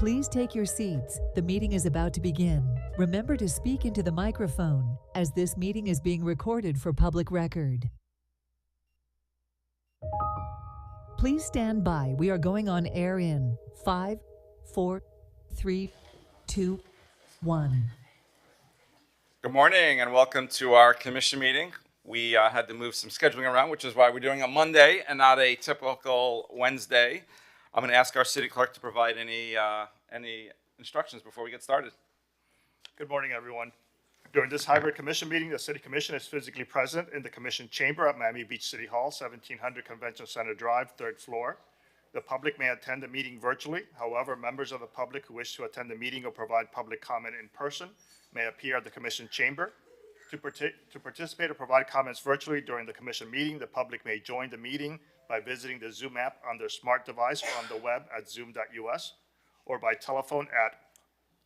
Please take your seats. The meeting is about to begin. Remember to speak into the microphone, as this meeting is being recorded for public record. Please stand by. We are going on air in 5, 4, 3, 2, 1. Good morning and welcome to our commission meeting. We had to move some scheduling around, which is why we're doing a Monday and not a typical Wednesday. I'm going to ask our city clerk to provide any instructions before we get started. Good morning, everyone. During this hybrid commission meeting, the City Commission is physically present in the Commission Chamber at Miami Beach City Hall, 1700 Convention Center Drive, 3rd floor. The public may attend the meeting virtually. However, members of the public who wish to attend the meeting or provide public comment in person may appear at the Commission Chamber. To participate or provide comments virtually during the Commission meeting, the public may join the meeting by visiting the Zoom app on their smart device or on the web at zoom.us or by telephone at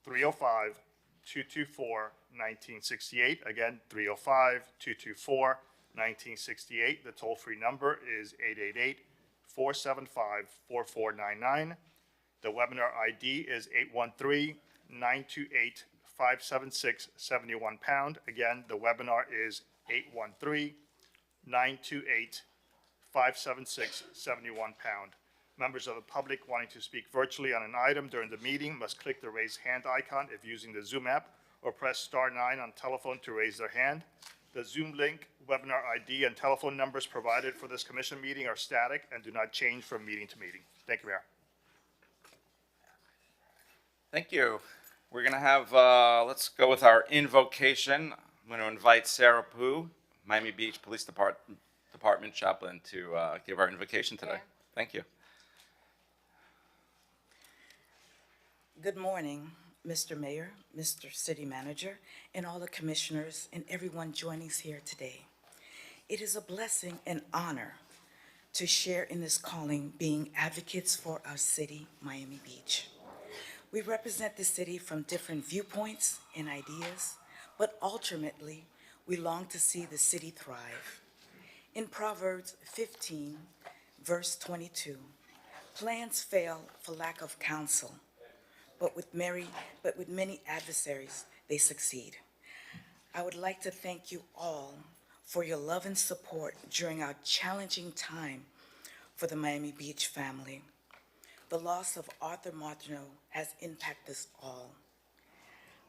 305-224-1968. Again, 305-224-1968. The toll-free number is 888-475-4499. The webinar ID is 813-928-576-71#. Again, the webinar is 813-928-576-71#. Members of the public wanting to speak virtually on an item during the meeting must click the raise hand icon if using the Zoom app or press *9 on telephone to raise their hand. The Zoom link, webinar ID, and telephone numbers provided for this commission meeting are static and do not change from meeting to meeting. Thank you, Mayor. Thank you. We're going to have, let's go with our invocation. I'm going to invite Sarah Pooh, Miami Beach Police Department Chaplain, to give our invocation today. Thank you. Good morning, Mr. Mayor, Mr. City Manager, and all the commissioners and everyone joining us here today. It is a blessing and honor to share in this calling, being advocates for our city, Miami Beach. We represent the city from different viewpoints and ideas, but ultimately, we long to see the city thrive. In Proverbs 15, verse 22, plans fail for lack of counsel, but with many adversaries, they succeed. I would like to thank you all for your love and support during our challenging time for the Miami Beach family. The loss of Arthur Martineau has impacted us all.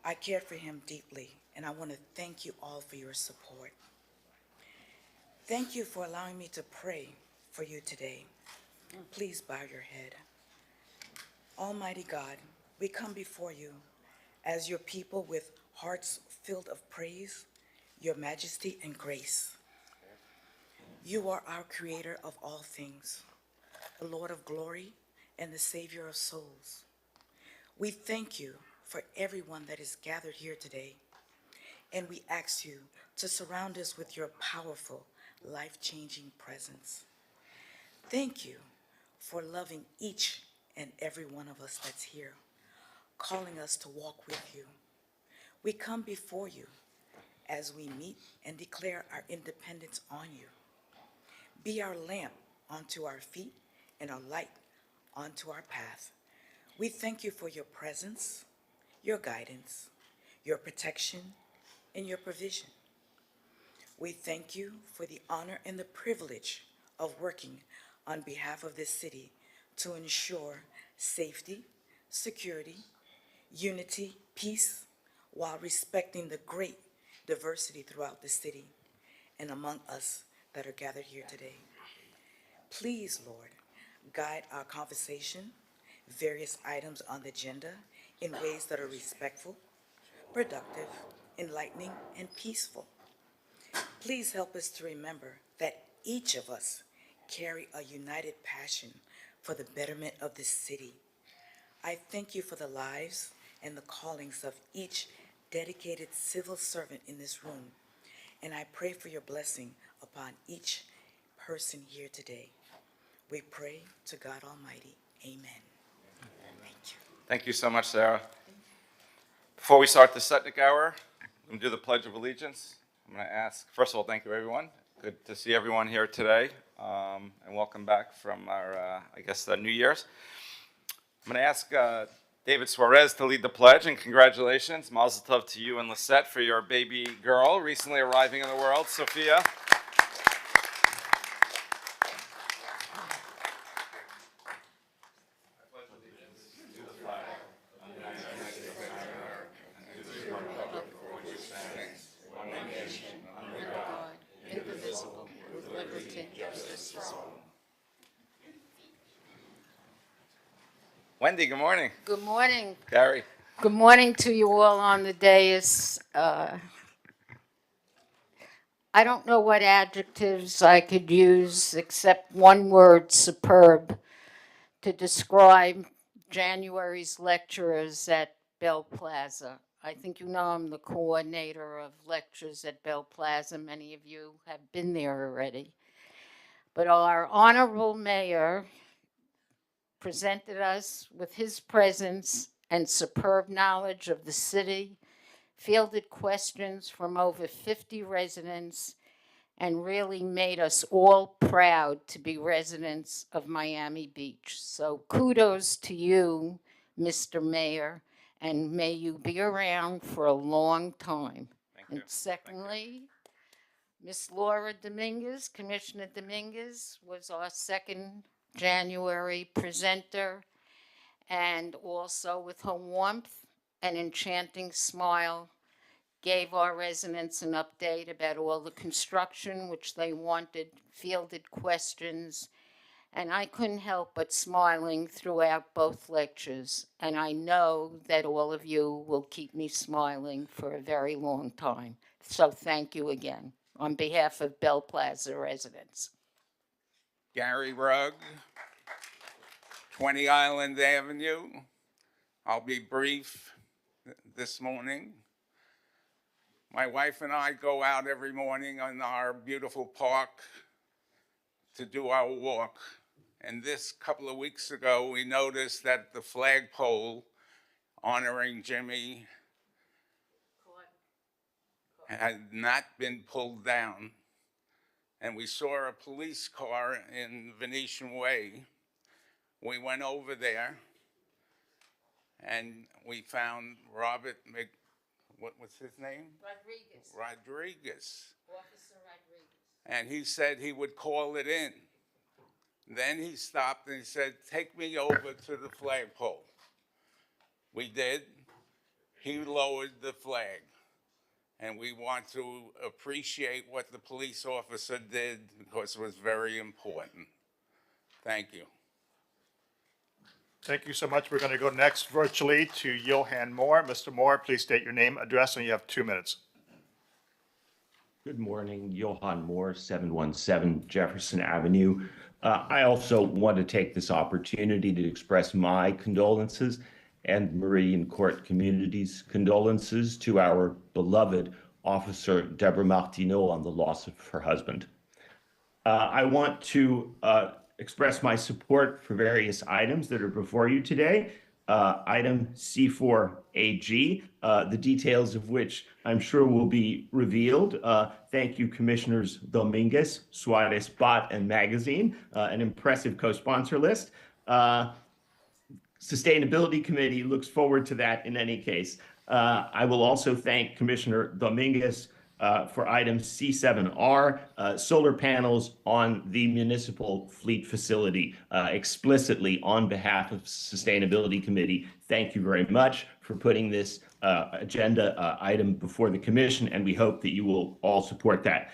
I care for him deeply, and I want to thank you all for your support. Thank you for allowing me to pray for you today. Please bow your head. Almighty God, we come before you as your people with hearts filled of praise, your majesty and grace. You are our creator of all things, the Lord of glory and the Savior of souls. We thank you for everyone that is gathered here today, and we ask you to surround us with your powerful, life-changing presence. Thank you for loving each and every one of us that's here, calling us to walk with you. We come before you as we meet and declare our independence on you. Be our lamp unto our feet and our light onto our path. We thank you for your presence, your guidance, your protection, and your provision. We thank you for the honor and the privilege of working on behalf of this city to ensure safety, security, unity, peace, while respecting the great diversity throughout the city and among us that are gathered here today. Please, Lord, guide our conversation, various items on the agenda in ways that are respectful, productive, enlightening, and peaceful. Please help us to remember that each of us carry a united passion for the betterment of this city. I thank you for the lives and the callings of each dedicated civil servant in this room, and I pray for your blessing upon each person here today. We pray to God Almighty. Amen. Thank you. Thank you so much, Sarah. Before we start the Setnik Hour, I'm going to do the Pledge of Allegiance. I'm going to ask, first of all, thank you, everyone. Good to see everyone here today, and welcome back from our, New Year's. I'm going to ask David Suarez to lead the pledge, and congratulations, Mazel Tov to you and Lisette for your baby girl recently arriving in the world, Sophia. Indivisible, with liberty and justice for all. Wendy, good morning. Good morning. Gary. Good morning to you all on the dais. I don't know what adjectives I could use except one word, superb, to describe January's lecturers at Bell Plaza. I think you know I'm the coordinator of lectures at Bell Plaza. Many of you have been there already. But our honorable mayor presented us with his presence and superb knowledge of the city, fielded questions from over 50 residents, and really made us all proud to be residents of Miami Beach. So kudos to you, Mr. Mayor, and may you be around for a long time. Thank you. And secondly, Miss Laura Dominguez, Commissioner Dominguez, was our second January presenter, and also with her warmth and enchanting smile, gave our residents an update about all the construction which they wanted, fielded questions, and I couldn't help but smiling throughout both lectures. And I know that all of you will keep me smiling for a very long time. So thank you again on behalf of Bell Plaza residents. Gary Rugg, 20 Island Avenue. I'll be brief this morning. My wife and I go out every morning on our beautiful park to do our walk. And this couple of weeks ago, we noticed that the flagpole honoring Jimmy had not been pulled down. And we saw a police car in Venetian Way. We went over there and we found Robert what was his name? Rodriguez. Officer Rodriguez. And he said he would call it in. Then he stopped and he said, take me over to the flagpole. We did. He lowered the flag. And we want to appreciate what the police officer did because it was very important. Thank you. Thank you so much. We're going to go next virtually to Johan Moore. Mr. Moore, please state your name, address, and you have 2 minutes. Good morning, Johan Moore, 717 Jefferson Avenue. I also want to take this opportunity to express my condolences and Meridian Court community's condolences to our beloved Officer Deborah Martineau on the loss of her husband. I want to express my support for various items that are before you today. Item C4AG, the details of which I'm sure will be revealed. Thank you, Commissioners Dominguez, Suarez, Bott, and Magazine, an impressive co-sponsor list. Sustainability Committee looks forward to that in any case. I will also thank Commissioner Dominguez for item C7R, solar panels on the municipal fleet facility, explicitly on behalf of Sustainability Committee. Thank you very much for putting this agenda item before the commission, and we hope that you will all support that.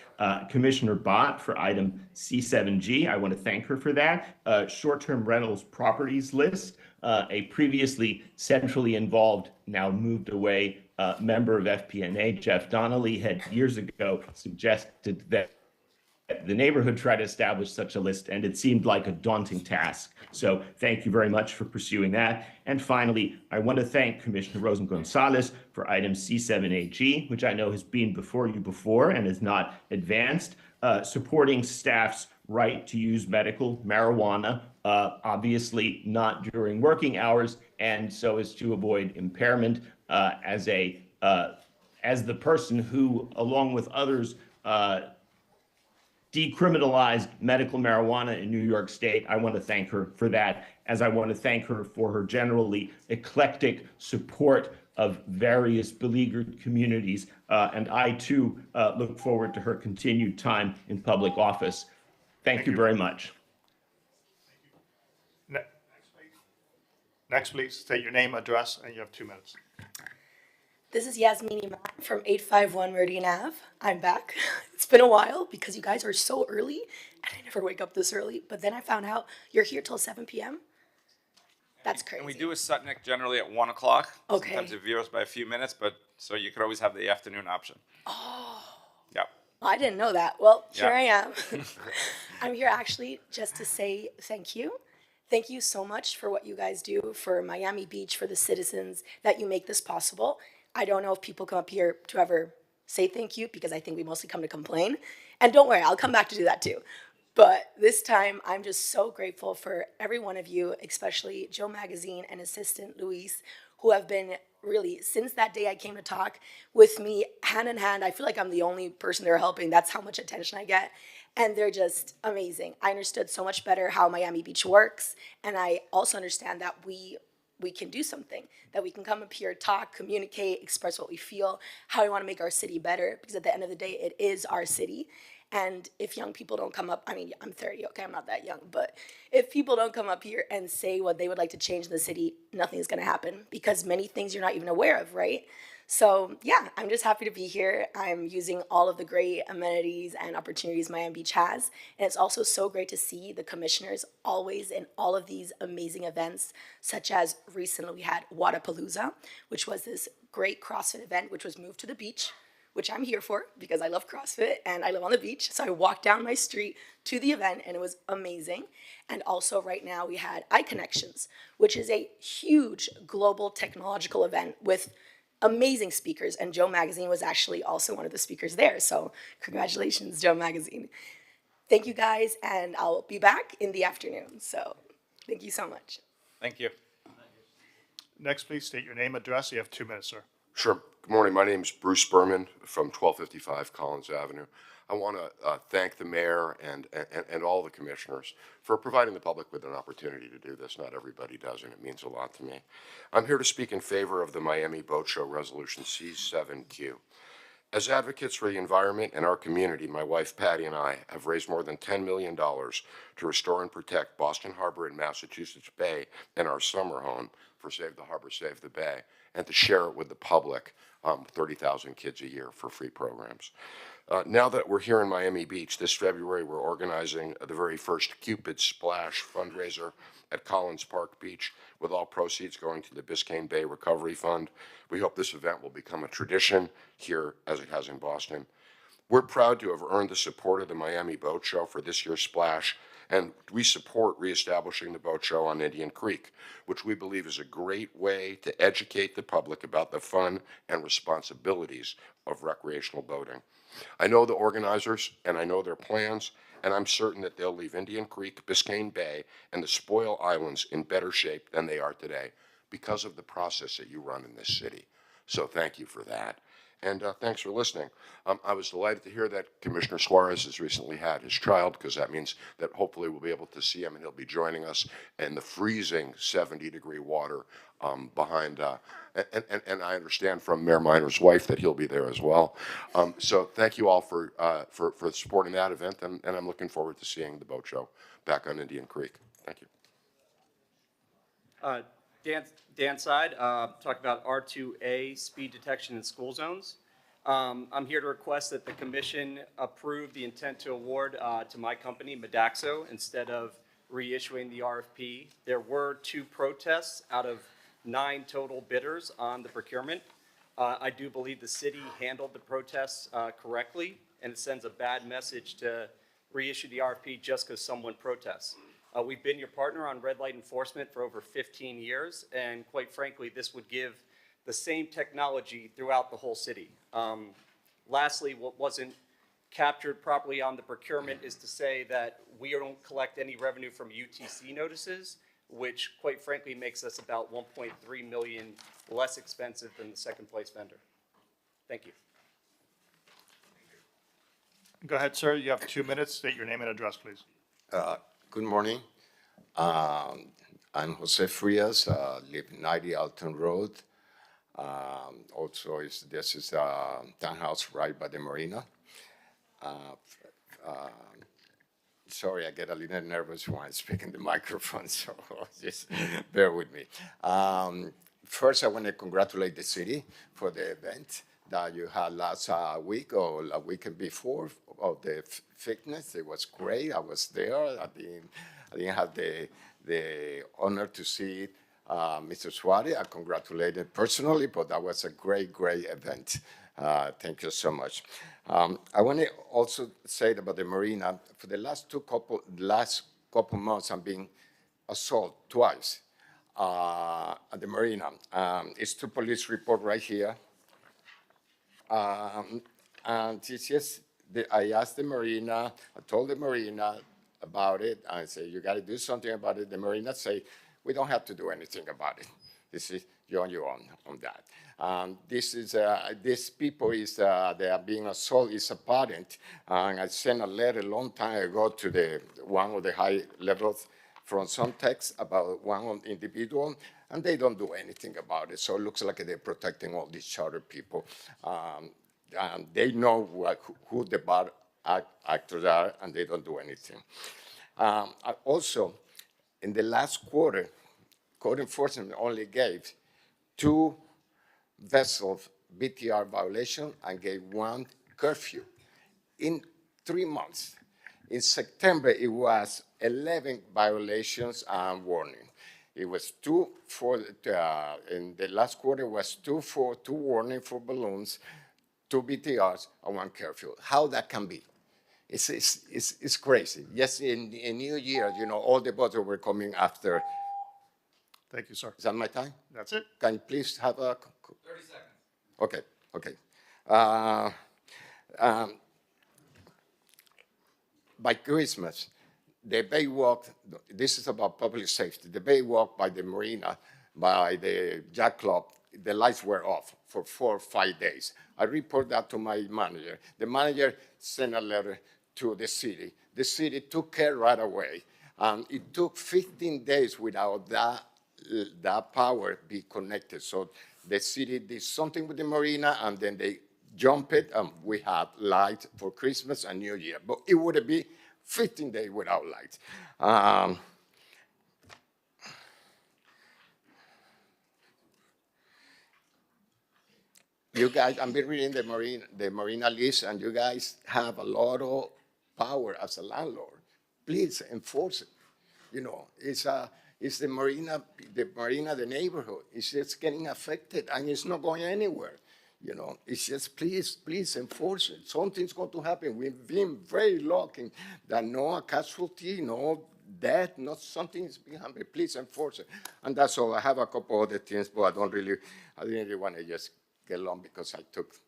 Commissioner Bott for item C7G, I want to thank her for that. Short-term rentals properties list, a previously centrally involved, now moved away member of FPNA, Jeff Donnelly, had years ago suggested that the neighborhood try to establish such a list, and it seemed like a daunting task. So thank you very much for pursuing that. And finally, I want to thank Commissioner Rosen Gonzalez for item C7AG, which I know has been before you before and is not advanced, supporting staff's right to use medical marijuana, obviously not during working hours, and so as to avoid impairment. As the person who, along with others, decriminalized medical marijuana in New York State. I want to thank her for that, as I want to thank her for her generally eclectic support of various beleaguered communities. And I, too, look forward to her continued time in public office. Thank you very much. Next, please state your name, address, and you have 2 minutes. This is Yasmini Matt from 851 Meridian Ave. I'm back. It's been a while because you guys are so early, and I never wake up this early. But then I found out you're here till 7 p.m. That's crazy. And we do a Sutnick generally at 1 o'clock. Okay. Sometimes it veers by a few minutes, but so you could always have the afternoon option. Oh. Yeah. I didn't know that. Well, here Yeah. I am. I'm here actually just to say thank you. Thank you so much for what you guys do for Miami Beach, for the citizens, that you make this possible. I don't know if people come up here to ever say thank you, because I think we mostly come to complain. And don't worry, I'll come back to do that too. But this time, I'm just so grateful for every one of you, especially Joe Magazine and assistant Luis, who have been really, since that day I came to talk, with me hand in hand. I feel like I'm the only person they're helping. That's how much attention I get. And they're just amazing. I understood so much better how Miami Beach works. And I also understand that we can do something, that we can come up here, talk, communicate, express what we feel, how we want to make our city better, because at the end of the day, it is our city. And if young people don't come up, I mean, I'm 30, okay, I'm not that young, but if people don't come up here and say what they would like to change in the city, nothing's gonna happen, because many things you're not even aware of, right? So yeah, I'm just happy to be here. I'm using all of the great amenities and opportunities Miami Beach has. And it's also so great to see the commissioners always in all of these amazing events, such as recently we had Wadapalooza, which was this great CrossFit event, which was moved to the beach, which I'm here for because I love CrossFit and I live on the beach. So I walked down my street to the event and it was amazing. And also right now we had iConnections, which is a huge global technological event with amazing speakers, and Joe Magazine was actually also one of the speakers there. So congratulations, Joe Magazine. Thank you guys, and I'll be back in the afternoon. So thank you so much. Thank you. Next, please state your name, address. You have 2 minutes, sir. Sure. Good morning. My name is Bruce Berman from 1255 Collins Avenue. I want to thank the mayor and all the commissioners for providing the public with an opportunity to do this. Not everybody does, and it means a lot to me. I'm here to speak in favor of the Miami Boat Show Resolution C7Q. As advocates for the environment and our community, my wife Patty and I have raised more than $10 million to restore and protect Boston Harbor and Massachusetts Bay and our summer home for Save the Harbor, Save the Bay, and to share it with the public, 30,000 kids a year for free programs. Now that we're here in Miami Beach, this February we're organizing the very first Cupid Splash fundraiser at Collins Park Beach, with all proceeds going to the Biscayne Bay Recovery Fund. We hope this event will become a tradition here as it has in Boston. We're proud to have earned the support of the Miami Boat Show for this year's splash, and we support reestablishing the boat show on Indian Creek, which we believe is a great way to educate the public about the fun and responsibilities of recreational boating. I know the organizers and I know their plans, and I'm certain that they'll leave Indian Creek, Biscayne Bay, and the Spoil Islands in better shape than they are today because of the process that you run in this city. So thank you for that. And thanks for listening. I was delighted to hear that Commissioner Suarez has recently had his child, because that means that hopefully we'll be able to see him and he'll be joining us in the freezing 70-degree water behind. And I understand from Mayor Minor's wife that he'll be there as well. So thank you all for supporting that event, and I'm looking forward to seeing the boat show back on Indian Creek. Thank you. Dan Side, talk about R2A speed detection in school zones. I'm here to request that the commission approve the intent to award to my company, Modaxo, instead of reissuing the RFP. There were 2 protests out of 9 total bidders on the procurement. I do believe the city handled the protests correctly, and it sends a bad message to reissue the RFP just because someone protests. We've been your partner on red light enforcement for over 15 years, and quite frankly, this would give the same technology throughout the whole city. Lastly, what wasn't captured properly on the procurement is to say that we don't collect any revenue from UTC notices, which quite frankly makes us about 1.3 million less expensive than the second place vendor. Thank you. Go ahead, sir. You have 2 minutes. State your name and address, please. Good morning. I'm Jose Frias, live 90 Alton Road. Also, this is a townhouse right by the marina. Sorry, I get a little nervous when I speak in the microphone, so just bear with me. First, I want to congratulate the city for the event that you had last week or a weekend before of the fitness. It was great. I was there. I didn't have the honor to see Mr. Suarez. I congratulate him personally, but that was a great, great event. Thank you so much. I want to also say about the marina. For the last couple months, I'm being assaulted twice at the marina. It's 2 police report right here. And it's just, I asked the marina, I told the marina about it. I said, you got to do something about it. The marina say, we don't have to do anything about it. This is, you're on your own on that. These people they are being assaulted is apparent. And I sent a letter a long time ago to one of the high levels from some text about one individual, and they don't do anything about it. So it looks like they're protecting all these charter people. And they know who the bad actors are, and they don't do anything. Also, in the last quarter, code enforcement only gave 2 vessels BTR violation and gave 1 curfew in 3 months. In September, it was 11 violations and warning. It was 2 for, in the last quarter was 2 warning for balloons, 2 BTRs, and 1 curfew. How that can be? It's crazy. Yes, in New Year, you know, all the boats were coming after. Thank you, sir. Is that my time? That's it. Can you please have a? 30 seconds. Okay. By Christmas, the bay walk, this is about public safety, the bay walk by the marina, by the yacht club, the lights were off for 4 or 5 days. I report that to my manager. The manager sent a letter to the city. The city took care right away. It took 15 days without that power be connected. So the city did something with the marina, and then they jumped it, and we had light for Christmas and New Year. But it would be 15 days without light. You guys, I've been reading the marina list, and you guys have a lot of power as a landlord. Please enforce it. You know, it's the marina, the neighborhood. It's just getting affected, and it's not going anywhere. You know, it's just please enforce it. Something's going to happen. We've been very lucky that no casualty, no death, not something is being happening. Please enforce it. And that's all. I have a couple other things, but I didn't really want to just get long because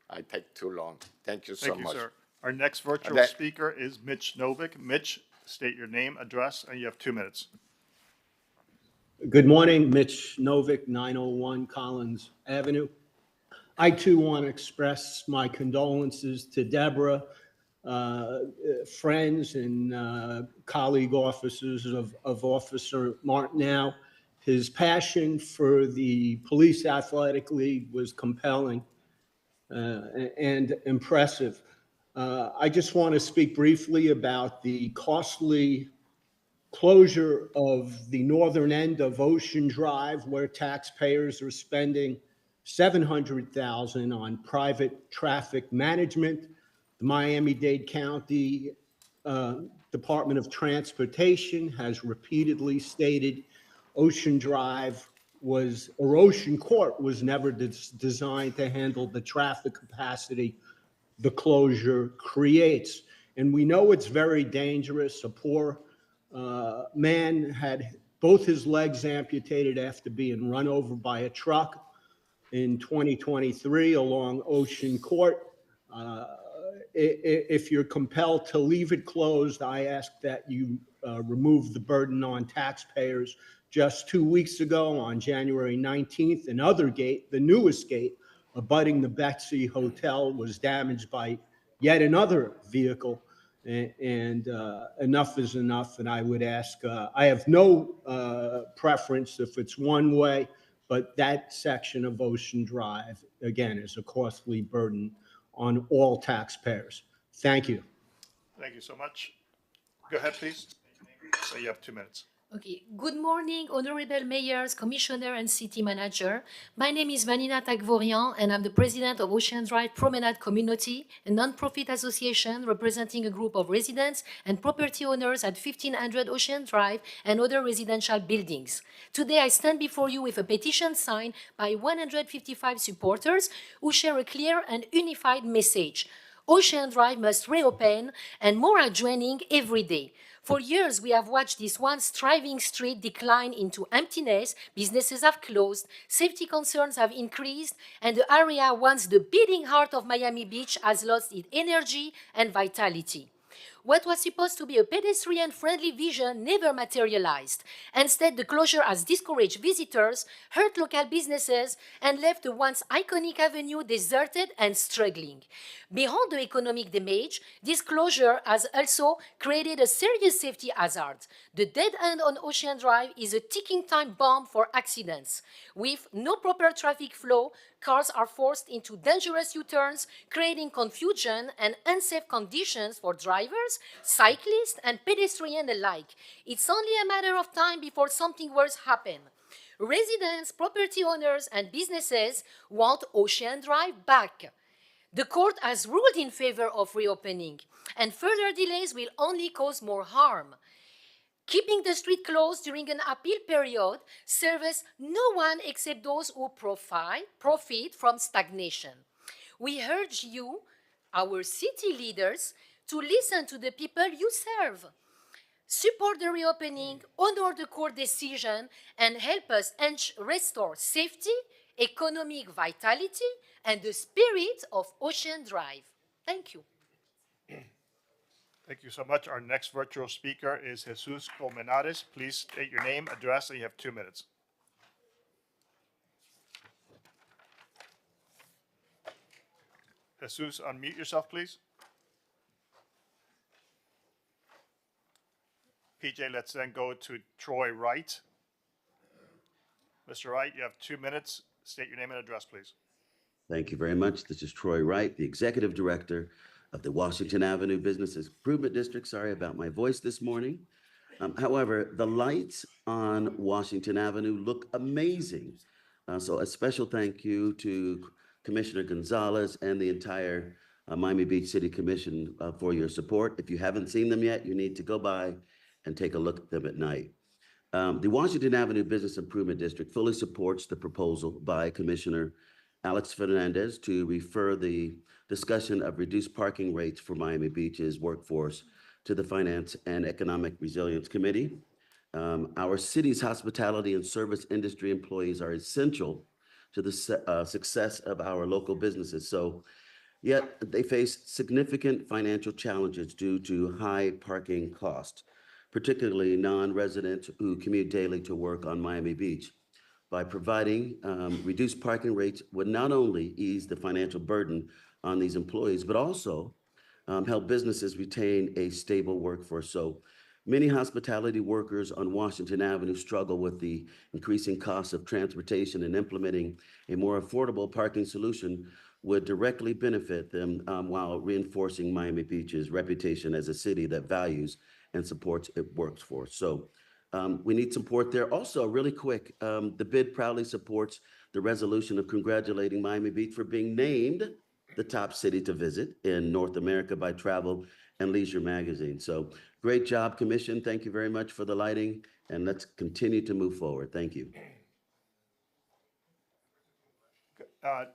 I take too long. Thank you so much. Thank you, sir. Our next virtual speaker is Mitch Novick. Mitch, state your name, address, and you have 2 minutes. Good morning, Mitch Novick, 901 Collins Avenue. I too want to express my condolences to Deborah, friends and colleague officers of Officer Martineau. His passion for the Police Athletic League was compelling and impressive. I just want to speak briefly about the costly closure of the northern end of Ocean Drive, where taxpayers are spending $700,000 on private traffic management. The Miami-Dade County Department of Transportation has repeatedly stated Ocean Court was never designed to handle the traffic capacity the closure creates. And we know it's very dangerous. A poor man had both his legs amputated after being run over by a truck in 2023 along Ocean Court. If you're compelled to leave it closed, I ask that you remove the burden on taxpayers. Just 2 weeks ago, on January 19th, another gate, the newest gate, abutting the Betsy Hotel, was damaged by yet another vehicle. And enough is enough. And I would ask, I have no preference if it's one way, but that section of Ocean Drive, again, is a costly burden on all taxpayers. Thank you. Thank you so much. Go ahead, please. So you have 2 minutes. Okay. Good morning, honorable mayors, commissioner, and city manager. My name is Vanina Tagvorian, and I'm the president of Ocean Drive Promenade Community, a non-profit association representing a group of residents and property owners at 1500 Ocean Drive and other residential buildings. Today, I stand before you with a petition signed by 155 supporters who share a clear and unified message. Ocean Drive must reopen, and more are joining every day. For years, we have watched this once thriving street decline into emptiness, businesses have closed, safety concerns have increased, and the area, once the beating heart of Miami Beach, has lost its energy and vitality. What was supposed to be a pedestrian-friendly vision never materialized. Instead, the closure has discouraged visitors, hurt local businesses, and left the once iconic avenue deserted and struggling. Beyond the economic damage, this closure has also created a serious safety hazard. The dead end on Ocean Drive is a ticking time bomb for accidents. With no proper traffic flow, cars are forced into dangerous U-turns, creating confusion and unsafe conditions for drivers, cyclists, and pedestrians alike. It's only a matter of time before something worse happens. Residents, property owners, and businesses want Ocean Drive back. The court has ruled in favor of reopening, and further delays will only cause more harm. Keeping the street closed during an appeal period serves no one except those who profit from stagnation. We urge you, our city leaders, to listen to the people you serve. Support the reopening, honor the court decision, and help us restore safety, economic vitality, and the spirit of Ocean Drive. Thank you. Thank you so much. Our next virtual speaker is Jesus Colmenares. Please state your name, address, and you have 2 minutes. Jesus, unmute yourself, please. PJ, let's then go to Troy Wright. Mr. Wright, you have 2 minutes. State your name and address, please. Thank you very much. This is Troy Wright, the Executive Director of the Washington Avenue Business Improvement District. Sorry about my voice this morning. However, the lights on Washington Avenue look amazing. So a special thank you to Commissioner Gonzalez and the entire Miami Beach City Commission for your support. If you haven't seen them yet, you need to go by and take a look at them at night. The Washington Avenue Business Improvement District fully supports the proposal by Commissioner Alex Fernandez to refer the discussion of reduced parking rates for Miami Beach's workforce to the Finance and Economic Resilience Committee. Our city's hospitality and service industry employees are essential to the success of our local businesses. So, yet they face significant financial challenges due to high parking costs, particularly non-residents who commute daily to work on Miami Beach. By providing reduced parking rates would not only ease the financial burden on these employees, but also help businesses retain a stable workforce. So many hospitality workers on Washington Avenue struggle with the increasing costs of transportation, and implementing a more affordable parking solution would directly benefit them while reinforcing Miami Beach's reputation as a city that values and supports its workforce. So we need support there. Also, really quick, the bid proudly supports the resolution of congratulating Miami Beach for being named the top city to visit in North America by Travel and Leisure magazine. So great job, Commission. Thank you very much for the lighting, and let's continue to move forward. Thank you.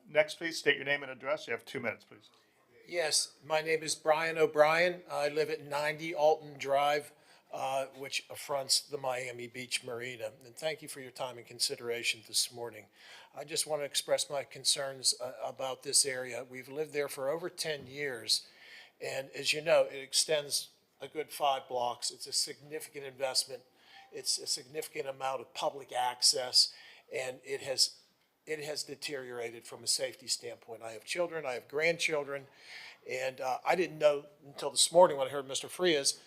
Next, please state your name and address. You have 2 minutes, please. Yes, my name is Brian O'Brien. I live at 90 Alton Drive, which affronts the Miami Beach Marina. And thank you for your time and consideration this morning. I just want to express my concerns about this area. We've lived there for over 10 years. And as you know, it extends a good 5 blocks. It's a significant investment. It's a significant amount of public access, and it has deteriorated from a safety standpoint. I have children, I have grandchildren, And I didn't know until this morning when I heard Mr. Frias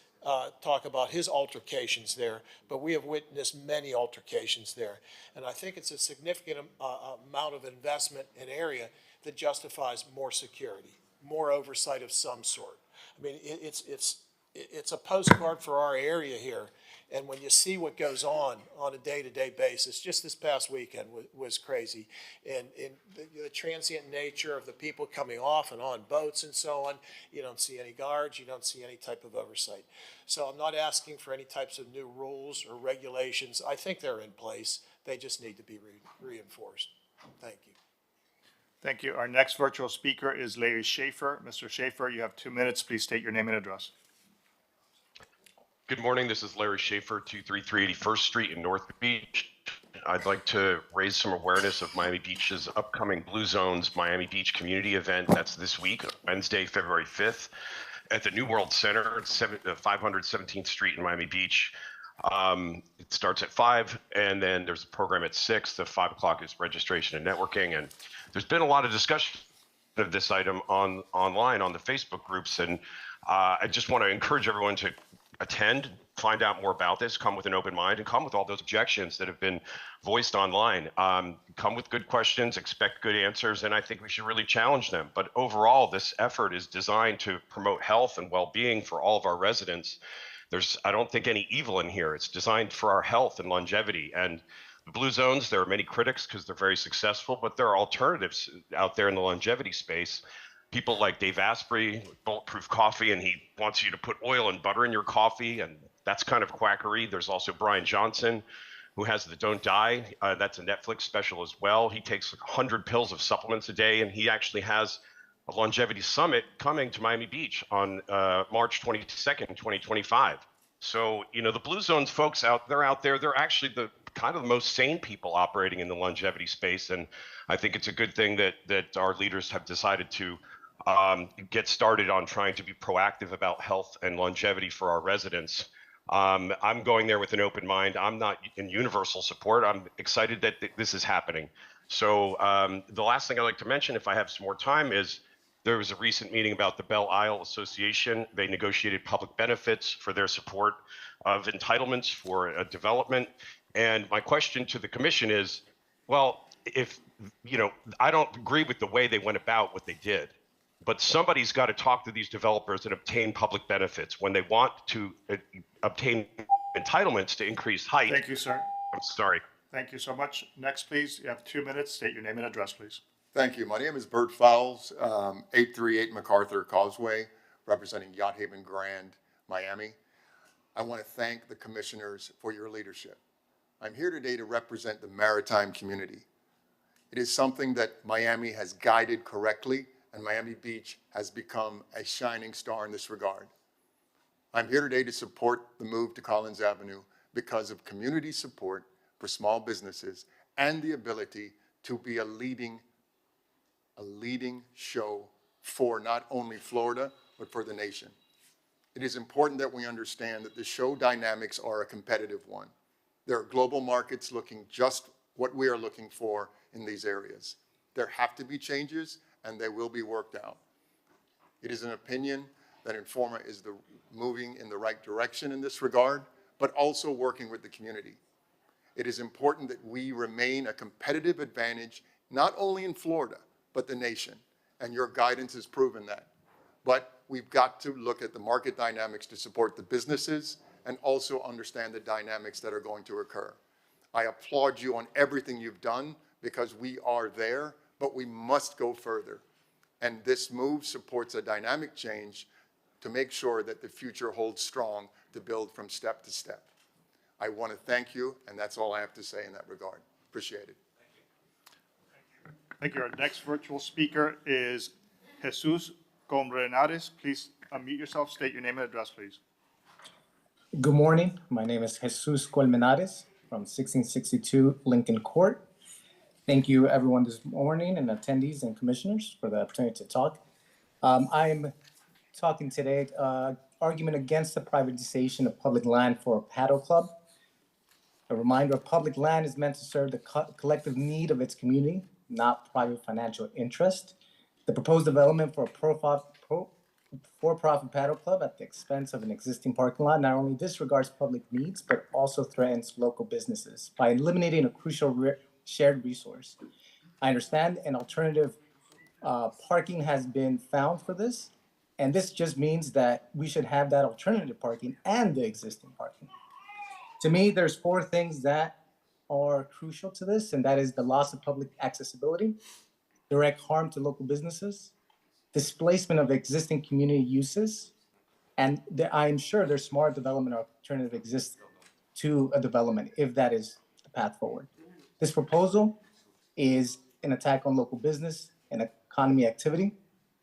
talk about his altercations there, but we have witnessed many altercations there. And I think it's a significant amount of investment in area that justifies more security, more oversight of some sort. I mean, it's a postcard for our area here. And when you see what goes on a day-to-day basis, just this past weekend was crazy. And the transient nature of the people coming off and on boats and so on, you don't see any guards, you don't see any type of oversight. So I'm not asking for any types of new rules or regulations. I think they're in place. They just need to be reinforced. Thank you. Thank you. Our next virtual speaker is Larry Schaefer. Mr. Schaefer, you have 2 minutes. Please state your name and address. Good morning. This is Larry Schaefer, 233 81st Street in North Beach. I'd like to raise some awareness of Miami Beach's upcoming Blue Zones Miami Beach community event. That's this week, Wednesday, February 5th, at the New World Center at 517th Street in Miami Beach. It starts at 5, and then there's a program at 6. The 5 o'clock is registration and networking. And there's been a lot of discussion of this item online on the Facebook groups, and I just want to encourage everyone to attend, find out more about this, come with an open mind, and come with all those objections that have been voiced online. Come with good questions, expect good answers, and I think we should really challenge them. But overall, this effort is designed to promote health and well-being for all of our residents. There's, I don't think, any evil in here. It's designed for our health and longevity. And the Blue Zones, there are many critics because they're very successful, but there are alternatives out there in the longevity space. People like Dave Asprey, Bulletproof Coffee, and he wants you to put oil and butter in your coffee, and that's kind of quackery. There's also Brian Johnson, who has the Don't Die. That's a Netflix special as well. He takes 100 pills of supplements a day, and he actually has a longevity summit coming to Miami Beach on March 22nd, 2025. So, you know, the Blue Zones folks out there, they're actually the kind of the most sane people operating in the longevity space, and I think it's a good thing that our leaders have decided to get started on trying to be proactive about health and longevity for our residents. I'm going there with an open mind. I'm not in universal support. I'm excited that this is happening. So the last thing I'd like to mention, if I have some more time, is there was a recent meeting about the Belle Isle Association. They negotiated public benefits for their support of entitlements for development. And my question to the commission is, well, if, you know, I don't agree with the way they went about what they did, but somebody's got to talk to these developers and obtain public benefits when they want to obtain entitlements to increase height. Thank you, sir. I'm sorry. Thank you so much. Next, please. You have 2 minutes. State your name and address, please. Thank you. My name is Bert Fowles, 838 MacArthur Causeway, representing Yacht Haven Grand, Miami. I want to thank the commissioners for your leadership. I'm here today to represent the maritime community. It is something that Miami has guided correctly, and Miami Beach has become a shining star in this regard. I'm here today to support the move to Collins Avenue because of community support for small businesses and the ability to be a leading show for not only Florida, but for the nation. It is important that we understand that the show dynamics are a competitive one. There are global markets looking just what we are looking for in these areas. There have to be changes, and they will be worked out. It is an opinion that Informa is moving in the right direction in this regard, but also working with the community. It is important that we remain a competitive advantage, not only in Florida, but the nation, and your guidance has proven that. But we've got to look at the market dynamics to support the businesses and also understand the dynamics that are going to occur. I applaud you on everything you've done because we are there, but we must go further. And this move supports a dynamic change to make sure that the future holds strong to build from step to step. I want to thank you, and that's all I have to say in that regard. Appreciate it. Thank you. Our next virtual speaker is Jesus Colmenares. Please unmute yourself, state your name and address, please. Good morning. My name is Jesus Colmenares from 1662 Lincoln Court. Thank you, everyone, this morning, and attendees and commissioners for the opportunity to talk. I'm talking today, argument against the privatization of public land for a paddle club. A reminder, public land is meant to serve the collective need of its community, not private financial interest. The proposed development for a for-profit paddle club at the expense of an existing parking lot not only disregards public needs, but also threatens local businesses by eliminating a crucial shared resource. I understand an alternative parking has been found for this, and this just means that we should have that alternative parking and the existing parking. To me, there's four things that are crucial to this, and that is the loss of public accessibility, direct harm to local businesses, displacement of existing community uses, and I'm sure there's smart development alternative exists to a development if that is the path forward. This proposal is an attack on local business and economy activity.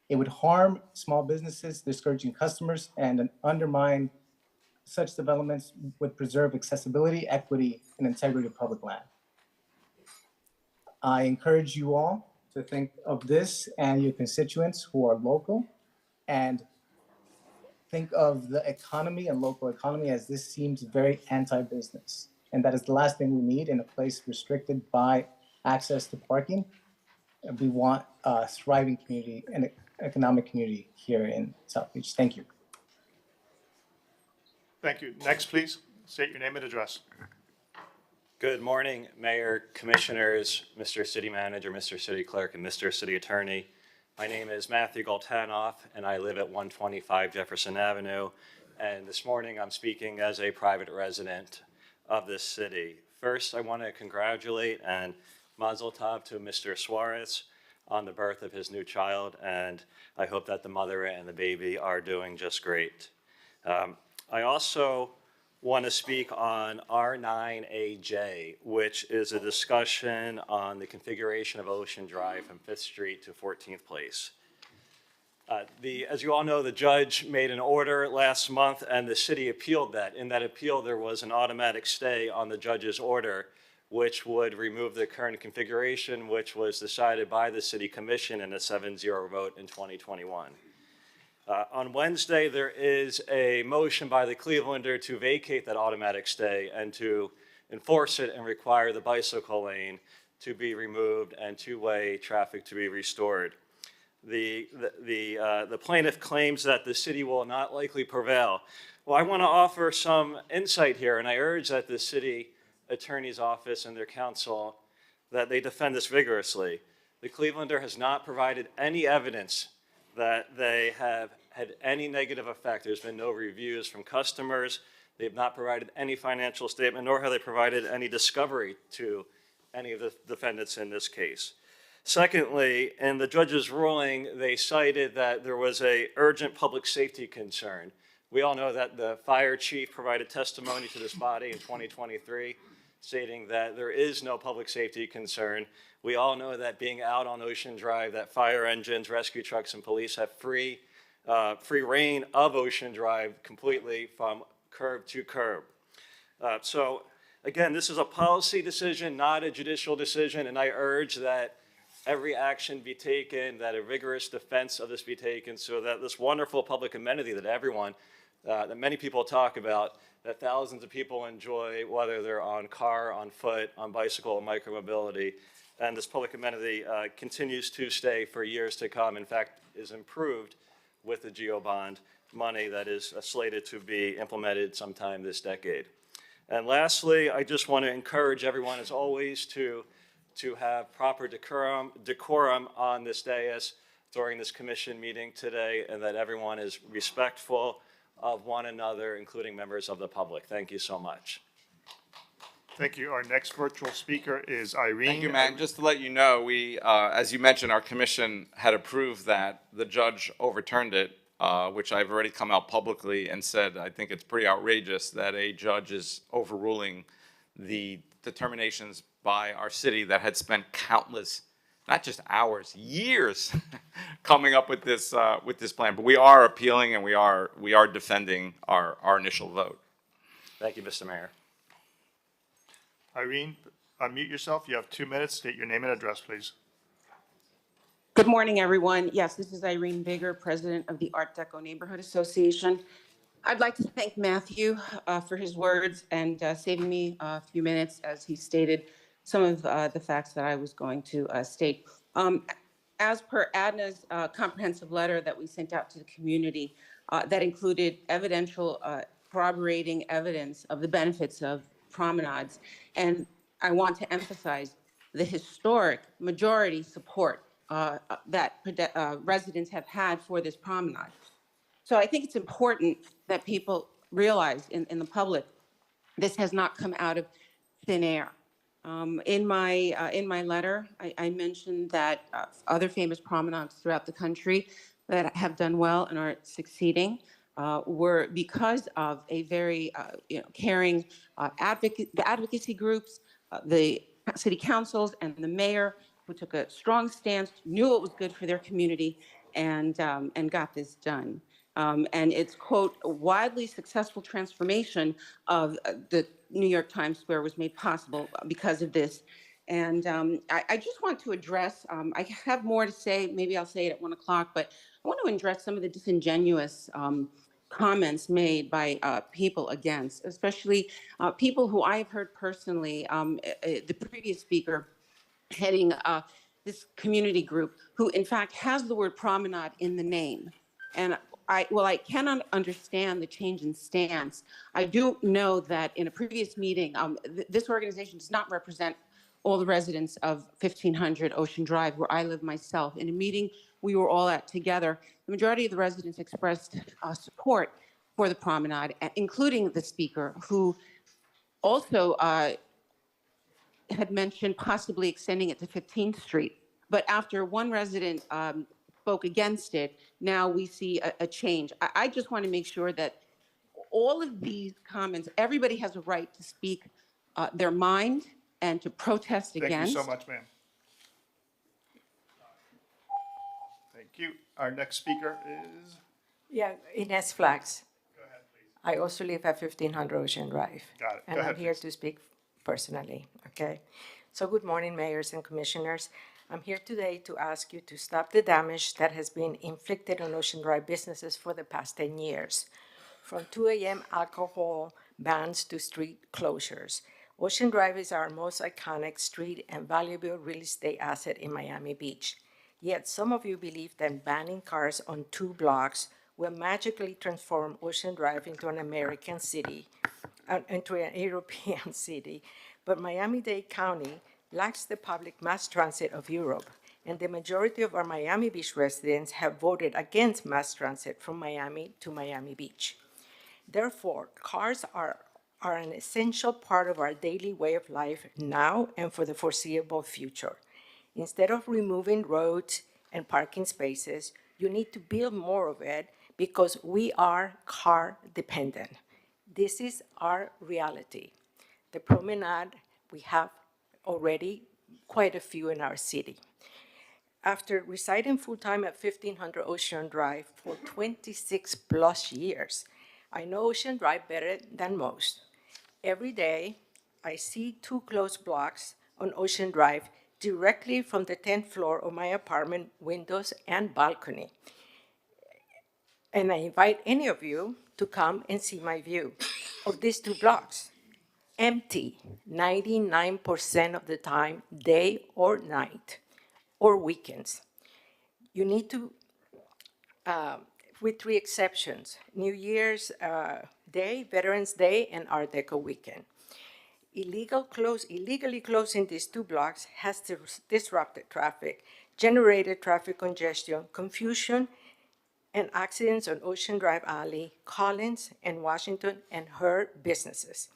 It would harm small businesses, discouraging customers, and undermine such developments would preserve accessibility, equity, and integrity of public land. I encourage you all to think of this and your constituents who are local and think of the economy and local economy, as this seems very anti-business. And that is the last thing we need in a place restricted by access to parking. We want a thriving community and economic community here in South Beach. Thank you. Thank you. Next, please, state your name and address. Good morning, Mayor, Commissioners, Mr. City Manager, Mr. City Clerk, and Mr. City Attorney. My name is Matthew Goltanoff, and I live at 125 Jefferson Avenue. And this morning, I'm speaking as a private resident of this city. First, I want to congratulate and mazel tov to Mr. Suarez on the birth of his new child, and I hope that the mother and the baby are doing just great. I also want to speak on R9AJ, which is a discussion on the configuration of Ocean Drive from 5th Street to 14th Place. As you all know, the judge made an order last month and the city appealed that. In that appeal, there was an automatic stay on the judge's order, which would remove the current configuration, which was decided by the City Commission in a 7-0 vote in 2021. On Wednesday, there is a motion by the Clevelander to vacate that automatic stay and to enforce it and require the bicycle lane to be removed and two-way traffic to be restored. The plaintiff claims that the city will not likely prevail. Well, I want to offer some insight here, and I urge that the city attorney's office and their counsel that they defend this vigorously. The Clevelander has not provided any evidence that they have had any negative effect. There's been no reviews from customers. They have not provided any financial statement, nor have they provided any discovery to any of the defendants in this case. Secondly, in the judge's ruling, they cited that there was an urgent public safety concern. We all know that the fire chief provided testimony to this body in 2023, stating that there is no public safety concern. We all know that being out on Ocean Drive, that fire engines, rescue trucks, and police have free reign of Ocean Drive completely from curb to curb. So again, this is a policy decision, not a judicial decision, and I urge that every action be taken, that a vigorous defense of this be taken, so that this wonderful public amenity that everyone, that many people talk about, that thousands of people enjoy, whether they're on car, on foot, on bicycle, or micromobility, and this public amenity continues to stay for years to come. In fact, is improved with the GEO bond money that is slated to be implemented sometime this decade. And lastly, I just want to encourage everyone, as always, to have proper decorum on this dais during this commission meeting today, and that everyone is respectful of one another, including members of the public. Thank you so much. Thank you. Our next virtual speaker is Irene. Thank you, Matt. Just to let you know, we, as you mentioned, our commission had approved that. The judge overturned it, which I've already come out publicly and said I think it's pretty outrageous that a judge is overruling the determinations by our city that had spent countless, not just hours, years coming up with this plan. But we are appealing and we are defending our initial vote. Thank you, Mr. Mayor. Irene, unmute yourself. You have 2 minutes. State your name and address, please. Good morning, everyone. Yes, this is Irene Bigger, president of the Art Deco Neighborhood Association. I'd like to thank Matthew for his words and saving me a few minutes as he stated some of the facts that I was going to state. As per ADNA's comprehensive letter that we sent out to the community that included evidential corroborating evidence of the benefits of promenades. And I want to emphasize the historic majority support that residents have had for this promenade. So I think it's important that people realize in the public, this has not come out of thin air. In my letter, I mentioned that other famous promenades throughout the country that have done well and are succeeding were because of a very caring advocacy groups, the city councils, and the mayor who took a strong stance, knew it was good for their community, and got this done. And it's, quote, a widely successful transformation of the New York Times Square was made possible because of this. And I just want to address, I have more to say, maybe I'll say it at 1 o'clock, but I want to address some of the disingenuous comments made by people against, especially people who I have heard personally, the previous speaker heading this community group, who in fact has the word promenade in the name. And I cannot understand the change in stance. I do know that in a previous meeting, this organization does not represent all the residents of 1500 Ocean Drive, where I live myself. In a meeting we were all at together, the majority of the residents expressed support for the promenade, including the speaker, who also had mentioned possibly extending it to 15th Street. But after one resident spoke against it, now we see a change. I just want to make sure that all of these comments, everybody has a right to speak their mind and to protest against. Thank you so much, ma'am. Thank you. Our next speaker is? Yeah, Ines Flax. Go ahead, please. I also live at 1500 Ocean Drive. Got it. And Go ahead, I'm here please. to speak personally, okay? So good morning, mayors and commissioners. I'm here today to ask you to stop the damage that has been inflicted on Ocean Drive businesses for the past 10 years. From 2 a.m. alcohol bans to street closures. Ocean Drive is our most iconic street and valuable real estate asset in Miami Beach. Yet some of you believe that banning cars on 2 blocks will magically transform Ocean Drive into an American city, into an European city. But Miami-Dade County lacks the public mass transit of Europe, and the majority of our Miami Beach residents have voted against mass transit from Miami to Miami Beach. Therefore, cars are an essential part of our daily way of life now and for the foreseeable future. Instead of removing roads and parking spaces, you need to build more of it because we are car dependent. This is our reality. The promenade, we have already quite a few in our city. After residing full-time at 1500 Ocean Drive for 26 plus years, I know Ocean Drive better than most. Every day, I see 2 closed blocks on Ocean Drive directly from the 10th floor of my apartment windows and balcony. And I invite any of you to come and see my view of these 2 blocks. Empty 99% of the time, day or night, or weekends. You need to, with 3 exceptions, New Year's Day, Veterans Day, and Art Deco weekend. Illegally closing these 2 blocks has disrupted traffic, generated traffic congestion, confusion, and accidents on Ocean Drive Alley, Collins, and Washington, and hurt businesses.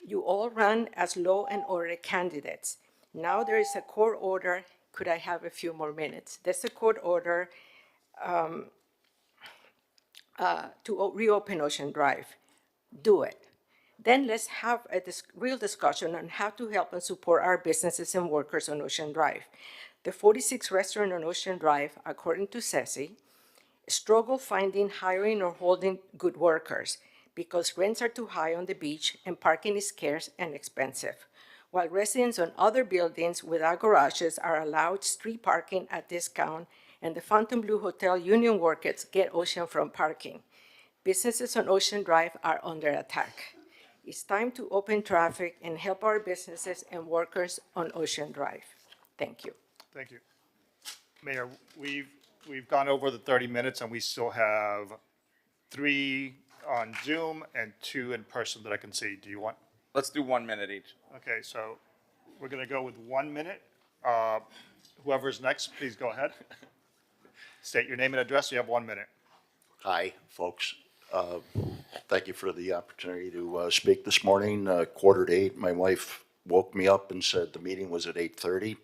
You all run as law and order candidates. Now there is a court order. Could I have a few more minutes? There's a court order to reopen Ocean Drive. Do it. Then let's have a real discussion on how to help and support our businesses and workers on Ocean Drive. The 46 restaurants on Ocean Drive, according to CESI, struggle finding, hiring, or holding good workers because rents are too high on the beach and parking is scarce and expensive, while residents on other buildings without garages are allowed street parking at discount, and the Fontainebleau Hotel union workers get oceanfront parking. Businesses on Ocean Drive are under attack. It's time to open traffic and help our businesses and workers on Ocean Drive. Thank you. Thank you. Mayor, we've gone over the 30 minutes and we still have 3 on Zoom and 2 in person that I can see. Do you want? Let's do 1 minute each. Okay, so we're going to go with 1 minute. Whoever's next, please go ahead. State your name and address. You have 1 minute. Hi, folks. Thank you for the opportunity to speak this morning. 7:45, my wife woke me up and said the meeting was at 8:30,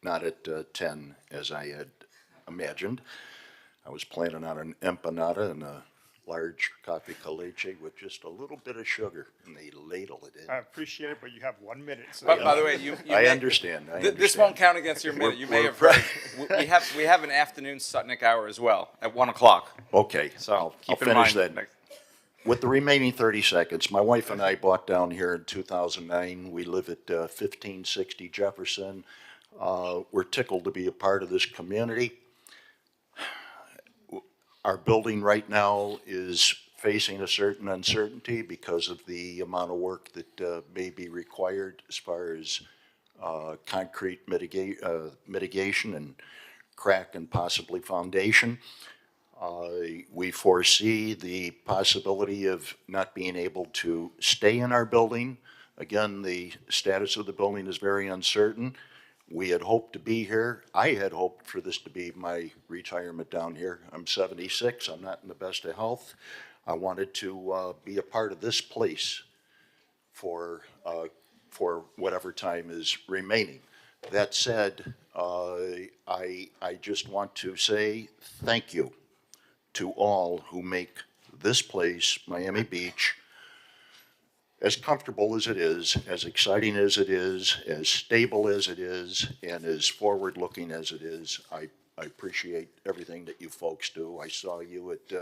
not at 10, as I had imagined. I was planning on an empanada and a large coffee con leche with just a little bit of sugar, and they ladle it in. I appreciate it, but you have 1 minute. So By the way, you I may- understand. This won't count against your minute. You may have heard. We have an afternoon Sutnick hour as well at 1 o'clock. Okay, So I'll keep in finish mind. that. With the remaining 30 seconds, my wife and I bought down here in 2009. We live at 1560 Jefferson. We're tickled to be a part of this community. Our building right now is facing a certain uncertainty because of the amount of work that may be required as far as concrete mitigation and crack and possibly foundation. We foresee the possibility of not being able to stay in our building. Again, the status of the building is very uncertain. We had hoped to be here. I had hoped for this to be my retirement down here. I'm 76. I'm not in the best of health. I wanted to be a part of this place for whatever time is remaining. That said, I just want to say thank you to all who make this place, Miami Beach, as comfortable as it is, as exciting as it is, as stable as it is, and as forward-looking as it is. I appreciate everything that you folks do. I saw you at,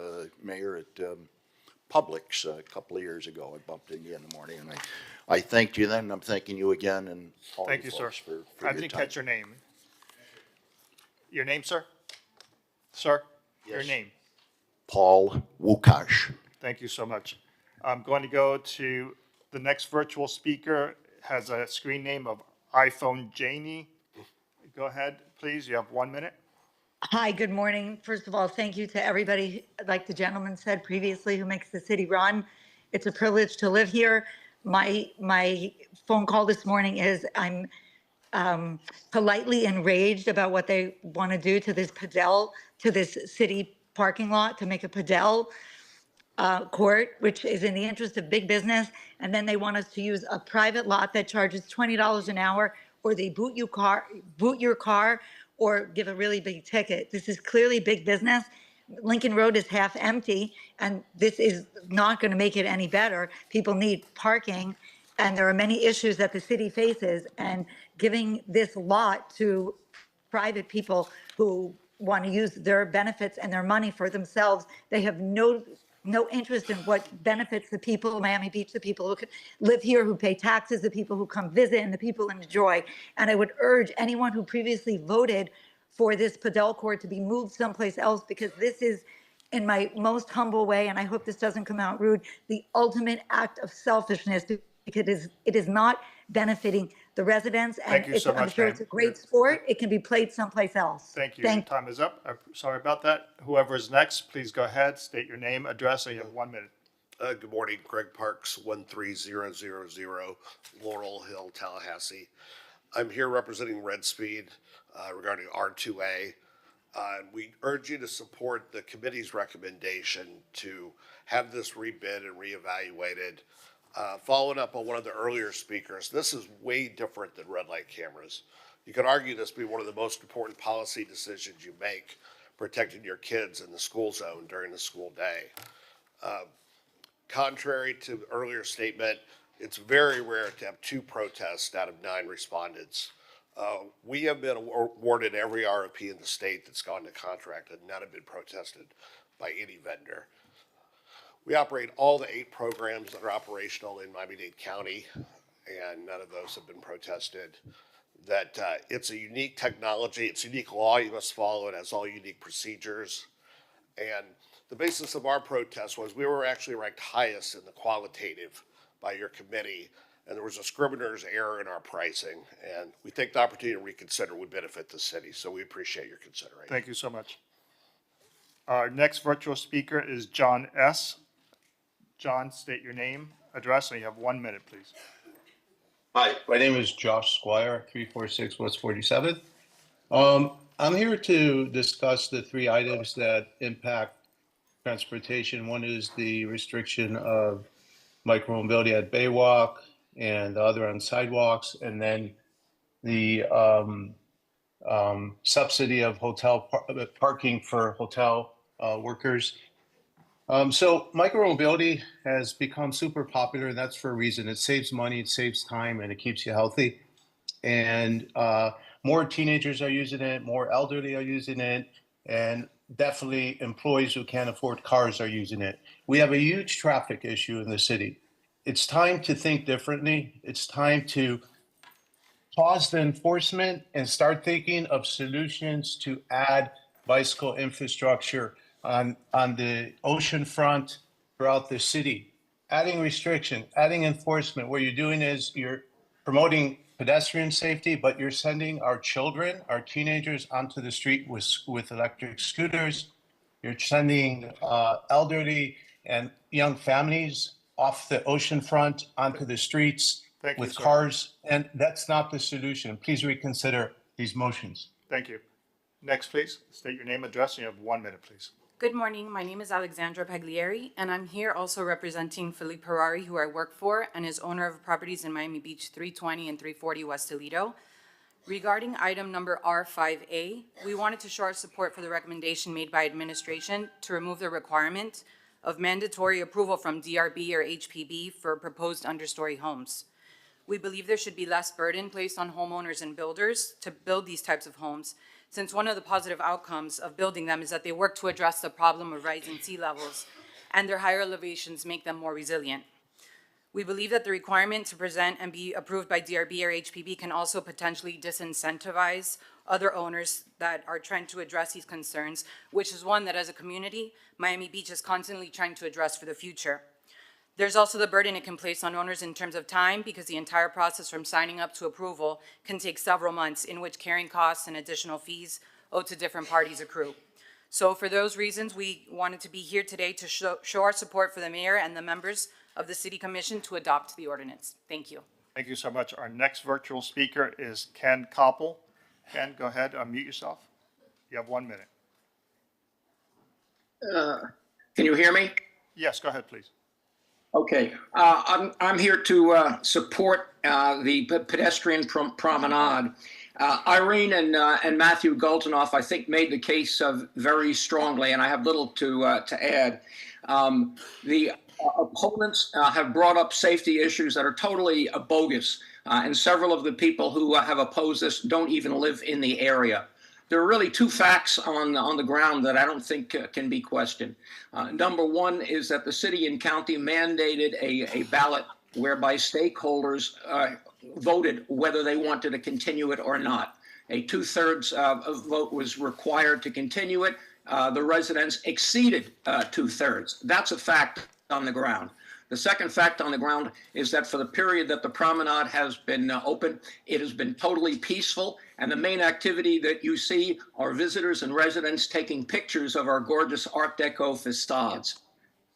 Mayor, at Publix a couple of years ago. I bumped into you in the morning, and I thanked you then, and I'm thanking you again, and all Thank you you, sir. folks for your I time. didn't catch your name. Your name, sir? Sir? Your Yes. name? Paul Wukash. Thank you so much. I'm going to go to the next virtual speaker, has a screen name of iPhone Janie. Go ahead, please. You have 1 minute. Hi, good morning. First of all, thank you to everybody, like the gentleman said previously, who makes the city run. It's a privilege to live here. My phone call this morning is I'm politely enraged about what they want to do to this Padel, to this city parking lot, to make a Padel court, which is in the interest of big business. And then they want us to use a private lot that charges $20 an hour, or they boot your car, or give a really big ticket. This is clearly big business. Lincoln Road is half empty, and this is not going to make it any better. People need parking, and there are many issues that the city faces. And giving this lot to private people who want to use their benefits and their money for themselves, they have no interest in what benefits the people of Miami Beach, the people who live here, who pay taxes, the people who come visit, and the people who enjoy. And I would urge anyone who previously voted for this Padel court to be moved someplace else, because this is, in my most humble way, and I hope this doesn't come out rude, the ultimate act of selfishness, because it is not benefiting the residents. And Thank you so I'm much, sure ma'am. it's a great sport. It can be played someplace else. Thank you. Your time is up. I'm sorry about that. Whoever is next, please go ahead, state your name, address, and you have 1 minute. Good morning, Greg Parks, 13000 Laurel Hill, Tallahassee. I'm here representing Red Speed regarding R2A. We urge you to support the committee's recommendation to have this rebid and reevaluated. Following up on one of the earlier speakers, this is way different than red light cameras. You could argue this be one of the most important policy decisions you make, protecting your kids in the school zone during the school day. Contrary to the earlier statement, it's very rare to have 2 protests out of 9 respondents. We have been awarded every RFP in the state that's gone to contract, and none have been protested by any vendor. We operate all the 8 programs that are operational in Miami-Dade County, and none of those have been protested. That it's a unique technology, it's a unique law you must follow, it has all unique procedures. And the basis of our protest was we were actually ranked highest in the qualitative by your committee and there was a scrivener's error in our pricing. And we think the opportunity to reconsider would benefit the city, so we appreciate your consideration. Thank you so much. Our next virtual speaker is John S. John, state your name, address, and you have 1 minute, please. Hi, my name is Josh Squire, 346 West 47th. I'm here to discuss the three items that impact transportation. One is the restriction of micromobility at Baywalk and the other on sidewalks, and then the subsidy of hotel parking for hotel workers. So micromobility has become super popular, and that's for a reason. It saves money, it saves time, and it keeps you healthy. And more teenagers are using it, more elderly are using it, and definitely employees who can't afford cars are using it. We have a huge traffic issue in the city. It's time to think differently. It's time to pause the enforcement and start thinking of solutions to add bicycle infrastructure on the ocean front throughout the city. Adding restriction, adding enforcement, what you're doing is you're promoting pedestrian safety, but you're sending our children, our teenagers onto the street with electric scooters. You're sending elderly and young families off the ocean front onto the streets with cars, and that's not the solution. Please reconsider these motions. Thank you. Next, please. State your name, address, and you have 1 minute, please. Good morning. My name is Alexandra Paglieri, and I'm here also representing Philippe Harari, who I work for, and is owner of properties in Miami Beach 320 and 340 West Toledo. Regarding item number R5A, we wanted to show our support for the recommendation made by administration to remove the requirement of mandatory approval from DRB or HPB for proposed understory homes. We believe there should be less burden placed on homeowners and builders to build these types of homes, since one of the positive outcomes of building them is that they work to address the problem of rising sea levels, and their higher elevations make them more resilient. We believe that the requirement to present and be approved by DRB or HPB can also potentially disincentivize other owners that are trying to address these concerns, which is one that as a community, Miami Beach is constantly trying to address for the future. There's also the burden it can place on owners in terms of time, because the entire process from signing up to approval can take several months, in which carrying costs and additional fees owed to different parties accrue. So for those reasons, we wanted to be here today to show our support for the mayor and the members of the City Commission to adopt the ordinance. Thank you. Thank you so much. Our next virtual speaker is Ken Koppel. Ken, go ahead, unmute yourself. You have 1 minute. Can you hear me? Yes, go ahead, please. Okay, I'm here to support the pedestrian promenade. Irene and Matthew Goltenoff, I think, made the case very strongly, and I have little to add. The opponents have brought up safety issues that are totally bogus, and several of the people who have opposed this don't even live in the area. There are really two facts on the ground that I don't think can be questioned. Number one is that the city and county mandated a ballot whereby stakeholders voted whether they wanted to continue it or not. A 2/3 vote was required to continue it. The residents exceeded 2/3. That's a fact on the ground. The second fact on the ground is that for the period that the promenade has been open, it has been totally peaceful, and the main activity that you see are visitors and residents taking pictures of our gorgeous Art Deco facades.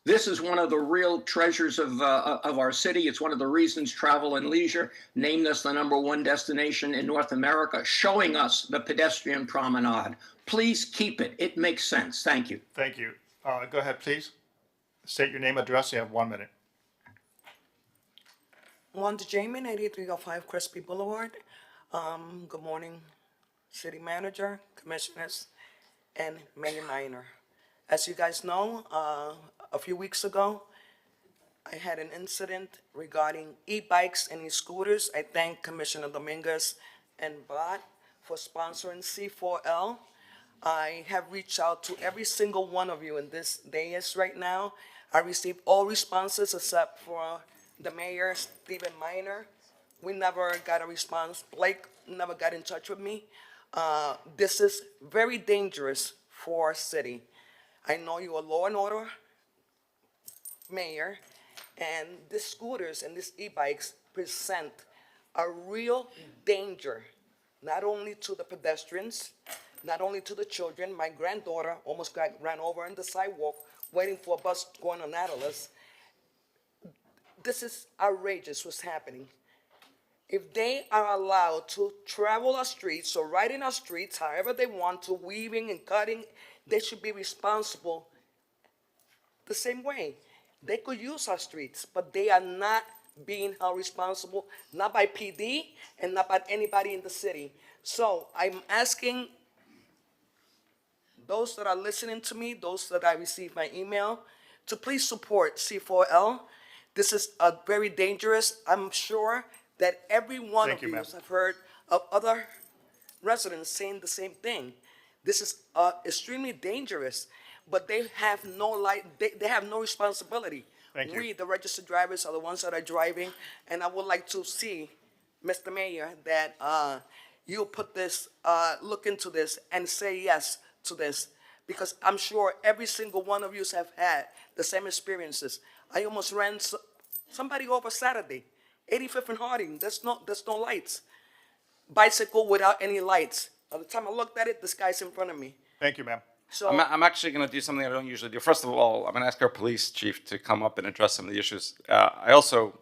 This is one of the real treasures of our city. It's one of the reasons Travel and Leisure named us the #1 destination in North America, showing us the pedestrian promenade. Please keep it. It makes sense. Thank you. Thank you. Go ahead, please. State your name, address. You have 1 minute. Wanda Jamin, 8305 Crispy Boulevard. Good morning, City Manager, Commissioners, and Mayor Minor. As you guys know, a few weeks ago, I had an incident regarding e-bikes and e-scooters. I thank Commissioner Dominguez and Bot for sponsoring C4L. I have reached out to every single one of you in this dais right now. I received all responses except for the mayor, Stephen Minor. We never got a response. Blake never got in touch with me. This is very dangerous for our city. I know you're a law and order mayor, and these scooters and these e-bikes present a real danger, not only to the pedestrians, not only to the children. My granddaughter almost got ran over on the sidewalk waiting for a bus going on Atlas. This is outrageous what's happening. If they are allowed to travel our streets or ride in our streets however they want to, weaving and cutting, they should be responsible the same way. They could use our streets, but they are not being held responsible, not by PD and not by anybody in the city. So I'm asking those that are listening to me, those that I received my email, to please support C4L. This is very dangerous. I'm sure that every one Thank of you, you ma'am. have heard of other residents saying the same thing. This is extremely dangerous, but they have no they have no responsibility. Thank you. We, the registered drivers, are the ones that are driving, and I would like to see, Mr. Mayor, that you put this, look into this and say yes to this, because I'm sure every single one of you have had the same experiences. I almost ran somebody over Saturday, 85th and Harding. There's no lights. Bicycle without any lights. By the time I looked at it, this guy's in front of me. Thank you, ma'am. So I'm actually going to do something I don't usually do. First of all, I'm going to ask our police chief to come up and address some of the issues. I also,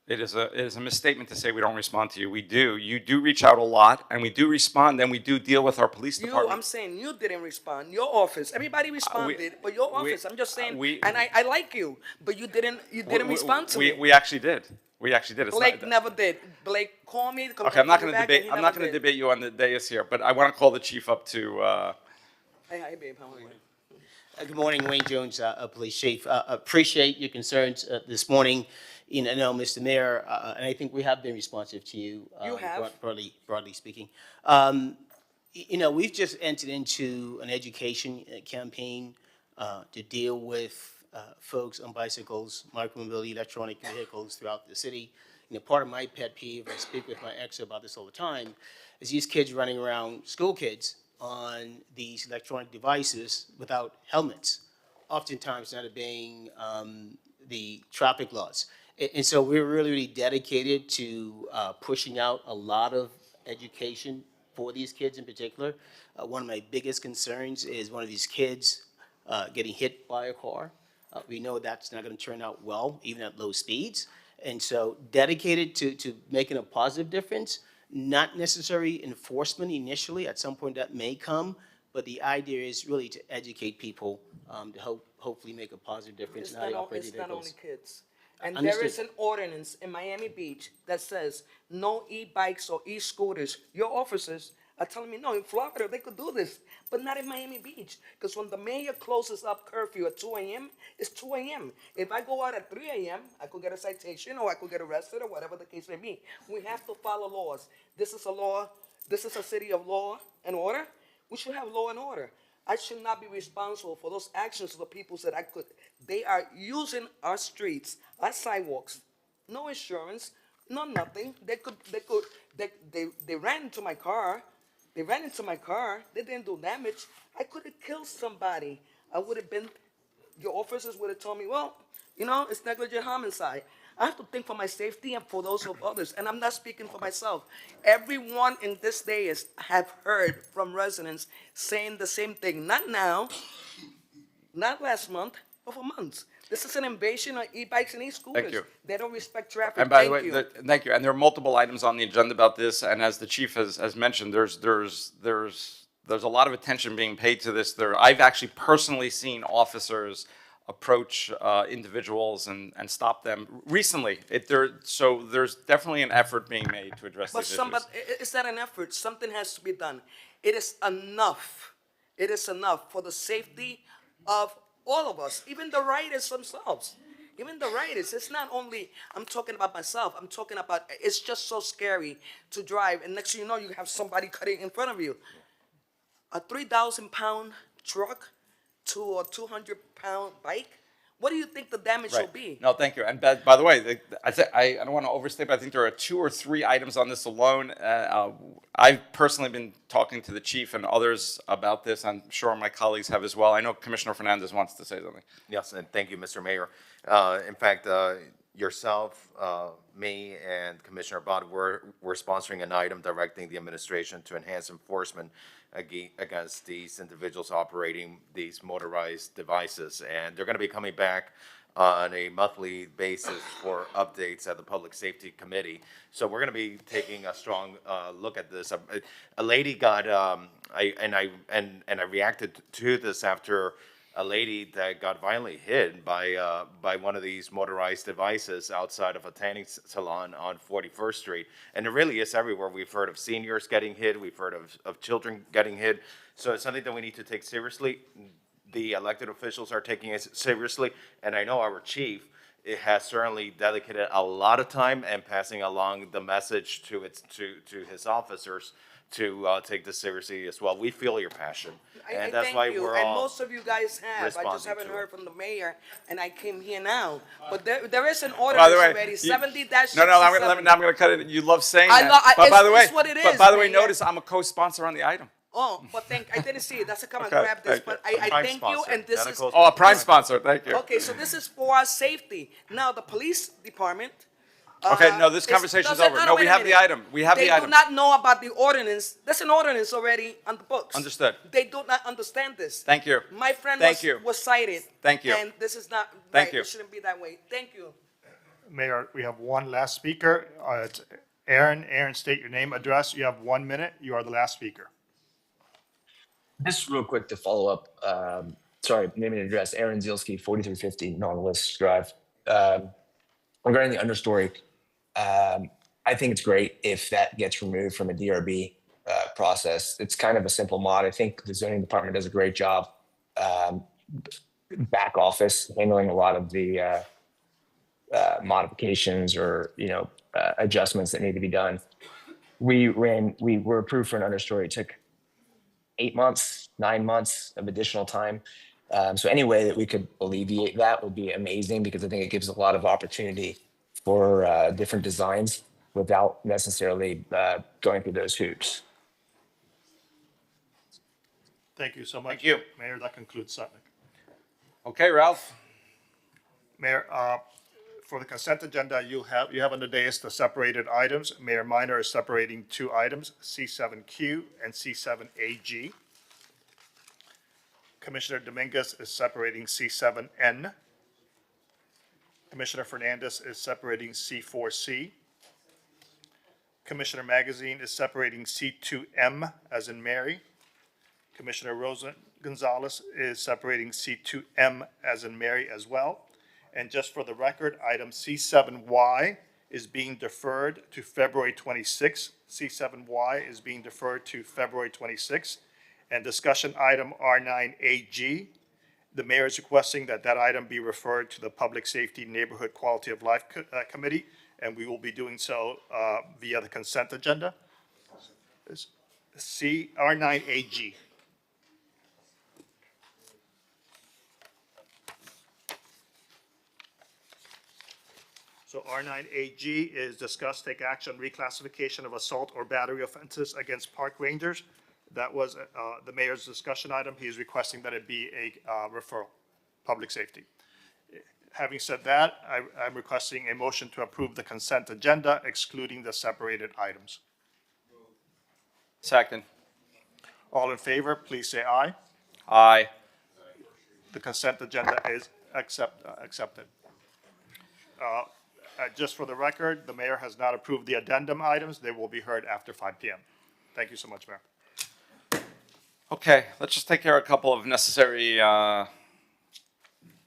it is a misstatement to say we don't respond to you. We do. You do reach out a lot, and we do respond, and we do deal with our police department. I'm saying you didn't respond. Your office, everybody responded, but your office. I'm just saying, and I like you, but you didn't respond to me. We actually did. We actually did. It's Blake not, never did. Blake called me. okay, I'm not going to debate. I'm not going to debate you on the dais here, but I want to call the chief up to. Hey, babe, how are you? Good morning, Wayne Jones, Police Chief. Appreciate your concerns this morning. You know, Mr. Mayor, and I think we have been responsive to you. You have. Broadly speaking. You know, we've just entered into an education campaign to deal with folks on bicycles, micromobility, electronic vehicles throughout the city. You know, part of my pet peeve, I speak with my ex about this all the time, is these kids running around, school kids, on these electronic devices without helmets, oftentimes not obeying the traffic laws. And so we're really dedicated to pushing out a lot of education for these kids in particular. One of my biggest concerns is one of these kids getting hit by a car. We know that's not going to turn out well, even at low speeds. And so dedicated to making a positive difference. Not necessary enforcement initially. At some point that may come, but the idea is really to educate people to hopefully make a positive difference in how they operate their It's not vehicles. only kids. And Understood. there is an ordinance in Miami Beach that says no e-bikes or e-scooters. Your officers are telling me, no, in Florida they could do this, but not in Miami Beach. Because when the mayor closes up curfew at 2 a.m., it's 2 a.m. If I go out at 3 a.m., I could get a citation or I could get arrested or whatever the case may be. We have to follow laws. This is a law. This is a city of law and order. We should have law and order. I should not be responsible for those actions of the people that they are using our streets, our sidewalks, no insurance, no nothing. They ran into my car. They ran into my car. They didn't do damage. I could have killed somebody. Your officers would have told me, well, you know, it's negligent homicide. I have to think for my safety and for those of others, and I'm not speaking for myself. Everyone in this day have heard from residents saying the same thing. Not now, not last month, but for months. This is an invasion of e-bikes and e-scooters. Thank you. They don't respect traffic. And by the Thank way, you. thank you. And there are multiple items on the agenda about this. And as the chief has mentioned, there's a lot of attention being paid to this. I've actually personally seen officers approach individuals and stop them recently. So there's definitely an effort being made to address But these issues. it's not an effort. Something has to be done. It is enough. It is enough for the safety of all of us, even the riders themselves. Even the riders. It's not only, I'm talking about myself. I'm talking about, it's just so scary to drive. And next thing you know, you have somebody cutting in front of you. A 3,000-pound truck to a 200-pound bike. What do you think the damage will be? No, thank you. And by the way, I don't want to overstate, but I think there are 2 or 3 items on this alone. I've personally been talking to the chief and others about this. I'm sure my colleagues have as well. I know Commissioner Fernandez wants to say something. Yes, and thank you, Mr. Mayor. In fact, yourself, me, and Commissioner Bott, we're sponsoring an item directing the administration to enhance enforcement against these individuals operating these motorized devices. And they're going to be coming back on a monthly basis for updates at the Public Safety Committee. So we're going to be taking a strong look at this. A lady got, I reacted to this after a lady that got violently hit by one of these motorized devices outside of a tanning salon on 41st Street. And it really is everywhere. We've heard of seniors getting hit. We've heard of children getting hit. So it's something that we need to take seriously. The elected officials are taking it seriously. And I know our chief has certainly dedicated a lot of time and passing along the message to his officers to take this seriously as well. We feel your passion, and that's why we're and all most of you guys have. I just responding haven't to heard it. from the mayor, and I came here now. But there is an By ordinance the way, already, you- 70-67. No, I'm going to cut it. You love saying I that. love- But by the way, it's what it but is, by the way, Mayor. notice I'm a co-sponsor on the item. Oh, but I didn't see it. That's a come and Okay, grab this. thank But you. I Prime thank you, sponsor. and this is. Medical- Oh, a prime sponsor. Thank you. Okay, so this is for our safety. Now, the police department. Okay, no, this conversation's over. No, we have the item. We have the They item. do not know about the ordinance. There's an ordinance already on the books. Understood. They do not understand this. Thank you. My friend Thank you. was cited. Thank you. And this is not Thank right. you. It shouldn't be that way. Thank you. Mayor, we have one last speaker. It's Aaron. Aaron, state your name, address. You have 1 minute. You are the last speaker. Just real quick to follow up, sorry, name and address, Aaron Zielski, 4350 Nautilus Drive. Regarding the understory, I think it's great if that gets removed from a DRB process. It's kind of a simple mod. I think the zoning department does a great job. Back office handling a lot of the modifications or adjustments that need to be done. We were approved for an understory. It took 8 months, 9 months of additional time. So any way that we could alleviate that would be amazing, because I think it gives a lot of opportunity for different designs without necessarily going through those hoops. Thank you so much. Thank you. Mayor, that concludes Sutton. Okay, Ralph. Mayor, for the consent agenda, you have on the dais the separated items. Mayor Minor is separating 2 items, C7Q and C7AG. Commissioner Dominguez is separating C7N. Commissioner Fernandez is separating C4C. Commissioner Magazine is separating C2M, as in Mary. Commissioner Rosa Gonzalez is separating C2M, as in Mary, as well. And just for the record, item C7Y is being deferred to February 26th. C7Y is being deferred to February 26th. And discussion item R9AG, the mayor is requesting that item be referred to the Public Safety Neighborhood Quality of Life Committee, and we will be doing so via the consent agenda. R9AG. So R9AG is discuss, take action, reclassification of assault or battery offenses against park rangers. That was the mayor's discussion item. He is requesting that it be a referral, public safety. Having said that, I'm requesting a motion to approve the consent agenda, excluding the separated items. Second. All in favor, please say aye. Aye. The consent agenda is accepted. Just for the record, the mayor has not approved the addendum items. They will be heard after 5 p.m. Thank you so much, Mayor. Okay, let's just take care of a couple of necessary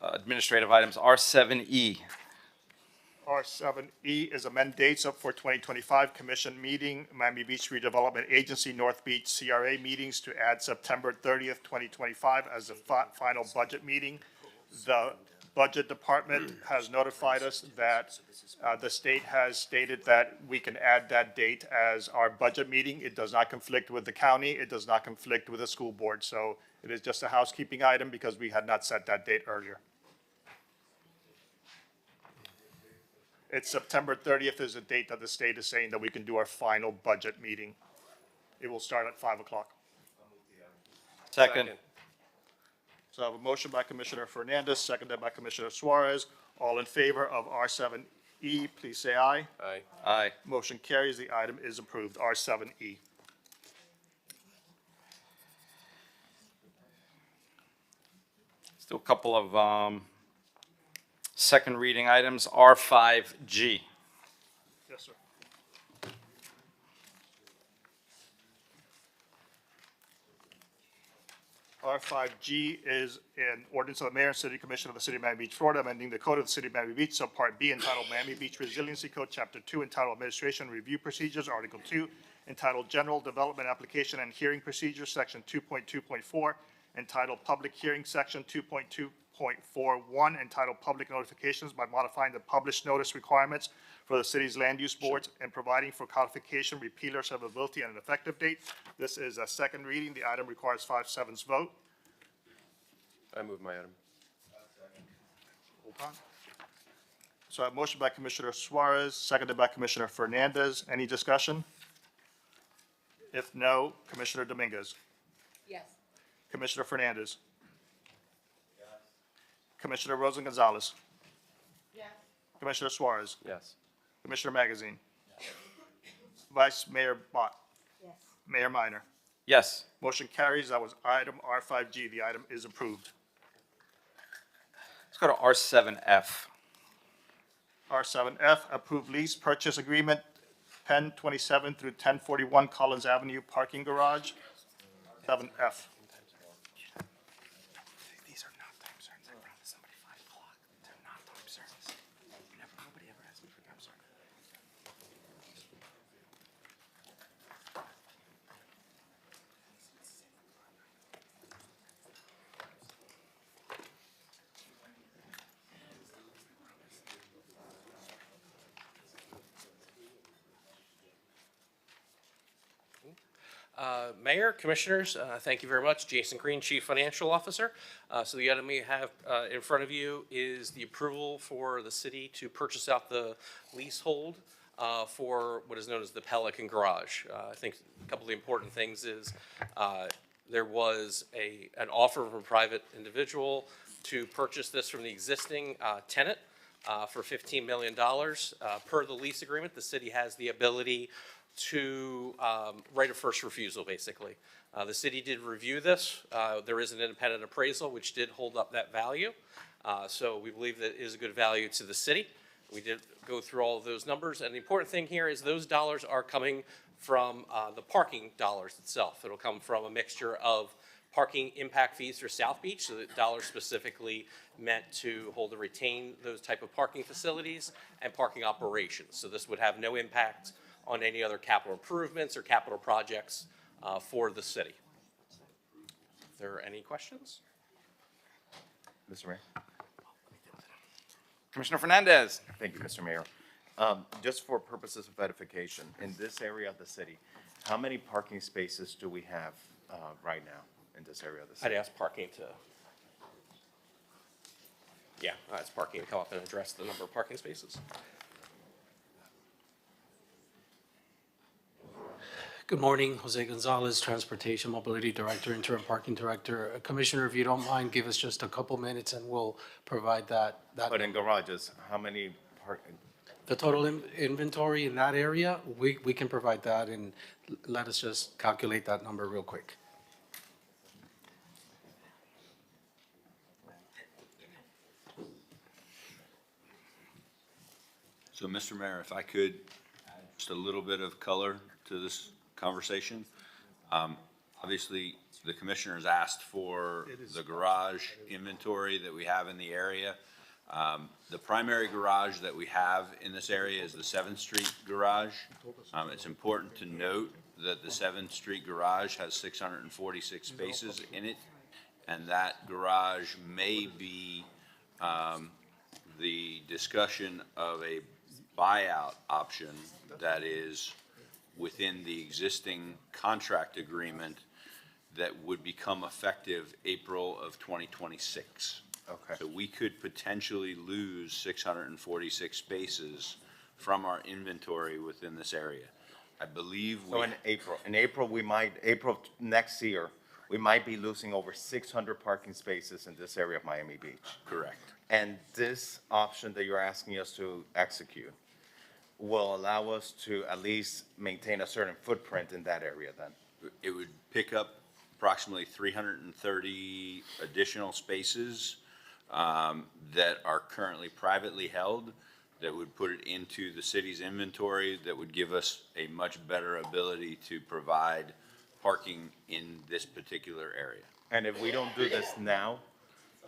administrative items. R7E. R7E is amend dates up for 2025 commission meeting, Miami Beach Redevelopment Agency, North Beach CRA meetings to add September 30th, 2025 as the final budget meeting. The budget department has notified us that the state has stated that we can add that date as our budget meeting. It does not conflict with the county. It does not conflict with the school board. So it is just a housekeeping item because we had not set that date earlier. It's September 30th is the date that the state is saying that we can do our final budget meeting. It will start at 5 o'clock. Second. So I have a motion by Commissioner Fernandez, seconded by Commissioner Suarez. All in favor of E, please say aye. Aye. Aye. Motion carries. The item is approved. R7E. Let's do a couple of second reading items. R5G. Yes, sir. R5G is an ordinance of the mayor and city commission of the city of Miami Beach, Florida, amending the code of the city of Miami Beach, subpart B, entitled Miami Beach Resiliency Code, Chapter 2, entitled Administration and Review Procedures, Article 2, entitled General Development Application and Hearing Procedures, Section 2.2.4, entitled Public Hearing, Section 2.2.41, entitled Public Notifications, by modifying the published notice requirements for the city's land use boards and providing for codification, repealer, severability, and an effective date. This is a second reading. The item requires 5/7 vote. I move my item. Hold on. So I have a motion by Commissioner Suarez, seconded by Commissioner Fernandez. Any discussion? If no, Commissioner Dominguez. Yes. Commissioner Fernandez. Commissioner Rosen Gonzalez. Yes. Commissioner Suarez. Yes. Commissioner Magazine. Vice Mayor Bott. Yes. Mayor Minor. Yes. Motion carries. That was item R5G. The item is approved. Let's go to R7F. R7F, approved lease purchase agreement, Penn 27 through 1041 Collins Avenue Parking Garage. 7F. These are not time certain. I promised somebody 5 o'clock. They're not time certain. Nobody ever asked me for time certain. Mayor, Commissioners, thank you very much. Jason Green, Chief Financial Officer. So the item we have in front of you is the approval for the city to purchase out the leasehold for what is known as the Pelican Garage. I think a couple of the important things is there was an offer from a private individual to purchase this from the existing tenant for $15 million. Per the lease agreement, the city has the ability to right of first refusal, basically. The city did review this. There is an independent appraisal, which did hold up that value. So we believe that it is a good value to the city. We did go through all of those numbers. And the important thing here is those dollars are coming from the parking dollars itself. It'll come from a mixture of parking impact fees for South Beach, so the dollars specifically meant to hold and retain those type of parking facilities and parking operations. So this would have no impact on any other capital improvements or capital projects for the city. Are there any questions? Mr. Mayor? Commissioner Fernandez. Thank you, Mr. Mayor. Just for purposes of edification, in this area of the city, how many parking spaces do we have right now in this area of the city? I'd ask parking to, it's parking to come up and address the number of parking spaces. Good morning, Jose Gonzalez, Transportation Mobility Director, Interim Parking Director. Commissioner, if you don't mind, give us just a couple minutes and we'll provide that. But in garages, how many parking? The total inventory in that area, we can provide that, and let us just calculate that number real quick. So, Mr. Mayor, if I could add just a little bit of color to this conversation. Obviously, the commissioners asked for the garage inventory that we have in the area. The primary garage that we have in this area is the 7th Street garage. It's important to note that the 7th Street garage has 646 spaces in it, and that garage may be the discussion of a buyout option that is within the existing contract agreement that would become effective April of 2026. Okay. So we could potentially lose 646 spaces from our inventory within this area. I believe we. So in April next year, we might be losing over 600 parking spaces in this area of Miami Beach. Correct. And this option that you're asking us to execute will allow us to at least maintain a certain footprint in that area then? It would pick up approximately 330 additional spaces that are currently privately held, that would put it into the city's inventory, that would give us a much better ability to provide parking in this particular area. And if we don't do this now,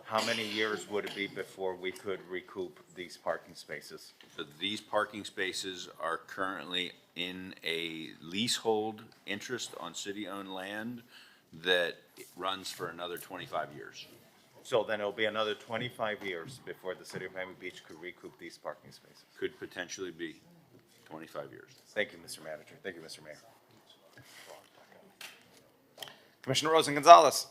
how many years would it be before we could recoup these parking spaces? So these parking spaces are currently in a leasehold interest on city-owned land that runs for another 25 years. So then it'll be another 25 years before the city of Miami Beach could recoup these parking spaces. Could potentially be 25 years. Thank you, Mr. Manager. Thank you, Mr. Mayor. Commissioner Rosen Gonzalez.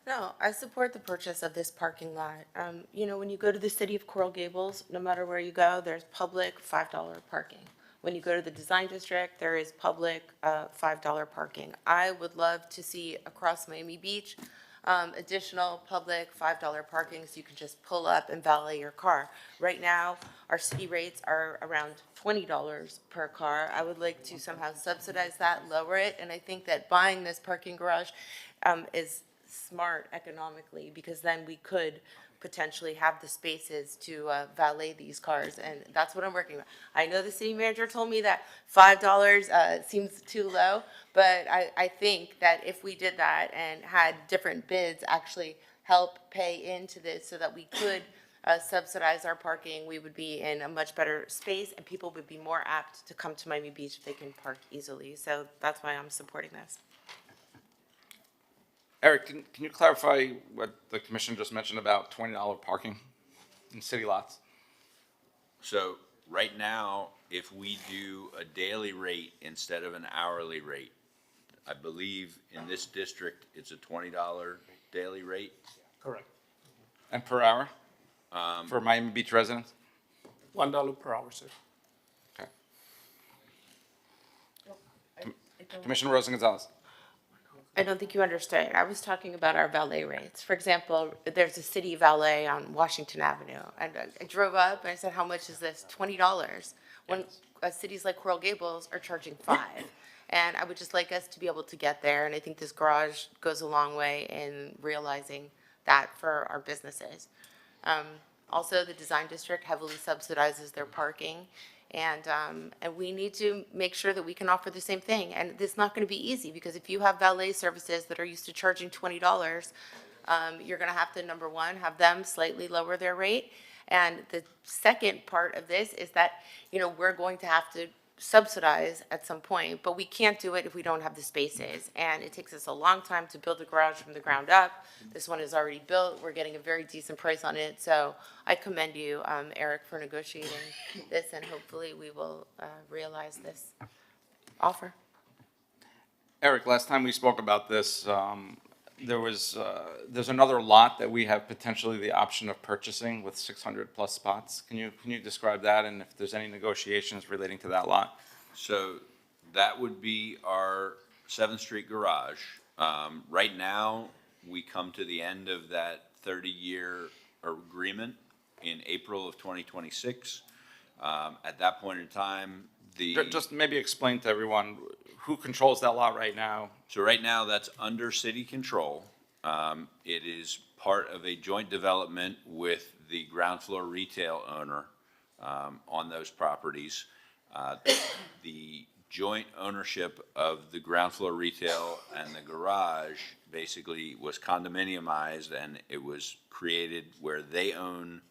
No, I support the purchase of this parking lot. You know, when you go to the city of Coral Gables, no matter where you go, there's public $5 parking. When you go to the design district, there is public $5 parking. I would love to see across Miami Beach additional public $5 parking so you can just pull up and valet your car. Right now, our city rates are around $20 per car. I would like to somehow subsidize that, lower it, and I think that buying this parking garage is smart economically, because then we could potentially have the spaces to valet these cars, and that's what I'm working on. I know the city manager told me that $5 seems too low, but I think that if we did that and had different bids actually help pay into this so that we could subsidize our parking, we would be in a much better space, and people would be more apt to come to Miami Beach if they can park easily. So that's why I'm supporting this. Eric, can you clarify what the commission just mentioned about $20 parking in city lots? So right now, if we do a daily rate instead of an hourly rate, I believe in this district, it's a $20 daily rate. Correct. And per hour? For Miami Beach residents? $1 per hour, sir. Okay. Commissioner Rosen Gonzalez. I don't think you understood. I was talking about our valet rates. For example, there's a city valet on Washington Avenue. And I drove up and I said, how much is this? $20. When cities like Coral Gables are charging $5. And I would just like us to be able to get there. And I think this garage goes a long way in realizing that for our businesses. Also, the design district heavily subsidizes their parking. And we need to make sure that we can offer the same thing. And it's not going to be easy, because if you have valet services that are used to charging $20, you're going to have to, number one, have them slightly lower their rate. And the second part of this is that, you know, we're going to have to subsidize at some point, but we can't do it if we don't have the spaces. And it takes us a long time to build a garage from the ground up. This one is already built. We're getting a very decent price on it. So I commend you, Eric, for negotiating this, and hopefully we will realize this offer. Eric, last time we spoke about this, there's another lot that we have potentially the option of purchasing with 600 plus spots. Can you describe that, and if there's any negotiations relating to that lot? So that would be our 7th Street garage. Right now, we come to the end of that 30-year agreement in April of 2026. At that point in time, Just maybe explain to everyone who controls that lot right now. So right now, that's under city control. It is part of a joint development with the ground floor retail owner on those properties. The joint ownership of the ground floor retail and the garage basically was condominiumized, and it was created where they own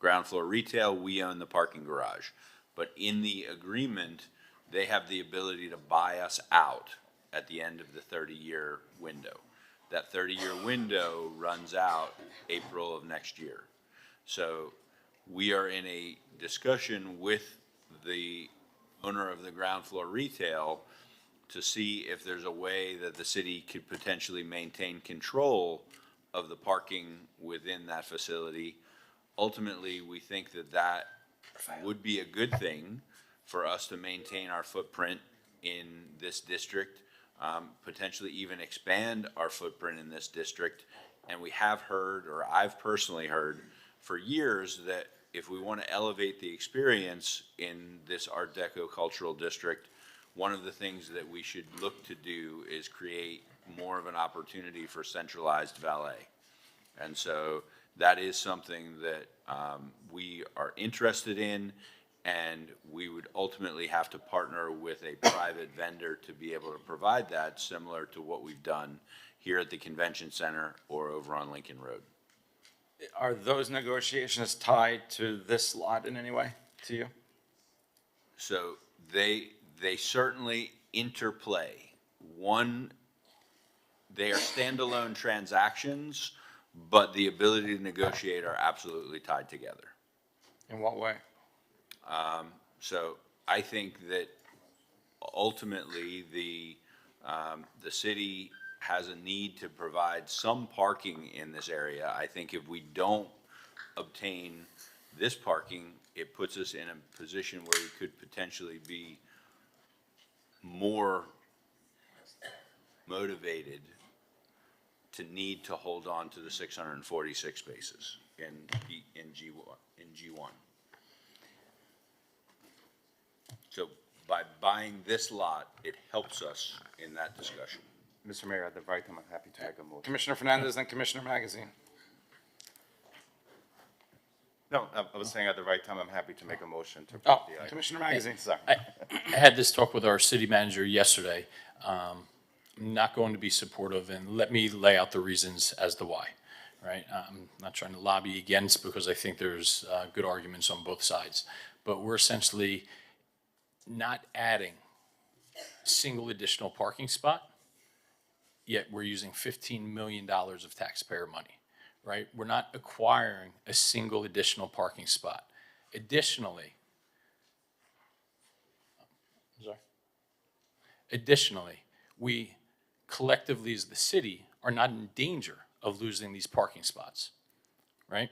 ground floor retail, we own the parking garage. But in the agreement, they have the ability to buy us out at the end of the 30-year window. That 30-year window runs out April of next year. So we are in a discussion with the owner of the ground floor retail to see if there's a way that the city could potentially maintain control of the parking within that facility. Ultimately, we think that that would be a good thing for us to maintain our footprint in this district, potentially even expand our footprint in this district And we have heard, or I've personally heard for years, that if we want to elevate the experience in this Art Deco cultural district, one of the things that we should look to do is create more of an opportunity for centralized valet. And so that is something that we are interested in, and we would ultimately have to partner with a private vendor to be able to provide that, similar to what we've done here at the Convention Center or over on Lincoln Road. Are those negotiations tied to this lot in any way, to you? So they certainly interplay. One, they are standalone transactions, but the ability to negotiate are absolutely tied together. In what way? So I think that ultimately the city has a need to provide some parking in this area. I think if we don't obtain this parking, it puts us in a position where we could potentially be more motivated to need to hold on to the 646 spaces in G1. So by buying this lot, it helps us in that discussion. Mr. Mayor, at the right time, I'm happy to make a motion. Commissioner Fernandez and Commissioner Magazine. No, I was saying at the right time, I'm happy to make a motion to Oh, approve the item. Commissioner Magazine. Sorry. I had this talk with our city manager yesterday. I'm not going to be supportive, and let me lay out the reasons as to why, right? I'm not trying to lobby against, because I think there's good arguments on both sides. But we're essentially not adding a single additional parking spot, yet we're using $15 million of taxpayer money, right? We're not acquiring a single additional parking spot. Additionally, we collectively as the city are not in danger of losing these parking spots, right?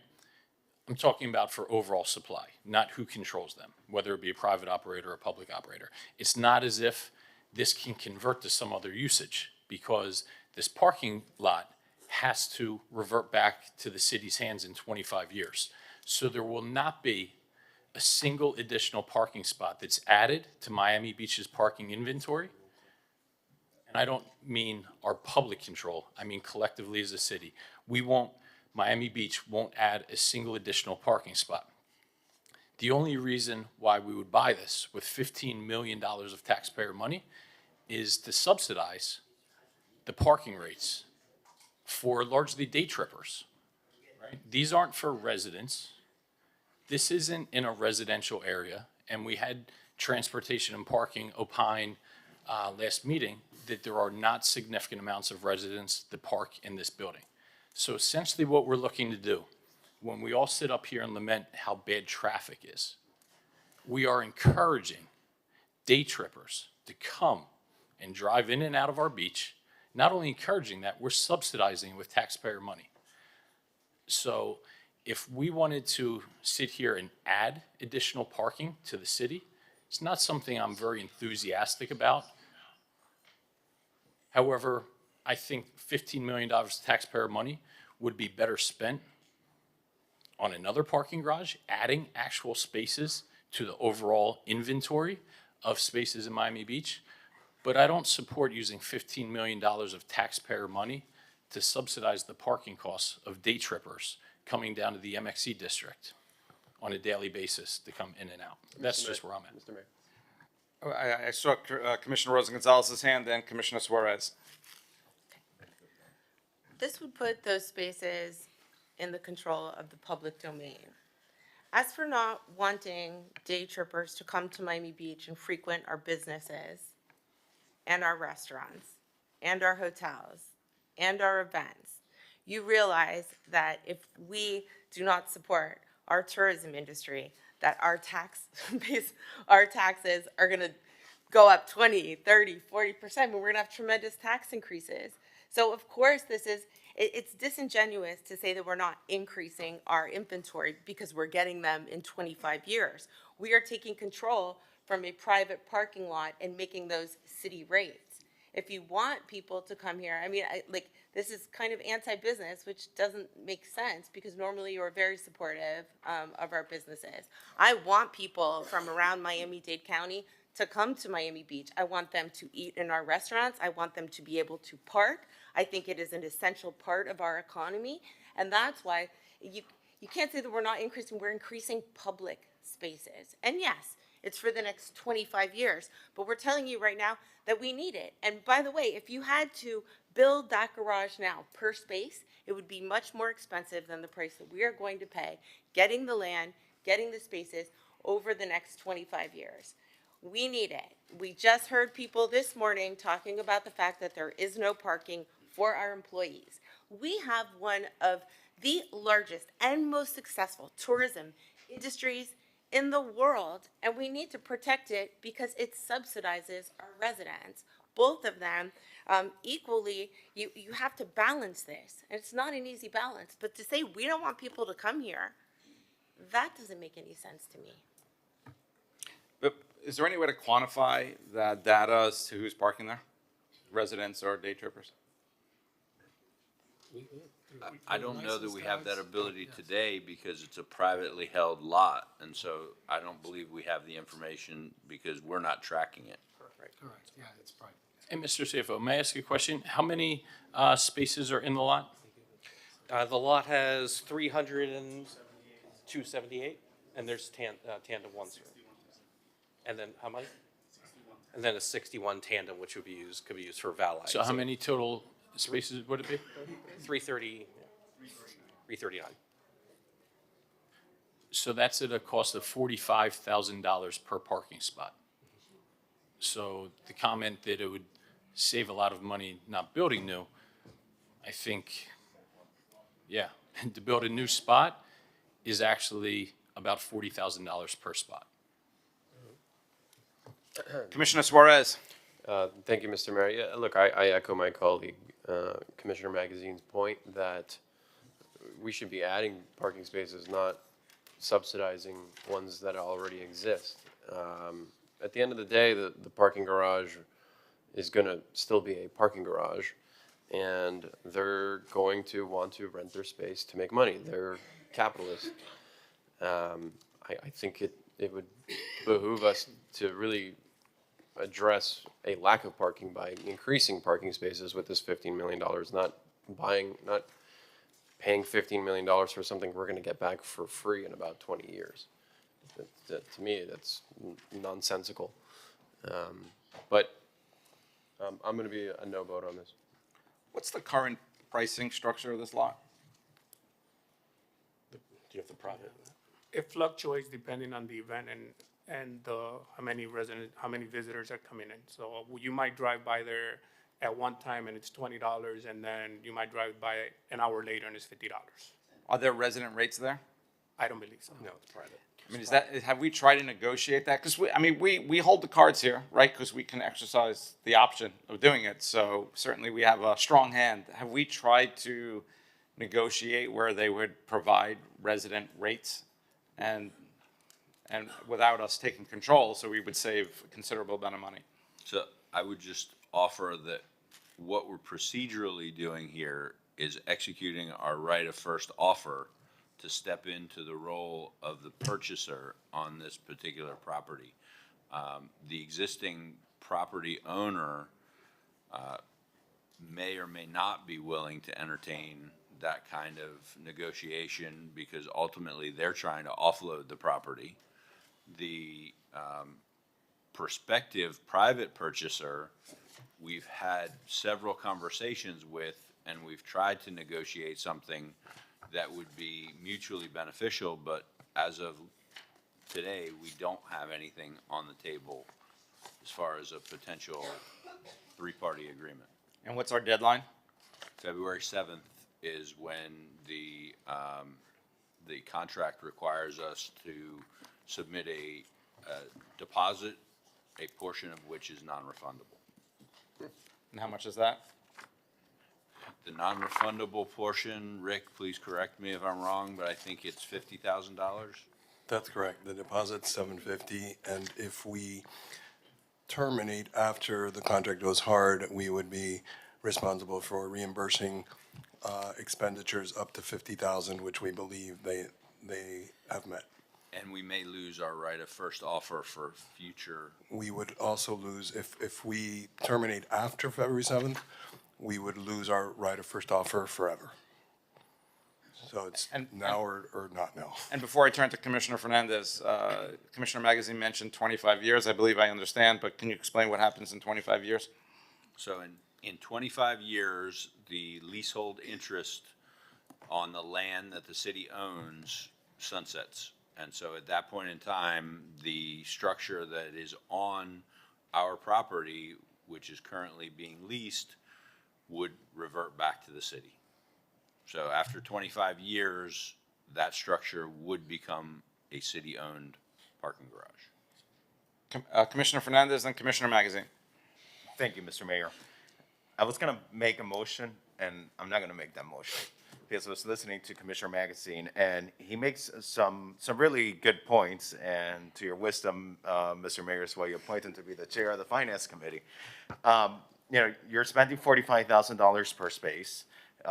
I'm talking about for overall supply, not who controls them, whether it be a private operator or a public operator. It's not as if this can convert to some other usage, because this parking lot has to revert back to the city's hands in 25 years. So there will not be a single additional parking spot that's added to Miami Beach's parking inventory. And I don't mean our public control, I mean collectively as a city. Miami Beach won't add a single additional parking spot. The only reason why we would buy this with $15 million of taxpayer money is to subsidize the parking rates for largely day trippers, right? These aren't for residents. This isn't in a residential area, and we had transportation and parking opine last meeting that there are not significant amounts of residents that park in this building. So essentially what we're looking to do, when we all sit up here and lament how bad traffic is, we are encouraging day trippers to come and drive in and out of our beach. Not only encouraging that, we're subsidizing with taxpayer money. So if we wanted to sit here and add additional parking to the city, it's not something I'm very enthusiastic about. However, I think $15 million of taxpayer money would be better spent on another parking garage, adding actual spaces to the overall inventory of spaces in Miami Beach. But I don't support using $15 million of taxpayer money to subsidize the parking costs of day trippers coming down to the MXC district on a daily basis to come in and out. That's just where I'm at. Mr. Mayor. I saw Commissioner Rosa Gonzalez's hand, and Commissioner Suarez. This would put those spaces in the control of the public domain. As for not wanting day trippers to come to Miami Beach and frequent our businesses and our restaurants and our hotels and our events, you realize that if we do not support our tourism industry, that our taxes are going to go up 20, 30, 40%, but we're going to have tremendous tax increases. So of course it's disingenuous to say that we're not increasing our inventory because we're getting them in 25 years. We are taking control from a private parking lot and making those city rates. If you want people to come here, I mean, This is kind of anti-business, which doesn't make sense because normally you're very supportive of our businesses. I want people from around Miami-Dade County to come to Miami Beach. I want them to eat in our restaurants. I want them to be able to park. I think it is an essential part of our economy. And that's why you can't say that we're not increasing. We're increasing public spaces. And yes, it's for the next 25 years. But we're telling you right now that we need it. And by the way, if you had to build that garage now per space, it would be much more expensive than the price that we are going to pay getting the land, getting the spaces over the next 25 years. We need it. We just heard people this morning talking about the fact that there is no parking for our employees. We have one of the largest and most successful tourism industries in the world, and we need to protect it because it subsidizes our residents. Both of them equally, you have to balance this. And it's not an easy balance, but to say we don't want people to come here, that doesn't make any sense to me. But is there any way to quantify that data as to who's parking there? Residents or day trippers? I don't know that we have that ability today because it's a privately held lot. And so I don't believe we have the information because we're not tracking it. Correct, yeah, it's private. And Mr. CFO, may I ask you a question? How many spaces are in the lot? The lot has 278, and there's tandem ones here. And then how many? 61. And then a 61 tandem, which could be used for valet. So how many total spaces would it be? 330, 339. So that's at a cost of $45,000 per parking spot. So the comment that it would save a lot of money not building new, I think, yeah, to build a new spot is actually about $40,000 per spot. Commissioner Suarez. Thank you, Mr. Mayor. Yeah, look, I echo my colleague, Commissioner Magazine's point that we should be adding parking spaces, not subsidizing ones that already exist. At the end of the day, the parking garage is going to still be a parking garage, and they're going to want to rent their space to make money. They're capitalists. I think it would behoove us to really address a lack of parking by increasing parking spaces with this $15 million, not paying $15 million for something we're going to get back for free in about 20 years. To me, that's nonsensical. But I'm going to be a no vote on this. What's the current pricing structure of this lot? Do you have the private? It fluctuates depending on the event and how many visitors are coming in. So you might drive by there at one time and it's $20, and then you might drive by an hour later and it's $50. Are there resident rates there? I don't believe so. No, it's private. I mean, have we tried to negotiate that? Because we hold the cards here, right? Because we can exercise the option of doing it. So certainly we have a strong hand. Have we tried to negotiate where they would provide resident rates and without us taking control, so we would save a considerable amount of money? So I would just offer that what we're procedurally doing here is executing our right of first offer to step into the role of the purchaser on this particular property. The existing property owner may or may not be willing to entertain that kind of negotiation because ultimately they're trying to offload the property. The prospective private purchaser, we've had several conversations with, and we've tried to negotiate something that would be mutually beneficial, but as of today, we don't have anything on the table as far as a potential three-party agreement. And what's our deadline? February 7th is when the contract requires us to submit a deposit, a portion of which is non-refundable. And how much is that? The non-refundable portion, Rick, please correct me if I'm wrong, but I think it's $50,000. That's correct. The deposit's $750, and if we terminate after the contract goes hard, we would be responsible for reimbursing expenditures up to 50,000, which we believe they have met. And we may lose our right of first offer for future. We would also lose, if we terminate after February 7th, we would lose our right of first offer forever. So it's now or not now. And before I turn to Commissioner Fernandez, Commissioner Magazine mentioned 25 years. I believe I understand, but can you explain what happens in 25 years? So in 25 years, the leasehold interest on the land that the city owns sunsets. And so at that point in time, the structure that is on our property, which is currently being leased, would revert back to the city. So after 25 years, that structure would become a city-owned parking garage. Commissioner Fernandez and Commissioner Magazine. Thank you, Mr. Mayor. I was going to make a motion, and I'm not going to make that motion because I was listening to Commissioner Magazine, and he makes some really good points. And to your wisdom, Mr. Mayor, is why you appointed him to be the chair of the Finance Committee. You're spending $45,000 per space.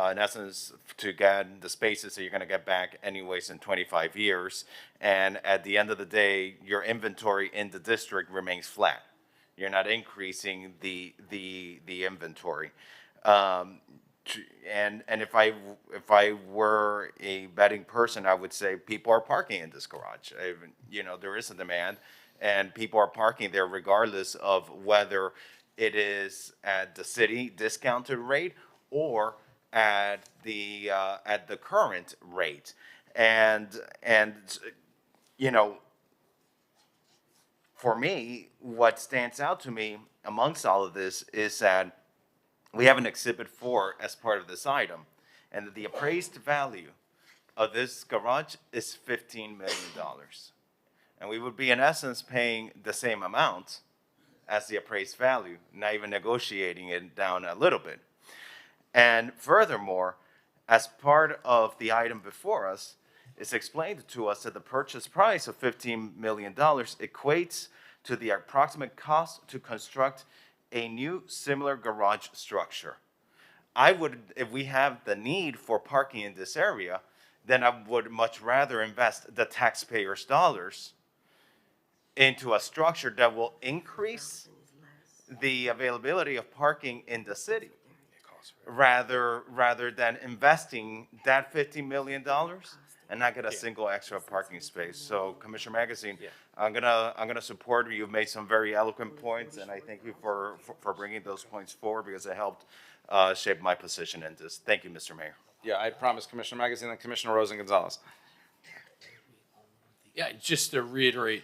In essence, to get the spaces that you're going to get back anyways in 25 years. And at the end of the day, your inventory in the district remains flat. You're not increasing the inventory. And if I were a betting person, I would say people are parking in this garage. There is a demand, and people are parking there regardless of whether it is at the city discounted rate or at the current rate. And for me, what stands out to me amongst all of this is that we have an Exhibit 4 as part of this item, and the appraised value of this garage is $15 million. And we would be, in essence, paying the same amount as the appraised value, not even negotiating it down a little bit. And furthermore, as part of the item before us, it's explained to us that the purchase price of $15 million equates to the approximate cost to construct a new similar garage structure. If we have the need for parking in this area, then I would much rather invest the taxpayers' dollars into a structure that will increase the availability of parking in the city, rather than investing that $50 million and not get a single extra parking space. So, Commissioner Magazine, I'm gonna support you. You've made some very eloquent points, and I thank you for bringing those points forward because it helped shape my position in this. Thank you, Mr. Mayor. Yeah, I promise Commissioner Magazine and Commissioner Rosen Gonzalez. Yeah, just to reiterate,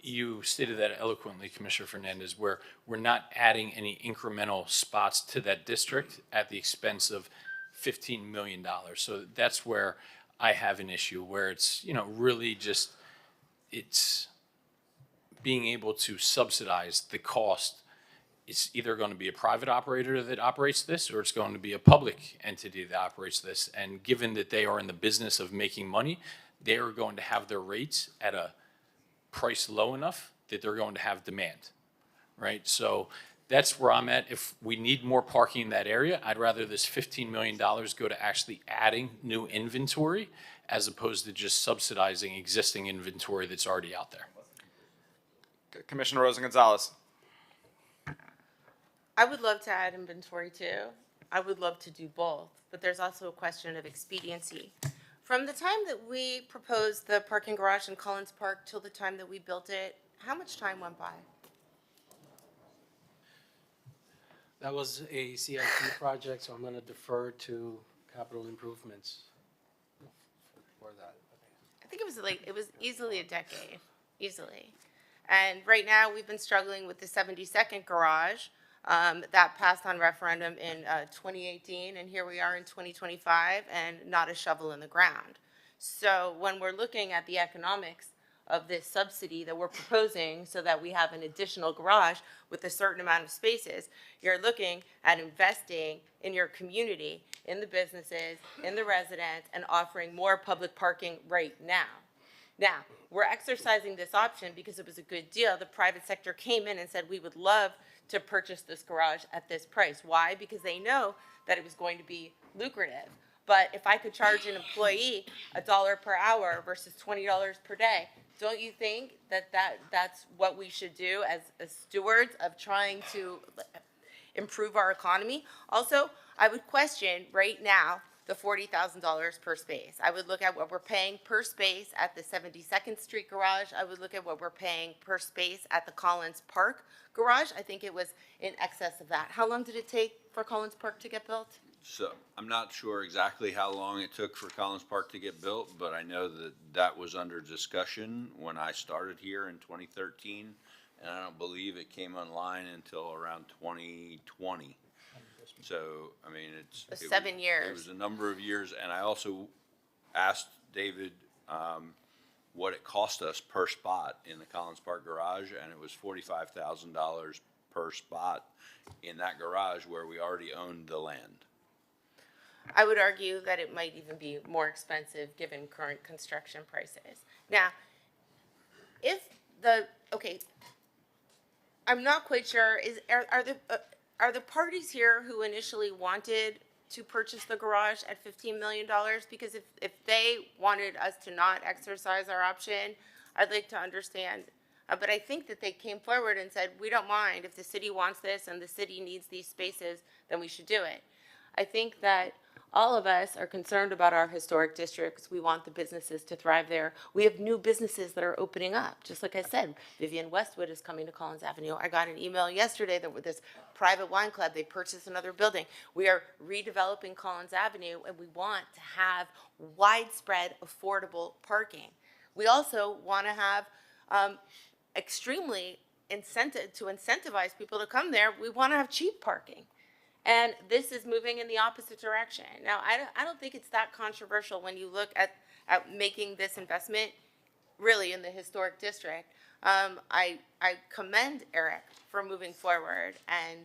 you stated that eloquently, Commissioner Fernandez, where we're not adding any incremental spots to that district at the expense of $15 million. So that's where I have an issue, where it's, really just, it's being able to subsidize the cost. It's either going to be a private operator that operates this, or it's going to be a public entity that operates this. And given that they are in the business of making money, they are going to have their rates at a price low enough that they're going to have demand, right? So that's where I'm at. If we need more parking in that area, I'd rather this $15 million go to actually adding new inventory as opposed to just subsidizing existing inventory that's already out there. Commissioner Rosen Gonzalez. I would love to add inventory too. I would love to do both, but there's also a question of expediency. From the time that we proposed the parking garage in Collins Park till the time that we built it, how much time went by? That was a CIP project, so I'm going to defer to capital improvements for that. I think it was easily a decade, easily. And right now, we've been struggling with the 72nd garage that passed on referendum in 2018, and here we are in 2025, and not a shovel in the ground. So when we're looking at the economics of this subsidy that we're proposing so that we have an additional garage with a certain amount of spaces, you're looking at investing in your community, in the businesses, in the residents, and offering more public parking right now. Now, we're exercising this option because it was a good deal. The private sector came in and said, we would love to purchase this garage at this price. Why? Because they know that it was going to be lucrative. But if I could charge an employee $1 per hour versus $20 per day, don't you think that that's what we should do as stewards of trying to improve our economy? Also, I would question right now the $40,000 per space. I would look at what we're paying per space at the 72nd Street garage. I would look at what we're paying per space at the Collins Park garage. I think it was in excess of that. How long did it take for Collins Park to get built? So I'm not sure exactly how long it took for Collins Park to get built, but I know that that was under discussion when I started here in 2013, and I don't believe it came online until around 2020. So, I mean, it 7 years. It was a number of years, and I also asked David what it cost us per spot in the Collins Park garage, and it was $45,000 per spot in that garage where we already owned the land. I would argue that it might even be more expensive given current construction prices. Now, I'm not quite sure, are the parties here who initially wanted to purchase the garage at $15 million? Because if they wanted us to not exercise our option, I'd like to understand. But I think that they came forward and said, we don't mind if the city wants this and the city needs these spaces, then we should do it. I think that all of us are concerned about our historic districts. We want the businesses to thrive there. We have new businesses that are opening up. Just like I said, Vivian Westwood is coming to Collins Avenue. I got an email yesterday that with this private wine club, they purchased another building. We are redeveloping Collins Avenue, and we want to have widespread, affordable parking. We also want to have extremely incentivize people to come there. We want to have cheap parking. And this is moving in the opposite direction. Now, I don't think it's that controversial when you look at making this investment really in the historic district. I commend Eric for moving forward and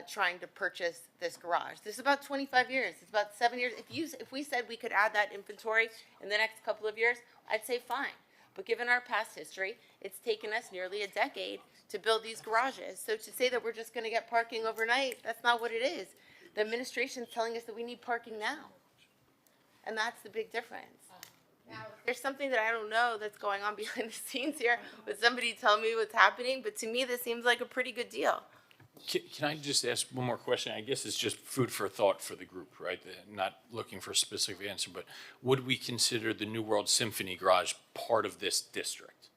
trying to purchase this garage. This is about 25 years. It's about 7 years. If we said we could add that inventory in the next couple of years, I'd say fine. But given our past history, it's taken us nearly a decade to build these garages. So to say that we're just going to get parking overnight, that's not what it is. The administration is telling us that we need parking now. And that's the big difference. Now, there's something that I don't know that's going on behind the scenes here. Would somebody tell me what's happening? But to me, this seems like a pretty good deal. Can I just ask one more question? I guess it's just food for thought for the group, right? Not looking for a specific answer, but would we consider the New World Symphony Garage part of this district,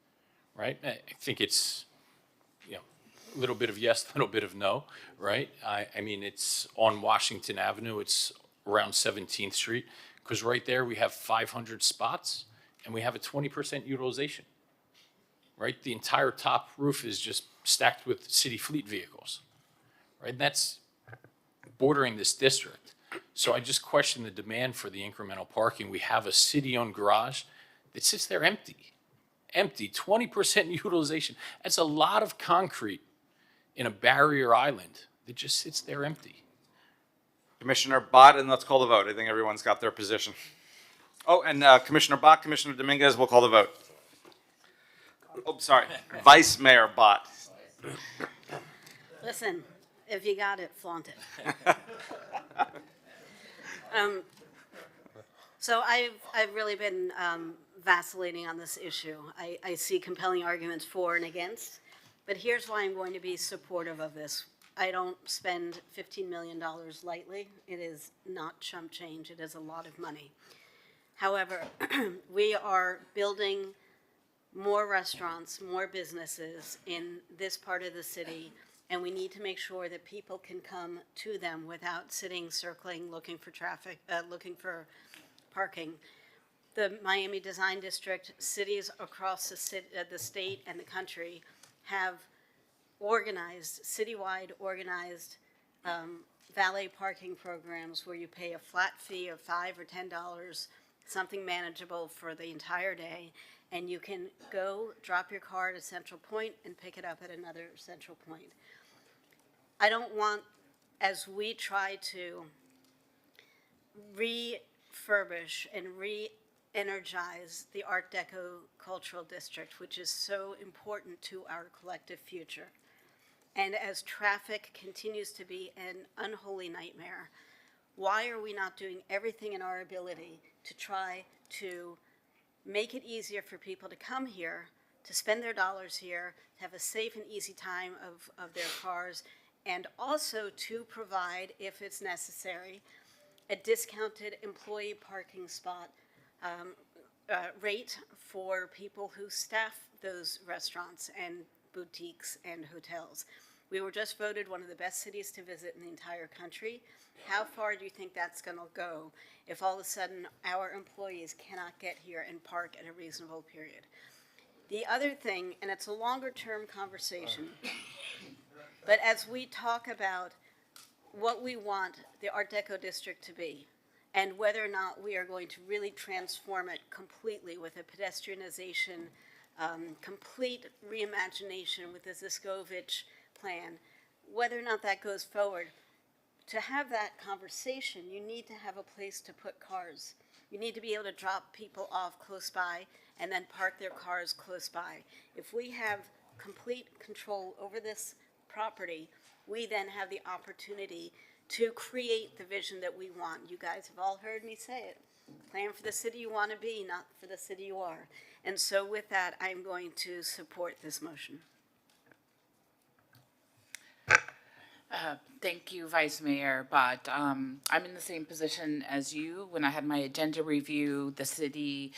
right? I think it's, a little bit of yes, a little bit of no, right? I mean, it's on Washington Avenue. It's around 17th Street, because right there we have 500 spots and we have a 20% utilization, right? The entire top roof is just stacked with city fleet vehicles, right? And that's bordering this district. So I just question the demand for the incremental parking. We have a city-owned garage that sits there empty, 20% utilization. That's a lot of concrete in a barrier island that just sits there empty. Commissioner Bott, and let's call the vote. I think everyone's got their position. Oh, and Commissioner Bott, Commissioner Dominguez, we'll call the vote. Oh, sorry, Vice Mayor Bott. Listen, if you got it, flaunt it. So I've really been vacillating on this issue. I see compelling arguments for and against, but here's why I'm going to be supportive of this. I don't spend $15 million lightly. It is not chump change. It is a lot of money. However, we are building more restaurants, more businesses in this part of the city, and we need to make sure that people can come to them without sitting, circling, looking for traffic, looking for parking. The Miami Design District, cities across the state and the country have organized, citywide organized valet parking programs where you pay a flat fee of $5 or $10, something manageable for the entire day, and you can go drop your car at a central point and pick it up at another central point. I don't want, as we try to refurbish and energize the Art Deco Cultural District, which is so important to our collective future. And as traffic continues to be an unholy nightmare, why are we not doing everything in our ability to try to make it easier for people to come here, to spend their dollars here, to have a safe and easy time of their cars, and also to provide, if it's necessary, a discounted employee parking spot rate for people who staff those restaurants and boutiques and hotels. We were just voted one of the best cities to visit in the entire country. How far do you think that's going to go if all of a sudden our employees cannot get here and park at a reasonable period? The other thing, and it's a longer-term conversation, but as we talk about what we want the Art Deco district to be, and whether or not we are going to really transform it completely with a pedestrianization, complete reimagination with the Ziskovich plan, whether or not that goes forward, to have that conversation, you need to have a place to put cars. You need to be able to drop people off close by and then park their cars close by. If we have complete control over this property, we then have the opportunity to create the vision that we want. You guys have all heard me say it. Plan for the city you want to be, not for the city you are. And so with that, I'm going to support this motion. Thank you, Vice Mayor, but I'm in the same position as you. When I had my agenda review, the city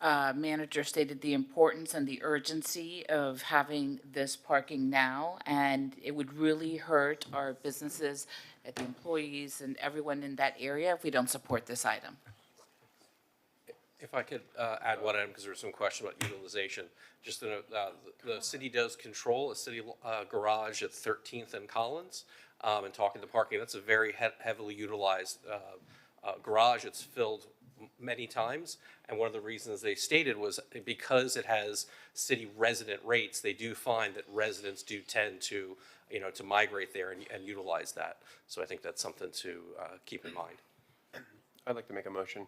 manager stated the importance and the urgency of having this parking now, and it would really hurt our businesses, the employees, and everyone in that area if we don't support this item. If I could add one item, because there was some question about utilization. Just to note, the city does control a city garage at 13th and Collins. And talking to parking, that's a very heavily utilized garage. It's filled many times. And one of the reasons they stated was because it has city resident rates, they do find that residents do tend to, to migrate there and utilize that. So I think that's something to keep in mind. I'd like to make a motion.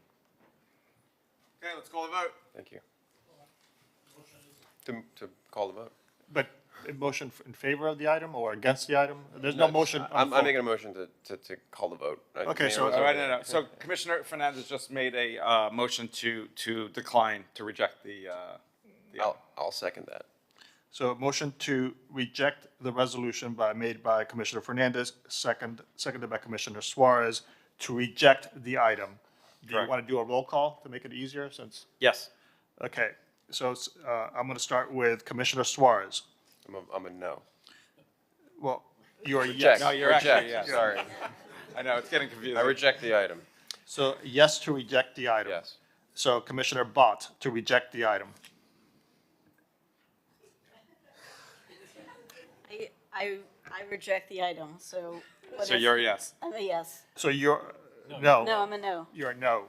Okay, let's call the vote. Thank you. To call the vote. But a motion in favor of the item or against the item? There's no motion. I'm making a motion to call the vote. Okay, so. All right, no. So Commissioner Fernandez just made a motion to decline, to reject the. I'll second that. So a motion to reject the resolution made by Commissioner Fernandez, seconded by Commissioner Suarez, to reject the item. Do you want to do a roll call to make it easier since? Yes. Okay, so I'm going to start with Commissioner Suarez. I'm a no. Well, you're a Reject. yes. No, you're Reject. actually yes. Sorry. I know, it's getting confusing. I reject the item. So yes to reject the item. Yes. So Commissioner Bott to reject the item. I reject the item, so. So you're a yes. I'm a yes. So you're, no. No, I'm a no. You're a no.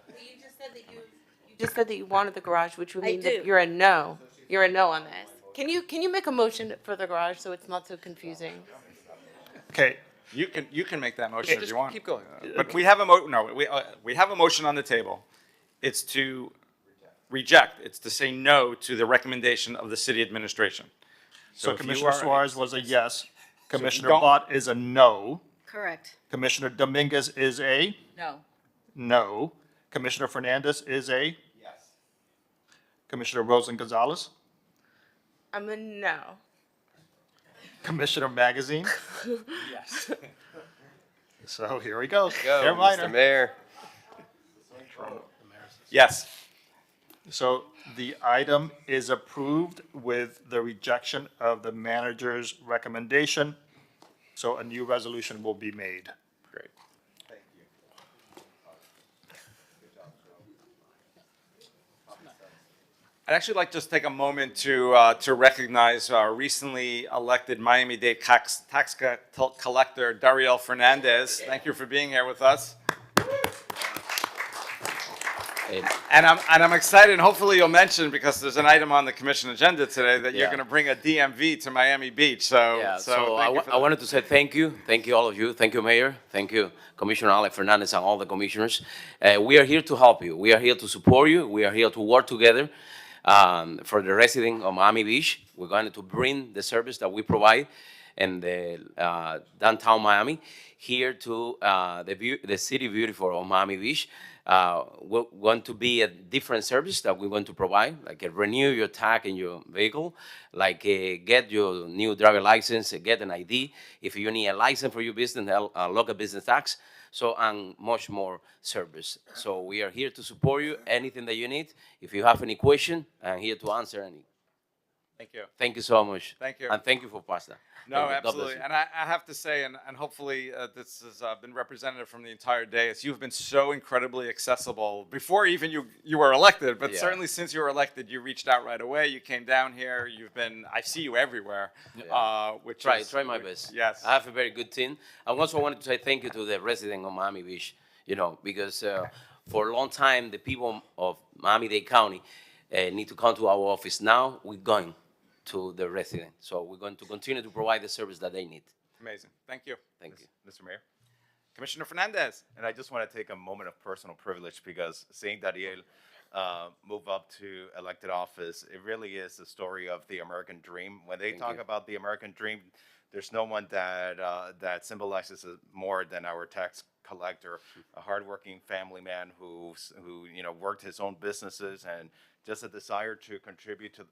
You just said that you wanted the garage, which would I mean do. that you're a no. You're a no on this. Can you make a motion for the garage so it's not so confusing? Okay. You can make that motion if Just you want. keep going. But we have we have a motion on the table. It's to reject. It's to say no to the recommendation of the city administration. So if you Commissioner are- Suarez was a yes. Commissioner don't- Bott is a no. Correct. Commissioner Dominguez is a No. no. Commissioner Fernandez is a yes. Commissioner Rosen Gonzalez. I'm a no. Commissioner Magazine. Yes. So here we go. Go, Mayor Minor. Mr. Mayor. Yes. So the item is approved with the rejection of the manager's recommendation. So a new resolution will be made. Great. I'd actually like to just take a moment to recognize our recently elected Miami-Dade tax collector, Dariel Fernandez. Thank you for being here with us. And I'm excited, and hopefully you'll mention, because there's an item on the commission agenda today, that you're Yeah. going to bring a DMV to Miami Beach. So, Yeah, so so thank you for I wanted to say thank you all of you, thank you Mayor, thank you Commissioner Alex Fernandez and all the commissioners. We are here to help you, we are here to support you, we are here to work together for the resident of Miami Beach. We're going to bring the service that we provide in the downtown Miami here to the city beautiful of Miami Beach. We're going to be a different service that we're going to provide, like renew your tag in your vehicle, like get your new driver license, get an ID. If you need a license for your business, local business tax, so and much more service. So we are here to support you, anything that you need. If you have any question, I'm here to answer any. Thank you. Thank you so much. Thank you. And thank you for pasta. No, Thank you. God bless absolutely. you. And I have to say, and hopefully this has been representative from the entire day, is you've been so incredibly accessible before even you were elected, but Yeah. certainly since you were elected, you reached out right away. You came down here. I see you everywhere, which Try is my best. Yes. I have a very good team. I also wanted to say thank you to the resident of Miami Beach, because for a long time, the people of Miami-Dade County need to come to our office. Now we're going to the resident. So we're going to continue to provide the service that they need. Amazing. Thank you. Thank you. Mr. Mayor. Commissioner Fernandez. And I just want to take a moment of personal privilege because seeing Dariel move up to elected office, it really is the story of the American dream. When they talk about the American dream, there's no one that symbolizes it more than our tax collector, a hardworking family man who worked his own businesses and just a desire to contribute to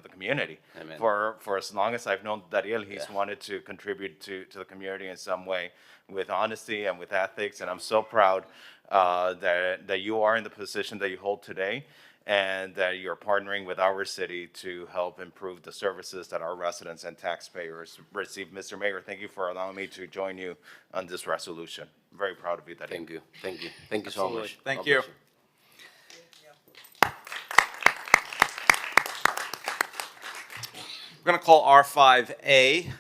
the community. Amen. For as long as I've known Dariel, he's wanted to contribute to the community in some way with honesty and with ethics. And I'm so proud that you are in the position that you hold today and that you're partnering with our city to help improve the services that our residents and taxpayers receive. Mr. Mayor, thank you for allowing me to join you on this resolution. I'm very proud of you, Dariel. Thank you. Thank you. Thank you so Absolutely. much. Thank God you. bless you. We're going to call R5A.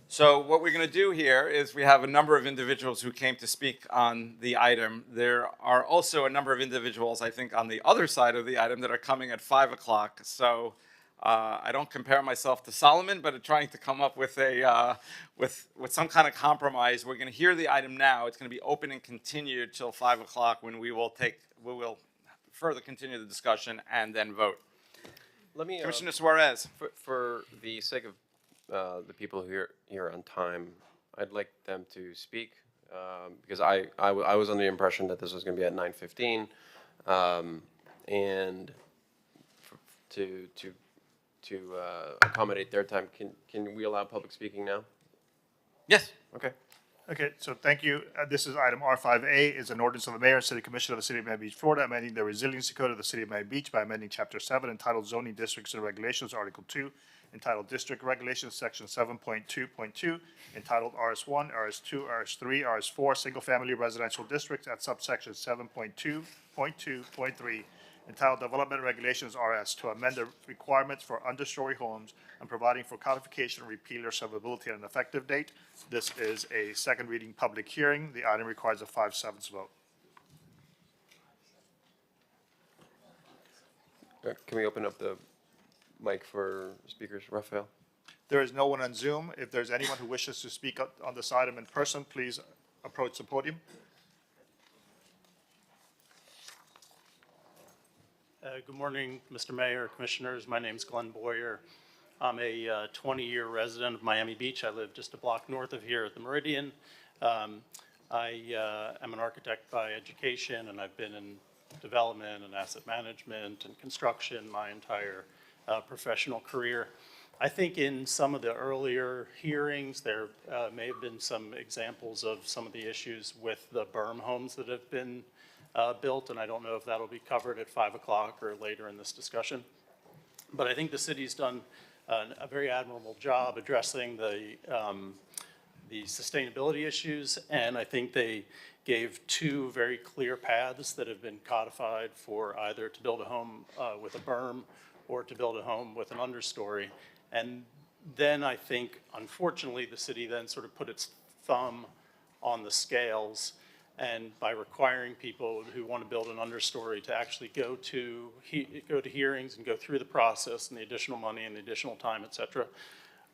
So what we're going to do here is we have a number of individuals who came to speak on the item. There are also a number of individuals, I think, on the other side of the item that are coming at 5 o'clock. So I don't compare myself to Solomon, but trying to come up with a with some kind of compromise. We're going to hear the item now. It's going to be open and continued till 5 o'clock when we will further continue the discussion and then vote. Let me, Commissioner Suarez. For the sake of the people here on time, I'd like them to speak because I was under the impression that this was going to be at 9:15, and to accommodate their time, can we allow public speaking now? Yes. Okay. Okay, so thank you. This is item R5A, is an ordinance of the mayor and city commission of the city of Miami Beach, Florida, amending the Resiliency Code of the city of Miami Beach by amending Chapter 7 entitled Zoning Districts and Regulations, Article 2, entitled District Regulations, Section 7.2.2, entitled RS1, RS2, RS3, RS4, Single Family Residential Districts at subsection 7.2.2.3, entitled Development Regulations RS, to amend the requirements for understory homes and providing for codification, repeal, or severability at an effective date. This is a second reading public hearing. The item requires a 5/7 vote. Can we open up the mic for speakers, Rafael? There is no one on Zoom. If there's anyone who wishes to speak on this item in person, please approach the podium. Good morning, Mr. Mayor, Commissioners. My name's Glenn Boyer. I'm a 20-year resident of Miami Beach. I live just a block north of here at the Meridian. I am an architect by education, and I've been in development and asset management and construction my entire professional career. I think in some of the earlier hearings, there may have been some examples of some of the issues with the berm homes that have been built, and I don't know if that'll be covered at 5 o'clock or later in this discussion. But I think the city's done a very admirable job addressing the sustainability issues, and I think they gave two very clear paths that have been codified for either to build a home with a berm or to build a home with an understory. And then I think, unfortunately, the city then sort of put its thumb on the scales And by requiring people who want to build an understory to actually go to hearings and go through the process and the additional money and the additional time, et cetera,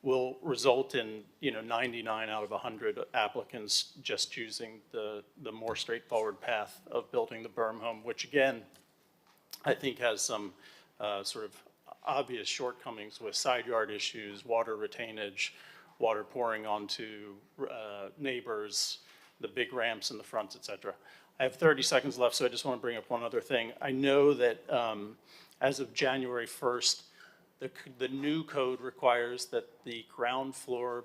will result in, 99 out of 100 applicants just choosing the more straightforward path of building the berm home, which again, I think has some sort of obvious shortcomings with side yard issues, water retainage, water pouring onto neighbors, the big ramps in the front, et cetera. I have 30 seconds left, so I just want to bring up one other thing. I know that as of January 1st, the new code requires that the ground floor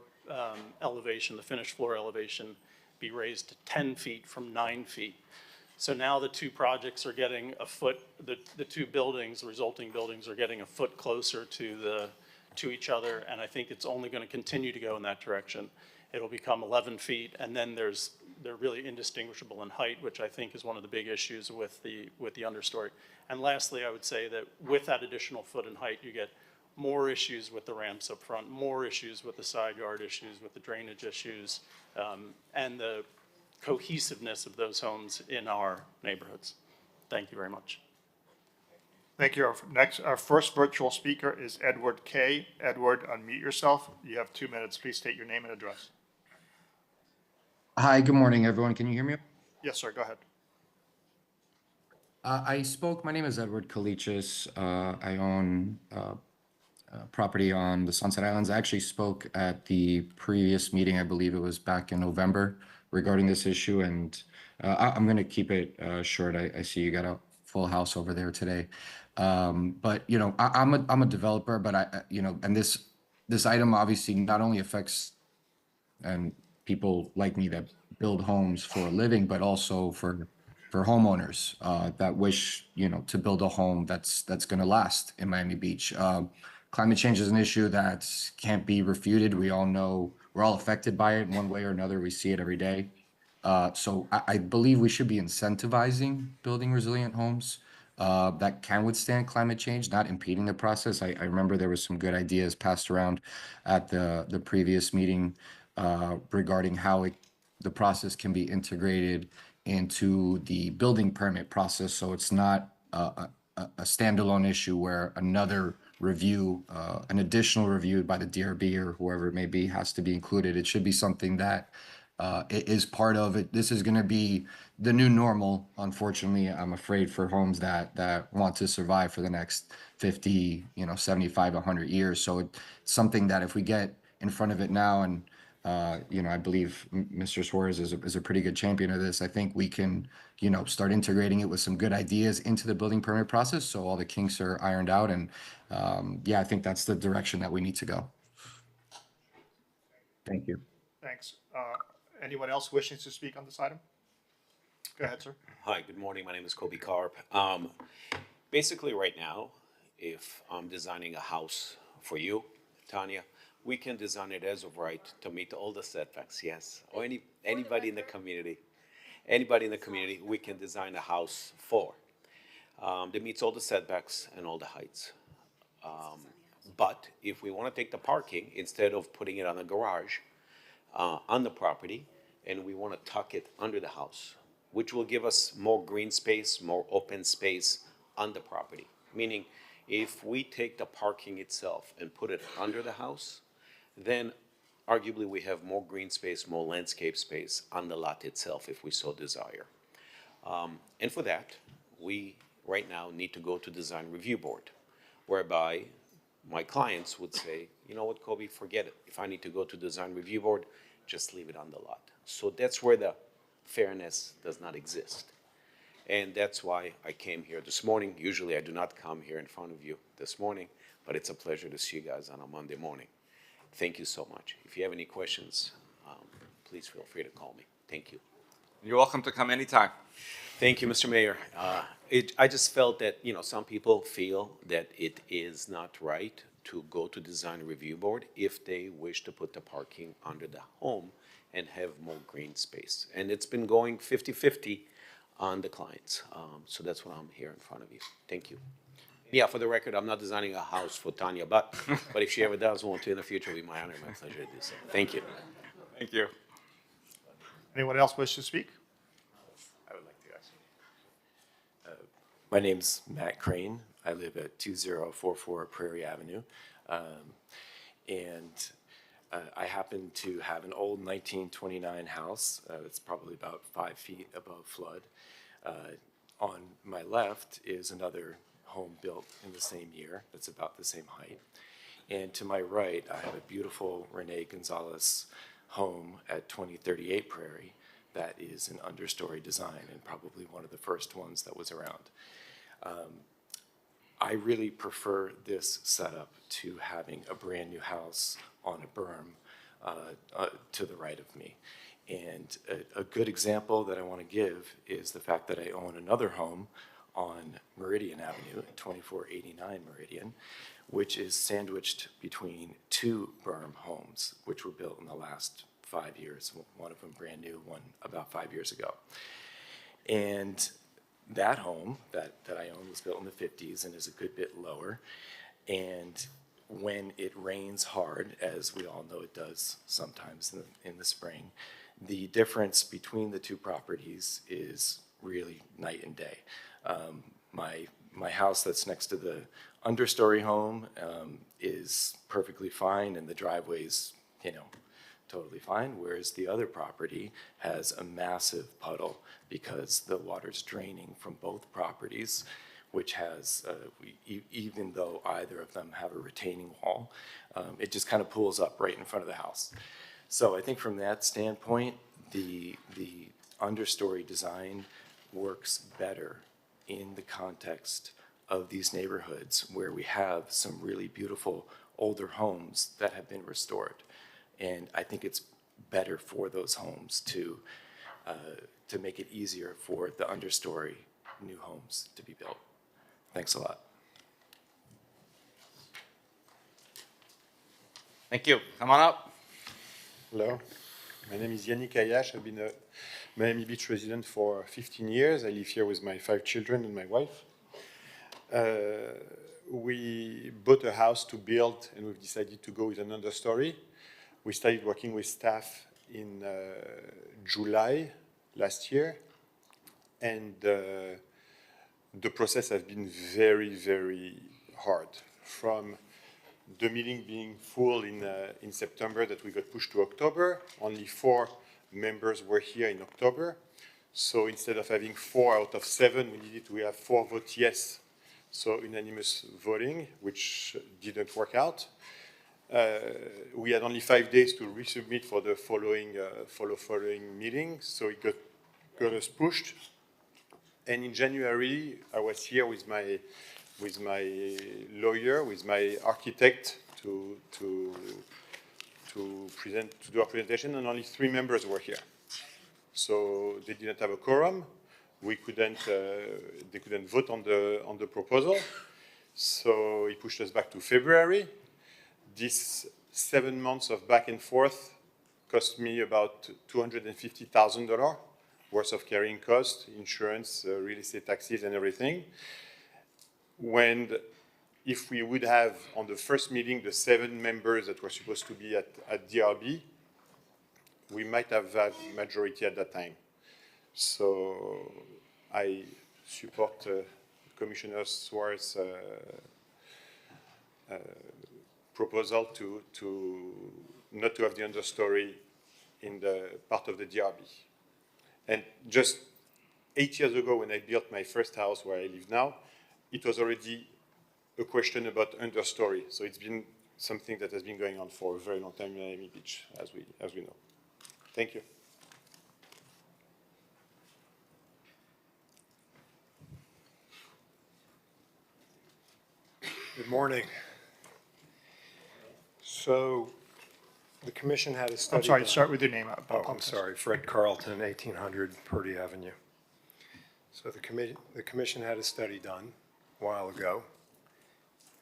elevation, the finished floor elevation, be raised to 10 feet from 9 feet. So now the two projects are getting a foot, the two buildings, the resulting buildings are getting a foot closer to each other, and I think it's only going to continue to go in that direction. It'll become 11 feet, and then they're really indistinguishable in height, which I think is one of the big issues with the understory. And lastly, I would say that with that additional foot in height, you get more issues with the ramps up front, more issues with the side yard issues, with the drainage issues, and the cohesiveness of those homes in our neighborhoods. Thank you very much. Thank you. Our first virtual speaker is Edward Kay. Edward, unmute yourself. You have 2 minutes. Please state your name and address. Hi, good morning, everyone. Can you hear me? Yes, sir. Go ahead. My name is Edward Kalichis. I own property on the Sunset Islands. I actually spoke at the previous meeting, I believe it was back in November, regarding this issue, and I'm going to keep it short. I see you got a full house over there today. But, I'm a developer, but and this item obviously not only affects and people like me that build homes for a living, but also for homeowners that wish, to build a home that's going to last in Miami Beach. Climate change is an issue that can't be refuted. We all know we're all affected by it in one way or another. We see it every day. So I believe we should be incentivizing building resilient homes that can withstand climate change, not impeding the process. I remember there was some good ideas passed around at the previous meeting regarding how the process can be integrated into the building permit process, so it's not a standalone issue where another review, an additional review by the DRB or whoever it may be, has to be included. It should be something that is part of it. This is going to be the new normal, unfortunately, I'm afraid, for homes that want to survive for the next 50, 75, 100 years. So it's something that if we get in front of it now, and I believe Mr. Suarez is a pretty good champion of this. I think we can, start integrating it with some good ideas into the building permit process, so all the kinks are ironed out. And I think that's the direction that we need to go. Thank you. Thanks. Anyone else wishing to speak on this item? Go ahead, sir. Hi, good morning. My name is Kobe Karp. Basically, right now, if I'm designing a house for you, Tanya, we can design it as of right to meet all the setbacks, yes. Or anybody in the community. Anybody in the community, we can design a house for. That meets all the setbacks and all the heights. But if we want to take the parking, instead of putting it on a garage, on the property, and we want to tuck it under the house, which will give us more green space, more open space on the property. Meaning, if we take the parking itself and put it under the house, then arguably we have more green space, more landscape space on the lot itself if we so desire. And for that, we right now need to go to design review board, whereby my clients would say, you know what, Kobe, forget it. If I need to go to design review board, just leave it on the lot. So that's where the fairness does not exist. And that's why I came here this morning. Usually I do not come here in front of you this morning, but it's a pleasure to see you guys on a Monday morning. Thank you so much. If you have any questions, please feel free to call me. Thank you. You're welcome to come anytime. Thank you, Mr. Mayor. I just felt that, some people feel that it is not right to go to design review board if they wish to put the parking under the home and have more green space. And it's been going 50-50 on the clients. So that's why I'm here in front of you. Thank you. Yeah, for the record, I'm not designing a house for Tanya, but if she ever does want to in the future, it'll be my honor and my pleasure to do so. Thank you. Thank you. Anyone else wish to speak? My name's Matt Crane. I live at 2044 Prairie Avenue. And I happen to have an old 1929 house. It's probably about 5 feet above flood. On my left is another home built in the same year that's about the same height. And to my right, I have a beautiful Rene Gonzalez home at 2038 Prairie that is an understory design and probably one of the first ones that was around. I really prefer this setup to having a brand new house on a berm to the right of me. And a good example that I want to give is the fact that I own another home on Meridian Avenue, 2489 Meridian, which is sandwiched between two berm homes, which were built in the last 5 years. One of them brand new, one about 5 years ago. And that home that I own was built in the 50s and is a good bit lower. And when it rains hard, as we all know it does sometimes in the spring, the difference between the two properties is really night and day. My house that's next to the understory home is perfectly fine, and the driveway's, totally fine, whereas the other property has a massive puddle because the water's draining from both properties, which has, even though either of them have a retaining wall, it just kind of pools up right in front of the house. So I think from that standpoint, the understory design works better in the context of these neighborhoods where we have some really beautiful older homes that have been restored. And I think it's better for those homes to make it easier for the understory new homes to be built. Thanks a lot. Thank you. Come on up. Hello, my name is Yannick Ayash. I've been a Miami Beach resident for 15 years. I live here with my 5 children and my wife. We bought a house to build, and we've decided to go with an understory. We started working with staff in July last year, and the process has been very, very hard. From the meeting being full in September that we got pushed to October, only 4 members were here in October. So instead of having 4 out of 7, we needed to have 4 votes yes. So unanimous voting, which didn't work out. We had only 5 days to resubmit for the following meeting, so it got us pushed. And in January, I was here with my lawyer, with my architect to do a presentation, and only 3 members were here. So they didn't have a quorum. They couldn't vote on the proposal. So he pushed us back to February. This 7 months of back and forth cost me about $250,000 worth of carrying costs, insurance, real estate taxes, and everything. If we would have, on the first meeting, the 7 members that were supposed to be at DRB, we might have had majority at that time. So I support Commissioner Suarez's proposal to not to have the understory in the part of the DRB. And just 8 years ago, when I built my first house where I live now, it was already a question about understory. So it's been something that has been going on for a very long time in Miami Beach, as we know. Thank you. Good morning. So the commission had a study. I'm sorry, done. start with your name. Oh, I'm sorry, Fred Carlton, 1800 Purdy Avenue. So the commission had a study done a while ago,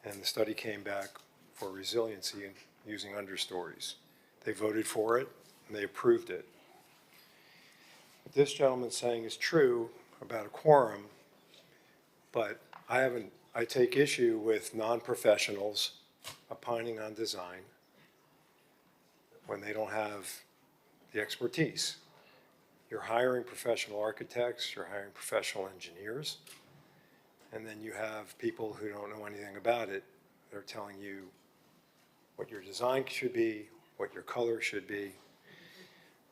and the study came back for resiliency using understories. They voted for it, and they approved it. What this gentleman's saying is true about a quorum, but I take issue with non-professionals opining on design when they don't have the expertise. You're hiring professional architects, you're hiring professional engineers, And then you have people who don't know anything about it. They're telling you what your design should be, what your color should be.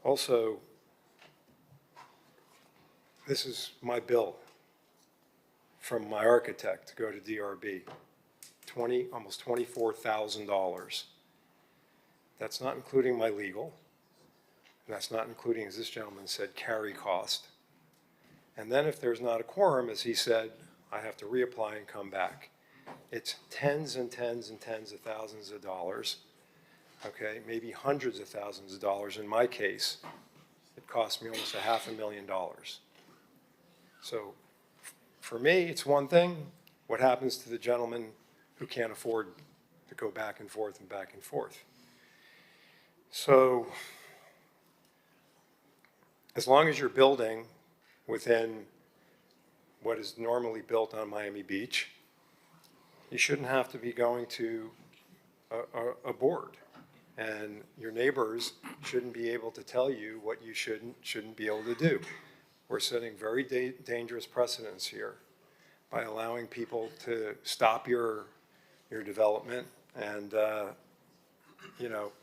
Also, this is my bill from my architect to go to DRB, almost $24,000. That's not including my legal, and that's not including, as this gentleman said, carry cost. And then if there's not a quorum, as he said, I have to reapply and come back. It's tens and tens and tens of thousands of dollars, okay, maybe hundreds of thousands of dollars. In my case, it cost me almost $500,000. So for me, it's one thing. What happens to the gentleman who can't afford to go back and forth and back and forth? So as long as you're building within what is normally built on Miami Beach, you shouldn't have to be going to a board. And your neighbors shouldn't be able to tell you what you shouldn't be able to do. We're setting very dangerous precedents here by allowing people to stop your development and, you know,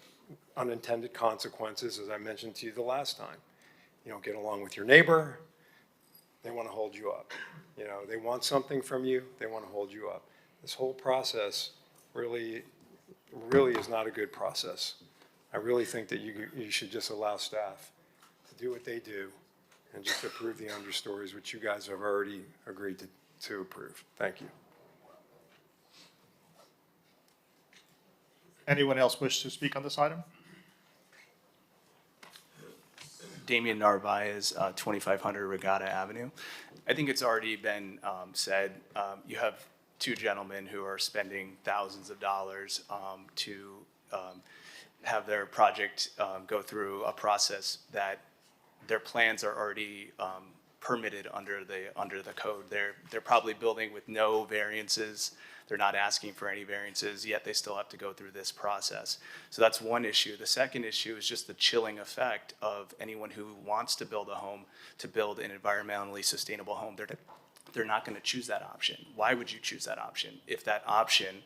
unintended consequences, as I mentioned to you the last time. You don't get along with your neighbor, they want to hold you up. You know, they want something from you, they want to hold you up. This whole process really is not a good process. I really think that you should just allow staff to do what they do and just approve the understories, which you guys have already agreed to approve. Thank you. Anyone else wish to speak on this item? Damian Narvaez, 2500 Regatta Avenue. I think it's already been said, you have two gentlemen who are spending thousands of dollars to have their project go through a process that their plans are already permitted under the code. They're probably building with no variances. They're not asking for any variances, yet they still have to go through this process. So that's one issue. The second issue is just the chilling effect of anyone who wants to build a home, to build an environmentally sustainable home. They're not going to choose that option. Why would you choose that option if that option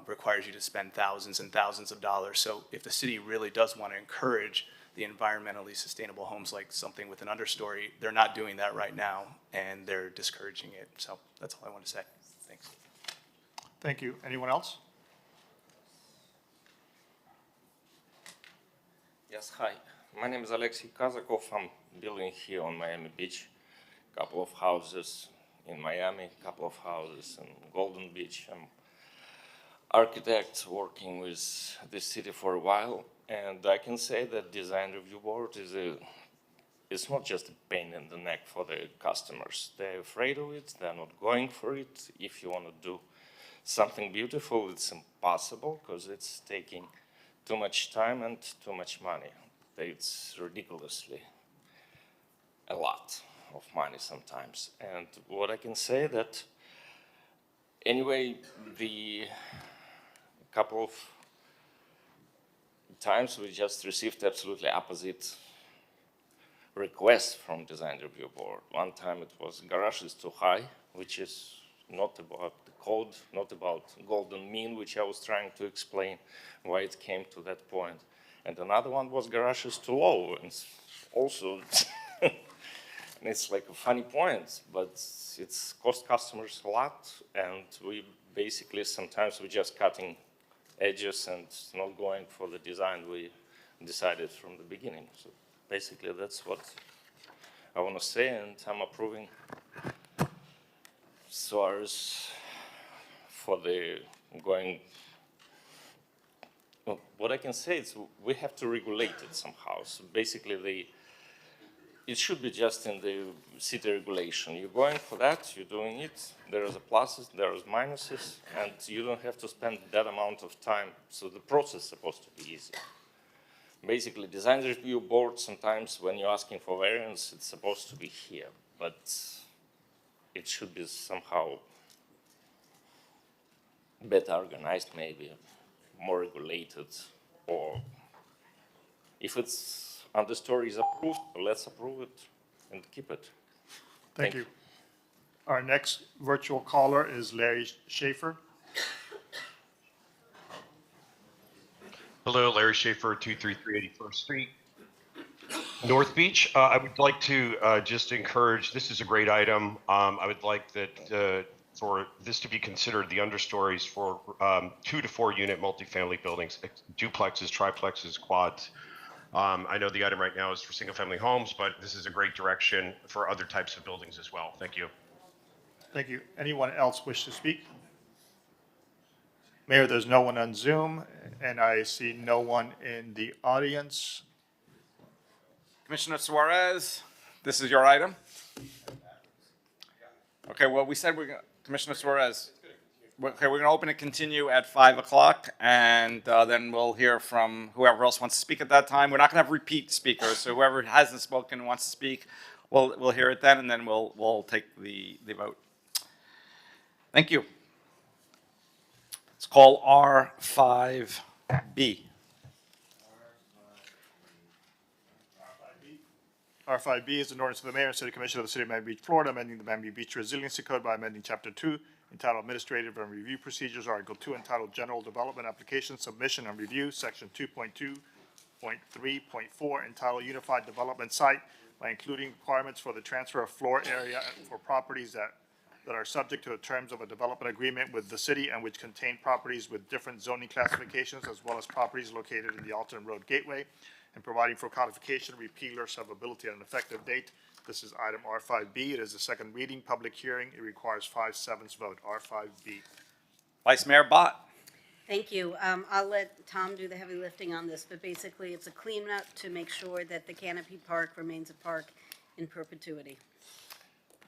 requires you to spend thousands and thousands of dollars? So if the city really does want to encourage the environmentally sustainable homes, like something with an understory, they're not doing that right now, and they're discouraging it. So that's all I want to say. Thanks. Thank you. Anyone else? Yes, hi. My name is Alexei Kazakov. I'm building here on Miami Beach. Couple of houses in Miami, couple of houses in Golden Beach. I'm architect working with the city for a while, and I can say that design review board it's not just a pain in the neck for the customers. They're afraid of it, they're not going for it. If you want to do something beautiful, it's impossible because it's taking too much time and too much money. It's ridiculously a lot of money sometimes. And what I can say that anyway, the couple of times we just received absolutely opposite requests from design review board. One time it was garage is too high, which is not about the code, not about golden mean, which I was trying to explain why it came to that point. And another one was garage is too low, and also and it's like a funny point, but it's cost customers a lot, and we basically sometimes we're just cutting edges and not going for the design we decided from the beginning. So basically that's what I want to say, and I'm approving SOARs for the going. Well, what I can say is we have to regulate it somehow. So basically it should be just in the city regulation. You're going for that, you're doing it, there are the pluses, there are minuses, and you don't have to spend that amount of time. So the process is supposed to be easy. Basically, design review board, sometimes when you're asking for variance, it's supposed to be here, but it should be somehow better organized, maybe, more regulated, or if it's understory is approved, let's approve it and keep it. Thank you. Our next virtual caller is Larry Schaefer. Hello, Larry Schaefer, 233 81st Street, North Beach. I would like to just encourage, this is a great item. I would like that for this to be considered the understories for 2 to 4 unit multifamily buildings, duplexes, triplexes, quads. I know the item right now is for single family homes, but this is a great direction for other types of buildings as well. Thank you. Thank you. Anyone else wish to speak? Mayor, there's no one on Zoom, and I see no one in the audience. Commissioner Suarez, this is your item. Okay, well, we said Commissioner Suarez, okay, we're gonna open and continue at 5 o'clock, and then we'll hear from whoever else wants to speak at that time. We're not gonna have repeat speakers, so whoever hasn't spoken and wants to speak, we'll hear it then, and then we'll take the vote. Thank you. Let's call R5B. R5B is an ordinance of the mayor and city commission of the city of Miami Beach, Florida, amending the Miami Beach Resiliency Code by amending Chapter 2 entitled Administrative and Review Procedures, Article 2 entitled General Development Application Submission and Review, Section 2.2.3.4 entitled Unified Development Site by including requirements for the transfer of floor area for properties that are subject to the terms of a development agreement with the city and which contain properties with different zoning classifications as well as properties located in the Alton Road Gateway, and providing for codification, repeal, or severability at an effective date. This is item R5B. It is a second reading, public hearing. It requires 5/7 vote. R5B. Vice Mayor Bott. Thank you. I'll let Tom do the heavy lifting on this, but basically it's a cleanup to make sure that the Canopy Park remains a park in perpetuity.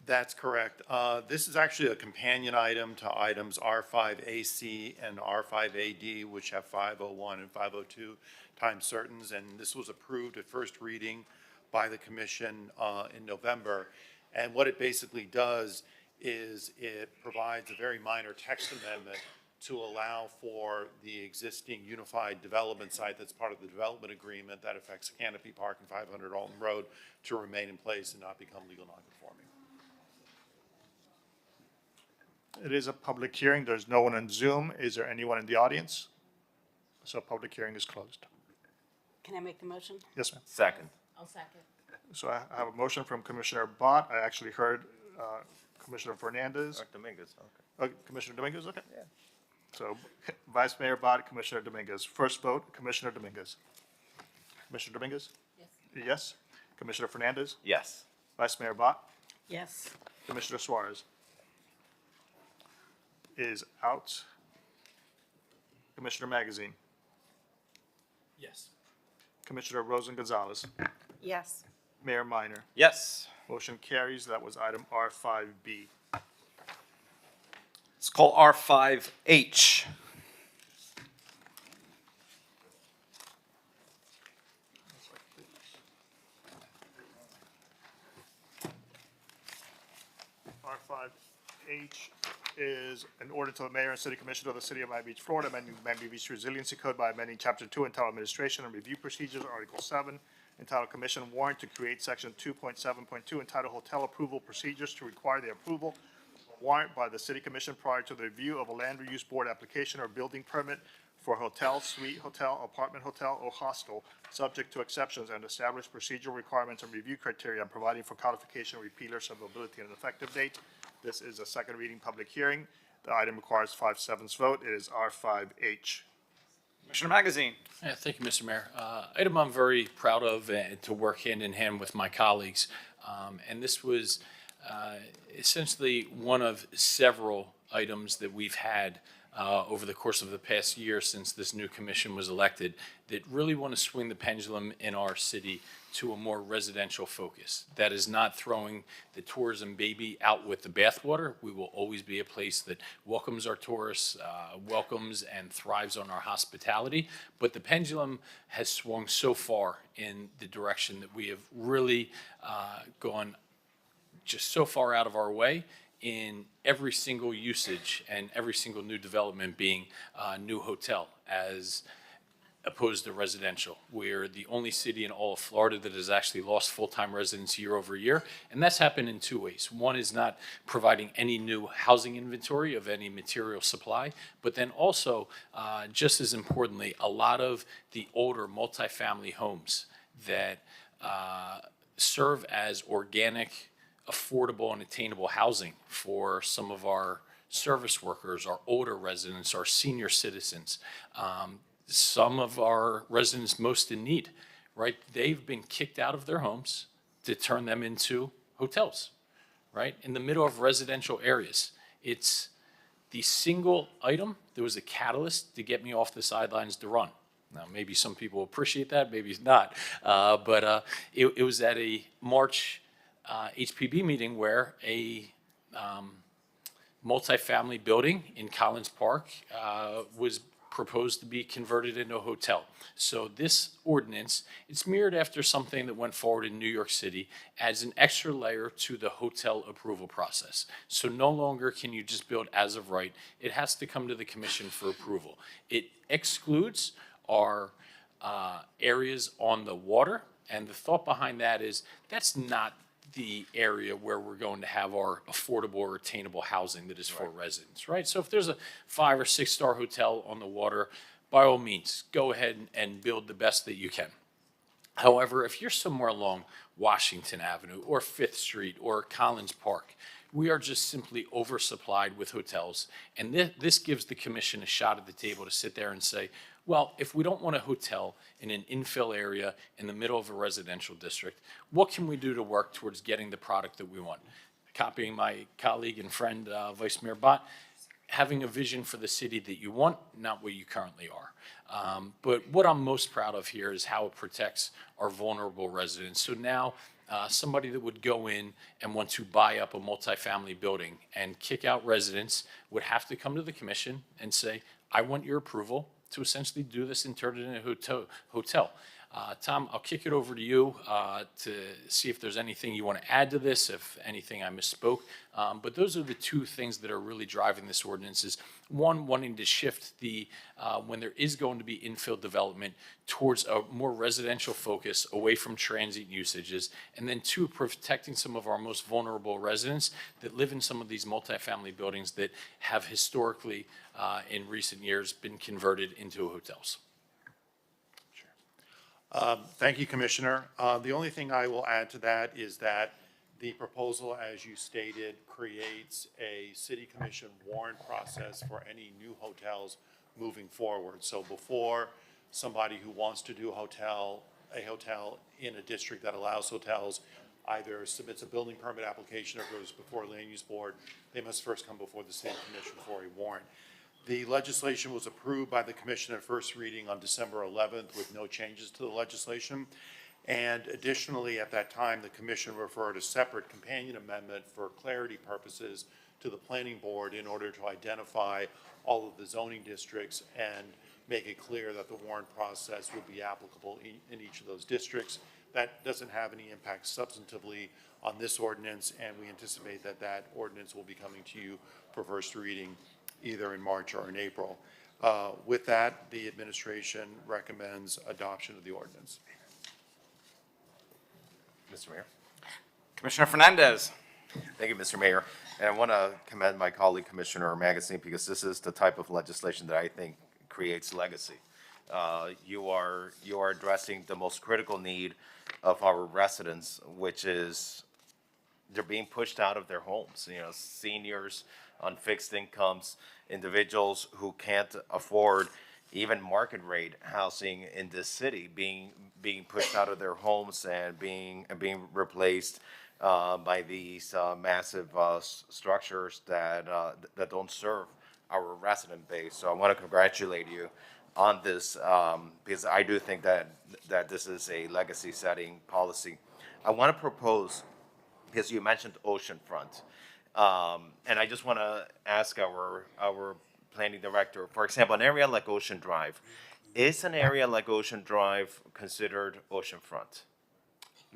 That's correct. This is actually a companion item to items R5AC and R5AD, which have 501 and 502 time certains, and this was approved at first reading by the commission in November. And what it basically does is it provides a very minor text amendment to allow for the existing unified development site that's part of the development agreement that affects Canopy Park and 500 Alton Road to remain in place and not become legal nonconforming. It is a public hearing. There's no one on Zoom. Is there anyone in the audience? So public hearing is closed. Can I make the motion? Yes, ma'am. Second. I'll second. So I have a motion from Commissioner Bott. I actually heard Commissioner Fernandez. Dominguez, okay. Commissioner Dominguez, okay. Yeah. So Vice Mayor Bott, Commissioner Dominguez. First vote, Commissioner Dominguez. Commissioner Dominguez? Yes. Yes. Commissioner Fernandez? Yes. Vice Mayor Bott? Yes. Commissioner Suarez is out. Commissioner Magazine? Yes. Commissioner Rosen Gonzalez? Yes. Mayor Minor? Yes. Motion carries. That was item R5B. Let's call R5H. R5H is an ordinance of the mayor and city commission of the city of Miami Beach, Florida, amending the Miami Beach Resiliency Code by amending Chapter 2 entitled Administration and Review Procedures, Article 7, entitled Commission Warrant to create Section 2.7.2 entitled Hotel Approval Procedures to require the approval of a warrant by the city commission prior to the review of a land reuse board application or building permit for hotel, suite hotel, apartment hotel, or hostel, subject to exceptions, and establish procedural requirements and review criteria, and providing for codification, repeal, or severability and an effective date. This is a second reading public hearing. The item requires 5/7 vote. It is R5H. Commissioner Magazine. Yeah, thank you, Mr. Mayor. Item I'm very proud of and to work hand in hand with my colleagues. And this was essentially one of several items that we've had over the course of the past year since this new commission was elected that really want to swing the pendulum in our city to a more residential focus. That is not throwing the tourism baby out with the bathwater. We will always be a place that welcomes our tourists, welcomes and thrives on our hospitality. But the pendulum has swung so far in the direction that we have really gone just so far out of our way in every single usage and every single new development being a new hotel. As opposed to residential. We're the only city in all of Florida that has actually lost full-time residents year over year, and that's happened in two ways. One is not providing any new housing inventory of any material supply, but then also, just as importantly, a lot of the older multifamily homes that serve as organic, affordable, and attainable housing for some of our service workers, our older residents, our senior citizens, some of our residents most in need, right? They've been kicked out of their homes to turn them into hotels, right? In the middle of residential areas. It's the single item that was a catalyst to get me off the sidelines to run. Now, maybe some people appreciate that, maybe not. But it was at a March HPB meeting where a multifamily building in Collins Park was proposed to be converted into a hotel. So this ordinance, it's mirrored after something that went forward in New York City, adds an extra layer to the hotel approval process. So no longer can you just build as of right. It has to come to the commission for approval. It excludes our areas on the water, and the thought behind that is that's not the area where we're going to have our affordable or attainable housing that is for residents, right? So if there's a 5 or 6 star hotel on the water, by all means, go ahead and build the best that you can. However, if you're somewhere along Washington Avenue or 5th Street or Collins Park, we are just simply oversupplied with hotels. And this gives the commission a shot at the table to sit there and say, well, if we don't want a hotel in an infill area in the middle of a residential district, what can we do to work towards getting the product that we want? Copying my colleague and friend, Vice Mayor Bott, having a vision for the city that you want, not what you currently are. But what I'm most proud of here is how it protects our vulnerable residents. So now somebody that would go in and want to buy up a multifamily building and kick out residents would have to come to the commission and say, I want your approval to essentially do this and turn it into a hotel. Tom, I'll kick it over to you to see if there's anything you want to add to this, if anything I misspoke. But those are the two things that are really driving this ordinance is, one, wanting to shift the, when there is going to be infill development towards a more residential focus away from transient usages, and then two, protecting some of our most vulnerable residents that live in some of these multifamily buildings that have historically, in recent years, been converted into hotels. Thank you, Commissioner. The only thing I will add to that is that the proposal, as you stated, creates a city commission warrant process for any new hotels moving forward. So before somebody who wants to do a hotel in a district that allows hotels either submits a building permit application or goes before land use board, they must first come before the city commission for a warrant. The legislation was approved by the commission at first reading on December 11th with no changes to the legislation. And additionally, at that time, the commission referred a separate companion amendment for clarity purposes to the planning board in order to identify all of the zoning districts and make it clear that the warrant process would be applicable in each of those districts. That doesn't have any impact substantively on this ordinance, and we anticipate that that ordinance will be coming to you for first reading either in March or in April. With that, the administration recommends adoption of the ordinance. Mr. Mayor. Commissioner Fernandez. Thank you, Mr. Mayor. And I want to commend my colleague, Commissioner Magazine, because this is the type of legislation that I think creates legacy. You are addressing the most critical need of our residents, which is they're being pushed out of their homes. You know, seniors on fixed incomes, individuals who can't afford even market rate housing in this city, being pushed out of their homes and being replaced by these massive structures that don't serve our resident base. So I want to congratulate you on this because I do think that this is a legacy-setting policy. I want to propose, because you mentioned oceanfront, and I just want to ask our planning director, for example, an area like Ocean Drive, is an area like Ocean Drive considered oceanfront?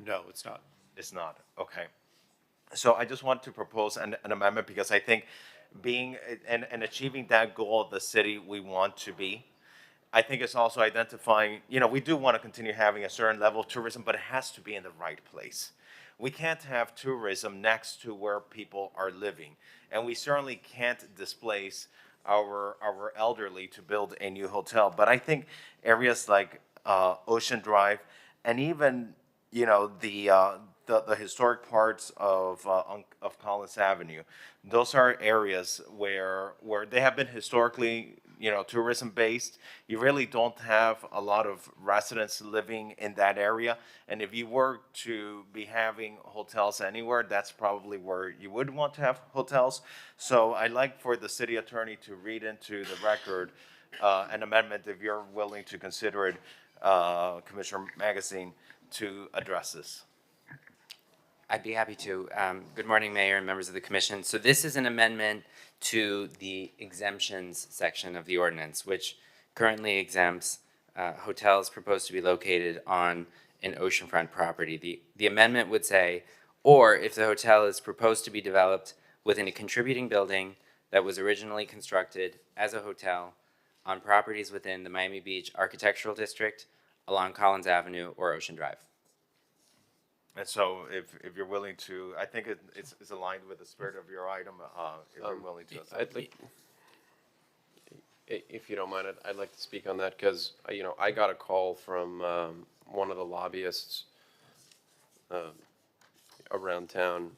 No, it's not. It's not, okay. So I just want to propose an amendment because I think being and achieving that goal of the city we want to be, I think it's also identifying, we do want to continue having a certain level of tourism, but it has to be in the right place. We can't have tourism next to where people are living. And we certainly can't displace our elderly to build a new hotel. But I think areas like Ocean Drive and even, the historic parts of Collins Avenue, those are areas where they have been historically, tourism based. You really don't have a lot of residents living in that area. And if you were to be having hotels anywhere, that's probably where you would want to have hotels. So I'd like for the city attorney to read into the record an amendment, if you're willing to consider it, Commissioner Magazine, to address this. I'd be happy to. Good morning, Mayor and members of the Commission. So this is an amendment to the exemptions section of the ordinance, which currently exempts hotels proposed to be located on an oceanfront property. The amendment would say, or if the hotel is proposed to be developed within a contributing building that was originally constructed as a hotel on properties within the Miami Beach Architectural District along Collins Avenue or Ocean Drive. And so if you're willing to, I think it's aligned with the spirit of your item, if you're willing to. I'd like, if you don't mind, I'd like to speak on that because, I got a call from one of the lobbyists around town,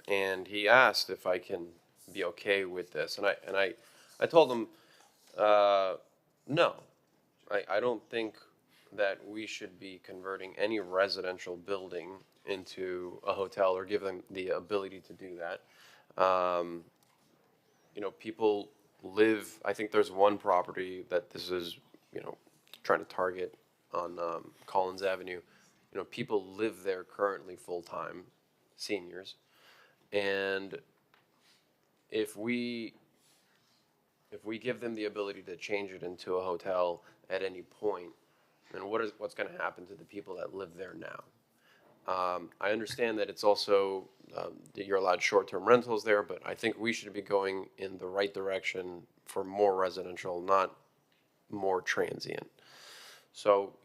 and he asked if I can be okay with this. And I told him, no, I don't think that we should be converting any residential building into a hotel or give them the ability to do that. People live, I think there's one property that this is, trying to target on Collins Avenue. People live there currently full-time, seniors. And if we give them the ability to change it into a hotel at any point, then what's going to happen to the people that live there now? I understand that it's also, that you're allowed short-term rentals there, but I think we should be going in the right direction for more residential, not more transient. So,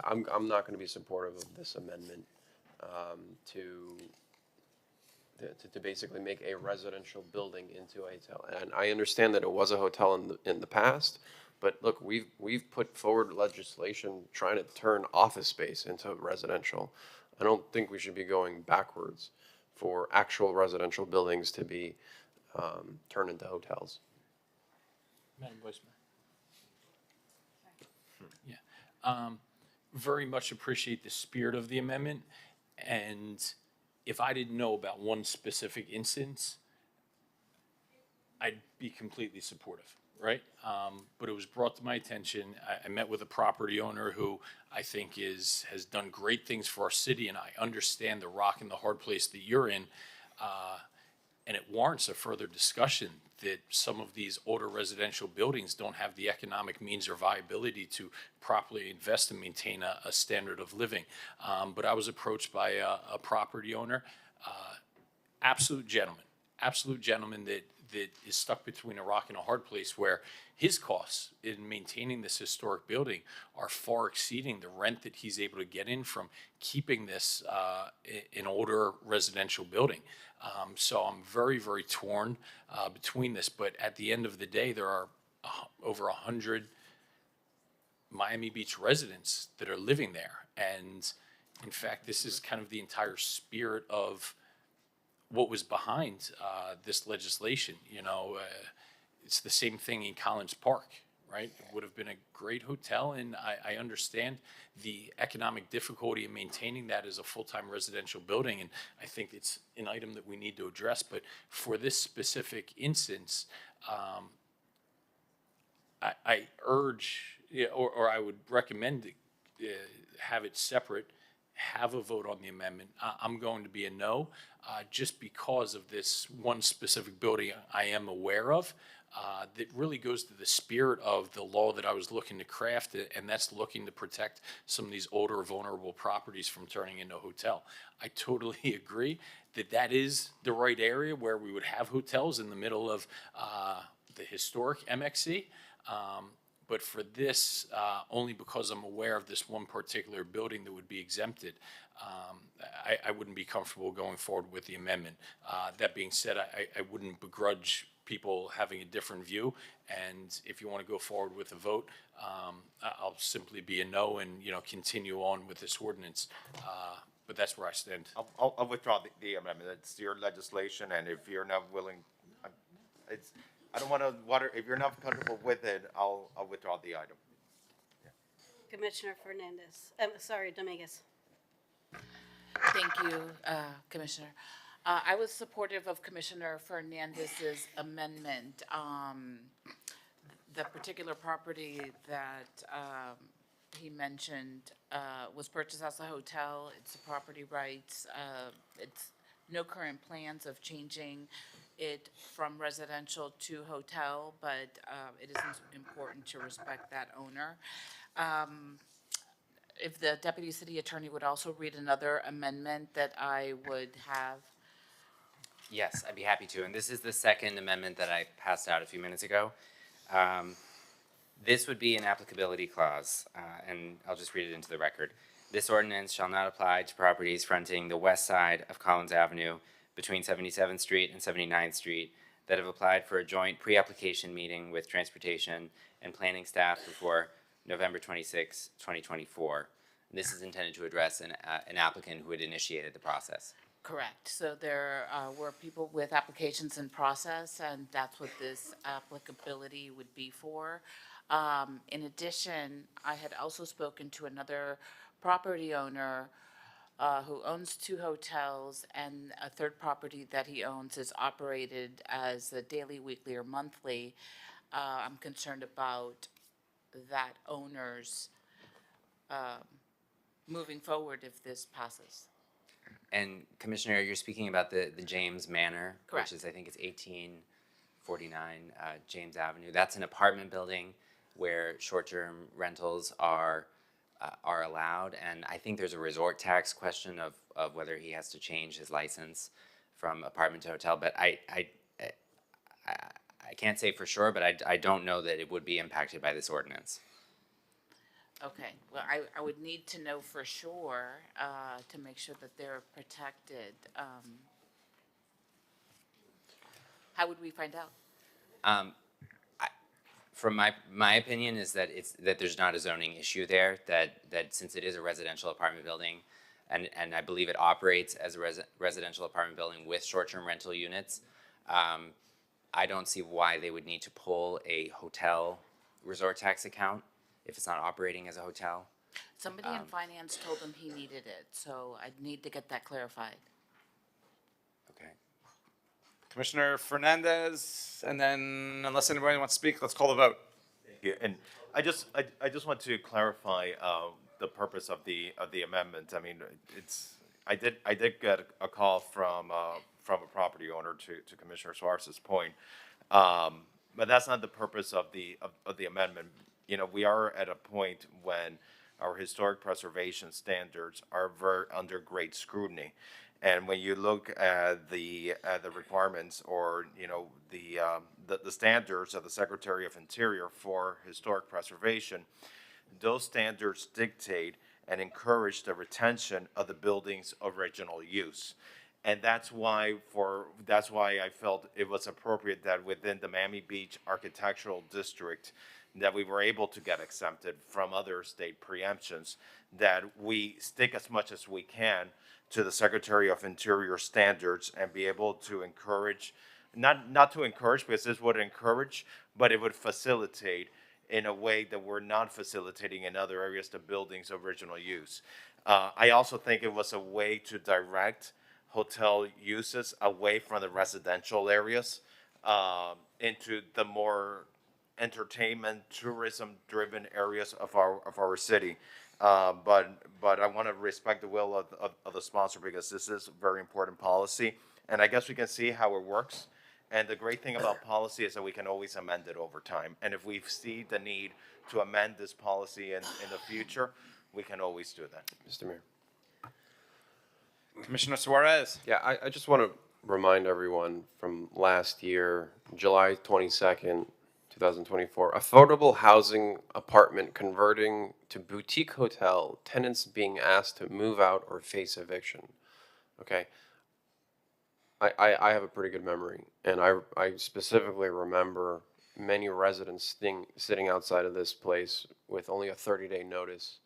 I'm not going to be supportive of this amendment to basically make a residential building into a hotel. And I understand that it was a hotel in the past, but look, we've put forward legislation trying to turn office space into residential. I don't think we should be going backwards for actual residential buildings to be turned into hotels. Madam Vice Mayor. Yeah. Very much appreciate the spirit of the amendment. And if I didn't know about one specific instance, I'd be completely supportive, right? But it was brought to my attention. I met with a property owner who I think has done great things for our city, and I understand the rock and the hard place that you're in. And it warrants a further discussion that some of these older residential buildings don't have the economic means or viability to properly invest and maintain a standard of living. But I was approached by a property owner, absolute gentleman that is stuck between a rock and a hard place, where his costs in maintaining this historic building are far exceeding the rent that he's able to get in from keeping this an older residential building. So I'm very, very torn between this. But at the end of the day, there are over 100 Miami Beach residents that are living there. And in fact, this is kind of the entire spirit of what was behind this legislation. It's the same thing in Collins Park, right? It would have been a great hotel, and I understand the economic difficulty in maintaining that as a full-time residential building, and I think it's an item that we need to address. But for this specific instance, I urge, or I would recommend have it separate, have a vote on the amendment. I'm going to be a no, just because of this one specific building I am aware of. That really goes to the spirit of the law that I was looking to craft, and that's looking to protect some of these older, vulnerable properties from turning into a hotel. I totally agree that is the right area where we would have hotels in the middle of the historic MXC. But for this, only because I'm aware of this one particular building that would be exempted, I wouldn't be comfortable going forward with the amendment. That being said, I wouldn't begrudge people having a different view, and if you want to go forward with a vote, I'll simply be a no and, continue on with this ordinance. But that's where I stand. I'll withdraw the amendment. It's your legislation, and if you're not willing, I don't want to if you're not comfortable with it, I'll withdraw the item. Commissioner Fernandez, sorry, Dominguez. Thank you, Commissioner. I was supportive of Commissioner Fernandez's amendment. The particular property that he mentioned was purchased as a hotel. It's a property rights. It's no current plans of changing it from residential to hotel, but it is important to respect that owner. If the Deputy City Attorney would also read another amendment that I would have. Yes, I'd be happy to. And this is the second amendment that I passed out a few minutes ago. This would be an applicability clause, and I'll just read it into the record. This ordinance shall not apply to properties fronting the west side of Collins Avenue between 77th Street and 79th Street that have applied for a joint pre-application meeting with Transportation and Planning staff before November 26, 2024. This is intended to address an applicant who had initiated the process. Correct. So there were people with applications in process, and that's what this applicability would be for. In addition, I had also spoken to another property owner who owns 2 hotels, and a third property that he owns is operated as a daily, weekly, or monthly. I'm concerned about that owner's moving forward if this passes. And Commissioner, you're speaking about the James Manor, Correct. which is, I think it's 1849 James Avenue. That's an apartment building where short-term rentals are allowed. And I think there's a resort tax question of whether he has to change his license from apartment to hotel. But I can't say for sure, but I don't know that it would be impacted by this ordinance. Okay, well, I would need to know for sure to make sure that they're protected. How would we find out? From my opinion is that that there's not a zoning issue there, that since it is a residential apartment building, and I believe it operates as a residential apartment building with short-term rental units, I don't see why they would need to pull a hotel resort tax account if it's not operating as a hotel. Somebody in finance told him he needed it, so I'd need to get that clarified. Okay. Commissioner Fernandez, and then unless anybody wants to speak, let's call the vote. Thank you. And I just want to clarify the purpose of the amendment. I mean, I did get a call from a property owner to Commissioner Suarez's point, but that's not the purpose of the amendment. You know, we are at a point when our historic preservation standards are under great scrutiny. And when you look at the requirements or, the standards of the Secretary of Interior for historic preservation, those standards dictate and encourage the retention of the building's original use. And that's why I felt it was appropriate that within the Miami Beach Architectural District that we were able to get exempted from other state preemptions, that we stick as much as we can to the Secretary of Interior standards and be able to encourage, not to encourage because this would encourage, but it would facilitate in a way that we're not facilitating in other areas the building's original use. I also think it was a way to direct hotel uses away from the residential areas into the more entertainment, tourism-driven areas of our city. But I want to respect the will of the sponsor because this is a very important policy, and I guess we can see how it works. And the great thing about policy is that we can always amend it over time. And if we see the need to amend this policy in the future, we can always do that. Mr. Mayor. Commissioner Suarez. Yeah, I just want to remind everyone from last year, July 22nd, 2024. Affordable housing apartment converting to boutique hotel, tenants being asked to move out or face eviction. Okay. I have a pretty good memory, and I specifically remember many residents sitting outside of this place with only a 30-day notice,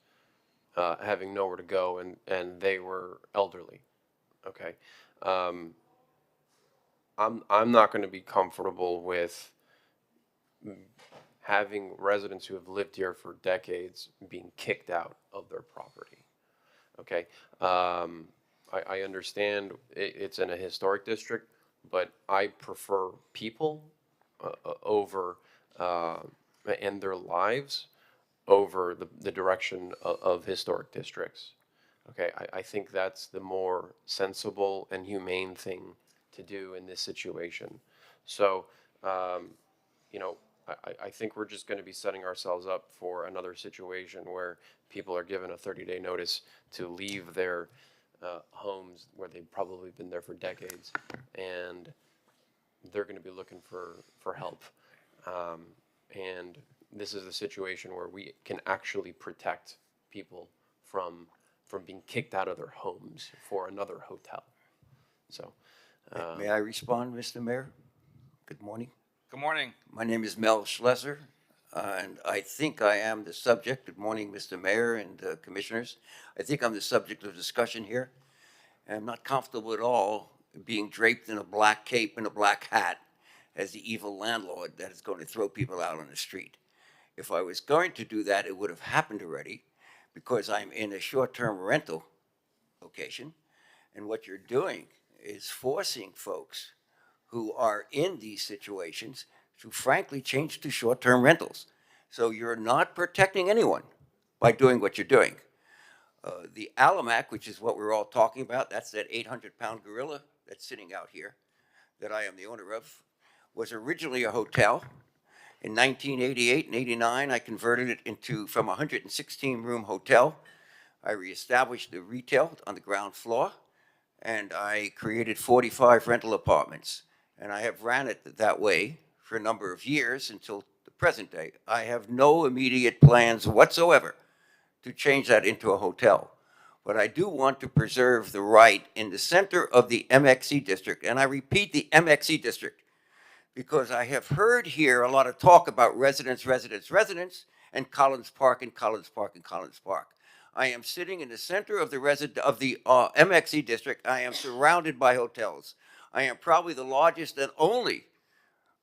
having nowhere to go, and they were elderly. Okay. I'm not going to be comfortable with having residents who have lived here for decades being kicked out of their property. Okay. I understand it's in a historic district, but I prefer people over and their lives over the direction of historic districts. Okay, I think that's the more sensible and humane thing to do in this situation. So, you know, I think we're just going to be setting ourselves up for another situation where people are given a 30-day notice to leave their homes where they've probably been there for decades, and they're going to be looking for help. And this is a situation where we can actually protect people from being kicked out of their homes for another hotel. So, may I respond, Mr. Mayor? Good morning. Good morning. My name is Mel Schlesser, and I think I am the subject. Good morning, Mr. Mayor and commissioners. I think I'm the subject of discussion here. And I'm not comfortable at all being draped in a black cape and a black hat as the evil landlord that is going to throw people out on the street. If I was going to do that, it would have happened already, because I'm in a short-term rental location, and what you're doing is forcing folks who are in these situations to frankly change to short-term rentals. So you're not protecting anyone by doing what you're doing. The Alamac, which is what we're all talking about, that's that 800-pound gorilla that's sitting out here that I am the owner of, was originally a hotel. In 1988 and 89, I converted it from a 116-room hotel. I reestablished the retail on the ground floor, and I created 45 rental apartments. And I have ran it that way for a number of years until the present day. I have no immediate plans whatsoever to change that into a hotel. But I do want to preserve the right in the center of the MXC district, and I repeat, the MXC district, because I have heard here a lot of talk about residents, and Collins Park and Collins Park and Collins Park. I am sitting in the center of the MXC district. I am surrounded by hotels. I am probably the largest and only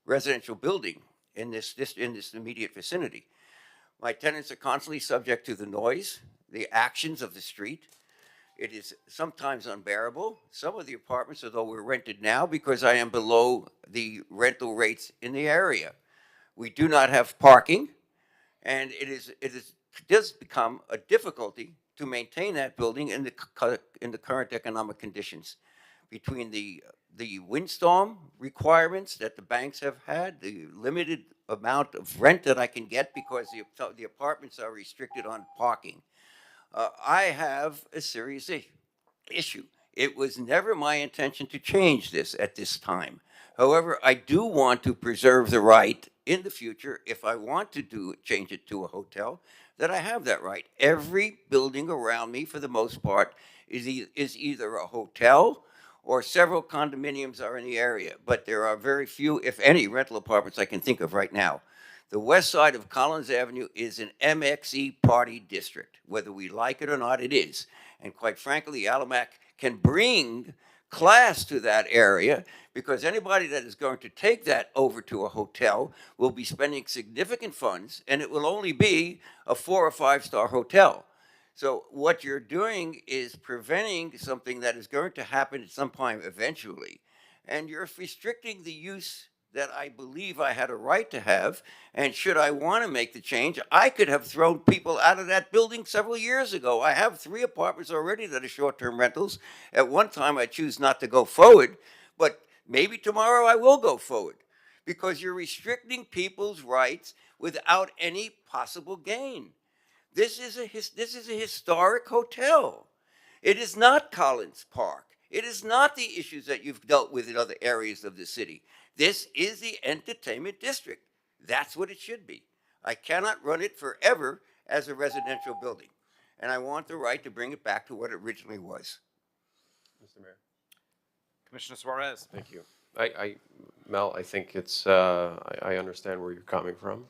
residential building in this immediate vicinity. My tenants are constantly subject to the noise, the actions of the street. It is sometimes unbearable. Some of the apartments, although we're rented now, because I am below the rental rates in the area. We do not have parking, and it does become a difficulty to maintain that building in the current economic conditions, between the windstorm requirements that the banks have had, the limited amount of rent that I can get because the apartments are restricted on parking. I have a serious issue. It was never my intention to change this at this time. However, I do want to preserve the right in the future, if I want to change it to a hotel, that I have that right. Every building around me, for the most part, is either a hotel or several condominiums are in the area, but there are very few, if any, rental apartments I can think of right now. The west side of Collins Avenue is an MXE party district. Whether we like it or not, it is. And quite frankly, Alamac can bring class to that area, because anybody that is going to take that over to a hotel will be spending significant funds, and it will only be a 4 or 5-star hotel. So what you're doing is preventing something that is going to happen at some point eventually, and you're restricting the use that I believe I had a right to have. And should I want to make the change, I could have thrown people out of that building several years ago. I have 3 apartments already that are short-term rentals. At one time, I choose not to go forward, but maybe tomorrow I will go forward, because you're restricting people's rights without any possible gain. This is a historic hotel. It is not Collins Park. It is not the issues that you've dealt with in other areas of the city. This is the entertainment district. That's what it should be. I cannot run it forever as a residential building. And I want the right to bring it back to what it originally was. Mr. Mayor. Commissioner Suarez. Thank you. Mel, I think it's, I understand where you're coming from.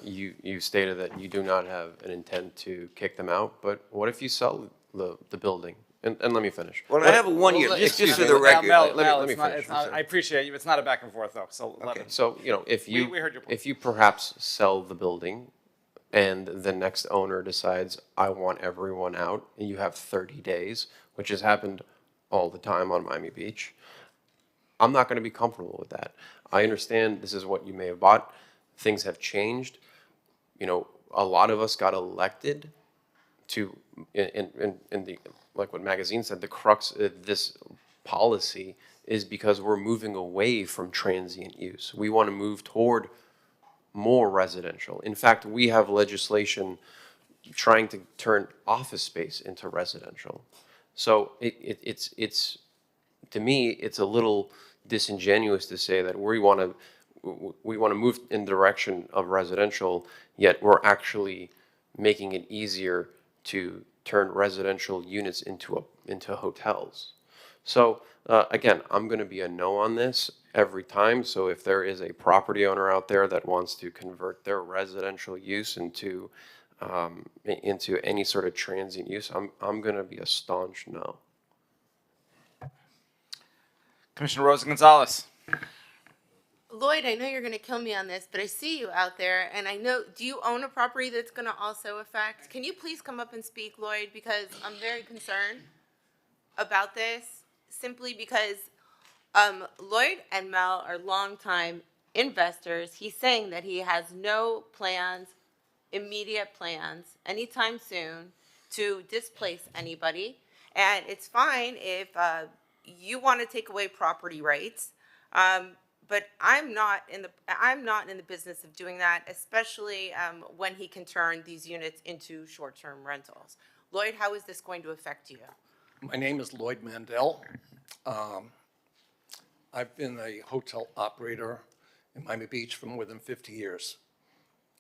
You stated that you do not have an intent to kick them out, but what if you sell the building? And let me finish. Well, I have a 1 year, just for the record. Let me finish. I appreciate you. It's not a back and forth though. So let it. So, you know, if you, We heard your point. if you perhaps sell the building and the next owner decides, I want everyone out, and you have 30 days, which has happened all the time on Miami Beach, I'm not going to be comfortable with that. I understand this is what you may have bought. Things have changed. You know, a lot of us got elected to, in the, like what Magazine said, the crux of this policy is because we're moving away from transient use. We want to move toward more residential. In fact, we have legislation trying to turn office space into residential. So it's to me, it's a little disingenuous to say that we want to move in the direction of residential, yet we're actually making it easier to turn residential units into hotels. So again, I'm going to be a no on this every time. So if there is a property owner out there that wants to convert their residential use into any sort of transient use, I'm going to be a staunch no. Commissioner Rosa Gonzalez. Lloyd, I know you're going to kill me on this, but I see you out there, and I know, do you own a property that's going to also affect? Can you please come up and speak, Lloyd, because I'm very concerned about this, simply because Lloyd and Mel are longtime investors. He's saying that he has no plans, immediate plans, anytime soon, to displace anybody, and it's fine if you want to take away property rights. But I'm not in the business of doing that, especially when he can turn these units into short-term rentals. Lloyd, how is this going to affect you? My name is Lloyd Mandel. I've been a hotel operator in Miami Beach for more than 50 years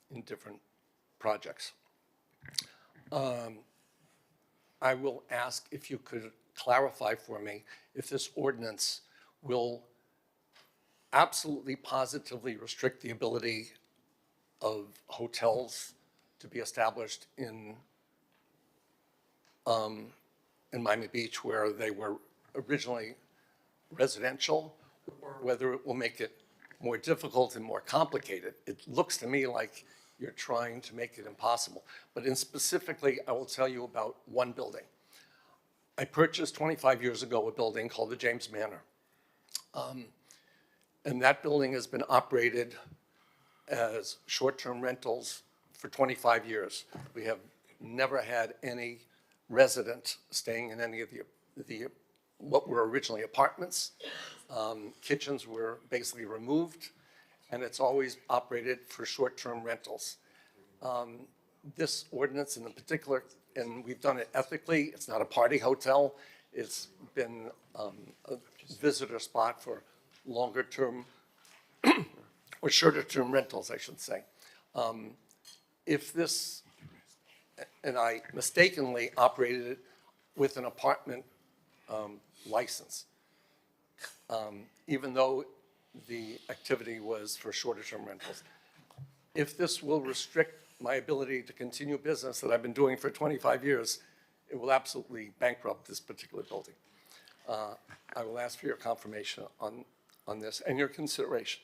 in different projects. I will ask if you could clarify for me if this ordinance will absolutely positively restrict the ability of hotels to be established in Miami Beach where they were originally residential, or whether it will make it more difficult and more complicated. It looks to me like you're trying to make it impossible. But specifically, I will tell you about one building. I purchased 25 years ago a building called the James Manor. And that building has been operated as short-term rentals for 25 years. We have never had any resident staying in any of the what were originally apartments. Kitchens were basically removed, and it's always operated for short-term rentals. This ordinance in particular, and we've done it ethically, it's not a party hotel. It's been a visitor spot for longer term or shorter term rentals, I should say. If this, and I mistakenly operated it with an apartment license, even though the activity was for shorter term rentals. If this will restrict my ability to continue business that I've been doing for 25 years, it will absolutely bankrupt this particular building. I will ask for your confirmation on this and your consideration.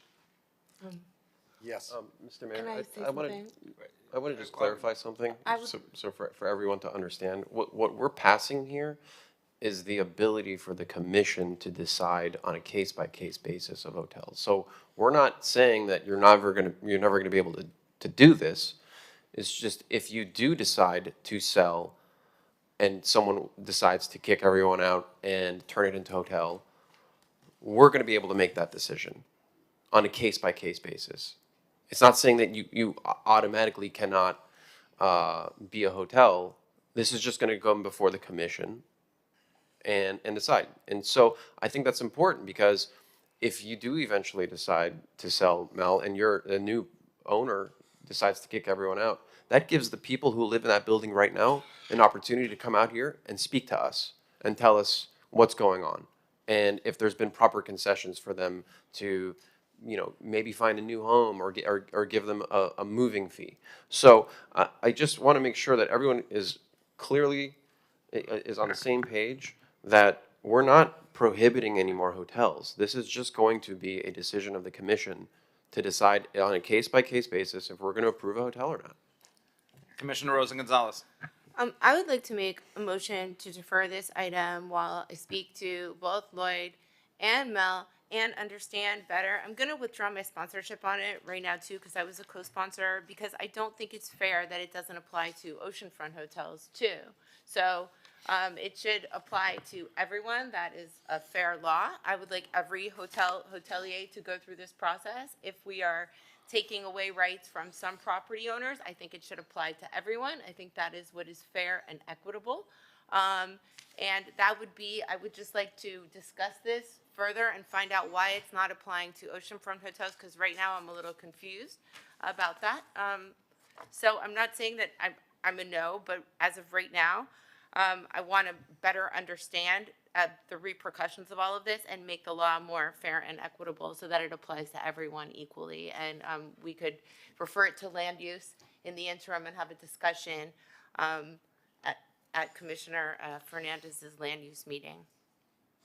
Yes. Mr. Mayor, Can I say I want something? to just clarify something, I would- so for everyone to understand. What we're passing here is the ability for the commission to decide on a case-by-case basis of hotels. So we're not saying that you're never gonna be able to do this. It's just if you do decide to sell and someone decides to kick everyone out and turn it into a hotel, we're gonna be able to make that decision on a case-by-case basis. It's not saying that you automatically cannot be a hotel. This is just gonna come before the commission and decide. And so I think that's important because if you do eventually decide to sell, Mel, and a new owner decides to kick everyone out, that gives the people who live in that building right now an opportunity to come out here and speak to us and tell us what's going on. And if there's been proper concessions for them to, maybe find a new home or give them a moving fee. So I just want to make sure that everyone is clearly is on the same page, that we're not prohibiting any more hotels. This is just going to be a decision of the commission to decide on a case-by-case basis if we're going to approve a hotel or not. Commissioner Rosa Gonzalez. I would like to make a motion to defer this item while I speak to both Lloyd and Mel and understand better. I'm going to withdraw my sponsorship on it right now too, because I was a co-sponsor, because I don't think it's fair that it doesn't apply to oceanfront hotels too. So it should apply to everyone. That is a fair law. I would like every hotelier to go through this process. If we are taking away rights from some property owners, I think it should apply to everyone. I think that is what is fair and equitable. And that would be, I would just like to discuss this further and find out why it's not applying to oceanfront hotels, because right now I'm a little confused about that. So I'm not saying that I'm a no, but as of right now, I want to better understand the repercussions of all of this and make the law more fair and equitable so that it applies to everyone equally. And we could refer it to land use in the interim and have a discussion at Commissioner Fernandez's land use meeting.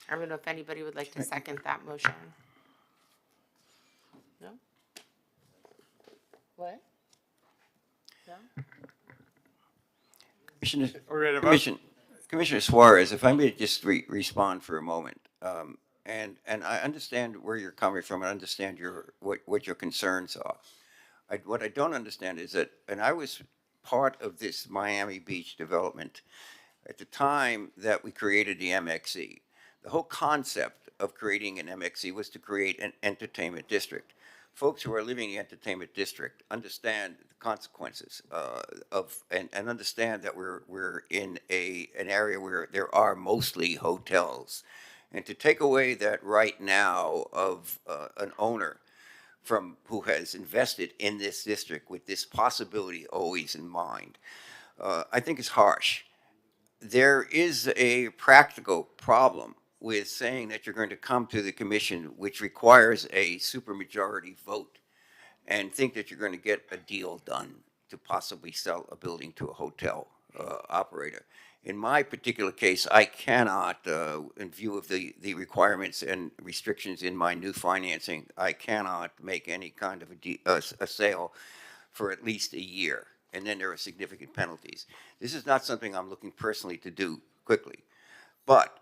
I don't know if anybody would like to second that motion. No? What? No? Commissioner Suarez, if I may just respond for a moment, and I understand where you're coming from, and understand what your concerns are. What I don't understand is that, and I was part of this Miami Beach development at the time that we created the MXE. The whole concept of creating an MXE was to create an entertainment district. Folks who are living in the entertainment district understand the consequences and understand that we're in an area where there are mostly hotels. And to take away that right now of an owner who has invested in this district with this possibility always in mind, I think is harsh. There is a practical problem with saying that you're going to come to the commission, which requires a supermajority vote, and think that you're going to get a deal done to possibly sell a building to a hotel operator. In my particular case, I cannot, in view of the requirements and restrictions in my new financing, I cannot make any kind of a sale for at least a year. And then there are significant penalties. This is not something I'm looking personally to do quickly, but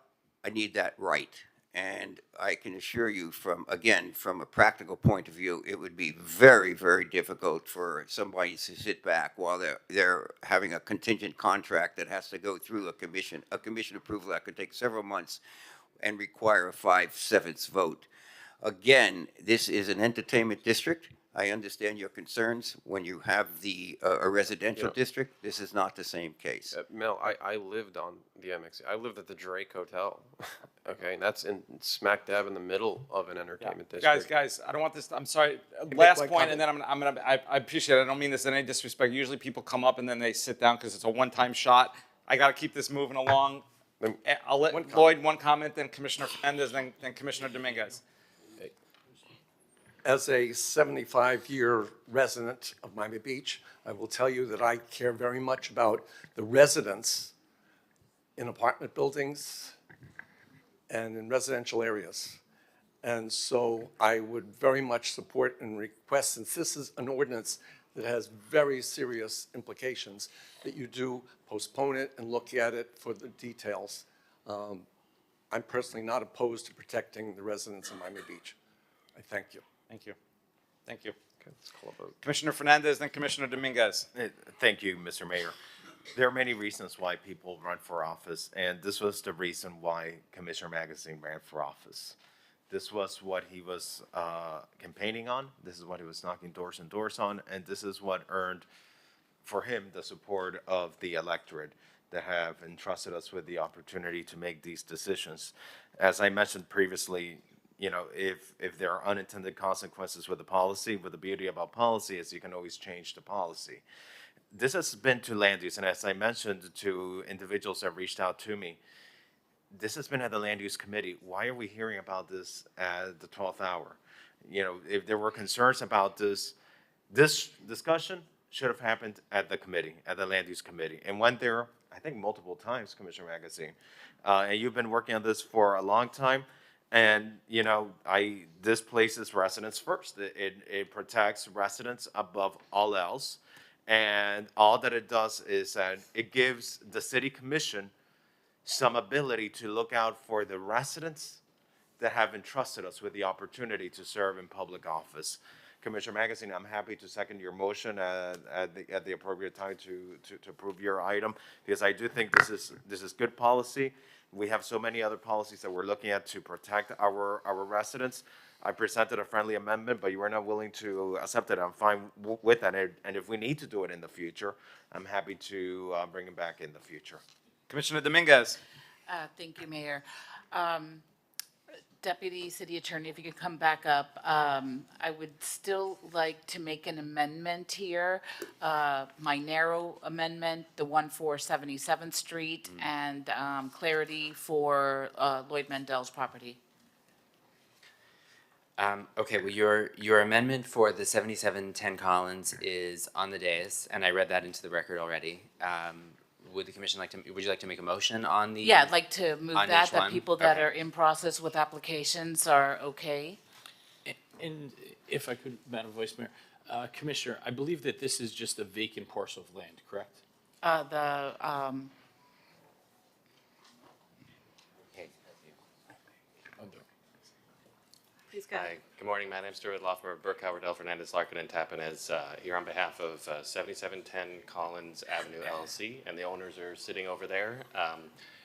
I need that right. And I can assure you from a practical point of view, it would be very, very difficult for somebody to sit back while they're having a contingent contract that has to go through a commission approval that could take several months and require a 5/7 vote. Again, this is an entertainment district. I understand your concerns when you have a residential district. This is not the same case. Mel, I lived on the MXC. I lived at the Drake Hotel. Okay, and that's in smack dab in the middle of an entertainment district. Guys, I don't want this. I'm sorry. Last point, and then I'm gonna. I appreciate it. I don't mean this in any disrespect. Usually people come up and then they sit down because it's a one-time shot. I got to keep this moving along. I'll let Lloyd one comment, then Commissioner Fernandez, then Commissioner Dominguez. As a 75-year resident of Miami Beach, I will tell you that I care very much about the residents in apartment buildings and in residential areas. And so I would very much support and request, since this is an ordinance that has very serious implications, that you do postpone it and look at it for the details. I'm personally not opposed to protecting the residents of Miami Beach. I thank you. Thank you. Thank you. Okay, let's call a vote. Commissioner Fernandez, then Commissioner Dominguez. Thank you, Mr. Mayor. There are many reasons why people run for office, and this was the reason why Commissioner Magazine ran for office. This was what he was campaigning on. This is what he was knocking doors and doors on, and this is what earned for him the support of the electorate that have entrusted us with the opportunity to make these decisions. As I mentioned previously, you know, if there are unintended consequences with the policy, but the beauty about policy is you can always change the policy. This has been to land use, and as I mentioned to individuals that reached out to me, this has been at the land use committee. Why are we hearing about this at the 12th hour? You know, if there were concerns about this discussion should have happened at the committee, at the land use committee, and went there, I think, multiple times, Commissioner Magazine. And you've been working on this for a long time. And, you know, this places residents first. It protects residents above all else. And all that it does is that it gives the city commission some ability to look out for the residents that have entrusted us with the opportunity to serve in public office. Commissioner Magazine, I'm happy to second your motion at the appropriate time to approve your item, because I do think this is good policy. We have so many other policies that we're looking at to protect our residents. I presented a friendly amendment, but you were not willing to accept it. I'm fine with that, and if we need to do it in the future, I'm happy to bring it back in the future. Commissioner Dominguez. Thank you, Mayor. Deputy City Attorney, if you could come back up. I would still like to make an amendment here, my narrow amendment, the one for 77th Street, and clarity for Lloyd Mandel's property. Okay, well, your amendment for the 7710 Collins is on the dais, and I read that into the record already. Would the commission would you like to make a motion on the? Yeah, I'd like to move that one? people that Okay. are in process with applications are okay. And if I could, Madam Vice Mayor, Commissioner, I believe that this is just a vacant parcel of land, correct? Please go ahead. Hi, good morning. My name is Stuart Loffmer, Burke, Howardell, Fernandez, Larkin, and Tappanez, here on behalf of 7710 Collins Avenue LLC, and the owners are sitting over there.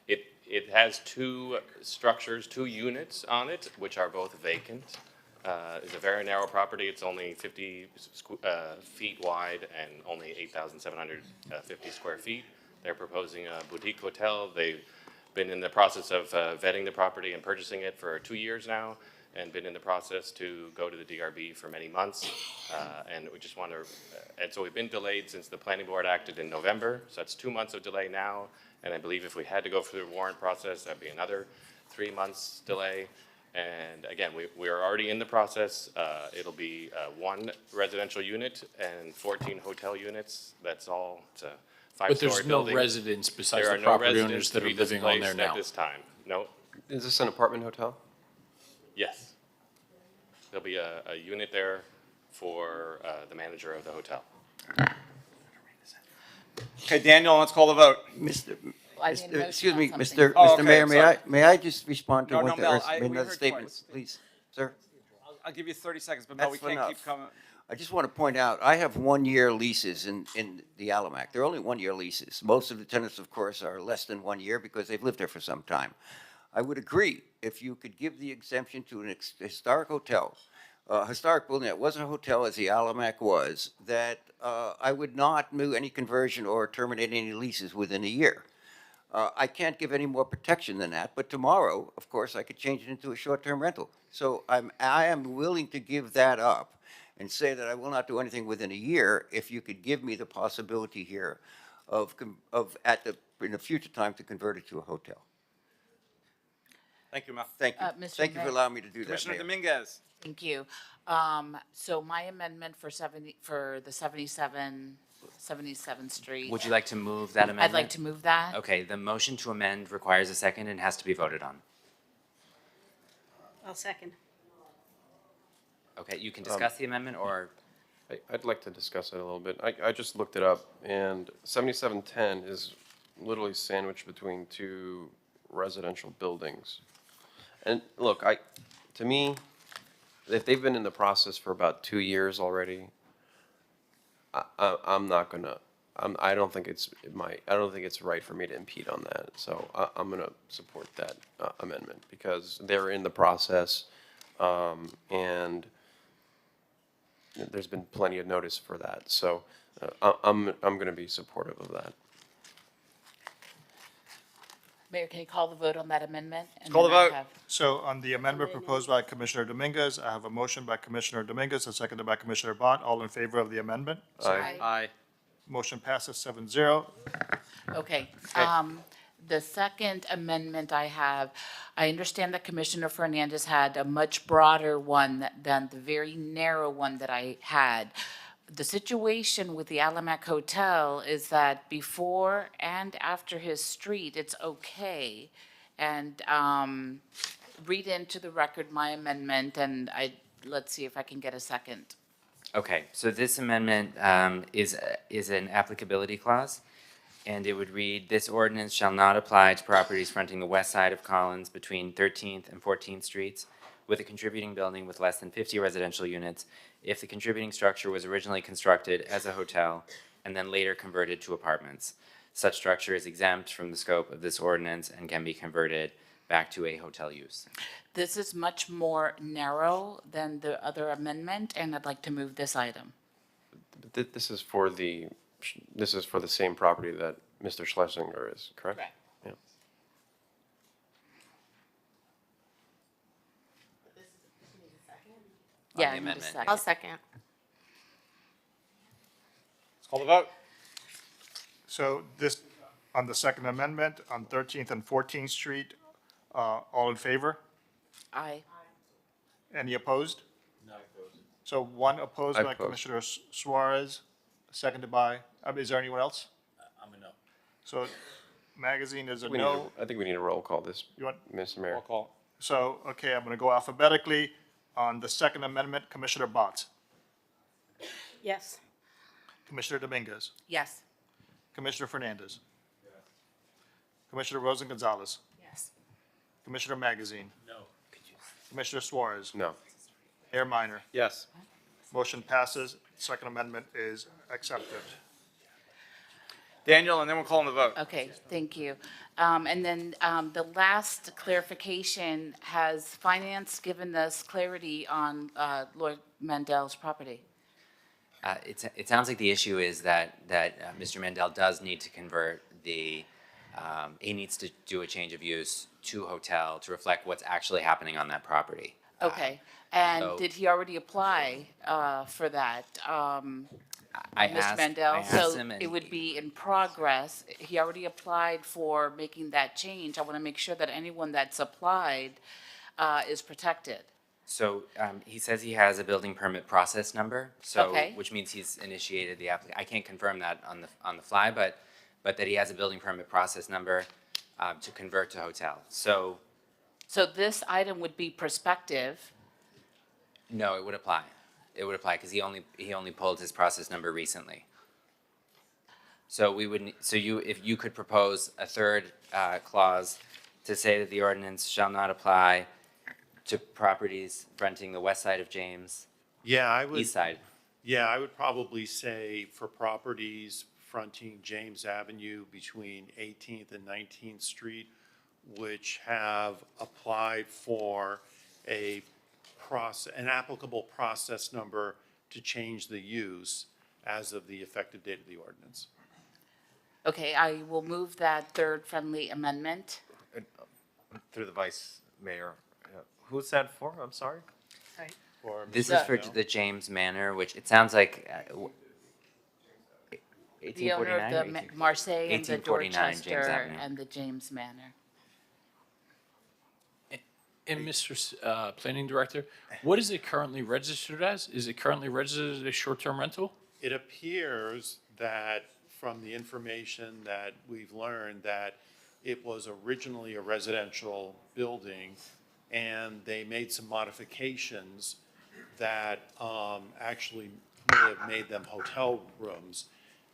It has two structures, two units on it, which are both vacant. It's a very narrow property. It's only 50 feet wide and only 8,750 square feet. They're proposing a boutique hotel. They've been in the process of vetting the property and purchasing it for 2 years now, and been in the process to go to the DRB for many months. And we just want to, and so we've been delayed since the planning board acted in November. So that's 2 months of delay now. And I believe if we had to go through the warrant process, that'd be another 3 months delay. And again, we're already in the process. It'll be 1 residential unit and 14 hotel units. That's all. It's a 5-story But there's no building. residents besides There the are no property residents owners to that are be living on there displaced now? at this time. No. Is this an apartment hotel? Yes. There'll be a unit there for the manager of the hotel. Okay, Daniel, let's call the vote. I need a motion Excuse on me, something. Mr. Oh, Mr. okay, Mayor, sorry. may I just respond to No, one no, thing, Mel, or we another heard statement, twice. please, sir? I'll give you 30 seconds, but Mel, we That's can't keep enough. coming. I just want to point out, I have 1-year leases in the Alamac. They're only 1-year leases. Most of the tenants, of course, are less than 1 year because they've lived there for some time. I would agree if you could give the exemption to an historic hotel, historic building that wasn't a hotel as the Alamac was, that I would not do any conversion or terminate any leases within a year. I can't give any more protection than that, but tomorrow, of course, I could change it into a short-term rental. So I am willing to give that up and say that I will not do anything within a year if you could give me the possibility here in a future time to convert it to a hotel. Thank you, Mel. Thank you. Mr. Thank you for Mayor. allowing me to do that, Commissioner Mayor. Dominguez. Thank you. So my amendment for the 77th Street. Would you like to move that amendment? I'd like to move that. Okay, the motion to amend requires a second and has to be voted on. I'll second. Okay, you can discuss the amendment, or? I'd like to discuss it a little bit. I just looked it up, and 7710 is literally sandwiched between 2 residential buildings. And look, to me, if they've been in the process for about 2 years already, I'm not gonna. I don't think it's right for me to impede on that. So I'm gonna support that amendment because they're in the process, and there's been plenty of notice for that. So I'm gonna be supportive of that. Mayor, can you call the vote on that amendment? And Call the then I vote. have- So on the amendment proposed by Commissioner Dominguez, I have a motion by Commissioner Dominguez and seconded by Commissioner Bott. All in favor of the amendment? Aye. Aye. Motion passes 7-0. Okay. Okay. The second amendment I have, I understand that Commissioner Fernandez had a much broader one than the very narrow one that I had. The situation with the Alamac Hotel is that before and after his street, it's okay. And read into the record my amendment, and let's see if I can get a second. Okay, so this amendment is an applicability clause, and it would read, "This ordinance shall not apply to properties fronting the west side of Collins between 13th and 14th Streets with a contributing building with less than 50 residential units if the contributing structure was originally constructed as a hotel and then later converted to apartments. Such structure is exempt from the scope of this ordinance and can be converted back to a hotel use." This is much more narrow than the other amendment, and I'd like to move this item. This is for the same property that Mr. Schlesinger is, correct? Correct. Yeah. Yeah, the I need a amendment. second. I'll second. Let's call the vote. So this, on the second amendment, on 13th and 14th Street, all in favor? Aye. Any opposed? No opposed. So one opposed I by oppose. Commissioner Suarez, seconded by, is there anyone else? I'm a no. So Magazine is a We need no. I think we need a roll call this, You want, Mr. Mayor. Roll call. so, okay, I'm gonna go alphabetically. On the second amendment, Commissioner Bott, Yes. Commissioner Dominguez, Yes. Commissioner Fernandez. Commissioner Rosen Gonzalez, Yes. Commissioner Magazine, No. Commissioner Suarez, No. Mayor Minor. Yes. Motion passes. Second amendment is accepted. Daniel, and then we'll call on the vote. Okay, thank you. And then the last clarification, has finance given us clarity on Lord Mandel's property? It sounds like the issue is that Mr. Mandel does need to convert he needs to do a change of use to hotel to reflect what's actually happening on that property. Okay, and so- did he already apply for that? I Mr. asked Mandel, so him, and it would be in progress. He already applied for making that change. I want to make sure that anyone that's applied is protected. So he says he has a building permit process number, so Okay. which means he's initiated the I can't confirm that on the fly, but that he has a building permit process number to convert to hotel. So So this item would be prospective. no, it would apply. It would apply because he only pulled his process number recently. So we would if you could propose a third clause to say that the ordinance shall not apply to properties fronting the west side of James, Yeah, I would. east side. Yeah, I would probably say for properties fronting James Avenue between 18th and 19th Street, which have applied for an applicable process number to change the use as of the effective date of the ordinance. Okay, I will move that third friendly amendment. Through the vice mayor, who's that for? I'm sorry? For This Mr. is for Mandel. the James Manor, which it sounds like The owner of 1849 the or 18 Marseille and the 1849 James Dorchester Avenue. and the James Manor. And Mr. Planning Director, what is it currently registered as? Is it currently registered as a short-term rental? It appears that from the information that we've learned, that it was originally a residential building, and they made some modifications that actually may have made them hotel rooms,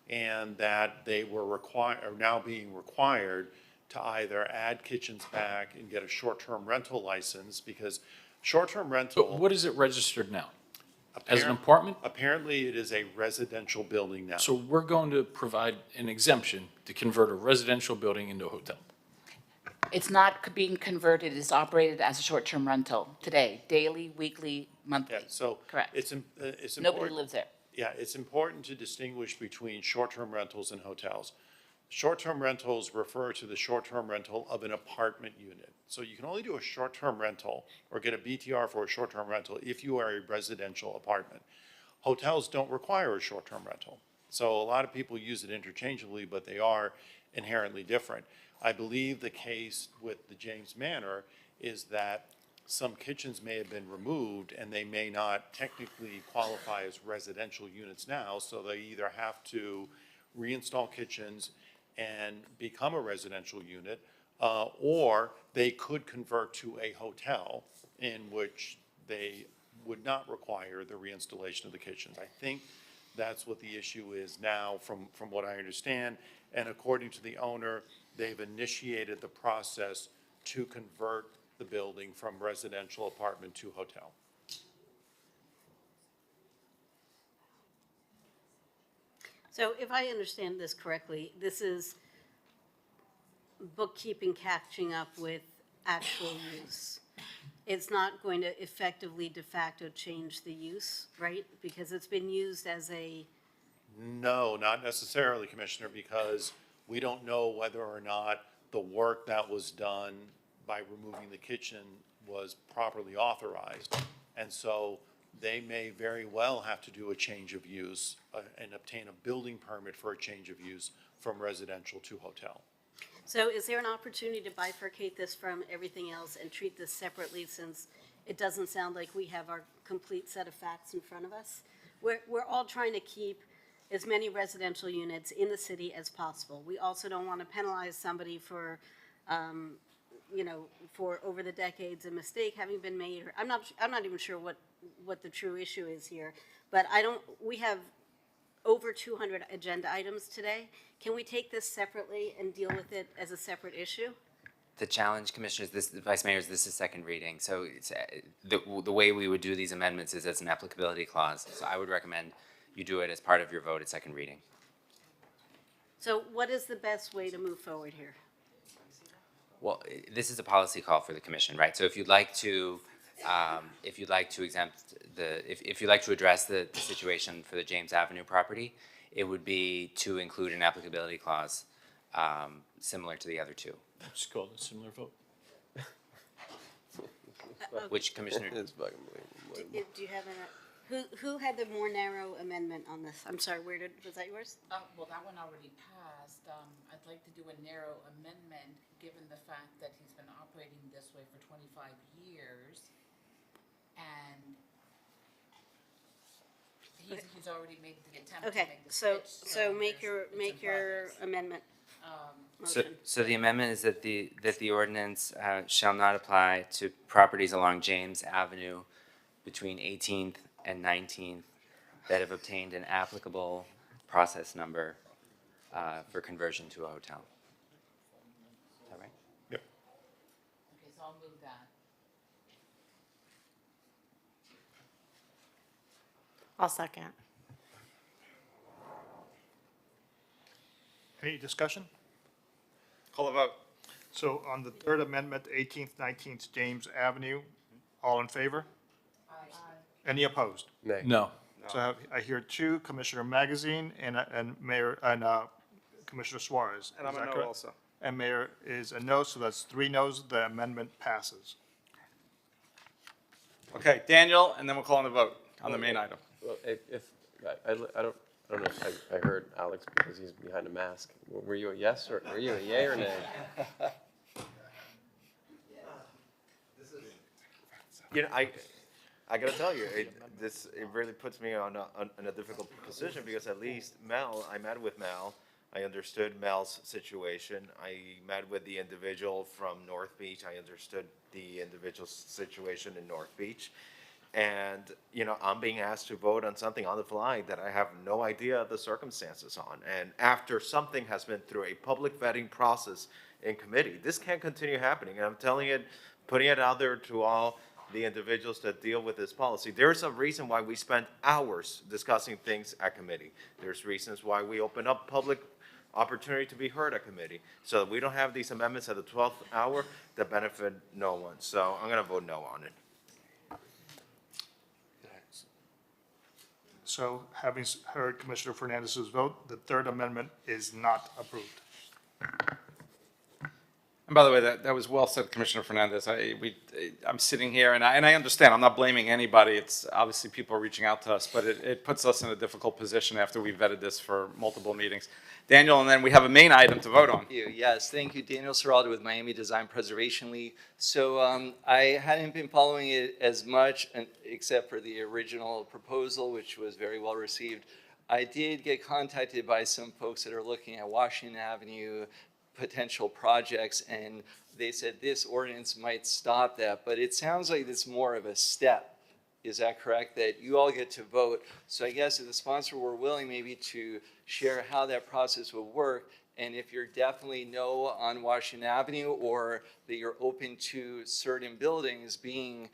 and that they are now being required to either add kitchens back and get a short-term rental license, because short-term rental. But what is it registered now? As an Apparent- apartment? Apparently, it is a residential building now. So we're going to provide an exemption to convert a residential building into a hotel. It's not being converted, it's operated as a short-term rental today, daily, weekly, monthly. Yeah, so. Correct. It's important. Nobody lives there. Yeah, it's important to distinguish between short-term rentals and hotels. Short-term rentals refer to the short-term rental of an apartment unit. So you can only do a short-term rental or get a BTR for a short-term rental if you are a residential apartment. Hotels don't require a short-term rental. So a lot of people use it interchangeably, but they are inherently different. I believe the case with the James Manor is that some kitchens may have been removed and they may not technically qualify as residential units now, so they either have to reinstall kitchens and become a residential unit, or they could convert to a hotel in which they would not require the reinstallation of the kitchens. I think that's what the issue is now from what I understand. And according to the owner, they've initiated the process to convert the building from residential apartment to hotel. So if I understand this correctly, this is bookkeeping catching up with actual use. It's not going to effectively de facto change the use, right? Because it's been used as a, No, not necessarily, Commissioner, because we don't know whether or not the work that was done by removing the kitchen was properly authorized. And so they may very well have to do a change of use and obtain a building permit for a change of use from residential to hotel. so is there an opportunity to bifurcate this from everything else and treat this separately, since it doesn't sound like we have our complete set of facts in front of us? We're all trying to keep as many residential units in the city as possible. We also don't want to penalize somebody for, for over the decades a mistake having been made. Or I'm not even sure what the true issue is here, but we have over 200 agenda items today. Can we take this separately and deal with it as a separate issue? The challenge, Commissioners, Vice Mayor, is this is second reading. So it's, the way we would do these amendments is as an applicability clause. So I would recommend you do it as part of your vote at second reading. So what is the best way to move forward here? Well, this is a policy call for the commission, right? So if you'd like to exempt if you'd like to address the situation for the James Avenue property, it would be to include an applicability clause similar to the other two. Just call it a similar vote. Which Commissioner? Do you have who had the more narrow amendment on this? I'm sorry, was that yours? Well, that one already passed. I'd like to do a narrow amendment, given the fact that he's been operating this way for 25 years. And he's already made the attempt to Okay, make the so switch. make your amendment So, motion. so the amendment is that the ordinance shall not apply to properties along James Avenue between 18th and 19th that have obtained an applicable process number for conversion to a hotel. Is that right? Yep. Okay, so I'll move that. I'll second. Any discussion? Call the vote. So on the third amendment, 18th, 19th James Avenue, all in favor? Any opposed? Nay. No. So I hear two, Commissioner Magazine and Mayor, and Commissioner Suarez. And I'm Is a that no correct? also. And Mayor is a no, so that's 3 no's. The amendment passes. Okay, Daniel, and then we'll call on the vote on the main item. Well, I don't know if I heard Alex because he's behind a mask. Were you a yes or were you a yay or nay? You know, I gotta tell you, it really puts me on a difficult position, because at least I met with Mel. I understood Mel's situation. I met with the individual from North Beach. I understood the individual's situation in North Beach. And, I'm being asked to vote on something on the fly that I have no idea the circumstances on. And after something has been through a public vetting process in committee, this can't continue happening. And I'm putting it out there to all the individuals that deal with this policy. There's a reason why we spend hours discussing things at committee. There's reasons why we open up public opportunity to be heard at committee, so that we don't have these amendments at the 12th hour that benefit no one. So I'm gonna vote no on it. So having heard Commissioner Fernandez's vote, the third amendment is not approved. And by the way, that was well said, Commissioner Fernandez. I'm sitting here, and I understand. I'm not blaming anybody. It's obviously people are reaching out to us, but it puts us in a difficult position after we've vetted this for multiple meetings. Daniel, and then we have a main item to vote on. Yes, thank you. Daniel Serraldo with Miami Design Preservation League. So I hadn't been following it as much, except for the original proposal, which was very well received. I did get contacted by some folks that are looking at Washington Avenue potential projects, and they said this ordinance might stop that, but it sounds like it's more of a step. Is that correct? That you all get to vote. So I guess if the sponsor were willing maybe to share how that process would work, and if you're definitely no on Washington Avenue, or that you're open to certain buildings being,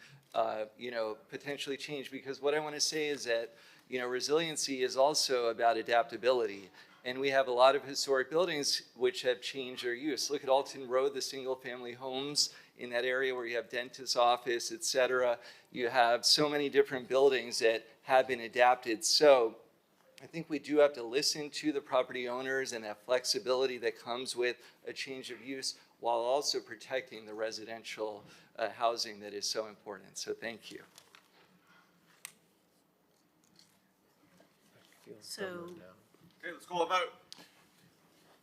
potentially changed. Because what I want to say is that, resiliency is also about adaptability. And we have a lot of historic buildings which have changed their use. Look at Alton Road, the single-family homes in that area where you have dentist's office, et cetera. You have so many different buildings that have been adapted. So I think we do have to listen to the property owners and that flexibility that comes with a change of use, while also protecting the residential housing that is so important. So thank you. So, Okay, let's call a vote.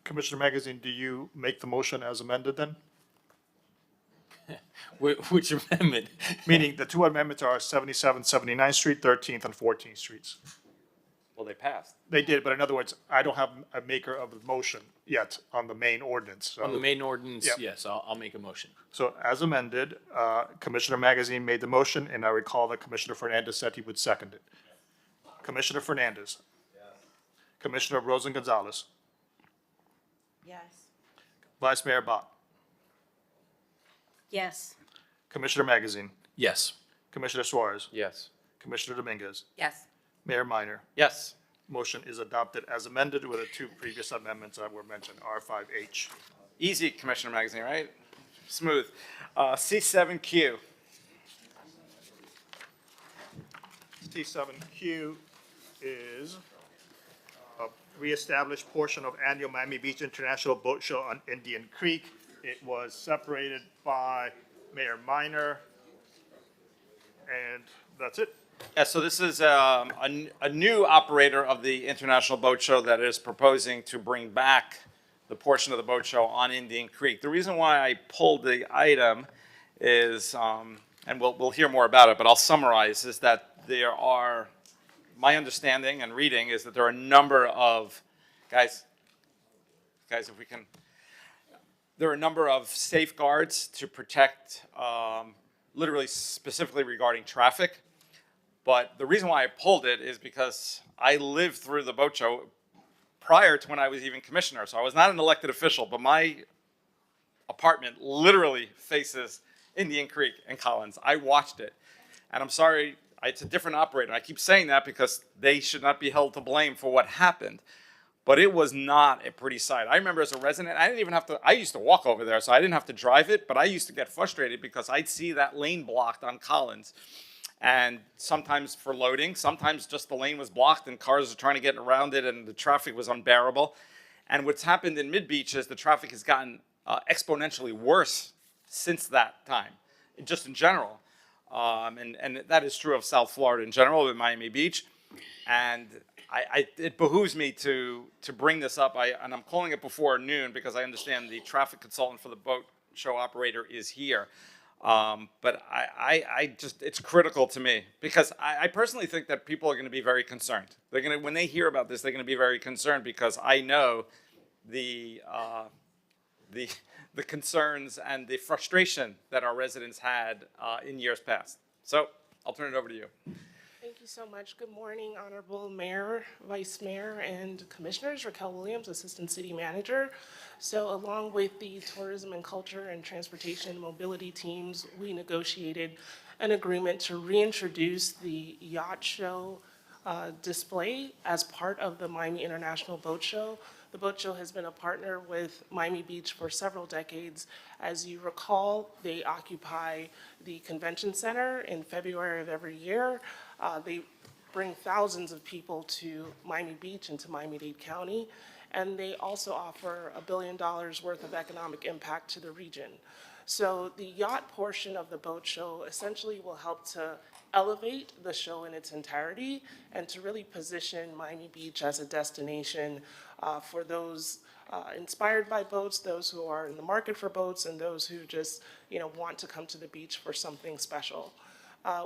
Commissioner Magazine, do you make the motion as amended then? Which amendment? Meaning the two amendments are 77, 79th Street, 13th and 14th Streets. Well, they passed. They did, but in other words, I don't have a maker of the motion yet on the main ordinance. So- On the main ordinance, Yeah. yes, I'll make a motion. So as amended, Commissioner Magazine made the motion, and I recall that Commissioner Fernandez said he would second it. Commissioner Fernandez. Commissioner Rosen Gonzalez. Yes. Vice Mayor Bott. yes. Commissioner Magazine. Yes. Commissioner Suarez. Yes. Commissioner Dominguez. Yes. Mayor Minor. Yes. Motion is adopted as amended with the two previous amendments that were mentioned, R5H. Easy, Commissioner Magazine, right? Smooth. C7Q. T7Q is a reestablished portion of annual Miami Beach International Boat Show on Indian Creek. It was separated by Mayor Minor, and that's it. Yeah, so this is a new operator of the International Boat Show that is proposing to bring back the portion of the boat show on Indian Creek. The reason why I pulled the item is, and we'll hear more about it, but I'll summarize, is that there are, my understanding and reading is that there are a number of, guys, if we can, there are a number of safeguards to protect, literally specifically regarding traffic. But the reason why I pulled it is because I lived through the boat show prior to when I was even commissioner. So I was not an elected official, but my apartment literally faces Indian Creek and Collins. I watched it. And I'm sorry, it's a different operator. I keep saying that because they should not be held to blame for what happened. But it was not a pretty sight. I remember as a resident, I didn't even have to, I used to walk over there, so I didn't have to drive it, but I used to get frustrated because I'd see that lane blocked on Collins. And sometimes for loading, sometimes just the lane was blocked and cars are trying to get around it and the traffic was unbearable. And what's happened in Mid-Beach is the traffic has gotten exponentially worse since that time, just in general. And that is true of South Florida in general, with Miami Beach. And it behooves me to bring this up, and I'm calling it before noon because I understand the traffic consultant for the boat show operator is here. But I just, it's critical to me because I personally think that people are going to be very concerned. They're going to, when they hear about this, they're going to be very concerned because I know the concerns and the frustration that our residents had in years past. So I'll turn it over to you. Thank you so much. Good morning, Honorable Mayor, Vice Mayor, and Commissioners. Raquel Williams, Assistant City Manager. So along with the Tourism and Culture and Transportation and Mobility teams, we negotiated an agreement to reintroduce the yacht show display as part of the Miami International Boat Show. The boat show has been a partner with Miami Beach for several decades. As you recall, they occupy the convention center in February of every year. They bring thousands of people to Miami Beach and to Miami-Dade County. and they also offer $1 billion worth of economic impact to the region. So the yacht portion of the boat show essentially will help to elevate the show in its entirety and to really position Miami Beach as a destination for those inspired by boats, those who are in the market for boats, and those who just, want to come to the beach for something special.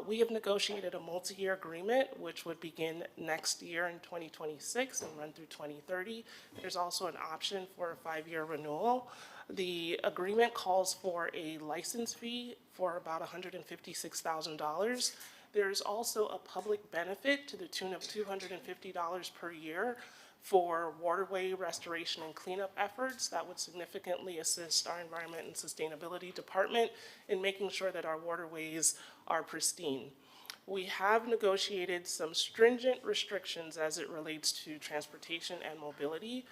We have negotiated a multi-year agreement, which would begin next year in 2026 and run through 2030. There's also an option for a 5-year renewal. The agreement calls for a license fee for about $156,000. There's also a public benefit to the tune of $250 per year for waterway restoration and cleanup efforts that would significantly assist our Environment and Sustainability Department in making sure that our waterways are pristine. We have negotiated some stringent restrictions as it relates to transportation and mobility.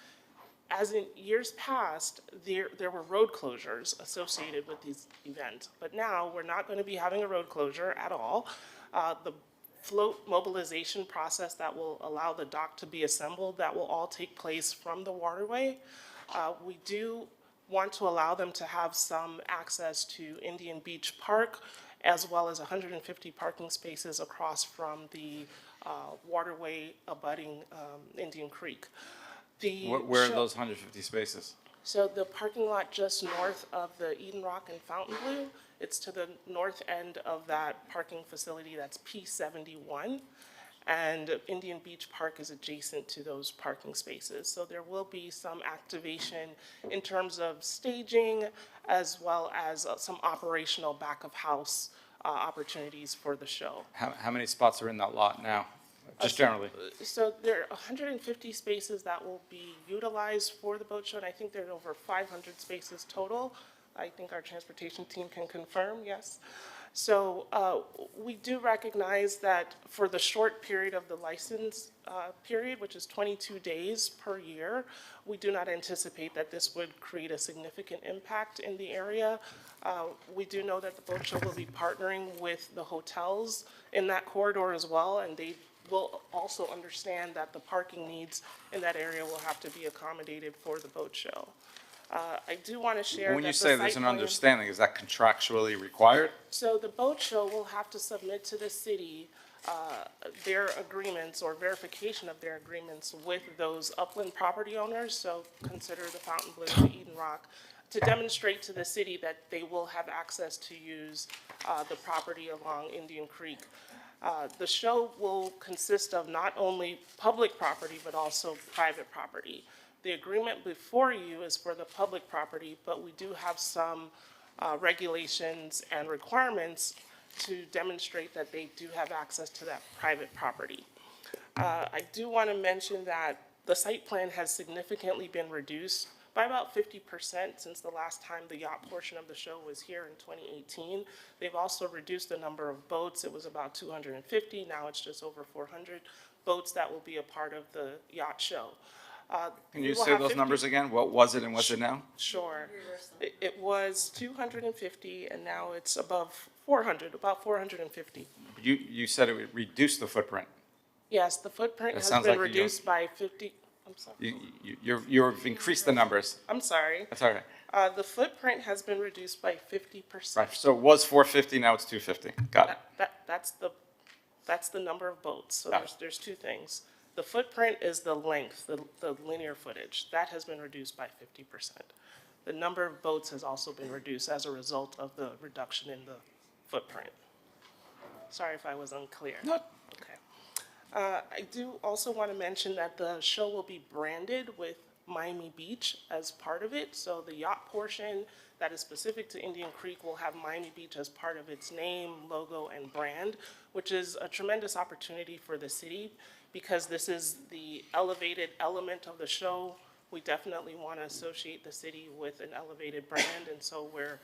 As in years past, there were road closures associated with these events, but now we're not going to be having a road closure at all. The float mobilization process that will allow the dock to be assembled, that will all take place from the waterway. We do want to allow them to have some access to Indian Beach Park, as well as 150 parking spaces across from the waterway abutting Indian Creek. Where are those 150 spaces? So the parking lot just north of the Eden Rock and Fontainebleau, it's to the north end of that parking facility, that's P71. And Indian Beach Park is adjacent to those parking spaces. So there will be some activation in terms of staging, as well as some operational back of house opportunities for the show. How many spots are in that lot now? Just generally. So there are 150 spaces that will be utilized for the boat show, and I think there are over 500 spaces total. I think our transportation team can confirm, yes. So we do recognize that for the short period of the license period, which is 22 days per year, we do not anticipate that this would create a significant impact in the area. We do know that the boat show will be partnering with the hotels in that corridor as well, and they will also understand that the parking needs in that area will have to be accommodated for the boat show. I do want to share that When you the say there's site an plan- understanding, is that contractually required? So the boat show will have to submit to the city their agreements or verification of their agreements with those upland property owners, so consider the Fontainebleau, the Eden Rock, to demonstrate to the city that they will have access to use the property along Indian Creek. The show will consist of not only public property, but also private property. The agreement before you is for the public property, but we do have some regulations and requirements to demonstrate that they do have access to that private property. I do want to mention that the site plan has significantly been reduced by about 50% since the last time the yacht portion of the show was here in 2018. They've also reduced the number of boats. It was about 250, now it's just over 400 boats that will be a part of the yacht show. Can you say those numbers again? What was it and what's it now? Sure. It was 250 and now it's above 400, about 450. You said it would reduce the footprint. Yes, the footprint That has sounds been like you- reduced by 50, I'm sorry. You've increased the numbers. I'm sorry. That's all right. The footprint has been reduced by 50%. Right, so it was 450, now it's 250. Got it. That's the number of boats. So Got it. there's two things. The footprint is the length, the linear footage. That has been reduced by 50%. The number of boats has also been reduced as a result of the reduction in the footprint. Sorry if I was unclear. No. Okay. I do also want to mention that the show will be branded with Miami Beach as part of it. So the yacht portion that is specific to Indian Creek will have Miami Beach as part of its name, logo, and brand, which is a tremendous opportunity for the city because this is the elevated element of the show. We definitely want to associate the city with an elevated brand, and so we're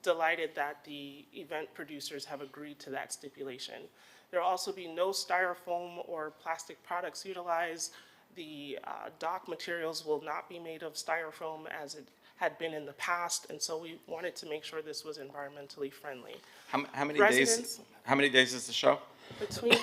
delighted that the event producers have agreed to that stipulation. There will also be no styrofoam or plastic products utilized. The dock materials will not be made of styrofoam as it had been in the past, and so we wanted to make sure this was environmentally friendly. How many Residents- days? How many days is the show? Between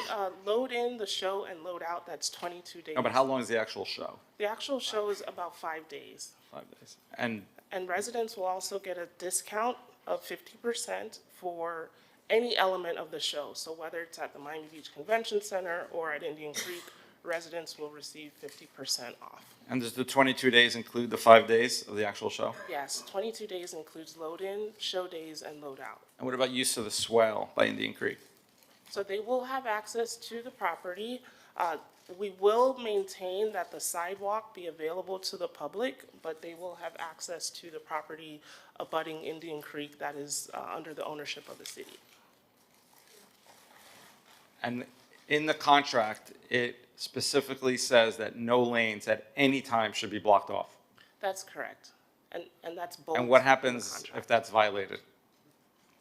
load in, the show, and load out, that's 22 days. No, but how long is the actual show? The actual show is about 5 days. 5 days. And And residents will also get a discount of 50% for any element of the show. So whether it's at the Miami Beach Convention Center or at Indian Creek, residents will receive 50% off. and does the 22 days include the 5 days of the actual show? Yes, 22 days includes load-in, show days, and load-out. And what about use of the swale by Indian Creek? So they will have access to the property. We will maintain that the sidewalk be available to the public, but they will have access to the property abutting Indian Creek that is under the ownership of the city. And in the contract, it specifically says that no lanes at any time should be blocked off. That's correct. And that's bold. And what in the happens contract. if that's violated?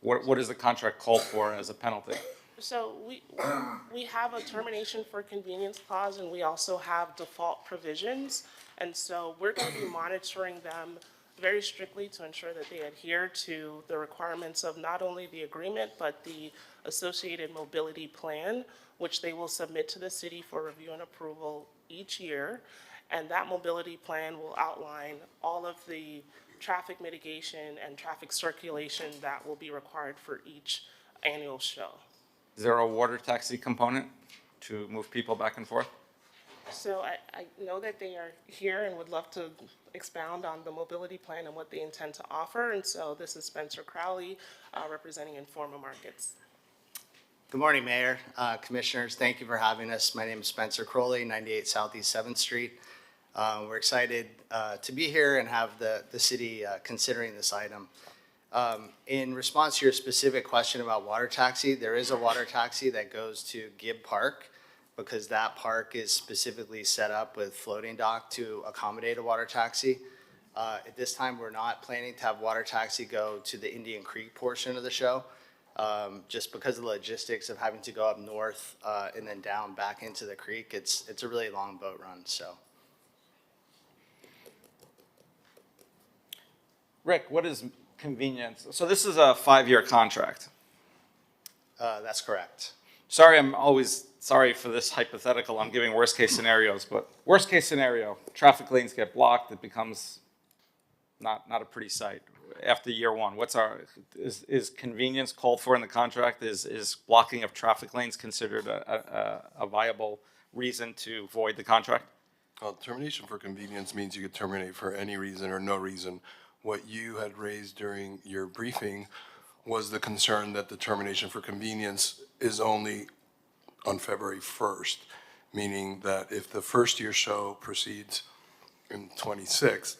What does the contract call for as a penalty? So we have a termination for convenience clause, and we also have default provisions. And so we're going to be monitoring them very strictly to ensure that they adhere to the requirements of not only the agreement, but the associated mobility plan, which they will submit to the city for review and approval each year. And that mobility plan will outline all of the traffic mitigation and traffic circulation that will be required for each annual show. Is there a water taxi component to move people back and forth? So I know that they are here and would love to expound on the mobility plan and what they intend to offer. And so this is Spencer Crowley, representing Informa Markets. Good morning, Mayor, Commissioners. Thank you for having us. My name is Spencer Crowley, 98 Southeast 7th Street. We're excited to be here and have the city considering this item. In response to your specific question about water taxi, there is a water taxi that goes to Gibb Park because that park is specifically set up with floating dock to accommodate a water taxi. At this time, we're not planning to have water taxi go to the Indian Creek portion of the show, just because of the logistics of having to go up north and then down back into the creek. It's a really long boat run, so. Rick, what is convenience? So this is a 5-year contract. That's correct. Sorry, I'm always sorry for this hypothetical. I'm giving worst case scenarios, but worst case scenario, traffic lanes get blocked. It becomes not a pretty sight after year one. Is convenience called for in the contract? Is blocking of traffic lanes considered a viable reason to void the contract? Well, termination for convenience means you could terminate for any reason or no reason. What you had raised during your briefing was the concern that the termination for convenience is only on February 1st, meaning that if the first year show proceeds in 26,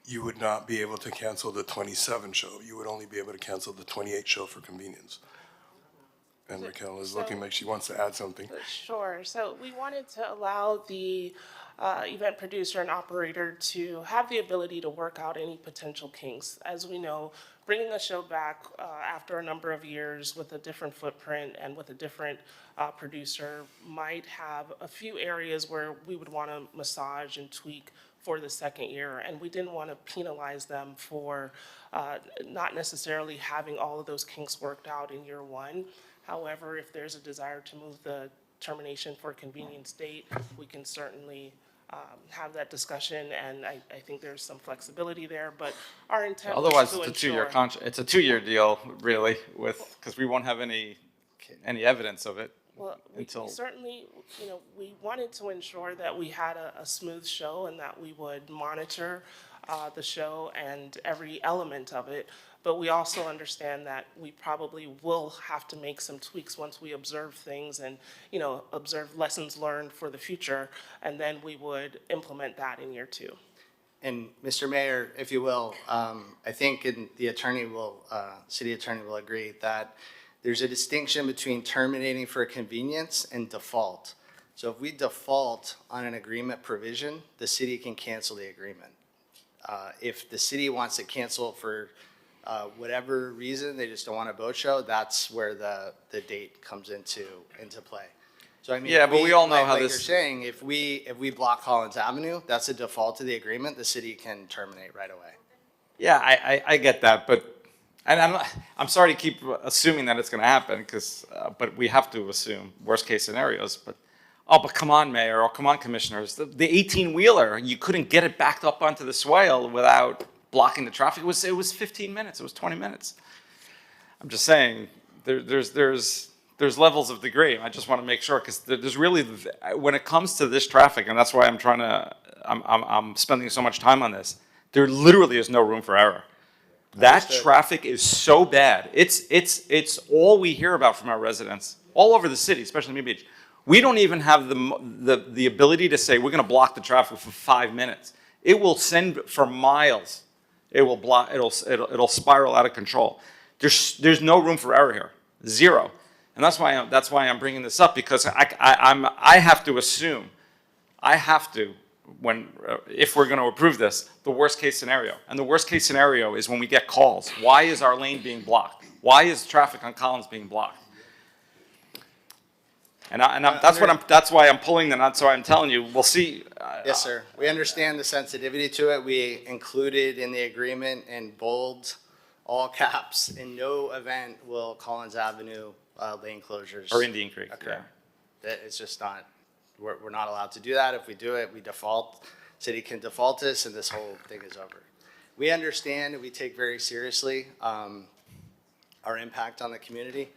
you would not be able to cancel the 27 show. You would only be able to cancel the 28 show for convenience. And Raquel is looking like she wants to add something. Sure. So we wanted to allow the event producer and operator to have the ability to work out any potential kinks. As we know, bringing a show back after a number of years with a different footprint and with a different producer might have a few areas where we would want to massage and tweak for the second year. And we didn't want to penalize them for not necessarily having all of those kinks worked out in year one. However, if there's a desire to move the termination for convenience date, we can certainly have that discussion, and I think there's some flexibility there, but our intent was Otherwise, to it's a 2-year ensure- contract. It's a 2-year deal, really, because we won't have any evidence of it Well, we until. certainly, we wanted to ensure that we had a smooth show and that we would monitor the show and every element of it. But we also understand that we probably will have to make some tweaks once we observe things and, observe lessons learned for the future. And then we would implement that in year two. And Mr. Mayor, if you will, I think the city attorney will agree that there's a distinction between terminating for convenience and default. So if we default on an agreement provision, the city can cancel the agreement. If the city wants to cancel for whatever reason, they just don't want a boat show, that's where the date comes into play. So I mean, Yeah, but we all know how like this- you're saying, if we block Collins Avenue, that's a default to the agreement, the city can terminate right away. Yeah, I get that, but, and I'm sorry to keep assuming that it's gonna happen, because, but we have to assume worst case scenarios, but, oh, but come on, Mayor, or come on, Commissioners, the 18-wheeler, you couldn't get it backed up onto the swale without blocking the traffic. It was 15 minutes, it was 20 minutes. I'm just saying, there's levels of degree. I just want to make sure, because there's really, when it comes to this traffic, and that's why I'm spending so much time on this, there literally is no room for error. That traffic is so bad. It's all we hear about from our residents all over the city, especially Miami Beach. We don't even have the ability to say we're going to block the traffic for 5 minutes. It will send for miles. It will block. It'll spiral out of control. There's no room for error here. Zero. And that's why I'm bringing this up, because I have to assume, if we're going to approve this, the worst case scenario. And the worst case scenario is when we get calls. Why is our lane being blocked? Why is traffic on Collins being blocked? And that's why I'm pulling the knot. So I'm telling you, we'll see. Yes, sir. We understand the sensitivity to it. We included in the agreement in bold, all caps, in no event will Collins Avenue lane closures. Or Indian Creek. Occur. It's just not, we're not allowed to do that. If we do it, we default. City can default us and this whole thing is over. We understand and we take very seriously our impact on the community.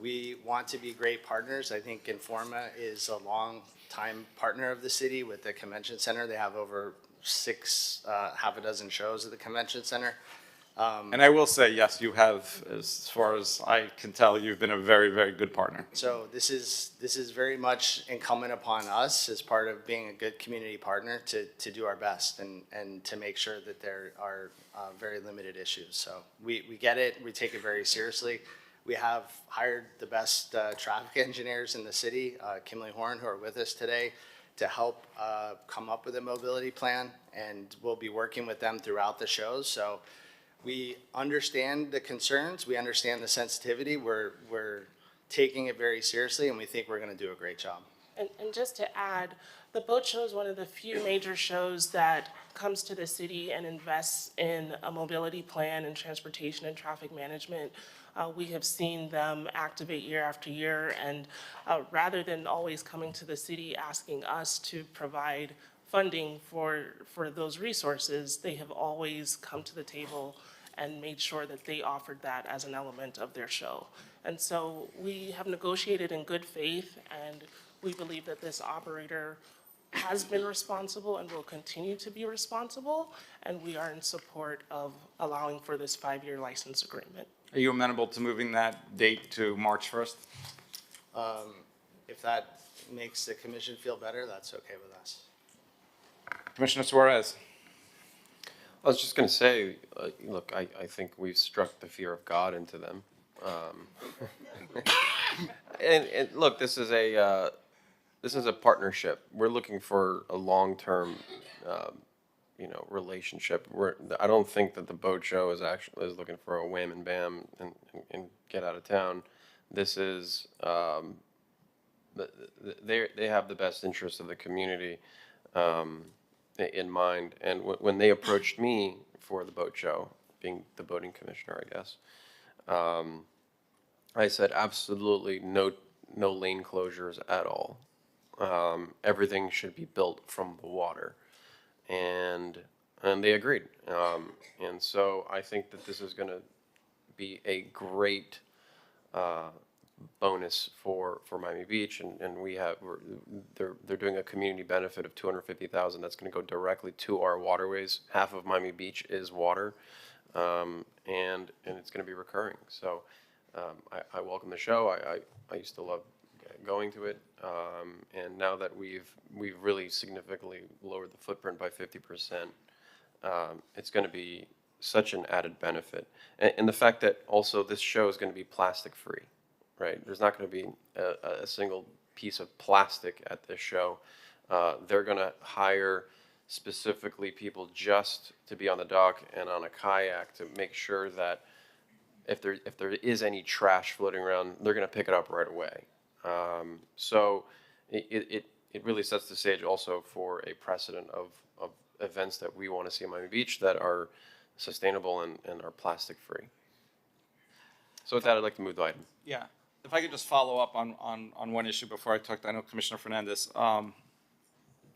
We want to be great partners. I think Informa is a long-time partner of the city with the convention center. They have over half a dozen shows at the convention center. And I will say, yes, you have, as far as I can tell, you've been a very, very good partner. So this is very much incumbent upon us as part of being a good community partner to do our best and to make sure that there are very limited issues. So we get it. We take it very seriously. We have hired the best traffic engineers in the city, Kimley Horn, who are with us today, to help come up with a mobility plan, and we'll be working with them throughout the shows. So we understand the concerns, we understand the sensitivity, we're taking it very seriously, and we think we're gonna do a great job. And just to add, the boat show is one of the few major shows that comes to the city and invests in a mobility plan and transportation and traffic management. We have seen them activate year after year, and rather than always coming to the city asking us to provide funding for those resources, they have always come to the table and made sure that they offered that as an element of their show. And so we have negotiated in good faith, and we believe that this operator has been responsible and will continue to be responsible, and we are in support of allowing for this 5-year license agreement. Are you amenable to moving that date to March 1st? If that makes the commission feel better, that's okay with us. Commissioner Suarez. I was just going to say, look, I think we've struck the fear of God into them. And look, this is a partnership. We're looking for a long-term, relationship. I don't think that the boat show is looking for a wham and bam and get out of town. This is they have the best interest of the community in mind. And when they approached me for the boat show, being the boating commissioner, I guess, I said absolutely no lane closures at all. Everything should be built from the water, and they agreed. And so I think that this is going to be a great bonus for Miami Beach, and they're doing a community benefit of $250,000 that's going to go directly to our waterways. Half of Miami Beach is water, and it's going to be recurring. So I welcome the show. I used to love going to it, and now that we've really significantly lowered the footprint by 50%, it's going to be such an added benefit. And the fact that also this show is going to be plastic free. Right, there's not going to be a single piece of plastic at this show. They're going to hire specifically people just to be on the dock and on a kayak to make sure that if there is any trash floating around, they're going to pick it up right away. So it really sets the stage also for a precedent of events that we want to see in Miami Beach that are sustainable and are plastic free. So with that, I'd like to move the item. Yeah, if I could just follow up on one issue before I talk, I know Commissioner Fernandez.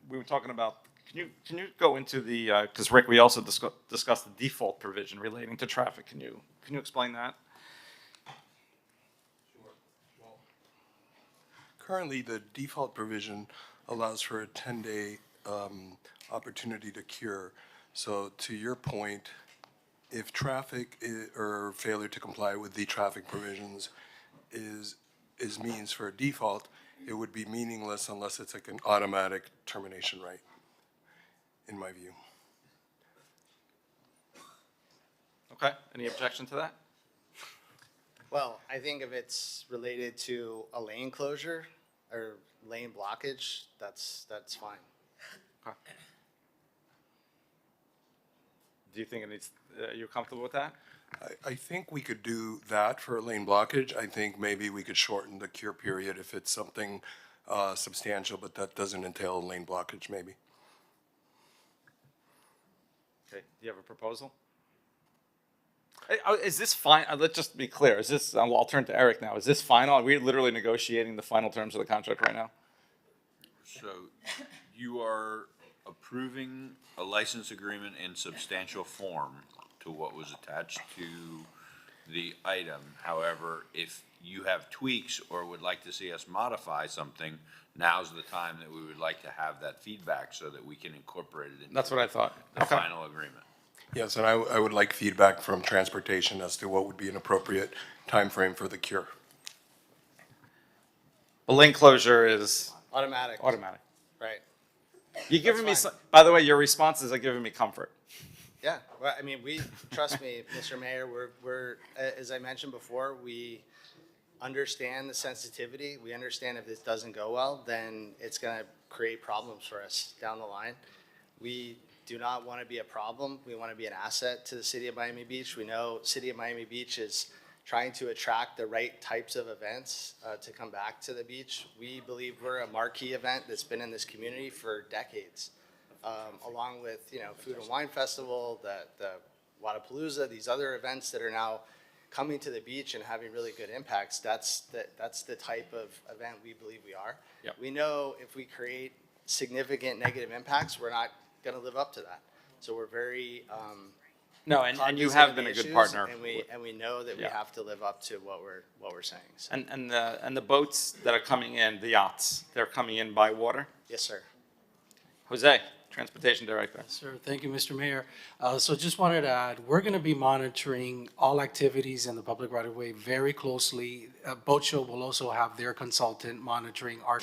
We were talking about, can you go into the, because Rick, we also discussed the default provision relating to traffic. Can you explain that? Currently, the default provision allows for a 10-day opportunity to cure. So to your point, if traffic or failure to comply with the traffic provisions is means for a default, it would be meaningless unless it's like an automatic termination right, in my view. Okay, any objection to that? Well, I think if it's related to a lane closure or lane blockage, that's fine. Okay. Do you think it needs, you're comfortable with that? I think we could do that for a lane blockage. I think maybe we could shorten the cure period if it's something substantial, but that doesn't entail a lane blockage, maybe. Okay, do you have a proposal? Is this fine? Let's just be clear. Is this, I'll turn to Eric now. Is this final? Are we literally negotiating the final terms of the contract right now? So you are approving a license agreement in substantial form to what was attached to the item. However, if you have tweaks or would like to see us modify something, now's the time that we would like to have that feedback so that we can incorporate it into That's what I thought. the final agreement. Yes, and I would like feedback from transportation as to what would be an appropriate timeframe for the cure. A lane closure is Automatic. automatic. Right. You're giving me That's some, fine. by the way, your responses are giving me comfort. Yeah, well, I mean, trust me, Mr. Mayor, we're, as I mentioned before, we understand the sensitivity. We understand if this doesn't go well, then it's gonna create problems for us down the line. We do not want to be a problem. We want to be an asset to the city of Miami Beach. We know city of Miami Beach is trying to attract the right types of events to come back to the beach. We believe we're a marquee event that's been in this community for decades, along with, you know, Food and Wine Festival, the Wadapalooza, these other events that are now coming to the beach and having really good impacts. That's the type of event we believe we are. Yep. We know if we create significant negative impacts, we're not going to live up to that. So we're very No, and you cognizant have of been the a good issues, partner. and we know that we Yeah. have to live up to what we're saying. So. And the boats that are coming in, the yachts, they're coming in by water? Yes, sir. Jose, Transportation Director. Sir, thank you, Mr. Mayor. So just wanted to add, we're going to be monitoring all activities in the public right-of-way very closely. Boat Show will also have their consultant monitoring. Our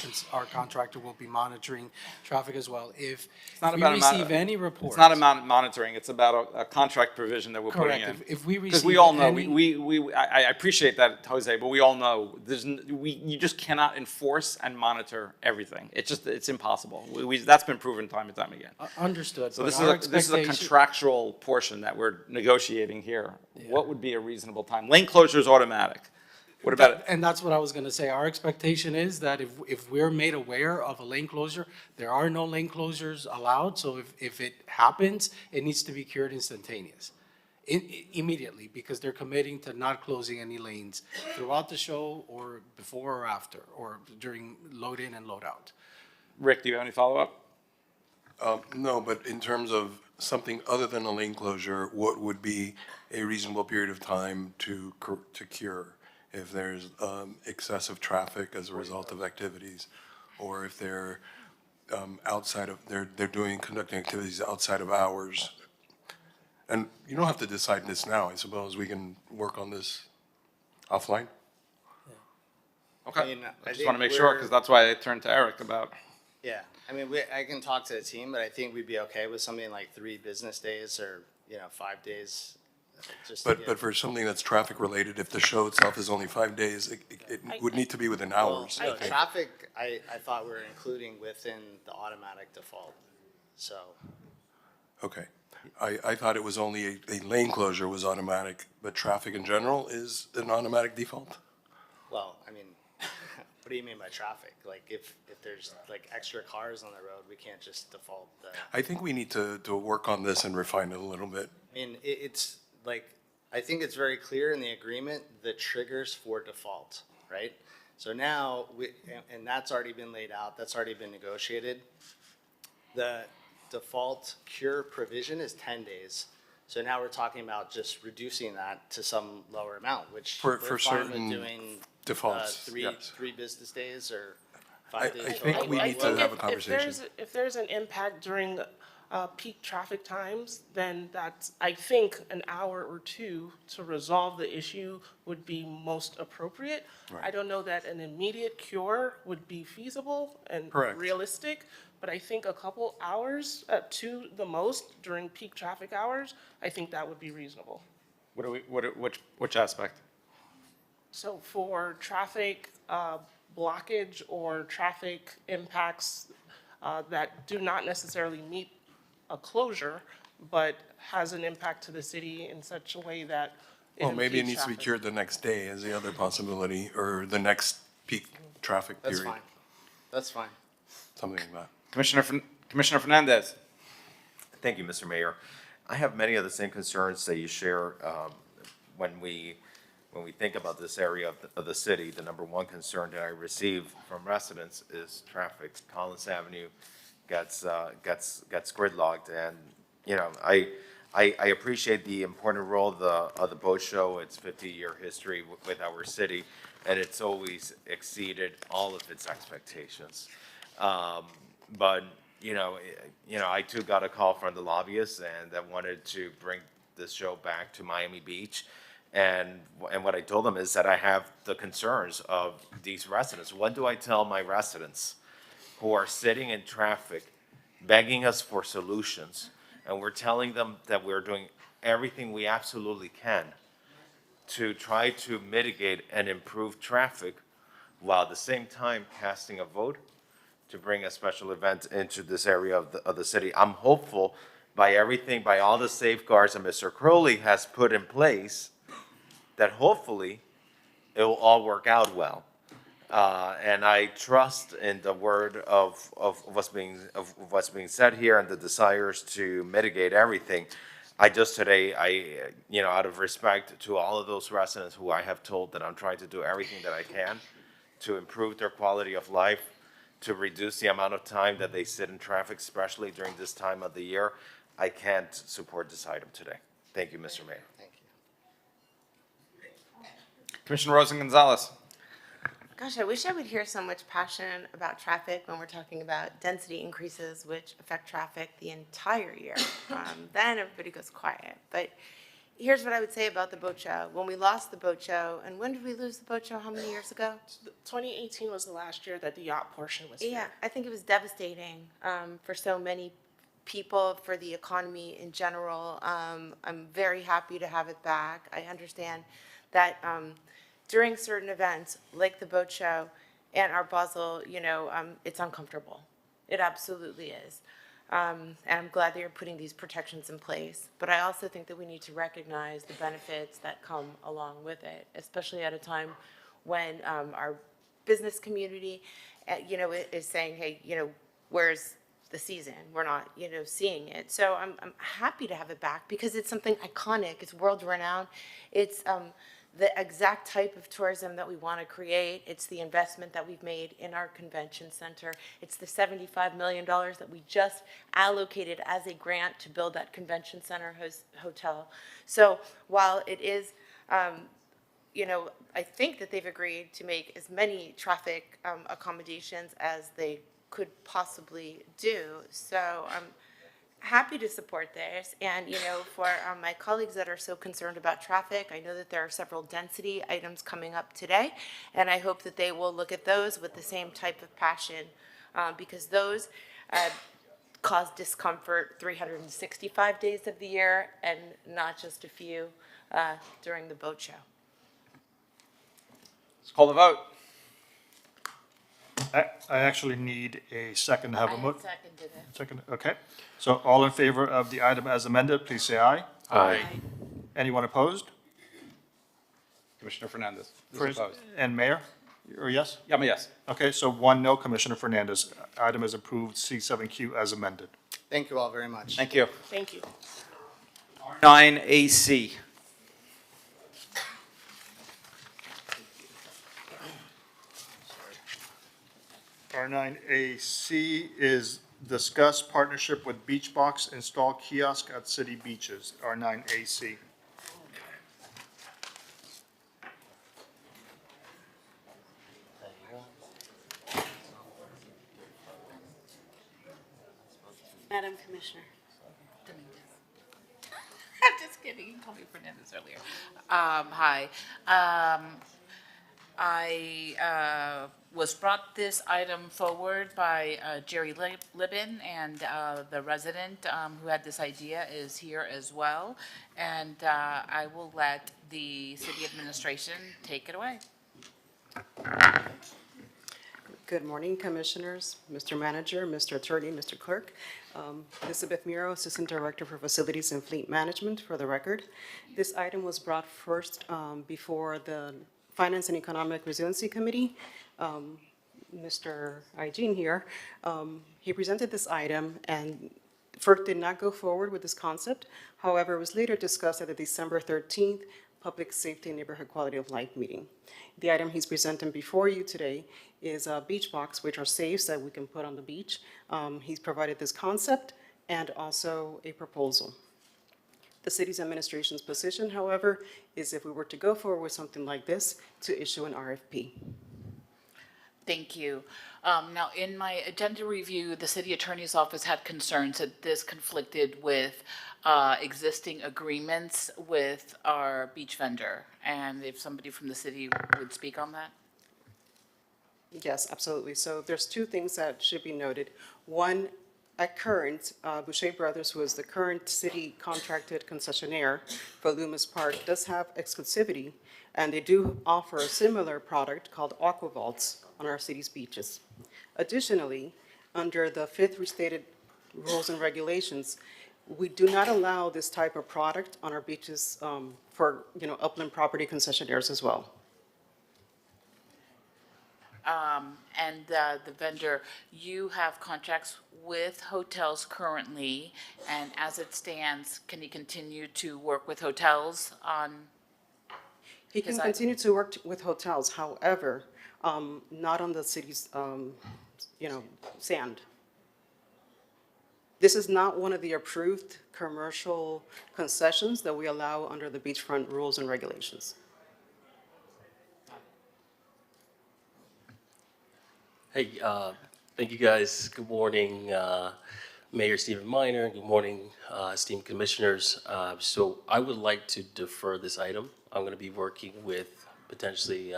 contractor will be monitoring traffic as well. If we receive any reports. It's not about monitoring, it's about a contract provision that we're putting in. Correct. If we Because we receive all know, any- I appreciate that, Jose, but we all know, you just cannot enforce and monitor everything. It's impossible. That's been proven time and time again. Understood. So but this our is a expectation- contractual portion that we're negotiating here. What would be a reasonable time? Lane closure is automatic. What about it? And that's what I was gonna say. Our expectation is that if we're made aware of a lane closure, there are no lane closures allowed. So if it happens, it needs to be cured instantaneous, immediately, because they're committing to not closing any lanes throughout the show or before or after, or during load in and load out. Rick, do you have any follow-up? No, but in terms of something other than a lane closure, what would be a reasonable period of time to cure? If there's excessive traffic as a result of activities, or if they're outside of, they're conducting activities outside of hours. And you don't have to decide this now. I suppose we can work on this offline. Okay, I mean, I just think want to make sure, we're- because that's why I turned to Eric about. Yeah, I mean, I can talk to the team, but I think we'd be okay with something like 3 business days or, 5 days. Just to But get- for something that's traffic related, if the show itself is only 5 days, it would need to be within hours. Well, I think. traffic, I thought we were including within the automatic default, so. Okay. I thought it was only a lane closure was automatic, but traffic in general is an automatic default? Well, I mean, What do you mean by traffic? Like if there's like extra cars on the road, we can't just default the, I think we need to work on this and refine it a little bit. I mean, it's like, I think it's very clear in the agreement, the triggers for default, right? So now, and that's already been laid out, that's already been negotiated. The default cure provision is 10 days. So now we're talking about just reducing that to some lower amount, which For we're fine with certain doing defaults, three yes. business days or I 5 days. think we need to have a conversation. If there's an impact during peak traffic times, then that's, I think, an hour or two to resolve the issue would be most appropriate. Right. I don't know that an immediate cure would be feasible and Correct. realistic, but I think a couple hours to the most during peak traffic hours, I think that would be reasonable. Which aspect? So for traffic blockage or traffic impacts that do not necessarily meet a closure, but has an impact to the city in such a way that it Well, maybe it impedes needs to be traffic. cured the next day is the other possibility, or the next peak traffic That's period. fine. That's fine. Something like that. Commissioner Fernandez. Thank you, Mr. Mayor. I have many of the same concerns that you share. When we think about this area of the city, the number one concern that I receive from residents is traffic. Collins Avenue gets gridlocked, and you know, I appreciate the important role of the boat show. It's 50-year history with our city, and it's always exceeded all of its expectations. But you know, I too got a call from the lobbyists, and that wanted to bring this show back to Miami Beach. And what I told them is that I have the concerns of these residents. What do I tell my residents who are sitting in traffic, begging us for solutions, and we're telling them that we're doing everything we absolutely can to try to mitigate and improve traffic, while at the same time casting a vote to bring a special event into this area of the city? I'm hopeful by all the safeguards that Mr. Crowley has put in place, that hopefully it will all work out well. And I trust in the word of what's being said here and the desires to mitigate everything. I just today, out of respect to all of those residents who I have told that I'm trying to do everything that I can to improve their quality of life, to reduce the amount of time that they sit in traffic, especially during this time of the year, I can't support this item today. Thank you, Mr. Mayor. Thank you. Commissioner Rosen Gonzalez. Gosh, I wish I would hear so much passion about traffic when we're talking about density increases, which affect traffic the entire year. Then everybody goes quiet. But here's what I would say about the boat show. When we lost the boat show, and when did we lose the boat show? How many years ago? 2018 was the last year that the yacht portion was Yeah, here. I think it was devastating for so many people, for the economy in general. I'm very happy to have it back. I understand that during certain events, like the boat show and our Basel, it's uncomfortable. It absolutely is. And I'm glad that you're putting these protections in place. But I also think that we need to recognize the benefits that come along with it, especially at a time when our business community, is saying, hey, where's the season? We're not, seeing it. So I'm happy to have it back because it's something iconic. It's world renowned. It's the exact type of tourism that we want to create. It's the investment that we've made in our convention center. It's the $75 million that we just allocated as a grant to build that convention center hotel. So while it is, I think that they've agreed to make as many traffic accommodations as they could possibly do. So I'm happy to support this. And, for my colleagues that are so concerned about traffic, I know that there are several density items coming up today, and I hope that they will look at those with the same type of passion, because those cause discomfort 365 days of the year and not just a few during the boat show. Let's call the vote. I actually need a second to have a I motion. seconded it. Second, okay. So all in favor of the item as amended, please say aye. Aye. Anyone opposed? Commissioner Fernandez is First- opposed. And Mayor? Or yes? Yeah, I'm a yes. Okay, so 1 no, Commissioner Fernandez. Item is approved, C7Q as amended. Thank you all very much. Thank you. Thank you. 9AC. R9AC is discuss partnership with Beachbox, install kiosk at city beaches, R9AC. Madam Commissioner. I'm just kidding. You called me Fernandez earlier. Hi. I was brought this item forward by Jerry Libin, and the resident who had this idea is here as well. And I will let the city administration take it away. Good morning, Commissioners, Mr. Manager, Mr. Attorney, Mr. Clerk. Elizabeth Muro, Assistant Director for Facilities and Fleet Management, for the record. This item was brought first before the Finance and Economic Resiliency Committee. Mr. Igene here, he presented this item, and FERC did not go forward with this concept. However, it was later discussed at the December 13th Public Safety and Neighborhood Quality of Life meeting. The item he's presenting before you today is a beach box, which are safes that we can put on the beach. He's provided this concept and also a proposal. The city's administration's position, however, is if we were to go forward with something like this, to issue an RFP. Thank you. Now, in my agenda review, the city attorney's office had concerns that this conflicted with existing agreements with our beach vendor. And if somebody from the city would speak on that? Yes, absolutely. So there's two things that should be noted. One, at current, Boucher Brothers, who is the current city contracted concessionaire for Loomis Park, does have exclusivity, and they do offer a similar product called Aqua Vaults on our city's beaches. Additionally, under the 5th restated rules and regulations, we do not allow this type of product on our beaches for, upland property concessionaires as well. And the vendor, you have contracts with hotels currently, and as it stands, can you continue to work with hotels on? He can continue to work with hotels, however, not on the city's, sand. This is not one of the approved commercial concessions that we allow under the beachfront rules and regulations. Hey, thank you guys. Good morning, Mayor Stephen Minor. Good morning, esteemed commissioners. So I would like to defer this item. I'm going to be working with potentially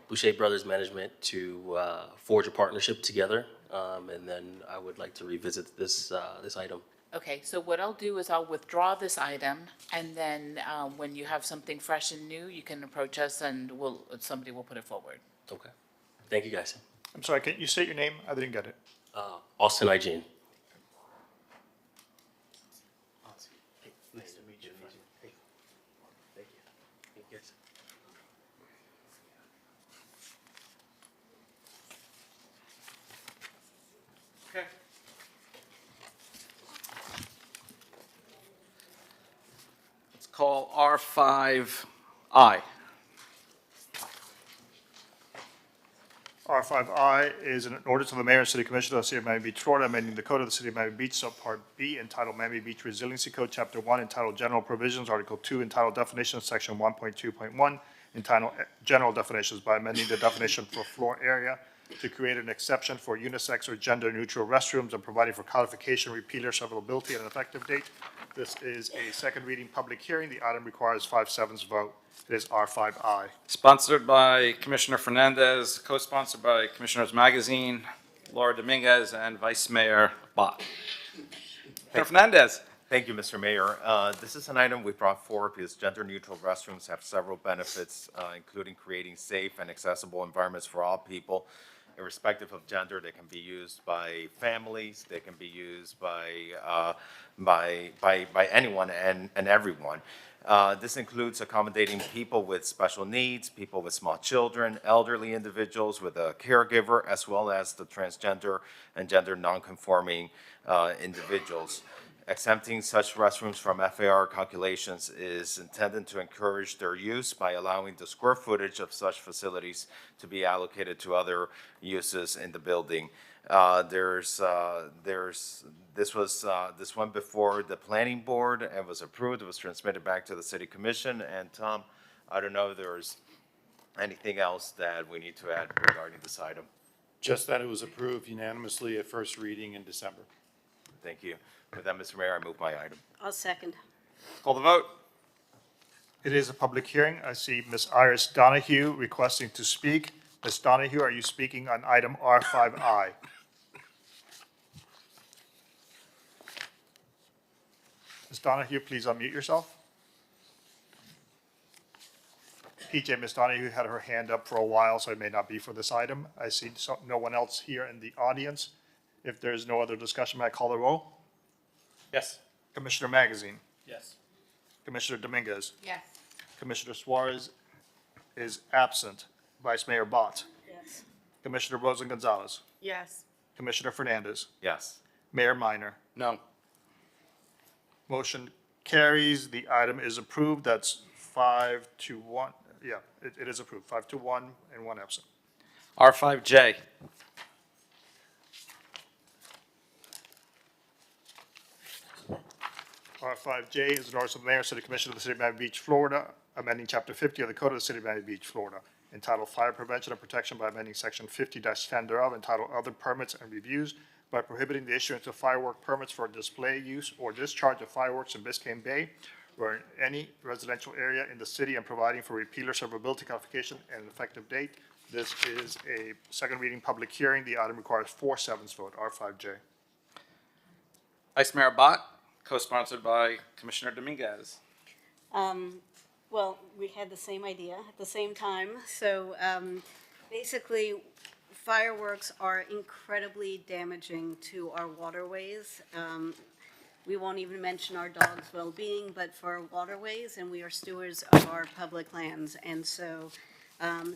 Boucher Brothers Management to forge a partnership together, and then I would like to revisit this item. Okay, so what I'll do is I'll withdraw this item, and then when you have something fresh and new, you can approach us and somebody will put it forward. Okay. Thank you, guys. I'm sorry, can you say your name? I didn't get it. Austin Igene. Nice to meet you. Thank you. Thank you, guys. Okay. Let's call R5I. R5I is an ordinance of the mayor and city commission of the city of Miami Beach, Florida, amending the code of the city of Miami Beach, subpart B, entitled Miami Beach Resiliency Code, Chapter 1, entitled General Provisions, Article 2, entitled Definitions, Section 1.2.1, entitled General Definitions, by amending the definition for floor area to create an exception for unisex or gender-neutral restrooms and providing for codification, repealer, severability, and an effective date. This is a second reading public hearing. The item requires 5/7 vote. It is R5I. Sponsored by Commissioner Fernandez, co-sponsored by Commissioners Magazine, Laura Dominguez, and Vice Mayor Bott. Commissioner Fernandez. Thank you, Mr. Mayor. This is an item we brought forward because gender-neutral restrooms have several benefits, including creating safe and accessible environments for all people. It irrespective of gender. They can be used by families, they can be used by anyone and everyone. This includes accommodating people with special needs, people with small children, elderly individuals with a caregiver, as well as the transgender and gender nonconforming individuals. Exempting such restrooms from FAR calculations is intended to encourage their use by allowing the square footage of such facilities to be allocated to other uses in the building. This went before the planning board and was approved. It was transmitted back to the city commission. And Tom, I don't know if there's anything else that we need to add regarding this item. Just that it was approved unanimously at first reading in December. Thank you. With that, Mr. Mayor, I move my item. I'll second. Call the vote. It is a public hearing. I see Ms. Iris Donahue requesting to speak. Ms. Donahue, are you speaking on item R5I? Ms. Donahue, please unmute yourself. PJ, Ms. Donahue had her hand up for a while, so it may not be for this item. I see no one else here in the audience. If there's no other discussion, may I call the roll? Yes. Commissioner Magazine. Yes. Commissioner Dominguez. Yes. Commissioner Suarez is absent. Vice Mayor Bott. Yes. Commissioner Rosen Gonzalez. Yes. Commissioner Fernandez. Yes. Mayor Minor. No. Motion carries. The item is approved. That's 5-1. Yeah, it is approved. 5-1 and 1 absent. R5J. R5J is an ordinance of the mayor and city commission of the city of Miami Beach, Florida, amending chapter 50 of the code of the city of Miami Beach, Florida, entitled Fire Prevention and Protection by amending section 50-10 thereof, entitled Other Permits and Reviews, by prohibiting the issuance of firework permits for display use or discharge of fireworks in Biscayne Bay or in any residential area in the city, and providing for repeal or severability codification and an effective date. This is a second reading public hearing. The item requires 4/7 vote. R5J. Vice Mayor Bott, co-sponsored by Commissioner Dominguez. Well, we had the same idea at the same time. So basically, fireworks are incredibly damaging to our waterways. We won't even mention our dogs' well-being, but for our waterways, and we are stewards of our public lands. And so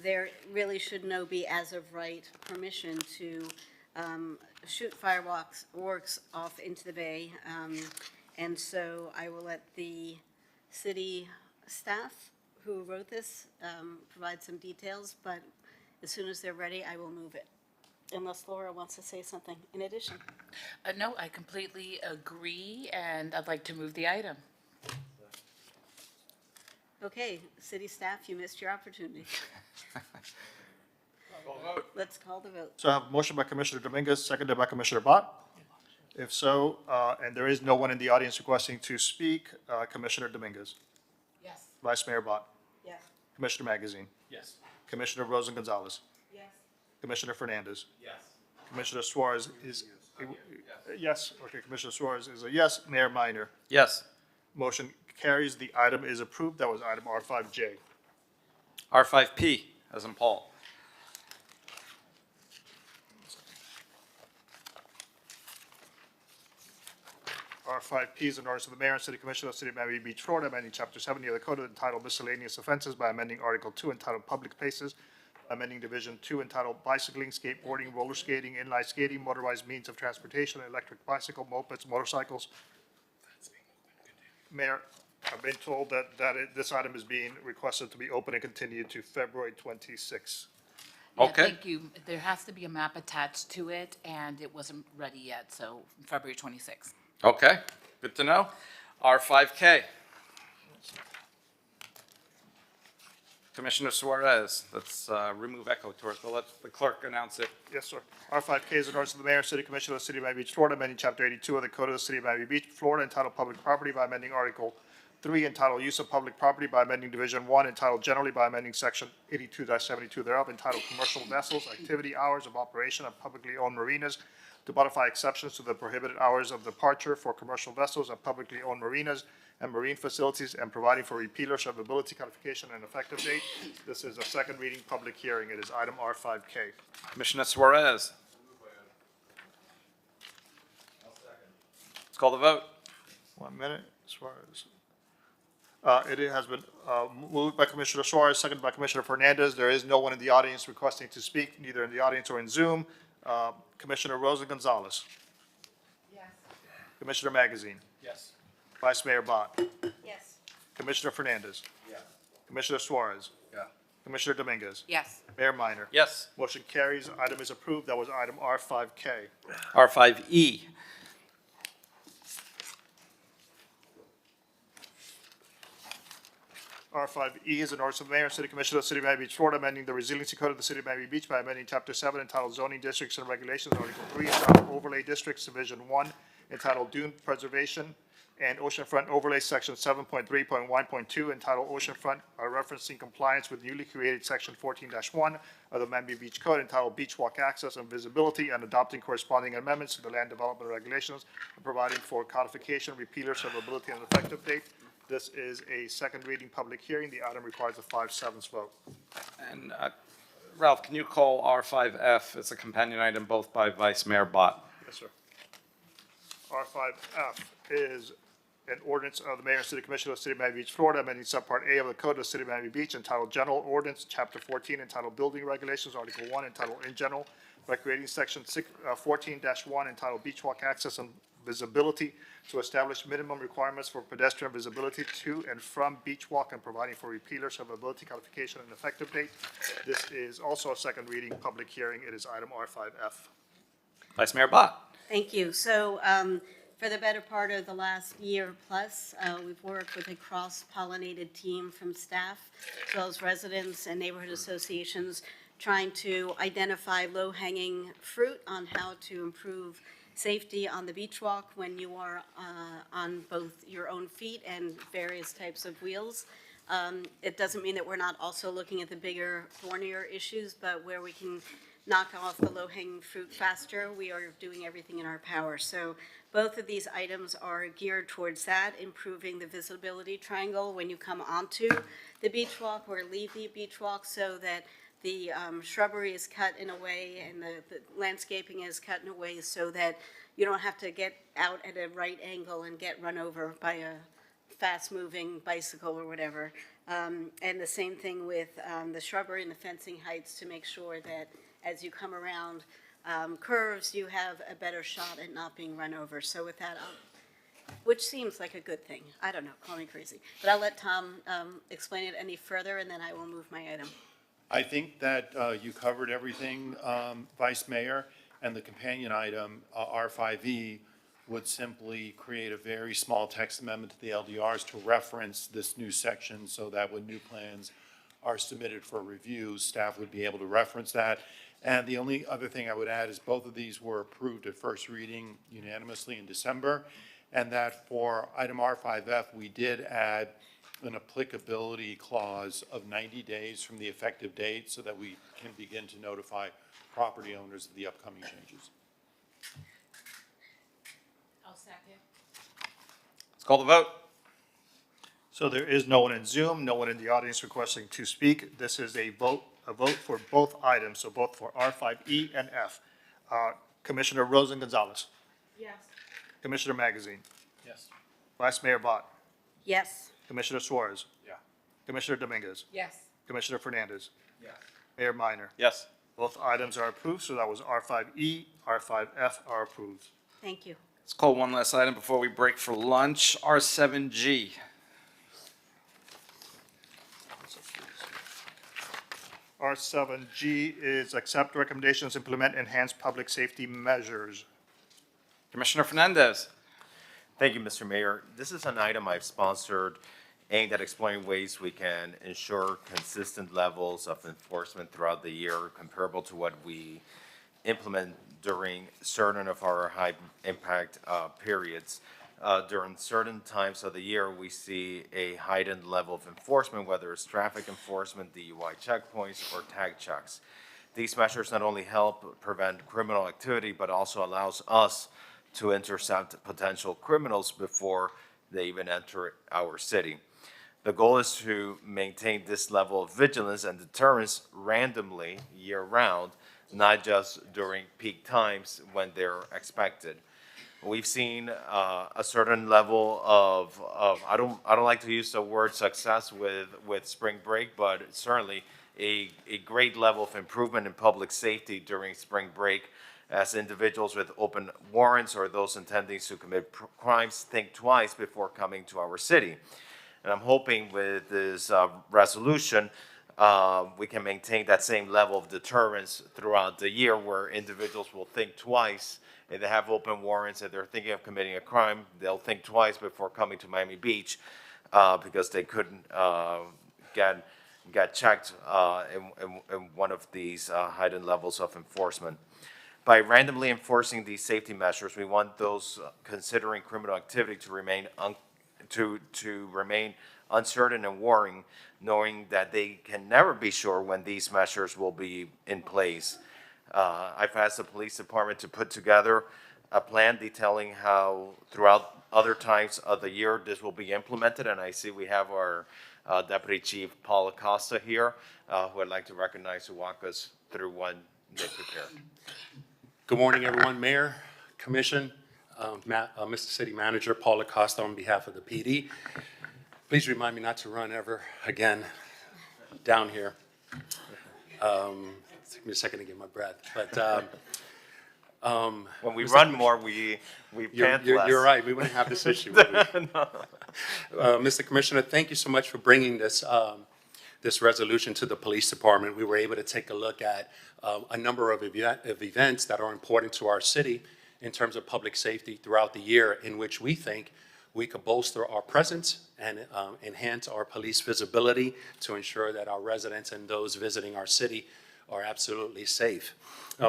there really should be, as of right, permission to shoot fireworks off into the bay. And so I will let the city staff who wrote this provide some details, but as soon as they're ready, I will move it. Unless Laura wants to say something in addition. No, I completely agree, and I'd like to move the item. Okay, city staff, you missed your opportunity. Let's call the vote. So I have a motion by Commissioner Dominguez, seconded by Commissioner Bott. If so, and there is no one in the audience requesting to speak, Commissioner Dominguez. Yes. Vice Mayor Bott. Yes. Commissioner Magazine. Yes. Commissioner Rosen Gonzalez. Yes. Commissioner Fernandez. Yes. Commissioner Suarez is, yes, okay, Commissioner Suarez is a yes. Mayor Minor. Yes. Motion carries. The item is approved. That was item R5J. R5P, as in Paul. R5P is an ordinance of the mayor and city commission of the city of Miami Beach, Florida, amending chapter 70 of the code entitled Miscellaneous Offenses by amending Article 2 entitled Public Places, amending Division 2 entitled Bicycling, Skateboarding, Roller Skating, Inline Skating, Motorized Means of Transportation, Electric Bicycle, Mopeds, Motorcycles. Mayor, I've been told that this item is being requested to be open and continued to February 26. Yeah, Okay. thank you. There has to be a map attached to it, and it wasn't ready yet, so February 26th. Okay, good to know. R5K. Commissioner Suarez, let's remove echo towards, let the clerk announce it. Yes, sir. R5K is an ordinance of the mayor and city commission of the city of Miami Beach, Florida, amending chapter 82 of the code of the city of Miami Beach, Florida, entitled Public Property by amending Article 3 entitled Use of Public Property by amending Division 1 entitled Generally by amending Section 82-72 thereof entitled Commercial Vessels, Activity Hours of Operation of Publicly Owned Marinas, to modify exceptions to the prohibited hours of departure for commercial vessels of publicly owned marinas, and marine facilities and providing for repealer servability, codification, and effective date. This is a second reading public hearing. It is item R5K. Commissioner Suarez. Let's call the vote. 1 minute, Suarez. It has been moved by Commissioner Suarez, seconded by Commissioner Fernandez. There is no one in the audience requesting to speak, neither in the audience or in Zoom. Commissioner Rosa Gonzalez. Yes. Commissioner Magazine. Yes. Vice Mayor Bott. Yes. Commissioner Fernandez. Yeah. Commissioner Suarez. Yeah. Commissioner Dominguez. Yes. Mayor Minor. Yes. Motion carries. Item is approved. That was item R5K. R5E. R5E is an ordinance of the mayor and city commission of the city of Miami Beach, Florida, amending the Resiliency Code of the city of Miami Beach by amending Chapter 7 entitled Zoning Districts and Regulations, Article 3 entitled Overlay Districts, Division 1 entitled Dune Preservation, and Oceanfront Overlay, Section 7.3.1.2 entitled Oceanfront, referencing compliance with newly created Section 14-1 of the Miami Beach Code entitled Beach Walk Access and Visibility, and adopting corresponding amendments to the land development regulations, and providing for codification, repealer, servability, and effective date. This is a second reading public hearing. The item requires a 5/7 vote. And Ralph, can you call R5F? It's a companion item both by Vice Mayor Bott. Yes, sir. R5F is an ordinance of the Mayor and City Commission of the City of Miami Beach, Florida, amending Subpart A of the Code of the City of Miami Beach entitled General Ordinance, Chapter 14 entitled Building Regulations, Article 1 entitled In General, by creating Section 14-1 entitled Beach Walk Access and Visibility to establish minimum requirements for pedestrian visibility to and from beach walk and providing for repealer, servability, codification, and effective date. This is also a second reading public hearing. It is item R5F. Vice Mayor Bott. Thank you. So for the better part of the last year plus, we've worked with a cross-pollinated team from staff, as well as residents and neighborhood associations, trying to identify low-hanging fruit on how to improve safety on the beach walk when you are on both your own feet and various types of wheels. It doesn't mean that we're not also looking at the bigger, thornier issues, but where we can knock off the low-hanging fruit faster, we are doing everything in our power. So both of these items are geared towards that, improving the visibility triangle when you come onto the beach walk or leave the beach walk, so that the shrubbery is cut in a way and the landscaping is cut in a way so that you don't have to get out at a right angle and get run over by a fast-moving bicycle or whatever. And the same thing with the shrubbery and the fencing heights, to make sure that as you come around curves, you have a better shot at not being run over. So with that, which seems like a good thing. I don't know, call me crazy. But I'll let Tom explain it any further, and then I will move my item. I think that you covered everything, Vice Mayor, and the companion item, R5E, would simply create a very small text amendment to the LDRs to reference this new section, so that when new plans are submitted for review, staff would be able to reference that. And the only other thing I would add is both of these were approved at first reading unanimously in December, and that for item R5F, we did add an applicability clause of 90 days from the effective date, so that we can begin to notify property owners of the upcoming changes. I'll second. Let's call the vote. So there is no one in Zoom, no one in the audience requesting to speak. This is a vote for both items, so both for R5E and F. Commissioner Rosa Gonzalez. Yes. Commissioner Magazine. Yes. Vice Mayor Bott. Yes. Commissioner Suarez. Yeah. Commissioner Dominguez. Yes. Commissioner Fernandez. Yes. Mayor Minor. Yes. Both items are approved, so that was R5E, R5F are approved. Thank you. Let's call one last item before we break for lunch. R7G. R7G is accept recommendations, implement enhanced public safety measures. Commissioner Fernandez. Thank you, Mr. Mayor. This is an item I've sponsored aimed at exploring ways we can ensure consistent levels of enforcement throughout the year, comparable to what we implement during certain of our high-impact periods. During certain times of the year, we see a heightened level of enforcement, whether it's traffic enforcement, DUI checkpoints, or tag checks. These measures not only help prevent criminal activity, but also allows us to intercept potential criminals before they even enter our city. The goal is to maintain this level of vigilance and deterrence randomly year-round, not just during peak times when they're expected. We've seen a certain level of I don't like to use the word success with spring break, but certainly a great level of improvement in public safety during spring break, as individuals with open warrants or those intending to commit crimes think twice before coming to our city. And I'm hoping with this resolution, we can maintain that same level of deterrence throughout the year, where individuals will think twice. If they have open warrants, if they're thinking of committing a crime, they'll think twice before coming to Miami Beach, because they couldn't get checked in one of these heightened levels of enforcement. By randomly enforcing these safety measures, we want those considering criminal activity to remain uncertain and worrying, knowing that they can never be sure when these measures will be in place. I've asked the police department to put together a plan detailing how throughout other times of the year this will be implemented, and I see we have our Deputy Chief Paul Acosta here, who I'd like to recognize to walk us through what they prepared. Good morning, everyone. Mayor, Commission, Mr. City Manager, Paul Acosta on behalf of the PD. Please remind me not to run ever again down here. It took me a second to get my breath, but when we run more, we pant less. You're right. We wouldn't have this issue. Would we? No. Mr. Commissioner, thank you so much for bringing this this resolution to the police department. We were able to take a look at a number of events that are important to our city in terms of public safety throughout the year, in which we think we could bolster our presence and enhance our police visibility to ensure that our residents and those visiting our city are absolutely safe.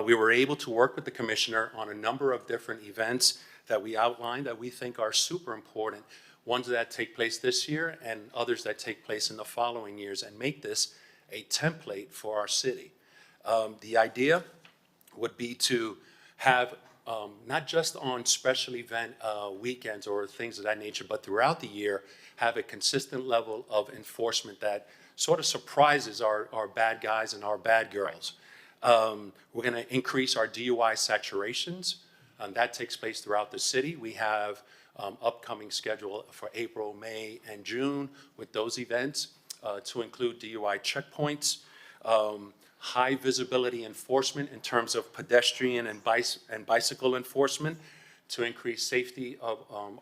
We were able to work with the commissioner on a number of different events that we outlined that we think are super important, ones that take place this year and others that take place in the following years, and make this a template for our city. The idea would be to have not just on special event weekends or things of that nature, but throughout the year, have a consistent level of enforcement that sort of surprises our bad guys and our bad girls. We're going to increase our DUI saturations, and that takes place throughout the city. We have upcoming schedule for April, May, and June with those events to include DUI checkpoints, high visibility enforcement in terms of pedestrian and bicycle enforcement to increase safety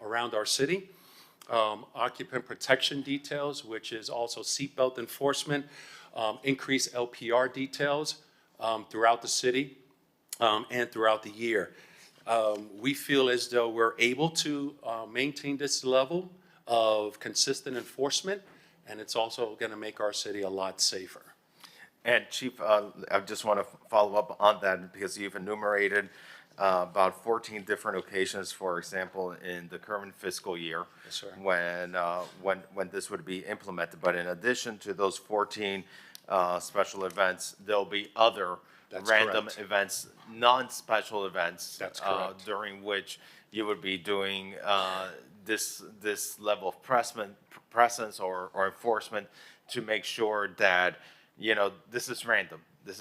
around our city. Occupant protection details, which is also seatbelt enforcement, increase LPR details throughout the city and throughout the year. We feel as though we're able to maintain this level of consistent enforcement, and it's also going to make our city a lot safer. And Chief, I just want to follow up on that, because you've enumerated about 14 different occasions, for example, in the current fiscal year, yes, sir, when this would be implemented. But in addition to those 14 special events, there'll be other random events, non-special events, during which you would be doing this level of presence or enforcement to make sure that, you know, this is random. This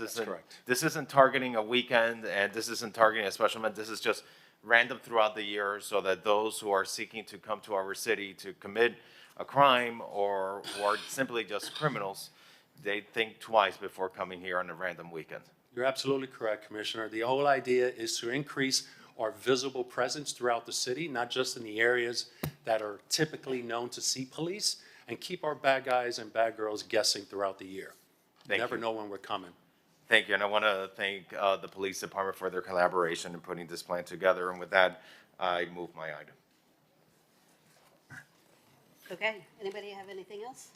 isn't targeting a weekend, and this isn't targeting a special event. This is just random throughout the year, so that those who are seeking to come to our city to commit a crime or are simply just criminals, they think twice before coming here on a random weekend. You're absolutely correct, Commissioner. The whole idea is to increase our visible presence throughout the city, not just in the areas that are typically known to see police, and keep our bad guys and bad girls guessing throughout the year. You never know when we're coming. Thank you, and I want to thank the police department for their collaboration in putting this plan together. And with that, I move my item. Okay, anybody have anything else?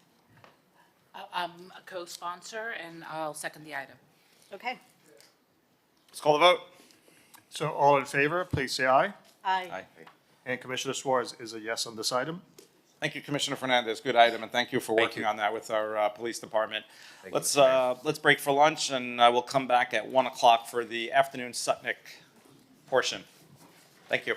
I'm a co-sponsor, and I'll second the item. Okay. Let's call the vote. So all in favor, please say aye. Aye. And Commissioner Suarez is a yes on this item. Thank you, Commissioner Fernandez. Good item, and thank you for working on that with our police department. Let's break for lunch, and we'll come back at 1 o'clock for the afternoon Sutnick portion. Thank you.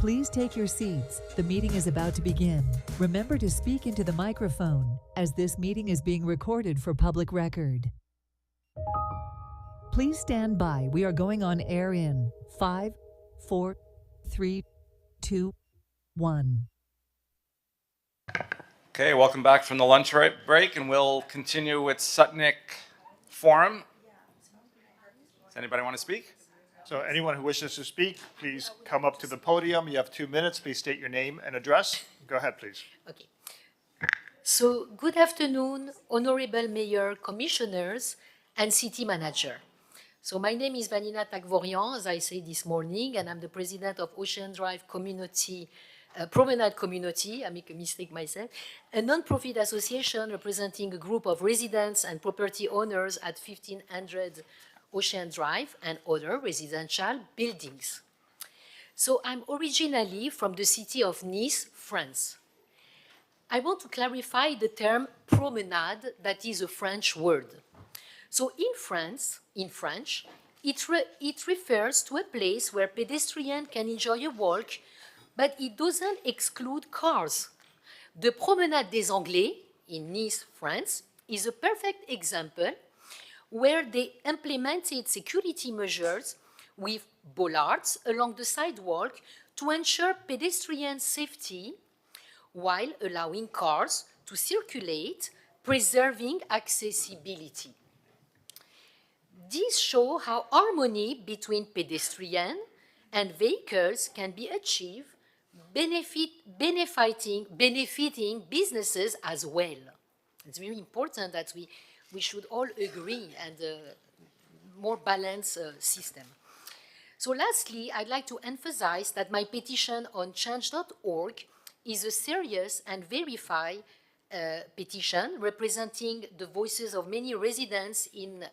Please take your seats. The meeting is about to begin. Remember to speak into the microphone, as this meeting is being recorded for public record. Please stand by. We are going on air in 5, 4, 3, 2, 1. Okay, welcome back from the lunch break, and we'll continue with Sutnick Forum. Does anybody want to speak? So anyone who wishes to speak, please come up to the podium. You have 2 minutes. Please state your name and address. Go ahead, please. Okay. So, good afternoon, Honorable Mayor, Commissioners, and City Manager. So, my name is Vanina Takvorian, as I said this morning, and I'm the President of Ocean Drive Community, Promenade Community, I make a mistake myself, a non-profit association representing a group of residents and property owners at 1500 Ocean Drive and other residential buildings. So I'm originally from the city of Nice, France. I want to clarify the term promenade, that is a French word. So in French, it refers to a place where pedestrians can enjoy a walk, but it doesn't exclude cars. The Promenade des Anglais in Nice, France, is a perfect example where they implemented security measures with bollards along the sidewalk to ensure pedestrian safety while allowing cars to circulate, preserving accessibility. These show how harmony between pedestrian and vehicles can be achieved, benefiting businesses as well. It's very important that we should all agree and more balanced system. So lastly, I'd like to emphasize that my petition on change.org is a serious and verified petition representing the voices of many residents in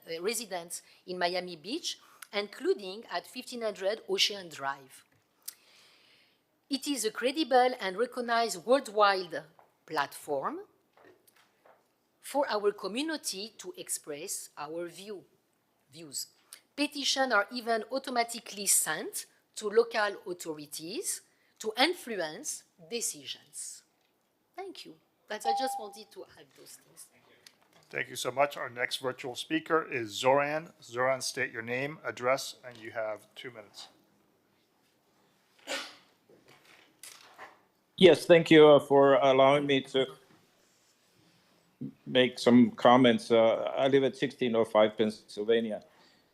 Miami Beach, including at 1500 Ocean Drive. It is a credible and recognized worldwide platform for our community to express our views. Petitions are even automatically sent to local authorities to influence decisions. Thank you. I just wanted to add those things. Thank you so much. Our next virtual speaker is Zoran. Zoran, state your name, address, and you have 2 minutes. Yes, thank you for allowing me to make some comments. I live at 1605 Pennsylvania.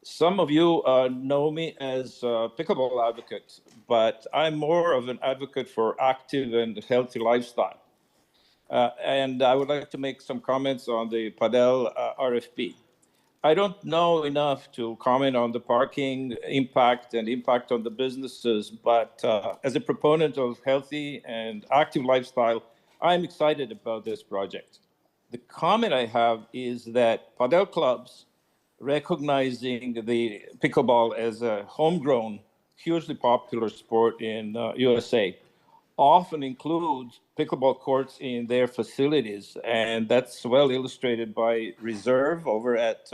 Some of you know me as a pickleball advocate, but I'm more of an advocate for active and healthy lifestyle. And I would like to make some comments on the Padel RFP. I don't know enough to comment on the parking impact and impact on the businesses, but as a proponent of healthy and active lifestyle, I'm excited about this project. The comment I have is that Padel clubs, recognizing the pickleball as a homegrown, hugely popular sport in USA, often include pickleball courts in their facilities, and that's well illustrated by Reserve over at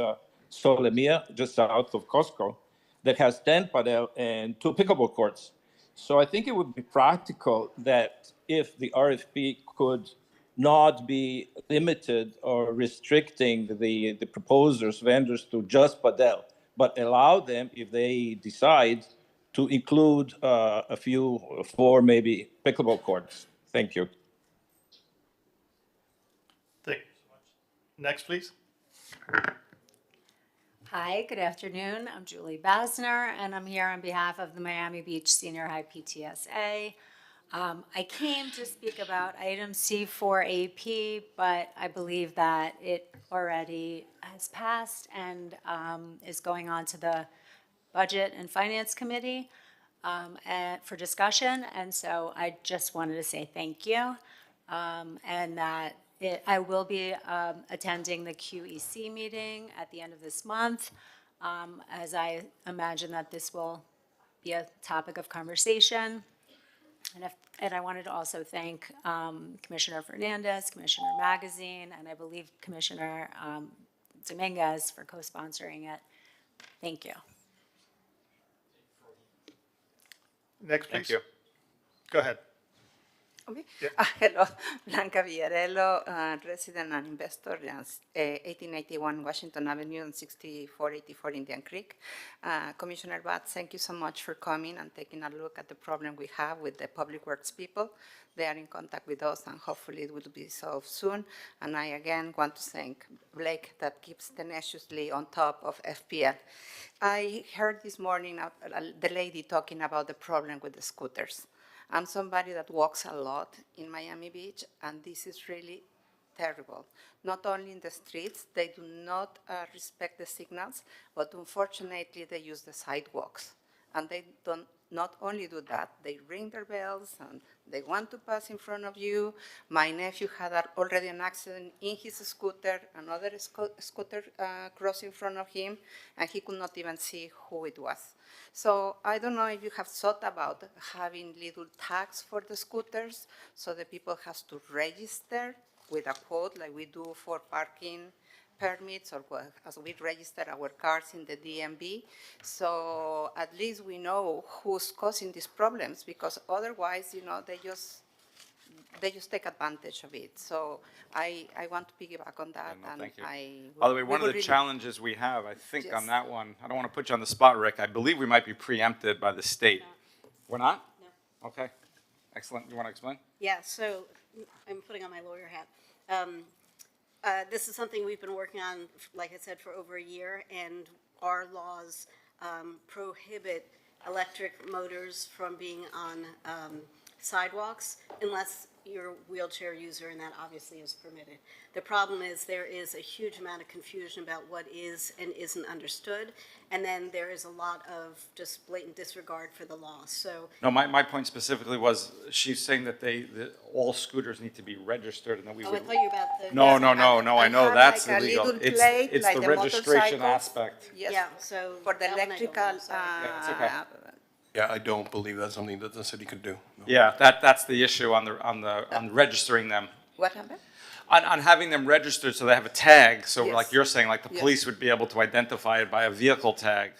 Solemia, just south of Costco, that has 10 padel and 2 pickleball courts. So I think it would be practical that if the RFP could not be limited or restricting the proposers, vendors to just padel, but allow them, if they decide, to include a few, 4 maybe, pickleball courts. Thank you. Thank you so much. Next, please. Hi, good afternoon. I'm Julie Basner, and I'm here on behalf of the Miami Beach Senior High PTSA. I came to speak about item C4AP, but I believe that it already has passed and is going on to the Budget and Finance Committee for discussion. And so I just wanted to say thank you, and that I will be attending the QEC meeting at the end of this month, as I imagine that this will be a topic of conversation. And I wanted to also thank Commissioner Fernandez, Commissioner Magazine, and I believe Commissioner Dominguez for co-sponsoring it. Thank you. Next, please. Thank you. Go ahead. Okay. Hello, Blanca Villarello, resident and investor, 1881 Washington Avenue and 6484 Indian Creek. Commissioner Batts, thank you so much for coming and taking a look at the problem we have with the public works people. They are in contact with us and hopefully it will be solved soon. And I again want to thank Blake that keeps tenaciously on top of FPL. I heard this morning the lady talking about the problem with the scooters. I'm somebody that walks a lot in Miami Beach, and this is really terrible. Not only in the streets, they do not respect the signals, but unfortunately they use the sidewalks. And they don't not only do that, they ring their bells and they want to pass in front of you. My nephew had already an accident in his scooter, another scooter crossed in front of him, and he could not even see who it was. So I don't know if you have thought about having little tags for the scooters so the people have to register with a code like we do for parking permits or as we register our cars in the DMV. So at least we know who's causing these problems because otherwise, you know, they just take advantage of it. So I want to piggyback on that. No, and thank you. I By the way, one of the really- challenges we have, I think Yes. on that one, I don't want to put you on the spot, Rick, I believe we might be preempted by the state. We're not? No. Okay, excellent. You want to explain? Yeah, so I'm putting on my lawyer hat. This is something we've been working on, like I said, for over a year, and our laws prohibit electric motors from being on sidewalks unless you're a wheelchair user, and that obviously is permitted. The problem is there is a huge amount of confusion about what is and isn't understood, and then there is a lot of just blatant disregard for the law. So No, my point specifically was, she's saying that that all scooters need to be registered and that we I would. thought you about the. No, Yes. I know have that's like a illegal. little It's plate, like the the registration motorcycles. aspect. Yes. Yeah, so. For the that one I don't electrical, know, sorry. it's okay. Yeah, I don't believe that's something that the city could do. No. Yeah, that's the issue on registering them. What happened? On having them registered so they have a tag, so Yes. like you're saying, like the Yes. police would be able to identify it by a vehicle tag.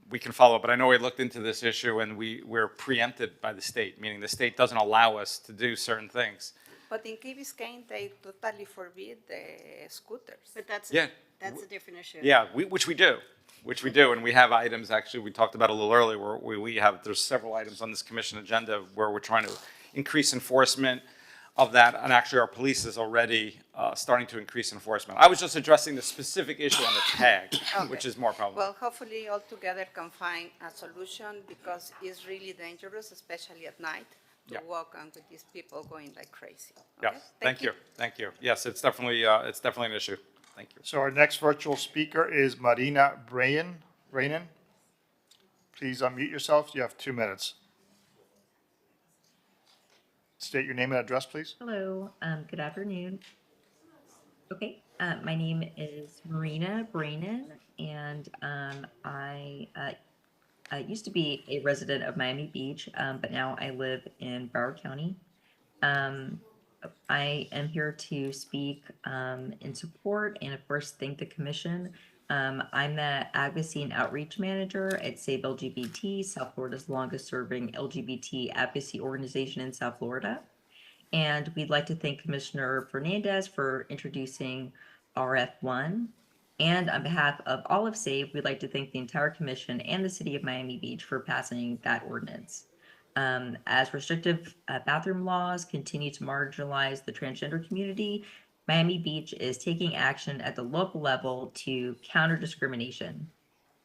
We can follow, but I know we looked into this issue and we're preempted by the state, meaning the state doesn't allow us to do certain things. But in Key Biscayne, they totally forbid the scooters. But that's Yeah. a different issue. Yeah, which we do, and we have items, actually, we talked about a little earlier, where there's several items on this commission agenda where we're trying to increase enforcement of that, and actually our police is already starting to increase enforcement. I was just addressing the specific issue on the tag, which is more problematic. Well, hopefully all together can find a solution because it's really dangerous, especially at night, to Yeah. walk on with these people going like crazy. Yeah, Okay? thank you. Yes, it's definitely an issue. Thank you. So our next virtual speaker is Marina Brainin. Please unmute yourself. You have 2 minutes. State your name and address, please. Hello, good afternoon. Okay, my name is Marina Brainin, and I used to be a resident of Miami Beach, but now I live in Broward County. I am here to speak in support and, of course, thank the commission. I'm the Advocacy and Outreach Manager at Save LGBT, South Florida's longest-serving LGBT advocacy organization in South Florida. And we'd like to thank Commissioner Fernandez for introducing RF1. And on behalf of all of SAVE, we'd like to thank the entire commission and the city of Miami Beach for passing that ordinance. As restrictive bathroom laws continue to marginalize the transgender community, Miami Beach is taking action at the local level to counter discrimination.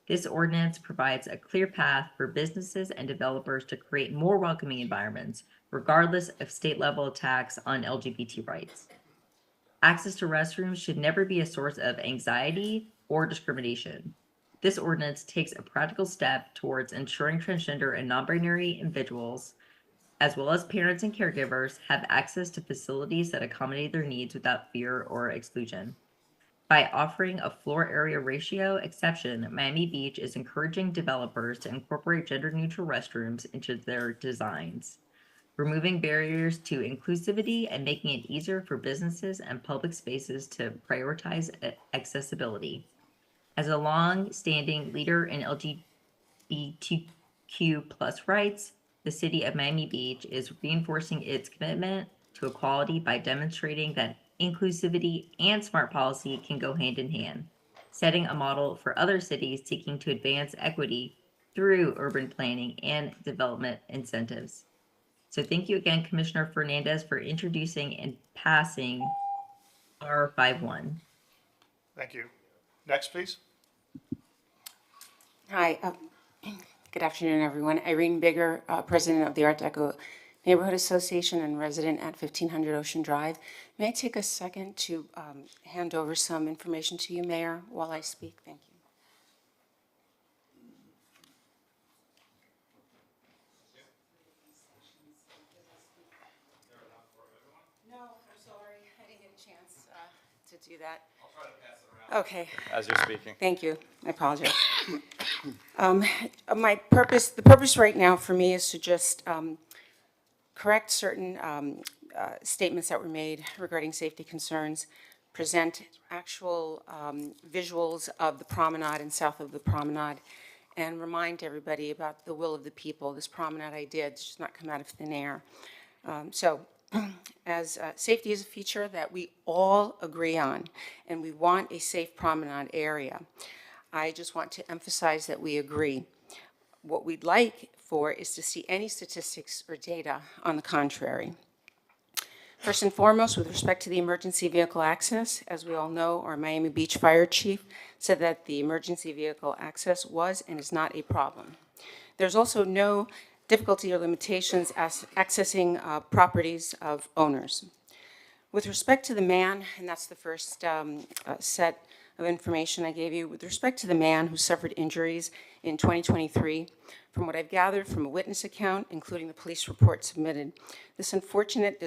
This ordinance provides a clear path for businesses and developers to create more welcoming environments, regardless of state-level attacks on LGBT rights. Access to restrooms should never be a source of anxiety or discrimination. This ordinance takes a practical step towards ensuring transgender and non-binary individuals, as well as parents and caregivers, have access to facilities that accommodate their needs without fear or exclusion. By offering a floor area ratio exception, Miami Beach is encouraging developers to incorporate gender-neutral restrooms into their designs, removing barriers to inclusivity and making it easier for businesses and public spaces to prioritize accessibility. As a long-standing leader in LGBTQ+ rights, the city of Miami Beach is reinforcing its commitment to equality by demonstrating that inclusivity and smart policy can go hand in hand, setting a model for other cities seeking to advance equity through urban planning and development incentives. So thank you again, Commissioner Fernandez, for introducing and passing R51. Thank you. Next, please. Hi, good afternoon, everyone. Irene Bigger, President of the Art Deco Neighborhood Association and resident at 1500 Ocean Drive. May I take a second to hand over some information to you, Mayor, while I speak? Thank you. No, I'm sorry. I didn't get a chance to do that. I'll try to pass it around. Okay. As you're speaking. Thank you. I apologize. The purpose right now for me is to just correct certain statements that were made regarding safety concerns, present actual visuals of the promenade and south of the promenade, and remind everybody about the will of the people. This promenade idea does just not come out of thin air. As safety is a feature that we all agree on, and we want a safe promenade area, I just want to emphasize that we agree. What we'd like for is to see any statistics or data on the contrary. First and foremost, with respect to the emergency vehicle access, as we all know, our Miami Beach Fire Chief said that the emergency vehicle access was and is not a problem. There's also no difficulty or limitations as accessing properties of owners. With respect to the man, and that's the first set of information I gave you, with respect to the man who suffered injuries in 2023, from what I've gathered from a witness account, including the police report submitted, there's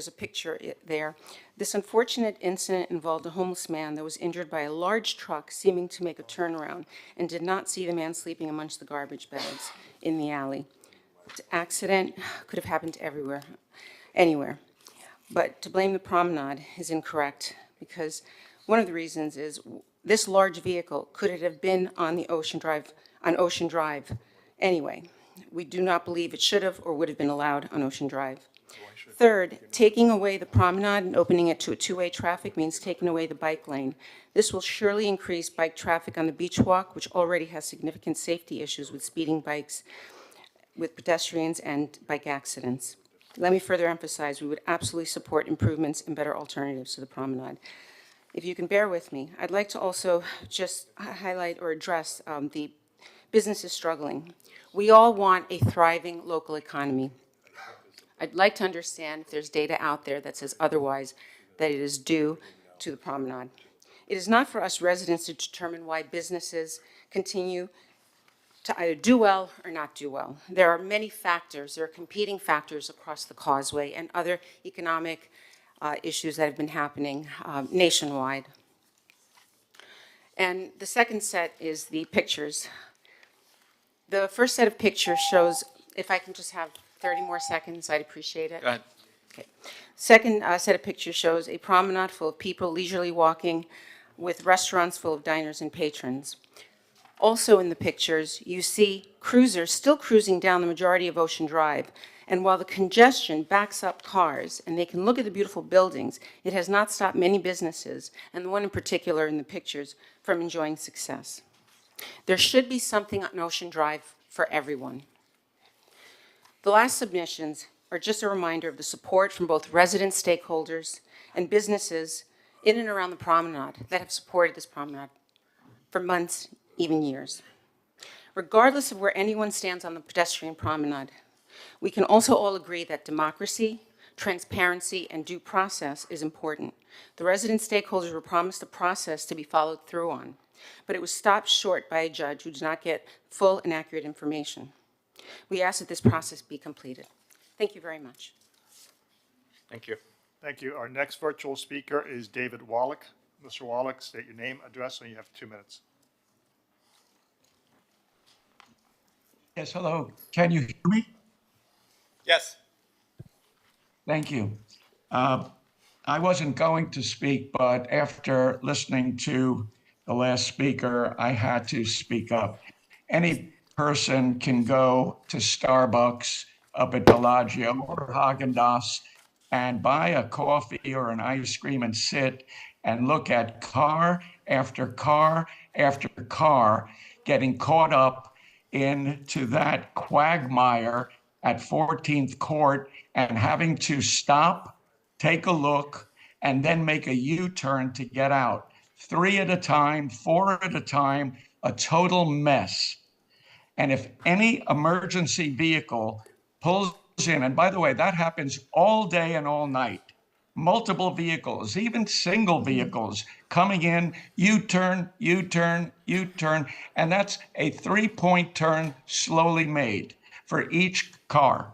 a picture there, this unfortunate incident involved a homeless man that was injured by a large truck seeming to make a turnaround and did not see the man sleeping amongst the garbage bags in the alley. The accident could have happened anywhere. But to blame the promenade is incorrect, because one of the reasons is this large vehicle could it have been on Ocean Drive anyway. We do not believe it should have or would have been allowed on Ocean Drive. Third, taking away the promenade and opening it to a two-way traffic means taking away the bike lane. This will surely increase bike traffic on the beach walk, which already has significant safety issues with speeding bikes, with pedestrians and bike accidents. Let me further emphasize, we would absolutely support improvements and better alternatives to the promenade. If you can bear with me, I'd like to also just highlight or address the businesses struggling. We all want a thriving local economy. I'd like to understand if there's data out there that says otherwise, that it is due to the promenade. It is not for us residents to determine why businesses continue to either do well or not do well. There are many factors, there are competing factors across the causeway and other economic issues that have been happening nationwide. And the second set is the pictures. The first set of pictures shows, if I can just have 30 more seconds, I'd appreciate it. Go ahead. Okay. Second set of pictures shows a promenade full of people leisurely walking with restaurants full of diners and patrons. Also in the pictures, you see cruisers still cruising down the majority of Ocean Drive. And while the congestion backs up cars and they can look at the beautiful buildings, it has not stopped many businesses, and the one in particular in the pictures, from enjoying success. There should be something on Ocean Drive for everyone. The last submissions are just a reminder of the support from both resident stakeholders and businesses in and around the promenade that have supported this promenade for months, even years. Regardless of where anyone stands on the pedestrian promenade, we can also all agree that democracy, transparency, and due process is important. The resident stakeholders were promised a process to be followed through on, but it was stopped short by a judge who did not get full and accurate information. We ask that this process be completed. Thank you very much. Thank you. Thank you. Our next virtual speaker is David Wallach. Mr. Wallach, state your name, address, and you have 2 minutes. Yes, hello. Can you hear me? Yes. Thank you. I wasn't going to speak, but after listening to the last speaker, I had to speak up. Any person can go to Starbucks up at Bellagio or Haagen-Dazs and buy a coffee or an ice cream and sit and look at car after car after car getting caught up into that quagmire at 14th Court and having to stop, take a look, and then make a U-turn to get out. 3 at a time, 4 at a time, a total mess. And if any emergency vehicle pulls in, and by the way, that happens all day and all night, multiple vehicles, even single vehicles coming in, U-turn, U-turn, U-turn, and that's a 3-point turn slowly made for each car.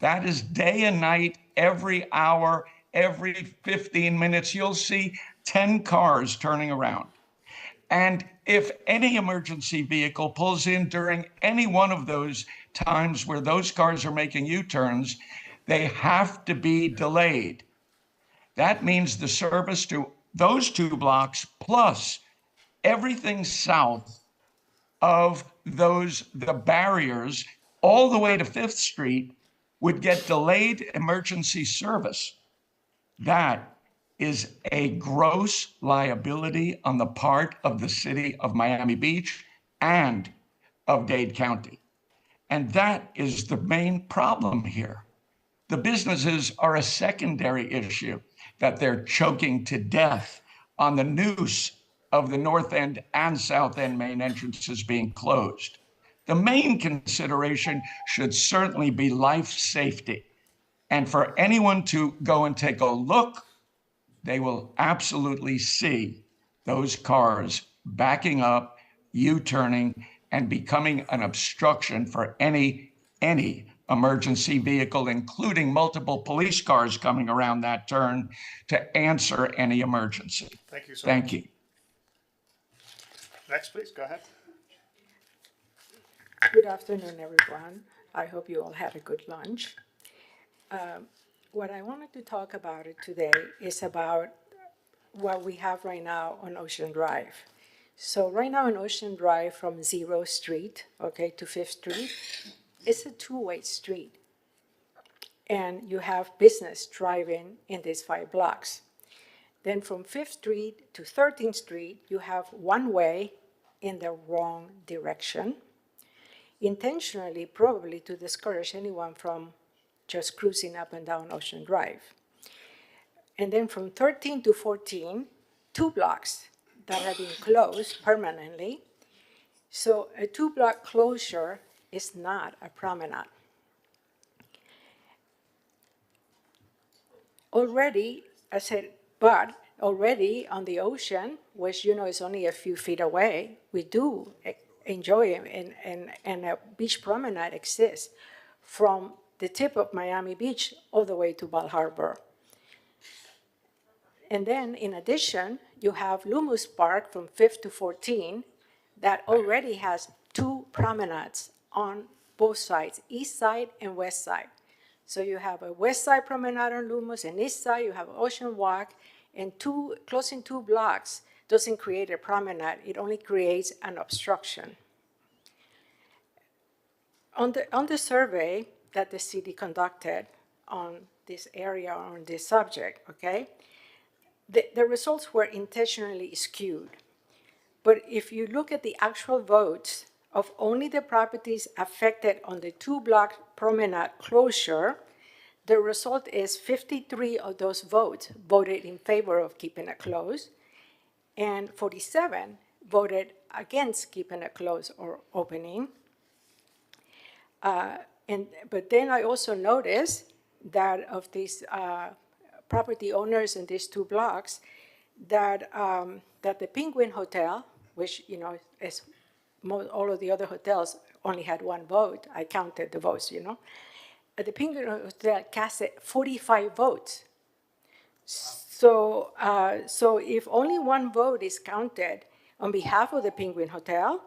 That is day and night, every hour, every 15 minutes, you'll see 10 cars turning around. And if any emergency vehicle pulls in during any one of those times where those cars are making U-turns, they have to be delayed. That means the service to those 2 blocks plus everything south of the barriers all the way to 5th Street would get delayed emergency service. That is a gross liability on the part of the city of Miami Beach and of Dade County. And that is the main problem here. The businesses are a secondary issue, that they're choking to death on the noose of the North End and South End main entrances being closed. The main consideration should certainly be life safety. And for anyone to go and take a look, they will absolutely see those cars backing up, U-turning, and becoming an obstruction for any emergency vehicle, including multiple police cars coming around that turn to answer any emergency. Thank you so Thank much. you. Next, please, go ahead. Good afternoon, everyone. I hope you all had a good lunch. What I wanted to talk about today is about what we have right now on Ocean Drive. So right now on Ocean Drive from 0th Street, okay, to 5th Street, it's a 2-way street. And you have business driving in these 5 blocks. Then from 5th Street to 13th Street, you have 1 way in the wrong direction, intentionally probably to discourage anyone from just cruising up and down Ocean Drive. And then from 13 to 14, 2 blocks that have been closed permanently. So a 2-block closure is not a promenade. Already, I said, but already on the ocean, which is only a few feet away, we do enjoy it, and a beach promenade exists from the tip of Miami Beach all the way to Bal Harbor. And then in addition, you have Lummus Park from 5th to 14 that already has 2 promenades on both sides, east side and west side. So you have a west side promenade on Lummus, and east side you have Ocean Walk, and closing 2 blocks doesn't create a promenade, it only creates an obstruction. On the survey that the city conducted on this area, on this subject, okay, the results were intentionally skewed. But if you look at the actual votes of only the properties affected on the 2-block promenade closure, the result is 53 of those votes voted in favor of keeping it closed, and 47 voted against keeping it closed or opening. But then I also noticed that of these property owners in these 2 blocks, that the Penguin Hotel, which is all of the other hotels only had 1 vote. I counted the votes, The Penguin Hotel casted 45 votes. So if only 1 vote is counted on behalf of the Penguin Hotel,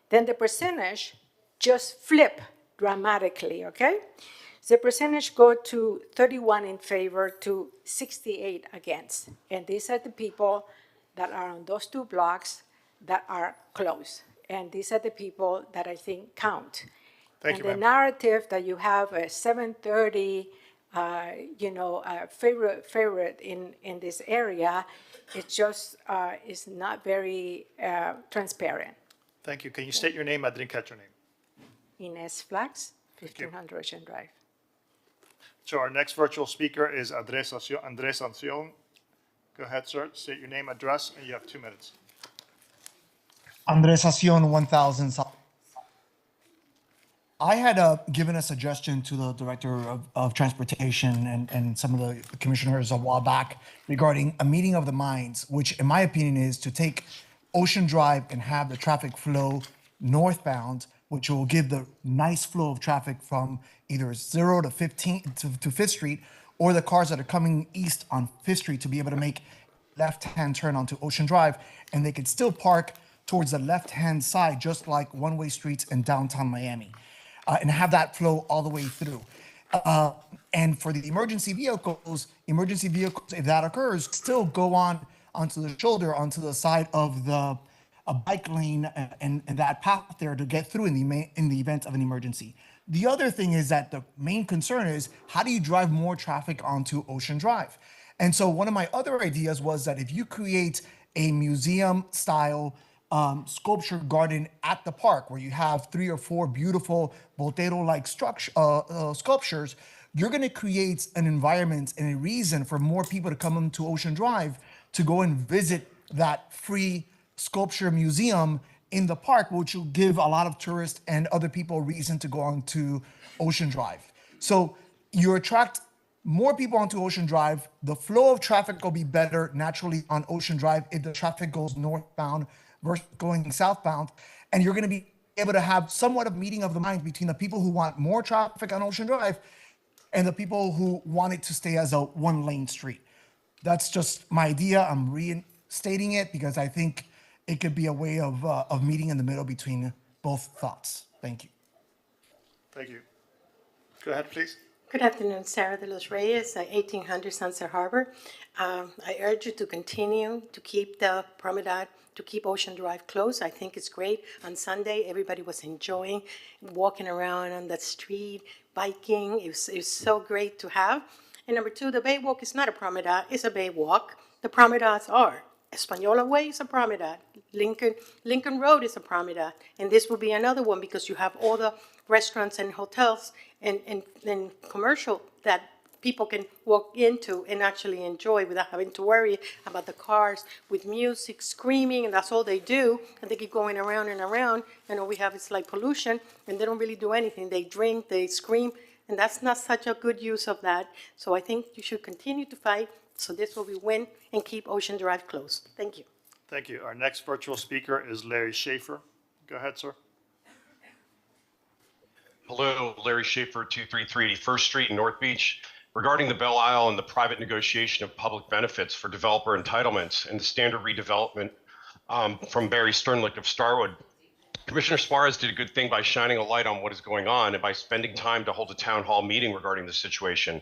then the percentage just flip dramatically, okay? The percentage go to 31 in favor to 68 against. And these are the people that are on those 2 blocks that are closed. And these are the people that I think count. Thank you, And ma'am. the narrative that you have a 7:30, favorite in this area, it's just, is not very transparent. Thank you. Can you state your name? I didn't catch your name. Ines Flax, Thank you. 1500 Ocean Drive. So our next virtual speaker is Andres Ancion. Go ahead, sir. State your name, address, and you have 2 minutes. Andres Acion, 1000 South. I had given a suggestion to the Director of Transportation and some of the commissioners a while back regarding a meeting of the minds, which in my opinion is to take Ocean Drive and have the traffic flow northbound, which will give the nice flow of traffic from either 0 to 15 to 5th Street, or the cars that are coming east on 5th Street to be able to make left-hand turn onto Ocean Drive, and they could still park towards the left-hand side, just like one-way streets in downtown Miami, and have that flow all the way through. And for the emergency vehicles, if that occurs, still go onto the shoulder, onto the side of the bike lane and that path there to get through in the event of an emergency. The other thing is that the main concern is how do you drive more traffic onto Ocean Drive? And so one of my other ideas was that if you create a museum style sculpture garden at the park where you have 3 or 4 beautiful Botero-like sculptures, you're going to create an environment and a reason for more people to come into Ocean Drive to go and visit that free sculpture museum in the park, which will give a lot of tourists and other people a reason to go on to Ocean Drive. So you attract more people onto Ocean Drive. The flow of traffic will be better naturally on Ocean Drive if the traffic goes northbound versus going southbound. And you're going to be able to have somewhat of a meeting of the minds between the people who want more traffic on Ocean Drive and the people who want it to stay as a one-lane street. That's just my idea. I'm reinstating it because I think it could be a way of meeting in the middle between both thoughts. Thank you. Thank you. Go ahead, please. Good afternoon, Sarah de los Reyes, 1800 Sunset Harbor. I urge you to continue to keep the promenade, to keep Ocean Drive closed. I think it's great. On Sunday, everybody was enjoying walking around on the street, biking. It was so great to have. And number 2, the Bay Walk is not a promenade, it's a Bay Walk. The promenades are Española Way is a promenade, Lincoln Road is a promenade, and this will be another one because you have all the restaurants and hotels and commercial that people can walk into and actually enjoy without having to worry about the cars with music, screaming, and that's all they do. And they keep going around and around, and all we have is like pollution, and they don't really do anything. They drink, they scream, and that's not such a good use of that. So I think you should continue to fight, so this will be win, and keep Ocean Drive closed. Thank you. Thank you. Our next virtual speaker is Larry Schaefer. Go ahead, sir. Hello, Larry Schaefer, 233 First Street in North Beach. Regarding the Belle Isle and the private negotiation of public benefits for developer entitlements and the standard redevelopment from Barry Sternlicht of Starwood, Commissioner Suarez did a good thing by shining a light on what is going on and by spending time to hold a town hall meeting regarding the situation.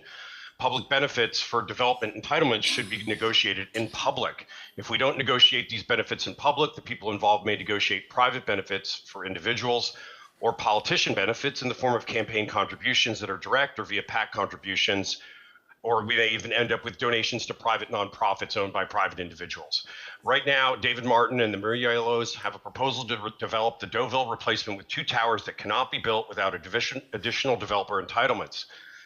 Public benefits for development entitlements should be negotiated in public. If we don't negotiate these benefits in public, the people involved may negotiate private benefits for individuals or politician benefits in the form of campaign contributions that are direct or via PAC contributions, or we may even end up with donations to private nonprofits owned by private individuals. Right now, David Martin and the Murielos have a proposal to develop the Deauville replacement with 2 towers that cannot be built without additional developer entitlements.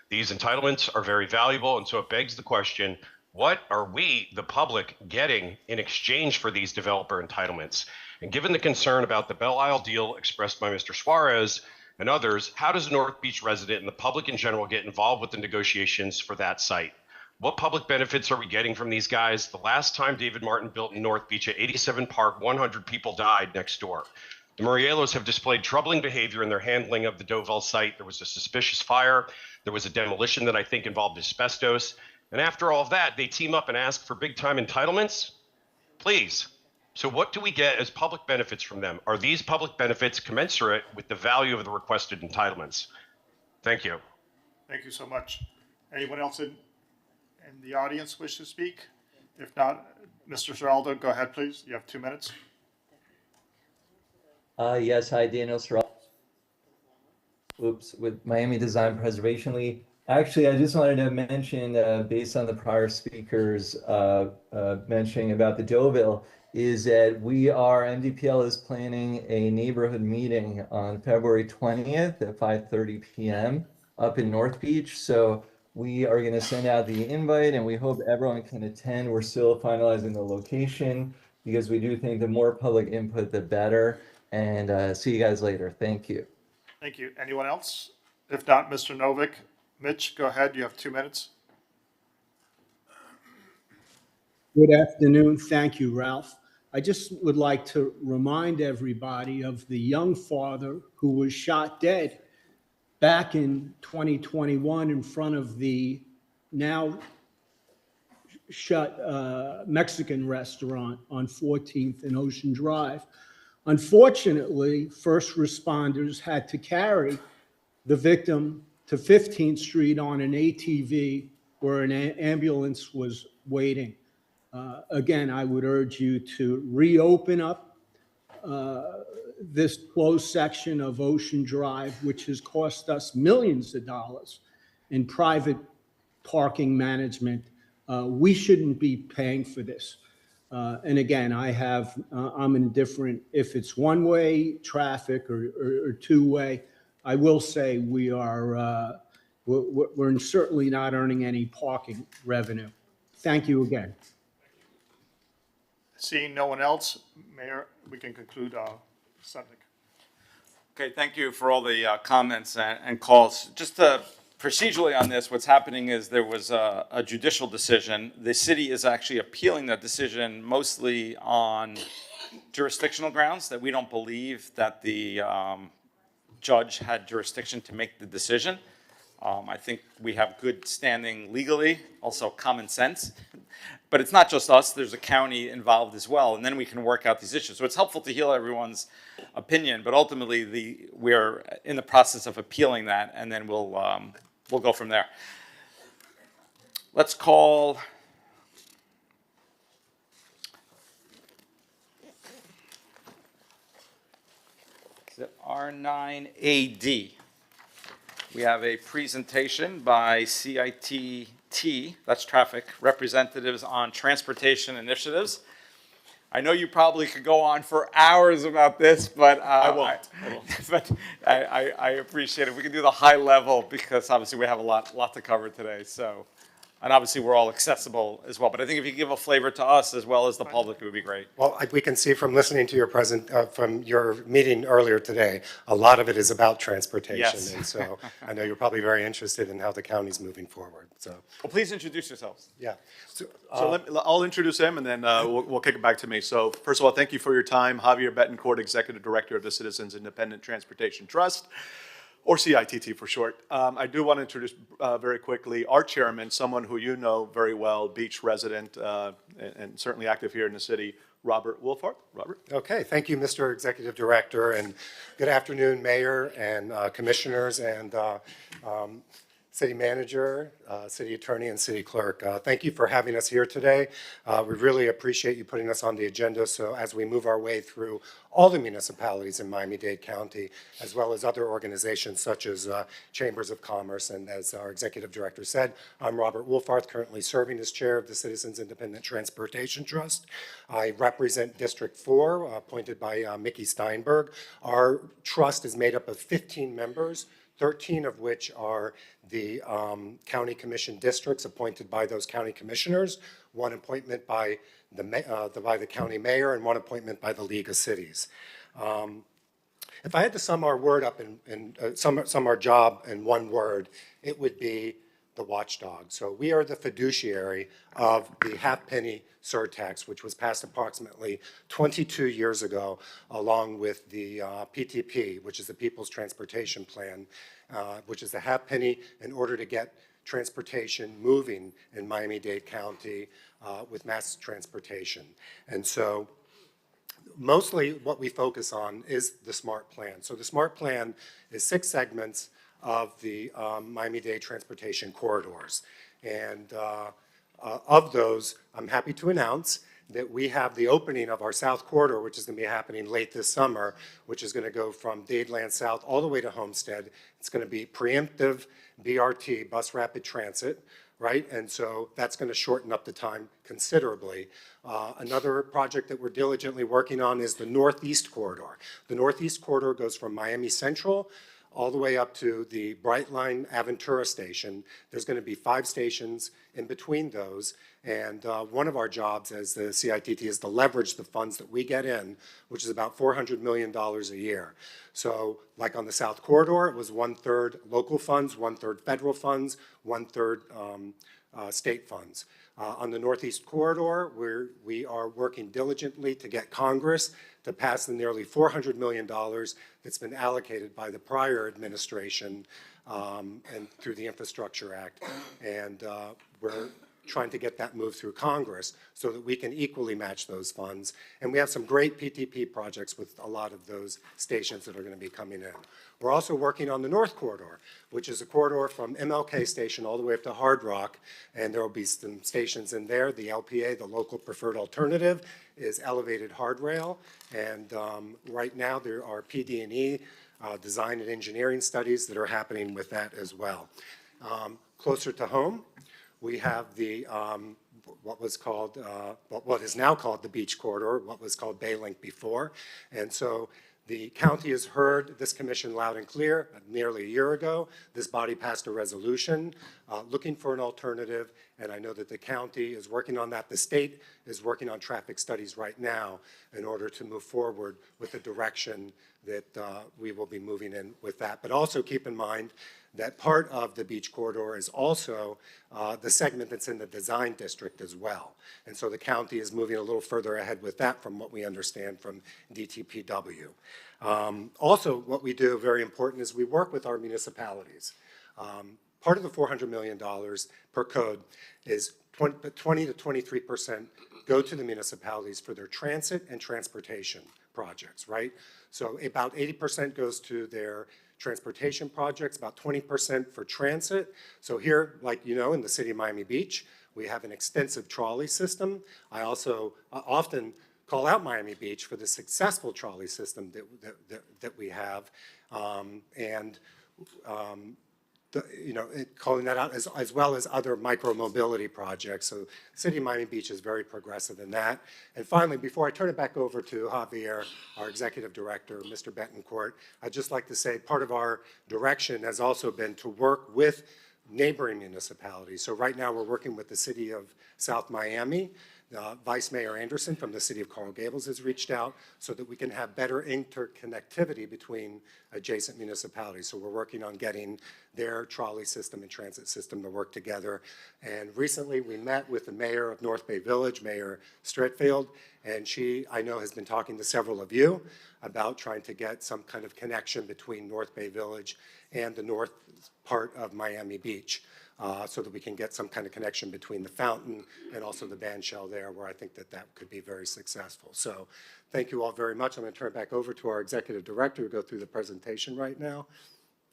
These entitlements are very valuable, and so it begs the question, what are we, the public, getting in exchange for these developer entitlements? And given the concern about the Belle Isle deal expressed by Mr. Suarez and others, how does a North Beach resident and the public in general get involved with the negotiations for that site? What public benefits are we getting from these guys? The last time David Martin built in North Beach at 87 Park, 100 people died next door. The Murielos have displayed troubling behavior in their handling of the Deauville site. There was a suspicious fire. There was a demolition that I think involved asbestos. And after all of that, they team up and ask for big time entitlements? Please. So what do we get as public benefits from them? Are these public benefits commensurate with the value of the requested entitlements? Thank you. Thank you so much. Anyone else in the audience wish to speak? If not, Mr. Serraldo, go ahead, please. You have 2 minutes. Yes, hi, Daniel Serraldo. with Miami Design Preservation League. Actually, I just wanted to mention, based on the prior speakers mentioning about the Deauville, is that MDPL is planning a neighborhood meeting on February 20th at 5:30 p.m. up in North Beach. So we are going to send out the invite and we hope everyone can attend. We're still finalizing the location because we do think the more public input, the better. And see you guys later. Thank you. Thank you. Anyone else? If not, Mr. Novick. Mitch, go ahead. You have 2 minutes. Good afternoon. Thank you, Ralph. I just would like to remind everybody of the young father who was shot dead back in 2021 in front of the now shut Mexican restaurant on 14th and Ocean Drive. Unfortunately, first responders had to carry the victim to 15th Street on an ATV where an ambulance was waiting. Again, I would urge you to reopen up this closed section of Ocean Drive, which has cost us millions of dollars in private parking management. We shouldn't be paying for this. And again, I'm indifferent if it's one-way traffic or two-way. I will say we're certainly not earning any parking revenue. Thank you again. Seeing no one else, Mayor, we can conclude subject. Okay, thank you for all the comments and calls. Just procedurally on this, what's happening is there was a judicial decision. The city is actually appealing that decision mostly on jurisdictional grounds, that we don't believe that the judge had jurisdiction to make the decision. I think we have good standing legally, also common sense. But it's not just us, there's a county involved as well, and then we can work out these issues. So it's helpful to hear everyone's opinion, but ultimately we're in the process of appealing that, and then we'll go from there. Let's call R9AD. We have a presentation by CITT, that's traffic, representatives on transportation initiatives. I know you probably could go on for hours about this, but I won't. But I appreciate it. We can do the high level because obviously we have a lot to cover today. So, and obviously we're all accessible as well. But I think if you give a flavor to us as well as the public, it would be great. Well, we can see from listening to your from your meeting earlier today, a lot of it is about transportation. Yes. And so I know you're probably very interested in how the county's moving forward. So, well, please introduce yourselves. Yeah. I'll introduce him and then we'll kick it back to me. So first of all, thank you for your time. Javier Betancourt, Executive Director of the Citizens Independent Transportation Trust, or CITT for short. I do want to introduce very quickly our chairman, someone who you know very well, beach resident and certainly active here in the city, Robert Wolfhard. Robert. Okay, thank you, Mr. Executive Director, and good afternoon, Mayor and Commissioners and City Manager, City Attorney, and City Clerk. Thank you for having us here today. We really appreciate you putting us on the agenda so as we move our way through all the municipalities in Miami-Dade County, as well as other organizations such as Chambers of Commerce. And as our Executive Director said, I'm Robert Wolfarth, currently serving as Chair of the Citizens Independent Transportation Trust. I represent District 4, appointed by Mickey Steinberg. Our trust is made up of 15 members, 13 of which are the county commission districts appointed by those county commissioners, one appointment by the county mayor, and one appointment by the League of Cities. If I had to sum our word up sum our job in one word, it would be the watchdog. So we are the fiduciary of the half-penny surtax, which was passed approximately 22 years ago, along with the PTP, which is the People's Transportation Plan, which is the half-penny in order to get transportation moving in Miami-Dade County with mass transportation. And so mostly what we focus on is the SMART plan. So the SMART plan is 6 segments of the Miami-Dade transportation corridors. And of those, I'm happy to announce that we have the opening of our South Corridor, which is going to be happening late this summer, which is going to go from Dadeland South all the way to Homestead. It's going to be preemptive BRT, bus rapid transit, right? And so that's going to shorten up the time considerably. Another project that we're diligently working on is the Northeast Corridor. The Northeast Corridor goes from Miami Central all the way up to the Brightline Aventura station. There's going to be 5 stations in between those. And one of our jobs as the CITT is to leverage the funds that we get in, which is about $400 million a year. So like on the South Corridor, it was 1/3 local funds, 1/3 federal funds, 1/3 state funds. On the Northeast Corridor, we are working diligently to get Congress to pass the nearly $400 million that's been allocated by the prior administration and through the Infrastructure Act. And we're trying to get that moved through Congress so that we can equally match those funds. And we have some great PTP projects with a lot of those stations that are going to be coming in. We're also working on the North Corridor, which is a corridor from MLK Station all the way up to Hard Rock, and there will be some stations in there. The LPA, the Local Preferred Alternative, is elevated hard rail, and right now there are PD&E, design and engineering studies that are happening with that as well. Closer to home, we have the what is now called the Beach Corridor, what was called Baylink before. And so the county has heard this commission loud and clear. Nearly a year ago, this body passed a resolution looking for an alternative, and I know that the county is working on that. The state is working on traffic studies right now in order to move forward with the direction that we will be moving in with that. But also keep in mind that part of the Beach Corridor is also the segment that's in the design district as well. And so the county is moving a little further ahead with that from what we understand from DTPW. Also, what we do, very important, is we work with our municipalities. Part of the $400 million per code is 20 to 23% go to the municipalities for their transit and transportation projects, right? So about 80% goes to their transportation projects, about 20% for transit. So here, like you know, in the city of Miami Beach, we have an extensive trolley system. I also often call out Miami Beach for the successful trolley system that we have, calling that out as well as other micro-mobility projects. So City of Miami Beach is very progressive in that. And finally, before I turn it back over to Javier, our executive director, Mr. Betancourt, I'd just like to say part of our direction has also been to work with neighboring municipalities. So right now we're working with the city of South Miami. Vice Mayor Anderson from the city of Coral Gables has reached out so that we can have better interconnectivity between adjacent municipalities. So we're working on getting their trolley system and transit system to work together. And recently we met with the mayor of North Bay Village, Mayor Stritfield, and she, I know, has been talking to several of you about trying to get some kind of connection between North Bay Village and the north part of Miami Beach. So that we can get some kind of connection between the fountain and also the band shell there, where I think that that could be very successful. So thank you all very much. I'm going to turn it back over to our executive director to go through the presentation right now.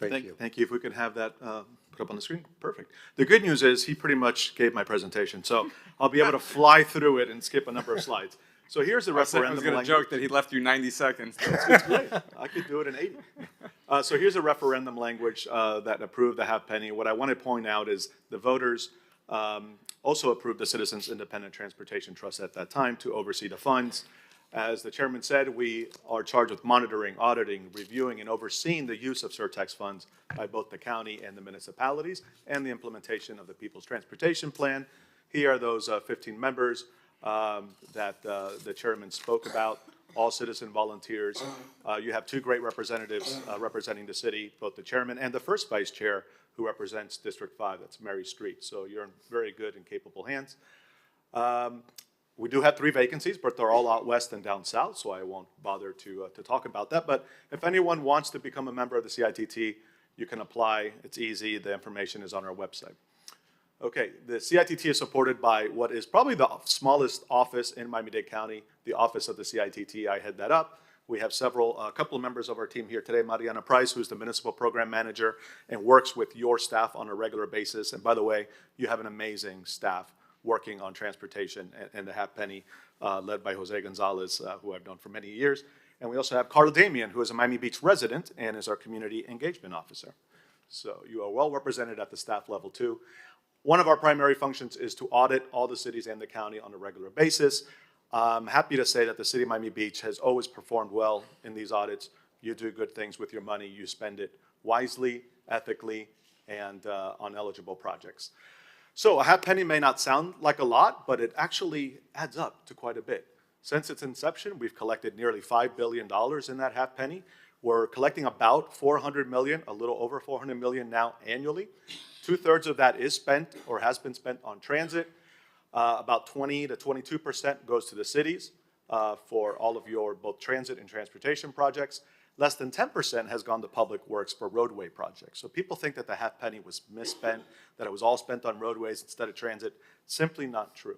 Thank you. Thank you. If we could have that put up on the screen. Perfect. The good news is he pretty much gave my presentation, so I'll be able to fly through it and skip a number of slides. So here's the referendum. I was going to joke that he left you 90 seconds. It's great. I could do it in 80. So here's a referendum language that approved the half-penny. What I want to point out is the voters also approved the Citizens Independent Transportation Trust at that time to oversee the funds. As the chairman said, we are charged with monitoring, auditing, reviewing, and overseeing the use of surtax funds by both the county and the municipalities and the implementation of the People's Transportation Plan. Here are those 15 members that the chairman spoke about, all citizen volunteers. You have 2 great representatives representing the city, both the chairman and the first vice chair who represents District 5, that's Mary Street. So you're in very good and capable hands. We do have 3 vacancies, but they're all out west and down south, so I won't bother to talk about that. But if anyone wants to become a member of the CITT, you can apply. It's easy. The information is on our website. Okay, the CITT is supported by what is probably the smallest office in Miami-Dade County, the office of the CITT. I head that up. We have a couple of members of our team here today. Mariana Price, who's the Municipal Program Manager and works with your staff on a regular basis. And by the way, you have an amazing staff working on transportation and the half penny led by Jose Gonzalez, who I've known for many years. And we also have Carla Damian, who is a Miami Beach resident and is our community engagement officer. So you are well represented at the staff level too. One of our primary functions is to audit all the cities and the county on a regular basis. I'm happy to say that the city of Miami Beach has always performed well in these audits. You do good things with your money. You spend it wisely, ethically, and on eligible projects. So a half penny may not sound like a lot, but it actually adds up to quite a bit. Since its inception, we've collected nearly $5 billion in that half penny. We're collecting about $400 million, a little over $400 million now annually. 2/3 of that is spent or has been spent on transit. About 20 to 22% goes to the cities for all of your both transit and transportation projects. Less than 10% has gone to public works for roadway projects. So people think that the half penny was misspent, that it was all spent on roadways instead of transit. Simply not true.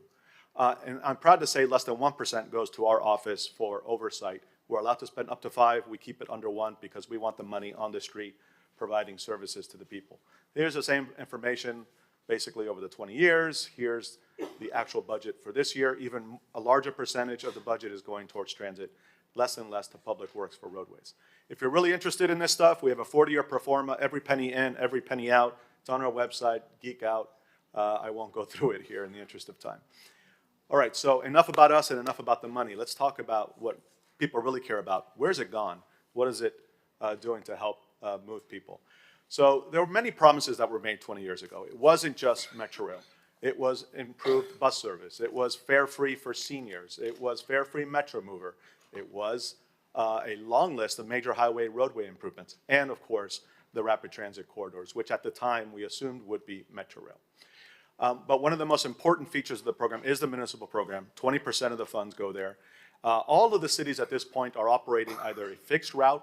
And I'm proud to say less than 1% goes to our office for oversight. We're allowed to spend up to 5. We keep it under 1 because we want the money on the street providing services to the people. Here's the same information basically over the 20 years. Here's the actual budget for this year. Even a larger percentage of the budget is going towards transit, less and less to public works for roadways. If you're really interested in this stuff, we have a 40-year pro forma, every penny in, every penny out. It's on our website, geek out. I won't go through it here in the interest of time. All right, so enough about us and enough about the money. Let's talk about what people really care about. Where's it gone? What is it doing to help move people? So there were many promises that were made 20 years ago. It wasn't just Metrorail. It was improved bus service. It was fare-free for seniors. It was fare-free Metro Mover. It was a long list of major highway roadway improvements. And of course, the rapid transit corridors, which at the time we assumed would be Metrorail. But one of the most important features of the program is the municipal program. 20% of the funds go there. All of the cities at this point are operating either a fixed route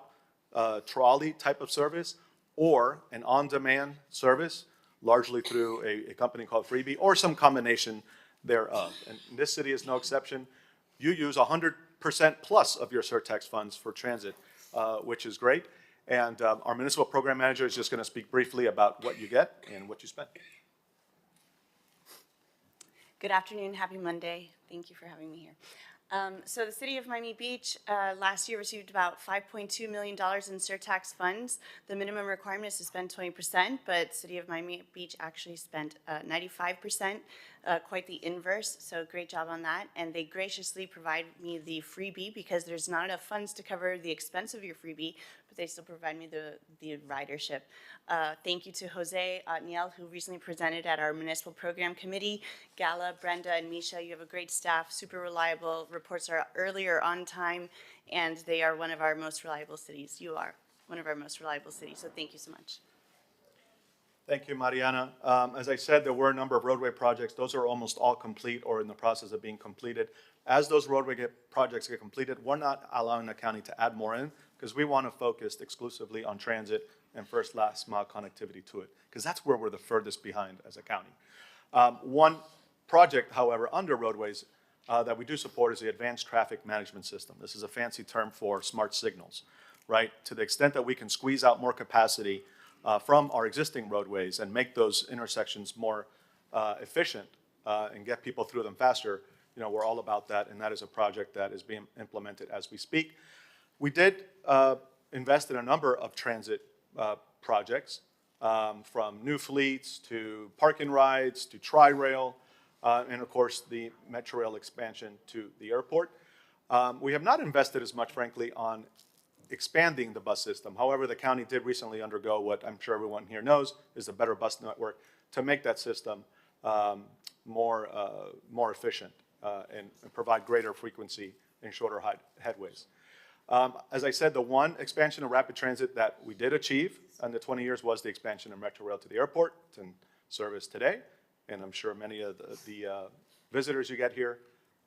trolley type of service or an on-demand service, largely through a company called Freebie, or some combination thereof. And this city is no exception. You use 100% plus of your surtax funds for transit, which is great. And our municipal program manager is just going to speak briefly about what you get and what you spend. Good afternoon, happy Monday. Thank you for having me here. So the city of Miami Beach last year received about $5.2 million in surtax funds. The minimum requirement is to spend 20%, but city of Miami Beach actually spent 95%, quite the inverse, so great job on that. And they graciously provide me the freebie because there's not enough funds to cover the expense of your freebie, but they still provide me the ridership. Thank you to Jose Otniel, who recently presented at our municipal program committee. Gala, Brenda, and Misha, you have a great staff, super reliable. Reports are earlier on time, and they are one of our most reliable cities. You are one of our most reliable cities, so thank you so much. Thank you, Mariana. As I said, there were a number of roadway projects. Those are almost all complete or in the process of being completed. As those roadway projects get completed, we're not allowing the county to add more in because we want to focus exclusively on transit and first last mile connectivity to it, because that's where we're the furthest behind as a county. One project, however, under roadways that we do support is the Advanced Traffic Management System. This is a fancy term for smart signals, right? To the extent that we can squeeze out more capacity from our existing roadways and make those intersections more efficient and get people through them faster, you know, we're all about that, and that is a project that is being implemented as we speak. We did invest in a number of transit projects, from new fleets to park-and rides to tri-rail, and of course the Metrorail expansion to the airport. We have not invested as much, frankly, on expanding the bus system. However, the county did recently undergo what I'm sure everyone here knows is a better bus network to make that system more efficient and provide greater frequency and shorter headways. As I said, the one expansion of rapid transit that we did achieve in the 20 years was the expansion of Metrorail to the airport. It's in service today, and I'm sure many of the visitors you get here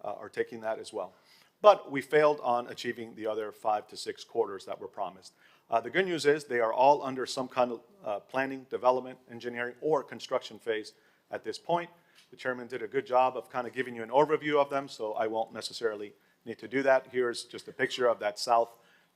are taking that as well. But we failed on achieving the other 5 to 6 corridors that were promised. The good news is they are all under some kind of planning, development, engineering, or construction phase at this point. The chairman did a good job of kind of giving you an overview of them, so I won't necessarily need to do that. Here's just a picture of that South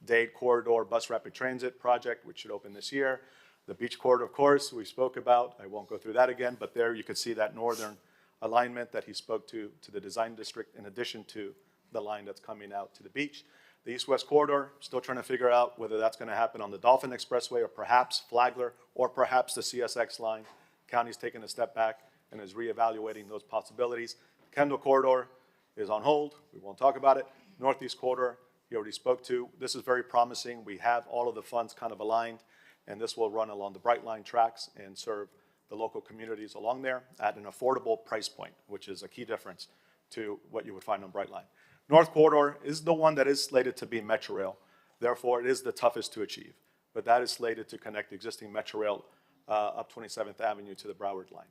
Dade Corridor Bus Rapid Transit project, which should open this year. The Beach Corridor, of course, we spoke about. I won't go through that again, but there you could see that northern alignment that he spoke to the design district, in addition to the line that's coming out to the beach. The east-west corridor, still trying to figure out whether that's going to happen on the Dolphin Expressway or perhaps Flagler or perhaps the CSX line. County's taken a step back and is reevaluating those possibilities. The Kendall corridor is on hold. We won't talk about it. Northeast corridor, he already spoke to. This is very promising. We have all of the funds kind of aligned, and this will run along the Bright Line tracks and serve the local communities along there at an affordable price point, which is a key difference to what you would find on Bright Line. North Corridor is the one that is slated to be Metro Rail. Therefore, it is the toughest to achieve. But that is slated to connect existing Metro Rail up 27th Avenue to the Broward line.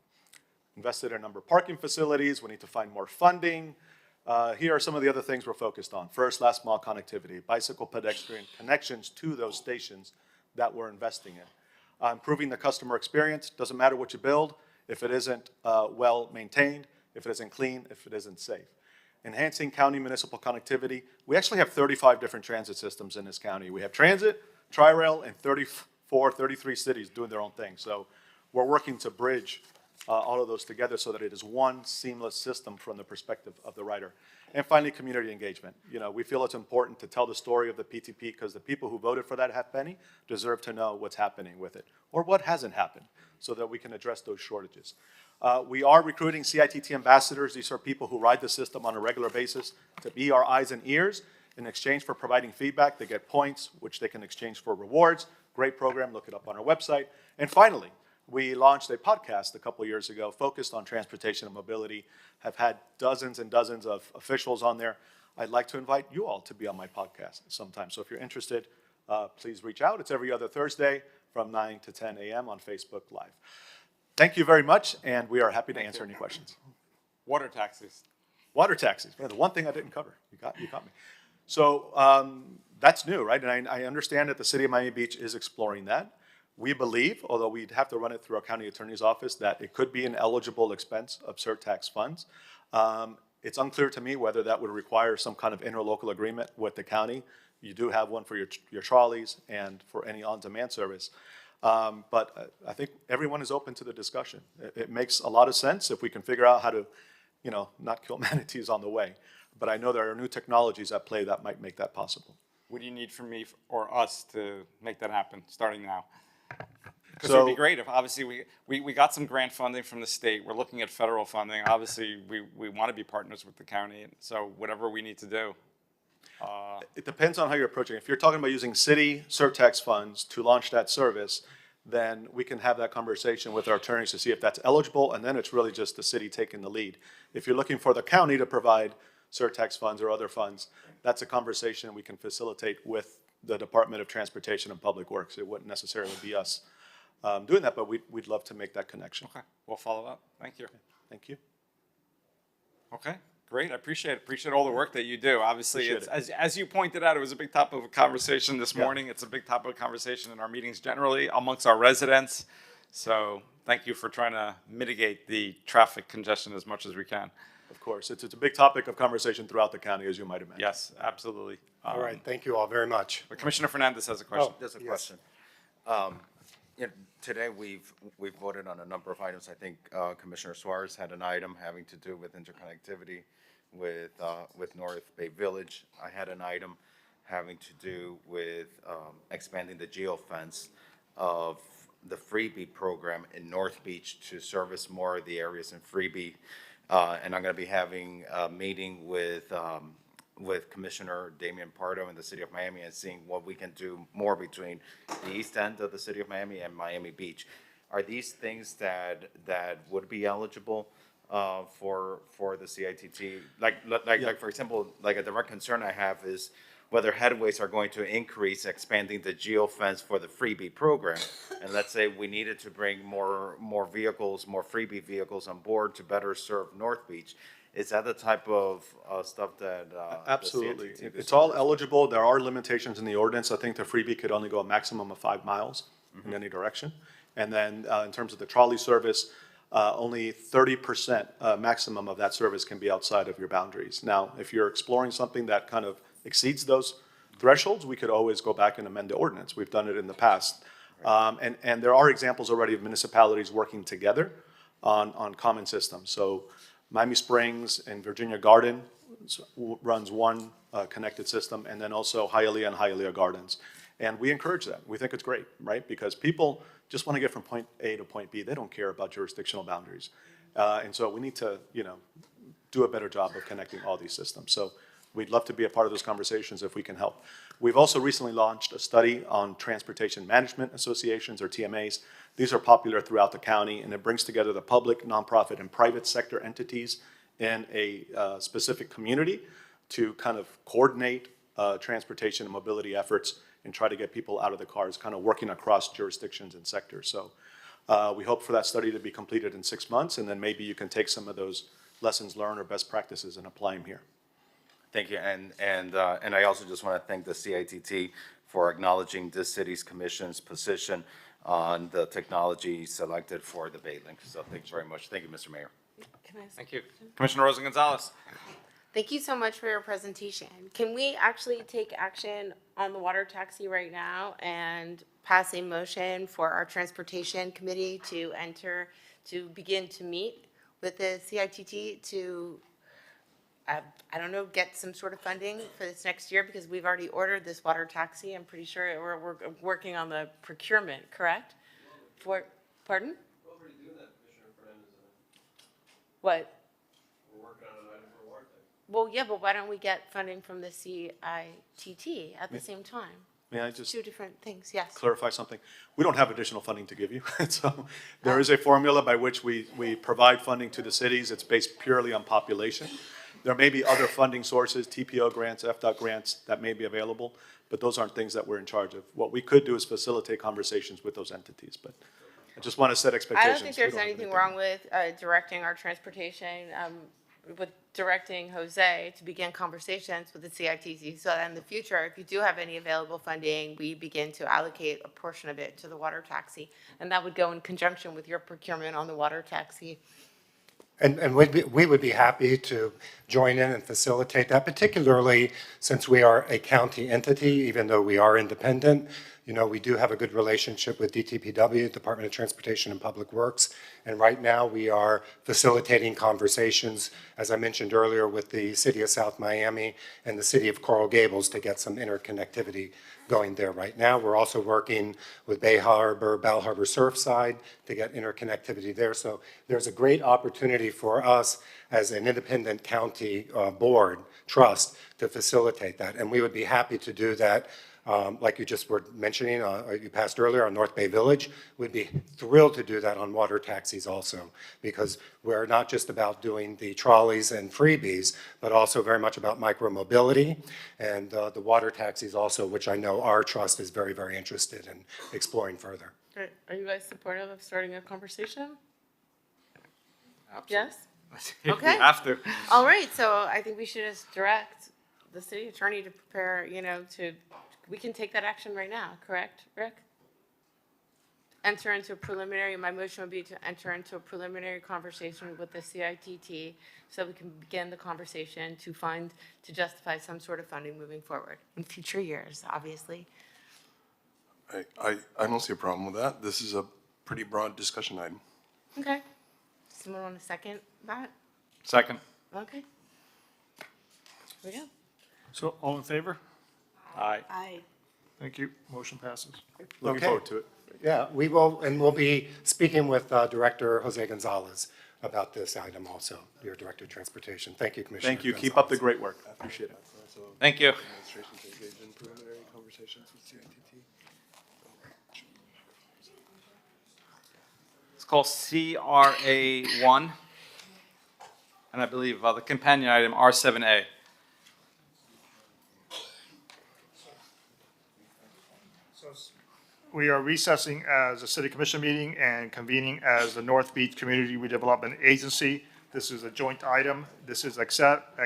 Invested in a number of parking facilities. We need to find more funding. Here are some of the other things we're focused on. First, last mile connectivity, bicycle pedestrian connections to those stations that we're investing in. Improving the customer experience. Doesn't matter what you build if it isn't well maintained, if it isn't clean, if it isn't safe. Enhancing county municipal connectivity. We actually have 35 different transit systems in this county. We have transit, Tri-Rail, and 33 cities doing their own thing. So we're working to bridge all of those together so that it is one seamless system from the perspective of the rider. And finally, community engagement. You know, we feel it's important to tell the story of the PTP because the people who voted for that half penny deserve to know what's happening with it or what hasn't happened so that we can address those shortages. We are recruiting CITT ambassadors. These are people who ride the system on a regular basis to be our eyes and ears. In exchange for providing feedback, they get points, which they can exchange for rewards. Great program. Look it up on our website. And finally, we launched a podcast a couple years ago focused on transportation and mobility. Have had dozens and dozens of officials on there. I'd like to invite you all to be on my podcast sometime. So if you're interested, please reach out. It's every other Thursday from 9 to 10 a.m. on Facebook Live. Thank you very much, and we are happy to answer any questions. Water taxes. Water taxes. Man, the one thing I didn't cover. You caught me. So that's new, right? And I understand that the city of Miami Beach is exploring that. We believe, although we'd have to run it through our county attorney's office, that it could be an eligible expense of surtax funds. It's unclear to me whether that would require some kind of interlocal agreement with the county. You do have one for your trolleys and for any on-demand service. But I think everyone is open to the discussion. It makes a lot of sense if we can figure out how to, you know, not kill manatees on the way. But I know there are new technologies at play that might make that possible. What do you need from me or us to make that happen, starting now? Because So- it would be great if, obviously, we got some grant funding from the state. We're looking at federal funding. Obviously, we want to be partners with the county. So whatever we need to do. It depends on how you're approaching it. If you're talking about using city surtax funds to launch that service, then we can have that conversation with our attorneys to see if that's eligible, and then it's really just the city taking the lead. If you're looking for the county to provide surtax funds or other funds, that's a conversation we can facilitate with the Department of Transportation and Public Works. It wouldn't necessarily be us doing that, but we'd love to make that connection. Okay, we'll follow up. Thank you. Thank you. Okay, great. I appreciate all the work that you do. Obviously, Appreciate it's, as you pointed out, it was a big topic of conversation this morning. It's a big topic of conversation in our meetings generally amongst our residents. So thank you for trying to mitigate the traffic congestion as much as we can. Of course, it's a big topic of conversation throughout the county, as you might imagine. Yes, absolutely. All right, thank you all very much. But Commissioner Fernandez has a question. There's a yes. question. You know, today we've voted on a number of items. I think Commissioner Suarez had an item having to do with interconnectivity with North Bay Village. I had an item having to do with expanding the geofence of the freebie program in North Beach to service more of the areas in freebie. And I'm going to be having a meeting with Commissioner Damian Pardo in the city of Miami and seeing what we can do more between the east end of the city of Miami and Miami Beach. Are these things that would be eligible for the CITT? Like for example, like a direct concern I have is whether headways are going to increase expanding the geofence for the freebie program. And let's say we needed to bring more vehicles, more freebie vehicles on board to better serve North Beach. Is that the type of stuff that Absolutely. the CITT It's all eligible. There are limitations in the ordinance. I think the freebie could only go a maximum of 5 miles in any direction. And then in terms of the trolley service, only 30% maximum of that service can be outside of your boundaries. Now, if you're exploring something that kind of exceeds those thresholds, we could always go back and amend the ordinance. We've done it in the past. And there are examples already of municipalities working together on common systems. So Miami Springs and Virginia Garden runs one connected system, and then also Hialeah and Hialeah Gardens. And we encourage that. We think it's great, right? Because people just want to get from point A to point B. They don't care about jurisdictional boundaries. And so we need to, do a better job of connecting all these systems. So we'd love to be a part of those conversations if we can help. We've also recently launched a study on transportation management associations, or TMAs. These are popular throughout the county, and it brings together the public, nonprofit, and private sector entities in a specific community to kind of coordinate transportation and mobility efforts and try to get people out of the cars, kind of working across jurisdictions and sectors. So we hope for that study to be completed in 6 months, and then maybe you can take some of those lessons learned or best practices and apply them here. Thank you, and I also just want to thank the CITT for acknowledging this city's commission's position on the technology selected for the Bay Link. So thanks very much. Thank you, Mr. Mayor. Thank you. Commissioner Rosa Gonzalez. Thank you so much for your presentation. Can we actually take action on the water taxi right now and pass a motion for our transportation committee to begin to meet with the CITT to, I don't know, get some sort of funding for this next year, because we've already ordered this water taxi. I'm pretty sure we're working on the procurement, correct? Pardon? We're already doing that, Commissioner Fernandez. What? We're working on an item for a water taxi. Well, yeah, but why don't we get funding from the CITT at the same time? May I just Two different things, yes. clarify something? We don't have additional funding to give you. So there is a formula by which we provide funding to the cities. It's based purely on population. There may be other funding sources, TPO grants, FDOT grants, that may be available, but those aren't things that we're in charge of. What we could do is facilitate conversations with those entities, but I just want to set I expectations. don't think there's anything wrong with directing our transportation, with directing Jose to begin conversations with the CITC, so that in the future, if you do have any available funding, we begin to allocate a portion of it to the water taxi. And that would go in conjunction with your procurement on the water taxi. And we would be happy to join in and facilitate that, particularly since we are a county entity, even though we are independent. We do have a good relationship with DTPW, Department of Transportation and Public Works. And right now we are facilitating conversations, as I mentioned earlier, with the City of South Miami and the City of Coral Gables to get some interconnectivity going there right now. We're also working with Bay Harbor, Bal Harbor Surfside to get interconnectivity there. So there's a great opportunity for us as an independent county board trust to facilitate that. And we would be happy to do that. Like you just were mentioning, you passed earlier on North Bay Village, we'd be thrilled to do that on water taxis also, because we're not just about doing the trolleys and freebies, but also very much about micro-mobility and the water taxis also, which I know our trust is very, very interested in exploring further. Great. Are you guys supportive of starting a conversation? Absolutely. Yes? We Okay. have to. All right, so I think we should just direct the city attorney to prepare, we can take that action right now, correct, Rick? Enter into a preliminary, my motion would be to enter into a preliminary conversation with the CITT so we can begin the conversation to justify some sort of funding moving forward in future years, obviously. I don't see a problem with that. This is a pretty broad discussion item. Okay. Someone want to second that? Second. Okay. Here we go. So all in favor? Aye. Aye. Thank you. Motion passes. Looking Okay. forward to it. Yeah, we will, and we'll be speaking with Director Jose Gonzalez about this item also, your Director of Transportation. Thank you, Commissioner. Thank you. Keep up the great work. I appreciate it. Thank you. Administration to engage in preliminary conversations with CITT. It's called CRA1, and I believe the companion item R7A. We are recessing as a city commission meeting and convening as the North Beach Community Redevelopment Agency. This is a joint item. This is accept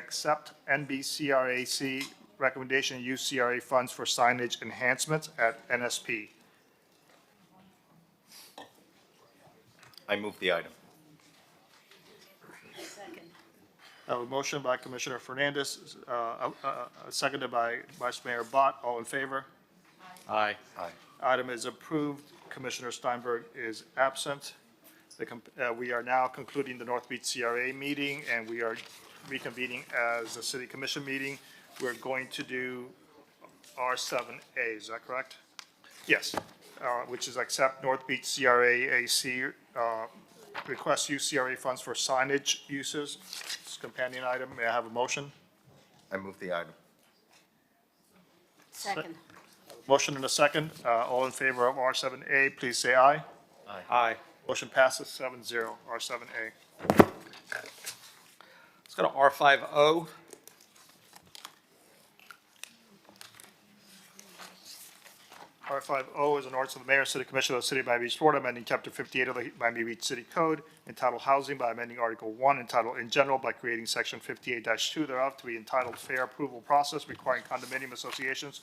NBCRAC recommendation to use CRA funds for signage enhancements at NSP. I move the item. I have a motion by Commissioner Fernandez, seconded by Vice Mayor Bott. All in favor? Aye. Aye. Item is approved. Commissioner Steinberg is absent. We are now concluding the North Beach CRA meeting, and we are reconvening as a city commission meeting. We're going to do R7A, is that correct? Yes, which is accept North Beach CRA AC, request use CRA funds for signage uses. It's a companion item. May I have a motion? I move the item. Second. Motion and a second. All in favor of R7A, please say aye. Aye. Aye. Motion passes 7-0, R7A. Let's go to R5O. R5O is an ordinance of the mayor and city commission of the city of Miami Beach, Florida, amending chapter 58 of the Miami Beach City Code entitled Housing by amending Article 1 entitled In General by creating section 58-2 thereof to be entitled Fair Approval Process, requiring condominium associations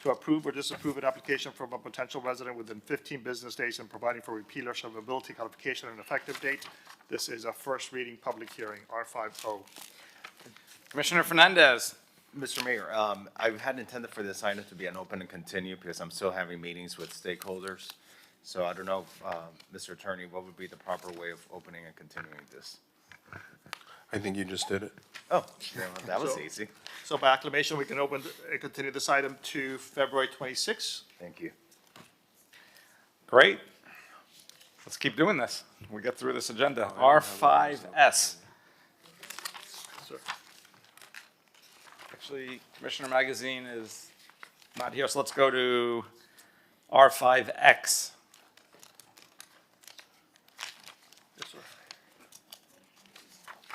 to approve or disapprove an application from a potential resident within 15 business days and providing for repeal or severability, codification, and effective date. This is a first reading public hearing, R5O. Commissioner Fernandez. Mr. Mayor, I had intended for this item to be an open and continue because I'm still having meetings with stakeholders. So I don't know, Mr. Attorney, what would be the proper way of opening and continuing this? I think you just did it. Oh, yeah, well, that was So- easy. So by acclamation, we can open and continue this item to February 26th. Thank you. Great. Let's keep doing this. We get through this agenda. R5S. Sir. Actually, Commissioner Magazine is not here, so let's go to R5X. Yes, sir.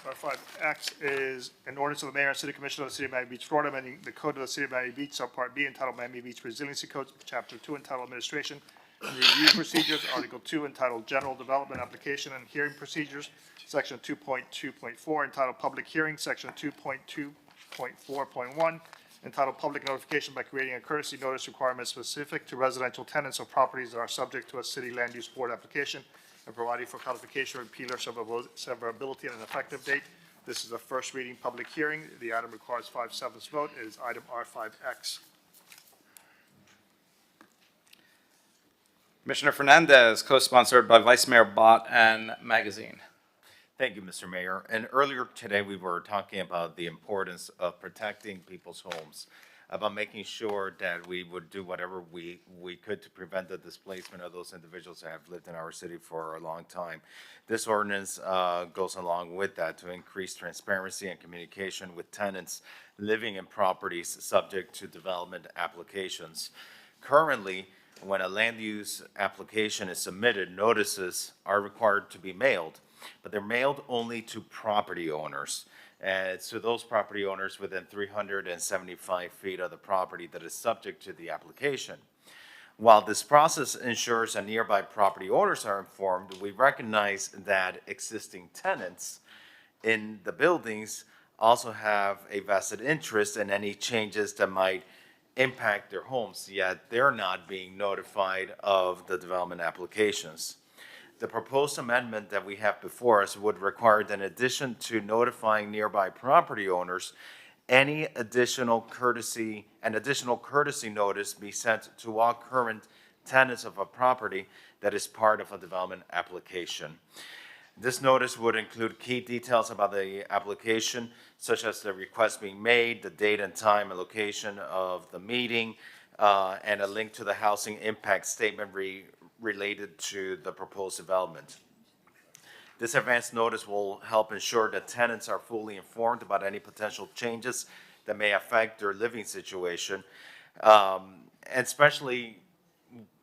R5X is an ordinance of the mayor and city commission of the city of Miami Beach, Florida, amending the code of the city of Miami Beach, subpart B, entitled Miami Beach Resiliency Code, chapter 2, entitled Administration and Review Procedures, article 2, entitled General Development Application and Hearing Procedures, section 2.2.4, entitled Public Hearing, section 2.2.4.1, entitled Public Notification by creating a courtesy notice requirement specific to residential tenants of properties that are subject to a city land use board application and providing for codification, repeal, or severability and an effective date. This is a first reading public hearing. The item requires 5/7 vote. It is item R5X. Commissioner Fernandez, co-sponsored by Vice Mayor Bott and Magazine. Thank you, Mr. Mayor. And earlier today, we were talking about the importance of protecting people's homes, about making sure that we would do whatever we could to prevent the displacement of those individuals that have lived in our city for a long time. This ordinance goes along with that to increase transparency and communication with tenants living in properties subject to development applications. Currently, when a land use application is submitted, notices are required to be mailed, but they're mailed only to property owners. And it's to those property owners within 375 feet of the property that is subject to the application. While this process ensures that nearby property owners are informed, we recognize that existing tenants in the buildings also have a vested interest in any changes that might impact their homes, yet they're not being notified of the development applications. The proposed amendment that we have before us would require that in addition to notifying nearby property owners, any additional courtesy notice be sent to all current tenants of a property that is part of a development application. This notice would include key details about the application, such as the request being made, the date and time and location of the meeting, and a link to the housing impact statement related to the proposed development. This advance notice will help ensure that tenants are fully informed about any potential changes that may affect their living situation, and especially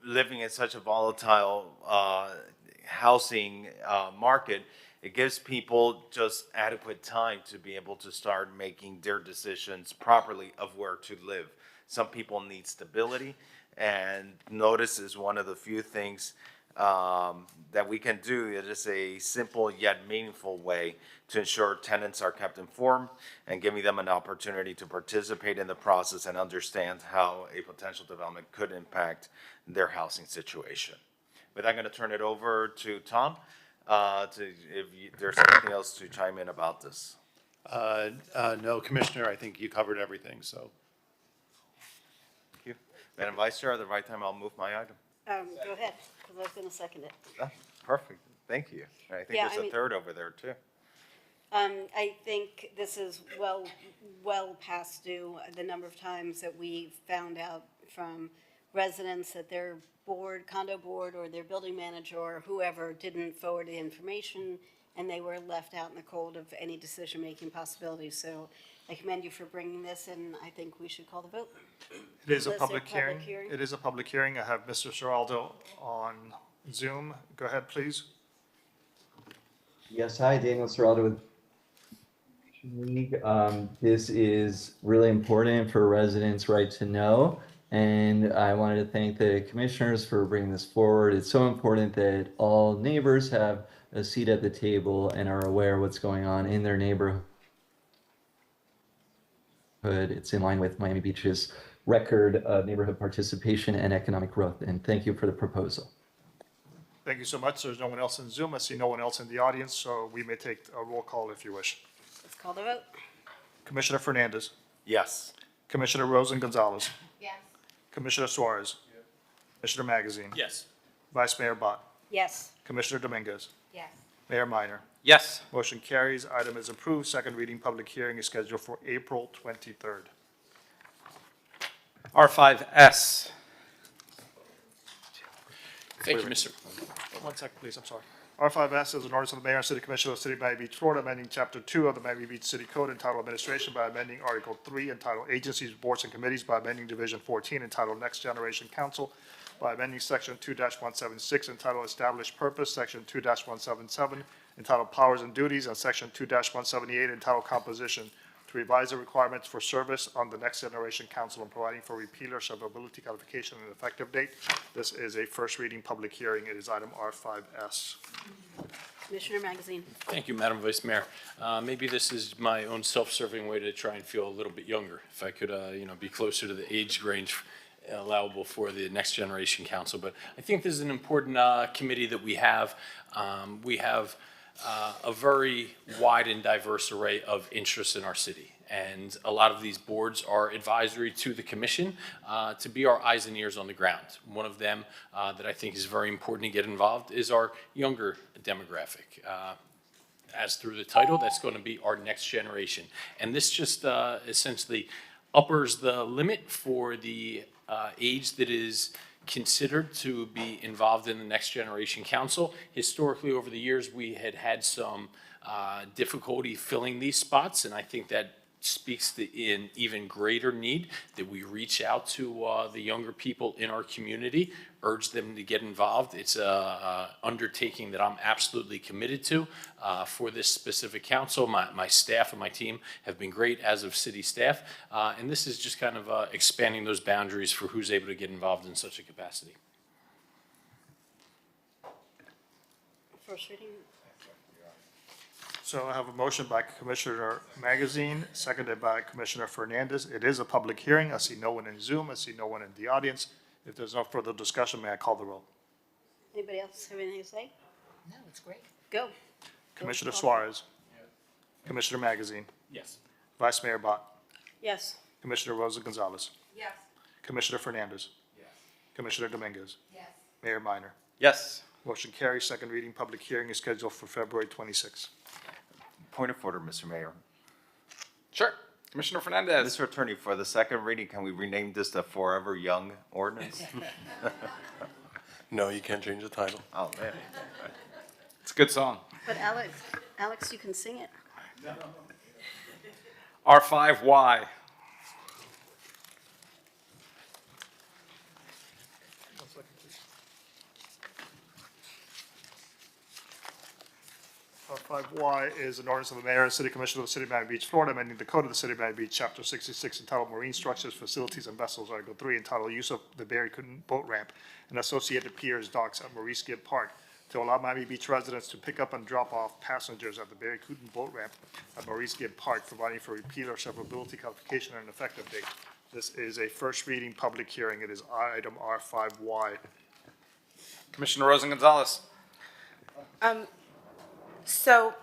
living in such a volatile housing market. It gives people just adequate time to be able to start making their decisions properly of where to live. Some people need stability, and notice is one of the few things that we can do. It is a simple yet meaningful way to ensure tenants are kept informed and giving them an opportunity to participate in the process and understand how a potential development could impact their housing situation. With that, I'm going to turn it over to Tom if there's anything else to chime in about this. No, Commissioner, I think you covered everything, so. Thank you. Madam Vice Chair, at the right time, I'll move my item. Go ahead, because I was going to second it. Perfect. Thank you. I think Yeah, there's I a mean- third over there too. I think this is well past due. The number of times that we found out from residents that their board, condo board, or their building manager, or whoever didn't forward the information, and they were left out in the cold of any decision-making possibilities. So I commend you for bringing this, and I think we should call the vote. It is a Unless there public are hearing. It is a public hearing. I have Mr. Seraldo on Zoom. Go ahead, please. Yes, hi, Daniel Seraldo with League. This is really important for residents' right to know. And I wanted to thank the commissioners for bringing this forward. It's so important that all neighbors have a seat at the table and are aware of what's going on in their neighborhood. It's in line with Miami Beach's record of neighborhood participation and economic growth. And thank you for the proposal. Thank you so much. There's no one else in Zoom. I see no one else in the audience, so we may take a roll call if you wish. Let's call the vote. Commissioner Fernandez. Yes. Commissioner Rosen Gonzalez. Yes. Commissioner Suarez. Commissioner Magazine. Yes. Vice Mayor Bott. Yes. Commissioner Dominguez. Yes. Mayor Minor. Yes. Motion carries. Item is approved. Second reading public hearing is scheduled for April 23rd. R5S. Thank you, Mr. 1 second, please. I'm sorry. R5S is an ordinance of the mayor and city commission of the city of Miami Beach, Florida, amending chapter 2 of the Miami Beach City Code entitled Administration by amending Article 3 entitled Agencies, Boards, and Committees by amending Division 14 entitled Next Generation Council by amending Section 2-176 entitled Established Purpose, Section 2-177 entitled Powers and Duties, and Section 2-178 entitled Composition to revise the requirements for service on the Next Generation Council and providing for repeal or severability, codification, and effective date. This is a first reading public hearing. It is item R5S. Commissioner Magazine. Thank you, Madam Vice Mayor. Maybe this is my own self-serving way to try and feel a little bit younger. If I could, be closer to the age range allowable for the Next Generation Council. But I think this is an important committee that we have. We have a very wide and diverse array of interests in our city. And a lot of these boards are advisory to the commission to be our eyes and ears on the ground. One of them that I think is very important to get involved is our younger demographic. As through the title, that's going to be our next generation. And this just essentially uppers the limit for the age that is considered to be involved in the Next Generation Council. Historically, over the years, we had some difficulty filling these spots, and I think that speaks to an even greater need that we reach out to the younger people in our community, urge them to get involved. It's a undertaking that I'm absolutely committed to for this specific council. My staff and my team have been great, as of city staff, and this is just kind of expanding those boundaries for who's able to get involved in such a capacity. First reading. So I have a motion by Commissioner Magazine, seconded by Commissioner Fernandez. It is a public hearing. I see no one in Zoom. I see no one in the audience. If there's no further discussion, may I call the roll? Anybody else have anything to say? No, it's great. Go. Commissioner Suarez. Commissioner Magazine. Yes. Vice Mayor Bott. Yes. Commissioner Rosa Gonzalez. Yes. Commissioner Fernandez. Yes. Commissioner Dominguez. Yes. Mayor Minor. Yes. Motion carries. Second reading public hearing is scheduled for February 26th. Point of order, Mr. Mayor. Sure. Commissioner Fernandez. Mr. Attorney, for the second reading, can we rename this the Forever Young ordinance? No, you can't change the title. Oh, man. It's a good song. But Alex, you can sing it. R5Y. R5Y is an ordinance of the mayor and city commission of the city of Miami Beach, Florida, amending the code of the city of Miami Beach, chapter 66, entitled Marine Structures, Facilities, and Vessels, article 3, entitled Use of the Barry Cooten Boat Ramp and associated piers, docks at Maurice Gibb Park, to allow Miami Beach residents to pick up and drop off passengers at the Barry Cooten Boat Ramp at Maurice Gibb Park, providing for repeal or severability, codification, and effective date. This is a first reading public hearing. It is item R5Y. Commissioner Rosa Gonzalez. So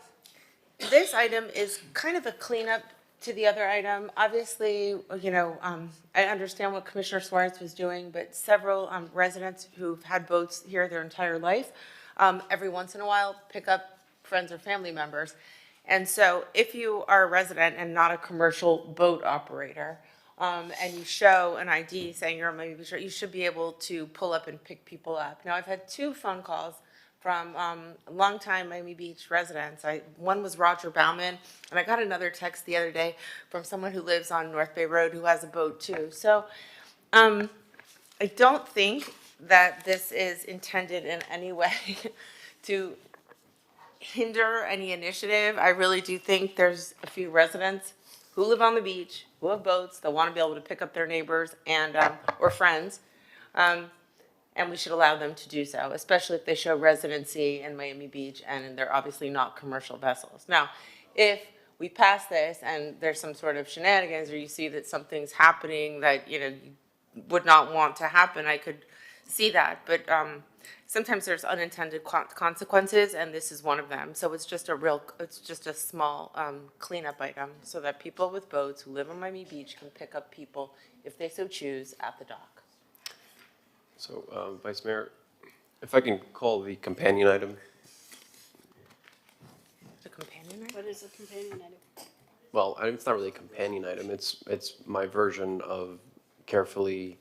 this item is kind of a cleanup to the other item. Obviously, I understand what Commissioner Suarez was doing, but several residents who've had boats here their entire life every once in a while, pick up friends or family members. And so if you are a resident and not a commercial boat operator, and you show an ID saying you're a Miami Beach, you should be able to pull up and pick people up. Now, I've had 2 phone calls from longtime Miami Beach residents. One was Roger Bauman, and I got another text the other day from someone who lives on North Bay Road who has a boat too. So I don't think that this is intended in any way to hinder any initiative. I really do think there's a few residents who live on the beach, who have boats, that want to be able to pick up their neighbors and or friends, and we should allow them to do so, especially if they show residency in Miami Beach and they're obviously not commercial vessels. Now, if we pass this and there's some sort of shenanigans, or you see that something's happening that you would not want to happen, I could see that, but sometimes there's unintended consequences, and this is one of them. So it's just a small cleanup item so that people with boats who live on Miami Beach can pick up people, if they so choose, at the dock. So, Vice Mayor, if I can call the companion item. The companion item? What is a companion item? Well, it's not really a companion item. It's my version of carefully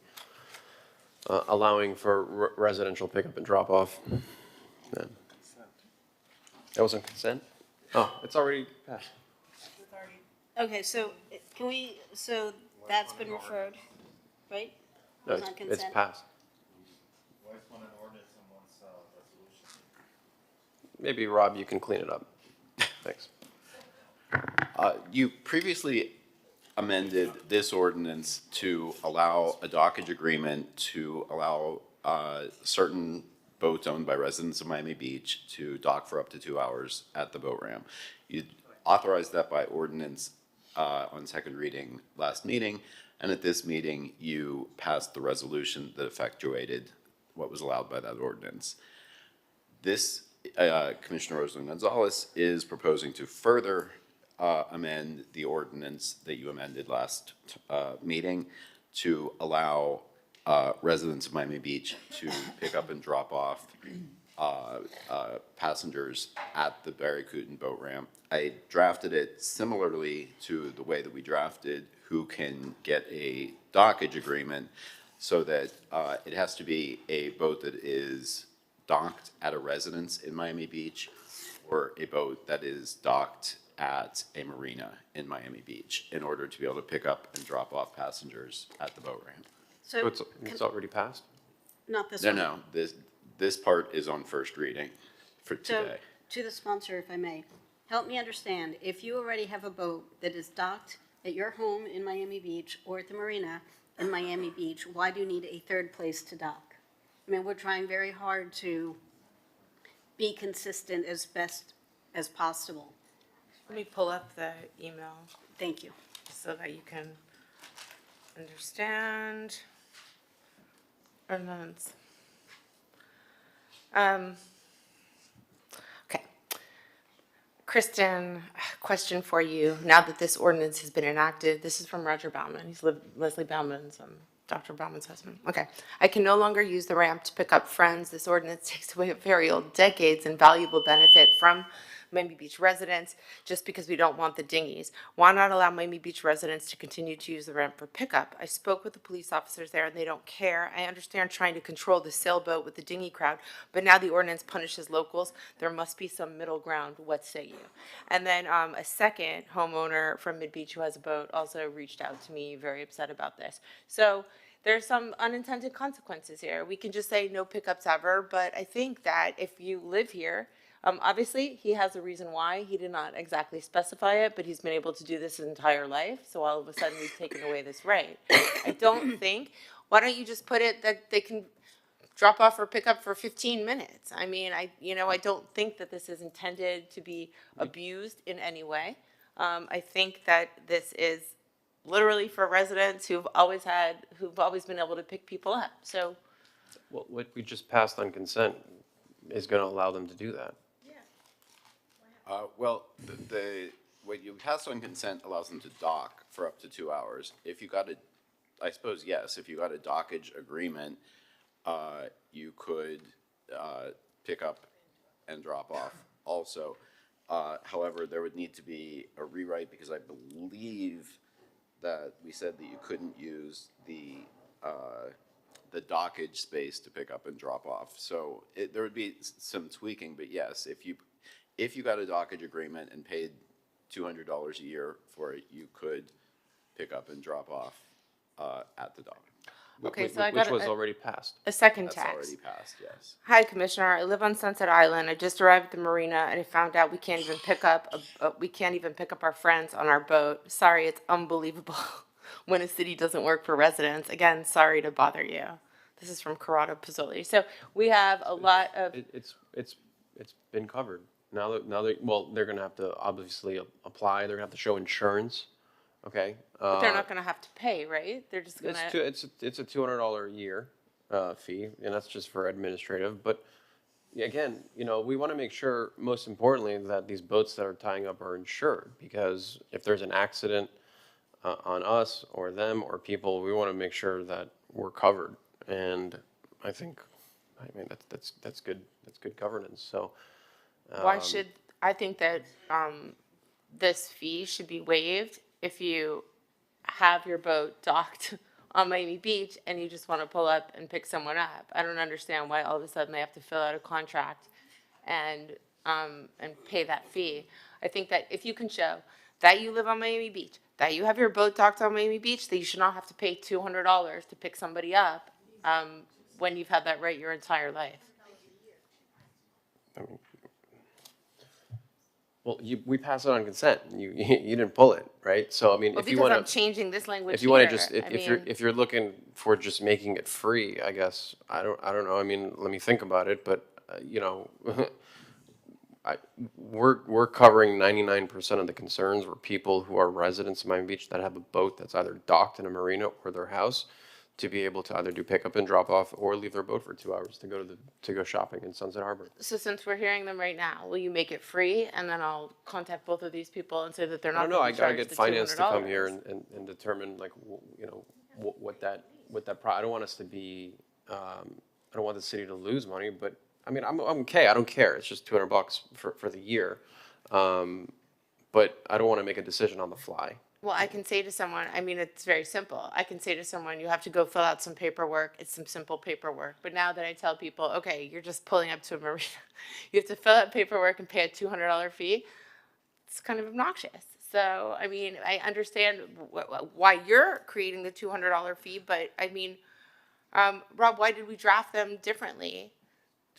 allowing for residential pickup and drop off. Yeah. That wasn't consent? Oh, it's already passed. Okay, so so that's been referred, right? No, It's on it's consent? passed. Maybe, Rob, you can clean it up. Thanks. You previously amended this ordinance to allow a dockage agreement to allow certain boats owned by residents of Miami Beach to dock for up to 2 hours at the boat ramp. You authorized that by ordinance on second reading last meeting, and at this meeting, you passed the resolution that effectuated what was allowed by that ordinance. This Commissioner Rosalind Gonzalez is proposing to further amend the ordinance that you amended last meeting to allow residents of Miami Beach to pick up and drop off passengers at the Barry Cooten boat ramp. I drafted it similarly to the way that we drafted who can get a dockage agreement, so that it has to be a boat that is docked at a residence in Miami Beach, or a boat that is docked at a marina in Miami Beach in order to be able to pick up and drop off passengers at the boat ramp. So it's already passed? Not this No, one. no, this part is on first reading for So, today. to the sponsor, if I may, help me understand, if you already have a boat that is docked at your home in Miami Beach or at the marina in Miami Beach, why do you need a third place to dock? I mean, we're trying very hard to be consistent as best as possible. Let me pull up the email. Thank you. So that you can understand. Ordinance. Okay. Kristen, question for you. Now that this ordinance has been enacted, this is from Roger Bauman. He's Leslie Bauman's, Dr. Bauman's husband. Okay. I can no longer use the ramp to pick up friends. This ordinance takes away a very old decades and valuable benefit from Miami Beach residents just because we don't want the dinghies. Why not allow Miami Beach residents to continue to use the ramp for pickup? I spoke with the police officers there and they don't care. I understand trying to control the sailboat with the dinghy crowd, but now the ordinance punishes locals. There must be some middle ground. What say you? And then a second homeowner from Mid Beach who has a boat also reached out to me, very upset about this. So there's some unintended consequences here. We can just say no pickups ever, but I think that if you live here, obviously, he has a reason why. He did not exactly specify it, but he's been able to do this his entire life. So all of a sudden, we've taken away this right. I don't think, why don't you just put it that they can drop off or pick up for 15 minutes? I mean, I don't think that this is intended to be abused in any way. I think that this is literally for residents who've always been able to pick people up. So, Well, what we just passed on consent is going to allow them to do that. Well, what you pass on consent allows them to dock for up to 2 hours. If you got I suppose, yes, if you got a dockage agreement, you could pick up and drop off also. However, there would need to be a rewrite because I believe that we said that you couldn't use the dockage space to pick up and drop off. So there would be some tweaking, but yes, if you got a dockage agreement and paid $200 a year for it, you could pick up and drop off at the dock. Okay, so I Which got was already passed. a second That's text. already passed, yes. Hi, Commissioner. I live on Sunset Island. I just arrived at the marina and I found out we can't even pick up our friends on our boat. Sorry, it's unbelievable when a city doesn't work for residents. Again, sorry to bother you. This is from Corrado Pizzoli. So we have a lot of. It's been covered. Now that well, they're gonna have to obviously apply. They're gonna have to show insurance. Okay. But they're not going to have to pay, right? They're just going to. It's a $200 a year fee, and that's just for administrative. But again, we want to make sure, most importantly, that these boats that are tying up are insured, because if there's an accident on us or them or people, we want to make sure that we're covered. And I mean that's good. That's good governance. So Why should I think that this fee should be waived if you have your boat docked on Miami Beach and you just want to pull up and pick someone up? I don't understand why all of a sudden they have to fill out a contract and pay that fee. I think that if you can show that you live on Miami Beach, that you have your boat docked on Miami Beach, that you should not have to pay $200 to pick somebody up when you've had that right your entire life. well, we pass it on consent. You didn't pull it, right? So I mean, Well, if you because want I'm changing this language if you want to here. just I if you're looking for just making it free, I guess I don't know. I mean, let me think about it. But we're covering 99% of the concerns were people who are residents of Miami Beach that have a boat that's either docked in a marina or their house, to be able to either do pickup and drop off or leave their boat for 2 hours to go shopping in Sunset Harbor. So since we're hearing them right now, will you make it free, and then I'll contact both of these people and say that they're I not don't know. going I to gotta charge get the finance to come $200? here and determine what that I don't want us to be. I don't want the city to lose money, but I mean I'm okay. I don't care. It's just $200 for the year, but I don't want to make a decision on the fly. Well, I can say to someone, I mean, it's very simple. I can say to someone, you have to go fill out some paperwork. It's some simple paperwork. But now that I tell people, okay, you're just pulling up to a marina, you have to fill out paperwork and pay a $200 fee, it's kind of obnoxious. So, I mean, I understand why you're creating the $200 fee, but I mean, Rob, why did we draft them differently?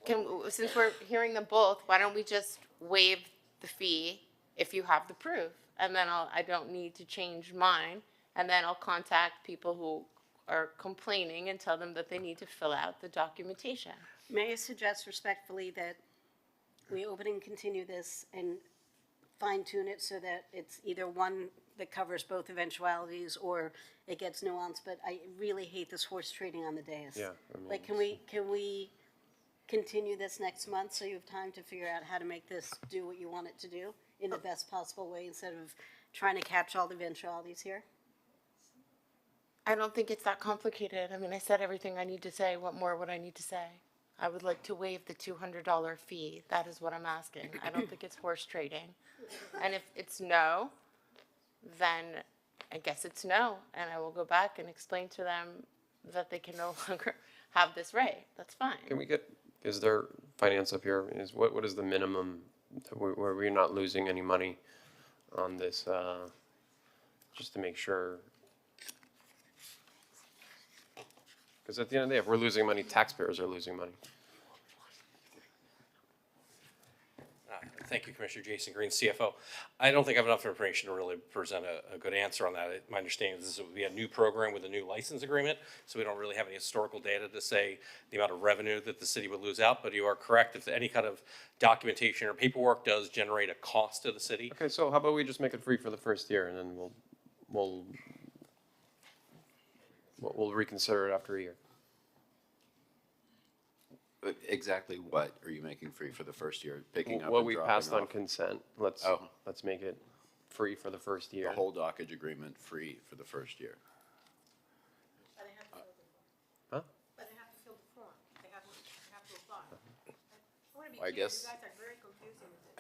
Since we're hearing them both, why don't we just waive the fee if you have the proof? And then I don't need to change mine. And then I'll contact people who are complaining and tell them that they need to fill out the documentation. May I suggest respectfully that we open and continue this and fine tune it so that it's either one that covers both eventualities or it gets nuanced, but I really hate this horse trading on the dais. Yeah, I mean, Like, can we continue this next month so you have time to figure out how to make this do what you want it to do in the best possible way instead of trying to catch all the eventualities here? I don't think it's that complicated. I mean, I said everything I need to say. What more would I need to say? I would like to waive the $200 fee. That is what I'm asking. I don't think it's horse trading. And if it's no, then I guess it's no. And I will go back and explain to them that they can no longer have this right. That's fine. Can we get? Is there finance up here? What is the minimum where we're not losing any money on this? Just to make sure. Because at the end of the day, if we're losing money, taxpayers are losing money. Thank you, Commissioner Jason Green, CFO. I don't think I have enough information to really present a good answer on that. My understanding is this would be a new program with a new license agreement, so we don't really have any historical data to say the amount of revenue that the city would lose out, but you are correct. If any kind of documentation or paperwork does generate a cost to the city. Okay, so how about we just make it free for the first year, and then we'll reconsider it after a year. Exactly what are you making free for the first year? Picking up What and we dropping passed on off? consent, let's make it free for the first year. The whole dockage agreement free for the first year. Huh? But they have to fill the form. They have to apply. I want to be I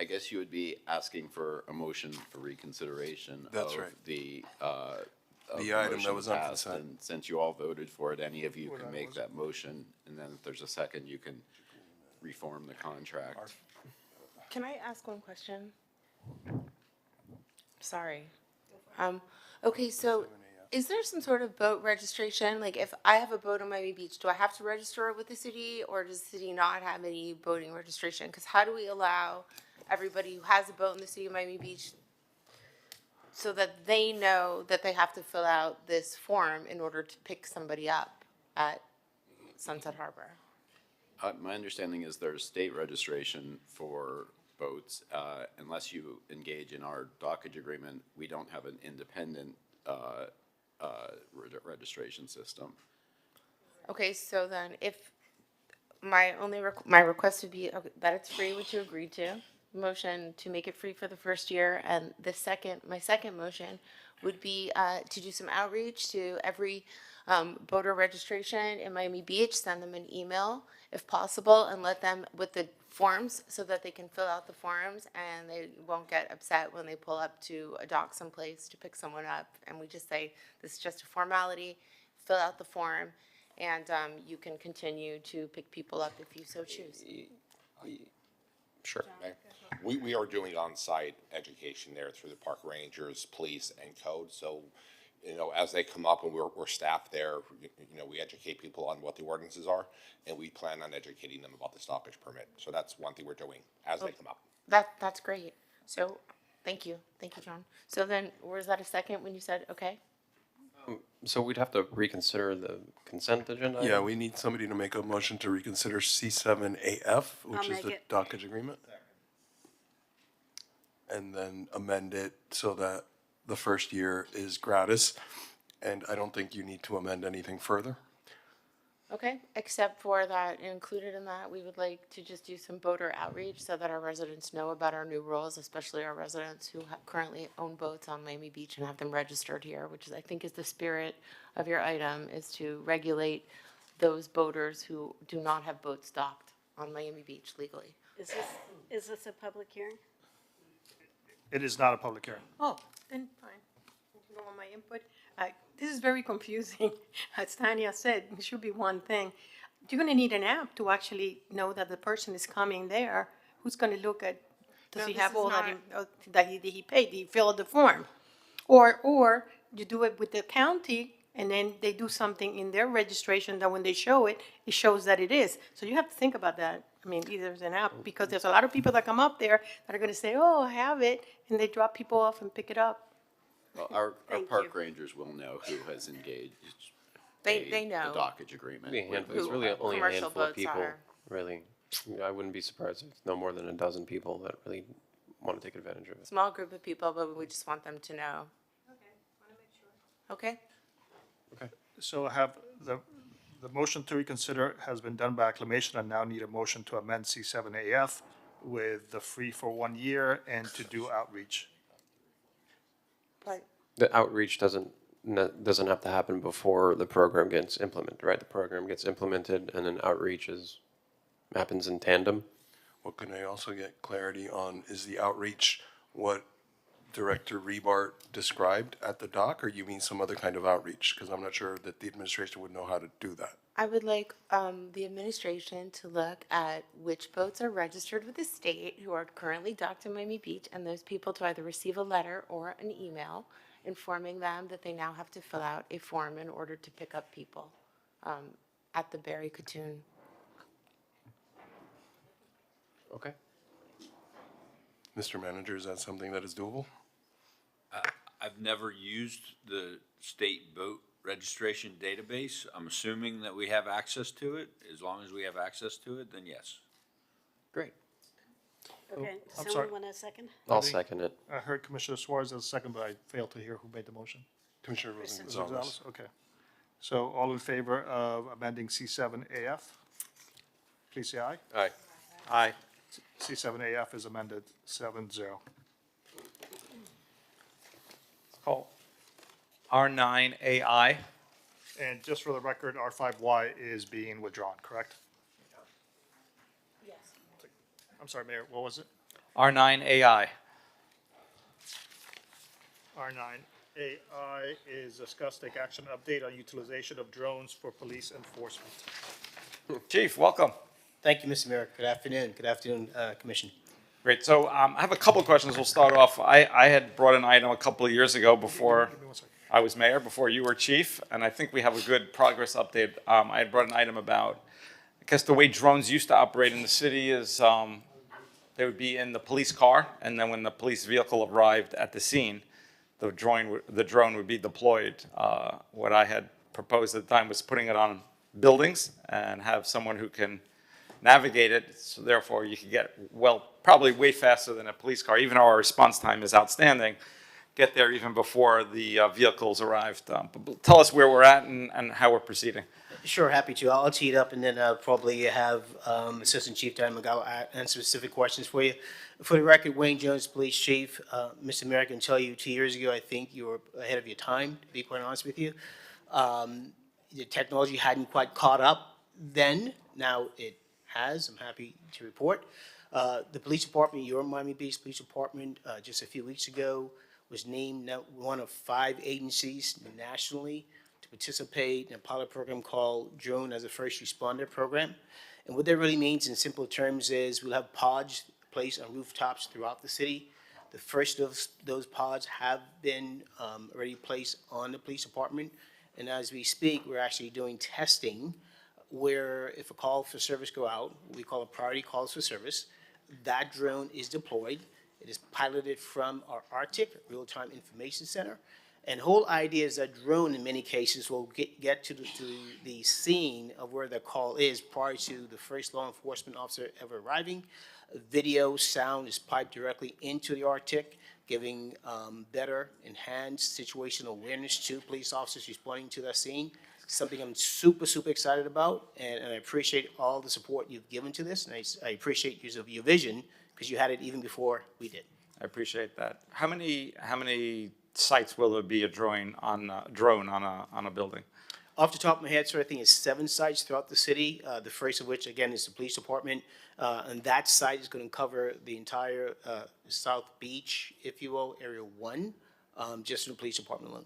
guess you would be asking for a motion for reconsideration That's of right. the The item motion that was on passed, consent. and since you all voted for it, any of you Well, can that make was- that motion, and then if there's a second, you can reform the contract. Can I ask one question? Sorry. Okay, so is there some sort of boat registration? Like if I have a boat on Miami Beach, do I have to register it with the city or does the city not have any boating registration? Because how do we allow everybody who has a boat in the city of Miami Beach so that they know that they have to fill out this form in order to pick somebody up at Sunset Harbor? My understanding is there's state registration for boats. Unless you engage in our dockage agreement, we don't have an independent registration system. Okay, so then if my my request would be that it's free, which you agreed to, motion to make it free for the first year, and my second motion would be to do some outreach to every boater registration in Miami Beach, send them an email if possible, and let them with the forms so that they can fill out the forms and they won't get upset when they pull up to a dock someplace to pick someone up. And we just say, this is just a formality, fill out the form, and you can continue to pick people up if you so choose. Sure. We are doing on-site education there through the park rangers, police, and code. So, as they come up and we're staffed there, we educate people on what the ordinances are, and we plan on educating them about the stoppage permit. So that's one thing we're doing as they come up. That's great. So, thank you, John. So then, was that a second when you said okay? So we'd have to reconsider the consent agenda? Yeah, we need somebody to make a motion to reconsider C7AF, which is make the it. dockage agreement. And then amend it so that the first year is gratis. And I don't think you need to amend anything further. Okay, except for that, included in that, we would like to just do some boater outreach so that our residents know about our new rules, especially our residents who currently own boats on Miami Beach and have them registered here, which is, I think, is the spirit of your item, is to regulate those boaters who do not have boats docked on Miami Beach legally. Is this a public hearing? It is not a public hearing. Oh, then fine. You can go on my input. This is very confusing. As Tanya said, it should be one thing. You're going to need an app to actually know that the person is coming there. Who's going to look at, does No, he this have is all not- that he paid? Did he fill out the form? Or you do it with the county and then they do something in their registration that when they show it, it shows that it is. So you have to think about that. I mean, either there's an app, because there's a lot of people that come up there that are going to say, oh, I have it, and they drop people off and pick it up. Well, our Thank park you. rangers will know who has engaged They know. the dockage agreement. Be a handful. It's Who- really only a commercial handful of boats people, are. really. I wouldn't be surprised if it's no more than a dozen people that really want to take advantage of it. Small group of people, but we just want them to know. Okay, So I have the motion to reconsider has been done by acclamation. I now need a motion to amend C7AF with the free for 1 year and to do outreach. but The outreach doesn't have to happen before the program gets implemented, right? The program gets implemented and then outreach happens in tandem. What can I also get clarity on is the outreach what Director Rebart described at the dock, or you mean some other kind of outreach? Because I'm not sure that the administration would know how to do that. I would like the administration to look at which boats are registered with the state who are currently docked in Miami Beach, and those people to either receive a letter or an email informing them that they now have to fill out a form in order to pick up people at the Barry Katoon. Okay. Mr. Manager, is that something that is doable? I've never used the state boat registration database. I'm assuming that we have access to it. As long as we have access to it, then yes. Great. Okay, I'm does sorry. someone want a second? I'll second it. I heard Commissioner Suarez as a second, but I failed to hear who made the motion. Commissioner Rosen Mr. Gonzalez. Gonzalez? Okay. So all in favor of amending C7AF? Please say aye. Aye. Aye. C7AF is amended 7-0. Call R9AI. And just for the record, R5Y is being withdrawn, correct? Yes. I'm sorry, Mayor, what was it? R9 AI. R9 AI is discuss take action update on utilization of drones for police enforcement. Chief, welcome. Thank you, Mr. Mayor. Good afternoon. Good afternoon, Commission. Great. So I have a couple of questions. We'll start off. I had brought an item a couple of years ago before Give me 1 second. I was mayor, before you were chief, and I think we have a good progress update. I had brought an item about, I guess the way drones used to operate in the city is they would be in the police car, and then when the police vehicle arrived at the scene, the drone would be deployed. What I had proposed at the time was putting it on buildings and have someone who can navigate it, so therefore you can get, well, probably way faster than a police car, even though our response time is outstanding, get there even before the vehicles arrived. But tell us where we're at and how we're proceeding. Sure, happy to. I'll tee it up, and then I'll probably have Assistant Chief Dan McGowan answer specific questions for you. For the record, Wayne Jones, Police Chief. Mr. Mayor, I can tell you 2 years ago, I think you were ahead of your time, to be quite honest with you. The technology hadn't quite caught up then. Now it has, I'm happy to report. The police department, your Miami Beach Police Department, just a few weeks ago, was named one of 5 agencies nationally to participate in a pilot program called Drone as a First Responder Program. And what that really means in simple terms is we'll have pods placed on rooftops throughout the city. The first of those pods have been already placed on the police department. And as we speak, we're actually doing testing where if a call for service go out, we call it priority calls for service, that drone is deployed. It is piloted from our RTIC, Real-Time Information Center. And the whole idea is that drone, in many cases, will get to the scene of where the call is prior to the first law enforcement officer ever arriving. Video, sound is piped directly into the RTIC, giving better, enhanced situational awareness to police officers responding to that scene. Something I'm super, super excited about, and I appreciate all the support you've given to this, and I appreciate your vision, because you had it even before we did. I appreciate that. How many sites will there be a drone on a building? Off the top of my head, sir, I think it's 7 sites throughout the city, the first of which, again, is the police department. And that site is going to cover the entire South Beach, if you will, Area 1, just in the police department alone.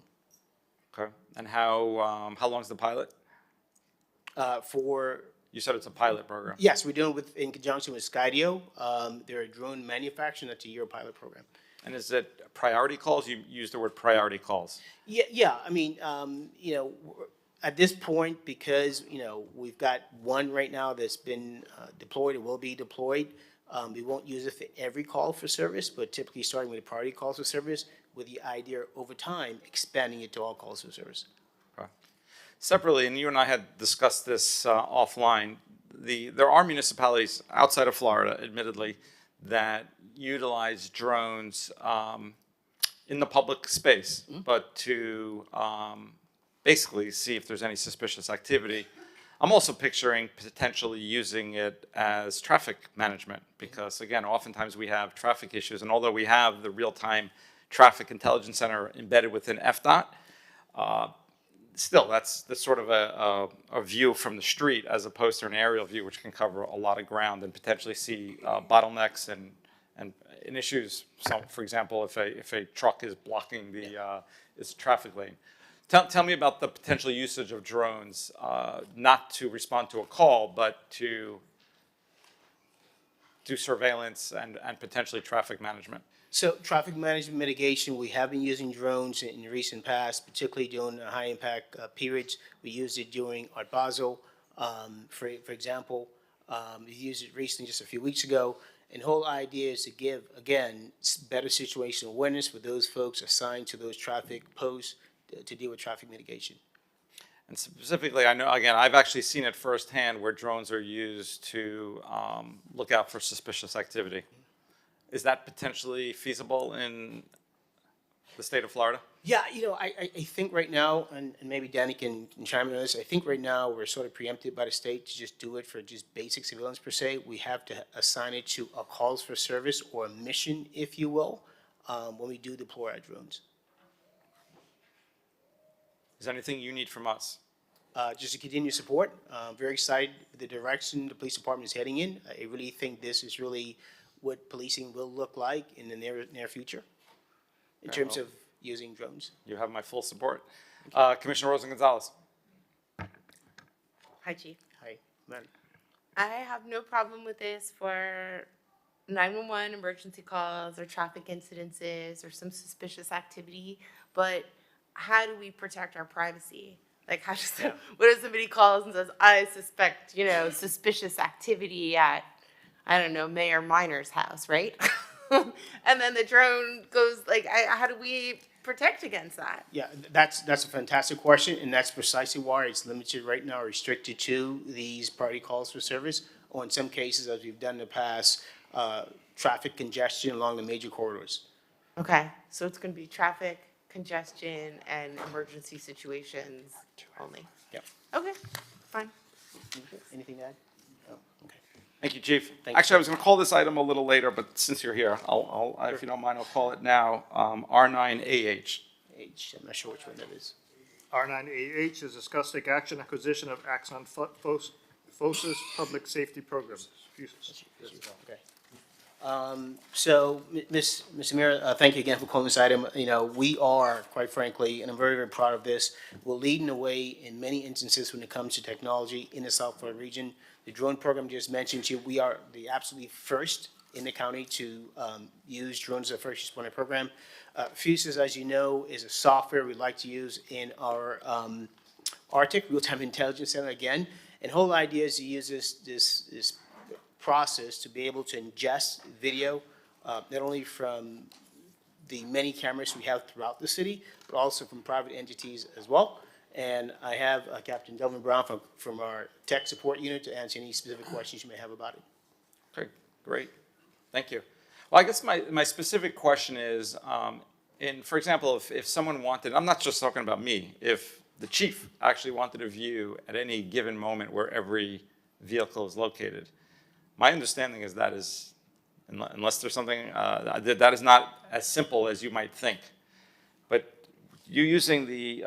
Okay. And how long is the pilot? You said it's a pilot program. Yes, we're doing it in conjunction with Skydio. They're a drone manufacturer, that's a year pilot program. And is it priority calls? You used the word priority calls. Yeah. I mean, at this point, because, we've got one right now that's been deployed or will be deployed, we won't use it for every call for service, but typically starting with a priority calls for service with the idea over time expanding it to all calls for service. Okay. Separately, and you and I had discussed this offline, there are municipalities outside of Florida, admittedly, that utilize drones in the public space, but to basically see if there's any suspicious activity. I'm also picturing potentially using it as traffic management because, again, oftentimes we have traffic issues, and although we have the real-time traffic intelligence center embedded within FDOT, still, that's sort of a view from the street as opposed to an aerial view, which can cover a lot of ground and potentially see bottlenecks and issues. So, for example, if a truck is blocking its traffic lane. Tell me about the potential usage of drones, not to respond to a call, but to do surveillance and potentially traffic management. So traffic management mitigation, we have been using drones in the recent past, particularly during the high impact periods. We used it during Art Basel, for example. We used it recently, just a few weeks ago. And the whole idea is to give, again, better situational awareness for those folks assigned to those traffic posts to deal with traffic mitigation. And specifically, I know, again, I've actually seen it firsthand where drones are used to look out for suspicious activity. Is that potentially feasible in the state of Florida? Yeah, I think right now, and maybe Danny can chime in on this, I think right now we're sort of preempted by the state to just do it for just basic surveillance per se. We have to assign it to a calls for service or a mission, if you will, when we do deploy our drones. Is there anything you need from us? just to continue support. Very excited with the direction the police department is heading in. I really think this is really what policing will look like in the near future in Very terms well. of using drones. You have my full support. Commissioner Rosen Gonzalez. Hi, Chief. Hi, man. I have no problem with this for 911 emergency calls or traffic incidences or some suspicious activity, but how do we protect our privacy? Like, how does, what if somebody calls and says, I suspect, suspicious activity at, I don't know, Mayor Minor's house, right? And then the drone goes, like, how do we protect against that? Yeah, that's a fantastic question, and that's precisely why it's limited right now, restricted to these priority calls for service, or in some cases, as we've done in the past, traffic congestion along the major corridors. Okay, so it's going to be traffic, congestion, and emergency situations only? Yep. Okay, fine. Anything to add? Oh, okay. Thank you, Chief. Thank you. Actually, I was going to call this item a little later, but since you're here, I'll if you don't mind, I'll call it now. R9AH. I'm not sure which one that is. R9AH is discuss take action acquisition of Axon FOSIS Public Safety Program. Fuses. Okay. So, Mr. Mayor, thank you again for calling this item. We are, quite frankly, and I'm very, very proud of this, we're leading the way in many instances when it comes to technology in the South Florida region. The drone program just mentioned to you, we are the absolutely first in the county to use drones as a first responder program. Fuses, as you know, is a software we like to use in our Arctic Real-Time Intelligence Center again. And the whole idea is to use this process to be able to ingest video, not only from the many cameras we have throughout the city, but also from private entities as well. And I have Captain Delvin Brown from our tech support unit to answer any specific questions you may have about it. Okay, great. Thank you. Well, I guess my specific question is, for example, if someone wanted, I'm not just talking about me, if the chief actually wanted a view at any given moment where every vehicle is located, my understanding is that is, unless there's something, that is not as simple as you might think. But you using the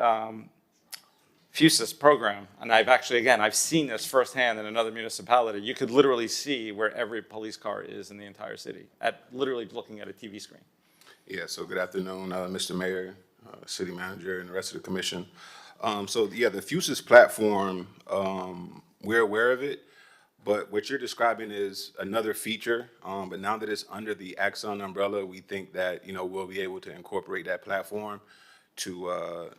FUSIS program, and I've seen this firsthand in another municipality, you could literally see where every police car is in the entire city, at literally looking at a TV screen. Yeah, so good afternoon, Mr. Mayor, City Manager, and the rest of the commission. The FUSIS platform, we're aware of it, but what you're describing is another feature, but now that it's under the Axon umbrella, we think that, we'll be able to incorporate that platform to,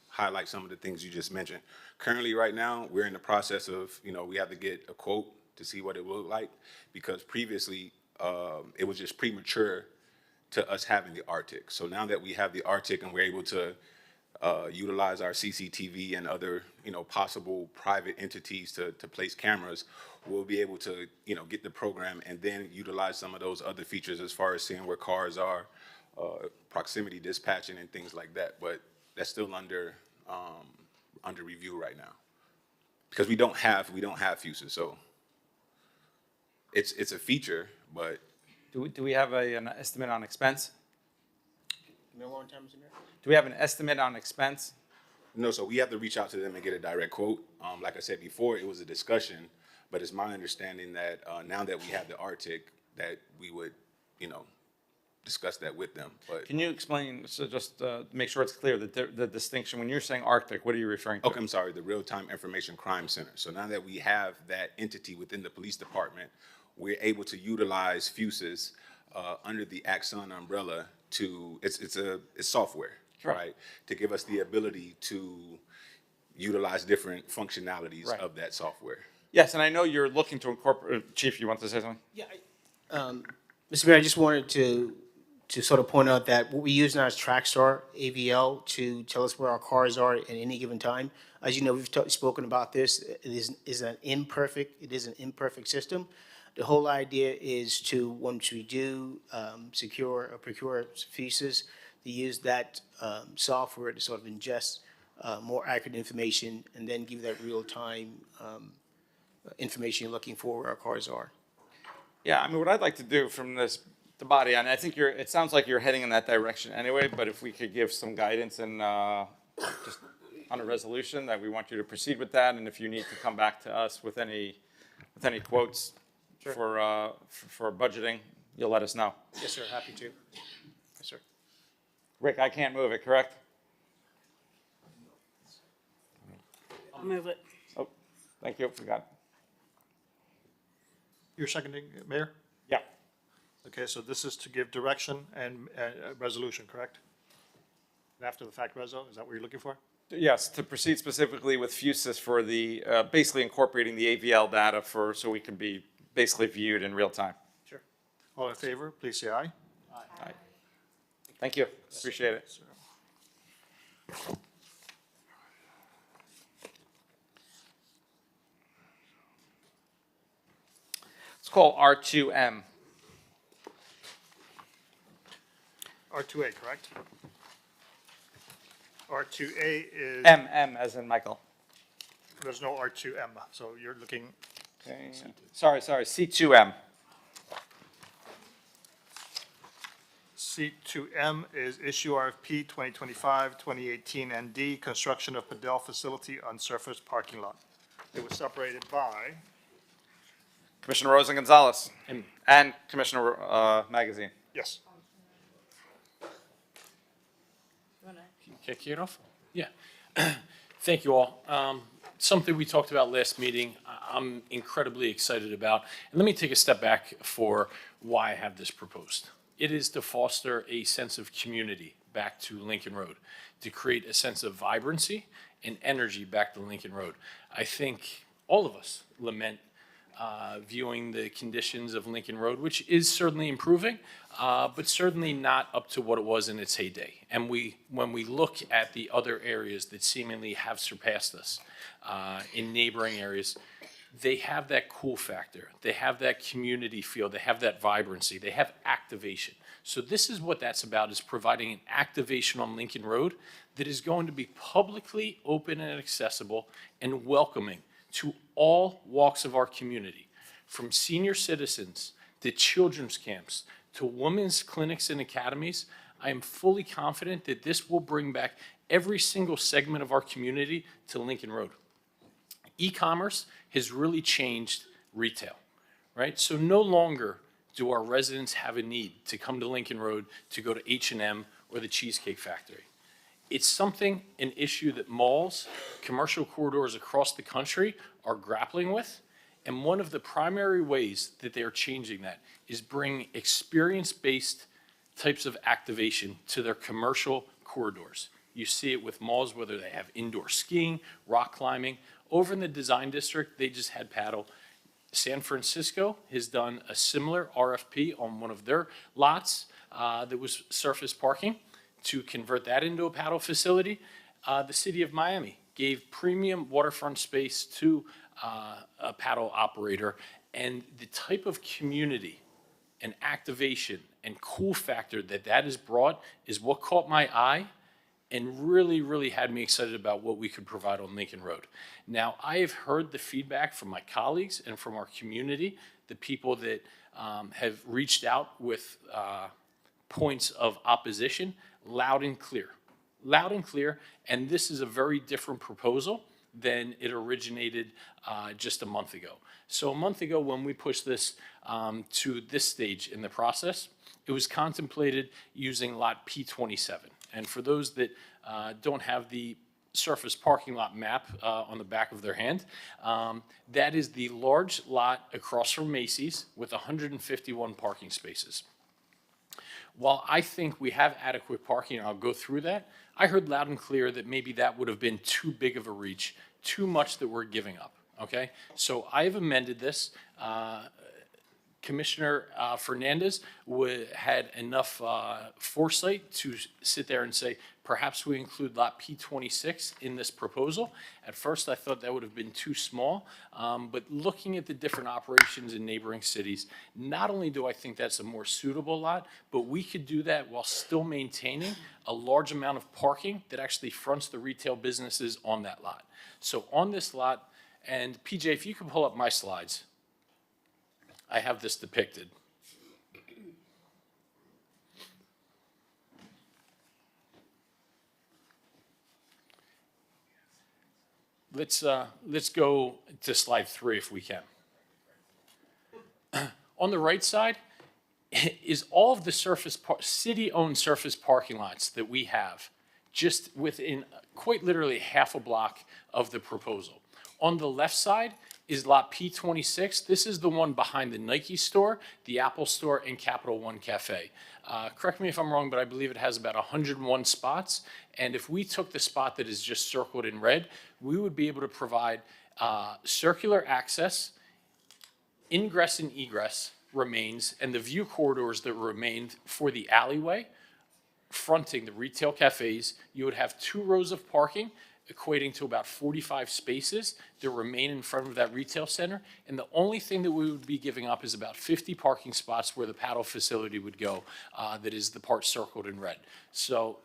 highlight some of the things you just mentioned. Currently, right now, we're in the process of, we have to get a quote to see what it will look like, because previously, it was just premature to us having the Arctic. So now that we have the Arctic and we're able to utilize our CCTV and other, possible private entities to place cameras, we'll be able to, get the program and then utilize some of those other features as far as seeing where cars are, proximity dispatching and things like that. But that's still under review right now, because we don't have fuses. So it's a feature, but Do we have an estimate on expense? One more time, Mr. Mayor? Do we have an estimate on expense? No, so we have to reach out to them and get a direct quote. Like I said before, it was a discussion, but it's my understanding that now that we have the Arctic, that we would, discuss that with them. But Can you explain, so just make sure it's clear, the distinction, when you're saying Arctic, what are you referring to? okay, I'm sorry, the Real-Time Information Crime Center. So now that we have that entity within the police department, we're able to utilize FUSIS under the Axon umbrella to, it's software, Sure. right? To give us the ability to utilize different functionalities Right. of that software. Yes, and I know you're looking to incorporate, Chief, you want to say something? Yeah, Mr. Mayor, I just wanted to sort of point out that what we use now is Trackstar AVL to tell us where our cars are at any given time. As you know, we've spoken about this. It is an imperfect system. The whole idea is to, once we do secure or procure FUSIS, to use that software to sort of ingest more accurate information and then give that real-time information you're looking for where our cars are. Yeah, I mean, what I'd like to do from the body, and I think it sounds like you're heading in that direction anyway, but if we could give some guidance and just, on a resolution that we want you to proceed with that, and if you need to come back to us with any quotes for budgeting, you'll let us know. Yes, sir, happy to. Yes, sir. Rick, I can't move it, correct? I'll move it. Oh, thank you, forgot. You're seconding, Mayor? Yeah. Okay, so this is to give direction and resolution, correct? And after the fact, reso, is that what you're looking for? Yes, to proceed specifically with Fusus for the, basically incorporating the AVL data so we can be basically viewed in real time. Sure. All in favor, please say aye. Aye. Thank you, appreciate it. Let's call R2M. R2A, correct? R2A is. M as in Michael. There's no R2M, so you're looking. Okay. Sorry, C2M. C2M is issue RFP 2025-2018 ND, construction of Padel facility on surface parking lot. It was separated by. Commissioner Rosa Gonzalez and Commissioner Magazine. Yes. Kick it off? Yeah. Thank you all. Something we talked about last meeting, I'm incredibly excited about. And let me take a step back for why I have this proposed. It is to foster a sense of community back to Lincoln Road, to create a sense of vibrancy and energy back to Lincoln Road. I think all of us lament viewing the conditions of Lincoln Road, which is certainly improving, but certainly not up to what it was in its heyday. And when we look at the other areas that seemingly have surpassed us in neighboring areas, they have that cool factor. They have that community feel. They have that vibrancy. They have activation. So this is what that's about, is providing an activation on Lincoln Road that is going to be publicly open and accessible and welcoming to all walks of our community, from senior citizens to children's camps to women's clinics and academies. I am fully confident that this will bring back every single segment of our community to Lincoln Road. E-commerce has really changed retail, right? So no longer do our residents have a need to come to Lincoln Road to go to H&M or the Cheesecake Factory. It's something, an issue that malls, commercial corridors across the country are grappling with. And one of the primary ways that they are changing that is bringing experience-based types of activation to their commercial corridors. You see it with malls, whether they have indoor skiing, rock climbing. Over in the design district, they just had paddle. San Francisco has done a similar RFP on one of their lots that was surface parking to convert that into a paddle facility. The city of Miami gave premium waterfront space to a paddle operator, and the type of community and activation and cool factor that has brought is what caught my eye and really, really had me excited about what we could provide on Lincoln Road. Now, I have heard the feedback from my colleagues and from our community, the people that have reached out with points of opposition, loud and clear. Loud and clear, and this is a very different proposal than it originated just a month ago. So a month ago, when we pushed this to this stage in the process, it was contemplated using lot P27. And for those that don't have the surface parking lot map on the back of their hand, that is the large lot across from Macy's with 151 parking spaces. While I think we have adequate parking, and I'll go through that, I heard loud and clear that maybe that would have been too big of a reach, too much that we're giving up, okay? So I have amended this. Commissioner Fernandez had enough foresight to sit there and say, perhaps we include lot P26 in this proposal. At first, I thought that would have been too small, but looking at the different operations in neighboring cities, not only do I think that's a more suitable lot, but we could do that while still maintaining a large amount of parking that actually fronts the retail businesses on that lot. So on this lot, and PJ, if you can pull up my slides, I have this depicted. let's go to slide 3 if we can. On the right side is all of the city-owned surface parking lots that we have just within quite literally half a block of the proposal. On the left side is lot P26. This is the one behind the Nike store, the Apple store, and Capital One Cafe. Correct me if I'm wrong, but I believe it has about 101 spots. And if we took the spot that is just circled in red, we would be able to provide circular access, ingress and egress remains, and the view corridors that remained for the alleyway fronting the retail cafes. You would have 2 rows of parking equating to about 45 spaces that remain in front of that retail center. And the only thing that we would be giving up is about 50 parking spots where the paddle facility would go, that is the part circled in red. So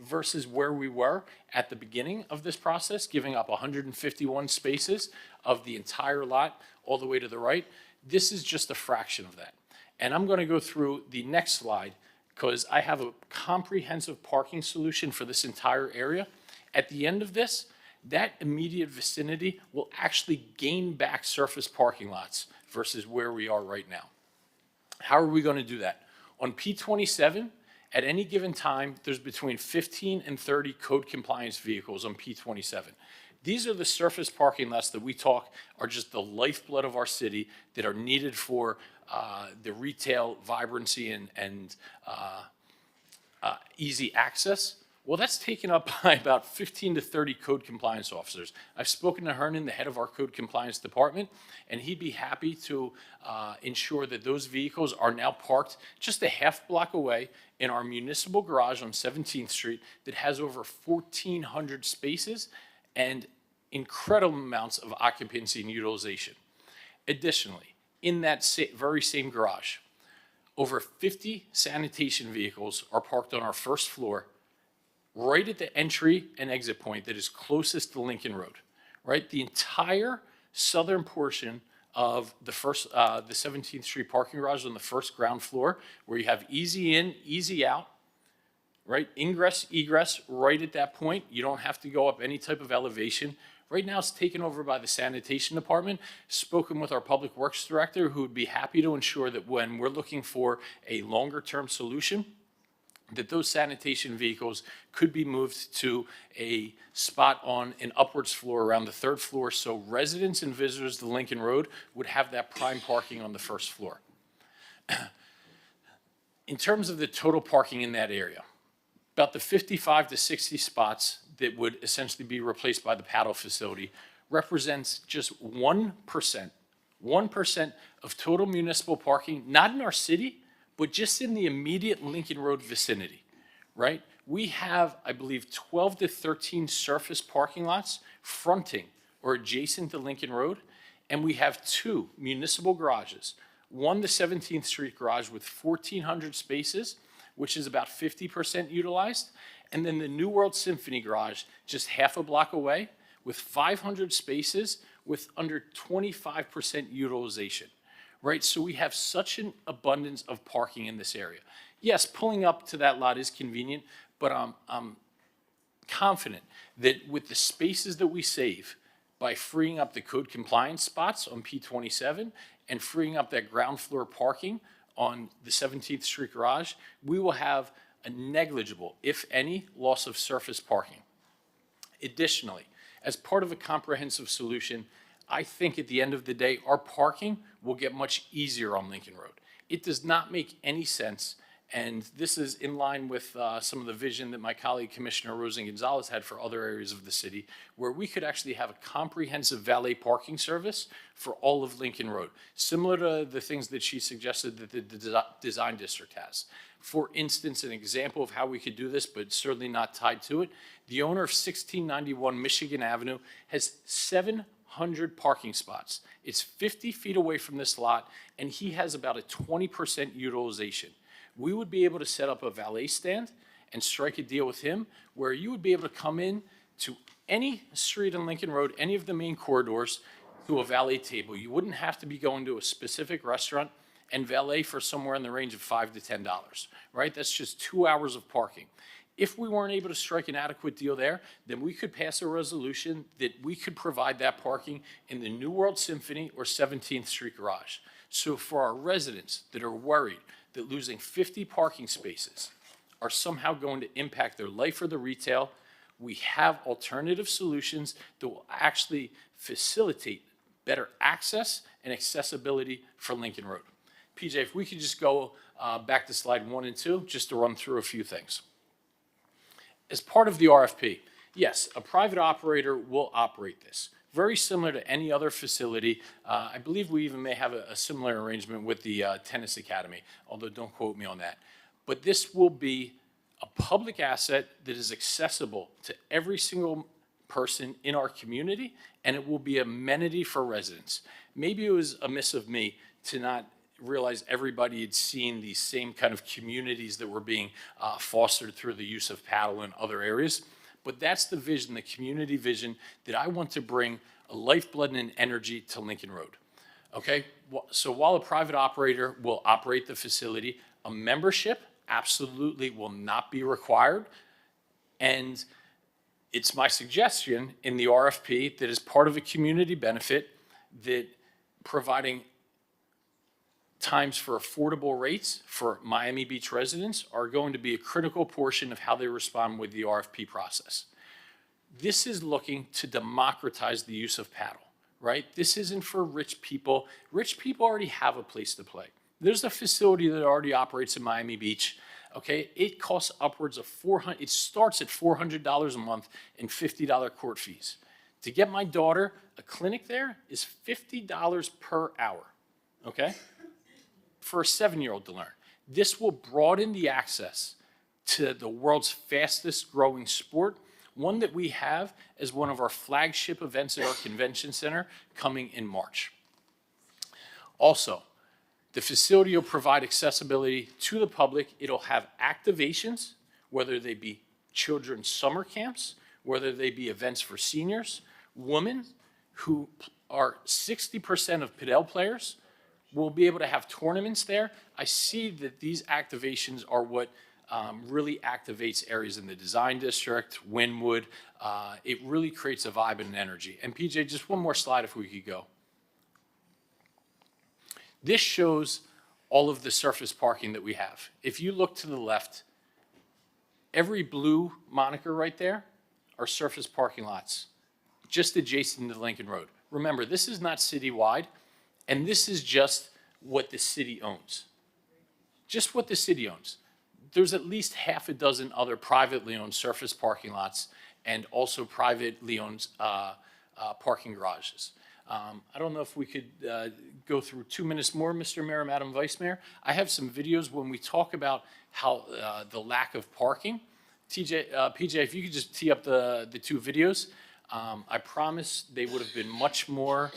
versus where we were at the beginning of this process, giving up 151 spaces of the entire lot all the way to the right, this is just a fraction of that. And I'm going to go through the next slide because I have a comprehensive parking solution for this entire area. At the end of this, that immediate vicinity will actually gain back surface parking lots versus where we are right now. How are we going to do that? On P27, at any given time, there's between 15 and 30 code compliance vehicles on P27. These are the surface parking lots that we talk are just the lifeblood of our city that are needed for the retail vibrancy and easy access. Well, that's taken up by about 15 to 30 code compliance officers. I've spoken to Hernan, the head of our code compliance department, and he'd be happy to ensure that those vehicles are now parked just a half block away in our municipal garage on 17th Street that has over 1,400 spaces and incredible amounts of occupancy and utilization. Additionally, in that very same garage, over 50 sanitation vehicles are parked on our first floor right at the entry and exit point that is closest to Lincoln Road, right? The entire southern portion of the 17th Street parking garage on the first ground floor, where you have easy in, easy out, right? Ingress, egress, right at that point. You don't have to go up any type of elevation. Right now, it's taken over by the sanitation department. Spoken with our public works director, who would be happy to ensure that when we're looking for a longer-term solution, that those sanitation vehicles could be moved to a spot on an upwards floor around the 3rd floor, so residents and visitors to Lincoln Road would have that prime parking on the 1st floor. In terms of the total parking in that area, about the 55 to 60 spots that would essentially be replaced by the paddle facility represents just 1% of total municipal parking, not in our city, but just in the immediate Lincoln Road vicinity, right? We have, I believe, 12 to 13 surface parking lots fronting or adjacent to Lincoln Road, and we have 2 municipal garages. One, the 17th Street garage with 1,400 spaces, which is about 50% utilized, and then the New World Symphony garage just half a block away with 500 spaces with under 25% utilization. Right, so we have such an abundance of parking in this area. Yes, pulling up to that lot is convenient, but I'm confident that with the spaces that we save by freeing up the code compliance spots on P27 and freeing up that ground floor parking on the 17th Street garage, we will have a negligible, if any, loss of surface parking. Additionally, as part of a comprehensive solution, I think at the end of the day, our parking will get much easier on Lincoln Road. It does not make any sense, and this is in line with some of the vision that my colleague Commissioner Rosen Gonzalez had for other areas of the city, where we could actually have a comprehensive valet parking service for all of Lincoln Road, similar to the things that she suggested that the design district has. For instance, an example of how we could do this, but certainly not tied to it, the owner of 1691 Michigan Avenue has 700 parking spots. It's 50 feet away from this lot, and he has about a 20% utilization. We would be able to set up a valet stand and strike a deal with him where you would be able to come in to any street in Lincoln Road, any of the main corridors, to a valet table. You wouldn't have to be going to a specific restaurant and valet for somewhere in the range of $5 to $10, right? That's just 2 hours of parking. If we weren't able to strike an adequate deal there, then we could pass a resolution that we could provide that parking in the New World Symphony or 17th Street Garage. So for our residents that are worried that losing 50 parking spaces are somehow going to impact their life or the retail, we have alternative solutions that will actually facilitate better access and accessibility for Lincoln Road. PJ, if we could just go back to slide 1 and 2, just to run through a few things. As part of the RFP, yes, a private operator will operate this. Very similar to any other facility. I believe we even may have a similar arrangement with the tennis academy, although don't quote me on that. But this will be a public asset that is accessible to every single person in our community, and it will be an amenity for residents. Maybe it was amiss of me to not realize everybody had seen these same kind of communities that were being fostered through the use of paddle in other areas. But that's the vision, the community vision, that I want to bring a lifeblood and an energy to Lincoln Road. Okay, so while a private operator will operate the facility, a membership absolutely will not be required. And it's my suggestion in the RFP that as part of a community benefit, that providing times for affordable rates for Miami Beach residents are going to be a critical portion of how they respond with the RFP process. This is looking to democratize the use of paddle, right? This isn't for rich people. Rich people already have a place to play. There's a facility that already operates in Miami Beach. Okay, it costs upwards of it starts at $400 a month and $50 court fees. To get my daughter a clinic there is $50 per hour, okay? For a 7-year-old to learn. This will broaden the access to the world's fastest growing sport, one that we have as one of our flagship events at our convention center coming in March. Also, the facility will provide accessibility to the public. It'll have activations, whether they be children's summer camps, whether they be events for seniors, women who are 60% of padel players will be able to have tournaments there. I see that these activations are what really activates areas in the design district, Wynwood. It really creates a vibe and an energy. And PJ, just one more slide if we could go. This shows all of the surface parking that we have. If you look to the left, every blue moniker right there are surface parking lots, just adjacent to Lincoln Road. Remember, this is not citywide, and this is just what the city owns. Just what the city owns. There's at least half a dozen other privately owned surface parking lots and also privately owned parking garages. I don't know if we could go through 2 minutes more, Mr. Mayor, Madam Vice Mayor. I have some videos when we talk about how the lack of parking. PJ, if you could just tee up the 2 videos. I promise they would have been much more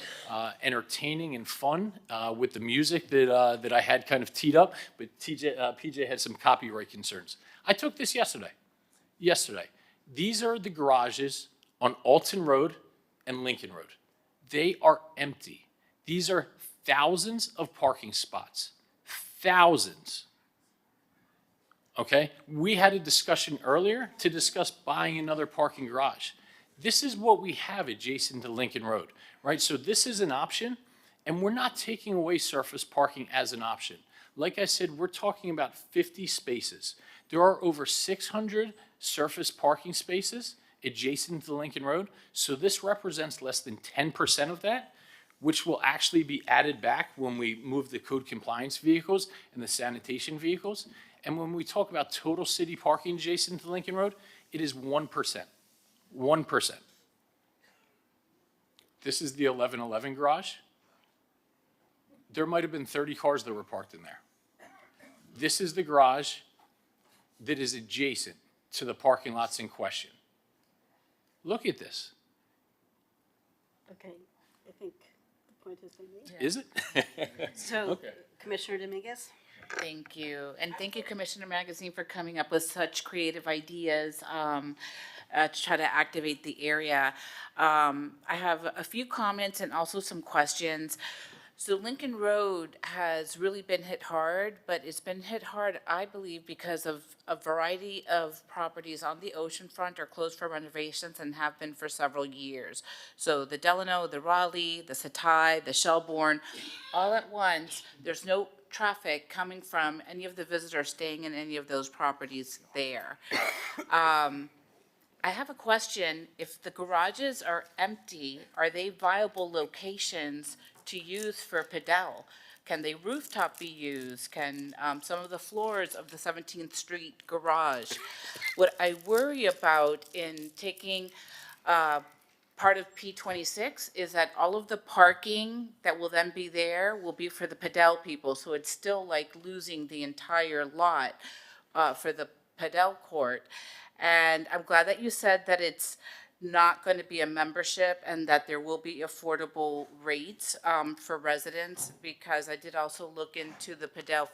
entertaining and fun with the music that I had kind of teed up, but PJ had some copyright concerns. I took this yesterday. These are the garages on Alton Road and Lincoln Road. They are empty. These are thousands of parking spots. Thousands. Okay? We had a discussion earlier to discuss buying another parking garage. This is what we have adjacent to Lincoln Road, right? So this is an option, and we're not taking away surface parking as an option. Like I said, we're talking about 50 spaces. There are over 600 surface parking spaces adjacent to Lincoln Road, so this represents less than 10% of that, which will actually be added back when we move the code compliance vehicles and the sanitation vehicles. And when we talk about total city parking adjacent to Lincoln Road, it is 1%. 1%. This is the 1111 garage. There might have been 30 cars that were parked in there. This is the garage that is adjacent to the parking lots in question. Look at this. Okay, I think the point has been made. Is it? So, Okay. Commissioner Dominguez? Thank you. And thank you, Commissioner Magazine, for coming up with such creative ideas to try to activate the area. I have a few comments and also some questions. So Lincoln Road has really been hit hard, but it's been hit hard, I believe, because of a variety of properties on the oceanfront are closed for renovations and have been for several years. So the Delano, the Raleigh, the Setai, the Shelbourne, all at once, there's no traffic coming from any of the visitors staying in any of those properties there. I have a question. If the garages are empty, are they viable locations to use for Padel? Can they rooftop be used? Can some of the floors of the 17th Street garage? What I worry about in taking part of P26 is that all of the parking that will then be there will be for the Padel people. So it's still like losing the entire lot for the Padel court. And I'm glad that you said that it's not going to be a membership and that there will be affordable rates for residents, because I did also look into the Padel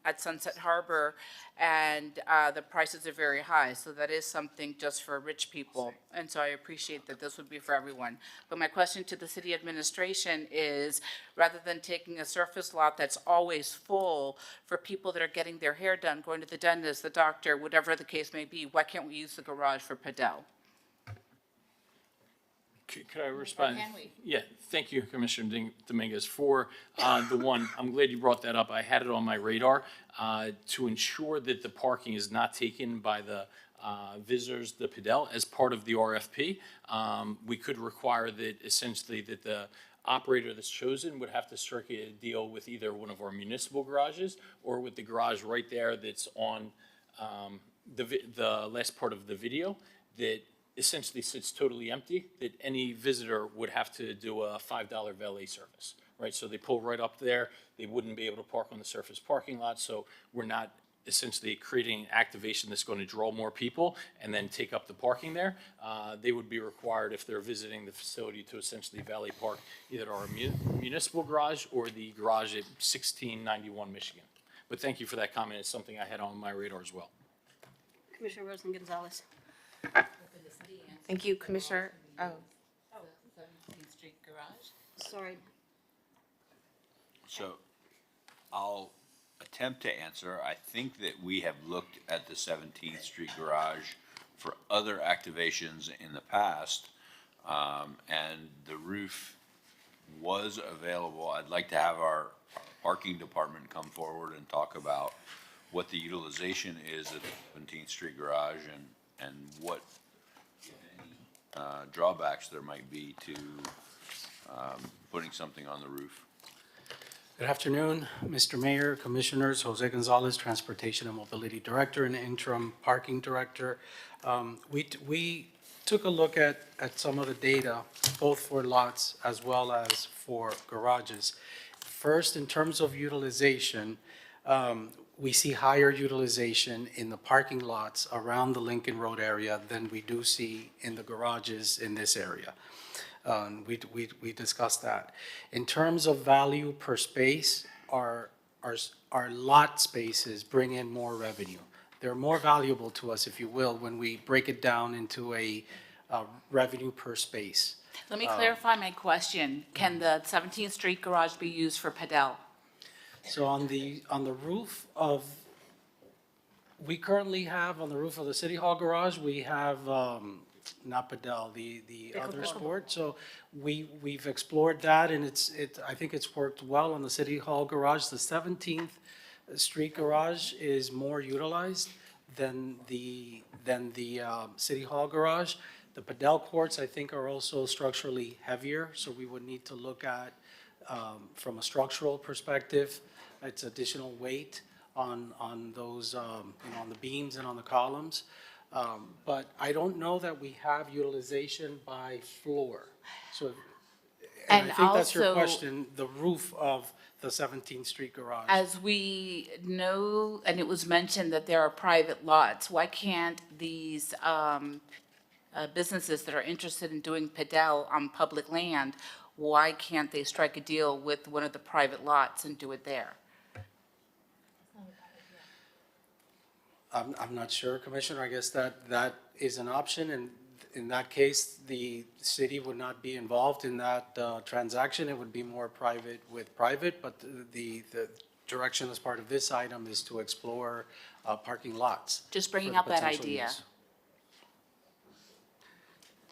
at Sunset Harbor, and the prices are very high. So that is something just for rich people. And so I appreciate that this would be for everyone. But my question to the city administration is, rather than taking a surface lot that's always full for people that are getting their hair done, going to the dentist, the doctor, whatever the case may be, why can't we use the garage for Padel? Could I respond? can we? Yeah, thank you, Commissioner Dominguez. For the one, I'm glad you brought that up. I had it on my radar to ensure that the parking is not taken by the visitors, the Padel, as part of the RFP. We could require that essentially that the operator that's chosen would have to strike a deal with either one of our municipal garages or with the garage right there that's on the last part of the video that essentially sits totally empty, that any visitor would have to do a $5 valet service, right? So they pull right up there. They wouldn't be able to park on the surface parking lot. So we're not essentially creating activation that's going to draw more people and then take up the parking there. They would be required, if they're visiting the facility, to essentially valet park either at our municipal garage or the garage at 1691 Michigan. But thank you for that comment. It's something I had on my radar as well. Commissioner Rosen Gonzalez. Thank you, Commissioner. Oh. 17th Street garage? Sorry. So I'll attempt to answer. I think that we have looked at the 17th Street garage for other activations in the past, and the roof was available. I'd like to have our parking department come forward and talk about what the utilization is at the 17th Street garage and what drawbacks there might be to putting something on the roof. Good afternoon, Mr. Mayor, Commissioners. Jose Gonzalez, Transportation and Mobility Director and Interim Parking Director. We took a look at some of the data, both for lots as well as for garages. First, in terms of utilization, we see higher utilization in the parking lots around the Lincoln Road area than we do see in the garages in this area. We discussed that. In terms of value per space, our lot spaces bring in more revenue. They're more valuable to us, if you will, when we break it down into a revenue per space. Let me clarify my question. Can the 17th Street garage be used for Padel? So on the roof of, we currently have on the roof of the City Hall garage, we have, not Padel, the other sport. So we've explored that, and I think it's worked well on the City Hall garage. The 17th Street garage is more utilized than the City Hall garage. The Padel courts, I think, are also structurally heavier, so we would need to look at, from a structural perspective, it's additional weight on those, on the beams and on the columns. But I don't know that we have utilization by floor. So, and I think that's your also, question, the roof of the 17th Street garage. As we know, and it was mentioned that there are private lots, why can't these businesses that are interested in doing Padel on public land, why can't they strike a deal with one of the private lots and do it there? I'm not sure, Commissioner. I guess that is an option, and in that case, the city would not be involved in that transaction. It would be more private with private, but the direction as part of this item is to explore parking lots. Just for bringing the up that potential idea. use.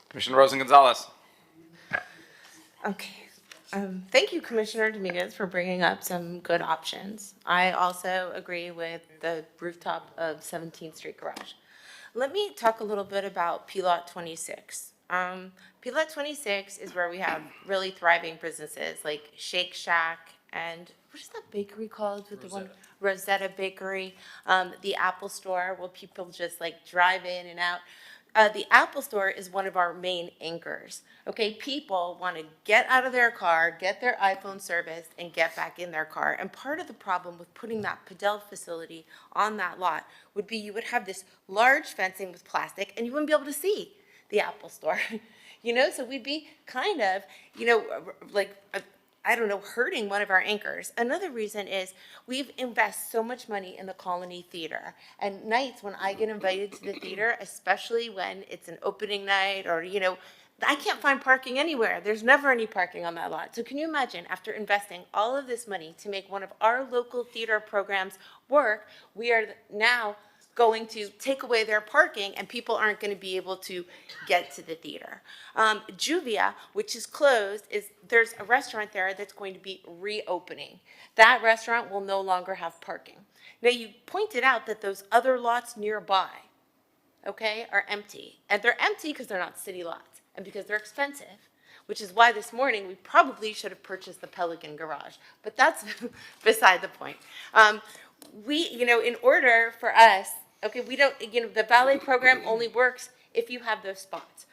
Commissioner Rosen Gonzalez. Okay. Thank you, Commissioner Dominguez, for bringing up some good options. I also agree with the rooftop of 17th Street Garage. Let me talk a little bit about P-Lot 26. P-Lot 26 is where we have really thriving businesses like Shake Shack and what is that bakery called with the one? Rosetta Bakery, the Apple Store where people just like drive in and out. The Apple Store is one of our main anchors. Okay, people want to get out of their car, get their iPhone serviced, and get back in their car. And part of the problem with putting that Padel facility on that lot would be you would have this large fencing with plastic, and you wouldn't be able to see the Apple Store. So we'd be kind of, I don't know, hurting one of our anchors. Another reason is we've invested so much money in the Colony Theater. And nights when I get invited to the theater, especially when it's an opening night or, I can't find parking anywhere. There's never any parking on that lot. So can you imagine, after investing all of this money to make one of our local theater programs work, we are now going to take away their parking and people aren't going to be able to get to the theater. Juvia, which is closed, there's a restaurant there that's going to be reopening. That restaurant will no longer have parking. Now, you pointed out that those other lots nearby, okay, are empty. And they're empty because they're not city lots and because they're expensive, which is why this morning we probably should have purchased the Pelican garage. But that's beside the point. In order for us, okay, we don't, the valet program only works if you have those spots.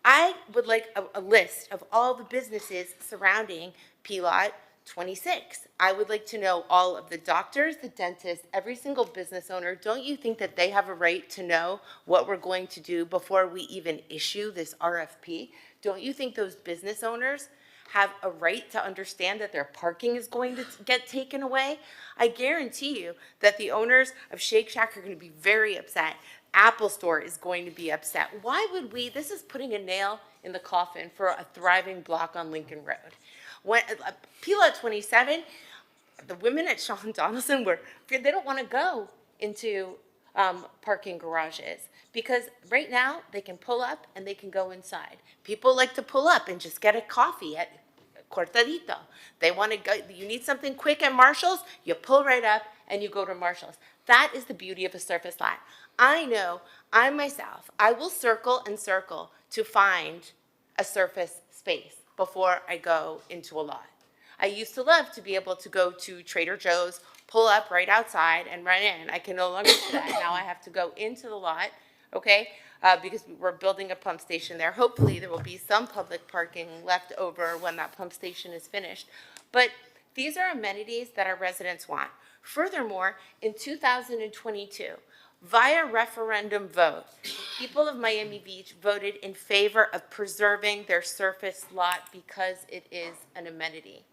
I would like a list of all the businesses surrounding P-Lot 26. I would like to know all of the doctors, the dentists, every single business owner. Don't you think that they have a right to know what we're going to do before we even issue this RFP? Don't you think those business owners have a right to understand that their parking is going to get taken away? I guarantee you that the owners of Shake Shack are going to be very upset. Apple Store is going to be upset. Why would we? This is putting a nail in the coffin for a thriving block on Lincoln Road. When P-Lot 27, the women at Sean Donaldson they don't want to go into parking garages because right now they can pull up and they can go inside. People like to pull up and just get a coffee at Cortadito. They want to go, you need something quick at Marshall's, you pull right up and you go to Marshall's. That is the beauty of a surface lot. I know, I myself, I will circle and circle to find a surface space before I go into a lot. I used to love to be able to go to Trader Joe's, pull up right outside and run in. I can no longer do that. Now I have to go into the lot, okay? Because we're building a pump station there. Hopefully there will be some public parking left over when that pump station is finished. But these are amenities that our residents want. Furthermore, in 2022, via referendum vote, people of Miami Beach voted in favor of preserving their surface lot because it is an amenity.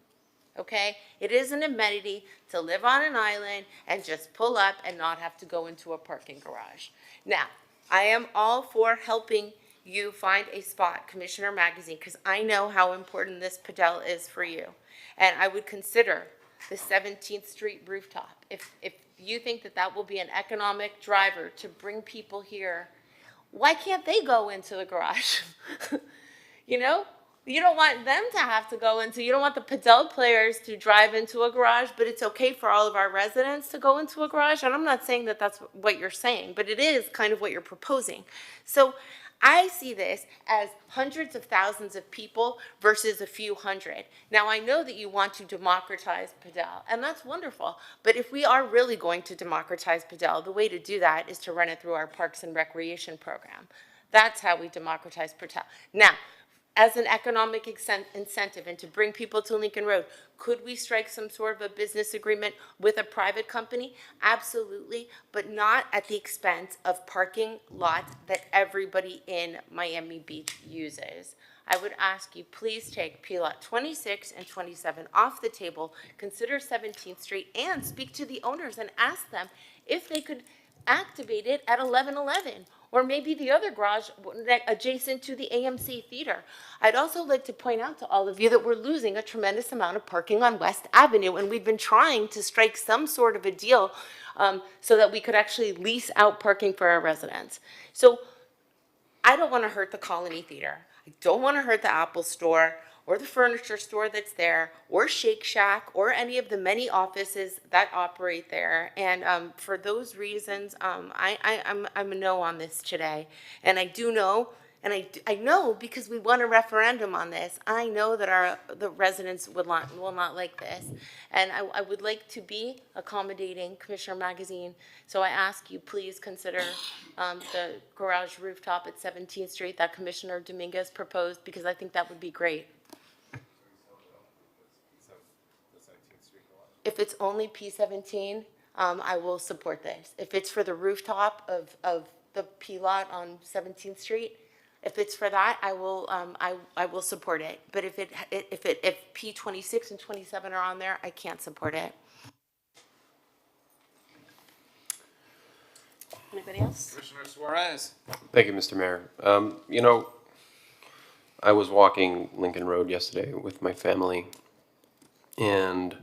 Okay? It is an amenity to live on an island and just pull up and not have to go into a parking garage. Now, I am all for helping you find a spot, Commissioner Magazine, because I know how important this Padel is for you. And I would consider the 17th Street rooftop. If you think that that will be an economic driver to bring people here, why can't they go into the garage? You don't want them to have to go into, you don't want the Padel players to drive into a garage, but it's okay for all of our residents to go into a garage. And I'm not saying that that's what you're saying, but it is kind of what you're proposing. So I see this as hundreds of thousands of people versus a few hundred. Now, I know that you want to democratize Padel, and that's wonderful. But if we are really going to democratize Padel, the way to do that is to run it through our Parks and Recreation program. That's how we democratize Padel. Now, as an economic incentive and to bring people to Lincoln Road, could we strike some sort of a business agreement with a private company? Absolutely, but not at the expense of parking lots that everybody in Miami Beach uses. I would ask you, please take P-Lot 26 and 27 off the table, consider 17th Street, and speak to the owners and ask them if they could activate it at 1111 or maybe the other garage adjacent to the AMC Theater. I'd also like to point out to all of you that we're losing a tremendous amount of parking on West Avenue, and we've been trying to strike some sort of a deal so that we could actually lease out parking for our residents. So I don't want to hurt the Colony Theater. I don't want to hurt the Apple Store or the furniture store that's there, or Shake Shack, or any of the many offices that operate there. And for those reasons, I'm a no on this today. And I do know, and I know because we won a referendum on this, I know that the residents will not like this. And I would like to be accommodating, Commissioner Magazine, so I ask you, please consider the garage rooftop at 17th Street that Commissioner Dominguez proposed, because I think that would be great. If it's only P17, I will support this. If it's for the rooftop of the P lot on 17th Street, if it's for that, I will support it. But if P26 and 27 are on there, I can't support it. Anybody else? Commissioner Suarez. Thank you, Mr. Mayor. You know, I was walking Lincoln Road yesterday with my family, and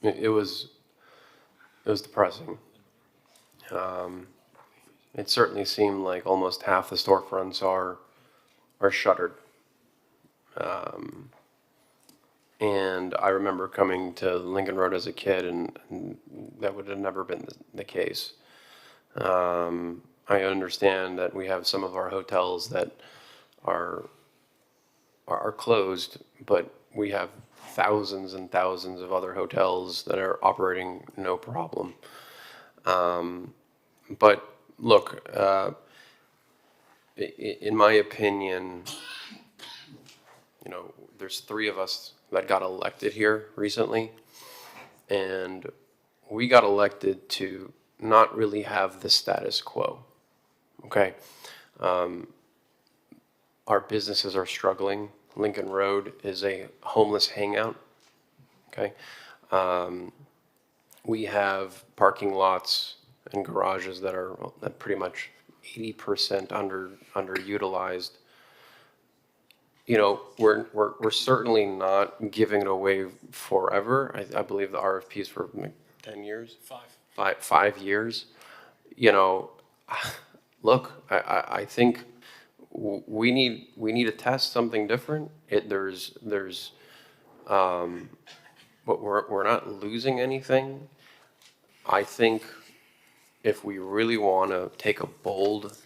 it was depressing. It certainly seemed like almost half the storefronts are shuttered. And I remember coming to Lincoln Road as a kid, and that would have never been the case. I understand that we have some of our hotels that are closed, but we have thousands and thousands of other hotels that are operating no problem. But look, in my opinion, you know, there's 3 of us that got elected here recently, and we got elected to not really have the status quo, okay? Our businesses are struggling. Lincoln Road is a homeless hangout, okay? We have parking lots and garages that are pretty much 80% underutilized. You know, we're certainly not giving it away forever. I believe the RFP is for 10 years? 5 years. You know, look, I think we need to test something different. But we're not losing anything. I think if we really want to take a bold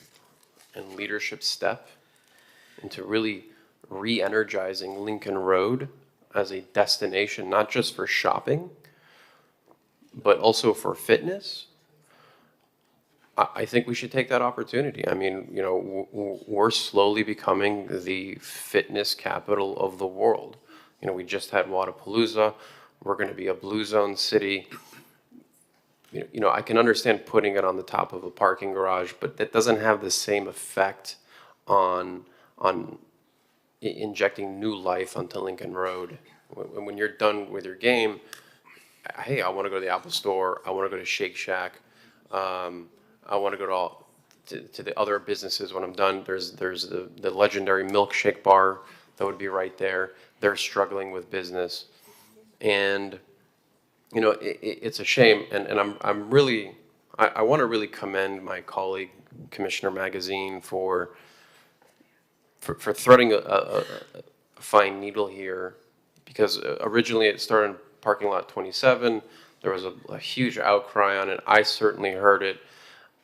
and leadership step into really re-energizing Lincoln Road as a destination, not just for shopping, but also for fitness, I think we should take that opportunity. I mean, you know, we're slowly becoming the fitness capital of the world. You know, we just had Wadapalooza. We're going to be a blue zone city. You know, I can understand putting it on the top of a parking garage, but that doesn't have the same effect on injecting new life onto Lincoln Road. When you're done with your game, hey, I want to go to the Apple Store. I want to go to Shake Shack. I want to go to the other businesses when I'm done. There's the legendary milkshake bar that would be right there. They're struggling with business, and you know it's a shame. And I'm really I want to really commend my colleague Commissioner Magazine for threading a fine needle here, because originally it started in parking lot 27. There was a huge outcry on it. I certainly heard it.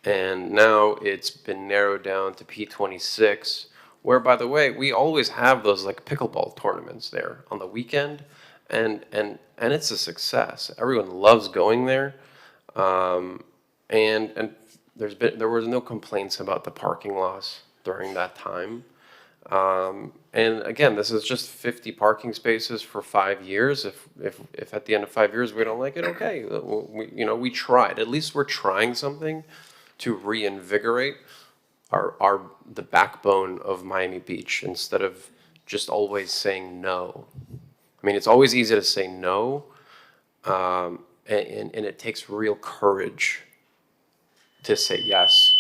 And now it's been narrowed down to P26, where, by the way, we always have those like pickleball tournaments there on the weekend, and it's a success. Everyone loves going there, and there was no complaints about the parking loss during that time. And again, this is just 50 parking spaces for 5 years. If at the end of 5 years we don't like it, okay, we tried. At least we're trying something to reinvigorate the backbone of Miami Beach, instead of just always saying no. I mean, it's always easy to say no, and it takes real courage to say yes.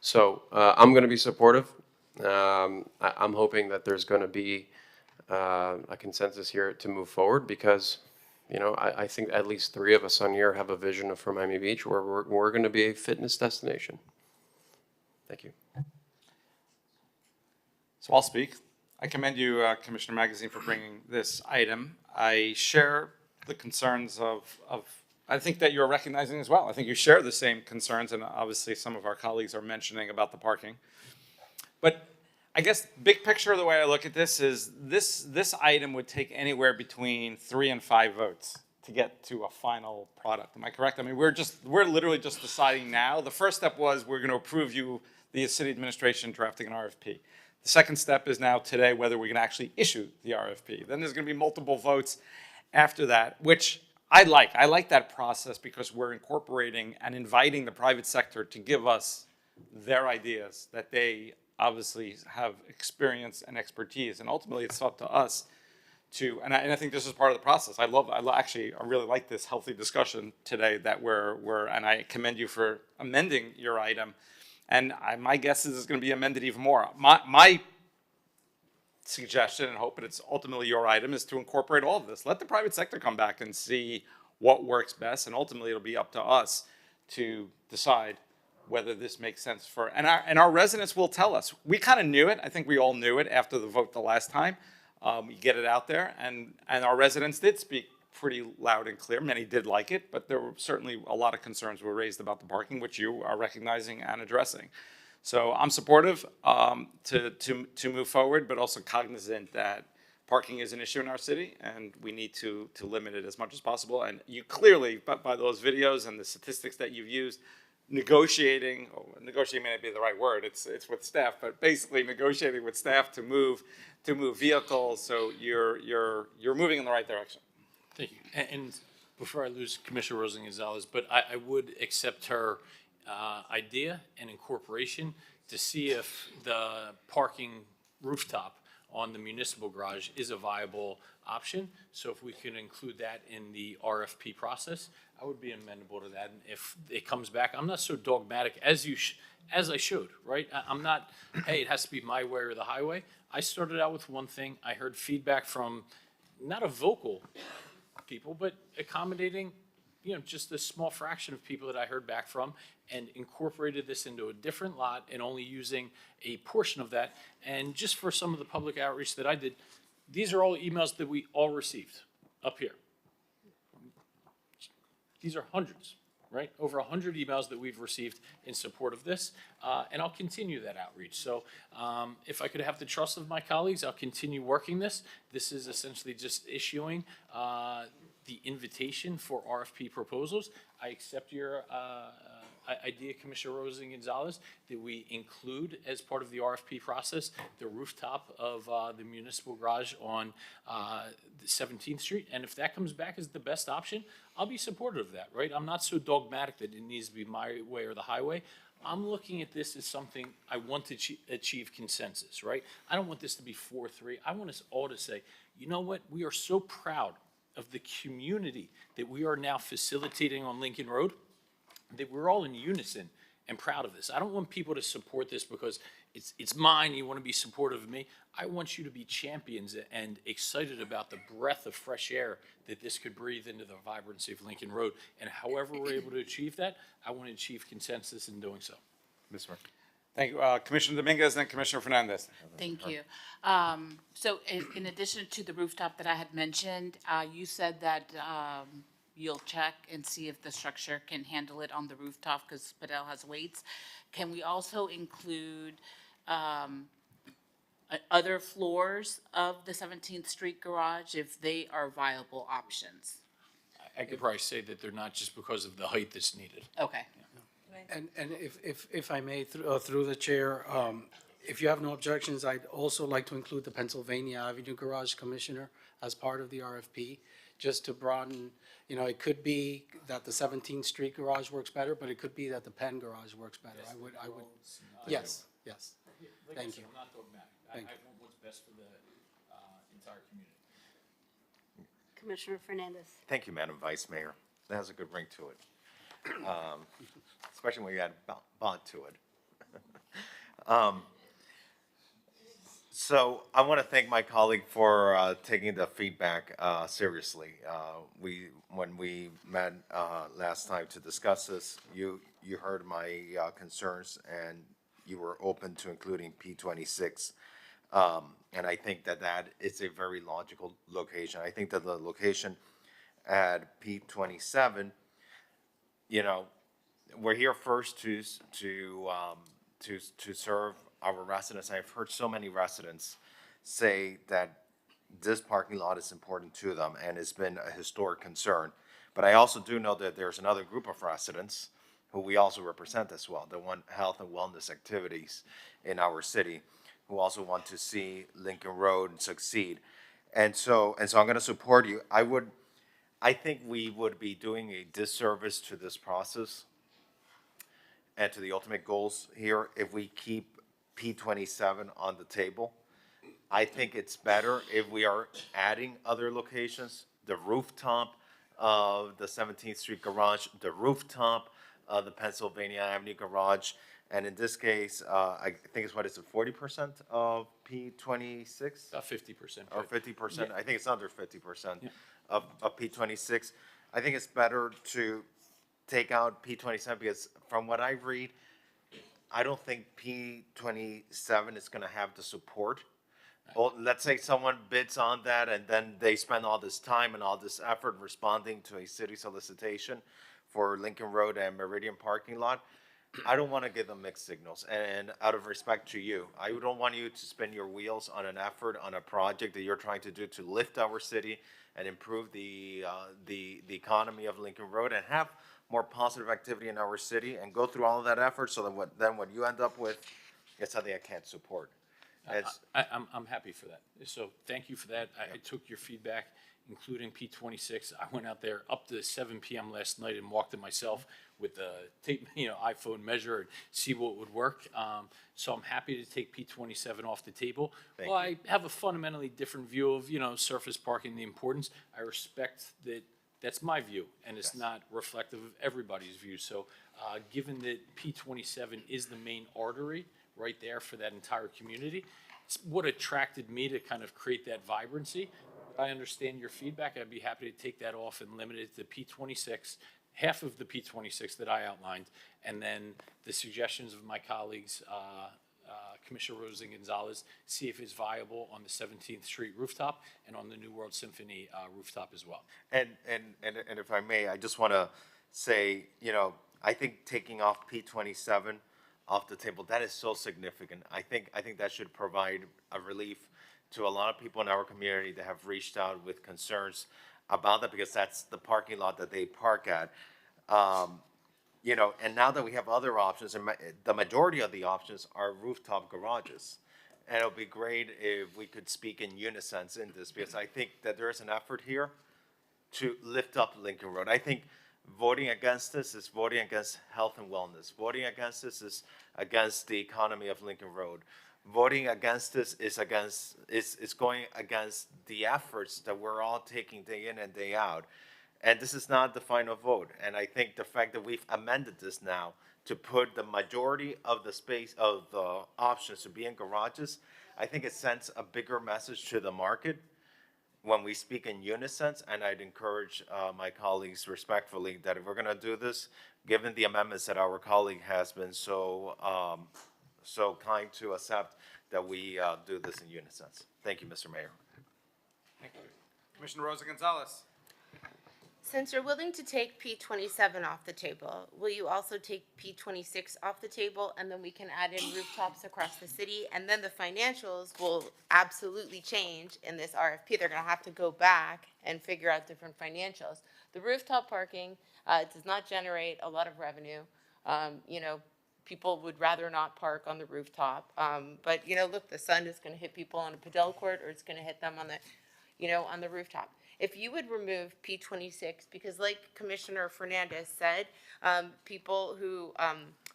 So I'm going to be supportive. I'm hoping that there's going to be a consensus here to move forward because, you know, I think at least 3 of us on here have a vision for Miami Beach where we're going to be a fitness destination. Thank you. So I'll speak. I commend you, Commissioner Magazine, for bringing this item. I share the concerns of I think that you're recognizing as well. I think you share the same concerns, and obviously some of our colleagues are mentioning about the parking. But I guess big picture, the way I look at this is this item would take anywhere between 3 and 5 votes to get to a final product. Am I correct? I mean, we're literally just deciding now. The first step was we're going to approve you, the city administration, drafting an RFP. The second step is now today whether we can actually issue the RFP. Then there's going to be multiple votes after that, which I like. I like that process because we're incorporating and inviting the private sector to give us their ideas that they obviously have experience and expertise. And ultimately, it's up to us to, and I think this is part of the process. I really like this healthy discussion today that and I commend you for amending your item. And my guess is it's going to be amended even more. My suggestion and hope, but it's ultimately your item, is to incorporate all of this. Let the private sector come back and see what works best, and ultimately it'll be up to us to decide whether this makes sense for, and our residents will tell us. We kind of knew it. I think we all knew it after the vote the last time. We get it out there, and our residents did speak pretty loud and clear. Many did like it, but there were certainly a lot of concerns were raised about the parking, which you are recognizing and addressing. So I'm supportive to move forward, but also cognizant that parking is an issue in our city, and we need to limit it as much as possible. And you clearly, by those videos and the statistics that you've used, negotiating may not be the right word, it's with staff, but basically negotiating with staff to move vehicles, so you're moving in the right direction. Thank you. And before I lose Commissioner Rosa Gonzalez, but I would accept her idea and incorporation to see if the parking rooftop on the municipal garage is a viable option. So if we can include that in the RFP process, I would be amenable to that. And if it comes back, I'm not so dogmatic as I showed, right? I'm not, hey, it has to be my way or the highway. I started out with one thing. I heard feedback from not a vocal people, but accommodating, you know, just a small fraction of people that I heard back from, and incorporated this into a different lot and only using a portion of that. And just for some of the public outreach that I did, these are all emails that we all received up here. These are hundreds, right? Over 100 emails that we've received in support of this, and I'll continue that outreach. So if I could have the trust of my colleagues, I'll continue working this. This is essentially just issuing the invitation for RFP proposals. I accept your idea, Commissioner Rosa Gonzalez, that we include as part of the RFP process the rooftop of the municipal garage on the 17th Street. And if that comes back as the best option, I'll be supportive of that, right? I'm not so dogmatic that it needs to be my way or the highway. I'm looking at this as something I want to achieve consensus, right? I don't want this to be 4-3. I want us all to say, you know what? We are so proud of the community that we are now facilitating on Lincoln Road, that we're all in unison and proud of this. I don't want people to support this because it's mine, you want to be supportive of me. I want you to be champions and excited about the breath of fresh air that this could breathe into the vibrancy of Lincoln Road. And however we're able to achieve that, I want to achieve consensus in doing so. Ms. Murphy. Thank you. Commissioner Dominguez and Commissioner Fernandez. Thank you. So in addition to the rooftop that I had mentioned, you said that you'll check and see if the structure can handle it on the rooftop because Padel has weights. Can we also include other floors of the 17th Street garage if they are viable options? I could probably say that they're not just because of the height that's needed. Okay. And if I may, through the chair, if you have no objections, I'd also like to include the Pennsylvania Avenue Garage Commissioner as part of the RFP, just to broaden, you know, it could be that the 17th Street garage works better, but it could be that the Penn garage works better. I would, yes. Thank you. I'm not dogmatic. I want what's best for the entire community. Commissioner Fernandez. Thank you, Madam Vice Mayor. That has a good ring to it, especially when you add bond to it. So I want to thank my colleague for taking the feedback seriously. When we met last time to discuss this, you heard my concerns and you were open to including P26. And I think that is a very logical location. I think that the location at P27, you know, we're here first to serve our residents. I've heard so many residents say that this parking lot is important to them and it's been a historic concern. But I also do know that there's another group of residents who we also represent as well, that want health and wellness activities in our city, who also want to see Lincoln Road succeed. And so I'm going to support you. I think we would be doing a disservice to this process and to the ultimate goals here if we keep P27 on the table. I think it's better if we are adding other locations, the rooftop of the 17th Street garage, the rooftop of the Pennsylvania Avenue garage, and in this case, I think it's 40% of P26? About 50%. Or 50%, Yeah. I think it's under 50% of P26. I think it's better to take out P27 because from what I read, I don't think P27 is gonna have the support. Well, let's say someone bids on that and then they spend all this time and all this effort responding to a city solicitation for Lincoln Road and Meridian parking lot. I don't want to give them mixed signals, and out of respect to you, I don't want you to spin your wheels on an effort, on a project that you're trying to do to lift our city and improve the economy of Lincoln Road and have more positive activity in our city and go through all of that effort so that what you end up with is something I can't support. I'm happy for that. So thank you for that. I took your feedback, including P26. I went out there up to 7 p.m. last night and walked it myself with the tape, iPhone measure and see what would work. So I'm happy to take P27 off the table. Thank Well, I have a fundamentally different view of, surface parking, the importance. I respect that. That's my view, and it's not reflective of everybody's view. So given that P27 is the main artery right there for that entire community, it's what attracted me to kind of create that vibrancy. I understand your feedback. I'd be happy to take that off and limit it to P26, half of the P26 that I outlined, and then the suggestions of my colleagues, Commissioner Rosa Gonzalez, see if it's viable on the 17th Street rooftop and on the New World Symphony rooftop as well. And if I may, I just want to say, I think taking off P27 off the table, that is so significant. I think that should provide a relief to a lot of people in our community that have reached out with concerns about that because that's the parking lot that they park at. And now that we have other options, and the majority of the options are rooftop garages. And it would be great if we could speak in unison in this because I think that there is an effort here to lift up Lincoln Road. I think voting against this is voting against health and wellness. Voting against this is against the economy of Lincoln Road. Voting against this is going against the efforts that we're all taking day in and day out. And this is not the final vote. And I think the fact that we've amended this now to put the majority of the space of the options to be in garages, I think it sends a bigger message to the market when we speak in unison. And I'd encourage my colleagues respectfully that if we're going to do this, given the amendments that our colleague has been so kind to accept, that we do this in unison. Thank you, Mr. Mayor. Thank you. Commissioner Rosa Gonzalez. Since you're willing to take P27 off the table, will you also take P26 off the table, and then we can add in rooftops across the city, and then the financials will absolutely change in this RFP. They're gonna have to go back and figure out different financials. The rooftop parking does not generate a lot of revenue. People would rather not park on the rooftop. But look, the sun is gonna hit people on a padel court, or it's gonna hit them on the rooftop. If you would remove P26, because like Commissioner Fernandez said, people who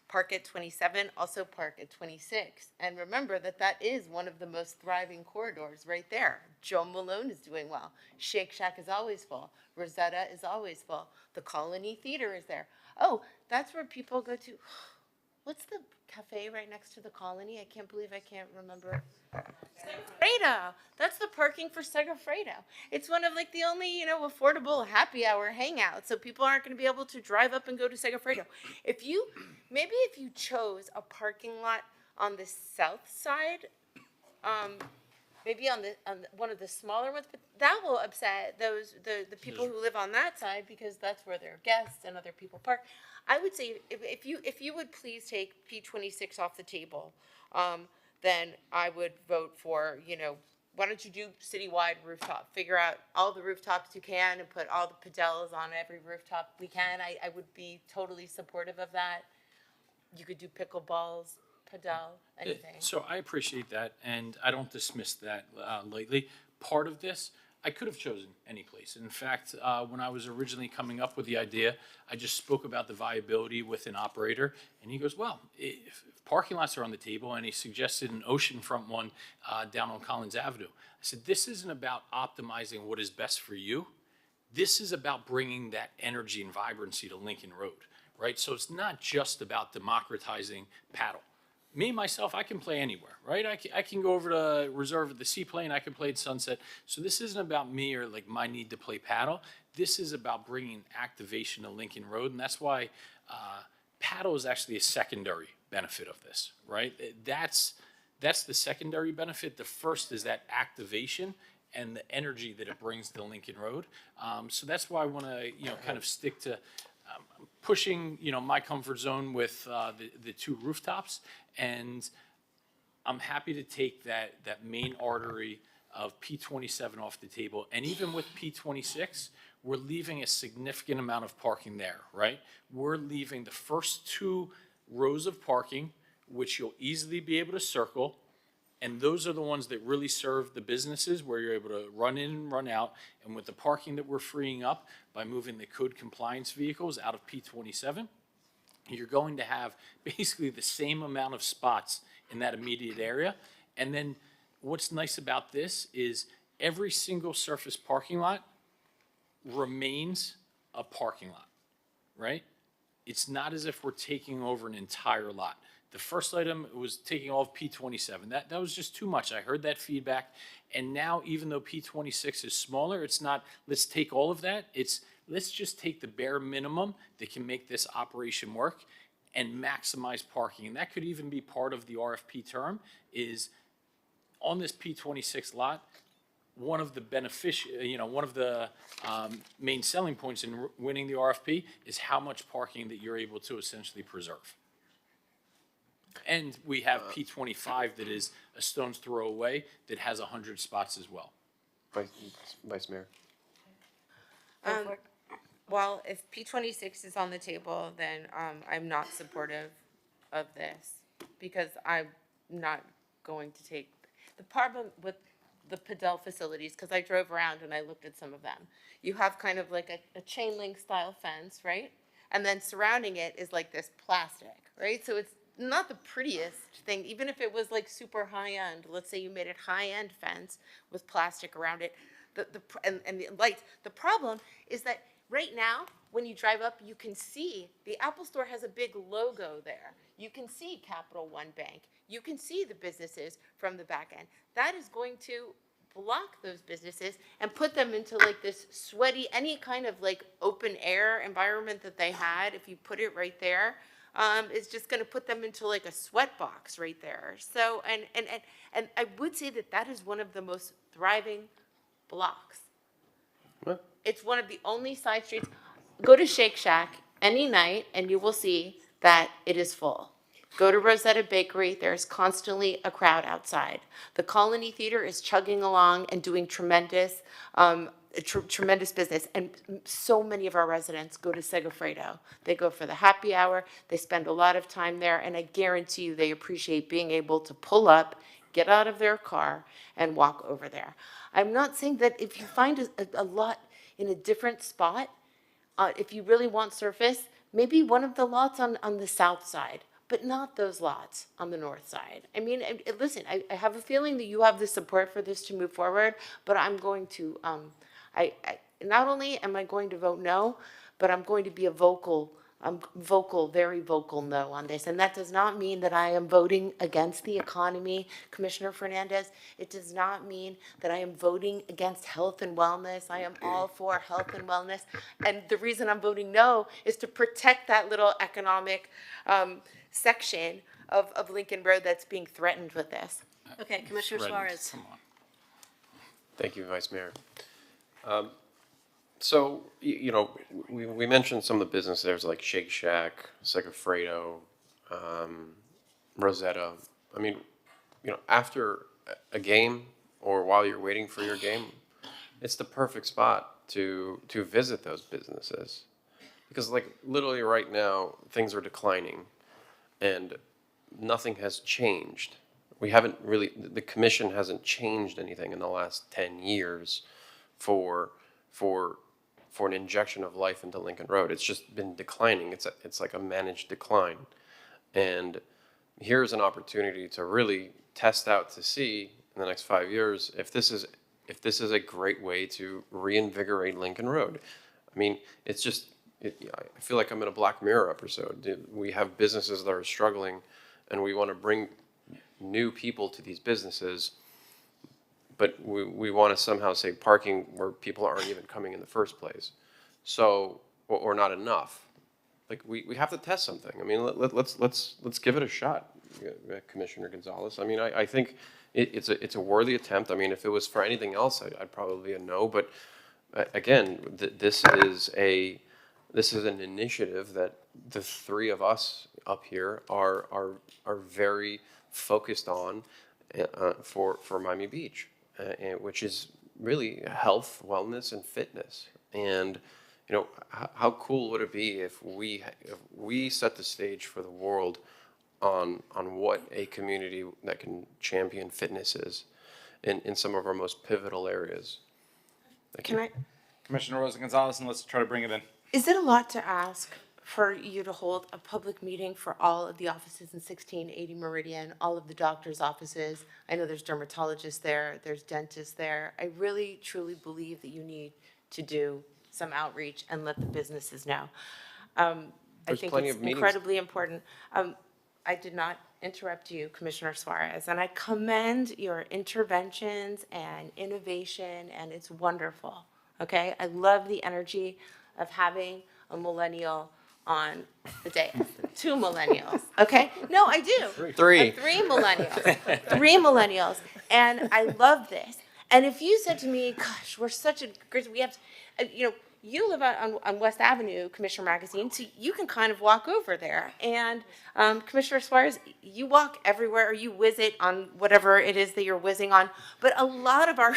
park at 27 also park at 26. And remember that is one of the most thriving corridors right there. Joe Malone is doing well. Shake Shack is always full. Rosetta is always full. The Colony Theater is there. Oh, that's where people go to what's the cafe right next to the Colony? I can't believe I can't remember. Segafredo. That's the parking for Segafredo. It's one of like the only, affordable happy hour hangouts. So people aren't going to be able to drive up and go to Segafredo. Maybe if you chose a parking lot on the south side, maybe on one of the smaller ones, but that will upset the people who live on that side because that's where their guests and other people park. I would say if you would please take P26 off the table, then I would vote for, why don't you do citywide rooftop? Figure out all the rooftops you can and put all the padels on every rooftop we can. I would be totally supportive of that. You could do pickleballs, padel, anything. So I appreciate that, and I don't dismiss that lightly. Part of this, I could have chosen any place. In fact, when I was originally coming up with the idea, I just spoke about the viability with an operator, and he goes, well, if parking lots are on the table, and he suggested an oceanfront one down on Collins Avenue. I said, this isn't about optimizing what is best for you. This is about bringing that energy and vibrancy to Lincoln Road, right? So it's not just about democratizing paddle. Me, myself, I can play anywhere, right? I can go over to Reserve at the Seaplane. I can play at Sunset. So this isn't about me or like my need to play paddle. This is about bringing activation to Lincoln Road. And that's why paddle is actually a secondary benefit of this, right? That's the secondary benefit. The first is that activation and the energy that it brings to Lincoln Road. So that's why I want to, kind of stick to pushing, my comfort zone with the two rooftops. And I'm happy to take that main artery of P27 off the table. And even with P26, we're leaving a significant amount of parking there, right? We're leaving the first 2 rows of parking, which you'll easily be able to circle. And those are the ones that really serve the businesses where you're able to run in and run out. And with the parking that we're freeing up by moving the code compliance vehicles out of P27, you're going to have basically the same amount of spots in that immediate area. And then what's nice about this is every single surface parking lot remains a parking lot, right? It's not as if we're taking over an entire lot. The first item was taking all of P27. That was just too much. I heard that feedback. And now, even though P26 is smaller, it's not, let's take all of that. It's, let's just take the bare minimum that can make this operation work and maximize parking. And that could even be part of the RFP term is on this P26 lot, one of the one of the main selling points in winning the RFP is how much parking that you're able to essentially preserve. And we have P25 that is a stone's throw away that has 100 spots as well. Vice Mayor. Well, if P26 is on the table, then I'm not supportive of this because I'm not going to take the problem with the Padel facilities, because I drove around and I looked at some of them. You have kind of like a chain link style fence, right? And then surrounding it is like this plastic, right? So it's not the prettiest thing, even if it was like super high end. Let's say you made it high end fence with plastic around it, and the lights. The problem is that right now, when you drive up, you can see the Apple Store has a big logo there. You can see Capital One Bank. You can see the businesses from the back end. That is going to block those businesses and put them into like this sweaty, any kind of like open air environment that they had. If you put it right there, it's just going to put them into like a sweat box right there. So, and I would say that that is one of the most thriving blocks. What? It's one of the only side streets. Go to Shake Shack any night and you will see that it is full. Go to Rosetta Bakery, there's constantly a crowd outside. The Colony Theater is chugging along and doing tremendous business. And so many of our residents go to Segafredo. They go for the happy hour, they spend a lot of time there, and I guarantee you they appreciate being able to pull up, get out of their car, and walk over there. I'm not saying that if you find a lot in a different spot, if you really want surface, maybe one of the lots on the south side, but not those lots on the north side. I mean, listen, I have a feeling that you have the support for this to move forward, but I'm going to, not only am I going to vote no, but I'm going to be a vocal vocal, very vocal no on this. And that does not mean that I am voting against the economy, Commissioner Fernandez. It does not mean that I am voting against health and wellness. I am all for health and wellness. And the reason I'm voting no is to protect that little economic section of Lincoln Road that's being threatened with this. Okay, Commissioner Suarez. Come on. Thank you, Vice Mayor. So, you know, we mentioned some of the business there's like Shake Shack, Segafredo, Rosetta. I mean, you know, after a game or while you're waiting for your game, it's the perfect spot to visit those businesses. Because like literally right now, things are declining and nothing has changed. We haven't really, the commission hasn't changed anything in the last 10 years for an injection of life into Lincoln Road. It's just been declining. It's like a managed decline. And here's an opportunity to really test out to see in the next 5 years if this is a great way to reinvigorate Lincoln Road. I mean, it's just, I feel like I'm in a Black Mirror episode. We have businesses that are struggling and we want to bring new people to these businesses, but we want to somehow say parking where people aren't even coming in the first place. So, or not enough. Like we have to test something. I mean, let's give it a shot, Commissioner Gonzalez. I mean, I think it's a worthy attempt. I mean, if it was for anything else, I'd probably be a no. But again, this is an initiative that the three of us up here are very focused on for Miami Beach, which is really health, wellness, and fitness. And you know, how cool would it be if we set the stage for the world on what a community that can champion fitness is in some of our most pivotal areas. Commissioner Rosa Gonzalez, and let's try to bring it in. Is it a lot to ask for you to hold a public meeting for all of the offices in 1680 Meridian, all of the doctors' offices? I know there's dermatologists there, there's dentists there. I really, truly believe that you need to do some outreach and let the businesses know. I think it's incredibly important. I did not interrupt you, Commissioner Suarez, and I commend your interventions and innovation, and it's wonderful, okay? I love the energy of having a millennial on the dais. 2 millennials, okay? No, I do. 3. 3 millennials. 3 millennials. And I love this. And if you said to me, gosh, we're such a great, we have, you know, you live on West Avenue, Commissioner Magazine, so you can kind of walk over there. And Commissioner Suarez, you walk everywhere or you whiz it on whatever it is that you're whizzing on. But a lot of our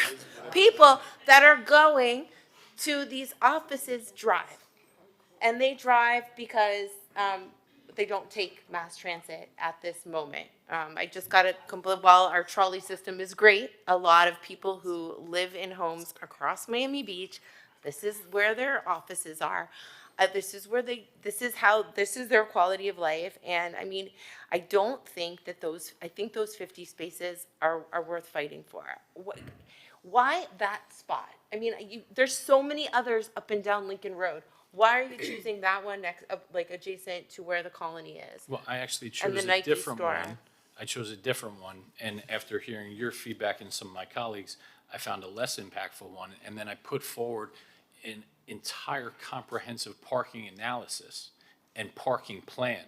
people that are going to these offices drive. And they drive because they don't take mass transit at this moment. I just got while our trolley system is great, a lot of people who live in homes across Miami Beach, this is where their offices are. This is their quality of life. And I mean, I don't think that I think those 50 spaces are worth fighting for. Why that spot? I mean, there's so many others up and down Lincoln Road. Why are you choosing that one next, like adjacent to where the Colony is? Well, I actually chose a different one. I chose a different one, and after hearing your feedback and some of my colleagues, I found a less impactful one, and then I put forward an entire comprehensive parking analysis and parking plan,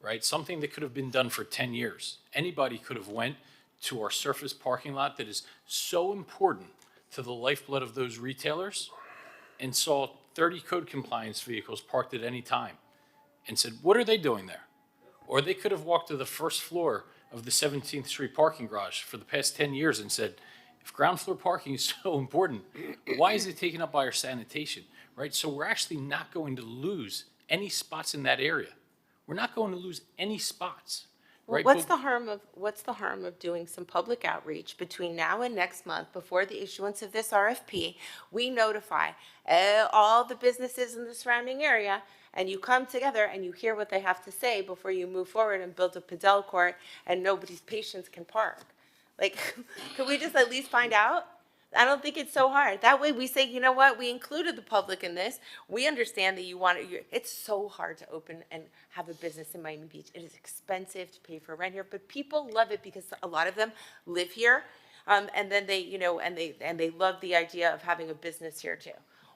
right? Something that could have been done for 10 years. Anybody could have went to our surface parking lot that is so important to the lifeblood of those retailers and saw 30 code compliance vehicles parked at any time and said, what are they doing there? Or they could have walked to the first floor of the 17th Street parking garage for the past 10 years and said, if ground floor parking is so important, why is it taken up by our sanitation, right? So we're actually not going to lose any spots in that area. We're not going to lose any spots, right? What's the harm of doing some public outreach between now and next month before the issuance of this RFP? We notify all the businesses in the surrounding area, and you come together and you hear what they have to say before you move forward and build a padel court and nobody's patients can park. Like, could we just at least find out? I don't think it's so hard. That way we say, you know what, we included the public in this. We understand that you want it. It's so hard to open and have a business in Miami Beach. It is expensive to pay for rent here, but people love it because a lot of them live here. And then they, and they love the idea of having a business here too.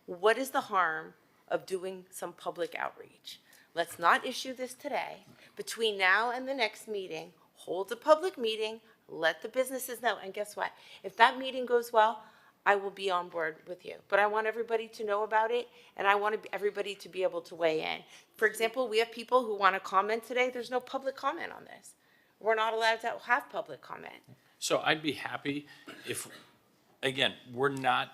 What is the harm of doing some public outreach? Let's not issue this today. Between now and the next meeting, hold a public meeting, let the businesses know. And guess what? If that meeting goes well, I will be on board with you. But I want everybody to know about it, and I want everybody to be able to weigh in. For example, we have people who want to comment today. There's no public comment on this. We're not allowed to have public comment. So I'd be happy if, again, we're not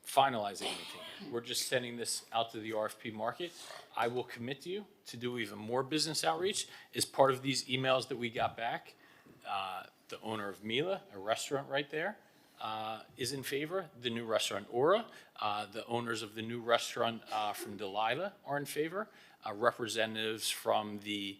finalizing anything. We're just sending this out to the RFP market. I will commit to you to do even more business outreach as part of these emails that we got back. The owner of Mila, a restaurant right there, is in favor. The new restaurant Aura, the owners of the new restaurant from Delilah are in favor. Representatives from the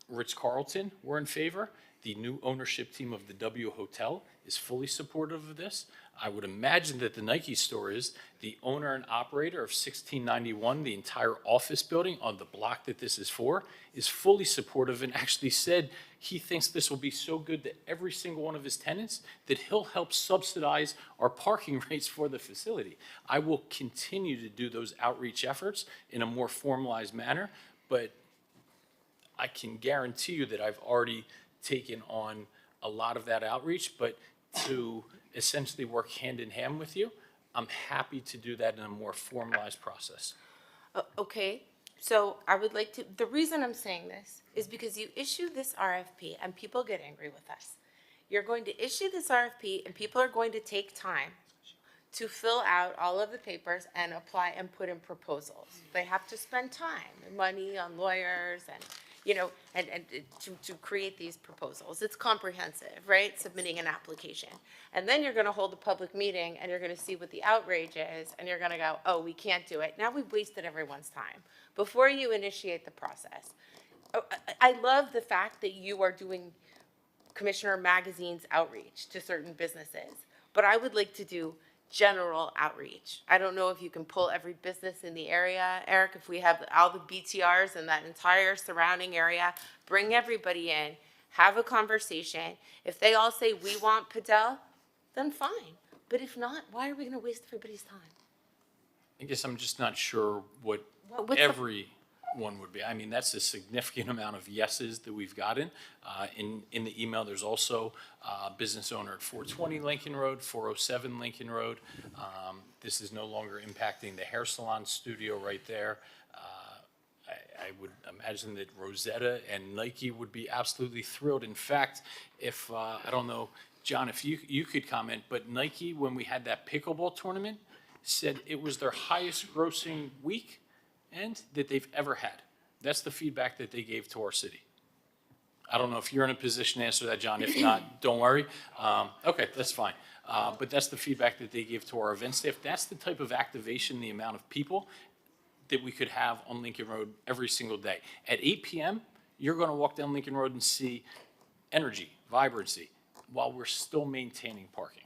Ritz-Carlton were in favor. The new ownership team of the W Hotel is fully supportive of this. I would imagine that the Nike store is. The owner and operator of 1691, the entire office building on the block that this is for, is fully supportive and actually said he thinks this will be so good that every single one of his tenants, that he'll help subsidize our parking rates for the facility. I will continue to do those outreach efforts in a more formalized manner, but I can guarantee you that I've already taken on a lot of that outreach, but to essentially work hand in hand with you, I'm happy to do that in a more formalized process. Okay, so I would like to, the reason I'm saying this is because you issue this RFP and people get angry with us. You're going to issue this RFP and people are going to take time to fill out all of the papers and apply and put in proposals. They have to spend time and money on lawyers and, and to create these proposals. It's comprehensive, right? Submitting an application. And then you're gonna hold a public meeting and you're gonna see what the outrage is and you're gonna go, oh, we can't do it. Now we've wasted everyone's time before you initiate the process. I love the fact that you are doing Commissioner Magazine's outreach to certain businesses, but I would like to do general outreach. I don't know if you can pull every business in the area, Eric, if we have all the BTRs in that entire surrounding area, bring everybody in, have a conversation. If they all say we want Padel, then fine. But if not, why are we gonna waste everybody's time? I guess I'm just not sure what everyone would be. I mean, that's a significant amount of yeses that we've gotten. In the email, there's also business owner at 420 Lincoln Road, 407 Lincoln Road. This is no longer impacting the hair salon studio right there. I would imagine that Rosetta and Nike would be absolutely thrilled. In fact, if, I don't know, John, if you could comment, but Nike, when we had that pickleball tournament, said it was their highest grossing week and that they've ever had. That's the feedback that they gave to our city. I don't know if you're in a position to answer that, John. If not, don't worry. Okay, that's fine. But that's the feedback that they gave to our event staff. That's the type of activation, the amount of people that we could have on Lincoln Road every single day. At 8 p.m., you're going to walk down Lincoln Road and see energy, vibrancy, while we're still maintaining parking.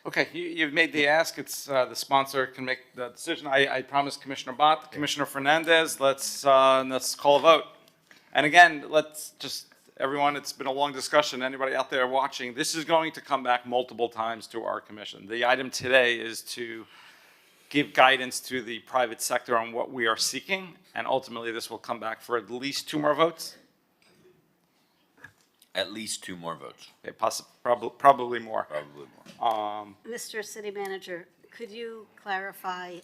Okay, you've made the ask. It's the sponsor can make the decision. I promised Commissioner Bott, Commissioner Fernandez. Let's call a vote. And again, everyone, it's been a long discussion. Anybody out there watching, this is going to come back multiple times to our commission. The item today is to give guidance to the private sector on what we are seeking, and ultimately this will come back for at least 2 more votes. At least 2 more votes. Okay, probably more. Probably more. Mr. City Manager, could you clarify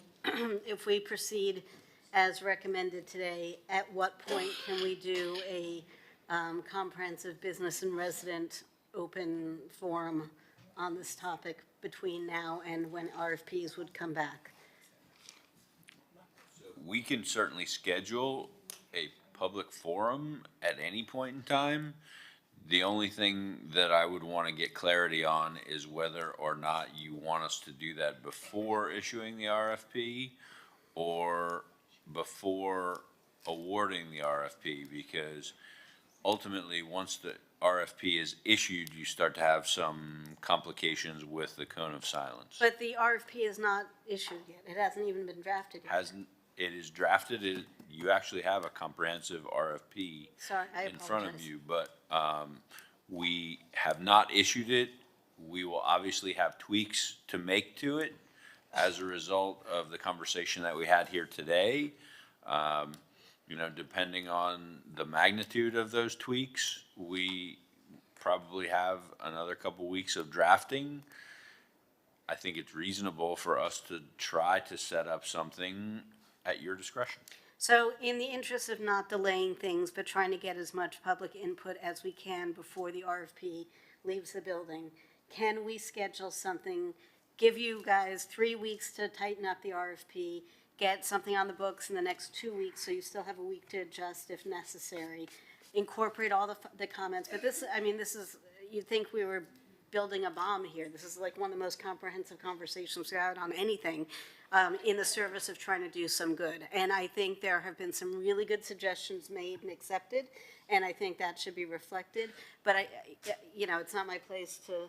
if we proceed as recommended today, at what point can we do a comprehensive business and resident open forum on this topic between now and when RFPs would come back? We can certainly schedule a public forum at any point in time. The only thing that I would want to get clarity on is whether or not you want us to do that before issuing the RFP or before awarding the RFP, because ultimately once RFP is issued, you start to have some complications with the cone of silence. But the RFP is not issued yet. It hasn't even been drafted yet. Hasn't, it is drafted, you actually have a comprehensive RFP Sorry, I in front of apologize. you, but we have not issued it. We will obviously have tweaks to make to it as a result of the conversation that we had here today. You know, depending on the magnitude of those tweaks, we probably have another couple weeks of drafting. I think it's reasonable for us to try to set up something at your discretion. So in the interest of not delaying things, but trying to get as much public input as we can before the RFP leaves the building, can we schedule something, give you guys 3 weeks to tighten up the RFP, get something on the books in the next 2 weeks, so you still have a week to adjust if necessary, incorporate all the comments, but this, I mean, this is, you'd think we were building a bomb here. This is like one of the most comprehensive conversations we had on anything in the service of trying to do some good. And I think there have been some really good suggestions made and accepted, and I think that should be reflected. But you know, it's not my place to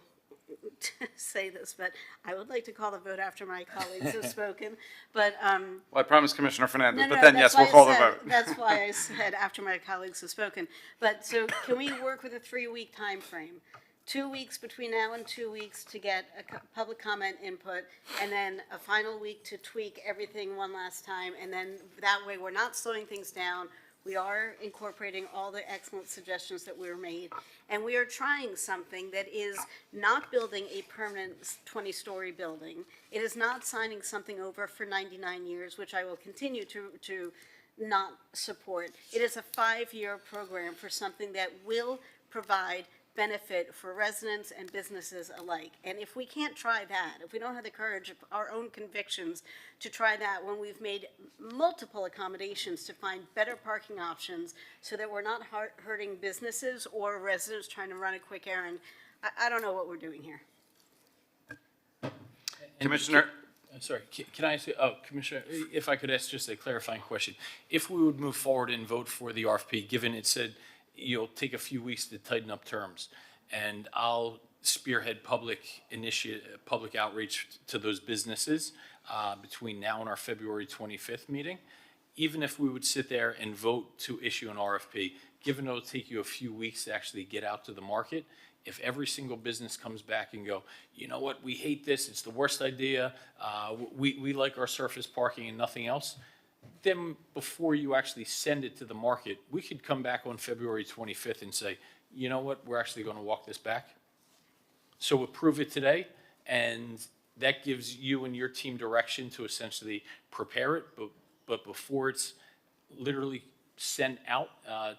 say this, but I would like to call the vote after my colleagues have spoken. But Well, I promised Commissioner Fernandez, no, but then that's yes, we'll why call I the said- vote. That's why I said after my colleagues have spoken. But so can we work with a 3-week time frame? 2 weeks between now and 2 weeks to get a public comment input, and then a final week to tweak everything one last time, and then that way we're not slowing things down. We are incorporating all the excellent suggestions that were made, and we are trying something that is not building a permanent 20-story building. It is not signing something over for 99 years, which I will continue to not support. It is a 5-year program for something that will provide benefit for residents and businesses alike. And if we can't try that, if we don't have the courage of our own convictions to try that when we've made multiple accommodations to find better parking options so that we're not hurting businesses or residents trying to run a quick errand, I don't know what we're doing here. Commissioner? Sorry, can I ask, Commissioner, if I could ask just a clarifying question. If we would move forward and vote for the RFP, given it said you'll take a few weeks to tighten up terms, and I'll spearhead public outreach to those businesses between now and our February 25th meeting. Even if we would sit there and vote to issue an RFP, given it'll take you a few weeks to actually get out to the market, if every single business comes back and go, you know what, we hate this, it's the worst idea, we like our surface parking and nothing else, then before you actually send it to the market, we could come back on February 25th and say, you know what, we're actually going to walk this back. So approve it today, and that gives you and your team direction to essentially prepare it, but before it's literally sent out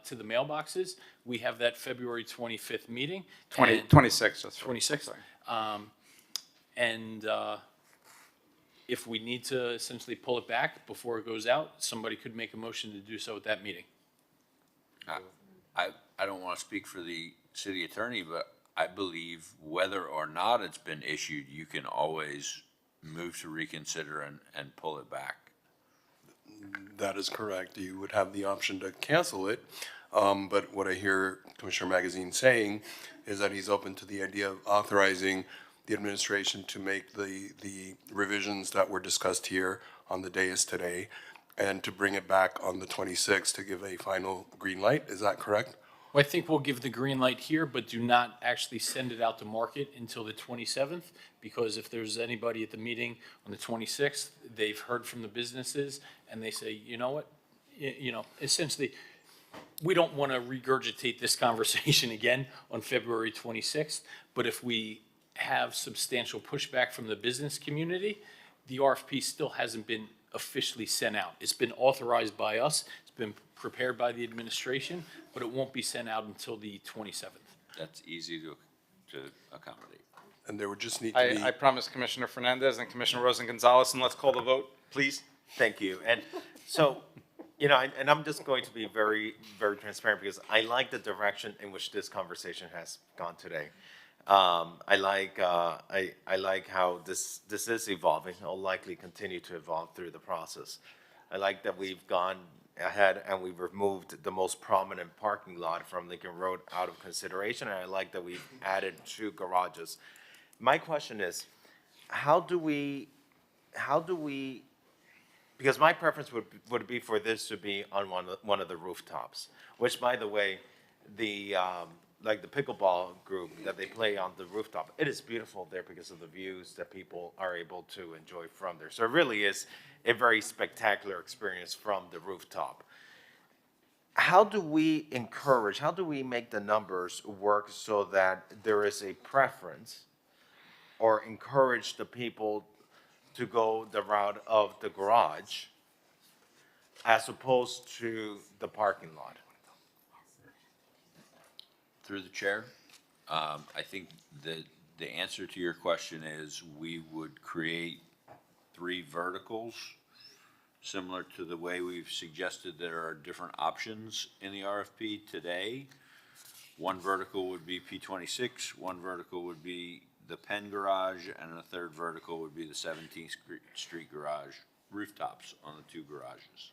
to the mailboxes, we have that February 25th meeting. 26th. That's 26th. And if we need to essentially pull it back before it goes out, somebody could make a motion to do so at that meeting. I don't want to speak for the city attorney, but I believe whether or not it's been issued, you can always move to reconsider and pull it back. That is correct. You would have the option to cancel it. But what I hear Commissioner Magazine saying is that he's open to the idea of authorizing the administration to make the revisions that were discussed here on the dais today and to bring it back on the 26th to give a final green light. Is that correct? Well, I think we'll give the green light here, but do not actually send it out to market until the 27th, because if there's anybody at the meeting on the 26th, they've heard from the businesses, and they say, you know what, essentially, we don't want to regurgitate this conversation again on February 26th, but if we have substantial pushback from the business community, the RFP still hasn't been officially sent out. It's been authorized by us, it's been prepared by the administration, but it won't be sent out until the 27th. That's easy to accommodate. And there would just need to be. I promised Commissioner Fernandez and Commissioner Rosen Gonzalez, and let's call the vote, please. Thank you. And so, and I'm just going to be very, very transparent because I like the direction in which this conversation has gone today. I like how this is evolving. It'll likely continue to evolve through the process. I like that we've gone ahead and we've removed the most prominent parking lot from Lincoln Road out of consideration, and I like that we've added 2 garages. My question is, how do we, because my preference would be for this to be on one of the rooftops, which, by the way, the, like the pickleball group that they play on the rooftop, it is beautiful there because of the views that people are able to enjoy from there. So it really is a very spectacular experience from the rooftop. How do we encourage, how do we make the numbers work so that there is a preference or encourage the people to go the route of the garage as opposed to the parking lot? Through the chair, I think the answer to your question is we would create 3 verticals, similar to the way we've suggested there are different options in the RFP today. One vertical would be P26, one vertical would be the Penn garage, and a 3rd vertical would be the 17th Street garage rooftops on the 2 garages.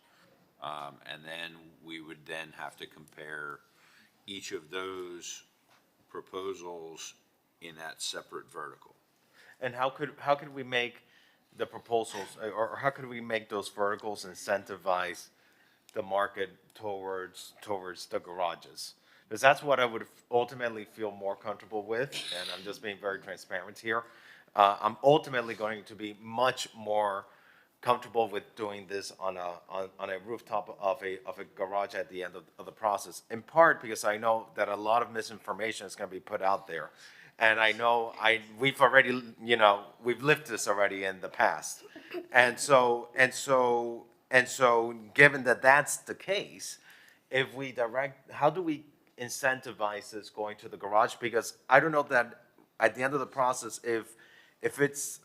And then we would then have to compare each of those proposals in that separate vertical. And how could we make the proposals, or how could we make those verticals incentivize the market towards the garages? Because that's what I would ultimately feel more comfortable with, and I'm just being very transparent here. I'm ultimately going to be much more comfortable with doing this on a rooftop of a garage at the end of the process, in part because I know that a lot of misinformation is going to be put out there. And I know we've already, we've lived this already in the past. And so, given that that's the case, if we how do we incentivize this going to the garage? Because I don't know that at the end of the process, if it's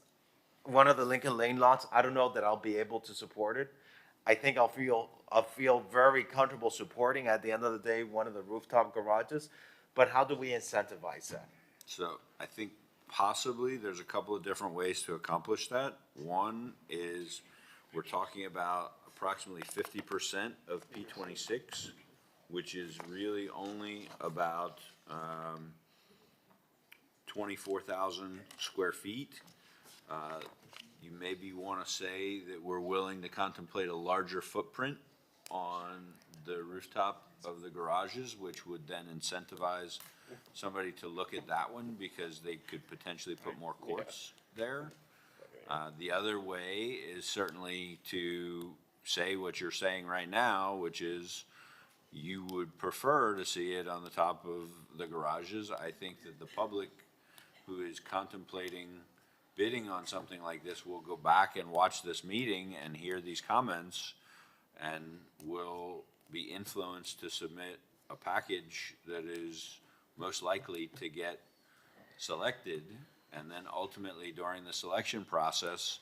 one of the Lincoln Lane lots, I don't know that I'll be able to support it. I think I'll feel very comfortable supporting at the end of the day one of the rooftop garages. But how do we incentivize that? So I think possibly there's a couple of different ways to accomplish that. One is we're talking about approximately 50% of P26, which is really only about 24,000 square feet. You maybe want to say that we're willing to contemplate a larger footprint on the rooftop of the garages, which would then incentivize somebody to look at that one because they could potentially put more courts there. The other way is certainly to say what you're saying right now, which is you would prefer to see it on the top of the garages. I think that the public who is contemplating bidding on something like this will go back and watch this meeting and hear these comments and will be influenced to submit a package that is most likely to get selected. And then ultimately during the selection process,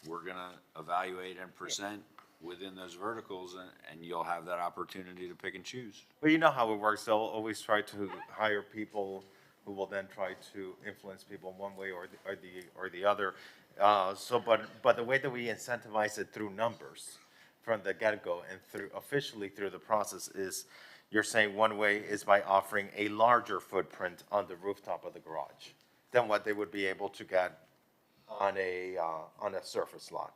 we're gonna evaluate and present within those verticals, and you'll have that opportunity to pick and choose. Well, you know how it works. They'll always try to hire people who will then try to influence people in one way or the other. But the way that we incentivize it through numbers from the get-go and officially through the process is, you're saying one way is by offering a larger footprint on the rooftop of the garage than what they would be able to get on a surface lot.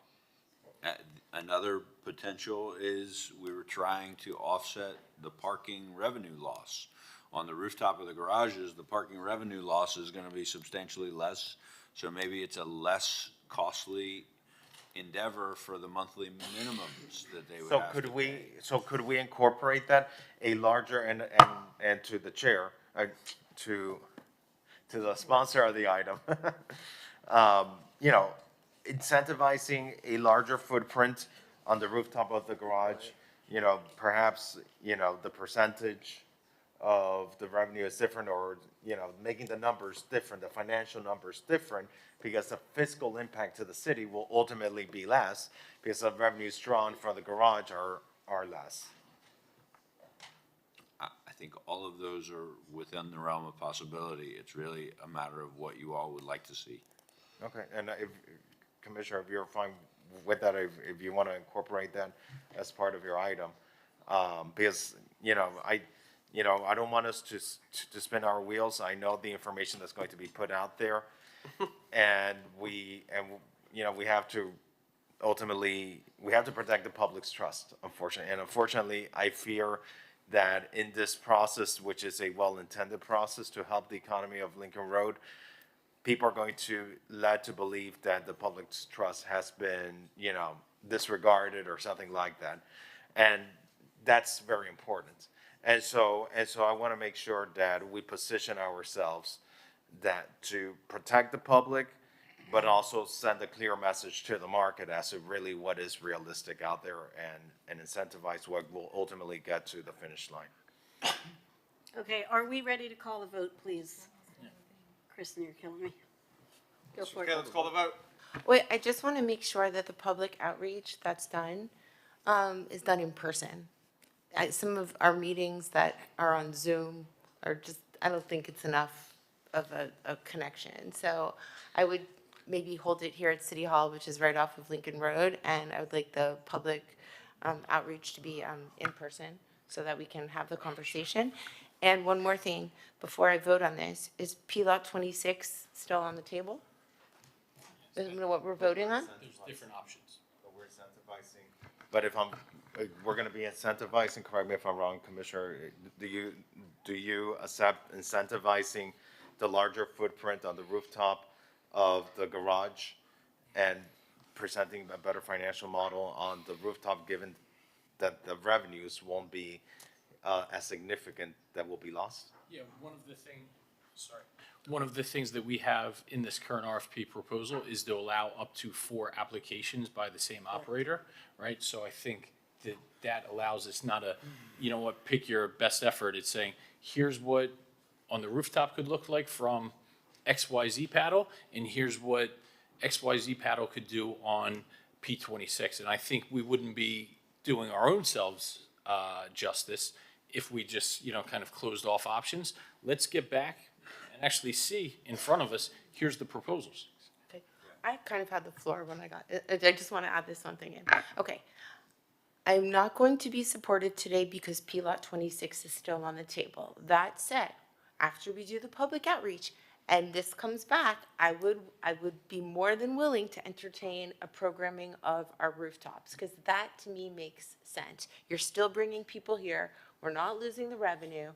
Another potential is we were trying to offset the parking revenue loss. On the rooftop of the garages, the parking revenue loss is gonna be substantially less, so maybe it's a less costly endeavor for the monthly minimums that they would have to pay. So could we incorporate that, a larger, and to the chair, to the sponsor of the item, incentivizing a larger footprint on the rooftop of the garage, perhaps, the percentage of the revenue is different, or, making the numbers different, the financial numbers different, because the fiscal impact to the city will ultimately be less, because the revenues drawn from the garage are less. I think all of those are within the realm of possibility. It's really a matter of what you all would like to see. Okay, and if, Commissioner, if you're fine with that, if you want to incorporate that as part of your item, Because, I don't want us to spin our wheels. I know the information that's going to be put out there. And we have to ultimately, we have to protect the public's trust, unfortunately. And unfortunately, I fear that in this process, which is a well-intended process to help the economy of Lincoln Road, people are going to led to believe that the public's trust has been, disregarded or something like that. And that's very important. And so I want to make sure that we position ourselves that to protect the public, but also send a clear message to the market as to really what is realistic out there and incentivize what will ultimately get to the finish line. Okay, are we ready to call the vote, please? Kristen, you're killing me. Go for it. Okay, let's call the vote. Wait, I just want to make sure that the public outreach that's done is done in person. Some of our meetings that are on Zoom are just, I don't think it's enough of a connection. So I would maybe hold it here at City Hall, which is right off of Lincoln Road, and I would like the public outreach to be in person so that we can have the conversation. And one more thing, before I vote on this, is P-Lot 26 still on the table? Isn't that what we're voting on? There's different options. But we're incentivizing. But if we're going to be incentivizing, correct me if I'm wrong, Commissioner, do you accept incentivizing the larger footprint on the rooftop of the garage and presenting a better financial model on the rooftop, given that the revenues won't be as significant that will be lost? Yeah, one of the things that we have in this current RFP proposal is to allow up to 4 applications by the same operator, right? So I think that allows us not pick your best effort. It's saying, here's what on the rooftop could look like from XYZ paddle, and here's what XYZ paddle could do on P26. And I think we wouldn't be doing our own selves justice if we just, kind of closed off options. Let's get back and actually see in front of us, here's the proposals. Okay. I kind of had the floor when I got it. I just want to add this one thing in. Okay. I'm not going to be supportive today because P-Lot 26 is still on the table. That said, after we do the public outreach and this comes back, I would be more than willing to entertain a programming of our rooftops, because that to me makes sense. You're still bringing people here. We're not losing the revenue.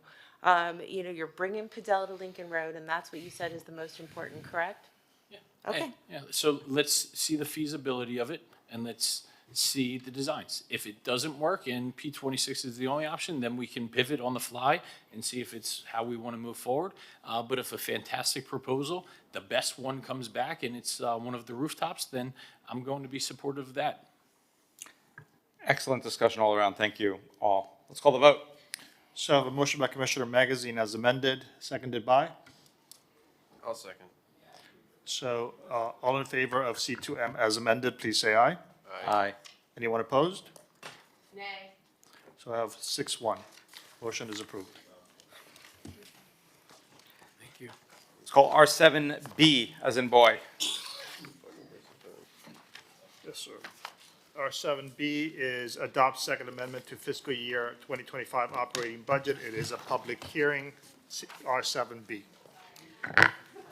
You're bringing Padel to Lincoln Road, and that's what you said is the most important, correct? Yeah. Okay. Yeah, so let's see the feasibility of it, and let's see the designs. If it doesn't work and P26 is the only option, then we can pivot on the fly and see if it's how we want to move forward. But if a fantastic proposal, the best one comes back and it's one of the rooftops, then I'm going to be supportive of that. Excellent discussion all around. Thank you all. Let's call the vote. So I have a motion by Commissioner Magazine as amended, seconded by. I'll second. So all in favor of C2M as amended, please say aye. Aye. Anyone opposed? Nay. So I have 6-1. Motion is approved. Thank you. Let's call R7B as in boy. Yes, sir. R7B is adopt second amendment to fiscal year 2025 operating budget. It is a public hearing, R7B.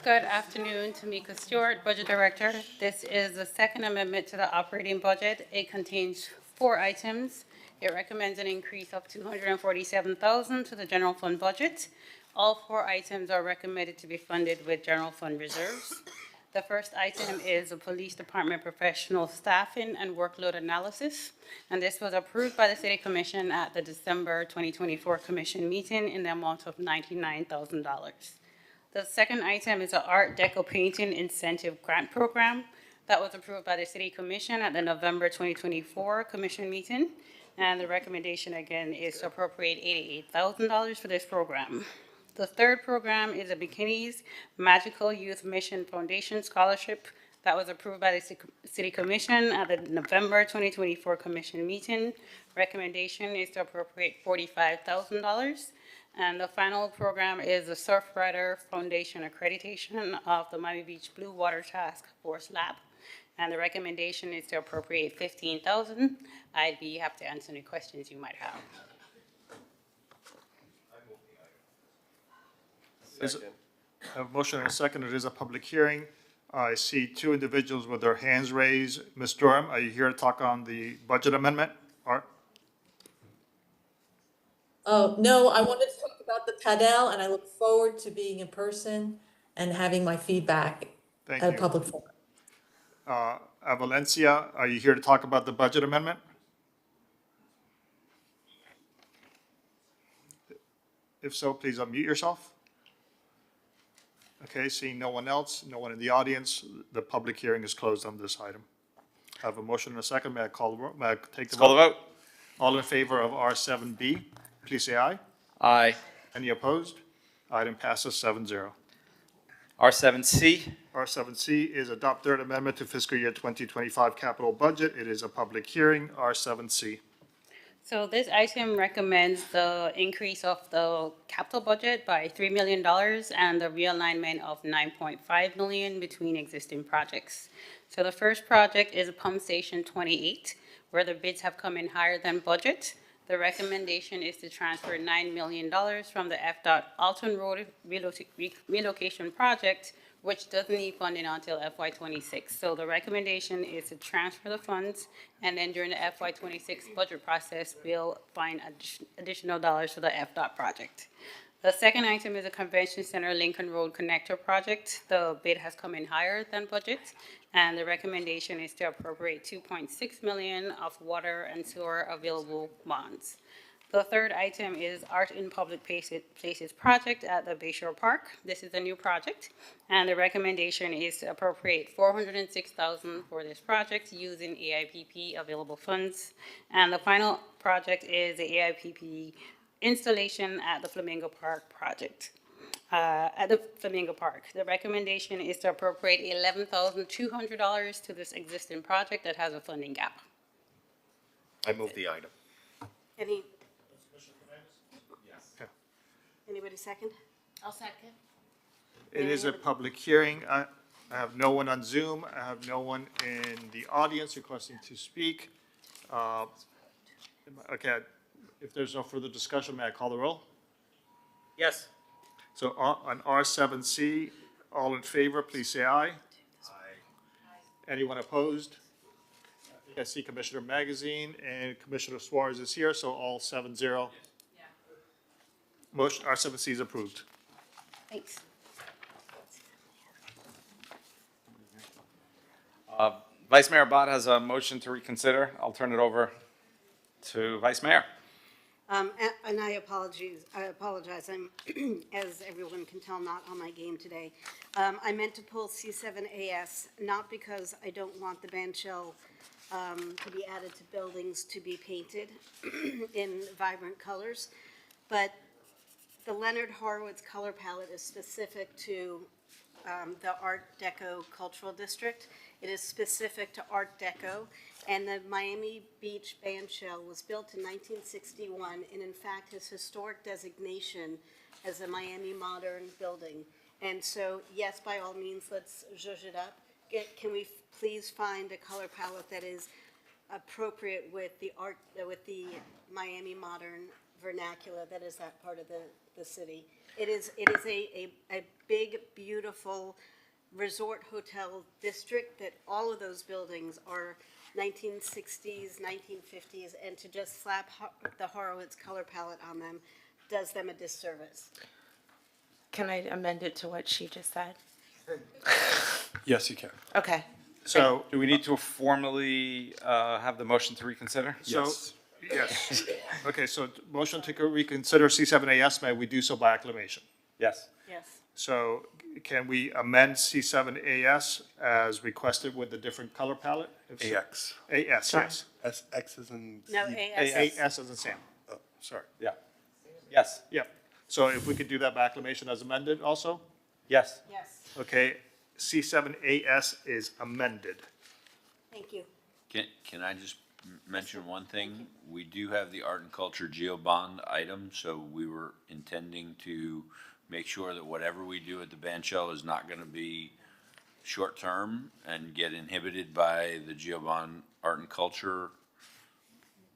Good afternoon, Tamika Stewart, Budget Director. This is the second amendment to the operating budget. It contains 4 items. It recommends an increase of $247,000 to the general fund budget. All 4 items are recommended to be funded with general fund reserves. The first item is the Police Department professional staffing and workload analysis. And this was approved by the City Commission at the December 2024 Commission meeting in the amount of $99,000. The second item is an Art Deco Painting Incentive Grant Program that was approved by the City Commission at the November 2024 Commission meeting. And the recommendation again is to appropriate $88,000 for this program. The third program is a Bikinis Magical Youth Mission Foundation Scholarship that was approved by the City Commission at the November 2024 Commission meeting. Recommendation is to appropriate $45,000. And the final program is the Surfrider Foundation accreditation of the Miami Beach Blue Water Task Force Lab. And the recommendation is to appropriate $15,000. I'd be happy to answer any questions you might have. I have a motion and a second. It is a public hearing. I see two individuals with their hands raised. Ms. Durham, are you here to talk on the budget amendment? Art? No, I wanted to talk about the Padel, and I look forward to being in person and having my feedback Thank at a you. public forum. Valencia, are you here to talk about the budget amendment? If so, please unmute yourself. Okay, seeing no one else, no one in the audience, the public hearing is closed on this item. I have a motion and a second. May I call the, may I take the vote? Call the vote. All in favor of R7B, please say aye. Aye. Any opposed? Item passes 7-0. R7C. R7C is adopt third amendment to fiscal year 2025 capital budget. It is a public hearing. R7C. So this item recommends the increase of the capital budget by $3 million and the realignment of $9.5 million between existing projects. So the first project is Pump Station 28, where the bids have come in higher than budget. The recommendation is to transfer $9 million from the FDOT Alton Road relocation project, which doesn't need funding until FY26. So the recommendation is to transfer the funds, and then during the FY26 budget process, we'll find additional dollars for the FDOT project. The second item is a Convention Center Lincoln Road Connector project. The bid has come in higher than budget, and the recommendation is to appropriate $2.6 million of water and sewer available bonds. The third item is Art in Public Places project at the Bayshore Park. This is a new project, and the recommendation is to appropriate $406,000 for this project using AIPP available funds. And the final project is the AIPP installation at the Flamingo Park project. At the Flamingo Park, the recommendation is to appropriate $11,200 to this existing project that has a funding gap. I move the item. Anybody second? I'll second. It is a public hearing. I have no one on Zoom. I have no one in the audience requesting to speak. Okay, if there's no further discussion, may I call the roll? Yes. So on R7C, all in favor, please say aye. Aye. Anyone opposed? I think I see Commissioner Magazine and Commissioner Suarez is here, so all 7-0. Motion, R7C is approved. Thanks. Vice Mayor Bott has a motion to reconsider. I'll turn it over to Vice Mayor. And I apologize. I'm, as everyone can tell, not on my game today. I meant to pull C7AS, not because I don't want the band shell to be added to buildings to be painted in vibrant colors, but the Leonard Horowitz color palette is specific to the Art Deco Cultural District. It is specific to Art Deco, and the Miami Beach band shell was built in 1961, and in fact has historic designation as a Miami modern building. And so, yes, by all means, let's zhuzh it up. Can we please find a color palette that is appropriate with the art, with the Miami modern vernacular that is that part of the city? It is a big, beautiful resort hotel district that all of those buildings are 1960s, 1950s, and to just slap the Horowitz color palette on them does them a disservice. Can I amend it to what she just said? Yes, you can. Okay. So, Do we need to formally have the motion to reconsider? yes. Okay, so motion to reconsider C7AS, may we do so by acclamation? Yes. Yes. So can we amend C7AS as requested with a different color palette? AX. AS, yes. X is in. No, AS. AS as in Sam. Oh, sorry. Yeah. Yes. Yeah. So if we could do that by acclamation as amended also? Yes. Yes. Okay, C7AS is amended. Thank you. Can I just mention one thing? We do have the art and culture geobond item, so we were intending to make sure that whatever we do at the band shell is not gonna be short-term and get inhibited by the geobond art and culture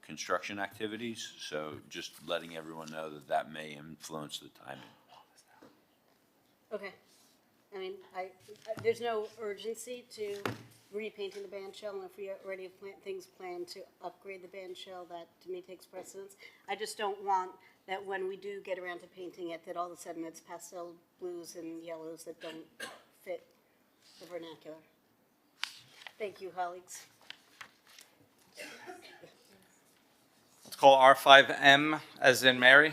construction activities. So just letting everyone know that that may influence the timing. Okay. I mean, there's no urgency to repainting the band shell, and if we already have things planned to upgrade the band shell, that to me takes precedence. I just don't want that when we do get around to painting it, that all of a sudden it's pastel blues and yellows that don't fit the vernacular. Thank you, colleagues. Let's call R5M as in Mary.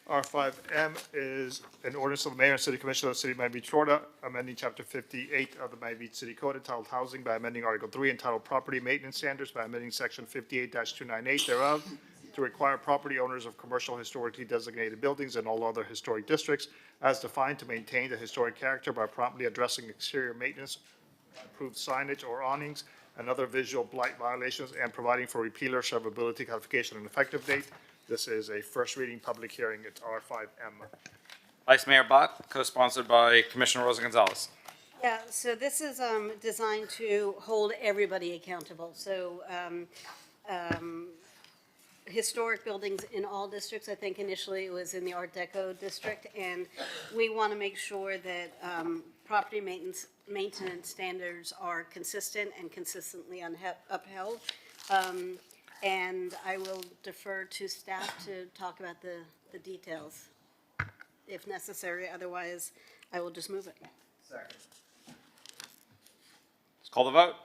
R5M is an ordinance of the mayor and city commission of the city of Miami Beach, Florida, amending chapter 58 of the Miami Beach City Code entitled Housing by amending Article 3 entitled Property Maintenance Standards by amending section 58-298 thereof to require property owners of commercial historically designated buildings and all other historic districts as defined to maintain the historic character by promptly addressing exterior maintenance, approved signage or awnings, and other visual blight violations, and providing for repealer, severability, codification, and effective date. This is a first reading public hearing. It's R5M. Vice Mayor Bott, co-sponsored by Commissioner Rosa Gonzalez. Yeah, so this is designed to hold everybody accountable. So historic buildings in all districts, I think initially it was in the Art Deco district, and we want to make sure that property maintenance standards are consistent and consistently upheld. And I will defer to staff to talk about the details if necessary. Otherwise, I will just move it. Second. Let's call the vote.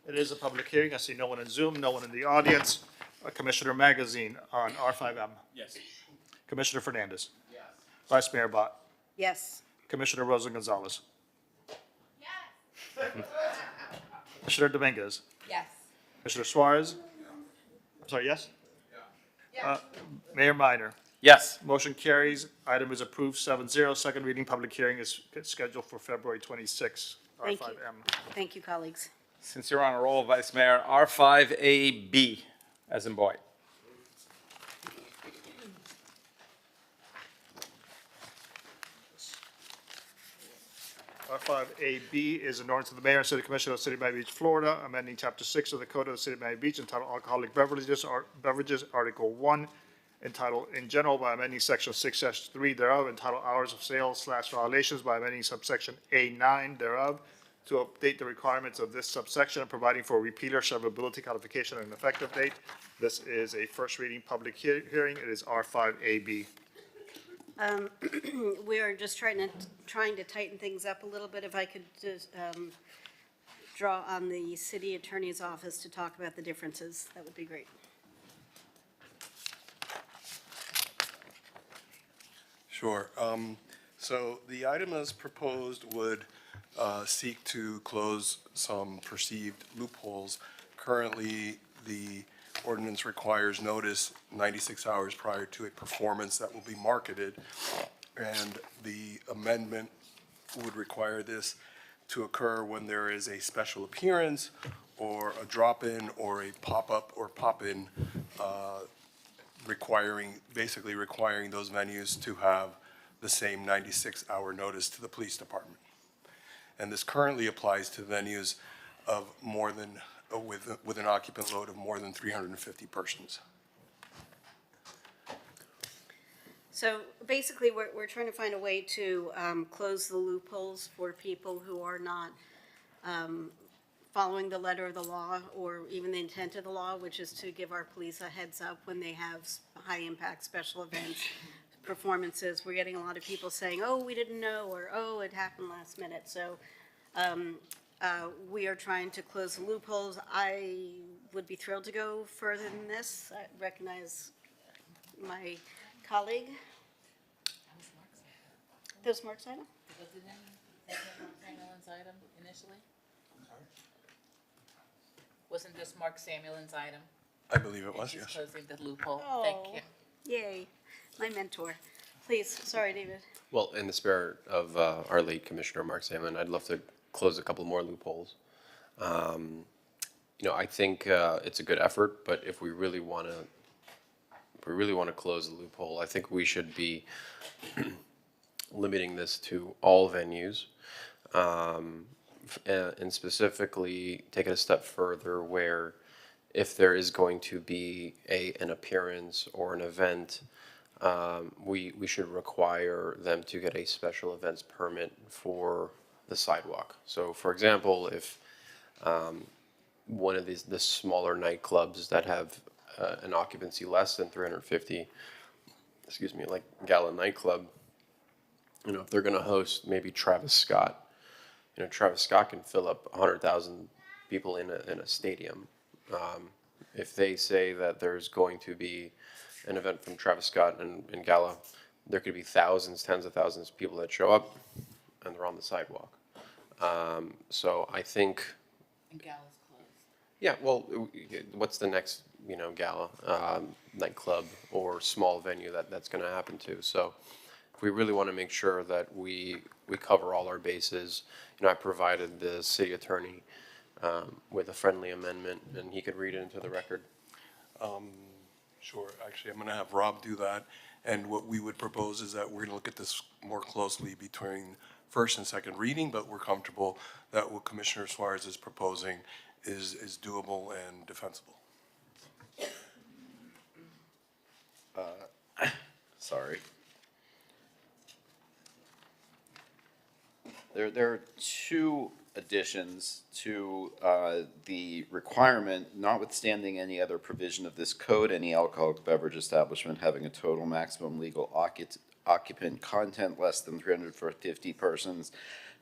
It is a public hearing. I see no one in Zoom, no one in the audience. Commissioner Magazine on R5M. Yes. Commissioner Fernandez. Yes. Vice Mayor Bott. Yes. Commissioner Rosa Gonzalez. Yes. Commissioner Dominguez. Yes. Commissioner Suarez. I'm sorry, yes? Yeah. Mayor Minor. Yes. Motion carries. Item is approved 7-0. Second reading public hearing is scheduled for February 26, Thank you. R5M. Thank you, colleagues. Since you're on a roll, Vice Mayor, R5AB, as in boy. R5AB is an ordinance of the mayor and city commission of the city of Miami Beach, Florida, amending chapter 6 of the code of the city of Miami Beach entitled Alcoholic Beverages, Article 1, entitled in general by amending section 6-3 thereof, entitled Hours of Sales / Violations by amending subsection A9 thereof, to update the requirements of this subsection and providing for repealer, severability, codification, and effective date. This is a first reading public hearing. It is R5AB. We are just trying to tighten things up a little bit. If I could just draw on the city attorney's office to talk about the differences, that would be great. Sure. So the item as proposed would seek to close some perceived loopholes. Currently, the ordinance requires notice 96 hours prior to a performance that will be marketed, and the amendment would require this to occur when there is a special appearance or a drop-in or a pop-up or pop-in, basically requiring those venues to have the same 96-hour notice to the police department. And this currently applies to venues of more than, with an occupant load of more than 350 persons. So basically, we're trying to find a way to close the loopholes for people who are not following the letter of the law or even the intent of the law, which is to give our police a heads up when they have high-impact special events, performances. We're getting a lot of people saying, oh, we didn't know, or oh, it happened last minute. So we are trying to close the loopholes. I would be thrilled to go further than this. I recognize my colleague. That was Mark's item? Wasn't that Mark Samuelin's item initially? Wasn't this Mark Samuelin's item? I believe it was, And yes. she's closing the loophole. Oh, Thank you. Yay, my mentor. Please, sorry, David. Well, in the spirit of our late Commissioner Mark Salmon, I'd love to close a couple more loopholes. I think it's a good effort, but if we really want to close the loophole, I think we should be limiting this to all venues, and specifically take it a step further where if there is going to be an appearance or an event, we should require them to get a special events permit for the sidewalk. So for example, if one of the smaller nightclubs that have an occupancy less than 350, excuse me, like Gala nightclub, if they're going to host maybe Travis Scott, Travis Scott can fill up 100,000 people in a stadium. If they say that there's going to be an event from Travis Scott and Gala, there could be thousands, tens of thousands of people that show up, and they're on the sidewalk. So I think. And Gala's closed. Yeah, well, what's the next, Gala, nightclub or small venue that's going to happen to? So if we really want to make sure that we cover all our bases, I provided the city attorney with a friendly amendment, and he could read it into the record. Sure, actually, I'm gonna have Rob do that. And what we would propose is that we're gonna look at this more closely between first and second reading, but we're comfortable that what Commissioner Suarez is proposing is doable and defensible. Sorry. There are two additions to the requirement, notwithstanding any other provision of this code, any alcoholic beverage establishment having a total maximum legal occupant content less than 350 persons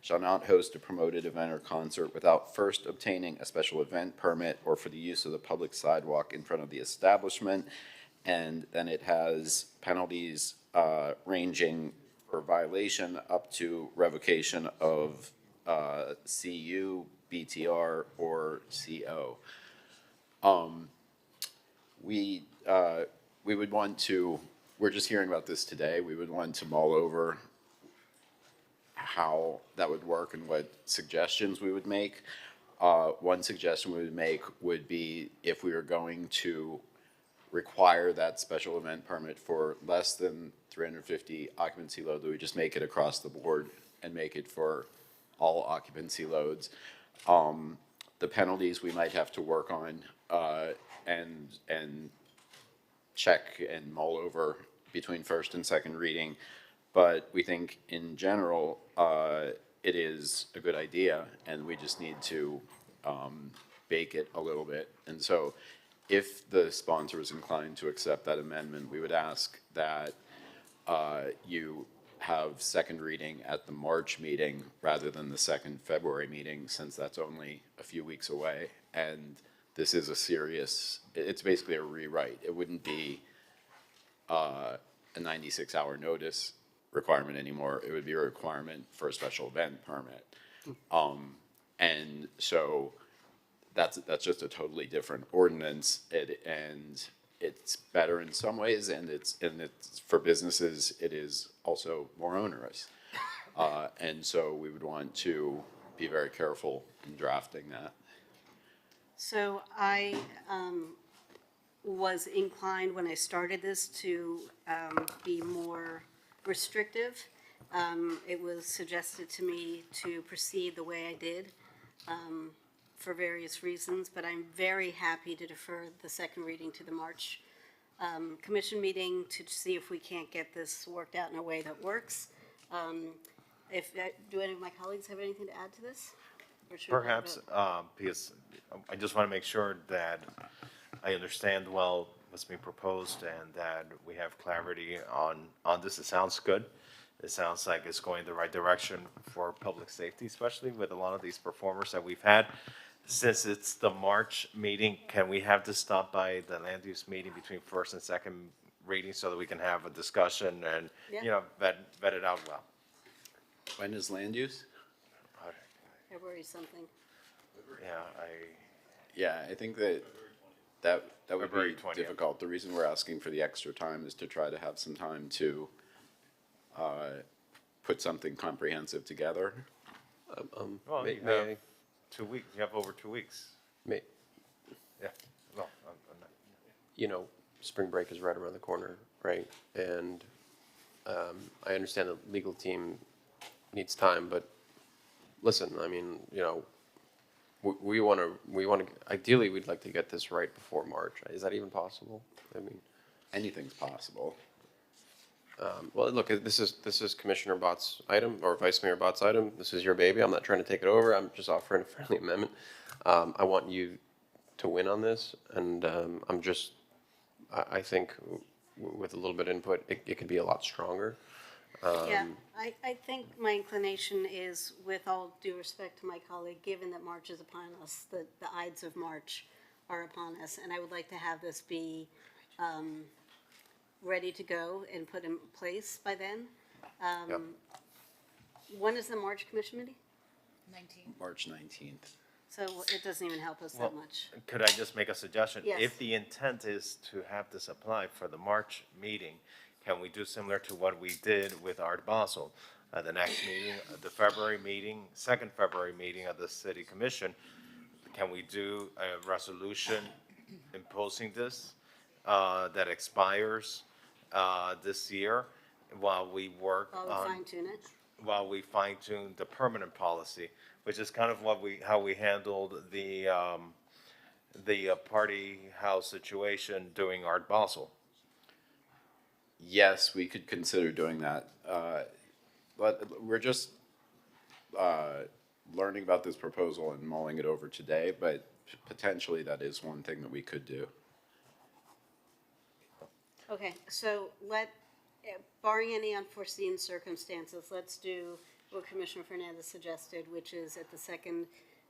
shall not host a promoted event or concert without first obtaining a special event permit or for the use of the public sidewalk in front of the establishment. And then it has penalties ranging for violation up to revocation of CU, BTR, or CO. We would want to, we're just hearing about this today, we would want to mull over how that would work and what suggestions we would make. One suggestion we would make would be if we were going to require that special event permit for less than 350 occupancy load, that we just make it across the board and make it for all occupancy loads. The penalties we might have to work on and check and mull over between first and second reading. But we think in general, it is a good idea, and we just need to bake it a little bit. And so if the sponsor is inclined to accept that amendment, we would ask that you have second reading at the March meeting rather than the second February meeting, since that's only a few weeks away. And this is a serious, it's basically a rewrite. It wouldn't be a 96-hour notice requirement anymore. It would be a requirement for a special event permit. And so that's just a totally different ordinance, and it's better in some ways, and it's for businesses, it is also more onerous. And so we would want to be very careful in drafting that. So I was inclined when I started this to be more restrictive. It was suggested to me to proceed the way I did for various reasons, but I'm very happy to defer the second reading to the March commission meeting to see if we can't get this worked out in a way that works. Do any of my colleagues have anything to add to this? Or should we wrap it Perhaps, up? because I just want to make sure that I understand well what's being proposed and that we have clarity on this. It sounds good. It sounds like it's going the right direction for public safety, especially with a lot of these performers that we've had. Since it's the March meeting, can we have this stop by the land use meeting between first and second reading so that we can have a discussion and, vet it out well? When is land use? February something. Yeah, I think that would February be 20th. difficult. The reason we're asking for the extra time is to try to have some time to put something comprehensive together. Well, May you have I? 2 weeks, you have over 2 weeks. May, Yeah, well, I'm not. Spring break is right around the corner, right? And I understand the legal team needs time, but listen, I mean, we want to, ideally, we'd like to get this right before March. Is that even possible? I mean, Anything's possible. well, look, this is Commissioner Bott's item, or Vice Mayor Bott's item. This is your baby. I'm not trying to take it over. I'm just offering a friendly amendment. I want you to win on this, and I think with a little bit of input, it could be a lot stronger. Yeah, I think my inclination is, with all due respect to my colleague, given that March is upon us, the Ides of March are upon us, and I would like to have this be ready to go and put in place by then. Yep. When is the March Commission meeting? March 19th. So it doesn't even help us Well, that much. Could I just make a suggestion? Yes. If the intent is to have this apply for the March meeting, can we do similar to what we did with Art Basel? The next meeting, the February meeting, second February meeting of the City Commission, can we do a resolution imposing this that expires this year while we work I'll on, fine tune it. while we fine tune the permanent policy, which is kind of how we handled the party house situation doing Art Basel. Yes, we could consider doing that. But we're just learning about this proposal and mulling it over today, but potentially that is one thing that we could do. Okay, so barring any unforeseen circumstances, let's do what Commissioner Fernandez suggested, which is at the second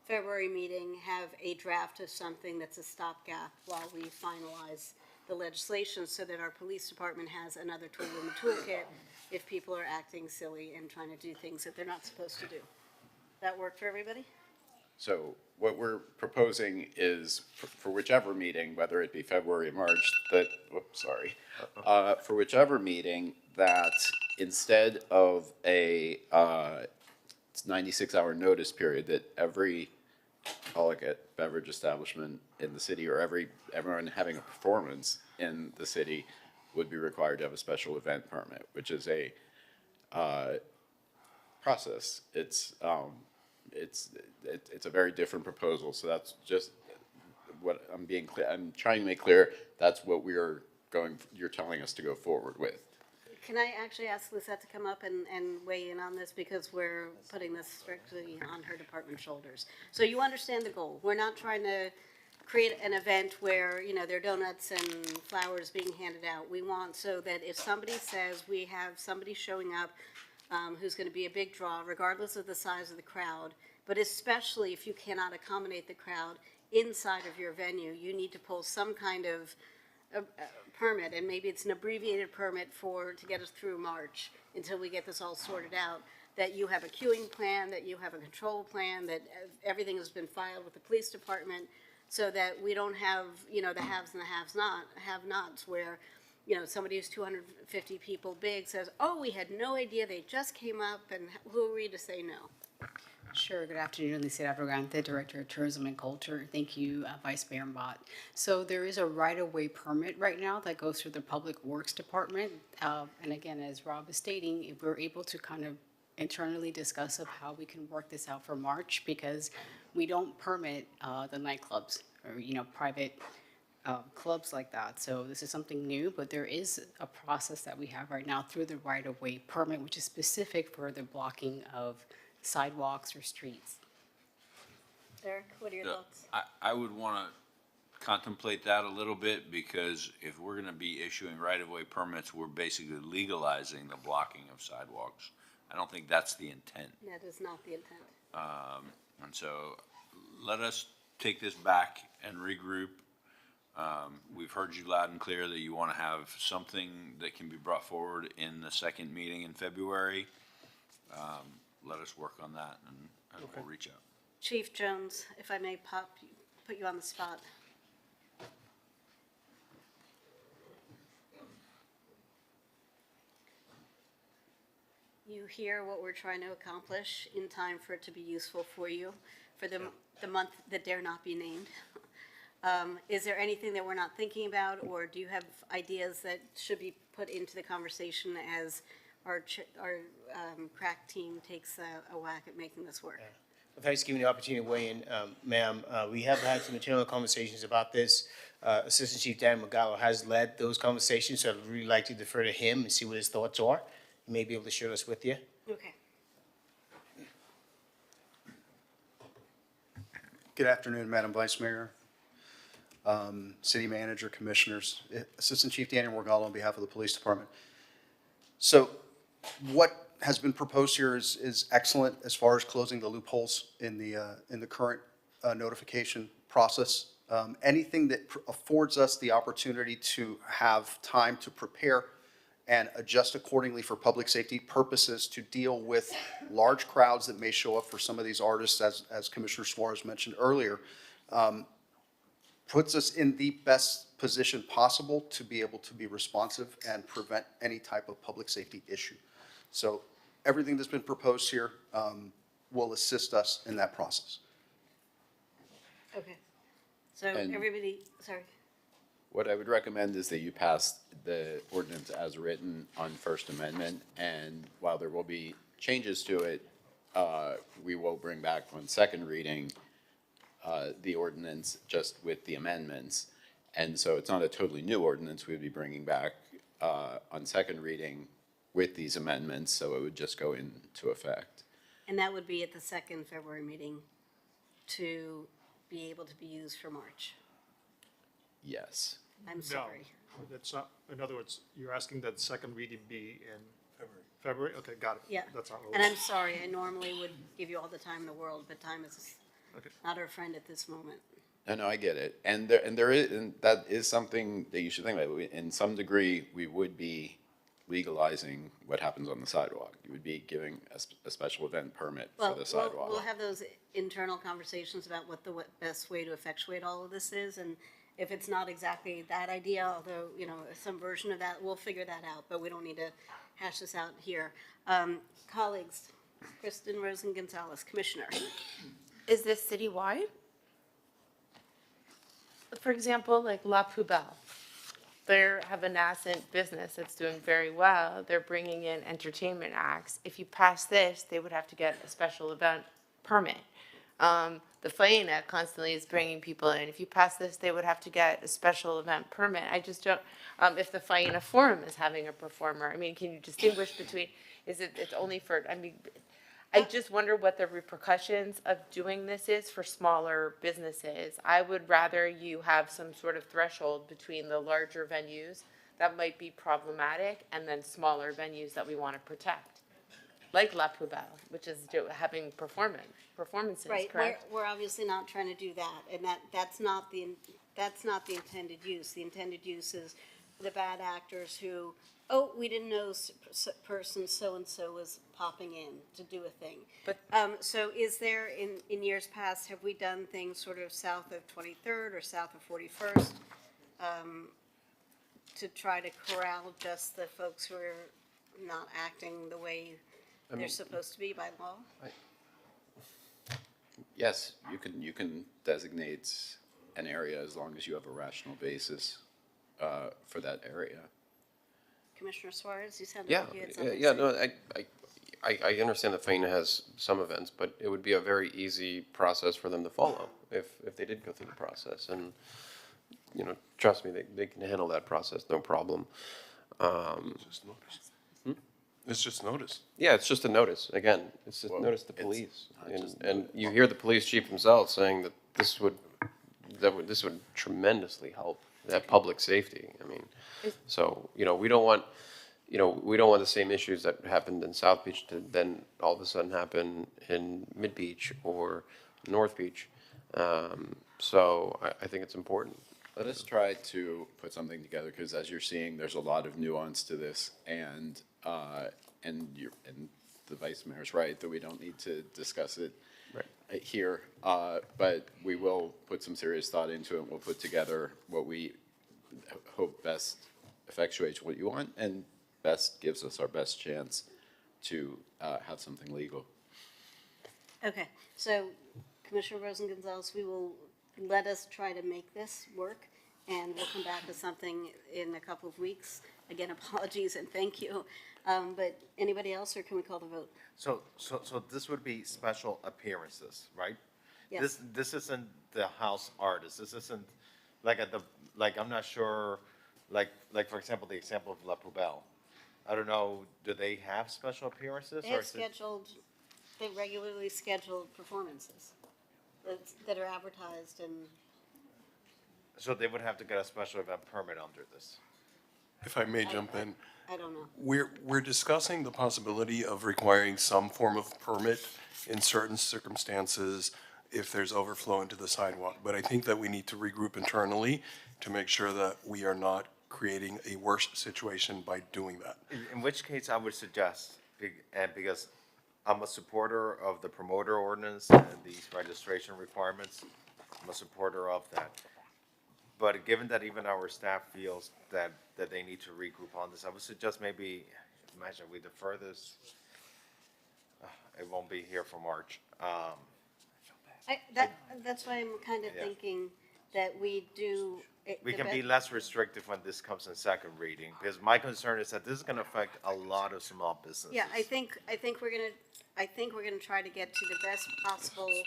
February meeting, have a draft of something that's a stopgap while we finalize the legislation, so that our police department has another tool in the toolkit if people are acting silly and trying to do things that they're not supposed to do. That work for everybody? So what we're proposing is for whichever meeting, whether it be February or March, for whichever meeting, that instead of a 96-hour notice period, that every beverage establishment in the city, or everyone having a performance in the city, would be required to have a special event permit, which is a process. It's a very different proposal. So that's just what I'm being clear. I'm trying to make clear. That's what you're telling us to go forward with. Can I actually ask Lisette to come up and weigh in on this, because we're putting this strictly on her department's shoulders? So you understand the goal. We're not trying to create an event where, there are donuts and flowers being handed out. We want so that if somebody says we have somebody showing up who's going to be a big draw, regardless of the size of the crowd, but especially if you cannot accommodate the crowd inside of your venue, you need to pull some kind of permit, and maybe it's an abbreviated permit to get us through March until we get this all sorted out, that you have a queuing plan, that you have a control plan, that everything has been filed with the police department, so that we don't have, the haves and the have-nots, where, somebody who's 250 people big says, oh, we had no idea, they just came up, and who are we to say no? Sure. Good afternoon, Lisette Abrogante, Director of Tourism and Culture. Thank you, Vice Mayor Bott. So there is a right-of-way permit right now that goes through the Public Works Department. And again, as Rob is stating, if we're able to kind of internally discuss of how we can work this out for March, because we don't permit the nightclubs or, private clubs like that. So this is something new, but there is a process that we have right now through the right-of-way permit, which is specific for the blocking of sidewalks or streets. Eric, what are your thoughts? I would want to contemplate that a little bit, because if we're going to be issuing right-of-way permits, we're basically legalizing the blocking of sidewalks. I don't think that's the intent. That is not the intent. And so let us take this back and regroup. We've heard you loud and clear that you want to have something that can be brought forward in the second meeting in February. Let us work on that, and we'll reach out. Chief Jones, if I may put you on the spot. You hear what we're trying to accomplish in time for it to be useful for you for the month that dare not be named. Is there anything that we're not thinking about, or do you have ideas that should be put into the conversation as our crack team takes a whack at making this work? thanks for giving me the opportunity to weigh in, ma'am. We have had some internal conversations about this. Assistant Chief Dan McGowan has led those conversations, so I'd really like to defer to him and see what his thoughts are. He may be able to share this with you. Okay. Good afternoon, Madam Vice Mayor, City Manager, Commissioners, Assistant Chief Daniel Morgallo on behalf of the Police Department. So what has been proposed here is excellent as far as closing the loopholes in the current notification process. Anything that affords us the opportunity to have time to prepare and adjust accordingly for public safety purposes to deal with large crowds that may show up for some of these artists, as Commissioner Suarez mentioned earlier, puts us in the best position possible to be able to be responsive and prevent any type of public safety issue. So everything that's been proposed here will assist us in that process. Okay. So And- everybody, sorry. What I would recommend is that you pass the ordinance as written on First Amendment, and while there will be changes to it, we will bring back on second reading the ordinance just with the amendments. And so it's not a totally new ordinance we would be bringing back on second reading with these amendments, so it would just go into effect. And that would be at the second February meeting to be able to be used for March. Yes. I'm sorry. No, that's not, in other words, you're asking that second reading be in February? Okay, got it. Yeah. That's not what And I'm sorry, I normally would give you all the time in the world, but time is Okay. not our friend at this moment. No, I get it. And that is something that you should think about. In some degree, we would be legalizing what happens on the sidewalk. You would be giving a special event permit for the sidewalk. We'll have those internal conversations about what the best way to effectuate all of this is, and if it's not exactly that idea, although, you know, some version of that, we'll figure that out, but we don't need to hash this out here. Colleagues, Kristen Rosen-Gonzalez, Commissioner. Is this citywide? For example, like La Poubelle, they have a nascent business that's doing very well. They're bringing in entertainment acts. If you pass this, they would have to get a special event permit. The Faena constantly is bringing people in. If you pass this, they would have to get a special event permit. I just don't, if the Faena Forum is having a performer, I mean, can you distinguish between, it's only for, I mean, I just wonder what the repercussions of doing this is for smaller businesses. I would rather you have some sort of threshold between the larger venues that might be problematic and then smaller venues that we want to protect. Like La Poubelle, which is having performances, Right, correct? we're obviously not trying to do that, and that's not the intended use. The intended use is the bad actors who, oh, we didn't know person so-and-so was popping in to do a thing. But- So is there, in years past, have we done things sort of south of 23rd or south of 41st? To try to corral just the folks who are not acting the way they're supposed to be by law? Yes, you can designate an area as long as you have a rational basis for that area. Commissioner Suarez, you sounded Yeah, like you had something to yeah, say. no, I understand that FAINA has some events, but it would be a very easy process for them to follow if they did go through the process. And, you know, trust me, they can handle that process, no problem. Just notice. It's just notice. Yeah, it's just a notice. Again, it's just notice to police. And you hear the police chief himself saying that this would tremendously help that public safety. I mean, so, you know, we don't want the same issues that happened in South Beach to then all of a sudden happen in Mid Beach or North Beach. So I think it's important. Let us try to put something together, because as you're seeing, there's a lot of nuance to this, and the vice mayor's right that we don't need to discuss it here, but we will put some serious thought into it. We'll put together what we hope best effectuates what you want and best gives us our best chance to have something legal. Okay, so Commissioner Rosen-Gonzalez, let us try to make this work, and we'll come back with something in a couple of weeks. Again, apologies and thank you. But anybody else, or can we call the vote? So this would be special appearances, right? Yes. This isn't the house artist. This isn't like I'm not sure, like for example, the example of La Poubelle. I don't know, do they have special appearances? They or have is it- scheduled, they regularly scheduled performances that are advertised and, So they would have to get a special event permit under this. If I may jump in. I don't know. We're discussing the possibility of requiring some form of permit in certain circumstances if there's overflow into the sidewalk. But I think that we need to regroup internally to make sure that we are not creating a worse situation by doing that. In which case, I would suggest, and because I'm a supporter of the promoter ordinance and these registration requirements, I'm a supporter of that. But given that even our staff feels that they need to regroup on this, I would suggest maybe, imagine we defer this. It won't be here for March. That's why I'm kind of Yeah. thinking that we do. We can be less restrictive when this comes in second reading, because my concern is that this is gonna affect a lot of small businesses. Yeah, I think we're gonna try to get to the best possible,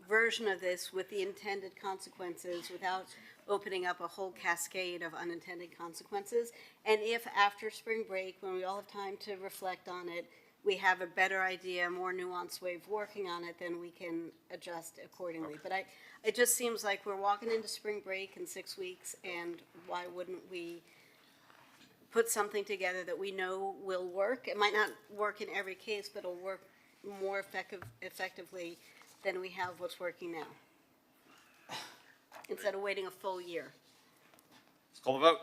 version of this with the intended consequences without opening up a whole cascade of unintended consequences. And if after spring break, when we all have time to reflect on it, we have a better idea, a more nuanced way of working on it, then we can adjust accordingly. But it just seems like we're walking into spring break in 6 weeks, and why wouldn't we put something together that we know will work? It might not work in every case, but it'll work more effectively than we have what's working now, instead of waiting a full year. Let's call the vote.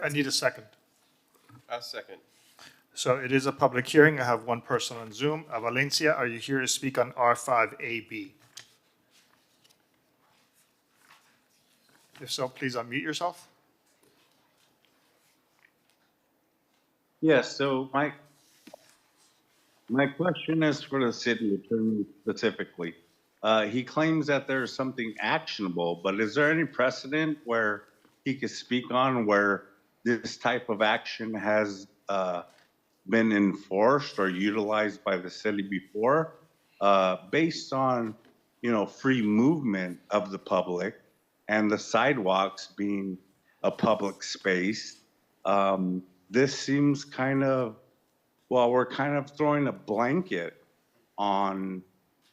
I need a second. A second. So it is a public hearing. I have one person on Zoom. Valencia, are you here to speak on R5AB? If so, please unmute yourself. Yes, so my question is for the city attorney specifically. He claims that there's something actionable, but is there any precedent where he could speak on where this type of action has been enforced or utilized by the city before, based on, free movement of the public and the sidewalks being a public space? This seems kind of, we're kind of throwing a blanket on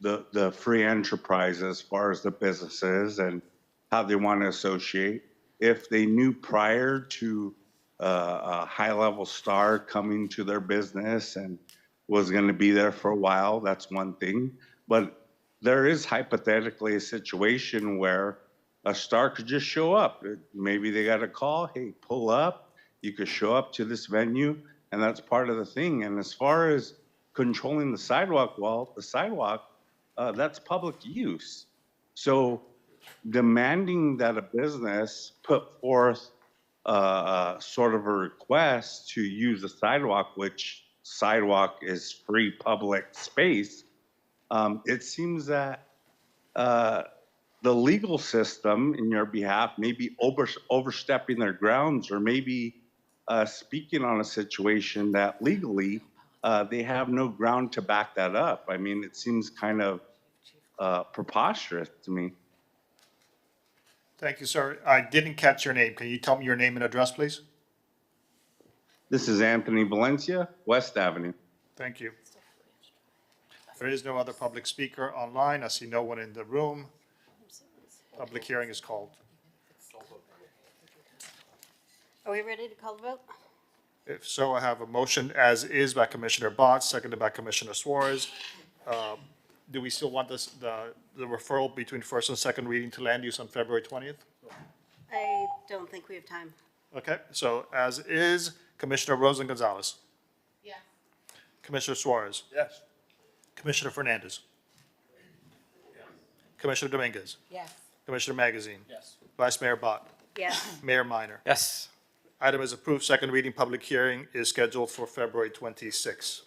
the free enterprise as far as the businesses and how they want to associate. If they knew prior to a high-level star coming to their business and was going to be there for a while, that's one thing. But there is hypothetically a situation where a star could just show up. Maybe they got a call, hey, pull up. You could show up to this venue, and that's part of the thing. And as far as controlling the sidewalk, the sidewalk, that's public use. So demanding that a business put forth sort of a request to use the sidewalk, which sidewalk is free public space, it seems that the legal system in your behalf may be overstepping their grounds, or maybe speaking on a situation that legally they have no ground to back that up. I mean, it seems kind of preposterous to me. Thank you, sir. I didn't catch your name. Can you tell me your name and address, please? This is Anthony Valencia, West Avenue. Thank you. There is no other public speaker online. I see no one in the room. Public hearing is called. Are we ready to call the vote? If so, I have a motion as is by Commissioner Bott, seconded by Commissioner Suarez. Do we still want the referral between first and second reading to land use on February 20th? I don't think we have time. Okay, so as is, Commissioner Rosen Gonzalez. Yes. Commissioner Suarez. Yes. Commissioner Fernandez. Commissioner Dominguez. Yes. Commissioner Magazine. Yes. Vice Mayor Bott. Yes. Mayor Minor. Yes. Item is approved. Second reading public hearing is scheduled for February 26.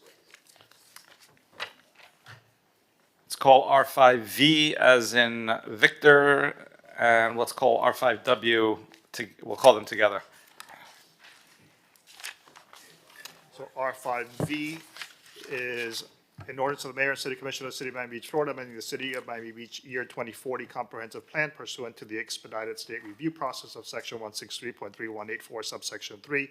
Let's call R5V as in Victor And let's call R5W, we'll call them together. So R5V is an ordinance of the mayor and city commission of the city of Miami Beach, Florida, amending the city of Miami Beach year 2040 comprehensive plan pursuant to the expedited state review process of section 163.3184 subsection 3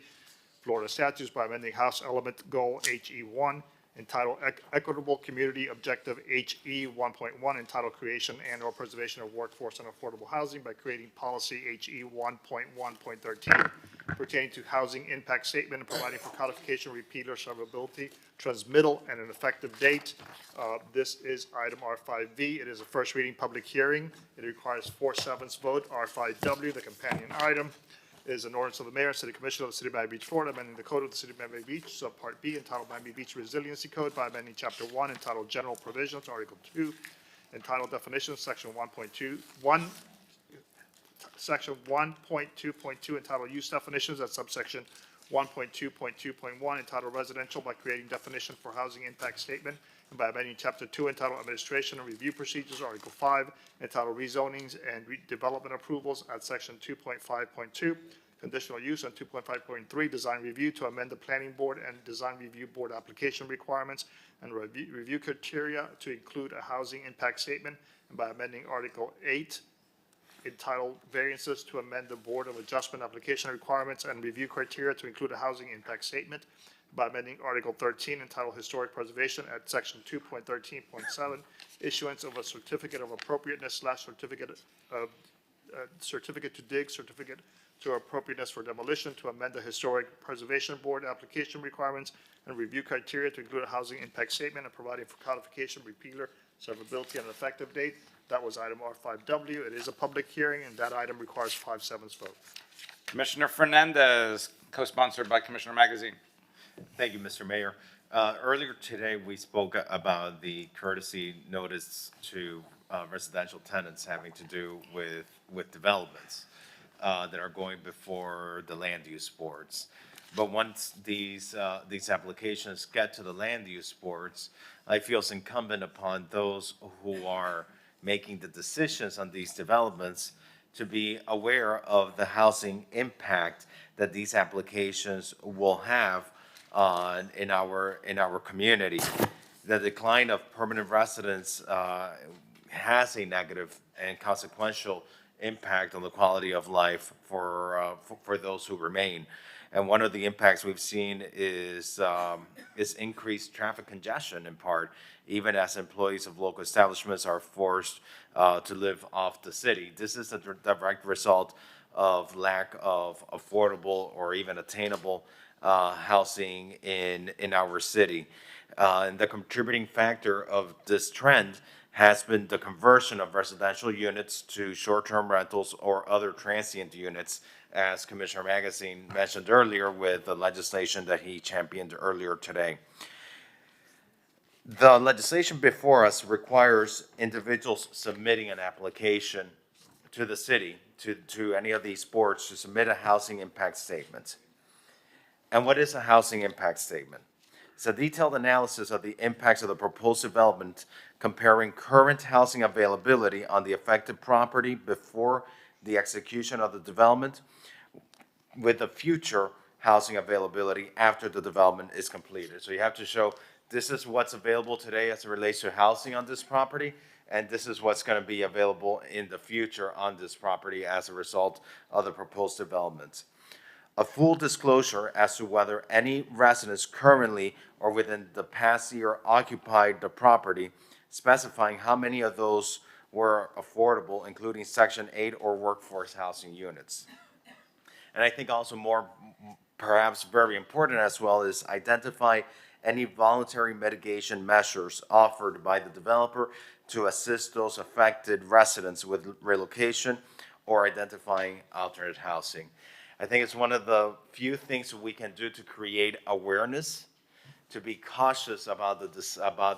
Florida statutes by amending House Element Goal HE1 entitled Equitable Community Objective HE 1.1 entitled Creation and/or Preservation of Workforce and Affordable Housing by creating policy HE 1.1.13 pertaining to housing impact statement and providing for codification, repealer, servability, transmittal, and an effective date. This is item R5V. It is a first reading public hearing. It requires 4/7 vote. R5W, the companion item, is an ordinance of the mayor and city commission of the city of Miami Beach, Florida, amending the code of the city of Miami Beach, subpart B, entitled Miami Beach Resiliency Code by amending chapter 1, entitled General Provisions, article 2, entitled Definitions, section 1.2, section 1.2.2, entitled Use Definitions, at subsection 1.2.2.1, entitled Residential, by creating definition for housing impact statement, and by amending chapter 2, entitled Administration and Review Procedures, article 5, entitled Rezonings and Redevelopment Approvals, at section 2.5.2, Conditional Use, and 2.5.3, Design Review, to amend the Planning Board and Design Review Board application requirements and review criteria to include a housing impact statement, and by amending article 8, entitled Variances, to amend the Board of Adjustment application requirements and review criteria to include a housing impact statement, by amending Article 13, entitled Historic Preservation, at Section 2.13.7, issuance of a certificate of appropriateness / certificate to dig, certificate to appropriateness for demolition, to amend the Historic Preservation Board application requirements and review criteria to include a housing impact statement, and providing for codification, repealer, servability, and an effective date. That was item R5W. It is a public hearing, and that item requires 5/7 vote. Commissioner Fernandez, co-sponsored by Commissioner Magazine. Thank you, Mr. Mayor. Earlier today, we spoke about the courtesy notice to residential tenants having to do with developments that are going before the land use boards. But once these applications get to the land use boards, I feel it's incumbent upon those who are making the decisions on these developments to be aware of the housing impact that these applications will have in our community. The decline of permanent residents has a negative and consequential impact on the quality of life for those who remain. And one of the impacts we've seen is increased traffic congestion, in part, even as employees of local establishments are forced to live off the city. This is a direct result of lack of affordable or even attainable housing in our city. And the contributing factor of this trend has been the conversion of residential units to short-term rentals or other transient units, as Commissioner Magazine mentioned earlier with the legislation that he championed earlier today. The legislation before us requires individuals submitting an application to the city, to any of these boards, to submit a housing impact statement. And what is a housing impact statement? It's a detailed analysis of the impacts of the proposed development, comparing current housing availability on the affected property before the execution of the development with the future housing availability after the development is completed. So you have to show this is what's available today as it relates to housing on this property, and this is what's going to be available in the future on this property as a result of the proposed developments. A full disclosure as to whether any residents currently or within the past year occupied the property, specifying how many of those were affordable, including Section 8 or workforce housing units. And I think also perhaps very important as well, is identify any voluntary mitigation measures offered by the developer to assist those affected residents with relocation or identifying alternate housing. I think it's one of the few things we can do to create awareness, to be cautious about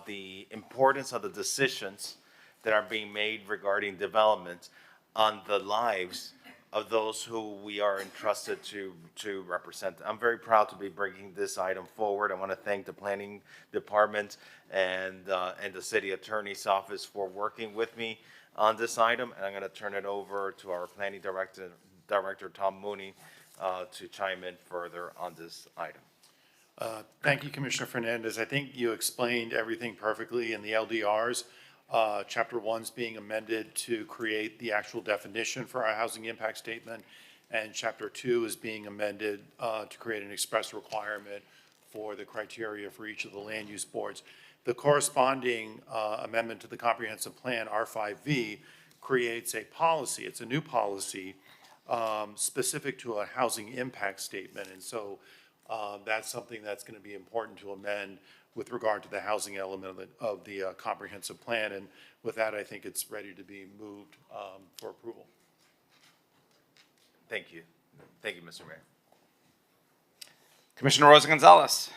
the importance of the decisions that are being made regarding development on the lives of those who we are entrusted to represent. I'm very proud to be bringing this item forward. I want to thank the Planning Department and the City Attorney's Office for working with me on this item, and I'm going to turn it over to our planning director Tom Mooney, to chime in further on this item. Thank you, Commissioner Fernandez. I think you explained everything perfectly in the LDRs. Chapter 1's being amended to create the actual definition for our housing impact statement, and Chapter 2 is being amended to create an express requirement for the criteria for each of the land use boards. The corresponding amendment to the comprehensive plan, R5V, creates a policy. It's a new policy specific to a housing impact statement, and so that's something that's going to be important to amend with regard to the housing element of the comprehensive plan. And with that, I think it's ready to be moved for approval. Thank you. Thank you, Mr. Mayor. Commissioner Rosa Gonzalez.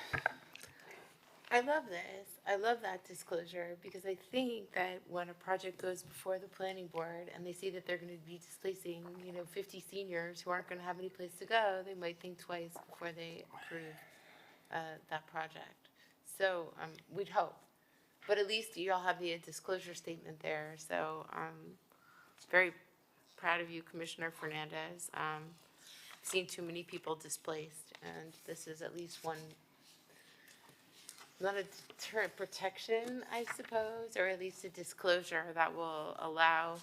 I love this. I love that disclosure because I think that when a project goes before the planning board and they see that they're going to be displacing, 50 seniors who aren't going to have any place to go, they might think twice before they approve that project. So we'd hope. But at least you all have the disclosure statement there. So very proud of you, Commissioner Fernandez. I've seen too many people displaced, and this is at least one, not a deterrent protection, I suppose, or at least a disclosure that will allow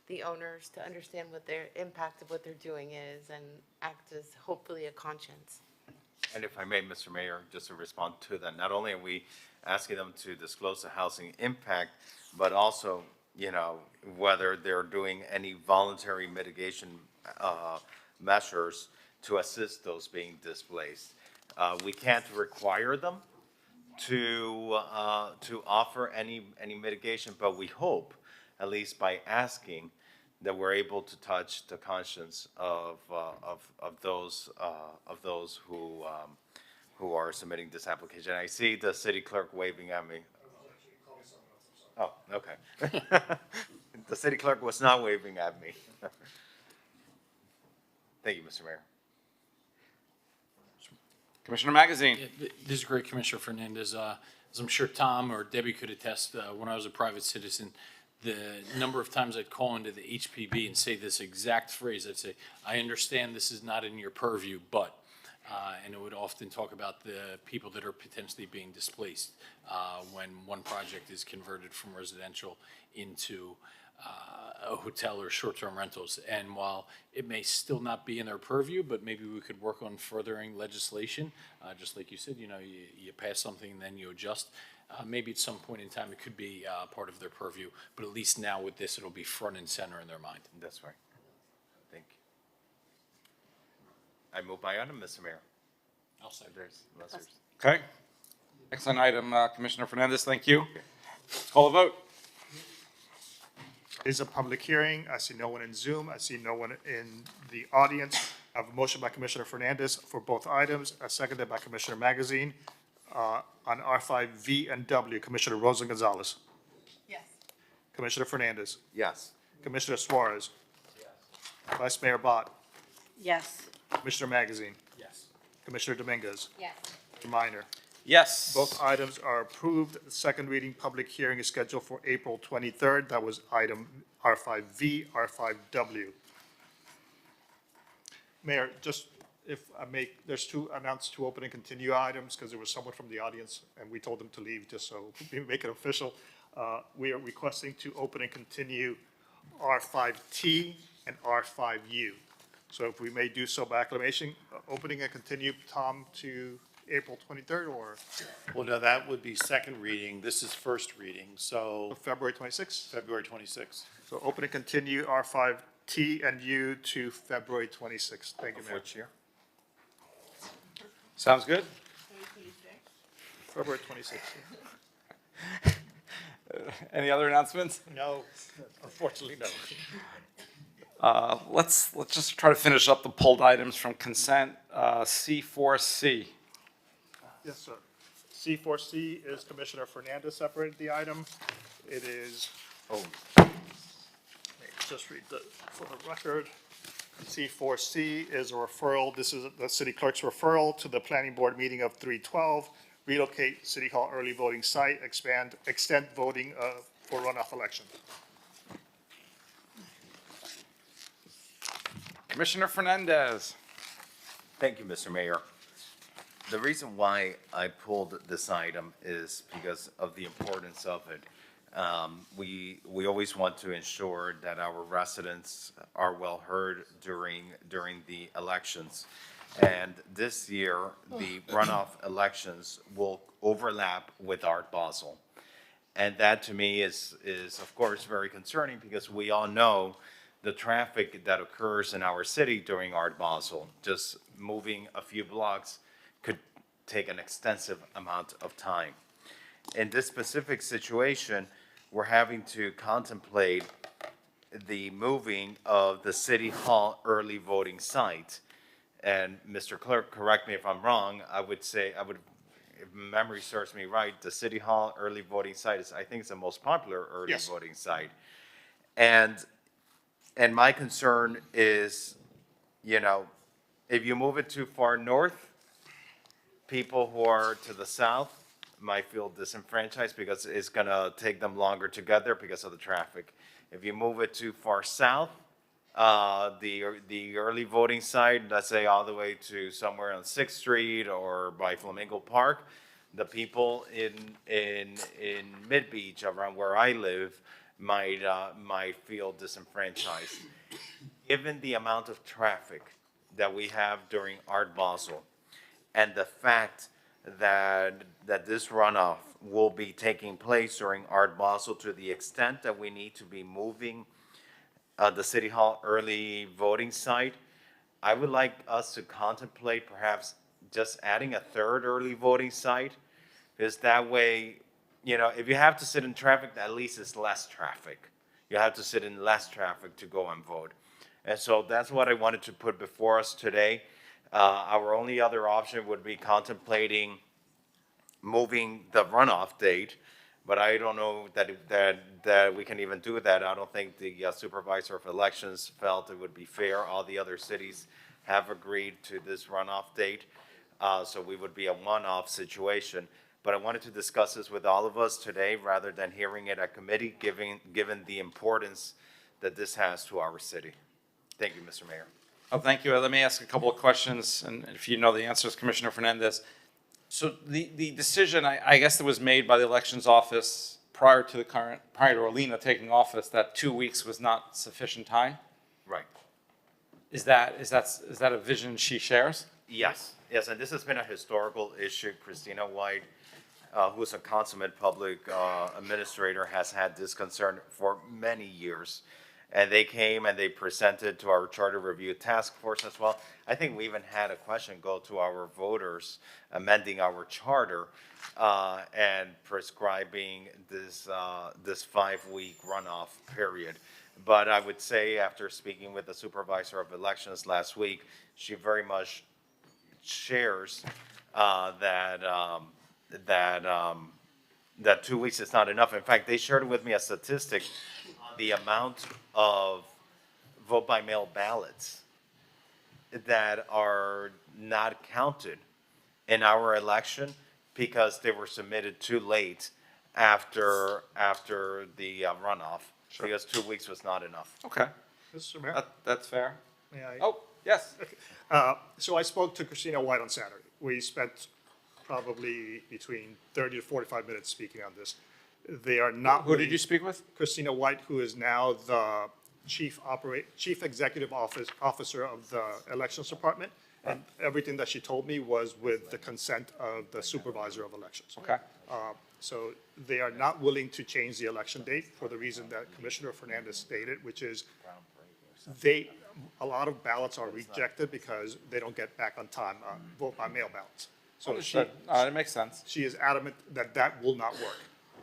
the owners to understand what their impact of what they're doing is and act as hopefully a conscience. And if I may, Mr. Mayor, just to respond to that, not only are we asking them to disclose the housing impact, but also, whether they're doing any voluntary mitigation measures to assist those being displaced. We can't require them to offer any mitigation, but we hope, at least by asking, that we're able to touch the conscience of those who are submitting this application. I see the city clerk waving at me. Oh, okay. The city clerk was not waving at me. Thank you, Mr. Mayor. Commissioner Magazine. Yeah, this is great, Commissioner Fernandez. As I'm sure Tom or Debbie could attest, when I was a private citizen, the number of times I'd call into the HPB and say this exact phrase, I'd say, I understand this is not in your purview, but, and it would often talk about the people that are potentially being displaced when one project is converted from residential into a hotel or short-term rentals. And while it may still not be in their purview, but maybe we could work on furthering legislation, just like you said, you pass something and then you adjust. Maybe at some point in time it could be part of their purview, but at least now with this, it'll be front and center in their mind. That's right. Thank you. I move my item, Mr. Mayor. I'll say. Okay. Excellent item, Commissioner Fernandez. Thank you. Let's call a vote. It is a public hearing. I see no one in Zoom. I see no one in the audience. I have a motion by Commissioner Fernandez for both items, seconded by Commissioner Magazine. On R5V and W, Commissioner Rosa Gonzalez. Yes. Commissioner Fernandez. Yes. Commissioner Suarez. Yes. Vice Mayor Bott. Yes. Commissioner Magazine. Yes. Commissioner Dominguez. Yes. Mr. Minor. Yes. Both items are approved. The second reading public hearing is scheduled for April 23rd. That was item R5V, R5W. Mayor, just if I may, there's two open and continue items because there was someone from the audience and we told them to leave just so we make it official. We are requesting to open and continue R5T and R5U. So if we may do so by acclamation, opening and continue, Tom, to April 23rd or? Well, no, that would be second reading. This is first reading, so. February 26th? February 26th. So open and continue R5T and U to February 26th. Thank you, Mayor. Sounds good. February 26th. Any other announcements? No, unfortunately, no. Let's just try to finish up the pulled items from consent. C4C. Yes, sir. C4C is Commissioner Fernandez separated the item. It is, let me just read for the record. C4C is a referral. This is the city clerk's referral to the planning board meeting of 3/12. Relocate City Hall early voting site, extend voting for runoff election. Commissioner Fernandez. Thank you, Mr. Mayor. The reason why I pulled this item is because of the importance of it. We always want to ensure that our residents are well heard during the elections. And this year, the runoff elections will overlap with Art Basel. And that to me is of course very concerning because we all know the traffic that occurs in our city during Art Basel. Just moving a few blocks could take an extensive amount of time. In this specific situation, we're having to contemplate the moving of the City Hall early voting site. And Mr. Clerk, correct me if I'm wrong, if memory serves me right, the City Hall early voting site is, I think it's the most popular early Yes. voting site. And my concern is, if you move it too far north, people who are to the south might feel disenfranchised because it's gonna take them longer to get there because of the traffic. If you move it too far south, the early voting site, let's say all the way to somewhere on Sixth Street or by Flamingo Park, the people in Mid Beach around where I live might feel disenfranchised. Given the amount of traffic that we have during Art Basel and the fact that this runoff will be taking place during Art Basel to the extent that we need to be moving the City Hall early voting site, I would like us to contemplate perhaps just adding a third early voting site, because that way, if you have to sit in traffic, at least it's less traffic. You have to sit in less traffic to go and vote. And so that's what I wanted to put before us today. Our only other option would be contemplating moving the runoff date, but I don't know that we can even do that. I don't think the supervisor of elections felt it would be fair. All the other cities have agreed to this runoff date, so we would be a one-off situation. But I wanted to discuss this with all of us today rather than hearing it at committee, given the importance that this has to our city. Thank you, Mr. Mayor. Oh, thank you. Let me ask a couple of questions, and if you know the answers, Commissioner Fernandez. So the decision, I guess, that was made by the elections office prior to Alina taking office, that 2 weeks was not sufficient time? Right. Is that a vision she shares? Yes, and this has been a historical issue. Christina White, who's a consummate public administrator, has had this concern for many years. And they came and they presented to our charter review task force as well. I think we even had a question go to our voters amending our charter and prescribing this 5-week runoff period. But I would say after speaking with the supervisor of elections last week, she very much shares that 2 weeks is not enough. In fact, they shared with me a statistic on the amount of vote by mail ballots that are not counted in our election because they were submitted too late after the runoff, because 2 weeks was not enough. Okay. Mr. Mayor? That's fair. May I? Oh, yes. So I spoke to Christina White on Saturday. We spent probably between 30 to 45 minutes speaking on this. They are not. Who did you speak with? Christina White, who is now the chief executive officer of the elections department. And everything that she told me was with the consent of the supervisor of elections. Okay. So they are not willing to change the election date for the reason that Commissioner Fernandez stated, which is a lot of ballots are rejected because they don't get back on time, vote by mail ballots. So Understood. That makes sense. she is adamant that that will not work.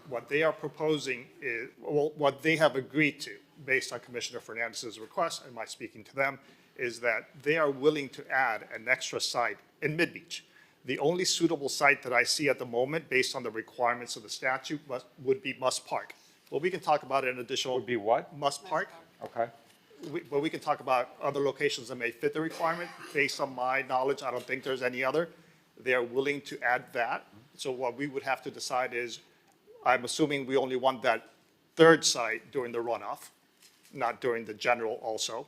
What they are proposing is, well, what they have agreed to, based on Commissioner Fernandez's request, and my speaking to them, is that they are willing to add an extra site in Mid Beach. The only suitable site that I see at the moment, based on the requirements of the statute, would be Must Park. Well, we can talk about an additional. Would be what? Must Park. Okay. But we can talk about other locations that may fit the requirement. Based on my knowledge, I don't think there's any other. They are willing to add that. So what we would have to decide is, I'm assuming we only want that third site during the runoff, not during the general also.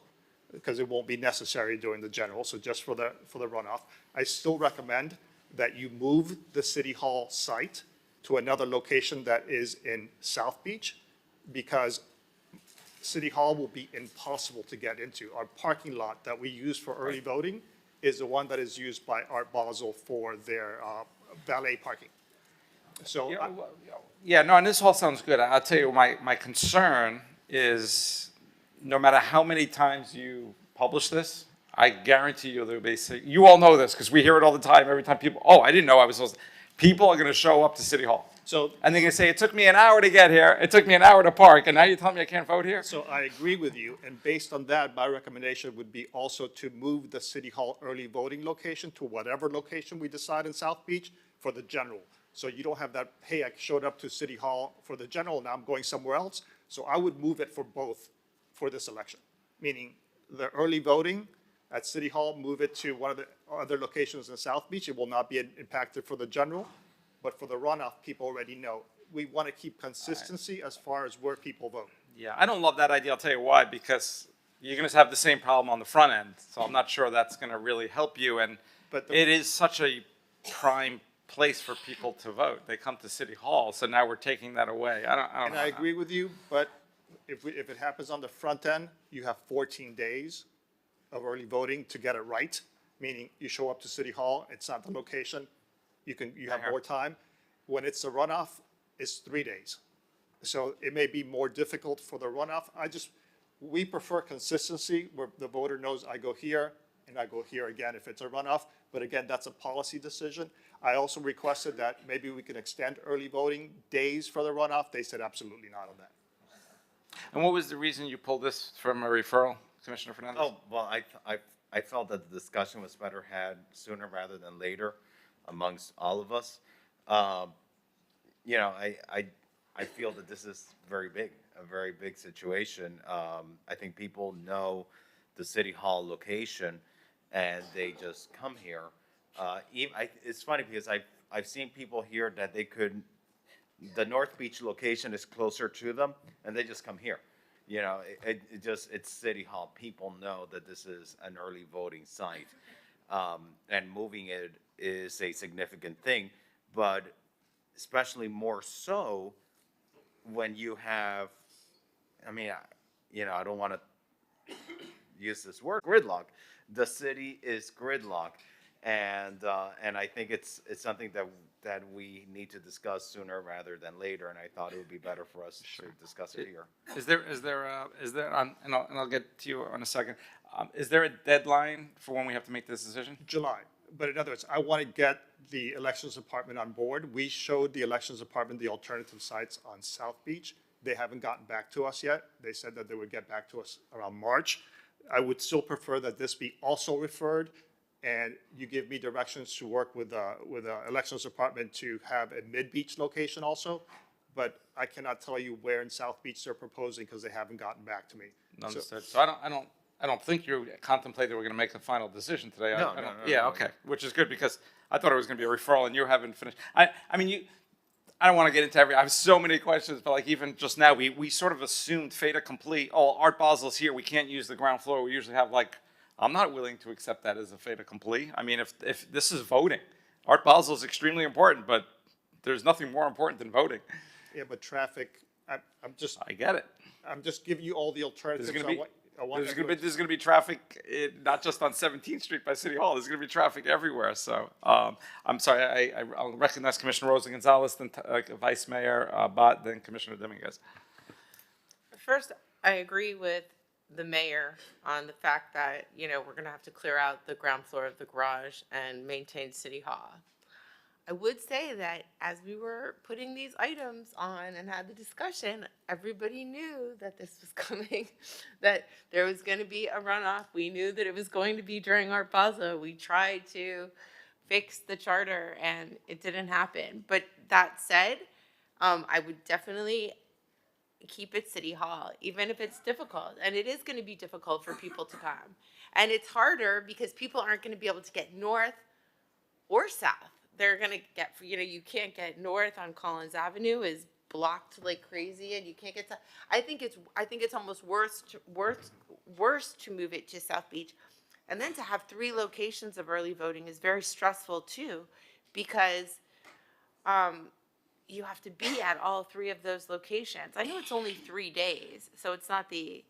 because it won't be necessary during the general, so just for the runoff. I still recommend that you move the City Hall site to another location that is in South Beach, because City Hall will be impossible to get into. Our parking lot that we use for early voting is the one that is used by Art Basel for their valet parking. So, Yeah, no, and this all sounds good. I'll tell you, my concern is no matter how many times you publish this, I guarantee you there'll be, you all know this because we hear it all the time. Every time people, oh, I didn't know I was supposed to. People are going to show up to City Hall. And they're going to say, it took me an hour to get here. It took me an hour to park. And now you're telling me I can't vote here? So I agree with you, and based on that, my recommendation would be also to move the City Hall early voting location to whatever location we decide in South Beach for the general. So you don't have that, hey, I showed up to City Hall for the general, now I'm going somewhere else. So I would move it for both for this election, meaning the early voting at City Hall, move it to one of the other locations in South Beach. It will not be impacted for the general, but for the runoff, people already know. We want to keep consistency as far as where people vote. Yeah, I don't love that idea. I'll tell you why, because you're going to have the same problem on the front end. So I'm not sure that's going to really help you. And it is such a prime place for people to vote. They come to City Hall, so now we're taking that away. I don't And know. I agree with you, but if it happens on the front end, you have 14 days of early voting to get it right, meaning you show up to City Hall, it's not the location, you have more time. When it's a runoff, it's 3 days. So it may be more difficult for the runoff. We prefer consistency where the voter knows I go here and I go here again if it's a runoff. But again, that's a policy decision. I also requested that maybe we can extend early voting days for the runoff. They said absolutely not on that. And what was the reason you pulled this from a referral, Commissioner Fernandez? Oh, well, I felt that the discussion was better had sooner rather than later amongst all of us. You know, I feel that this is a very big situation. I think people know the City Hall location and they just come here. It's funny because I've seen people here that the North Beach location is closer to them and they just come here. You know, it's City Hall. People know that this is an early voting site. And moving it is a significant thing, but especially more so when you have, I mean, I don't want to use this word, gridlock. The city is gridlocked, and I think it's something that we need to discuss sooner rather than later. And I thought it would be better for us to discuss it here. Is there and I'll get to you in a second. Is there a deadline for when we have to make this decision? July. But in other words, I want to get the elections department on board. We showed the elections department the alternative sites on South Beach. They haven't gotten back to us yet. They said that they would get back to us around March. I would still prefer that this be also referred, and you give me directions to work with the elections department to have a mid-beach location also. But I cannot tell you where in South Beach they're proposing because they haven't gotten back to me. Understood. So I don't think you contemplated we're going to make a final decision today. No. Yeah, okay, which is good because I thought it was going to be a referral and you haven't finished. I mean, I don't want to get into I have so many questions, but like even just now, we sort of assumed fait accompli. Oh, Art Basel's here. We can't use the ground floor. We usually have I'm not willing to accept that as a fait accompli. I mean, if this is voting, Art Basel is extremely important, but there's nothing more important than voting. Yeah, but traffic, I get it. I'm just giving you all the alternatives. There's going to be traffic, not just on 17th Street by City Hall. There's going to be traffic everywhere. So I'm sorry. I'll recognize Commissioner Rosa Gonzalez, then Vice Mayor Bott, then Commissioner Dominguez. First, I agree with the mayor on the fact that, we're going to have to clear out the ground floor of the garage and maintain City Hall. I would say that as we were putting these items on and had the discussion, everybody knew that this was coming, that there was going to be a runoff. We knew that it was going to be during Art Basel. We tried to fix the charter and it didn't happen. But that said, I would definitely keep it City Hall, even if it's difficult. And it is going to be difficult for people to come. And it's harder because people aren't going to be able to get north or south. They're going to get, you can't get north on Collins Avenue is blocked like crazy and you can't get to, I think it's almost worse to move it to South Beach. And then to have 3 locations of early voting is very stressful too, because you have to be at all 3 of those locations. I know it's only 3 days, so it's not the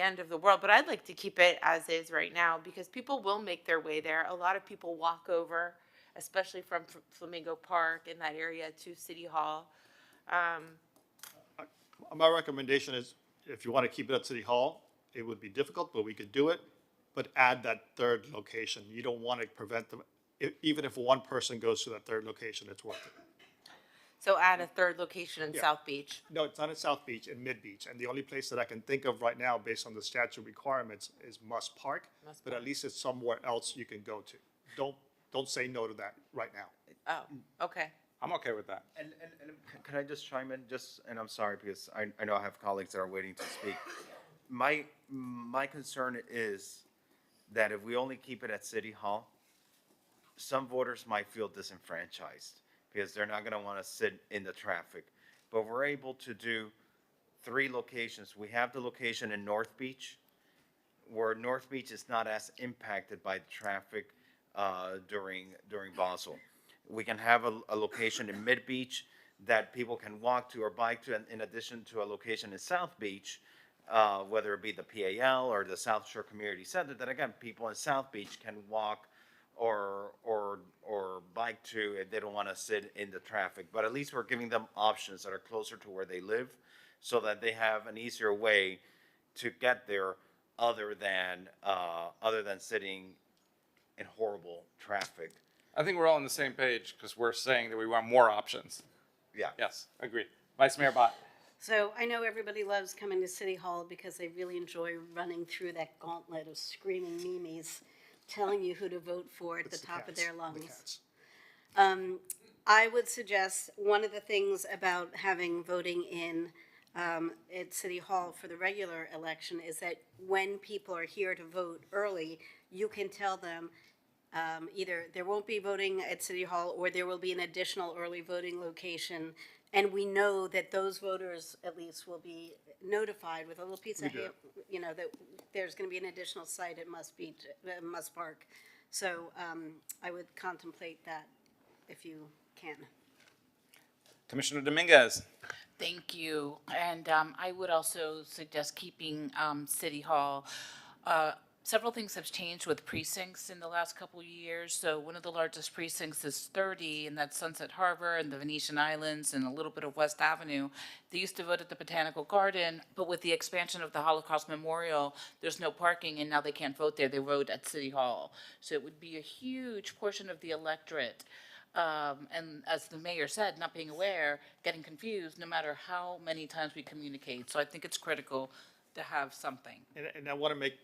end of the world, but I'd like to keep it as is right now because people will make their way there. A lot of people walk over, especially from Flamingo Park in that area to City Hall. My recommendation is, if you want to keep it at City Hall, it would be difficult, but we could do it, but add that 3rd location. You don't want to prevent them, even if one person goes to that 3rd location, it's worth it. So add a 3rd location in Yeah. South Beach. No, it's not in South Beach, in Mid Beach, and the only place that I can think of right now, based on the statute requirements, is Must Park, but at least it's somewhere else you can go to. Don't say no to that right now. Oh, okay. I'm okay with that. And can I just chime in, and I'm sorry, because I know I have colleagues that are waiting to speak. My concern is that if we only keep it at City Hall, some voters might feel disenfranchised because they're not gonna wanna sit in the traffic. But we're able to do 3 locations. We have the location in North Beach, where North Beach is not as impacted by the traffic during Basel. We can have a location in Mid Beach that people can walk to or bike to, and in addition to a location in South Beach, whether it be the PAL or the South Shore Community Center, that again, people in South Beach can walk or bike to if they don't want to sit in the traffic. But at least we're giving them options that are closer to where they live so that they have an easier way to get there other than sitting in horrible traffic. I think we're all on the same page because we're saying that we want more options. Yeah. Yes, agreed. Vice Mayor Bott. So I know everybody loves coming to City Hall because they really enjoy running through that gauntlet of screaming memes, telling you who to vote for at the top of their lungs. I would suggest one of the things about having voting in at City Hall for the regular election is that when people are here to vote early, you can tell them either there won't be voting at City Hall or there will be an additional early voting location. And we know that those voters at least will be notified with a little piece of, that there's going to be an additional site at Must Park. So I would contemplate that if you can. Commissioner Dominguez. Thank you. And I would also suggest keeping City Hall. Several things have changed with precincts in the last couple of years. So one of the largest precincts is 30, and that's Sunset Harbor and the Venetian Islands and a little bit of West Avenue. They used to vote at the Botanical Garden, but with the expansion of the Holocaust Memorial, there's no parking, and now they can't vote there. They vote at City Hall. So it would be a huge portion of the electorate. And as the mayor said, not being aware, getting confused, no matter how many times we communicate. So I think it's critical to have something. And I want to make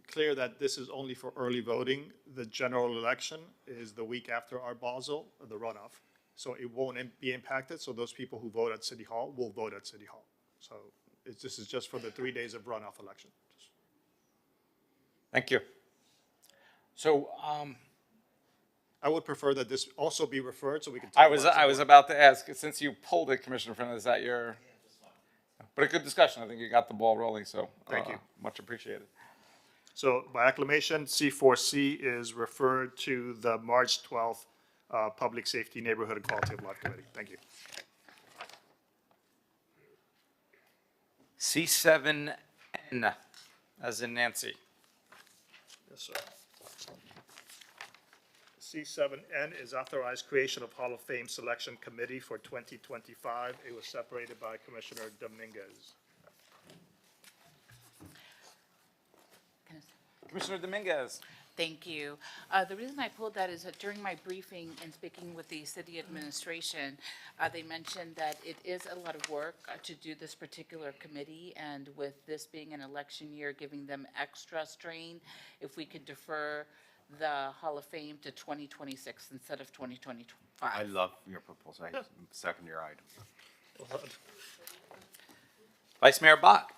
clear that this is only for early voting. The general election is the week after our Basel, the runoff. So it won't be impacted. So those people who vote at City Hall will vote at City Hall. So this is just for the 3 days of runoff election. Thank you. So I would prefer that this also be referred so we can. I was about to ask, since you pulled it, Commissioner Fernandez, is that your? But a good discussion. I think you got the ball rolling. So Thank you. Much appreciated. So by acclamation, C4C is referred to the March 12th Public Safety, Neighborhood, and Quality of Life Committee. Thank you. C7N, as in Nancy. Yes, sir. C7N is authorized creation of Hall of Fame Selection Committee for 2025. It was separated by Commissioner Dominguez. Commissioner Dominguez. Thank you. The reason I pulled that is that during my briefing and speaking with the city administration, they mentioned that it is a lot of work to do this particular committee, and with this being an election year, giving them extra strain, if we could defer the Hall of Fame to 2026 instead of 2025. I love your proposal. I second your item. Vice Mayor Bott.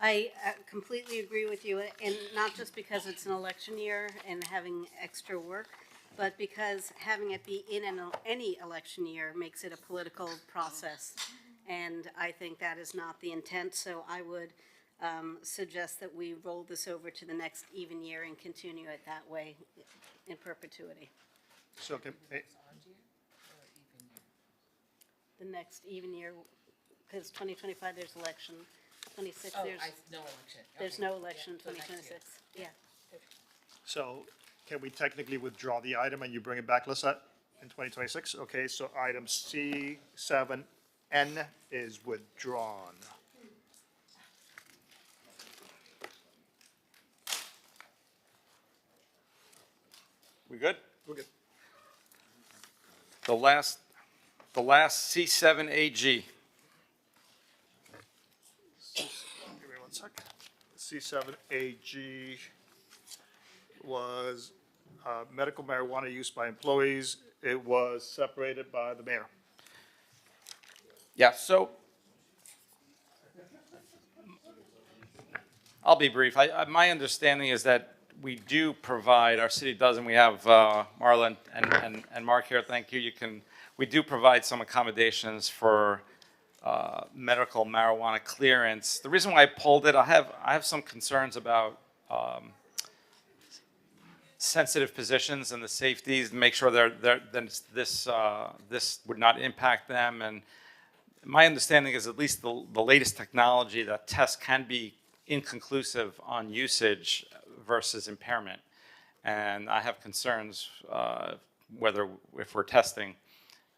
I completely agree with you, and not just because it's an election year and having extra work, but because having it be in any election year makes it a political process. And I think that is not the intent, so I would suggest that we roll this over to the next even year and continue it that way in perpetuity. So The next even year, because 2025, there's election, 26, Oh, there's, no election. there's Okay. no election in So next year. 2026. Yeah. So can we technically withdraw the item and you bring it back, Lisette, in 2026? Okay, so item C7N is withdrawn. We good? We're good. The last C7AG. Give me one sec. C7AG was medical marijuana use by employees. It was separated by the mayor. Yeah, so I'll be brief. My understanding is that we do provide, our city does, and we have Marla and Mark here, thank you. We do provide some accommodations for medical marijuana clearance. The reason why I pulled it, I have some concerns about sensitive positions and the safeties, make sure this would not impact them. And my understanding is at least the latest technology, that tests can be inconclusive on usage versus impairment. And I have concerns if we're testing,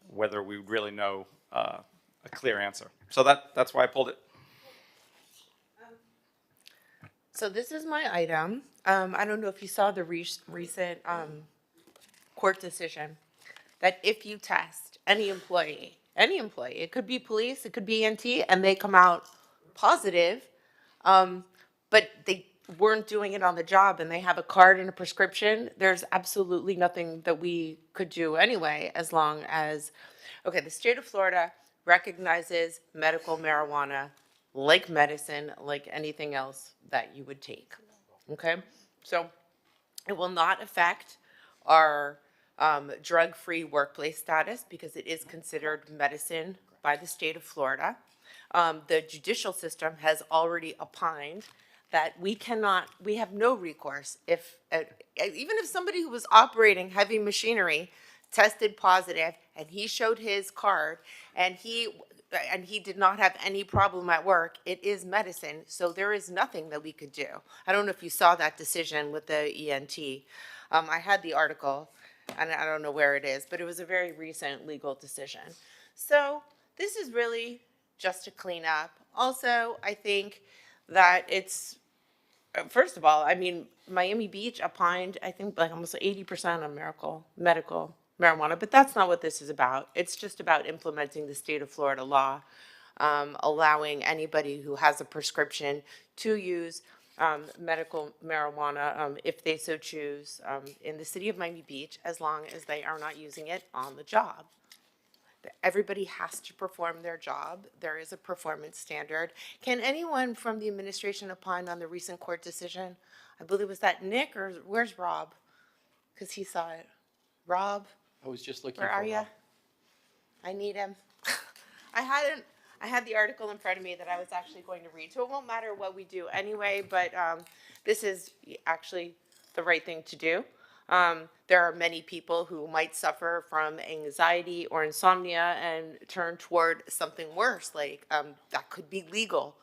whether we really know a clear answer. So that's why I pulled it. So this is my item. I don't know if you saw the recent court decision that if you test any employee, it could be police, it could be ENT, and they come out positive, but they weren't doing it on the job and they have a card and a prescription, there's absolutely nothing that we could do anyway, as long as, okay, the state of Florida recognizes medical marijuana like medicine, like anything else that you would take, okay? So it will not affect our drug-free workplace status because it is considered medicine by the state of Florida. The judicial system has already opined that we have no recourse if, even if somebody who was operating heavy machinery tested positive and he showed his card and he did not have any problem at work, it is medicine, so there is nothing that we could do. I don't know if you saw that decision with the ENT. I had the article, and I don't know where it is, but it was a very recent legal decision. So this is really just a cleanup. Also, I think that it's, first of all, I mean, Miami Beach opined, I think, like almost 80% on medical marijuana, but that's not what this is about. It's just about implementing the state of Florida law, allowing anybody who has a prescription to use medical marijuana, if they so choose, in the city of Miami Beach, as long as they are not using it on the job. Everybody has to perform their job. There is a performance standard. Can anyone from the administration opine on the recent court decision? I believe, was that Nick, or where's Rob? Because he saw it. Rob? I was just looking Where for are you? Rob. I need him. I had the article in front of me that I was actually going to read, so it won't matter what we do anyway, but this is actually the right thing to do. There are many people who might suffer from anxiety or insomnia and turn toward something worse, like that could be legal,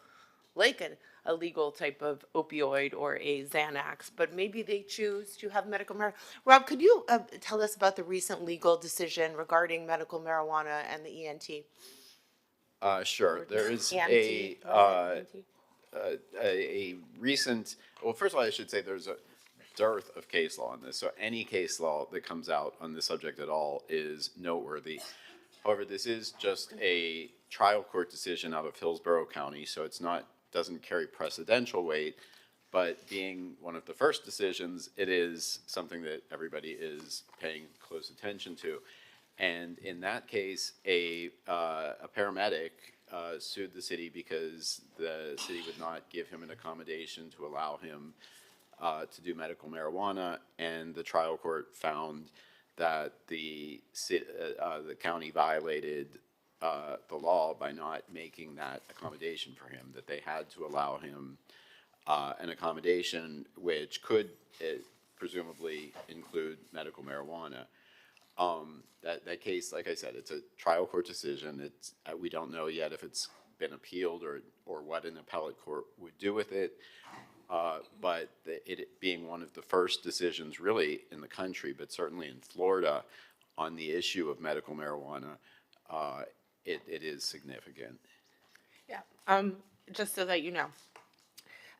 like a legal type of opioid or a Xanax, but maybe they choose to have medical marijuana. Rob, could you tell us about the recent legal decision regarding medical marijuana and the ENT? Sure. There is EMT, a recent, well, first of all, I should say there's a dearth of case law on this. So any case law that comes out on this subject at all is noteworthy. However, this is just a trial court decision out of Hillsborough County, so it's not, doesn't carry precedential weight, but being one of the first decisions, it is something that everybody is paying close attention to. And in that case, a paramedic sued the city because the city would not give him an accommodation to allow him to do medical marijuana, and the trial court found that the county violated the law by not making that accommodation for him, that they had to allow him an accommodation which could presumably include medical marijuana. That case, like I said, it's a trial court decision. It's, we don't know yet if it's been appealed or what an appellate court would do with it. But it being one of the first decisions really in the country, but certainly in Florida, on the issue of medical marijuana, it is significant. Yeah. Just so that you know.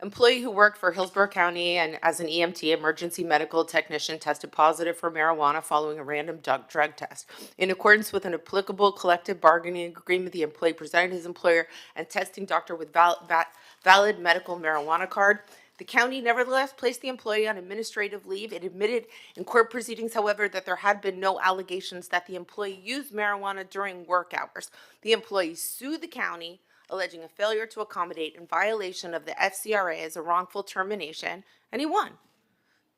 Employee who worked for Hillsborough County and as an EMT emergency medical technician tested positive for marijuana following a random drug test. In accordance with an applicable collective bargaining agreement, the employee presented his employer and testing doctor with valid medical marijuana card. The county nevertheless placed the employee on administrative leave. It admitted in court proceedings, however, that there had been no allegations that the employee used marijuana during work hours. The employee sued the county, alleging a failure to accommodate in violation of the FCRA as a wrongful termination, and he won.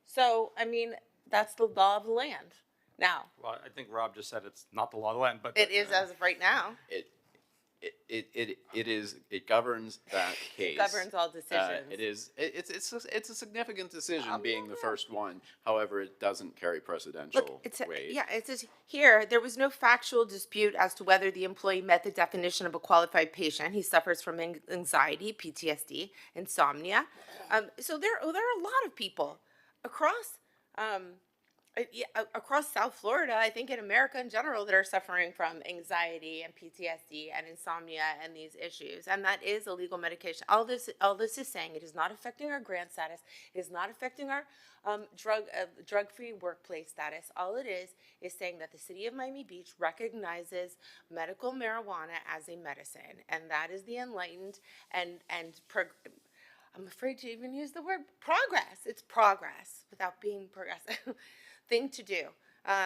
So, I mean, that's the law of the land. Now, Well, I think Rob just said it's not the law of the land, but. it is as of right now. It governs that case. Governs all decisions. It's a significant decision being the first one. However, it doesn't carry precedential weight. It says here, there was no factual dispute as to whether the employee met the definition of a qualified patient. He suffers from anxiety, PTSD, insomnia. So there are a lot of people across across South Florida, I think in America in general, that are suffering from anxiety and PTSD and insomnia and these issues. And that is a legal medication. All this is saying it is not affecting our grant status. It is not affecting our drug-free workplace status. All it is saying that the city of Miami Beach recognizes medical marijuana as a medicine. And that is the enlightened I'm afraid to even use the word progress. It's progress without being progressive. Thing to do.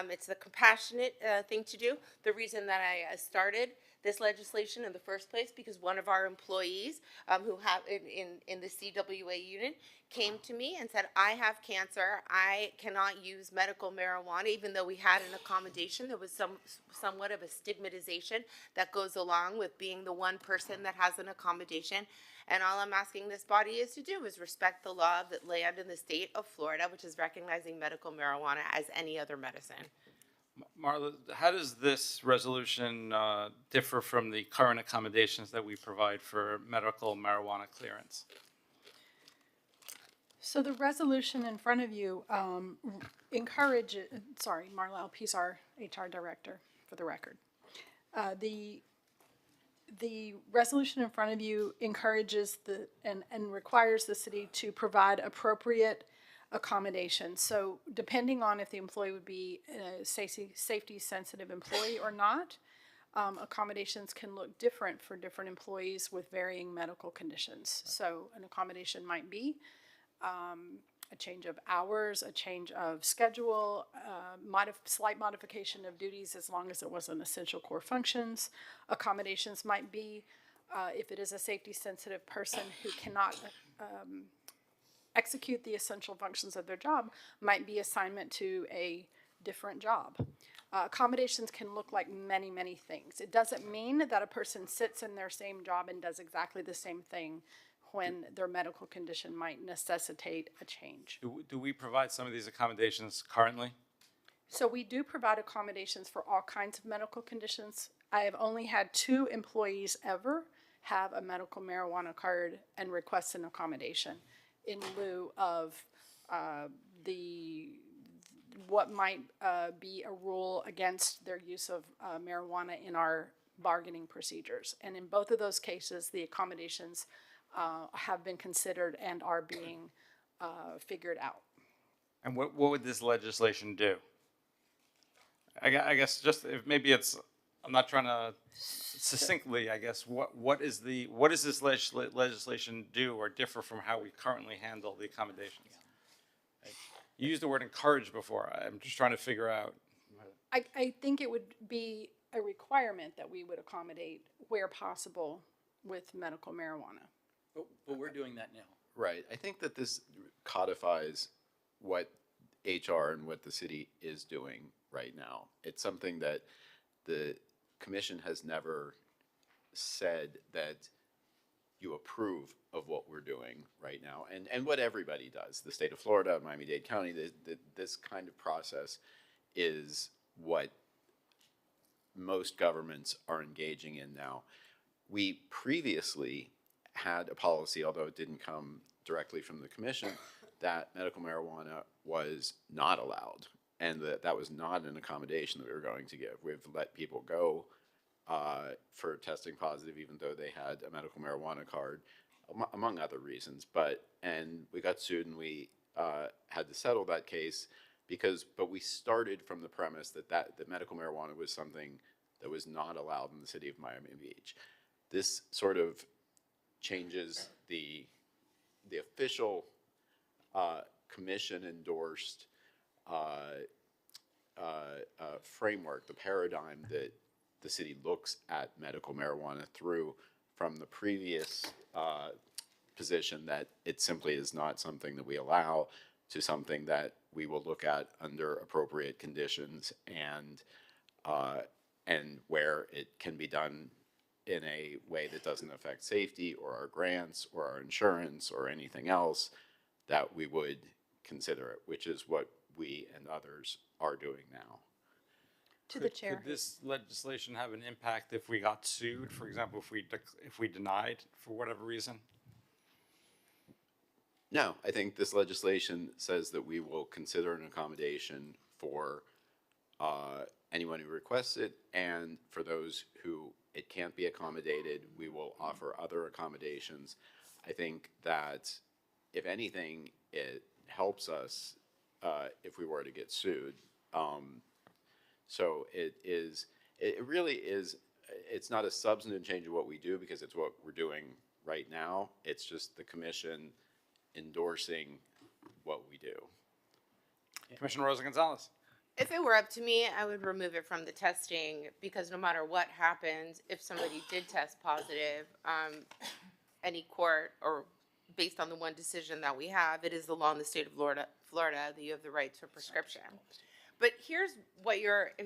It's the compassionate thing to do. The reason that I started this legislation in the first place, because one of our employees who have in the CWA unit came to me and said, I have cancer. I cannot use medical marijuana, even though we had an accommodation. There was somewhat of a stigmatization that goes along with being the one person that has an accommodation. And all I'm asking this body is to do is respect the law of the land in the state of Florida, which is recognizing medical marijuana as any other medicine. Marla, how does this resolution differ from the current accommodations that we provide for medical marijuana clearance? So the resolution in front of you sorry, Marla Alpiz, our HR director, for the record. The resolution in front of you encourages and requires the city to provide appropriate accommodations. So depending on if the employee would be a safety sensitive employee or not, accommodations can look different for different employees with varying medical conditions. So an accommodation might be a change of hours, a change of schedule, slight modification of duties as long as it wasn't essential core functions. Accommodations might be, if it is a safety-sensitive person who cannot execute the essential functions of their job, might be assignment to a different job. Accommodations can look like many, many things. It doesn't mean that a person sits in their same job and does exactly the same thing when their medical condition might necessitate a change. Do we provide some of these accommodations currently? So we do provide accommodations for all kinds of medical conditions. I have only had 2 employees ever have a medical marijuana card and request an accommodation in lieu of what might be a rule against their use of marijuana in our bargaining procedures. And in both of those cases, the accommodations have been considered and are being figured out. And what would this legislation do? I guess just if maybe it's, I'm not trying to succinctly, I guess, what does this legislation do or differ from how we currently handle the accommodations? You used the word encourage before. I'm just trying to figure out. I think it would be a requirement that we would accommodate where possible with medical marijuana. But we're doing that now. Right. I think that this codifies what HR and what the city is doing right now. It's something that the commission has never said that you approve of what we're doing right now, and what everybody does. The state of Florida, Miami-Dade County, this kind of process is what most governments are engaging in now. We previously had a policy, although it didn't come directly from the commission, that medical marijuana was not allowed, and that was not an accommodation that we were going to give. We've let people go for testing positive, even though they had a medical marijuana card, among other reasons. And we got sued, and we had to settle that case but we started from the premise that medical marijuana was something that was not allowed in the city of Miami Beach. This sort of changes the official commission-endorsed framework, the paradigm that the city looks at medical marijuana through, from the previous position that it simply is not something that we allow, to something that we will look at under appropriate conditions and where it can be done in a way that doesn't affect safety or our grants or our insurance or anything else, that we would consider it, which is what we and others are doing now. To the chair. Could this legislation have an impact if we got sued, for example, if we denied for whatever reason? No, I think this legislation says that we will consider an accommodation for anyone who requests it, and for those who it can't be accommodated, we will offer other accommodations. I think that, if anything, it helps us if we were to get sued. So it really is, it's not a substantive change of what we do, because it's what we're doing right now. It's just the commission endorsing what we do. Commissioner Rosa Gonzalez. If it were up to me, I would remove it from the testing, because no matter what happens, if somebody did test positive, any court, or based on the one decision that we have, it is the law in the state of Florida that you have the right to a prescription. But here's what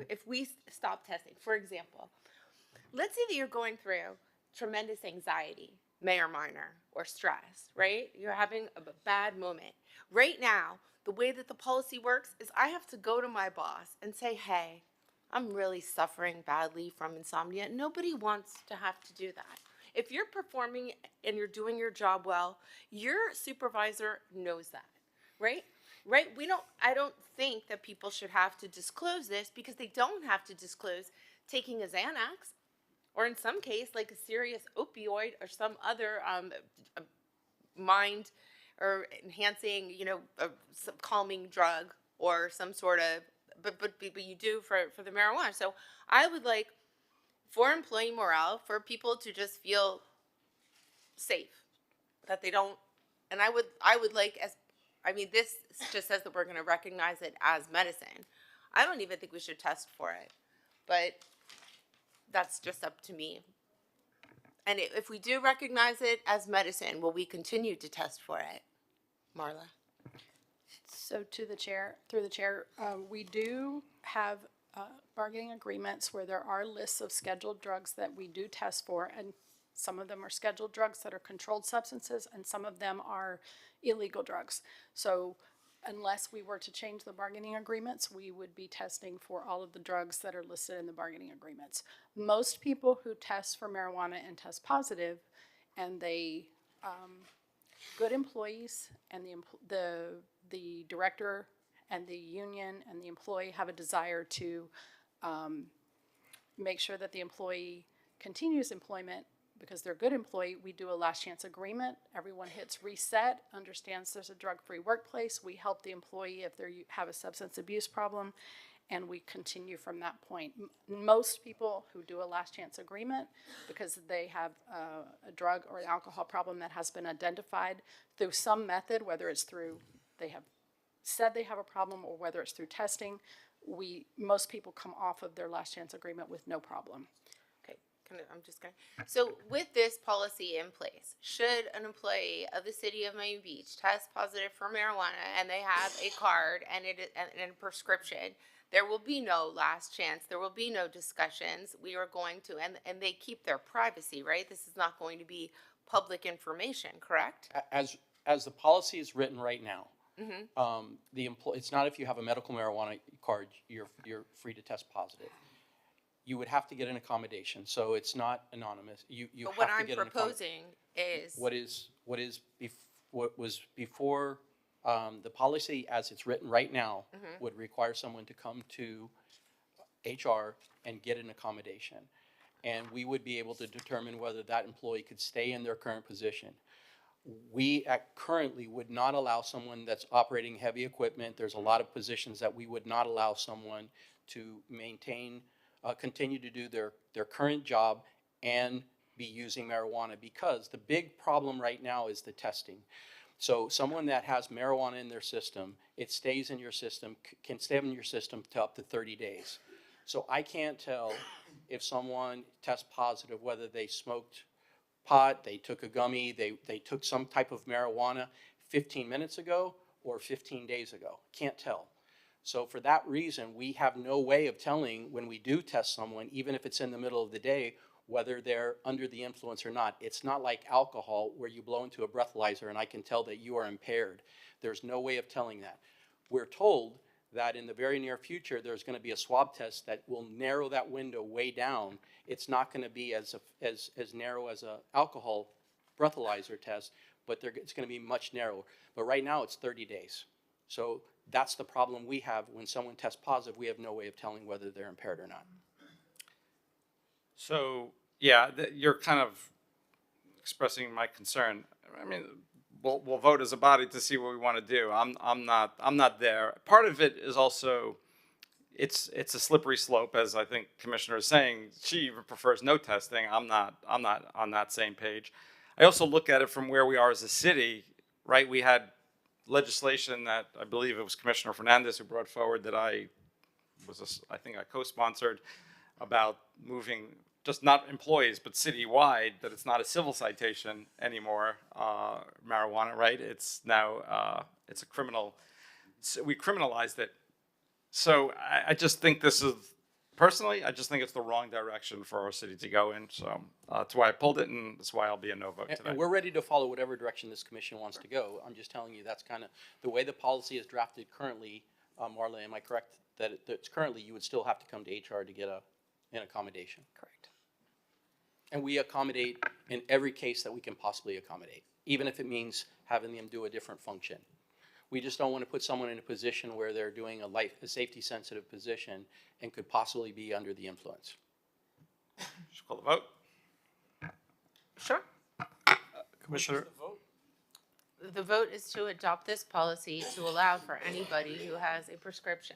if we stop testing, for example, let's say that you're going through tremendous anxiety, may or minor, or stress, right? You're having a bad moment. Right now, the way that the policy works is I have to go to my boss and say, hey, I'm really suffering badly from insomnia. Nobody wants to have to do that. If you're performing and you're doing your job well, your supervisor knows that, right? Right? I don't think that people should have to disclose this, because they don't have to disclose taking a Xanax, or in some case, like a serious opioid or some other mind or enhancing, some calming drug or some sort of, but you do for the marijuana. So I would like, for employee morale, for people to just feel safe, that they don't, and I would like, this just says that we're going to recognize it as medicine. I don't even think we should test for it, but that's just up to me. And if we do recognize it as medicine, will we continue to test for it? Marla? So through the chair, we do have bargaining agreements where there are lists of scheduled drugs that we do test for, and some of them are scheduled drugs that are controlled substances, and some of them are illegal drugs. So unless we were to change the bargaining agreements, we would be testing for all of the drugs that are listed in the bargaining agreements. Most people who test for marijuana and test positive, and they, good employees, and the director and the union and the employee have a desire to make sure that the employee continues employment because they're a good employee, we do a last chance agreement. Everyone hits reset, understands there's a drug-free workplace. We help the employee if they have a substance abuse problem, and we continue from that point. Most people who do a last chance agreement, because they have a drug or an alcohol problem that has been identified through some method, whether it's through they have said they have a problem or whether it's through testing, most people come off of their last chance agreement with no problem. I'm just gonna, so with this policy in place, should an employee of the city of Miami Beach test positive for marijuana and they have a card and and a prescription, there will be no last chance. There will be no discussions. We are going to, and they keep their privacy, right? This is not going to be public information, correct? As the policy is written right now, Mm-hmm. it's not if you have a medical marijuana card, you're free to test positive. You would have to get an accommodation, so it's not anonymous. You But have what to I'm get an proposing is. What was before, the policy as it's written right now Mhm. would require someone to come to HR and get an accommodation. And we would be able to determine whether that employee could stay in their current position. We currently would not allow someone that's operating heavy equipment. There's a lot of positions that we would not allow someone to maintain, continue to do their current job and be using marijuana, because the big problem right now is the testing. So someone that has marijuana in their system, it stays in your system, can stay in your system to up to 30 days. So I can't tell if someone tests positive whether they smoked pot, they took a gummy, they took some type of marijuana 15 minutes ago or 15 days ago. Can't tell. So for that reason, we have no way of telling when we do test someone, even if it's in the middle of the day, whether they're under the influence or not. It's not like alcohol where you blow into a breathalyzer and I can tell that you are impaired. There's no way of telling that. We're told that in the very near future, there's going to be a swab test that will narrow that window way down. It's not going to be as narrow as an alcohol breathalyzer test, but it's going to be much narrower. But right now, it's 30 days. So that's the problem we have. When someone tests positive, we have no way of telling whether they're impaired or not. So, yeah, you're kind of expressing my concern. I mean, we'll vote as a body to see what we want to do. I'm not there. Part of it is also, it's a slippery slope, as I think Commissioner is saying. She even prefers no testing. I'm not on that same page. I also look at it from where we are as a city, right? We had legislation that I believe it was Commissioner Fernandez who brought forward that I think I co-sponsored, about moving just not employees, but citywide, that it's not a civil citation anymore, marijuana, right? It's now, it's a criminal, so we criminalized it. So I just think this is, personally, I just think it's the wrong direction for our city to go in. So that's why I pulled it, and that's why I'll be a no vote today. And we're ready to follow whatever direction this commission wants to go. I'm just telling you that's kind of the way the policy is drafted currently. Marla, am I correct that it's currently you would still have to come to HR to get an accommodation? Correct. And we accommodate in every case that we can possibly accommodate, even if it means having them do a different function. We just don't want to put someone in a position where they're doing a safety-sensitive position and could possibly be under the influence. Just call the vote. Sure. Commissioner, The vote is to adopt this policy to allow for anybody who has a prescription.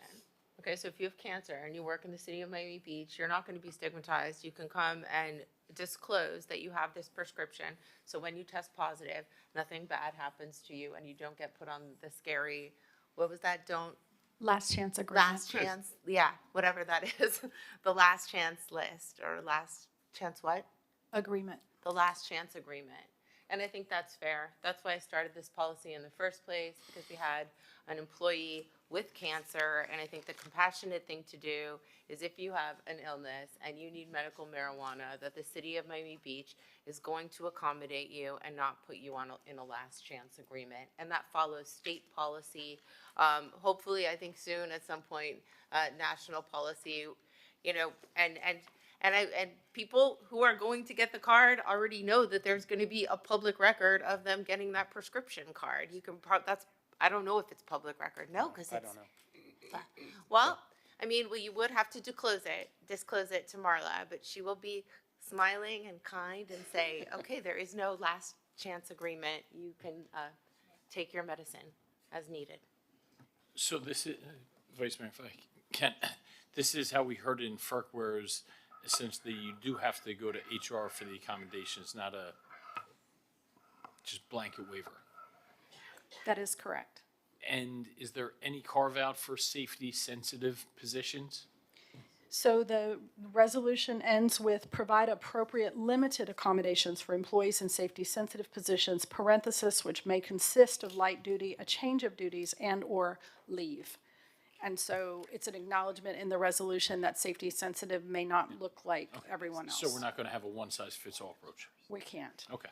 Okay, so if you have cancer and you work in the city of Miami Beach, you're not going to be stigmatized. You can come and disclose that you have this prescription. So when you test positive, nothing bad happens to you and you don't get put on the scary, what was that? Last chance agreement. Last chance, yeah, whatever that is. The last chance list, or last chance what? Agreement. The last chance agreement. And I think that's fair. That's why I started this policy in the first place, because we had an employee with cancer. And I think the compassionate thing to do is, if you have an illness and you need medical marijuana, that the city of Miami Beach is going to accommodate you and not put you in a last chance agreement. And that follows state policy. Hopefully, I think soon at some point, national policy, and people who are going to get the card already know that there's going to be a public record of them getting that prescription card. You can I don't know if it's public record. No, because it's. I don't know. Well, I mean, you would have to disclose it to Marla, but she will be smiling and kind and say, okay, there is no last chance agreement. You can take your medicine as needed. So this is, Vice Mayor, if I can, this is how we heard it in FERC, whereas essentially you do have to go to HR for the accommodations, not a just blanket waiver. That is correct. And is there any carve out for safety sensitive positions? So the resolution ends with provide appropriate limited accommodations for employees in safety-sensitive positions, parenthesis, which may consist of light duty, a change of duties, and/or leave. And so it's an acknowledgement in the resolution that safety-sensitive may not look like everyone else. So we're not going to have a one-size-fits-all approach? We can't. Okay.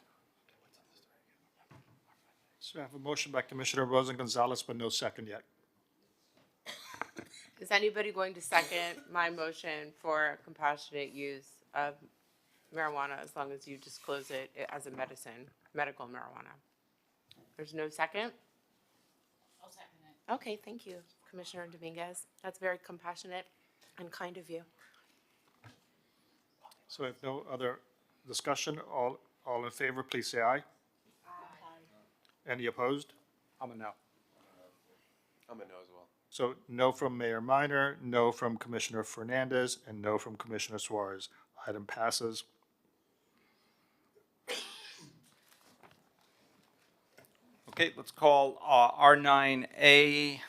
So I have a motion by Commissioner Rosen Gonzalez, but no second yet. Is anybody going to second my motion for compassionate use of marijuana as long as you disclose it as a medicine, medical marijuana? There's no second? I'll second it. Okay, thank you, Commissioner Dominguez. That's very compassionate and kind of you. So if no other discussion, all in favor, please say aye. Any opposed? I'm a no. I'm a no as well. So no from Mayor Minor, no from Commissioner Fernandez, and no from Commissioner Suarez. Item passes. Okay, let's call R9A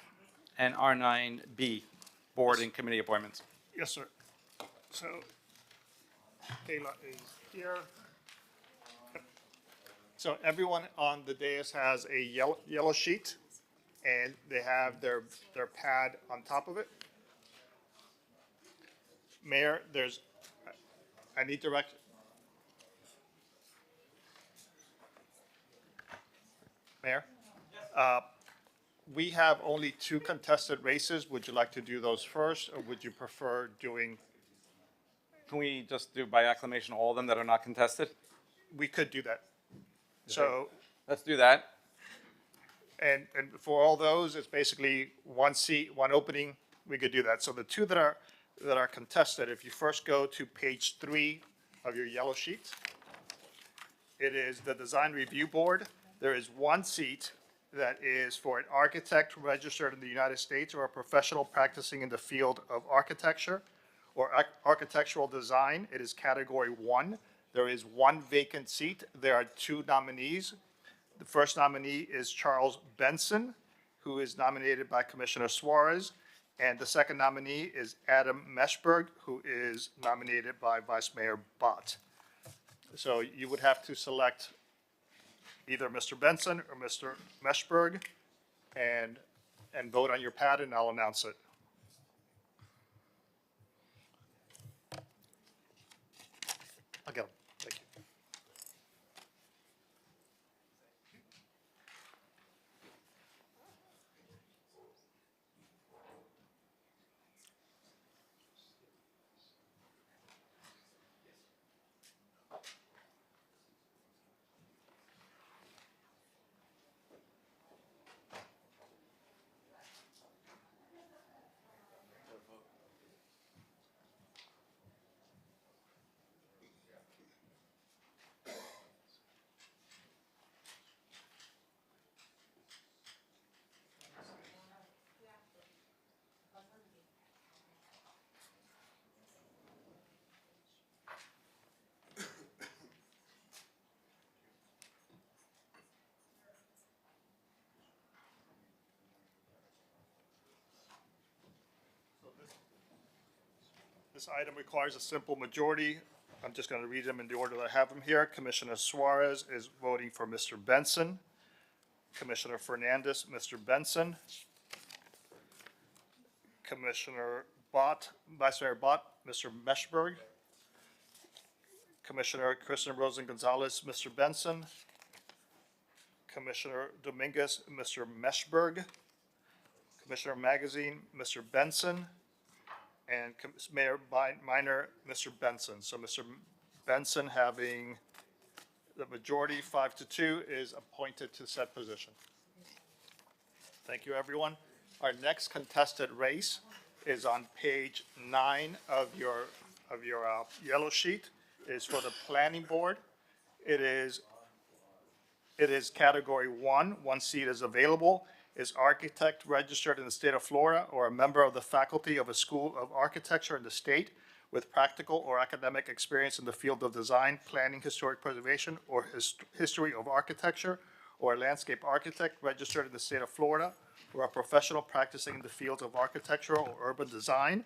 and R9B, board and committee appointments. Yes, sir. So Kayla is here. Yep. So everyone on the dais has a yellow sheet, and they have their pad on top of it. Mayor, I need direct. Mayor? We have only 2 contested races. Would you like to do those first, or would you prefer doing? Can we just do by acclamation all of them that are not contested? We could do that. So, Let's do that. and for all those, it's basically 1 seat, 1 opening. We could do that. So the 2 that are contested, if you first go to page 3 of your yellow sheet, it is the Design Review Board. There is 1 seat that is for an architect registered in the United States or a professional practicing in the field of architecture or architectural design. It is category 1. There is 1 vacant seat. There are 2 nominees. The first nominee is Charles Benson, who is nominated by Commissioner Suarez. And the second nominee is Adam Meshberg, who is nominated by Vice Mayor Bott. So you would have to select either Mr. Benson or Mr. Meshberg and vote on your pad, and I'll announce it. I'll get them. Thank you. This item requires a simple majority. I'm just going to read them in the order that I have them here. Commissioner Suarez is voting for Mr. Benson. Commissioner Fernandez, Mr. Benson. Commissioner Bott, Vice Mayor Bott, Mr. Meshberg. Commissioner Kristen Rosen Gonzalez, Mr. Benson. Commissioner Dominguez, Mr. Meshberg. Commissioner Magazine, Mr. Benson. And Mayor Minor, Mr. Benson. So Mr. Benson, having the majority, 5-2, is appointed to said position. Thank you, everyone. Our next contested race is on page 9 of your yellow sheet. It is for the Planning Board. It is category 1. 1 seat is available. Is architect registered in the state of Florida or a member of the faculty of a school of architecture in the state with practical or academic experience in the field of design, planning, historic preservation, or history of architecture, or a landscape architect registered in the state of Florida, or a professional practicing in the fields of architectural or urban design.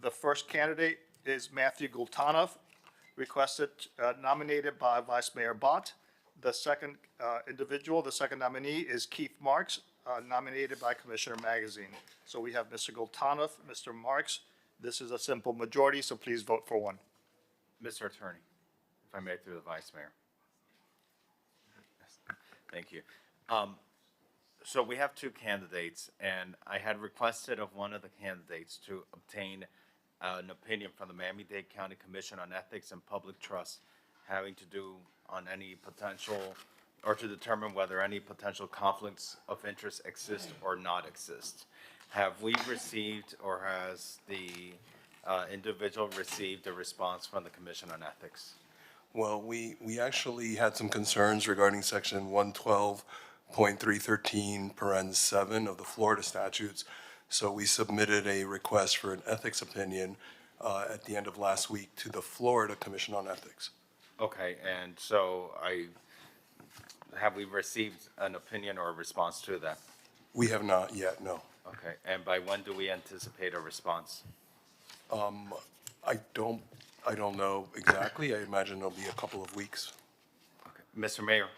The first candidate is Matthew Gultanov, nominated by Vice Mayor Bott. The second the second nominee is Keith Marks, nominated by Commissioner Magazine. So we have Mr. Gultanov, Mr. Marks. This is a simple majority, so please vote for one. Mr. Attorney, if I may, through the Vice Mayor. Thank you. So we have two candidates, and I had requested of one of the candidates to obtain an opinion from the Miami-Dade County Commission on Ethics and Public Trust having to do on any potential, or to determine whether any potential conflicts of interest exist or not exist. Have we received, or has the individual received a response from the Commission on Ethics? Well, we actually had some concerns regarding section 112.313, parens 7 of the Florida statutes. So we submitted a request for an ethics opinion at the end of last week to the Florida Commission on Ethics. Okay, and so have we received an opinion or a response to that? We have not yet, no. Okay, and by when do we anticipate a response? I don't know exactly. I imagine it'll be a couple of weeks. Mr. Mayor,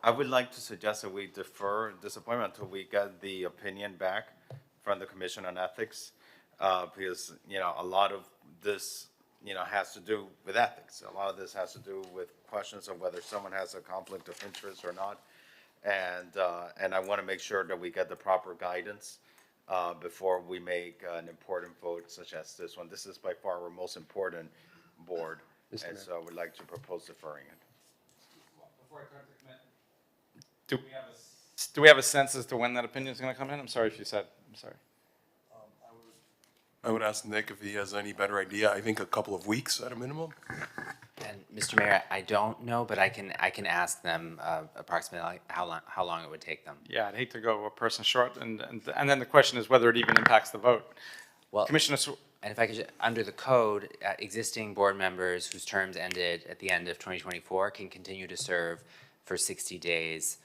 I would like to suggest that we defer this appointment until we get the opinion back from the Commission on Ethics, because, a lot of this, has to do with ethics. A lot of this has to do with questions of whether someone has a conflict of interest or not. And I want to make sure that we get the proper guidance before we make an important vote such as this one. This is by far our most important board, and so I would like to propose deferring it. Before I turn to commit, do we have a sense as to when that opinion is going to come in? I'm sorry if you said, I'm sorry. I would ask Nick if he has any better idea. I think a couple of weeks at a minimum. And Mr. Mayor, I don't know, but I can ask them approximately how long it would take them. Yeah, I'd hate to go a person short, and then the question is whether it even impacts the vote. Well, Commissioner, and if I could, under the code, existing board members whose terms ended at the end of 2024 can continue to serve for 60 days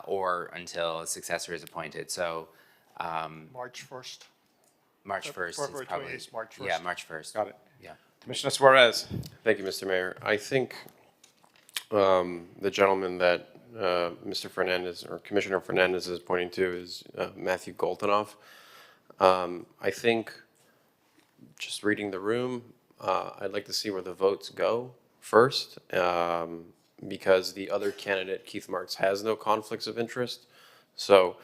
or until a successor is appointed. So March 1st. March 1st is February probably, 28th, March 1st. yeah, March 1st. Got it. Yeah. Commissioner Suarez. Thank you, Mr. Mayor. I think the gentleman that Mr. Fernandez, or Commissioner Fernandez is pointing to is Matthew Goltanoff. I think, just reading the room, I'd like to see where the votes go first, because the other candidate, Keith Marks, has no conflicts of interest. So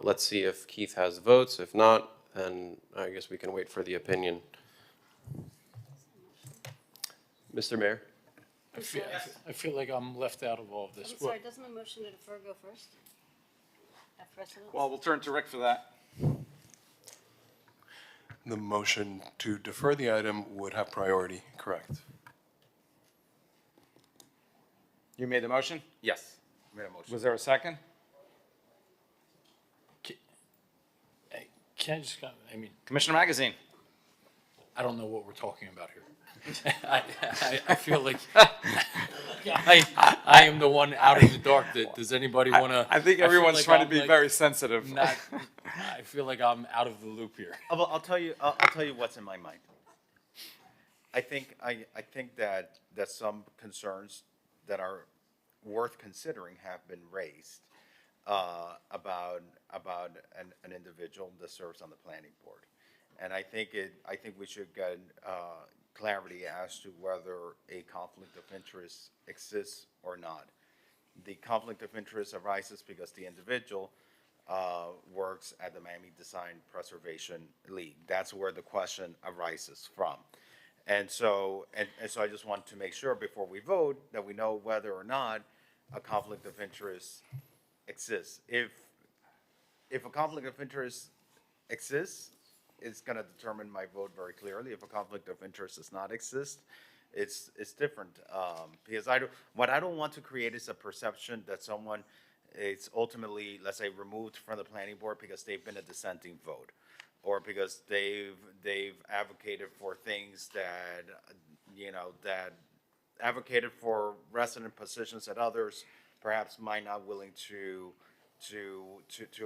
let's see if Keith has votes. If not, then I guess we can wait for the opinion. Mr. Mayor? I feel like I'm left out of all of this. I'm sorry, doesn't the motion to defer go first? Have precedence? Well, we'll turn to Rick for that. The motion to defer the item would have priority, correct? You made the motion? Yes, made a motion. Was there a second? Can I just, Commissioner Magazine. I don't know what we're talking about here. I feel like I am the one out in the dark. Does anybody want to? I think everyone's trying to be very sensitive. I feel like I'm out of the loop here. I'll tell you what's in my mind. I think that some concerns that are worth considering have been raised about an individual that serves on the planning board, and I think we should get clarity as to whether a conflict of interest exists or not. The conflict of interest arises because the individual works at the Miami Design Preservation League. That's where the question arises from. And so I just want to make sure before we vote that we know whether or not a conflict of interest exists. If a conflict of interest exists, it's going to determine my vote very clearly. If a conflict of interest does not exist, it's different. Because what I don't want to create is a perception that someone is ultimately, let's say, removed from the planning board because they've been a dissenting vote, or because they've advocated for things that that advocated for resident positions that others perhaps might not willing to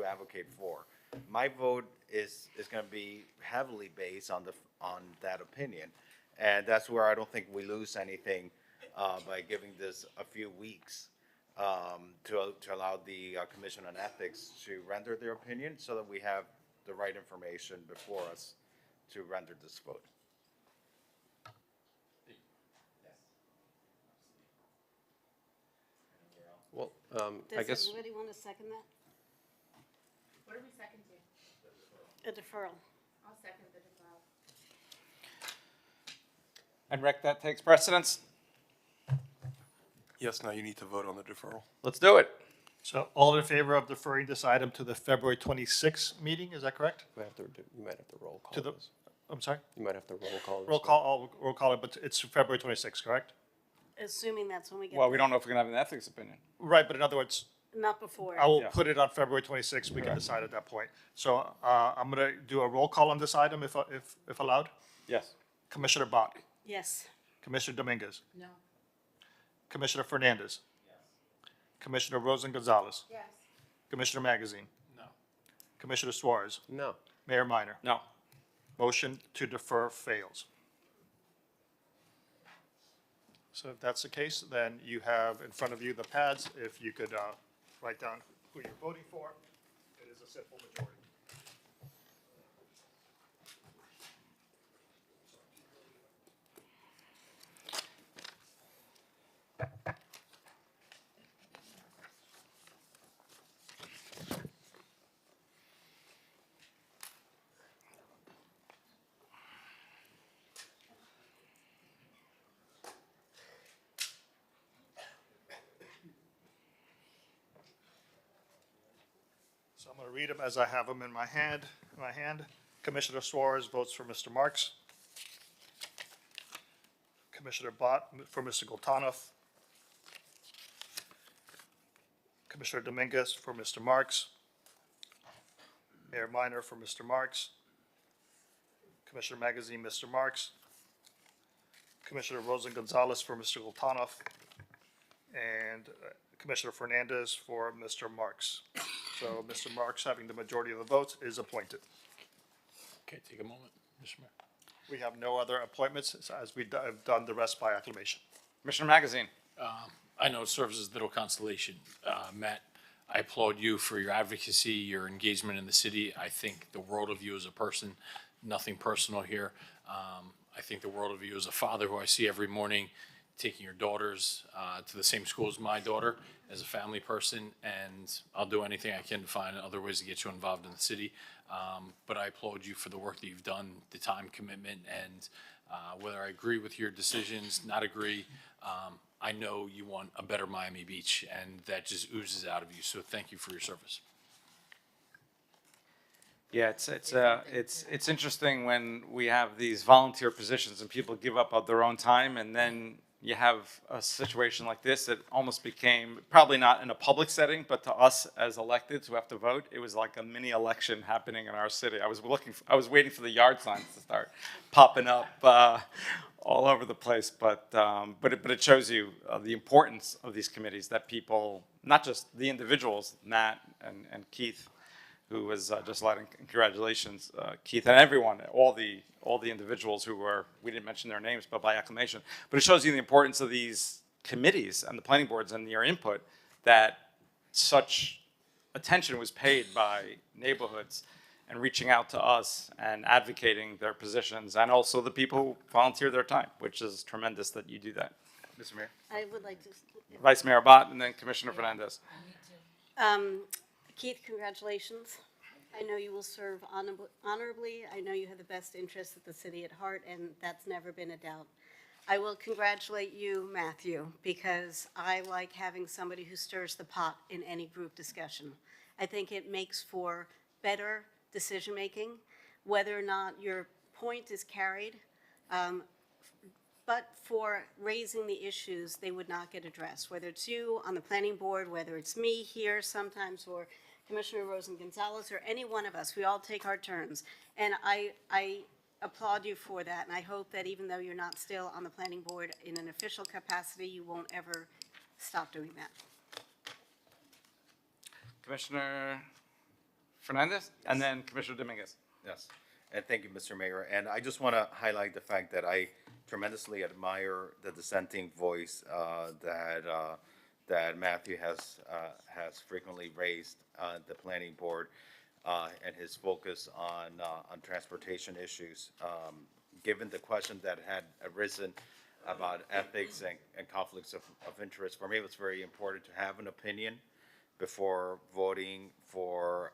advocate for. My vote is going to be heavily based on that opinion. And that's where I don't think we lose anything by giving this a few weeks to allow the Commission on Ethics to render their opinion so that we have the right information before us to render this vote. Well, I Does guess, anybody want to second that? What are we seconding? A deferral. I'll second the deferral. And Rick, that takes precedence? Yes, now you need to vote on the deferral. Let's do it. So all in favor of deferring this item to the February 26th meeting, is that correct? you might have to roll call To the, this. I'm sorry? You might have to roll call this. Roll call it, but it's February 26th, correct? Assuming that's when we get. Well, we don't know if we're gonna have an ethics opinion. Right, but in other words, Not before. I will Yeah. put it on February 26th, we can decide at that point. So I'm going to do a roll call on this item if allowed. Yes. Commissioner Bach, Yes. Commissioner Dominguez, No. Commissioner Fernandez. Commissioner Rosen Gonzalez, Yes. Commissioner Magazine, No. Commissioner Suarez, No. Mayor Minor. No. Motion to defer fails. So if that's the case, then you have in front of you the pads. If you could write down who you're voting for, it is a simple majority. So I'm going to read them as I have them in my hand. Commissioner Suarez votes for Mr. Marks. Commissioner Bott for Mr. Gultanoff. Commissioner Dominguez for Mr. Marks. Mayor Minor for Mr. Marks. Commissioner Magazine, Mr. Marks. Commissioner Rosen Gonzalez for Mr. Gultanoff. And Commissioner Fernandez for Mr. Marks. So Mr. Marks, having the majority of the votes, is appointed. Okay, take a moment, Mr. Mayor. We have no other appointments, as we have done the rest by acclamation. Commissioner Magazine. I know it serves as little consolation. Matt, I applaud you for your advocacy, your engagement in the city. I think the world of you as a person, nothing personal here. I think the world of you as a father who I see every morning taking your daughters to the same school as my daughter as a family person, and I'll do anything I can to find other ways to get you involved in the city. But I applaud you for the work that you've done, the time commitment, and whether I agree with your decisions, not agree, I know you want a better Miami Beach, and that just oozes out of you. So thank you for your service. Yeah, it's interesting when we have these volunteer positions and people give up of their own time, and then you have a situation like this that almost became, probably not in a public setting, but to us as electeds who have to vote, it was like a mini election happening in our city. I was waiting for the yard signs to start popping up all over the place, but it shows you the importance of these committees, that people, not just the individuals, Matt and Keith, who was just letting, congratulations, Keith, and everyone, all the individuals who were, we didn't mention their names, but by acclamation. But it shows you the importance of these committees and the planning boards and your input, that such attention was paid by neighborhoods and reaching out to us and advocating their positions, and also the people who volunteer their time, which is tremendous that you do that. Mr. Mayor. I would like to. Vice Mayor Bott, and then Commissioner Fernandez. Keith, congratulations. I know you will serve honorably. I know you have the best interests of the city at heart, and that's never been a doubt. I will congratulate you, Matthew, because I like having somebody who stirs the pot in any group discussion. I think it makes for better decision-making, whether or not your point is carried, but for raising the issues, they would not get addressed, whether it's you on the planning board, whether it's me here sometimes, or Commissioner Rosen Gonzalez, or any one of us. We all take our turns. And I applaud you for that, and I hope that even though you're not still on the planning board in an official capacity, you won't ever stop doing that. Commissioner Fernandez, and then Commissioner Dominguez. Yes, and thank you, Mr. Mayor. And I just want to highlight the fact that I tremendously admire the dissenting voice that Matthew has frequently raised at the planning board, and his focus on transportation issues. Given the question that had arisen about ethics and conflicts of interest, for me, it was very important to have an opinion before voting for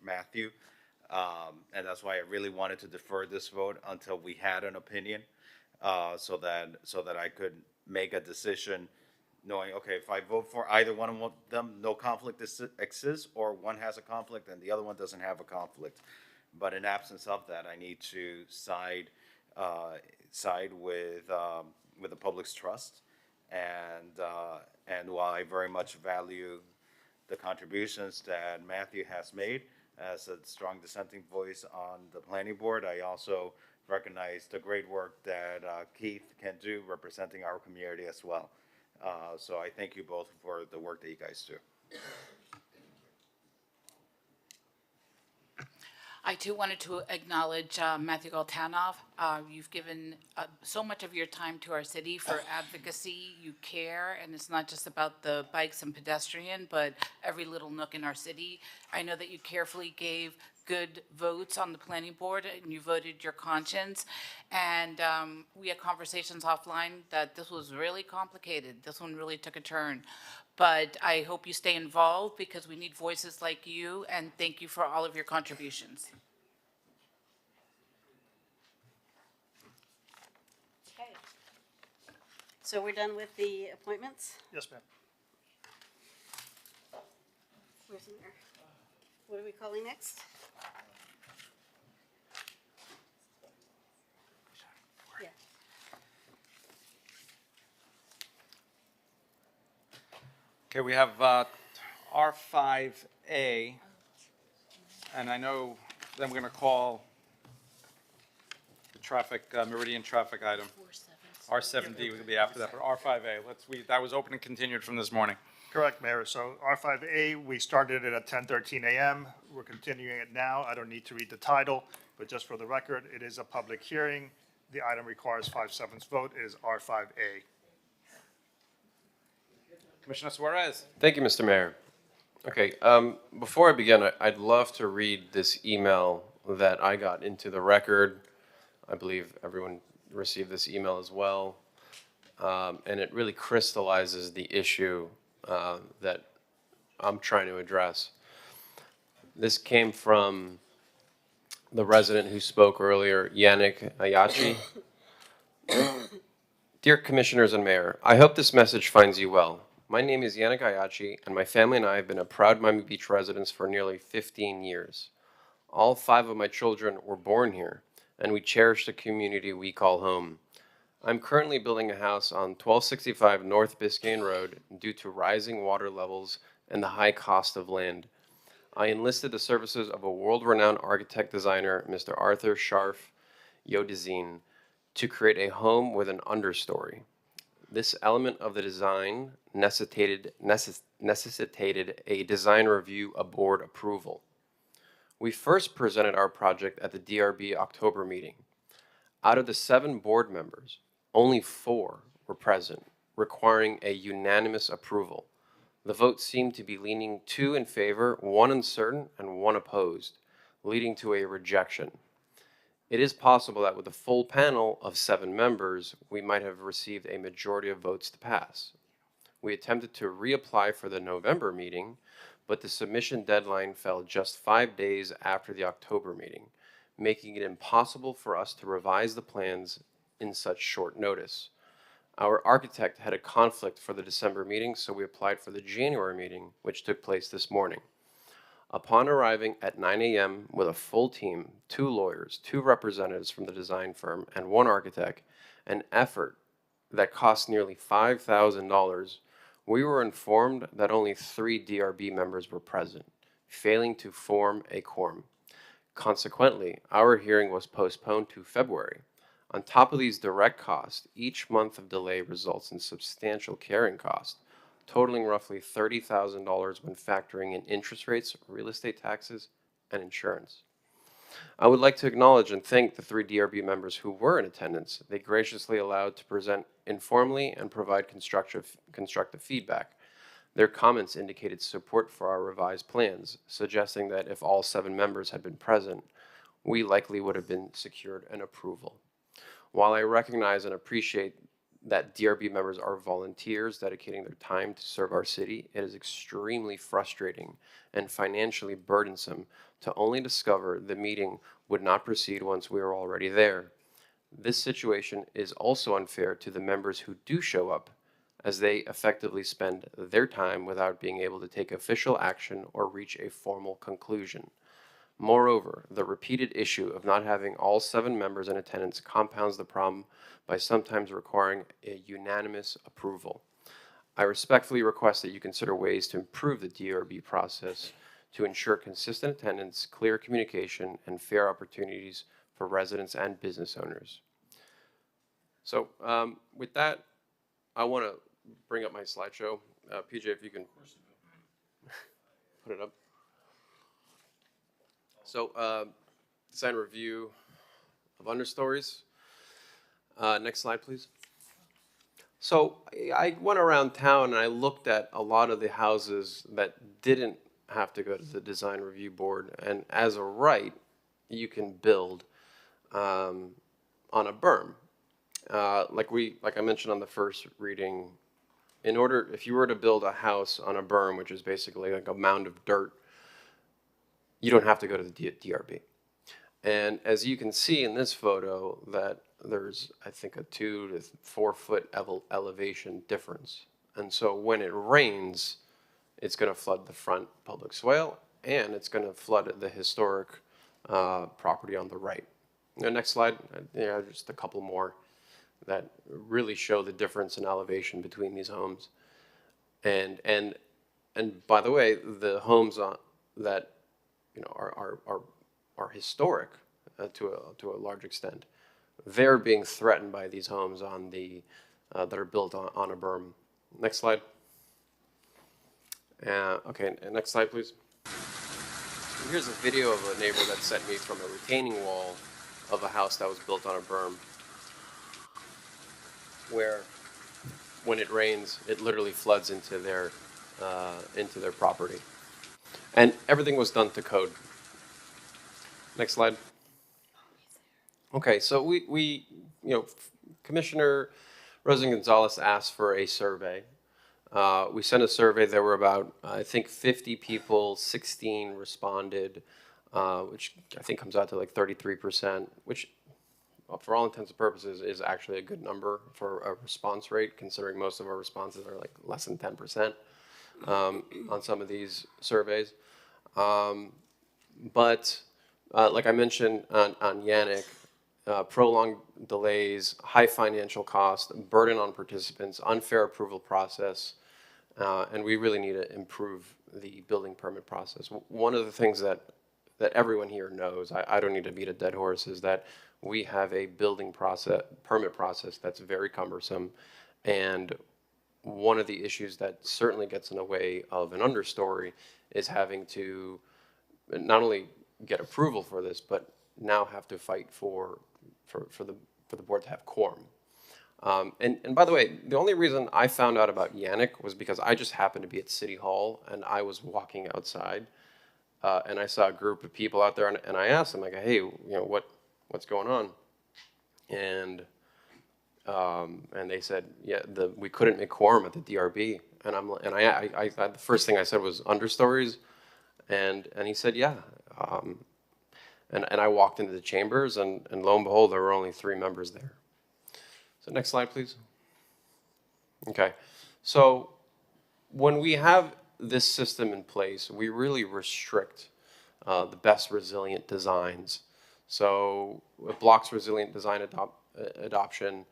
Matthew. And that's why I really wanted to defer this vote until we had an opinion, so that I could make a decision knowing, okay, if I vote for either one of them, no conflict exists, or one has a conflict and the other one doesn't have a conflict. But in absence of that, I need to side with the public's trust. And while I very much value the contributions that Matthew has made as a strong dissenting voice on the planning board, I also recognize the great work that Keith can do representing our community as well. So I thank you both for the work that you guys do. I too wanted to acknowledge Matthew Galtanov. You've given so much of your time to our city for advocacy. You care, and it's not just about the bikes and pedestrian, but every little nook in our city. I know that you carefully gave good votes on the planning board, and you voted your conscience. And we had conversations offline that this was really complicated. This one really took a turn. But I hope you stay involved, because we need voices like you, and thank you for all of your contributions. Okay. So we're done with the appointments? Yes, ma'am. Where's the mayor? What are we calling next? Yeah. Okay, we have R5A, and I know then we're going to call the traffic, Meridian traffic item. R7D will be after that, but R5A, that was open and continued from this morning. Correct, Mayor. So R5A, we started it at 10:13 a.m. We're continuing it now. I don't need to read the title, but just for the record, it is a public hearing. The item requires 5/7 vote. It is R5A. Commissioner Suarez. Thank you, Mr. Mayor. Okay, before I begin, I'd love to read this email that I got into the record. I believe everyone received this email as well. And it really crystallizes the issue that I'm trying to address. This came from the resident who spoke earlier, Yannick Ayachi. Dear Commissioners and Mayor, I hope this message finds you well. My name is Yannick Ayachi, and my family and I have been a proud Miami Beach residents for nearly 15 years. All 5 of my children were born here, and we cherish the community we call home. I'm currently building a house on 1265 North Biscayne Road due to rising water levels and the high cost of land. I enlisted the services of a world-renowned architect designer, Mr. Arthur Scharf Yodizine, to create a home with an understory. This element of the design necessitated a design review board approval. We first presented our project at the DRB October meeting. Out of the 7 board members, only 4 were present, requiring a unanimous approval. The vote seemed to be leaning 2 in favor, 1 uncertain, and 1 opposed, leading to a rejection. It is possible that with a full panel of 7 members, we might have received a majority of votes to pass. We attempted to reapply for the November meeting, but the submission deadline fell just 5 days after the October meeting, making it impossible for us to revise the plans in such short notice. Our architect had a conflict for the December meeting, so we applied for the January meeting, which took place this morning. Upon arriving at 9 a.m. with a full team, 2 lawyers, 2 representatives from the design firm, and 1 architect, an effort that cost nearly $5,000, we were informed that only 3 DRB members were present, failing to form a quorum. Consequently, our hearing was postponed to February. On top of these direct costs, each month of delay results in substantial carrying costs, totaling roughly $30,000 when factoring in interest rates, real estate taxes, and insurance. I would like to acknowledge and thank the 3 DRB members who were in attendance. They graciously allowed to present informally and provide constructive feedback. Their comments indicated support for our revised plans, suggesting that if all 7 members had been present, we likely would have been secured an approval. While I recognize and appreciate that DRB members are volunteers dedicating their time to serve our city, it is extremely frustrating and financially burdensome to only discover the meeting would not proceed once we are already there. This situation is also unfair to the members who do show up, as they effectively spend their time without being able to take official action or reach a formal conclusion. Moreover, the repeated issue of not having all 7 members in attendance compounds the problem by sometimes requiring a unanimous approval. I respectfully request that you consider ways to improve the DRB process to ensure consistent attendance, clear communication, and fair opportunities for residents and business owners. So with that, I want to bring up my slideshow. PJ, if you can put it up. So, design review of understories. Next slide, please. So I went around town and I looked at a lot of the houses that didn't have to go to the design review board, and as a right, you can build on a berm. Like I mentioned on the first reading, if you were to build a house on a berm, which is basically like a mound of dirt, you don't have to go to the DRB. And as you can see in this photo, that there's, I think, a 2 to 4 foot elevation difference. And so when it rains, it's going to flood the front public swale, and it's going to flood the historic property on the right. Next slide. Just a couple more that really show the difference in elevation between these homes. And by the way, the homes that are historic to a large extent, they're being threatened by these homes on that are built on a berm. Next slide. Okay, next slide, please. Here's a video of a neighbor that sent me from a retaining wall of a house that was built on a berm, where when it rains, it literally floods into their property. And everything was done to code. Next slide. Okay, so we Commissioner Rosen-Gonzalez asked for a survey. We sent a survey. There were about, I think, 50 people, 16 responded, which I think comes out to like 33%, which for all intents and purposes is actually a good number for a response rate, considering most of our responses are like less than 10% on some of these surveys. But like I mentioned on Yannick, prolonged delays, high financial cost, burden on participants, unfair approval process, and we really need to improve the building permit process. One of the things that everyone here knows, I don't need to beat a dead horse, is that we have a building permit process that's very cumbersome, and one of the issues that certainly gets in the way of an understory is having to not only get approval for this, but now have to fight for the board to have quorum. And by the way, the only reason I found out about Yannick was because I just happened to be at City Hall and I was walking outside and I saw a group of people out there and I asked them, like, hey, what's going on? And they said, yeah, we couldn't make quorum at the DRB. And I the first thing I said was understories, and he said, yeah. And I walked into the chambers, and lo and behold, there were only 3 members there. So next slide, please. Okay, so when we have this system in place, we really restrict the best resilient designs. So it blocks resilient design adoption.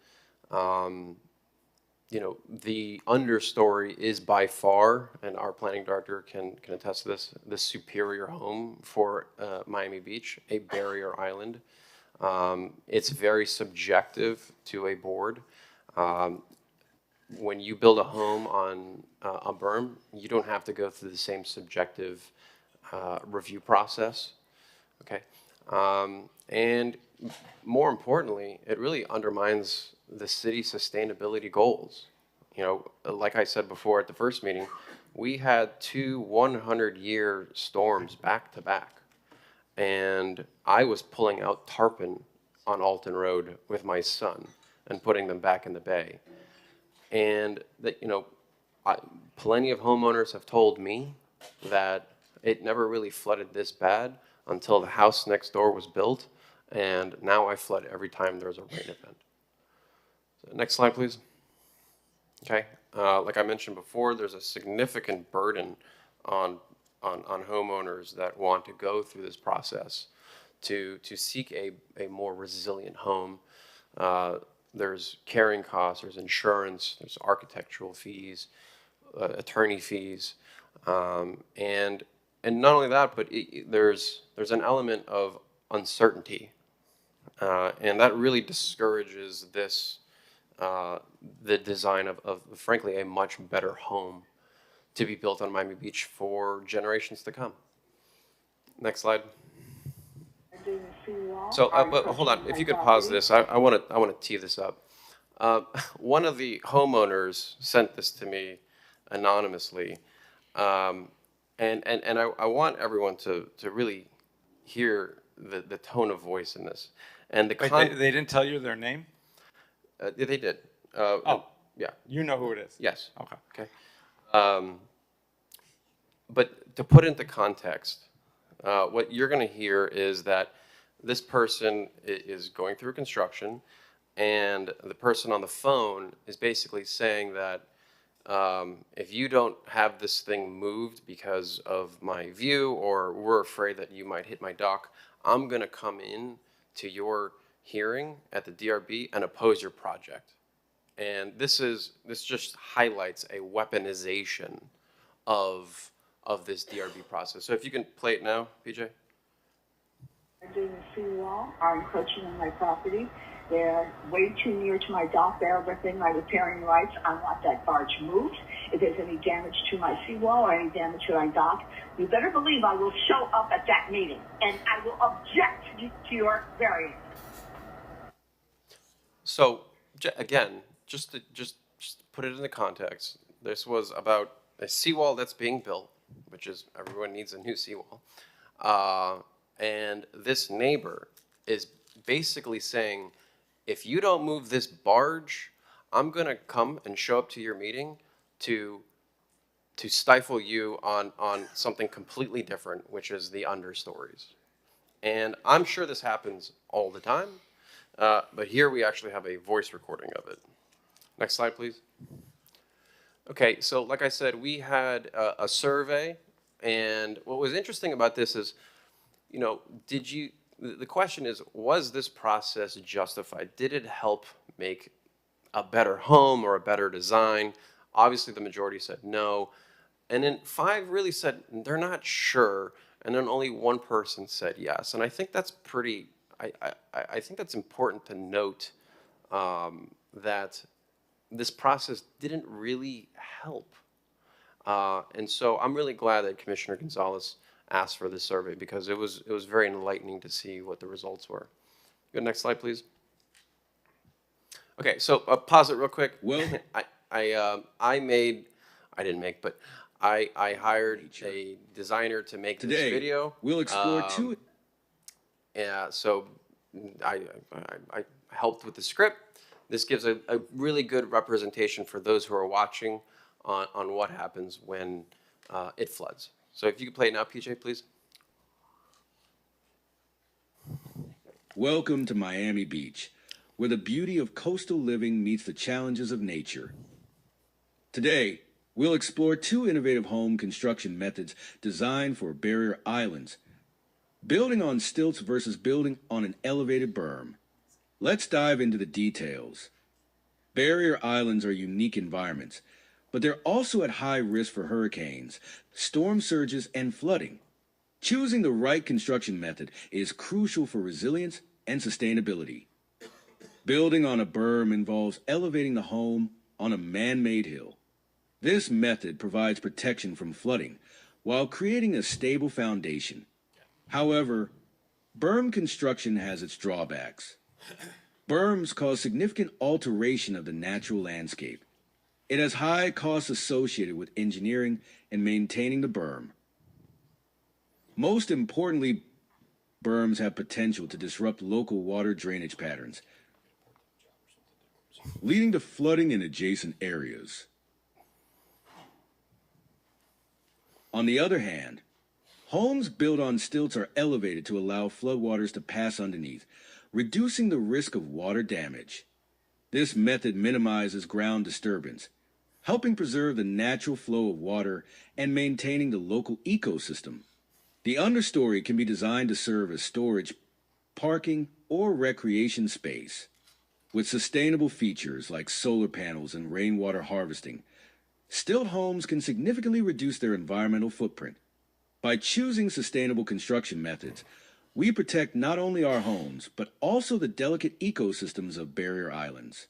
The understory is by far, and our planning director can attest to this, the superior home for Miami Beach, a barrier island. It's very subjective to a board. when you build a home on a berm, you don't have to go through the same subjective review process, okay? And more importantly, it really undermines the city's sustainability goals. You know, like I said before at the first meeting, we had 2 100-year storms back to back. And I was pulling out tarpon on Alton Road with my son and putting them back in the bay. And that, you know, plenty of homeowners have told me that it never really flooded this bad until the house next door was built, and now I flood every time there's a rain event. So next slide, please. Okay, like I mentioned before, there's a significant burden on homeowners that want to go through this process to seek a more resilient home. There's carrying costs, there's insurance, there's architectural fees, attorney fees, and not only that, but there's an element of uncertainty, and that really discourages this the design of frankly a much better home to be built on Miami Beach for generations to come. Next slide. So, but hold on, if you could pause this, I want to tee this up. One of the homeowners sent this to me anonymously, and I want everyone to really hear the tone of voice in this. And the Wait, they didn't tell you their name? They did. Yeah. You know who it is? Yes. Okay. Okay. But to put into context, what you're going to hear is that this person is going through construction, and the person on the phone is basically saying that if you don't have this thing moved because of my view, or we're afraid that you might hit my dock, I'm going to come in to your hearing at the DRB and oppose your project. And this just highlights a weaponization of this DRB process. So if you can play it now, PJ. Doing the seawall are encroaching on my property. They're way too near to my dock. They're within my riparian rights. I want that barge moved. If there's any damage to my seawall or any damage to my dock, you better believe I will show up at that meeting, and I will object to your variance. So again, just to put it in the context, this was about a seawall that's being built, which is everyone needs a new seawall. And this neighbor is basically saying, if you don't move this barge, I'm going to come and show up to your meeting to stifle you on something completely different, which is the understories. And I'm sure this happens all the time, but here we actually have a voice recording of it. Next slide, please. Okay, so like I said, we had a survey, and what was interesting about this is, you know, the question is, was this process justified? Did it help make a better home or a better design? Obviously, the majority said no. And then 5 really said they're not sure. And then only 1 person said yes. And I think that's pretty, I think that's important to note that this process didn't really help. And so I'm really glad that Commissioner Gonzalez asked for this survey, because it was very enlightening to see what the results were. Go next slide, please. Okay, so pause it real quick. Well, I hired a designer to make this video. We'll explore 2. Yeah, so I helped with the script. This gives a really good representation for those who are watching on what happens when it floods. So if you could play it now, PJ, please. Welcome to Miami Beach, where the beauty of coastal living meets the challenges of nature. Today, we'll explore 2 innovative home construction methods designed for barrier islands. Building on stilts versus building on an elevated berm. Let's dive into the details. Barrier islands are unique environments, but they're also at high risk for hurricanes, storm surges, and flooding. Choosing the right construction method is crucial for resilience and sustainability. Building on a berm involves elevating the home on a man-made hill. This method provides protection from flooding while creating a stable foundation. However, berm construction has its drawbacks. Berms cause significant alteration of the natural landscape. It has high costs associated with engineering and maintaining the berm. Most importantly, berms have potential to disrupt local water drainage patterns, leading to flooding in adjacent areas. On the other hand, homes built on stilts are elevated to allow floodwaters to pass underneath, reducing the risk of water damage. This method minimizes ground disturbance, helping preserve the natural flow of water and maintaining the local ecosystem. The understory can be designed to serve as storage, parking, or recreation space. With sustainable features like solar panels and rainwater harvesting, stilt homes can significantly reduce their environmental footprint. By choosing sustainable construction methods, we protect not only our homes, but also the delicate ecosystems of barrier islands.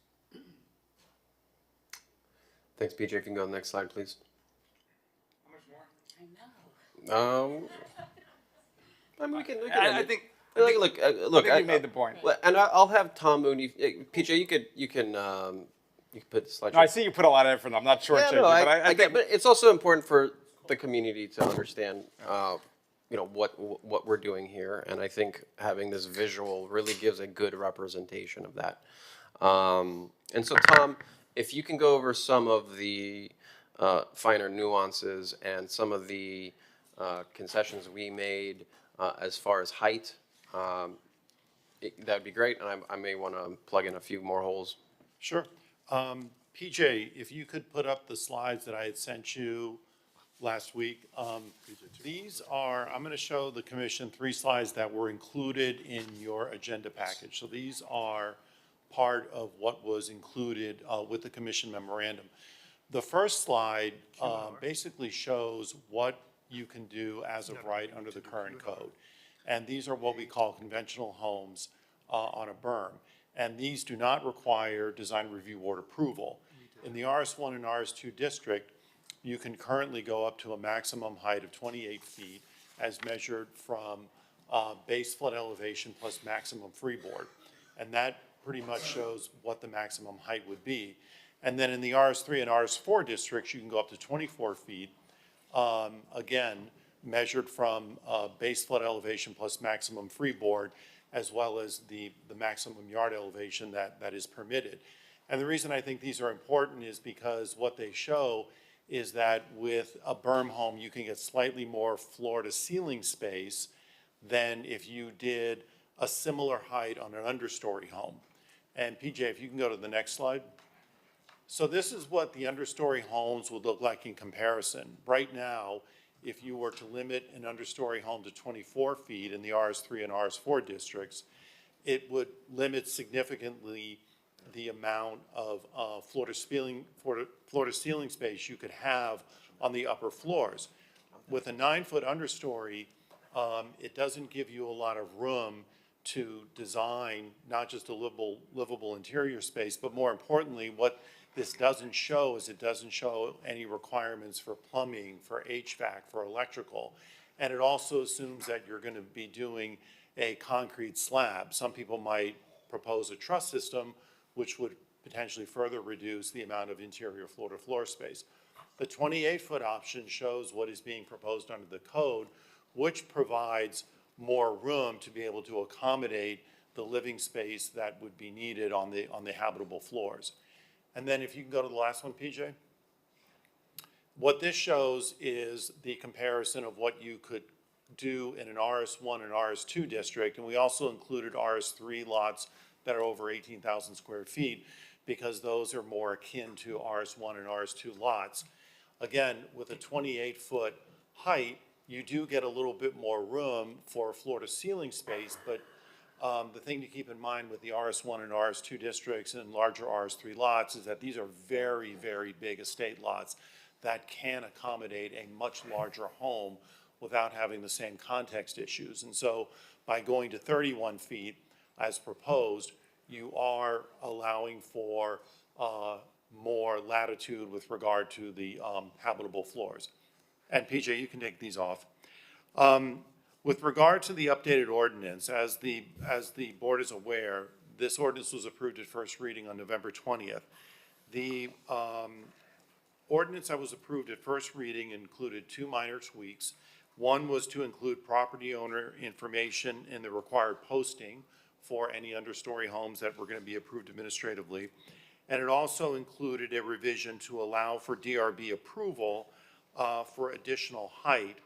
Thanks, PJ. If you can go to the next slide, please. How much more? I mean, we can I think look. you made the point. And I'll have Tom Mooney. PJ, you can put the slide. No, I see you put a lot of effort. I'm not shortchanging, no, but I get, think but it's also important for the community to understand, what we're doing here, and I think having this visual really gives a good representation of that. And so, Tom, if you can go over some of the finer nuances and some of the concessions we made as far as height, that'd be great, and I may want to plug in a few more holes. Sure. PJ, if you could put up the slides that I had sent you last week. These are, I'm going to show the commission 3 slides that were included in your agenda package. So these are part of what was included with the commission memorandum. The first slide basically shows what you can do as of right under the current code. And these are what we call conventional homes on a berm. And these do not require design review board approval. In the RS1 and RS2 district, you can currently go up to a maximum height of 28 feet as measured from base flood elevation plus maximum freeboard. And that pretty much shows what the maximum height would be. And then in the RS3 and RS4 districts, you can go up to 24 feet, again, measured from base flood elevation plus maximum freeboard, as well as the maximum yard elevation that is permitted. And the reason I think these are important is because what they show is that with a berm home, you can get slightly more floor to ceiling space than if you did a similar height on an understory home. And PJ, if you can go to the next slide. So this is what the understory homes would look like in comparison. Right now, if you were to limit an understory home to 24 feet in the RS3 and RS4 districts, it would limit significantly the amount of floor to ceiling space you could have on the upper floors. With a 9-foot understory, it doesn't give you a lot of room to design not just a livable interior space, but more importantly, what this doesn't show is it doesn't show any requirements for plumbing, for HVAC, for electrical. And it also assumes that you're going to be doing a concrete slab. Some people might propose a truss system, which would potentially further reduce the amount of interior floor-to-floor space. The 28-foot option shows what is being proposed under the code, which provides more room to be able to accommodate the living space that would be needed on the habitable floors. And then if you can go to the last one, PJ. What this shows is the comparison of what you could do in an RS1 and RS2 district, and we also included RS3 lots that are over 18,000 square feet because those are more akin to RS1 and RS2 lots. Again, with a 28-foot height, you do get a little bit more room for floor-to-ceiling space, but the thing to keep in mind with the RS1 and RS2 districts and larger RS3 lots is that these are very, very big estate lots that can accommodate a much larger home without having the same context issues. And so by going to 31 feet, as proposed, you are allowing for more latitude with regard to the habitable floors. And PJ, you can take these off. With regard to the updated ordinance, as the board is aware, this ordinance was approved at first reading on November 20th. The ordinance that was approved at first reading included two minor tweaks. One was to include property owner information in the required posting for any understory homes that were going to be approved administratively. And it also included a revision to allow for DRB approval for additional height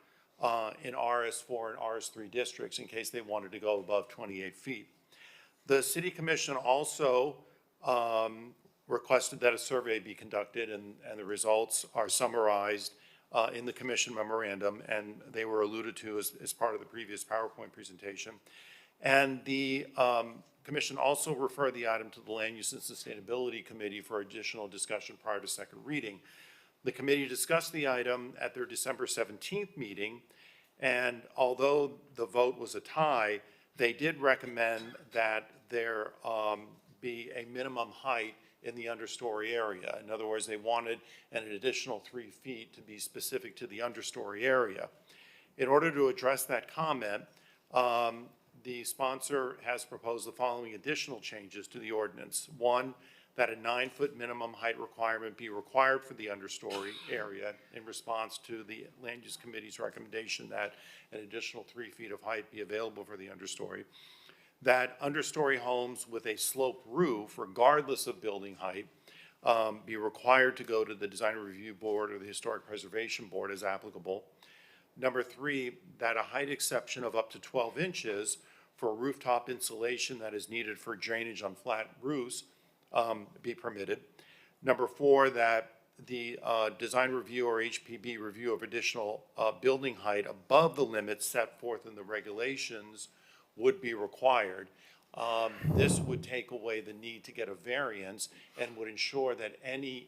in RS4 and RS3 districts in case they wanted to go above 28 feet. The City Commission also requested that a survey be conducted, and the results are summarized in the Commission memorandum, and they were alluded to as part of the previous PowerPoint presentation. And the Commission also referred the item to the Land Use and Sustainability Committee for additional discussion prior to second reading. The committee discussed the item at their December 17th meeting, and although the vote was a tie, they did recommend that there be a minimum height in the understory area. In other words, they wanted an additional 3 feet to be specific to the understory area. In order to address that comment, the sponsor has proposed the following additional changes to the ordinance. One, that a 9-foot minimum height requirement be required for the understory area in response to the Land Use Committee's recommendation that an additional 3 feet of height be available for the understory. That understory homes with a sloped roof, regardless of building height, be required to go to the Design Review Board or the Historic Preservation Board as applicable. Number 3, that a height exception of up to 12 inches for rooftop insulation that is needed for drainage on flat roofs be permitted. Number 4, that the design review or HPB review of additional building height above the limits set forth in the regulations would be required. This would take away the need to get a variance and would ensure that any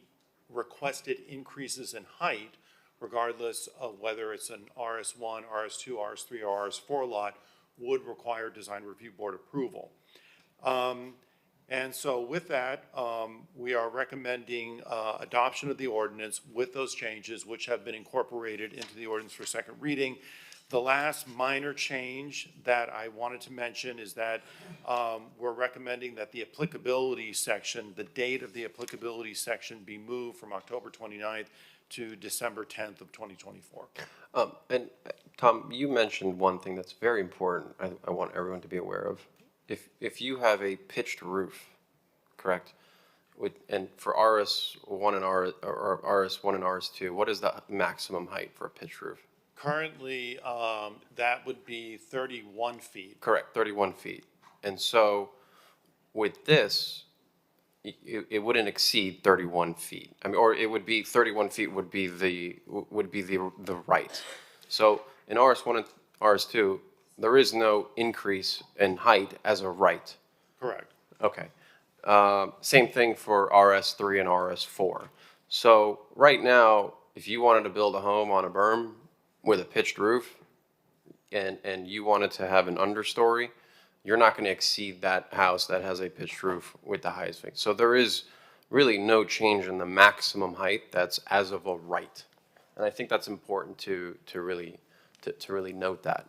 requested increases in height, regardless of whether it's an RS1, RS2, RS3, or RS4 lot, would require design review board approval. And so with that, we are recommending adoption of the ordinance with those changes, which have been incorporated into the ordinance for second reading. The last minor change that I wanted to mention is that we're recommending that the applicability section, the date of the applicability section, be moved from October 29th to December 10th of 2024. And Tom, you mentioned one thing that's very important I want everyone to be aware of. If you have a pitched roof, correct, and for RS1 and RS1 and RS2, what is the maximum height for a pitched roof? Currently, that would be 31 feet. Correct, 31 feet. And so with this, it wouldn't exceed 31 feet. I mean, or it would be 31 feet would be the right. So in RS1 and RS2, there is no increase in height as a right. Correct. Okay. Same thing for RS3 and RS4. So right now, if you wanted to build a home on a berm with a pitched roof and you wanted to have an understory, you're not going to exceed that house that has a pitched roof with the highest thing. So there is really no change in the maximum height that's as of a right. And I think that's important to really note that.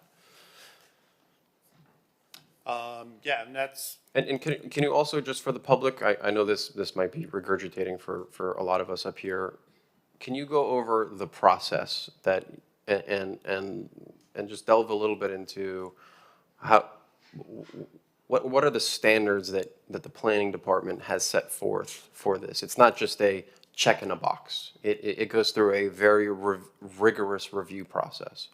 Yeah, and that's. And can you also, just for the public, I know this might be regurgitating for a lot of us up here, can you go over the process that and just delve a little bit into what are the standards that the planning department has set forth for this? It's not just a check in a box. It goes through a very rigorous review process.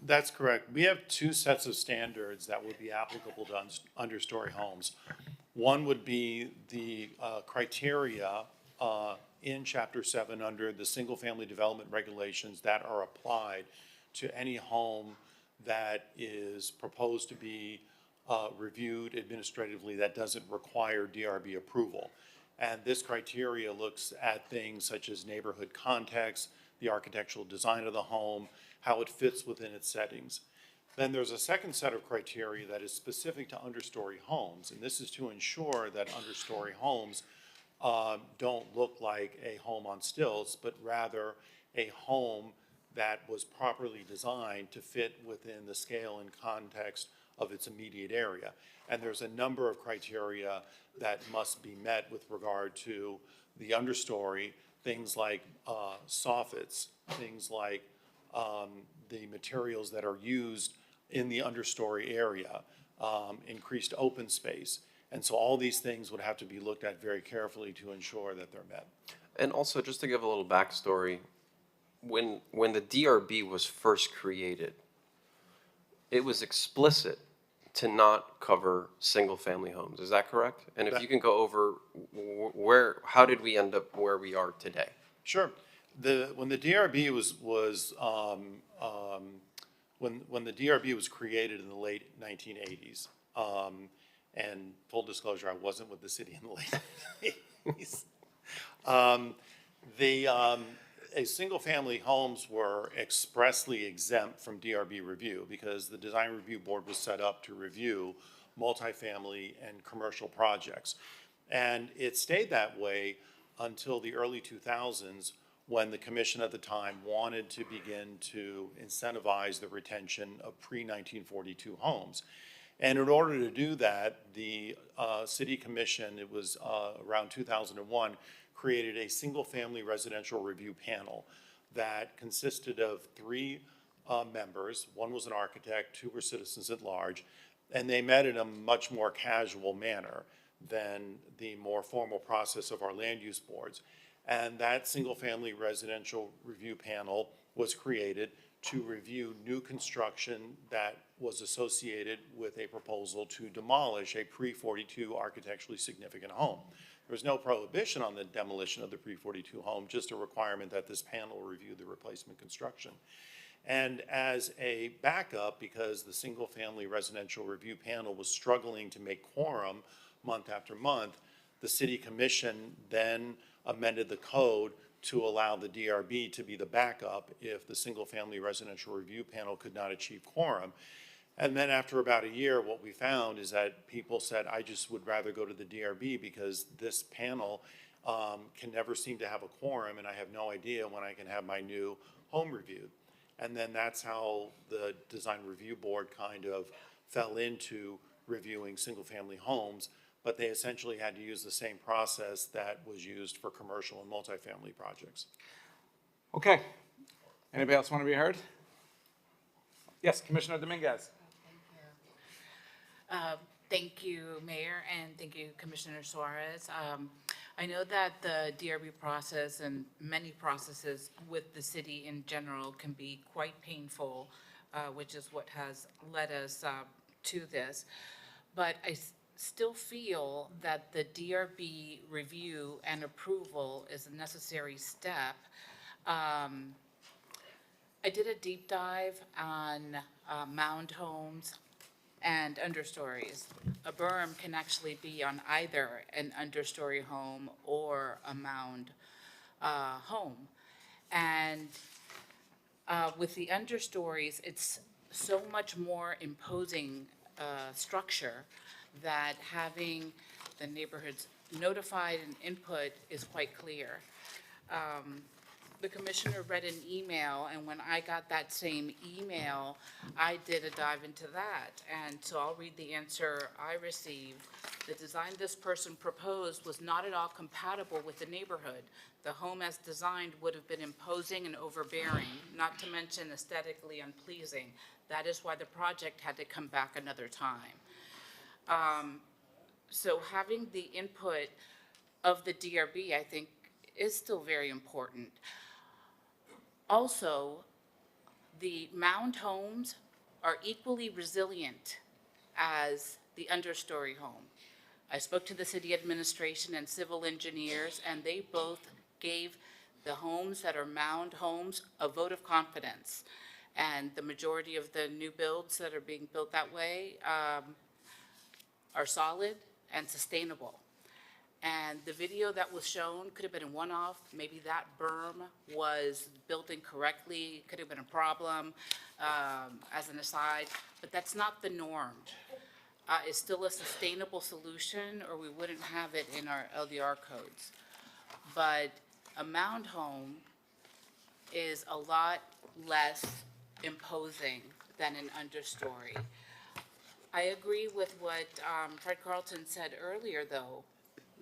That's correct. We have two sets of standards that would be applicable to understory homes. One would be the criteria in Chapter 7 under the Single Family Development Regulations that are applied to any home that is proposed to be reviewed administratively that doesn't require DRB approval. And this criteria looks at things such as neighborhood context, the architectural design of the home, how it fits within its settings. Then there's a second set of criteria that is specific to understory homes, and this is to ensure that understory homes don't look like a home on stilts, but rather a home that was properly designed to fit within the scale and context of its immediate area. And there's a number of criteria that must be met with regard to the understory, things like soffits, things like the materials that are used in the understory area, increased open space. And so all these things would have to be looked at very carefully to ensure that they're met. And also, just to give a little backstory, when the DRB was first created, it was explicit to not cover single-family homes. Is that correct? And if you can go over how did we end up where we are today? Sure. When the DRB when the DRB was created in the late 1980s, and full disclosure, I wasn't with the city in the late 80s. Single-family homes were expressly exempt from DRB review because the Design Review Board was set up to review multifamily and commercial projects. And it stayed that way until the early 2000s, when the commission at the time wanted to begin to incentivize the retention of pre-1942 homes. And in order to do that, the city commission, it was around 2001, created a single-family residential review panel that consisted of 3 members. One was an architect, 2 were citizens at large, and they met in a much more casual manner than the more formal process of our land use boards. And that single-family residential review panel was created to review new construction that was associated with a proposal to demolish a pre-42 architecturally significant home. There was no prohibition on the demolition of the pre-42 home, just a requirement that this panel review the replacement construction. And as a backup, because the single-family residential review panel was struggling to make quorum month after month, the city commission then amended the code to allow the DRB to be the backup if the single-family residential review panel could not achieve quorum. And then after about a year, what we found is that people said, I just would rather go to the DRB because this panel can never seem to have a quorum, and I have no idea when I can have my new home reviewed. And then that's how the Design Review Board kind of fell into reviewing single-family homes, but they essentially had to use the same process that was used for commercial and multifamily projects. Okay. Anybody else want to be heard? Yes, Commissioner Dominguez. Thank you, Mayor, and thank you, Commissioner Suarez. I know that the DRB process and many processes with the city in general can be quite painful, which is what has led us to this. But I still feel that the DRB review and approval is a necessary step. I did a deep dive on mound homes and understories. A berm can actually be on either an understory home or a mound home. And with the understories, it's so much more imposing structure that having the neighborhoods notified and input is quite clear. The commissioner read an email, and when I got that same email, I did a dive into that. And so I'll read the answer I received. The design this person proposed was not at all compatible with the neighborhood. The home as designed would have been imposing and overbearing, not to mention aesthetically unpleasing. That is why the project had to come back another time. So having the input of the DRB, I think, is still very important. Also, the mound homes are equally resilient as the understory home. I spoke to the city administration and civil engineers, and they both gave the homes that are mound homes a vote of confidence. And the majority of the new builds that are being built that way are solid and sustainable. And the video that was shown could have been a one-off. Maybe that berm was built incorrectly, could have been a problem, as an aside, but that's not the norm. is still a sustainable solution, or we wouldn't have it in our LDR codes. But a mound home is a lot less imposing than an understory. I agree with what Fred Carlton said earlier, though.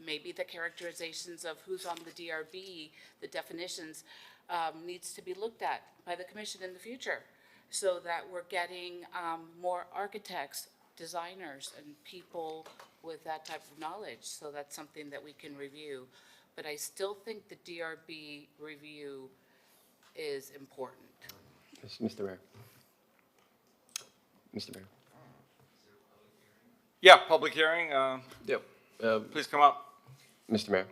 Maybe the characterizations of who's on the DRB, the definitions, needs to be looked at by the commission in the future, so that we're getting more architects, designers, and people with that type of knowledge. So that's something that we can review. But I still think the DRB review is important. Mr. Mayor. Mr. Mayor. Yeah, public hearing, Yep. please come up. Mr. Mayor,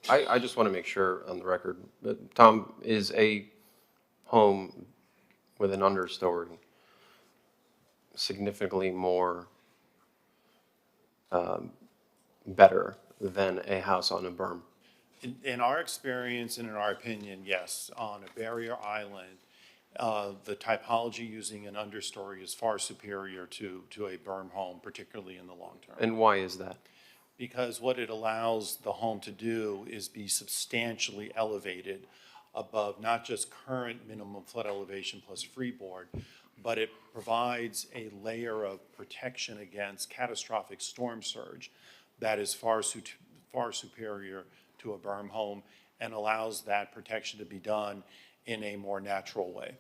I just want to make sure on the record that Tom is a home with an understory significantly more better than a house on a berm. In our experience and in our opinion, yes, on a barrier island, the typology using an understory is far superior to a berm home, particularly in the long term. And why is that? Because what it allows the home to do is be substantially elevated above not just current minimum flood elevation plus freeboard, but it provides a layer of protection against catastrophic storm surge that is far superior to a berm home, and allows that protection to be done in a more natural way.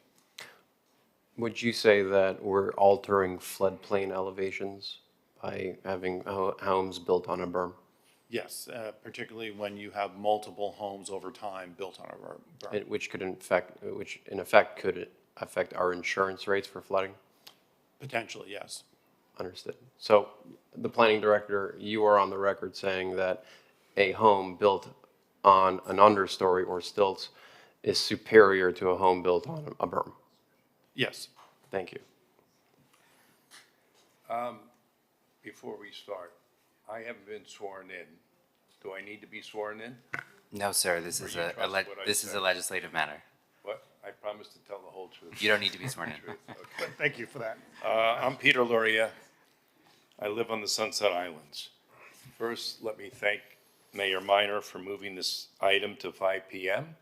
Would you say that we're altering floodplain elevations by having homes built on a berm? Yes, particularly when you have multiple homes over time built on a berm. Which in effect could affect our insurance rates for flooding? Potentially, yes. Understood. So the planning director, you are on the record saying that a home built on an understory or stilts is superior to a home built on a berm? Yes. Thank you. Before we start, I haven't been sworn in. Do I need to be sworn in? No, sir, this is a legislative matter. What? I promise to tell the whole truth. You don't need to be sworn in. Okay. Thank you for that. I'm Peter Luria. I live on the Sunset Islands. First, let me thank Mayor Minor for moving this item to 5 p.m.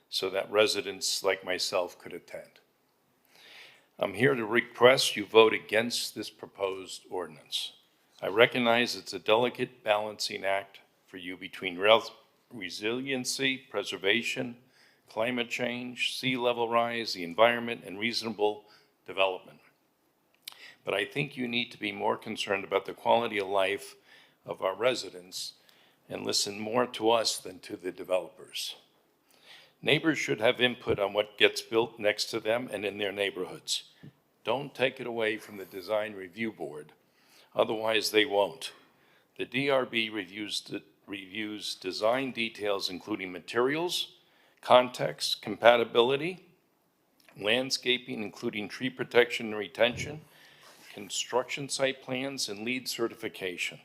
so that residents like myself could attend. I'm here to request you vote against this proposed ordinance. I recognize it's a delicate balancing act for you between resiliency, preservation, climate change, sea level rise, the environment, and reasonable development. But I think you need to be more concerned about the quality of life of our residents and listen more to us than to the developers. Neighbors should have input on what gets built next to them and in their neighborhoods. Don't take it away from the Design Review Board, otherwise they won't. The DRB reviews design details including materials, context, compatibility, landscaping including tree protection and retention, construction site plans, and LEED certification.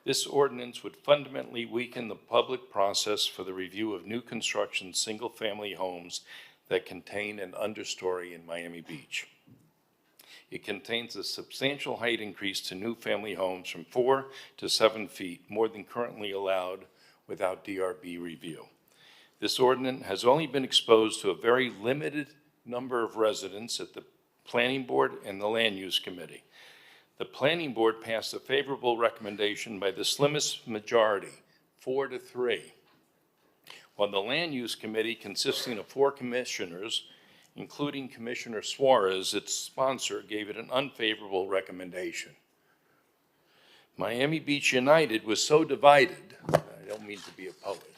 This ordinance would fundamentally weaken the public process for the review of new construction single-family homes that contain an understory in Miami Beach. It contains a substantial height increase to new family homes from 4 to 7 feet, more than currently allowed without DRB review. This ordinance has only been exposed to a very limited number of residents at the Planning Board and the Land Use Committee. The Planning Board passed a favorable recommendation by the slimmest majority, 4-3, while the Land Use Committee, consisting of 4 commissioners, including Commissioner Suarez, its sponsor, gave it an unfavorable recommendation. Miami Beach United was so divided, I don't mean to be a poet,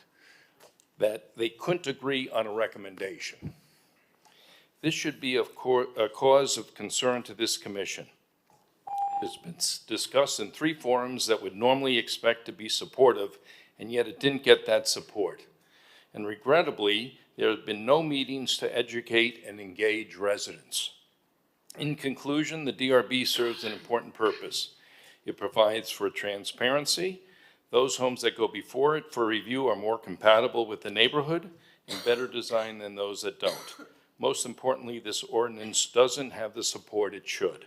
that they couldn't agree on a recommendation. This should be a cause of concern to this commission. It's been discussed in 3 forums that would normally expect to be supportive, and yet it didn't get that support. And regrettably, there have been no meetings to educate and engage residents. In conclusion, the DRB serves an important purpose. It provides for transparency. Those homes that go before it for review are more compatible with the neighborhood and better designed than those that don't. Most importantly, this ordinance doesn't have the support it should.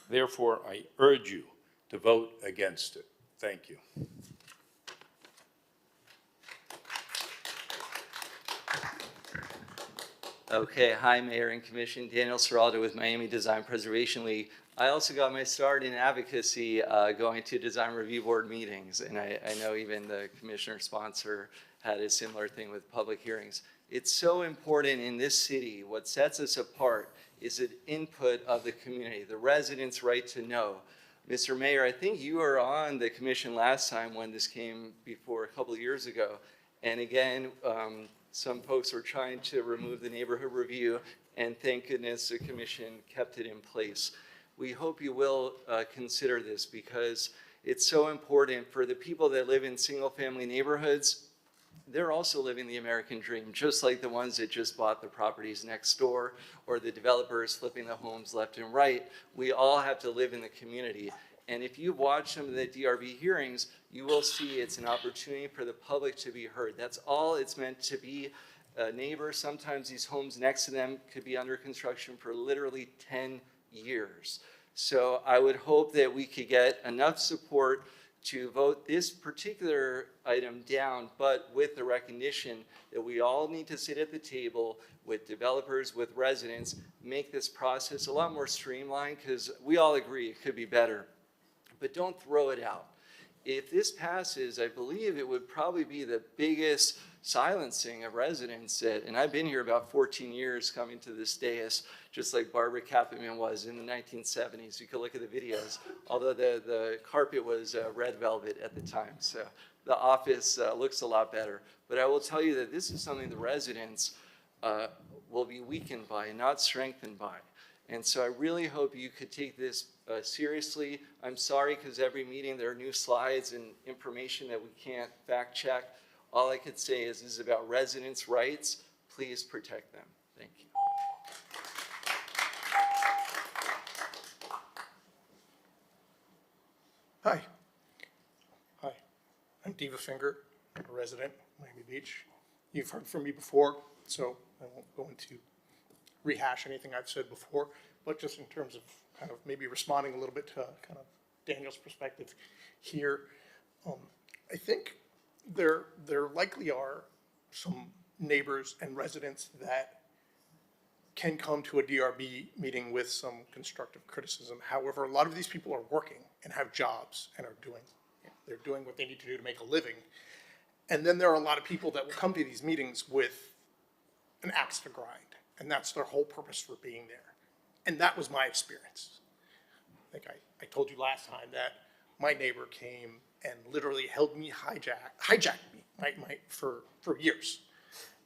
Therefore, I urge you to vote against it. Thank you. Okay, hi, Mayor and Commission. Daniel Serraldo with Miami Design Preservation League. I also got my start in advocacy going to Design Review Board meetings, and I know even the commissioner sponsor had a similar thing with public hearings. It's so important in this city. What sets us apart is the input of the community, the residents' right to know. Mr. Mayor, I think you were on the commission last time when this came before a couple of years ago. And again, some folks were trying to remove the neighborhood review, and thank goodness the commission kept it in place. We hope you will consider this because it's so important for the people that live in single-family neighborhoods. They're also living the American dream, just like the ones that just bought the properties next door or the developers flipping the homes left and right. We all have to live in the community. And if you watch some of the DRB hearings, you will see it's an opportunity for the public to be heard. That's all it's meant to be. Neighbors, sometimes these homes next to them could be under construction for literally 10 years. So I would hope that we could get enough support to vote this particular item down, but with the recognition that we all need to sit at the table with developers, with residents, make this process a lot more streamlined, because we all agree it could be better. But don't throw it out. If this passes, I believe it would probably be the biggest silencing of residents and I've been here about 14 years coming to this dais, just like Barbara Kaplan was in the 1970s. You could look at the videos, although the carpet was red velvet at the time. So the office looks a lot better. But I will tell you that this is something the residents will be weakened by, not strengthened by. And so I really hope you could take this seriously. I'm sorry, because every meeting there are new slides and information that we can't fact check. All I could say is this is about residents' rights. Please protect them. Thank you. Hi. Hi. I'm Diva Finger. I'm a resident of Miami Beach. You've heard from me before, so I won't go into rehash anything I've said before, but just in terms of kind of maybe responding a little bit to kind of Daniel's perspective here. I think there likely are some neighbors and residents that can come to a DRB meeting with some constructive criticism. However, a lot of these people are working and have jobs and are doing, they're doing what they need to do to make a living. And then there are a lot of people that will come to these meetings with an axe to grind, and that's their whole purpose for being there. And that was my experience. I think I told you last time that my neighbor came and literally held me, hijacked me for years.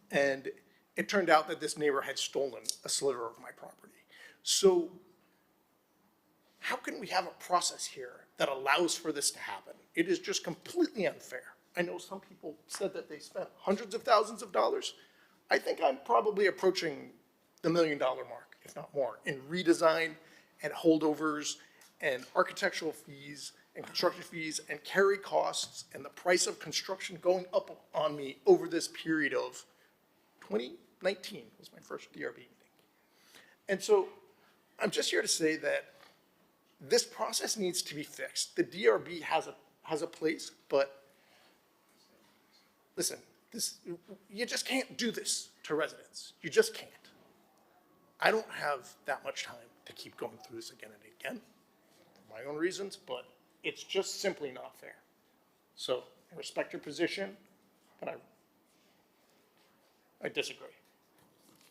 And it turned out that this neighbor had stolen a sliver of my property. So how can we have a process here that allows for this to happen? It is just completely unfair. I know some people said that they spent hundreds of thousands of dollars. I think I'm probably approaching the $1 million mark, if not more, in redesign and holdovers and architectural fees and construction fees and carry costs and the price of construction going up on me over this period of 2019 was my first DRB meeting. And so I'm just here to say that this process needs to be fixed. The DRB has a place, but listen, you just can't do this to residents. You just can't. I don't have that much time to keep going through this again and again for my own reasons, but it's just simply not fair. So I respect your position, but I disagree.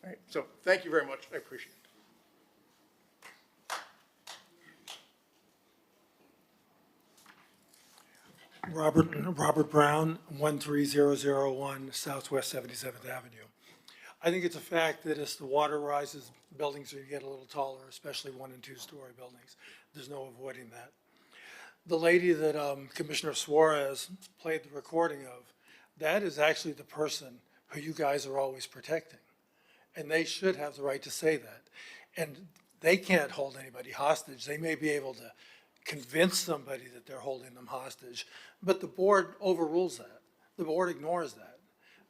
All right, so thank you very much. I appreciate it. Robert Brown, 13001 Southwest 77th Avenue. I think it's a fact that as the water rises, buildings are going to get a little taller, especially 1- and 2-story buildings. There's no avoiding that. The lady that Commissioner Suarez played the recording of, that is actually the person who you guys are always protecting. And they should have the right to say that. And they can't hold anybody hostage. They may be able to convince somebody that they're holding them hostage, but the board overrules that. The board ignores that.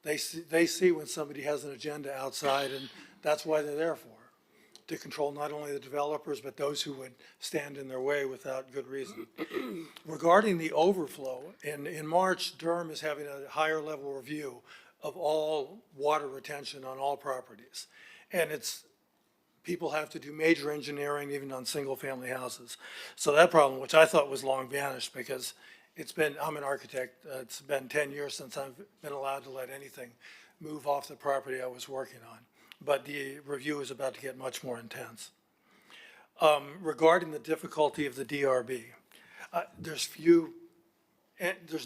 They see when somebody has an agenda outside, and that's why they're there for, to control not only the developers, but those who would stand in their way without good reason. Regarding the overflow, in March, Durham is having a higher level review of all water retention on all properties. And people have to do major engineering even on single-family houses. So that problem, which I thought was long vanished because I'm an architect, it's been 10 years since I've been allowed to let anything move off the property I was working on. But the review is about to get much more intense. Regarding the difficulty of the DRB, there's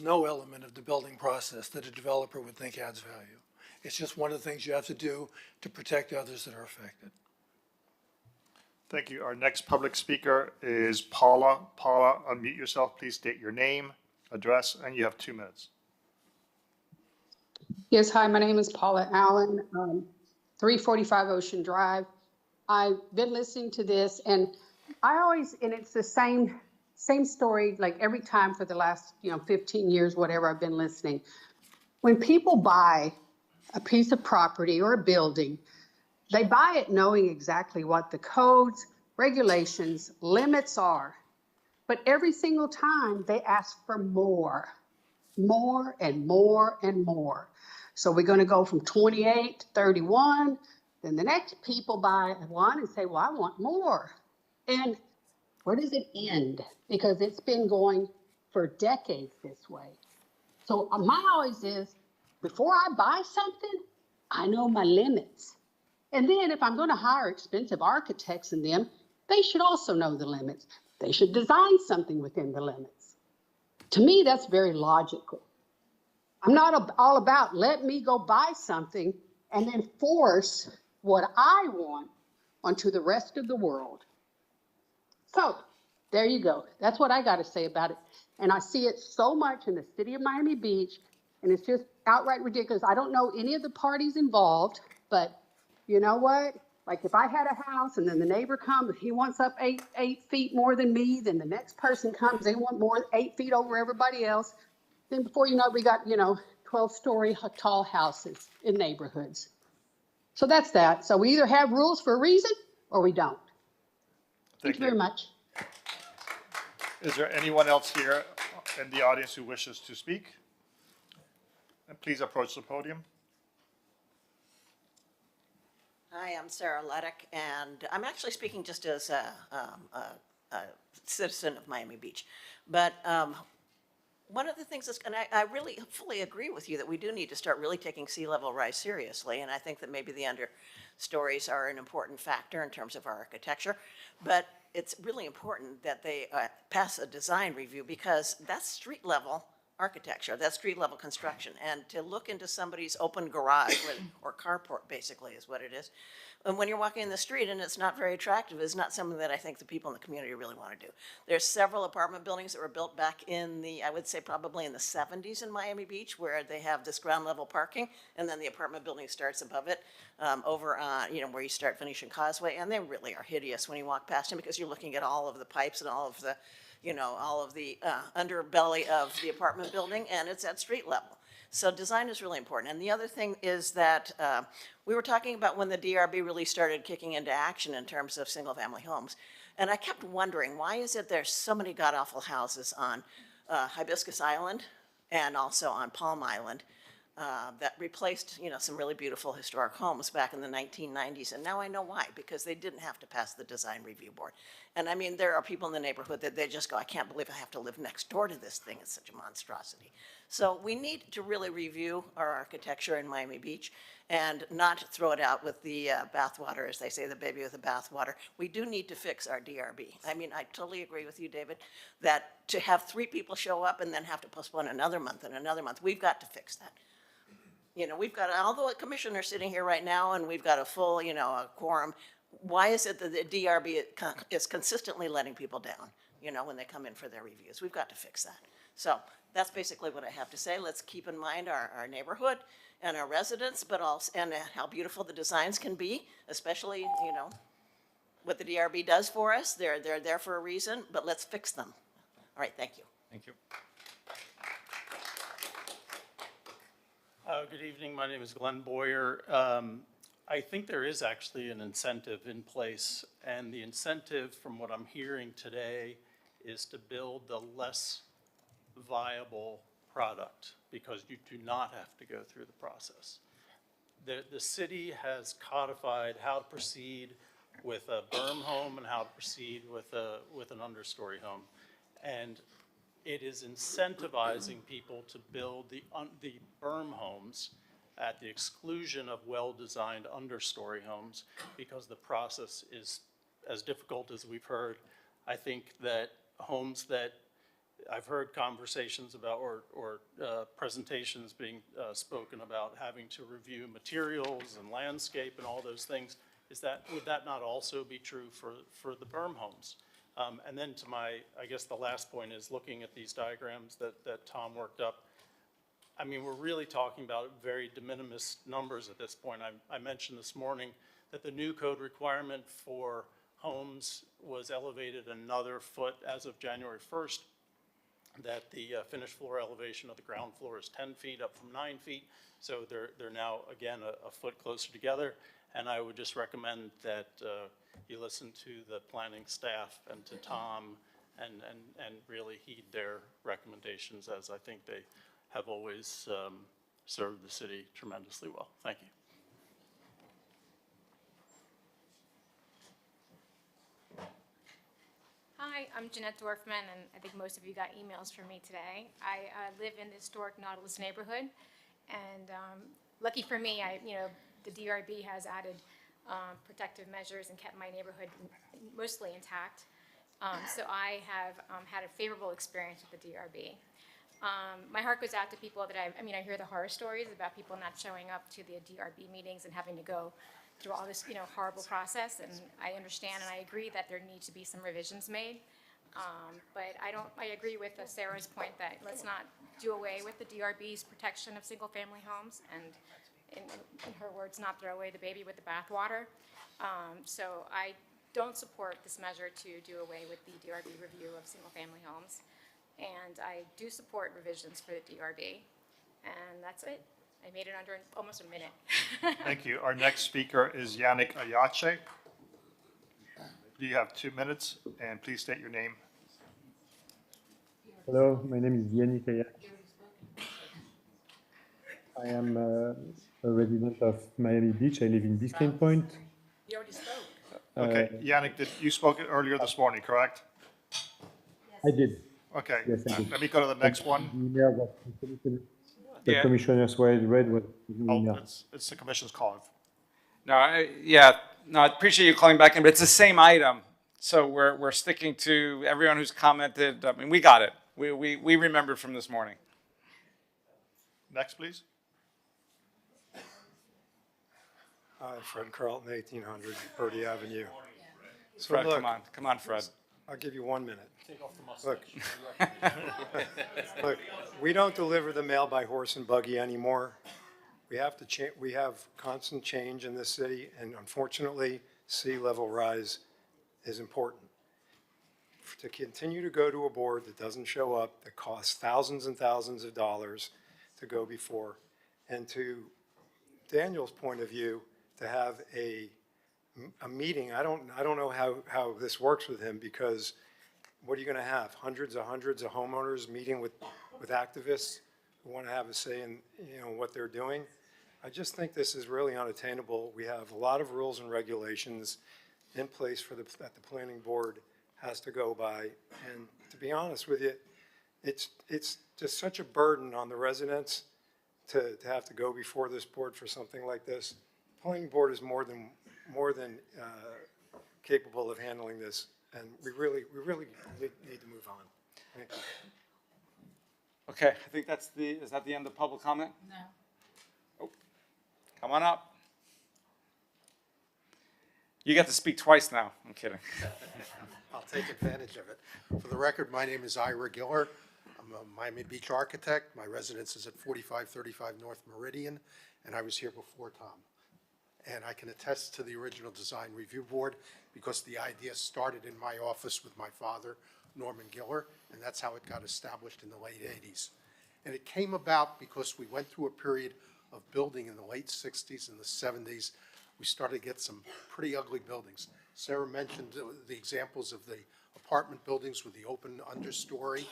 no element of the building process that a developer would think adds value. It's just one of the things you have to do to protect others that are affected. Thank you. Our next public speaker is Paula. Paula, unmute yourself. Please state your name, address, and you have 2 minutes. Yes, hi, my name is Paula Allen, 345 Ocean Drive. I've been listening to this and it's the same story like every time for the last 15 years, whatever I've been listening. When people buy a piece of property or a building, they buy it knowing exactly what the codes, regulations, limits are. But every single time they ask for more and more and more. So we're going to go from 28 to 31. Then the next people buy one and say, well, I want more. And where does it end? Because it's been going for decades this way. So my always is, before I buy something, I know my limits. And then if I'm going to hire expensive architects in them, they should also know the limits. They should design something within the limits. To me, that's very logical. I'm not all about let me go buy something and then force what I want onto the rest of the world. So there you go. That's what I got to say about it. And I see it so much in the city of Miami Beach, and it's just outright ridiculous. I don't know any of the parties involved, but you know what? Like if I had a house and then the neighbor comes, he wants up eight feet more than me, then the next person comes, they want more 8 feet over everybody else. Then before you know it, we got, 12-story tall houses in neighborhoods. So that's that. So we either have rules for a reason or we don't. Thank you very much. Is there anyone else here in the audience who wishes to speak? And please approach the podium. Hi, I'm Sarah Leddick, and I'm actually speaking just as a citizen of Miami Beach. But one of the things that's, and I really fully agree with you that we do need to start really taking sea level rise seriously, and I think that maybe the understories are an important factor in terms of our architecture, but it's really important that they pass a design review because that's street level architecture, that's street level construction, and to look into somebody's open garage or carport basically is what it is. And when you're walking in the street and it's not very attractive, is not something that I think the people in the community really want to do. There's several apartment buildings that were built back in the, I would say probably in the 70s in Miami Beach, where they have this ground level parking, and then the apartment building starts above it, over on, where you start Venetian Causeway, and they really are hideous when you walk past them because you're looking at all of the pipes and all of the, all of the underbelly of the apartment building, and it's at street level. So design is really important. And the other thing is that we were talking about when the DRB really started kicking into action in terms of single family homes. And I kept wondering, why is it there's so many god-awful houses on Hibiscus Island and also on Palm Island that replaced, some really beautiful historic homes back in the 1990s. And now I know why, because they didn't have to pass the design review board. And I mean, there are people in the neighborhood that they just go, I can't believe I have to live next door to this thing. It's such a monstrosity. So we need to really review our architecture in Miami Beach and not throw it out with the bathwater, as they say, the baby with the bathwater. We do need to fix our DRB. I mean, I totally agree with you, David, that to have 3 people show up and then have to postpone another month and another month, we've got to fix that. We've got, although a commissioner sitting here right now and we've got a full, a quorum, why is it that the DRB is consistently letting people down, when they come in for their reviews? We've got to fix that. So that's basically what I have to say. Let's keep in mind our neighborhood and our residents, but also, and how beautiful the designs can be, especially, what the DRB does for us. They're there for a reason, but let's fix them. All right, thank you. Thank you. Good evening. My name is Glenn Boyer. I think there is actually an incentive in place, and the incentive, from what I'm hearing today, is to build the less viable product, because you do not have to go through the process. The city has codified how to proceed with a berm home and how to proceed with an understory home. And it is incentivizing people to build the berm homes at the exclusion of well-designed understory homes, because the process is as difficult as we've heard. I think that homes that I've heard conversations about, or presentations being spoken about having to review materials and landscape and all those things, would that not also be true for the berm homes? And then to my, I guess the last point is looking at these diagrams that Tom worked up. I mean, we're really talking about very de minimis numbers at this point. I mentioned this morning that the new code requirement for homes was elevated another foot as of January 1st, that the finished floor elevation of the ground floor is 10 feet up from 9 feet. So they're now, again, a foot closer together. And I would just recommend that you listen to the planning staff and to Tom and really heed their recommendations, as I think they have always served the city tremendously well. Thank you. Hi, I'm Jeanette Dorfman, and I think most of you got emails from me today. I live in the historic Nautilus neighborhood, and lucky for me, the DRB has added protective measures and kept my neighborhood mostly intact. So I have had a favorable experience with the DRB. My heart goes out to people that I hear the horror stories about people not showing up to the DRB meetings and having to go through all this, horrible process, and I understand and I agree that there need to be some revisions made. But I agree with Sarah's point that let's not do away with the DRB's protection of single-family homes, and in her words, not throw away the baby with the bathwater. So I don't support this measure to do away with the DRB review of single-family homes. And I do support revisions for the DRB. And that's it. I made it under almost a minute. Thank you. Our next speaker is Yannick Ayache. You have 2 minutes, and please state your name. Hello, my name is Yannick Ayache. I am a resident of Miami Beach. I live in Biscayne Point. You already spoke. Okay, Yannick, you spoke earlier this morning, correct? I did. Okay, yes, I did. Let me go to the next one. The email that the Commissioner Suarez read was It's the commission's call. No, I appreciate you calling back in, but it's the same item. So we're sticking to everyone who's commented. I mean, we got it. We remembered from this morning. Next, please. Hi, Fred Carlton, 1800 Purdy Avenue. So Fred, look, come on, Fred. I'll give you 1 minute. Take off the mustache. Look, we don't deliver the mail by horse and buggy anymore. We have constant change in this city, and unfortunately, sea level rise is important. To continue to go to a board that doesn't show up, that costs thousands and thousands of dollars to go before, and to Daniel's point of view, to have a meeting, I don't know how this works with him, because what are you going to have? Hundreds of homeowners meeting with activists who want to have a say in what they're doing. I just think this is really unattainable. We have a lot of rules and regulations in place that the planning board has to go by, and to be honest with you, it's just such a burden on the residents to have to go before this board for something like this. The planning board is more than capable of handling this, and we really need to move on. Thank you. Okay, I think is that the end of public comment? No. Oh, come on up. You get to speak twice now. I'm kidding. I'll take advantage of it. For the record, my name is Ira Giller. I'm a Miami Beach architect. My residence is at 4535 North Meridian, and I was here before Tom. And I can attest to the original design review board because the idea started in my office with my father, Norman Giller, and that's how it got established in the late 80s. And it came about because we went through a period of building in the late 60s and the 70s we started to get some pretty ugly buildings. Sarah mentioned the examples of the apartment buildings with the open understory.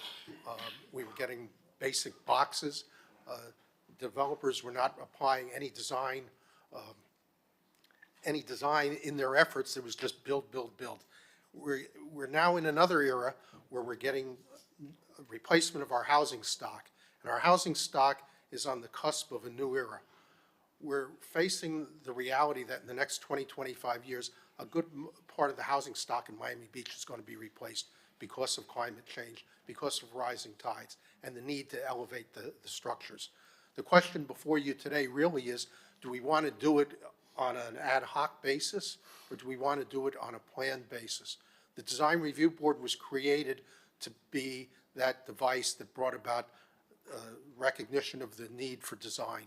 We were getting basic boxes. Developers were not applying any design in their efforts. It was just build, build, build. We're now in another era where we're getting a replacement of our housing stock, and our housing stock is on the cusp of a new era. We're facing the reality that in the next 20, 25 years, a good part of the housing stock in Miami Beach is going to be replaced because of climate change, because of rising tides, and the need to elevate the structures. The question before you today really is, do we want to do it on an ad hoc basis, or do we want to do it on a planned basis? The Design Review Board was created to be that device that brought about recognition of the need for design.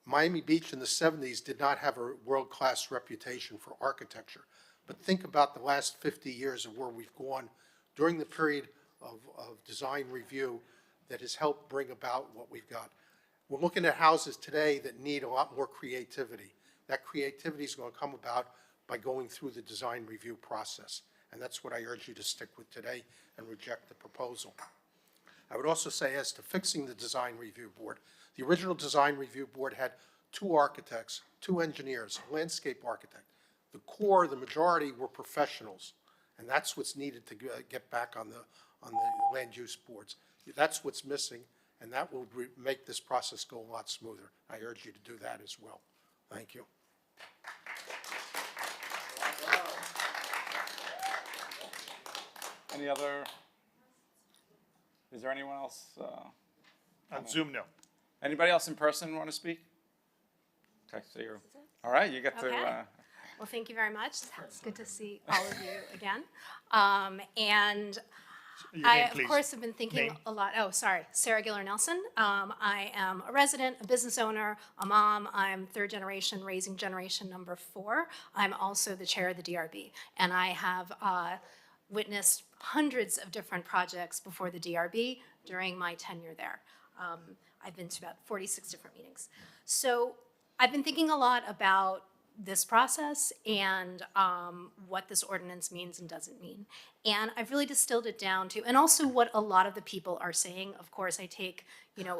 Miami Beach in the 70s did not have a world-class reputation for architecture, but think about the last 50 years of where we've gone during the period of design review that has helped bring about what we've got. We're looking at houses today that need a lot more creativity. That creativity is going to come about by going through the design review process, and that's what I urge you to stick with today and reject the proposal. I would also say, as to fixing the Design Review Board, the original Design Review Board had 2 architects, 2 engineers, a landscape architect. The core, the majority, were professionals, and that's what's needed to get back on the land use boards. That's what's missing, and that will make this process go a lot smoother. I urge you to do that as well. Thank you. Any other, is there anyone else? On Zoom, no. Anybody else in person want to speak? Okay, so you're, all right, you get to. Okay. Well, thank you very much. It's good to see all of you again. And Your I, name, of please. course, have been thinking Name. a lot. Oh, sorry. Sarah Giller Nelson. I am a resident, a business owner, a mom. I'm 3rd generation, raising generation number 4. I'm also the chair of the DRB. And I have witnessed hundreds of different projects before the DRB during my tenure there. I've been to about 46 different meetings. So I've been thinking a lot about this process and what this ordinance means and doesn't mean. And I've really distilled it down to, and also what a lot of the people are saying. Of course, I take,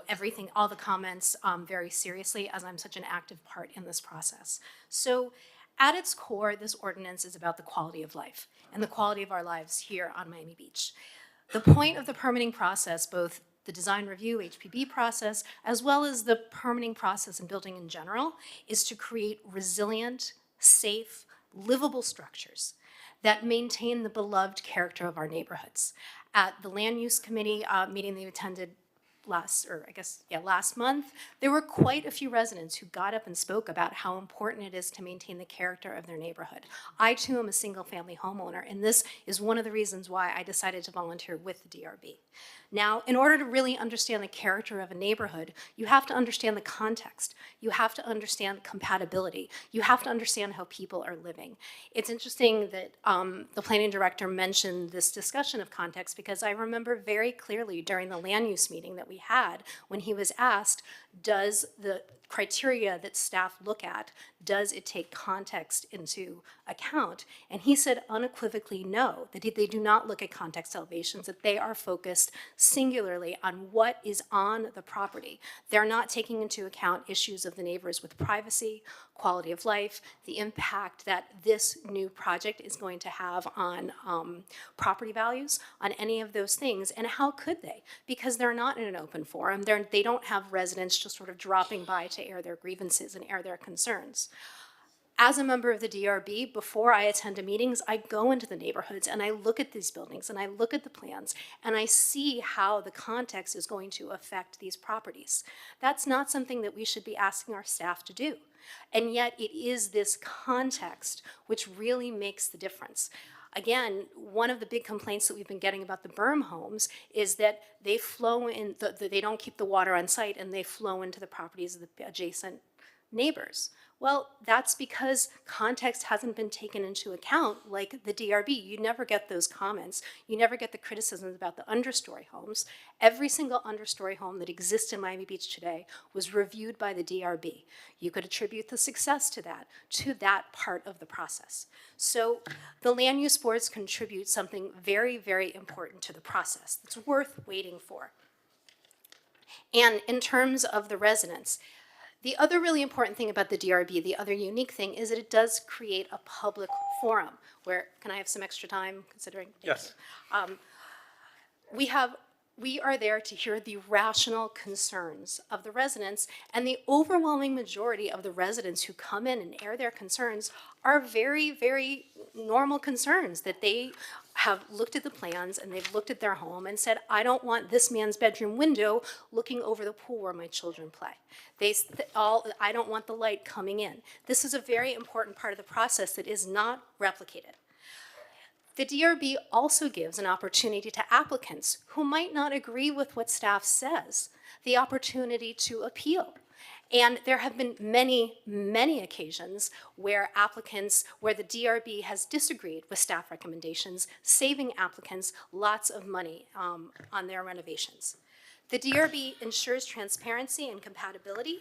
everything, all the comments very seriously, as I'm such an active part in this process. So at its core, this ordinance is about the quality of life and the quality of our lives here on Miami Beach. The point of the permitting process, both the design review, HPB process, as well as the permitting process and building in general, is to create resilient, safe, livable structures that maintain the beloved character of our neighborhoods. At the Land Use Committee meeting they attended last month, there were quite a few residents who got up and spoke about how important it is to maintain the character of their neighborhood. I too am a single family homeowner, and this is one of the reasons why I decided to volunteer with the DRB. Now, in order to really understand the character of a neighborhood, you have to understand the context. You have to understand compatibility. You have to understand how people are living. It's interesting that the planning director mentioned this discussion of context, because I remember very clearly during the land use meeting that we had when he was asked, does the criteria that staff look at, does it take context into account? And he said unequivocally no, that they do not look at context elevations, that they are focused singularly on what is on the property. They're not taking into account issues of the neighbors with privacy, quality of life, the impact that this new project is going to have on property values, on any of those things, and how could they? Because they're not in an open forum. They don't have residents just sort of dropping by to air their grievances and air their concerns. As a member of the DRB, before I attend to meetings, I go into the neighborhoods and I look at these buildings and I look at the plans and I see how the context is going to affect these properties. That's not something that we should be asking our staff to do. And yet it is this context which really makes the difference. Again, one of the big complaints that we've been getting about the berm homes is that they flow in, they don't keep the water on site and they flow into the properties of the adjacent neighbors. Well, that's because context hasn't been taken into account, like the DRB. You never get those comments. You never get the criticisms about the understory homes. Every single understory home that exists in Miami Beach today was reviewed by the DRB. You could attribute the success to that part of the process. So the land use boards contribute something very, very important to the process that's worth waiting for. And in terms of the residents, the other really important thing about the DRB, the other unique thing, is that it does create a public forum where, can I have some extra time considering? Yes. We are there to hear the rational concerns of the residents, and the overwhelming majority of the residents who come in and air their concerns are very, very normal concerns that they have looked at the plans and they've looked at their home and said, I don't want this man's bedroom window looking over the pool where my children play. I don't want the light coming in. This is a very important part of the process that is not replicated. The DRB also gives an opportunity to applicants who might not agree with what staff says, the opportunity to appeal. And there have been many, many occasions where the DRB has disagreed with staff recommendations, saving applicants lots of money on their renovations. The DRB ensures transparency and compatibility.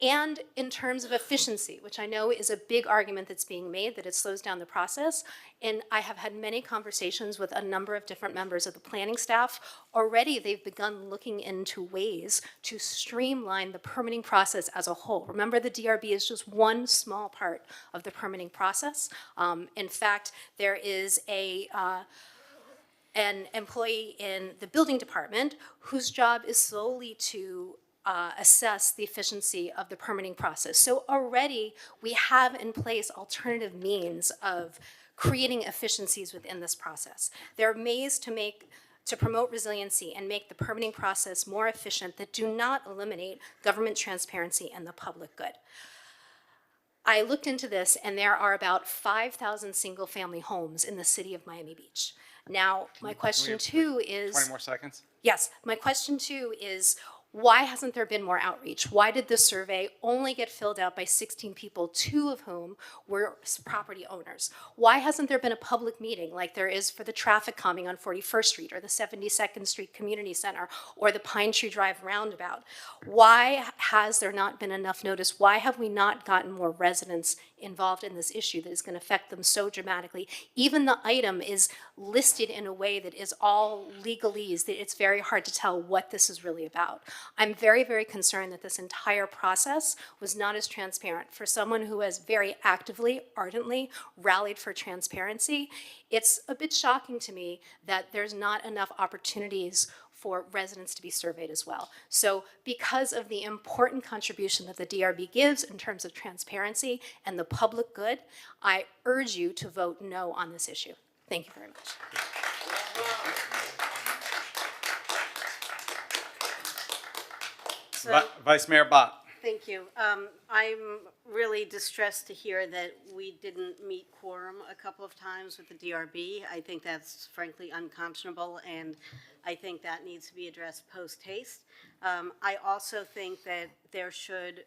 And in terms of efficiency, which I know is a big argument that's being made, that it slows down the process. And I have had many conversations with a number of different members of the planning staff. Already they've begun looking into ways to streamline the permitting process as a whole. Remember, the DRB is just one small part of the permitting process. In fact, there is an employee in the building department whose job is solely to assess the efficiency of the permitting process. So already we have in place alternative means of creating efficiencies within this process. There are ways to promote resiliency and make the permitting process more efficient that do not eliminate government transparency and the public good. I looked into this, and there are about 5,000 single-family homes in the city of Miami Beach. Now, my question too is... 20 more seconds? Yes, my question too is, why hasn't there been more outreach? Why did this survey only get filled out by 16 people, 2 of whom were property owners? Why hasn't there been a public meeting like there is for the traffic calming on 41st Street or the 72nd Street Community Center or the Pine Tree Drive roundabout? Why has there not been enough notice? Why have we not gotten more residents involved in this issue that is going to affect them so dramatically? Even the item is listed in a way that is all legalese, that it's very hard to tell what this is really about. I'm very, very concerned that this entire process was not as transparent. For someone who has very actively, ardently rallied for transparency, it's a bit shocking to me that there's not enough opportunities for residents to be surveyed as well. So because of the important contribution that the DRB gives in terms of transparency and the public good, I urge you to vote no on this issue. Thank you very much. Vice Mayor Bott. Thank you. I'm really distressed to hear that we didn't meet quorum a couple of times with the DRB. I think that's frankly unconscionable, and I think that needs to be addressed post haste. I also think that there should,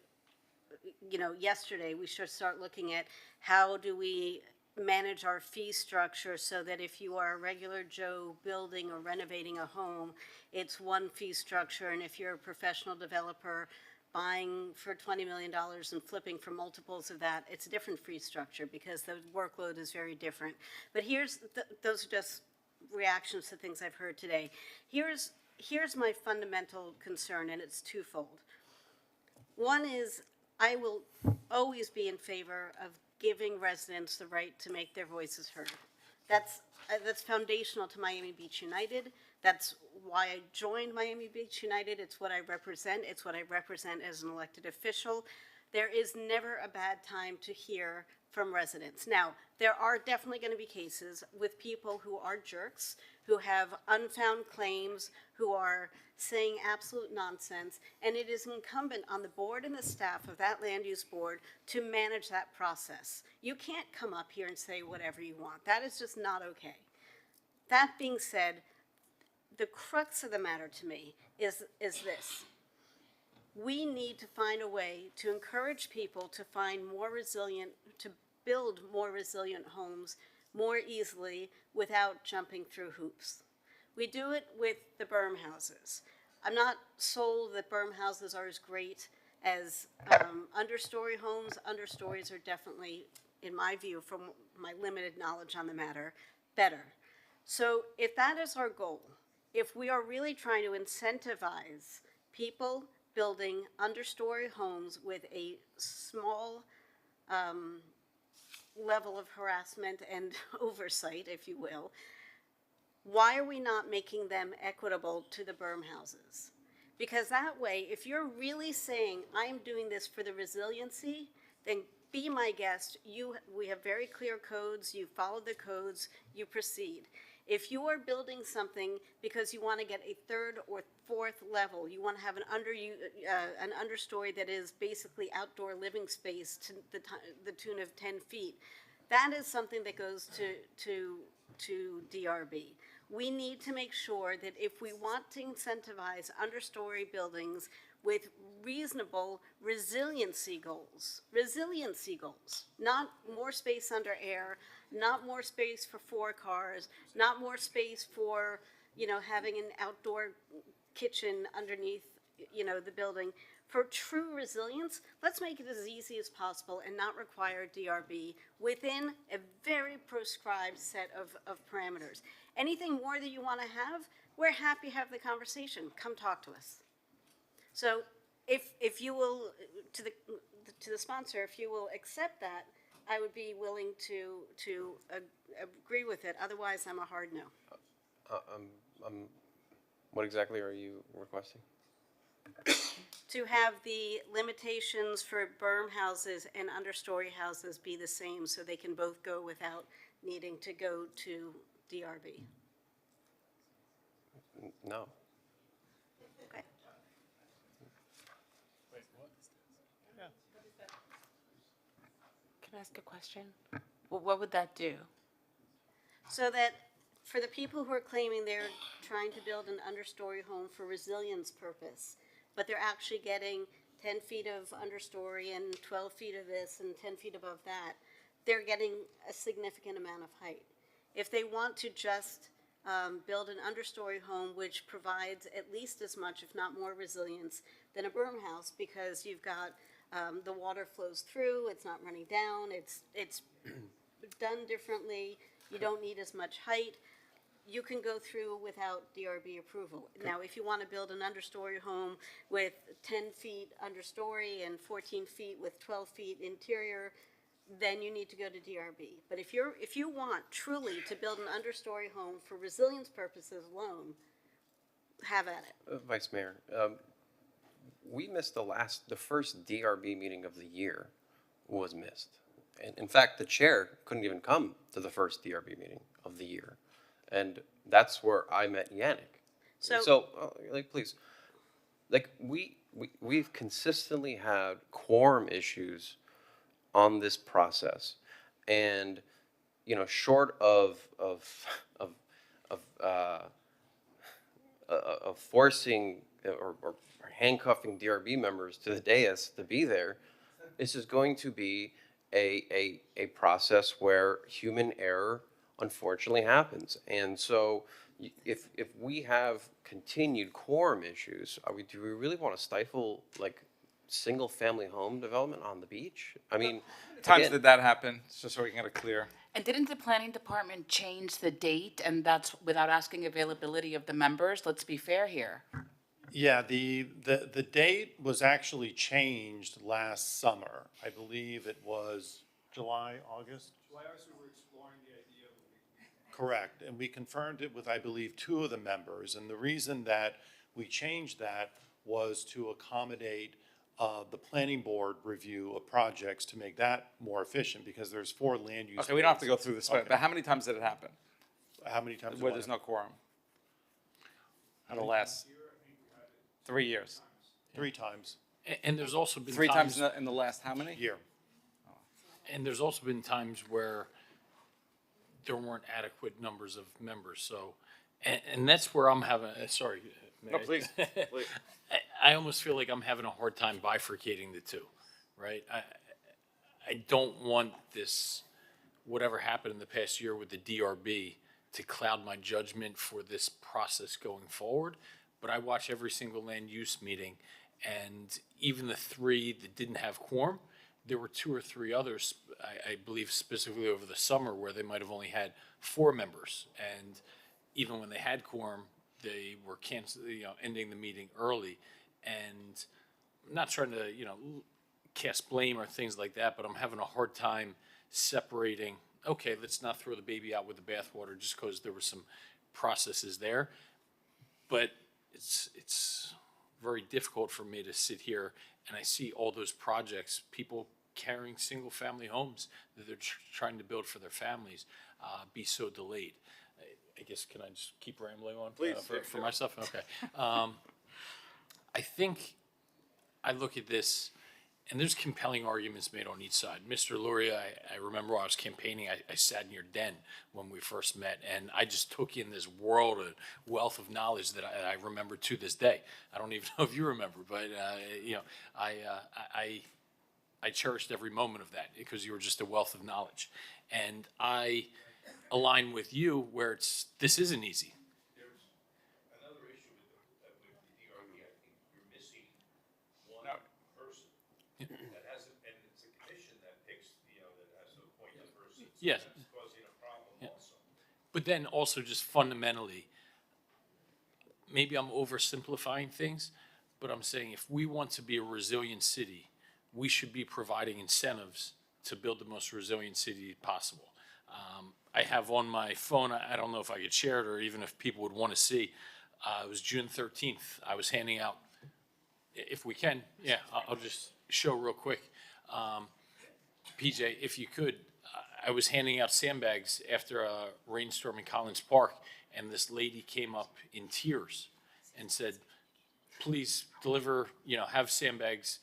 yesterday we should start looking at how do we manage our fee structure so that if you are a regular Joe building or renovating a home, it's one fee structure, and if you're a professional developer buying for $20 million and flipping for multiples of that, it's a different fee structure because the workload is very different. But those are just reactions to things I've heard today. Here's my fundamental concern, and it's twofold. One is I will always be in favor of giving residents the right to make their voices heard. That's foundational to Miami Beach United. That's why I joined Miami Beach United. It's what I represent. It's what I represent as an elected official. There is never a bad time to hear from residents. Now, there are definitely going to be cases with people who are jerks, who have unfound claims, who are saying absolute nonsense, and it is incumbent on the board and the staff of that land use board to manage that process. You can't come up here and say whatever you want. That is just not okay. That being said, the crux of the matter to me is this. We need to find a way to encourage people to find more resilient, to build more resilient homes more easily without jumping through hoops. We do it with the berm houses. I'm not sold that berm houses are as great as understory homes. Understories are definitely, in my view, from my limited knowledge on the matter, better. So if that is our goal, if we are really trying to incentivize people building understory homes with a small level of harassment and oversight, if you will, why are we not making them equitable to the berm houses? Because that way, if you're really saying, I'm doing this for the resiliency, then be my guest. We have very clear codes, you follow the codes, you proceed. If you are building something because you want to get a third or fourth level, you want to have an understory that is basically outdoor living space to the tune of 10 feet, that is something that goes to DRB. We need to make sure that if we want to incentivize understory buildings with reasonable resiliency goals, not more space under air, not more space for 4 cars, not more space for, having an outdoor kitchen underneath, the building. For true resilience, let's make it as easy as possible and not require DRB within a very prescribed set of parameters. Anything more that you want to have, we're happy to have the conversation. Come talk to us. So if you will, to the sponsor, if you will accept that, I would be willing to agree with it. Otherwise, I'm a hard no. What exactly are you requesting? To have the limitations for berm houses and understory houses be the same so they can both go without needing to go to DRB. No. Okay. Can I ask a question? Well, what would that do? So that for the people who are claiming they're trying to build an understory home for resilience purpose, but they're actually getting 10 feet of understory and 12 feet of this and 10 feet above that, they're getting a significant amount of height. If they want to just build an understory home which provides at least as much, if not more resilience than a berm house, because you've got the water flows through, it's not running down, it's done differently, you don't need as much height, you can go through without DRB approval. Now, if you want to build an understory home with 10 feet understory and 14 feet with 12 feet interior, then you need to go to DRB. But if you want truly to build an understory home for resilience purposes alone, have at it. Vice Mayor, we missed the first DRB meeting of the year was missed. And in fact, the chair couldn't even come to the first DRB meeting of the year. And that's where I met Yannick. So please, we've consistently had quorum issues on this process, and short of forcing or handcuffing DRB members to the dais to be there, this is going to be a process where human error unfortunately happens. And so if we have continued quorum issues, do we really want to stifle single family home development on the beach? I mean, Times did that happen, just so we can get it clear? And didn't the planning department change the date, and that's without asking availability of the members? Let's be fair here. Yeah, the date was actually changed last summer. I believe it was July, August? July, August, we were exploring the idea of Correct, and we confirmed it with, I believe, 2 of the members. And the reason that we changed that was to accommodate the planning board review of projects to make that more efficient, because there's 4 land use. Okay, we don't have to go through this, but how many times did it happen? How many times? Where there's no quorum? In the last 3 years? 3 times. And there's also been 3 times in the last how many? Year. And there's also been times where there weren't adequate numbers of members, so, and that's where I'm having, sorry. No, please, please. I almost feel like I'm having a hard time bifurcating the two, right? I don't want this, whatever happened in the past year with the DRB, to cloud my judgment for this process going forward. But I watch every single land use meeting, and even the three that didn't have quorum, there were two or three others, I believe specifically over the summer, where they might have only had 4 members. And even when they had quorum, they were ending the meeting early. And I'm not trying to, cast blame or things like that, but I'm having a hard time separating, okay, let's not throw the baby out with the bathwater just because there were some processes there. But it's very difficult for me to sit here and I see all those projects, people carrying single-family homes that they're trying to build for their families, be so delayed. I guess, can I just keep rambling on? Please, For myself? Okay. I think I look at this, and there's compelling arguments made on each side. Mr. Luria, I remember when I was campaigning, I sat in your den when we first met, and I just took in this world of wealth of knowledge that I remember to this day. I don't even know if you remember, but I cherished every moment of that because you were just a wealth of knowledge. And I align with you where this isn't easy. There's another issue with the DRB. I think you're missing one person that hasn't, and it's a commission that picks, that has to appoint the person. So Yes. that's causing a problem also. But then also just fundamentally, maybe I'm oversimplifying things, but I'm saying if we want to be a resilient city, we should be providing incentives to build the most resilient city possible. I have on my phone, I don't know if I could share it or even if people would want to see, it was June 13th. I was handing out, if we can, yeah, I'll just show real quick. PJ, if you could, I was handing out sandbags after a rainstorm in Collins Park, and this lady came up in tears and said, please deliver, have sandbags,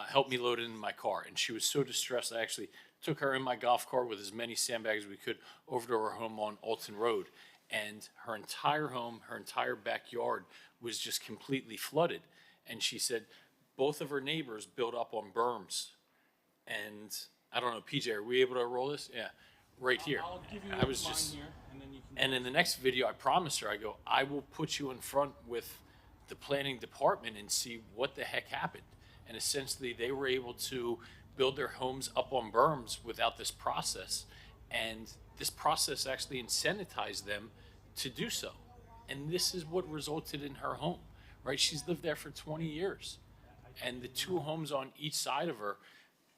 help me load it in my car. And she was so distressed, I actually took her in my golf cart with as many sandbags as we could over to her home on Alton Road. And her entire home, her entire backyard was just completely flooded. And she said both of her neighbors built up on berms. And I don't know, PJ, are we able to roll this? Yeah, right here. I'll give you I was mine just, here, and then you can. and in the next video, I promised her, I go, I will put you in front with the planning department and see what the heck happened. And essentially, they were able to build their homes up on berms without this process. And this process actually incentivized them to do so. And this is what resulted in her home, right? She's lived there for 20 years. And the 2 homes on each side of her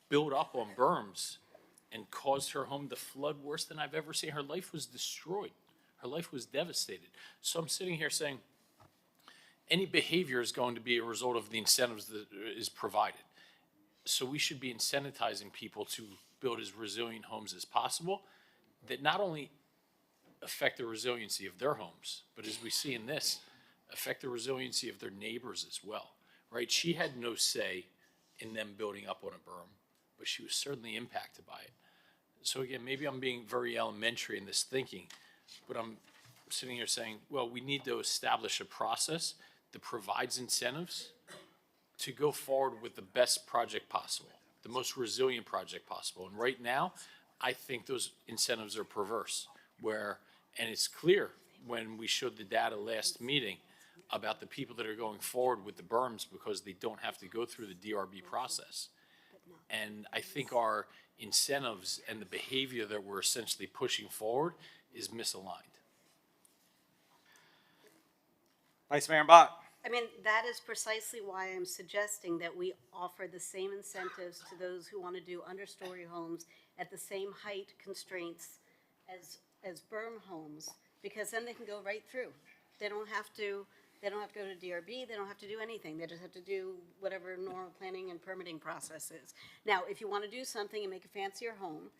built up on berms and caused her home to flood worse than I've ever seen. Her life was destroyed. Her life was devastated. So I'm sitting here saying, any behavior is going to be a result of the incentives that is provided. So we should be incentivizing people to build as resilient homes as possible that not only affect the resiliency of their homes, but as we see in this, affect the resiliency of their neighbors as well, right? She had no say in them building up on a berm, but she was certainly impacted by it. So again, maybe I'm being very elementary in this thinking, but I'm sitting here saying, well, we need to establish a process that provides incentives to go forward with the best project possible, the most resilient project possible. And right now, I think those incentives are perverse, and it's clear when we showed the data last meeting about the people that are going forward with the berms because they don't have to go through the DRB process. And I think our incentives and the behavior that we're essentially pushing forward is misaligned. Vice Mayor Bott. I mean, that is precisely why I'm suggesting that we offer the same incentives to those who want to do understory homes at the same height constraints as berm homes, because then they can go right through. They don't have to go to DRB, they don't have to do anything. They just have to do whatever normal planning and permitting process is. Now, if you want to do something and make a fancier home,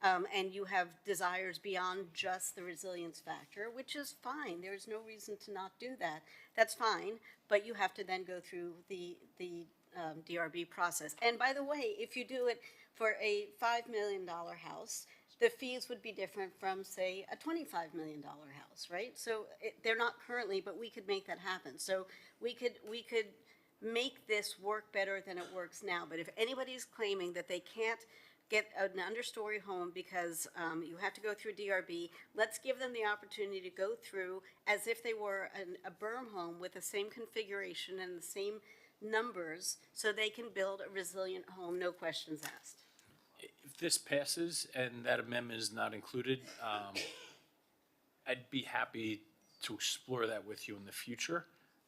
and you have desires beyond just the resilience factor, which is fine. There's no reason to not do that. That's fine, but you have to then go through the DRB process. And by the way, if you do it for a $5 million house, the fees would be different from, say, a $25 million house, right? So they're not currently, but we could make that happen. So we could make this work better than it works now. But if anybody's claiming that they can't get an understory home because you have to go through DRB, let's give them the opportunity to go through as if they were a berm home with the same configuration and the same numbers, so they can build a resilient home, no questions asked. If this passes and that amendment is not included, I'd be happy to explore that with you in the future.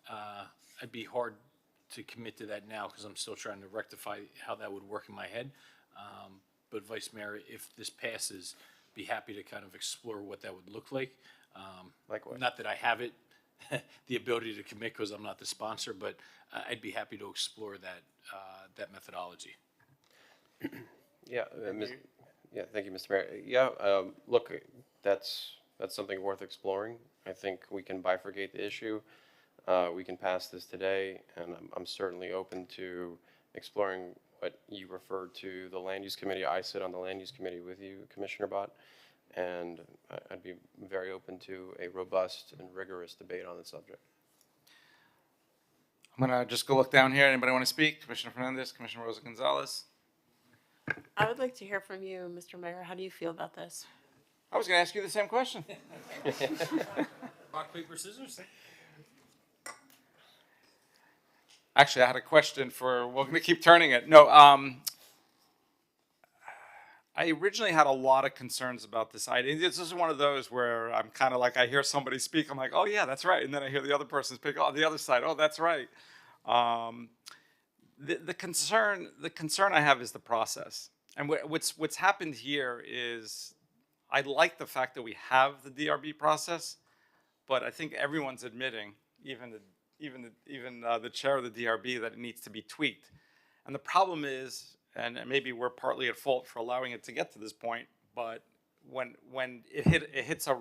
I'd be hard to commit to that now because I'm still trying to rectify how that would work in my head. But Vice Mayor, if this passes, be happy to kind of explore what that would look like. Likewise. Not that I have it, the ability to commit because I'm not the sponsor, but I'd be happy to explore that methodology. Yeah, yeah, thank you, Mr. Mayor. Yeah, look, that's something worth exploring. I think we can bifurcate the issue. We can pass this today, and I'm certainly open to exploring what you referred to the Land Use Committee. I sit on the Land Use Committee with you, Commissioner Bott, and I'd be very open to a robust and rigorous debate on the subject. I'm gonna just go look down here. Anybody want to speak? Commissioner Fernandez, Commissioner Rosa Gonzalez. I would like to hear from you, Mr. Mayor. How do you feel about this? I was gonna ask you the same question. Rock, paper, scissors? Actually, I had a question for, we're going to keep turning it. No, I originally had a lot of concerns about this idea. This is one of those where I'm kind of like, I hear somebody speak, I'm like, oh yeah, that's right. And then I hear the other person speak on the other side, oh, that's right. The concern I have is the process. And what's happened here is, I like the fact that we have the DRB process, but I think everyone's admitting, even the chair of the DRB, that it needs to be tweaked. And the problem is, and maybe we're partly at fault for allowing it to get to this point, but when it hits a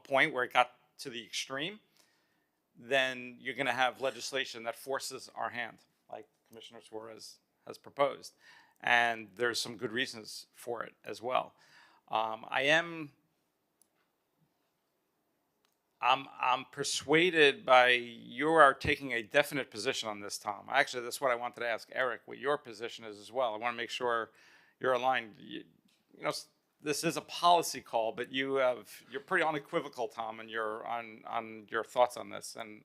point where it got to the extreme, then you're going to have legislation that forces our hand, like Commissioner Suarez has proposed. And there's some good reasons for it as well. I'm persuaded by you are taking a definite position on this, Tom. Actually, that's what I wanted to ask Eric, what your position is as well. I want to make sure you're aligned. You know, this is a policy call, but you're pretty unequivocal, Tom, and on your thoughts on this. And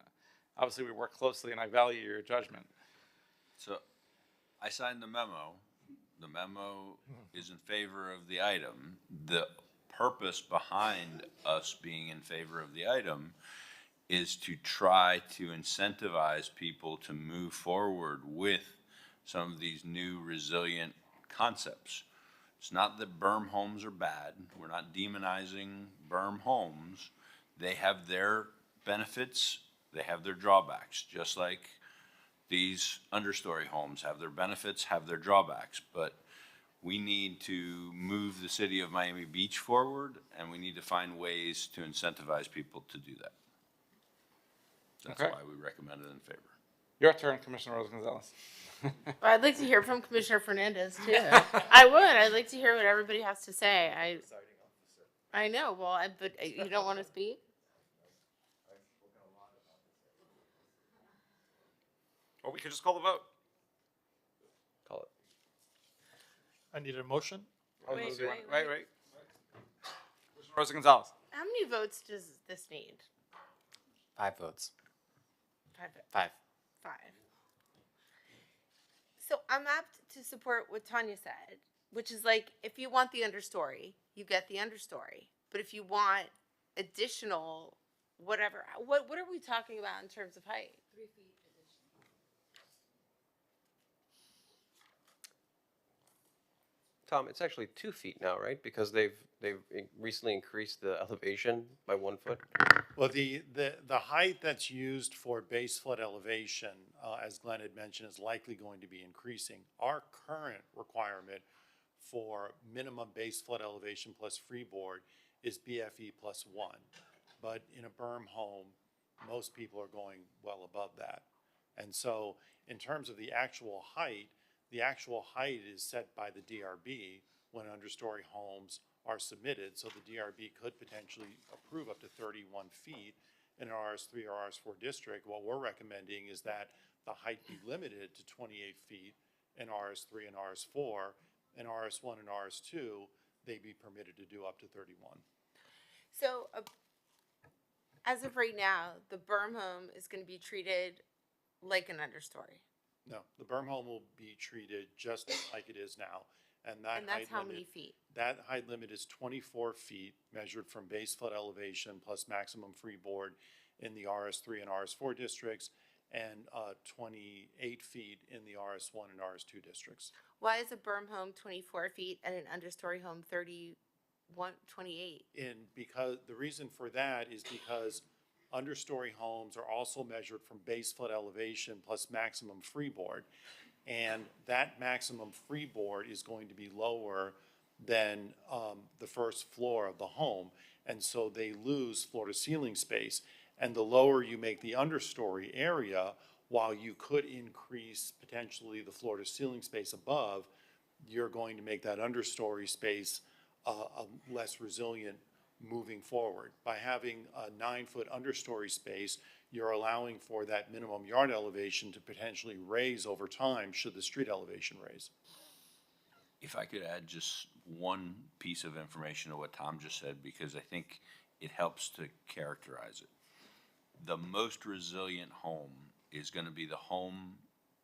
obviously, we work closely, and I value your judgment. So, I signed the memo. The memo is in favor of the item. The purpose behind us being in favor of the item is to try to incentivize people to move forward with some of these new resilient concepts. It's not that berm homes are bad. We're not demonizing berm homes. They have their benefits, they have their drawbacks, just like these understory homes have their benefits, have their drawbacks. But we need to move the city of Miami Beach forward, and we need to find ways to incentivize people to do that. That's Okay. why we recommend it in favor. Your turn, Commissioner Rosa Gonzalez. Well, I'd like to hear from Commissioner Fernandez too. I would. I'd like to hear what everybody has to say. I know. Well, but you don't want to speak? Or we could just call the vote. Call it. I need a motion. Wait. Commissioner Wait. Rosa Gonzalez. How many votes does this need? 5 votes. 5. 5. 5. So I'm apt to support what Tanya said, which is like, if you want the understory, you get the understory. But if you want additional, whatever, what are we talking about in terms of height? 3 feet. Tom, it's actually 2 feet now, right? Because they've recently increased the elevation by 1 foot. Well, the height that's used for base flood elevation, as Glenn had mentioned, is likely going to be increasing. Our current requirement for minimum base flood elevation plus freeboard is BFE +1. But in a berm home, most people are going well above that. And so in terms of the actual height is set by the DRB when understory homes are submitted. So the DRB could potentially approve up to 31 feet in an RS3 or RS4 district. What we're recommending is that the height be limited to 28 feet in RS3 and RS4, and RS1 and RS2, they be permitted to do up to 31. So, as of right now, the berm home is going to be treated like an understory. No, the berm home will be treated just like it is now, and that And that's height how limit- many feet? That height limit is 24 feet, measured from base flood elevation plus maximum freeboard in the RS3 and RS4 districts, and 28 feet in the RS1 and RS2 districts. Why is a berm home 24 feet and an understory home 28? And because, the reason for that is because understory homes are also measured from base flood elevation plus maximum freeboard. And that maximum freeboard is going to be lower than the first floor of the home. And so they lose floor to ceiling space. And the lower you make the understory area, while you could increase potentially the floor to ceiling space above, you're going to make that understory space less resilient moving forward. By having a 9-foot understory space, you're allowing for that minimum yard elevation to potentially raise over time should the street elevation raise. If I could add just one piece of information to what Tom just said, because I think it helps to characterize it. The most resilient home is going to be the home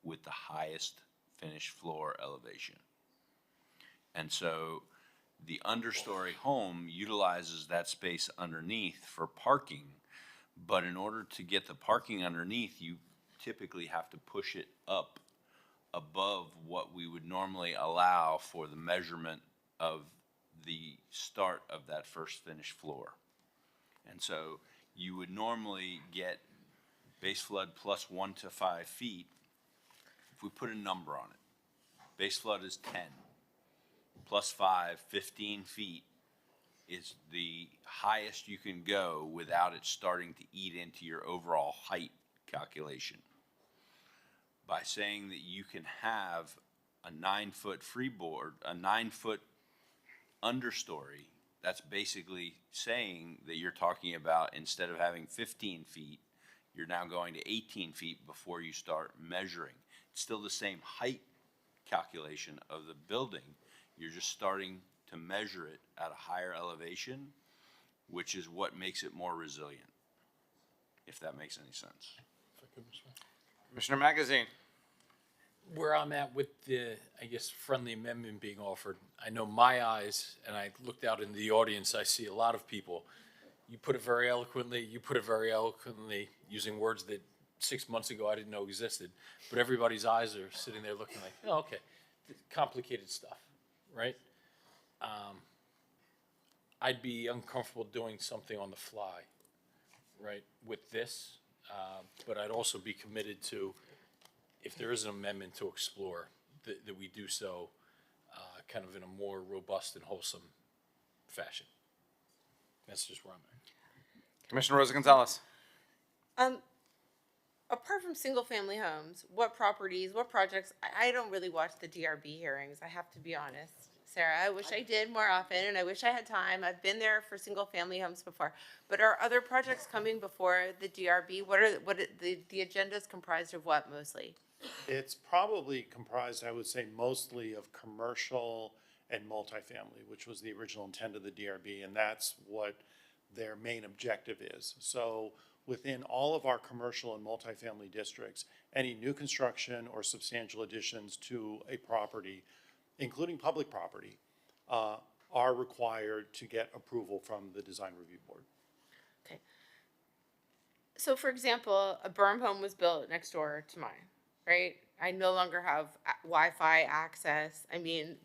with the highest finished floor elevation. And so the understory home utilizes that space underneath for parking, but in order to get the parking underneath, you typically have to push it up above what we would normally allow for the measurement of the start of that first finished floor. And so you would normally get base flood plus 1 to 5 feet. If we put a number on it, base flood is 10, plus 5, 15 feet is the highest you can go without it starting to eat into your overall height calculation. By saying that you can have a 9-foot freeboard, a 9-foot understory, that's basically saying that you're talking about, instead of having 15 feet, you're now going to 18 feet before you start measuring. It's still the same height calculation of the building. You're just starting to measure it at a higher elevation, which is what makes it more resilient, if that makes any sense. Commissioner Magazine. Where I'm at with the, I guess, friendly amendment being offered, I know my eyes, and I looked out into the audience, I see a lot of people. You put it very eloquently, using words that 6 months ago I didn't know existed, but everybody's eyes are sitting there looking like, oh, okay, complicated stuff, right? I'd be uncomfortable doing something on the fly, right, with this, but I'd also be committed to, if there is an amendment to explore, that we do so kind of in a more robust and wholesome fashion. That's just where I'm at. Commissioner Rosa Gonzalez. Apart from single-family homes, what properties, what projects? I don't really watch the DRB hearings, I have to be honest. Sarah, I wish I did more often, and I wish I had time. I've been there for single-family homes before. But are other projects coming before the DRB? The agenda is comprised of what mostly? It's probably comprised, I would say, mostly of commercial and multifamily, which was the original intent of the DRB, and that's what their main objective is. So within all of our commercial and multifamily districts, any new construction or substantial additions to a property, including public property, are required to get approval from the Design Review Board. Okay. So for example, a berm home was built next door to mine, right? I no longer have Wi-Fi access. I mean,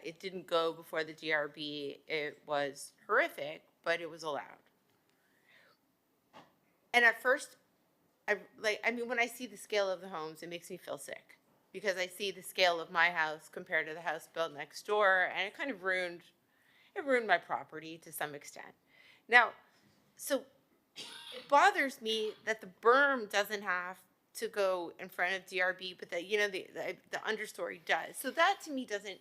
it didn't go before the DRB. It was horrific, but it was allowed. And at first, when I see the scale of the homes, it makes me feel sick, because I see the scale of my house compared to the house built next door, and it kind of ruined my property to some extent. Now, so it bothers me that the berm doesn't have to go in front of DRB, but that, the understory does. So that to me doesn't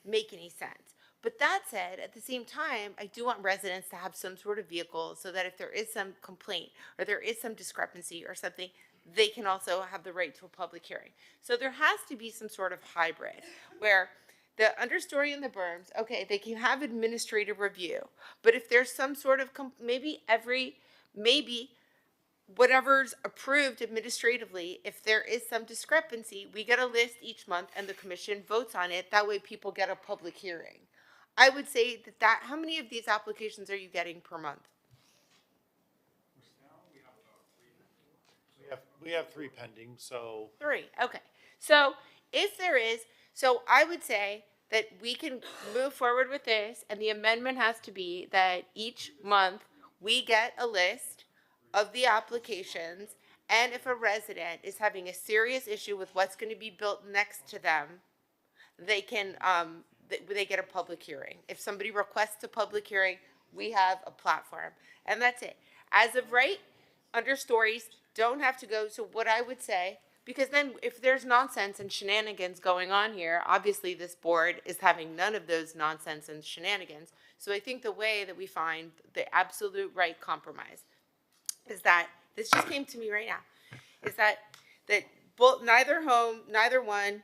make any sense. But that said, at the same time, I do want residents to have some sort of vehicle so that if there is some complaint or there is some discrepancy or something, they can also have the right to a public hearing. So there has to be some sort of hybrid where the understory and the berms, okay, they can have administrative review, but if there's some sort of, maybe whatever's approved administratively, if there is some discrepancy, we get a list each month and the commission votes on it. That way people get a public hearing. I would say that how many of these applications are you getting per month? We have 3 pending, so. 3, okay. So if there is, so I would say that we can move forward with this, and the amendment has to be that each month we get a list of the applications, and if a resident is having a serious issue with what's going to be built next to them, they can, they get a public hearing. If somebody requests a public hearing, we have a platform, and that's it. As of right, understories don't have to go. So what I would say, because then if there's nonsense and shenanigans going on here, obviously this board is having none of those nonsense and shenanigans. So I think the way that we find the absolute right compromise is that, this just came to me right now, is that both, neither one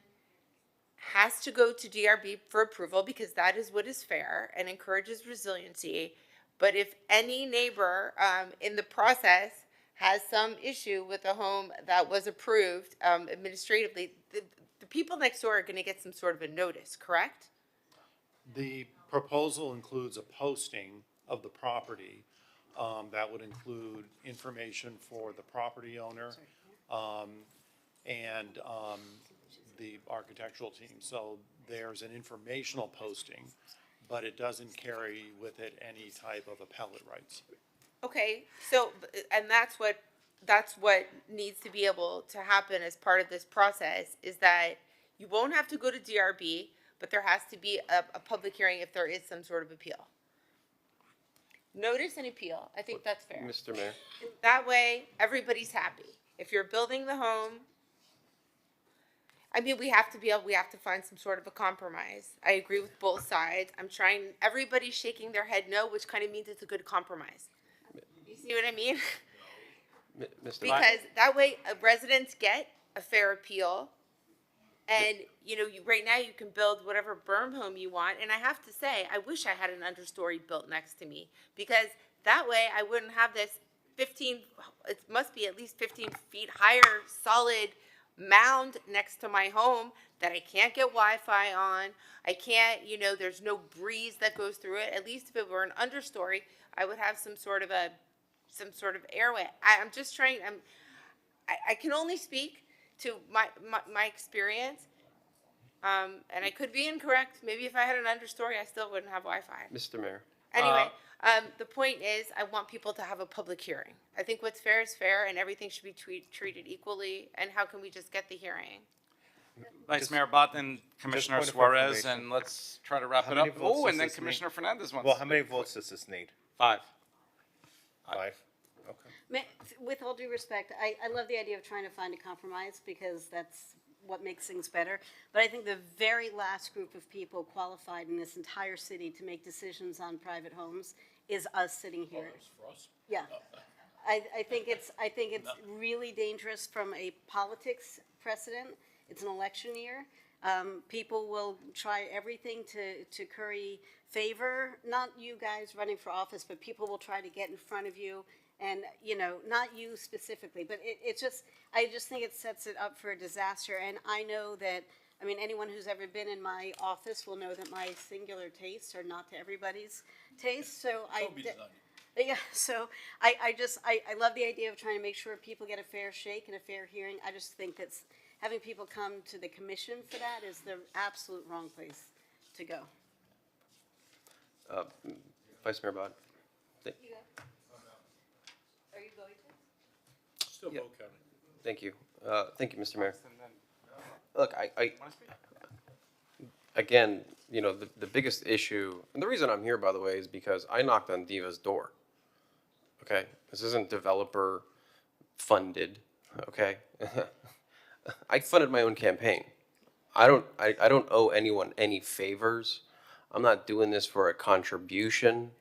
has to go to DRB for approval, because that is what is fair and encourages resiliency. But if any neighbor in the process has some issue with a home that was approved administratively, the people next door are going to get some sort of a notice, correct? The proposal includes a posting of the property that would include information for the property owner and the architectural team. So there's an informational posting, but it doesn't carry with it any type of appellate rights. Okay, so, and that's what needs to be able to happen as part of this process, is that you won't have to go to DRB, but there has to be a public hearing if there is some sort of appeal. Notice and appeal, I think that's fair. Mr. Mayor? That way, everybody's happy. If you're building the home, I mean, we have to find some sort of a compromise. I agree with both sides. Everybody's shaking their head no, which kind of means it's a good compromise. You see what I mean? Mr. Because that way residents get a fair appeal, and right now you can build whatever berm home you want. And I have to say, I wish I had an understory built next to me, because that way I wouldn't have this it must be at least 15 feet higher solid mound next to my home that I can't get Wi-Fi on. I can't, there's no breeze that goes through it. At least if it were an understory, I would have some sort of airway. I'm just trying. I can only speak to my experience, and I could be incorrect. Maybe if I had an understory, I still wouldn't have Wi-Fi. Mr. Mayor? Anyway, the point is, I want people to have a public hearing. I think what's fair is fair, and everything should be treated equally. And how can we just get the hearing? Vice Mayor Bott and Commissioner point of Suarez, information. and let's try to wrap How it many up. votes Oh, does and then this Commissioner need? Fernandez wants. Well, how many votes does this need? 5. 5? Okay. With all due respect, I love the idea of trying to find a compromise, because that's what makes things better. But I think the very last group of people qualified in this entire city to make decisions on private homes is us sitting here. Yeah. I think it's really dangerous from a politics precedent. It's an election year. People will try everything to curry favor, not you guys running for office, but people will try to get in front of you, and not you specifically, but I just think it sets it up for a disaster. And I know that, anyone who's ever been in my office will know that my singular tastes are not to everybody's taste. So yeah, so I love the idea of trying to make sure people get a fair shake and a fair hearing. I just think that having people come to the commission for that is the absolute wrong place to go. Vice Mayor Bott? Are you going to? Still vote counting. Thank you. Thank you, Mr. Mayor. Look, again, the biggest issue, and the reason I'm here, by the way, is because I knocked on Diva's door. Okay? This isn't developer funded. Okay? I funded my own campaign. I don't owe anyone any favors. I'm not doing this for a contribution.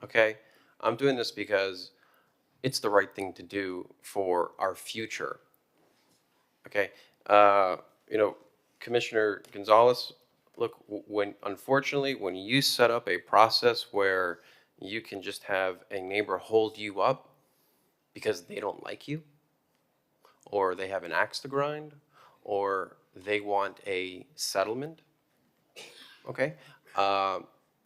Okay? I'm doing this because it's the right thing to do for our future. Okay, you know, Commissioner Gonzalez, look, unfortunately, when you set up a process where you can just have a neighbor hold you up because they don't like you, or they have an axe to grind, or they want a settlement, okay,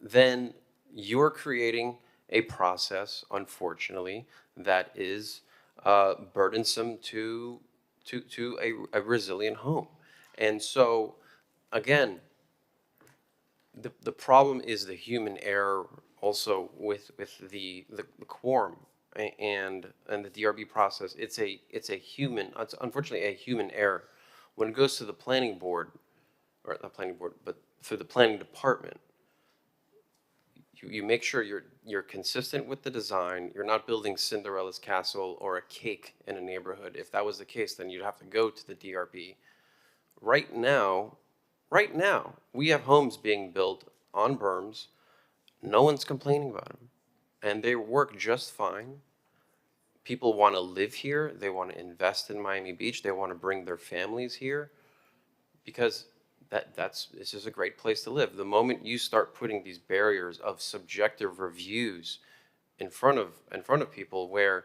then you're creating a process, unfortunately, that is burdensome to a resilient home. And so, again, the problem is the human error also with the quorum and the DRB process. It's a human, it's unfortunately a human error. When it goes to the planning board, or not planning board, but through the planning department, you make sure you're consistent with the design. You're not building Cinderella's castle or a cake in a neighborhood. If that was the case, then you'd have to go to the DRB. Right now, we have homes being built on berms. No one's complaining about them, and they work just fine. People want to live here. They want to invest in Miami Beach. They want to bring their families here because this is a great place to live. The moment you start putting these barriers of subjective reviews in front of people, where,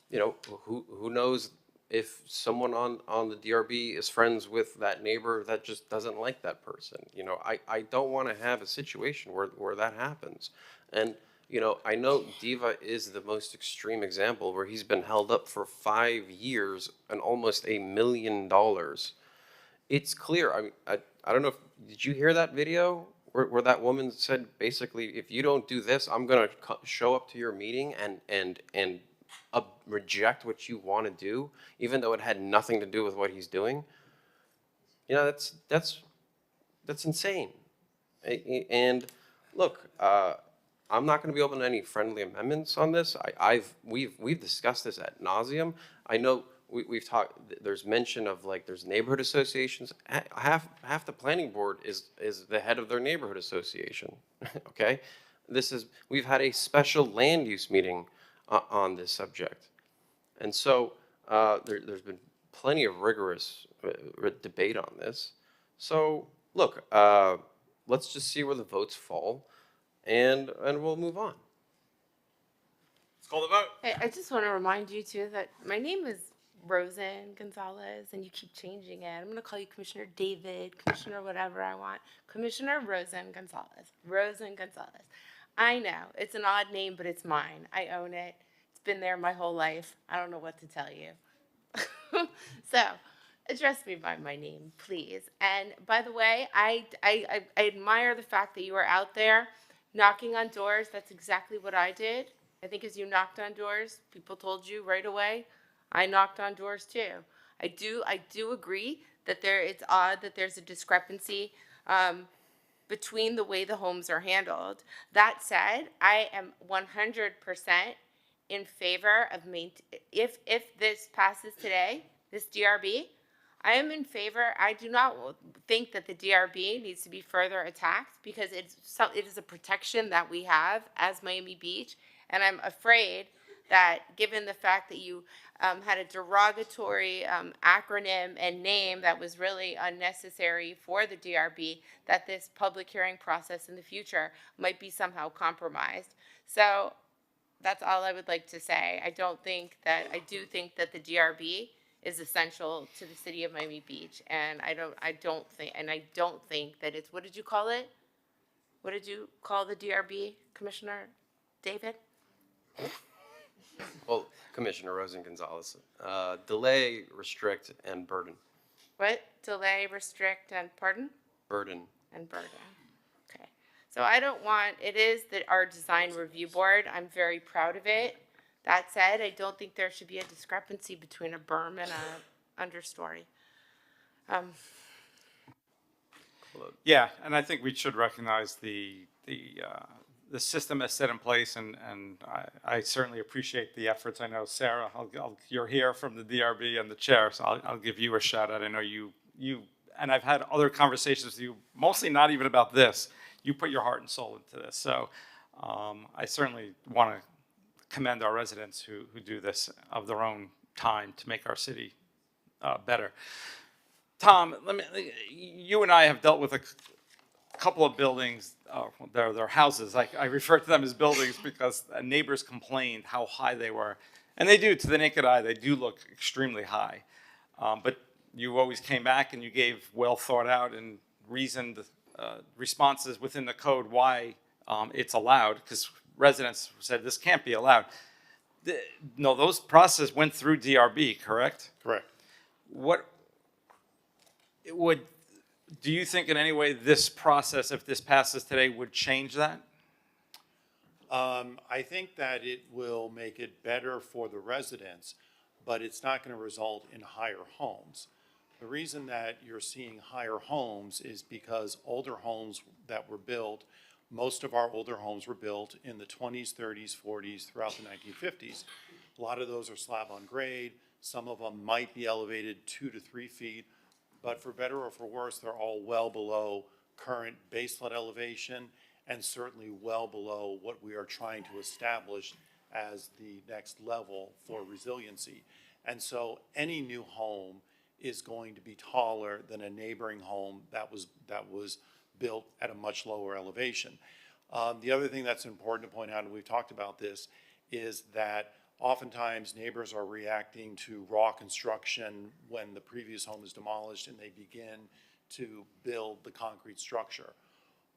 you know, who knows if someone on the DRB is friends with that neighbor that just doesn't like that person. You know, I don't want to have a situation where that happens. And, you know, I know Diva is the most extreme example where he's been held up for 5 years and almost $1 million. It's clear. I mean, I don't know if, did you hear that video where that woman said, basically, if you don't do this, I'm going to show up to your meeting and reject what you want to do, even though it had nothing to do with what he's doing. You know, that's insane. And look, I'm not going to be open to any friendly amendments on this. We've discussed this ad nauseum. I know we've talked. There's mention of, like, there's neighborhood associations. Half the planning board is the head of their neighborhood association. Okay, we've had a special land use meeting on this subject, and so there's been plenty of rigorous debate on this. So look, let's just see where the votes fall, and we'll move on. Let's call the vote. Hey, I just want to remind you too that my name is Rosen Gonzalez, and you keep changing it. I'm going to call you Commissioner David, Commissioner whatever I want. Commissioner Rosen Gonzalez. Rosen Gonzalez. I know, it's an odd name, but it's mine. I own it. It's been there my whole life. I don't know what to tell you. So, address me by my name, please. And by the way, I admire the fact that you are out there knocking on doors. That's exactly what I did. I think as you knocked on doors, people told you right away. I knocked on doors too. I do agree that it's odd that there's a discrepancy between the way the homes are handled. That said, I am 100% in favor of if this passes today, this DRB, I am in favor. I do not think that the DRB needs to be further attacked because it is a protection that we have as Miami Beach, and I'm afraid that given the fact that you had a derogatory acronym and name that was really unnecessary for the DRB, that this public hearing process in the future might be somehow compromised. So that's all I would like to say. I do think that the DRB is essential to the city of Miami Beach, and I don't think that it's, what did you call it? What did you call the DRB, Commissioner David? Well, Commissioner Rosen Gonzalez, delay, restrict, and burden. What? Delay, restrict, and pardon? Burden. And burden. Okay. So I don't want, it is our design review board. I'm very proud of it. That said, I don't think there should be a discrepancy between a berm and a understory. Yeah, and I think we should recognize the system that's set in place, and I certainly appreciate the efforts. I know, Sarah, you're here from the DRB and the chair, so I'll give you a shout out. I know you, and I've had other conversations with you, mostly not even about this. You put your heart and soul into this, so I certainly want to commend our residents who do this of their own time to make our city better. Tom, you and I have dealt with a couple of buildings, they're houses. I refer to them as buildings because neighbors complained how high they were. And they do, to the naked eye, they do look extremely high. But you always came back and you gave well thought out and reasoned responses within the code why it's allowed, because residents said this can't be allowed. No, those processes went through DRB, correct? Correct. Do you think in any way this process, if this passes today, would change that? I think that it will make it better for the residents, but it's not going to result in higher homes. The reason that you're seeing higher homes is because older homes that were built, most of our older homes were built in the 20s, 30s, 40s, throughout the 1950s. A lot of those are slab on grade. Some of them might be elevated 2 to 3 feet, but for better or for worse, they're all well below current base flood elevation and certainly well below what we are trying to establish as the next level for resiliency. And so any new home is going to be taller than a neighboring home that was built at a much lower elevation. The other thing that's important to point out, and we've talked about this, is that oftentimes neighbors are reacting to raw construction when the previous home is demolished and they begin to build the concrete structure.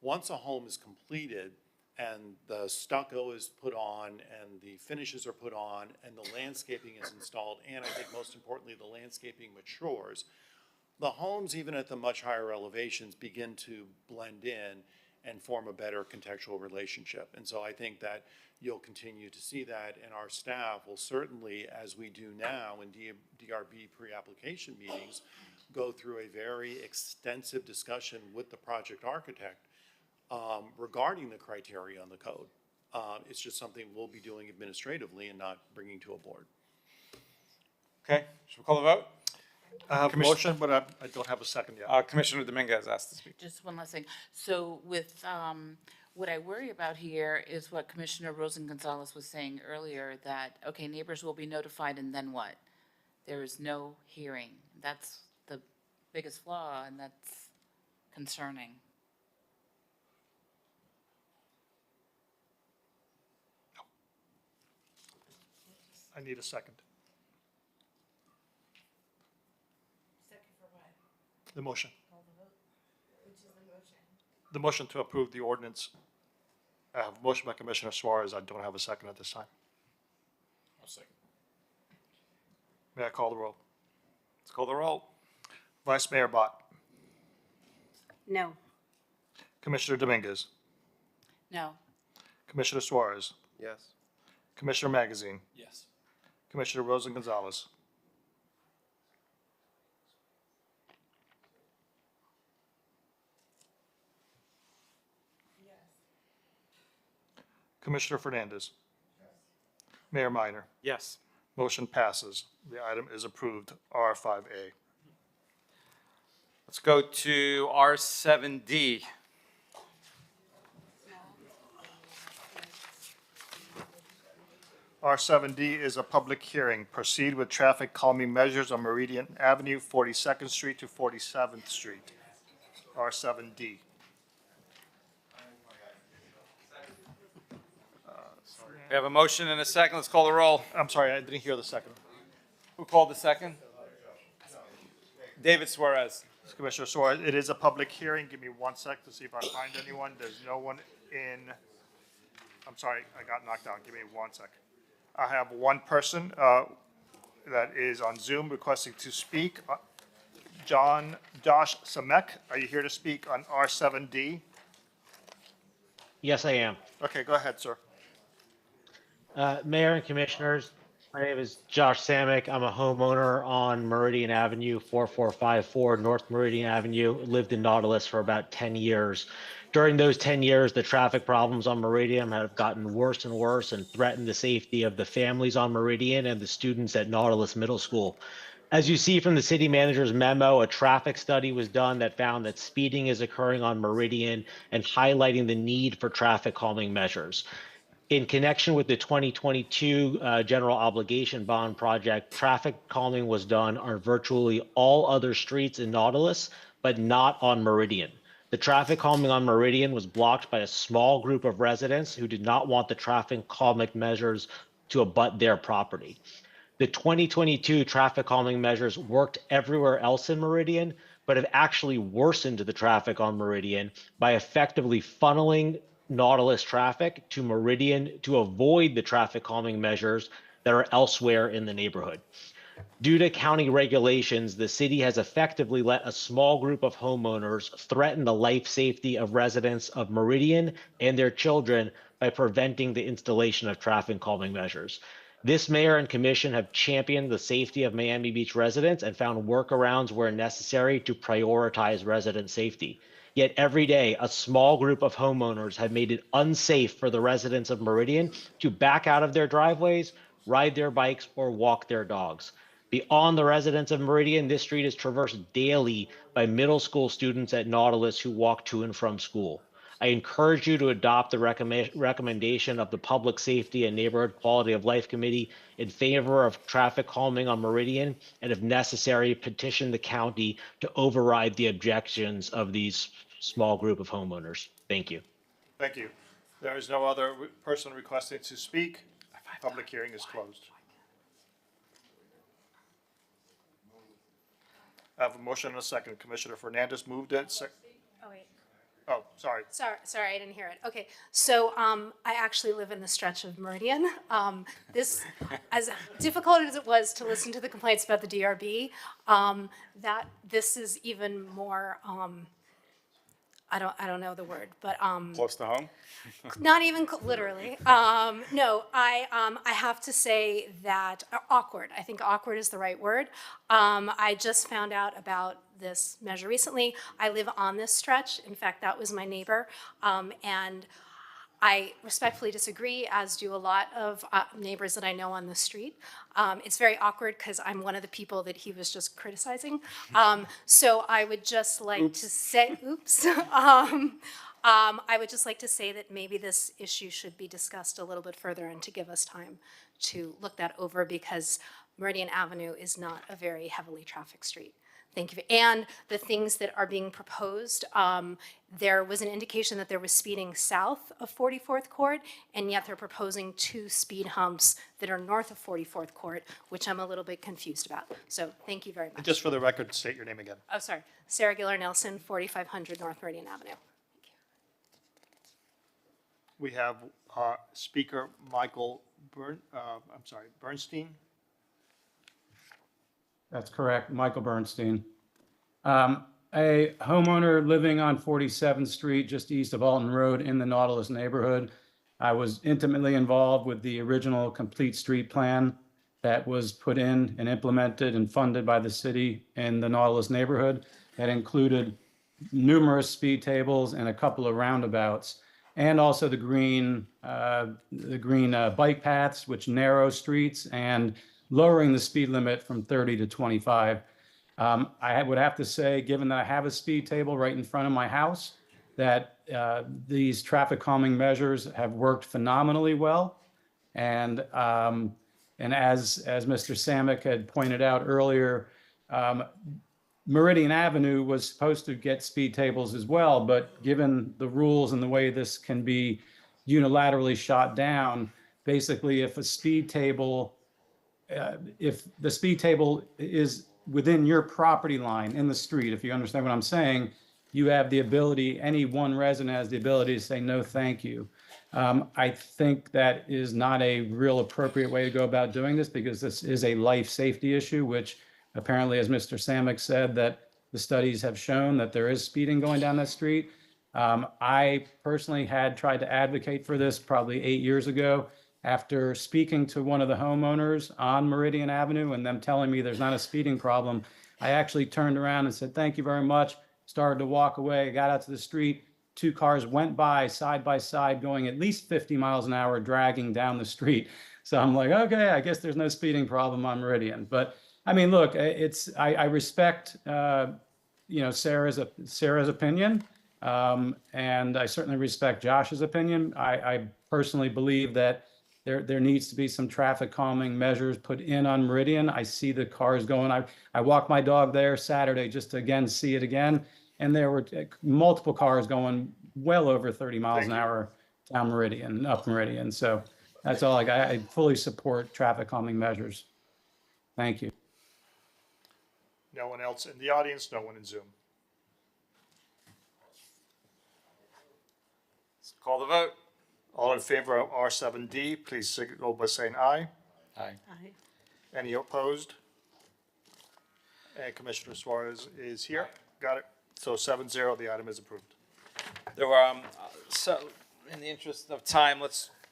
Once a home is completed and the stucco is put on and the finishes are put on and the landscaping is installed, and I think most importantly the landscaping matures, the homes, even at the much higher elevations, begin to blend in and form a better contextual relationship. And so I think that you'll continue to see that, and our staff will certainly, as we do now in DRB pre-application meetings, go through a very extensive discussion with the project architect regarding the criteria on the code. It's just something we'll be doing administratively and not bringing to a board. Okay, should we call the vote? I have a motion, but I don't have a second yet. Commissioner Dominguez asked to speak. Just one last thing. So with, what I worry about here is what Commissioner Rosen-Gonzalez was saying earlier, that, okay, neighbors will be notified and then what? There is no hearing. That's the biggest flaw, and that's concerning. I need a second. Second for what? The motion. Call the vote. Which is the motion? The motion to approve the ordinance. I have a motion by Commissioner Suarez. I don't have a second at this time. I'll second. May I call the roll? Let's call the roll. Vice Mayor Bott. No. Commissioner Dominguez. No. Commissioner Suarez. Yes. Commissioner Magazine. Yes. Commissioner Rosen-Gonzalez. Commissioner Fernandez. Mayor Minor. Yes. Motion passes. The item is approved, R5A. Let's go to R7D. R7D is a public hearing. Proceed with traffic calming measures on Meridian Avenue, 42nd Street to 47th Street. R7D. We have a motion and a second. Let's call the roll. I'm sorry, I didn't hear the second. Who called the second? David Suarez. Commissioner Suarez, it is a public hearing. Give me 1 sec to see if I find anyone. There's no one in, I'm sorry, I got knocked out. Give me 1 sec. I have one person that is on Zoom requesting to speak. Josh Samek, are you here to speak on R7D? Yes, I am. Okay, go ahead, sir. Mayor and Commissioners, my name is Josh Samek. I'm a homeowner on Meridian Avenue, 4454 North Meridian Avenue. Lived in Nautilus for about 10 years. During those 10 years, the traffic problems on Meridian have gotten worse and worse and threatened the safety of the families on Meridian and the students at Nautilus Middle School. As you see from the city manager's memo, a traffic study was done that found that speeding is occurring on Meridian and highlighting the need for traffic calming measures. In connection with the 2022 general obligation bond project, traffic calming was done on virtually all other streets in Nautilus, but not on Meridian. The traffic calming on Meridian was blocked by a small group of residents who did not want the traffic calming measures to abut their property. The 2022 traffic calming measures worked everywhere else in Meridian, but have actually worsened the traffic on Meridian by effectively funneling Nautilus traffic to Meridian to avoid the traffic calming measures that are elsewhere in the neighborhood. Due to county regulations, the city has effectively let a small group of homeowners threaten the life safety of residents of Meridian and their children by preventing the installation of traffic calming measures. This mayor and commission have championed the safety of Miami Beach residents and found workarounds where necessary to prioritize resident safety. Yet every day, a small group of homeowners have made it unsafe for the residents of Meridian to back out of their driveways, ride their bikes, or walk their dogs. Beyond the residents of Meridian, this street is traversed daily by middle school students at Nautilus who walk to and from school. I encourage you to adopt the recommendation of the Public Safety and Neighborhood Quality of Life Committee in favor of traffic calming on Meridian, and if necessary, petition the county to override the objections of these small group of homeowners. Thank you. Thank you. There is no other person requesting to speak. Public hearing is closed. I have a motion and a second. Commissioner Fernandez moved it. Oh, wait. Oh, sorry. Sorry, I didn't hear it. Okay, so I actually live in the stretch of Meridian. This, as difficult as it was to listen to the complaints about the DRB, this is even more. I don't know the word, but Close to home? not even literally. No, I have to say that awkward. I think awkward is the right word. I just found out about this measure recently. I live on this stretch. In fact, that was my neighbor, and I respectfully disagree, as do a lot of neighbors that I know on the street. It's very awkward because I'm one of the people that he was just criticizing. So I would just like to say, oops. I would just like to say that maybe this issue should be discussed a little bit further and to give us time to look that over, because Meridian Avenue is not a very heavily trafficked street. Thank you. And the things that are being proposed, there was an indication that there was speeding south of 44th Court, and yet they're proposing 2 speed humps that are north of 44th Court, which I'm a little bit confused about. So thank you very much. And just for the record, state your name again. Oh, sorry. Sarah Giller Nelson, 4500 North Meridian Avenue. We have Speaker Michael Bernstein. That's correct, Michael Bernstein. A homeowner living on 47th Street, just east of Alton Road in the Nautilus neighborhood. I was intimately involved with the original complete street plan that was put in and implemented and funded by the city in the Nautilus neighborhood. That included numerous speed tables and a couple of roundabouts, and also the green bike paths, which narrow streets, and lowering the speed limit from 30 to 25. I would have to say, given that I have a speed table right in front of my house, that these traffic calming measures have worked phenomenally well. And as Mr. Samick had pointed out earlier, Meridian Avenue was supposed to get speed tables as well, but given the rules and the way this can be unilaterally shot down, basically if a speed table if the speed table is within your property line in the street, if you understand what I'm saying, you have the ability, any one resident has the ability to say, no, thank you. I think that is not a real appropriate way to go about doing this, because this is a life safety issue, which apparently, as Mr. Samick said, that the studies have shown that there is speeding going down that street. I personally had tried to advocate for this probably 8 years ago. After speaking to one of the homeowners on Meridian Avenue and them telling me there's not a speeding problem, I actually turned around and said, thank you very much, started to walk away, got out to the street. 2 cars went by side, going at least 50 miles an hour, dragging down the street. So I'm like, okay, I guess there's no speeding problem on Meridian. But I mean, look, I respect, Sarah's opinion. And I certainly respect Josh's opinion. I personally believe that there needs to be some traffic calming measures put in on Meridian. I see the cars going. I walked my dog there Saturday just to again see it again. And there were multiple cars going well over 30 miles an hour down Meridian, up Meridian. So that's all I fully support traffic calming measures. Thank you. No one else in the audience, no one in Zoom. Let's call the vote. All in favor of R7D, please signal by saying aye. Aye. Aye. Any opposed? And Commissioner Suarez is here. Got it. So 7-0, the item is approved. There were, so, in the interest of time,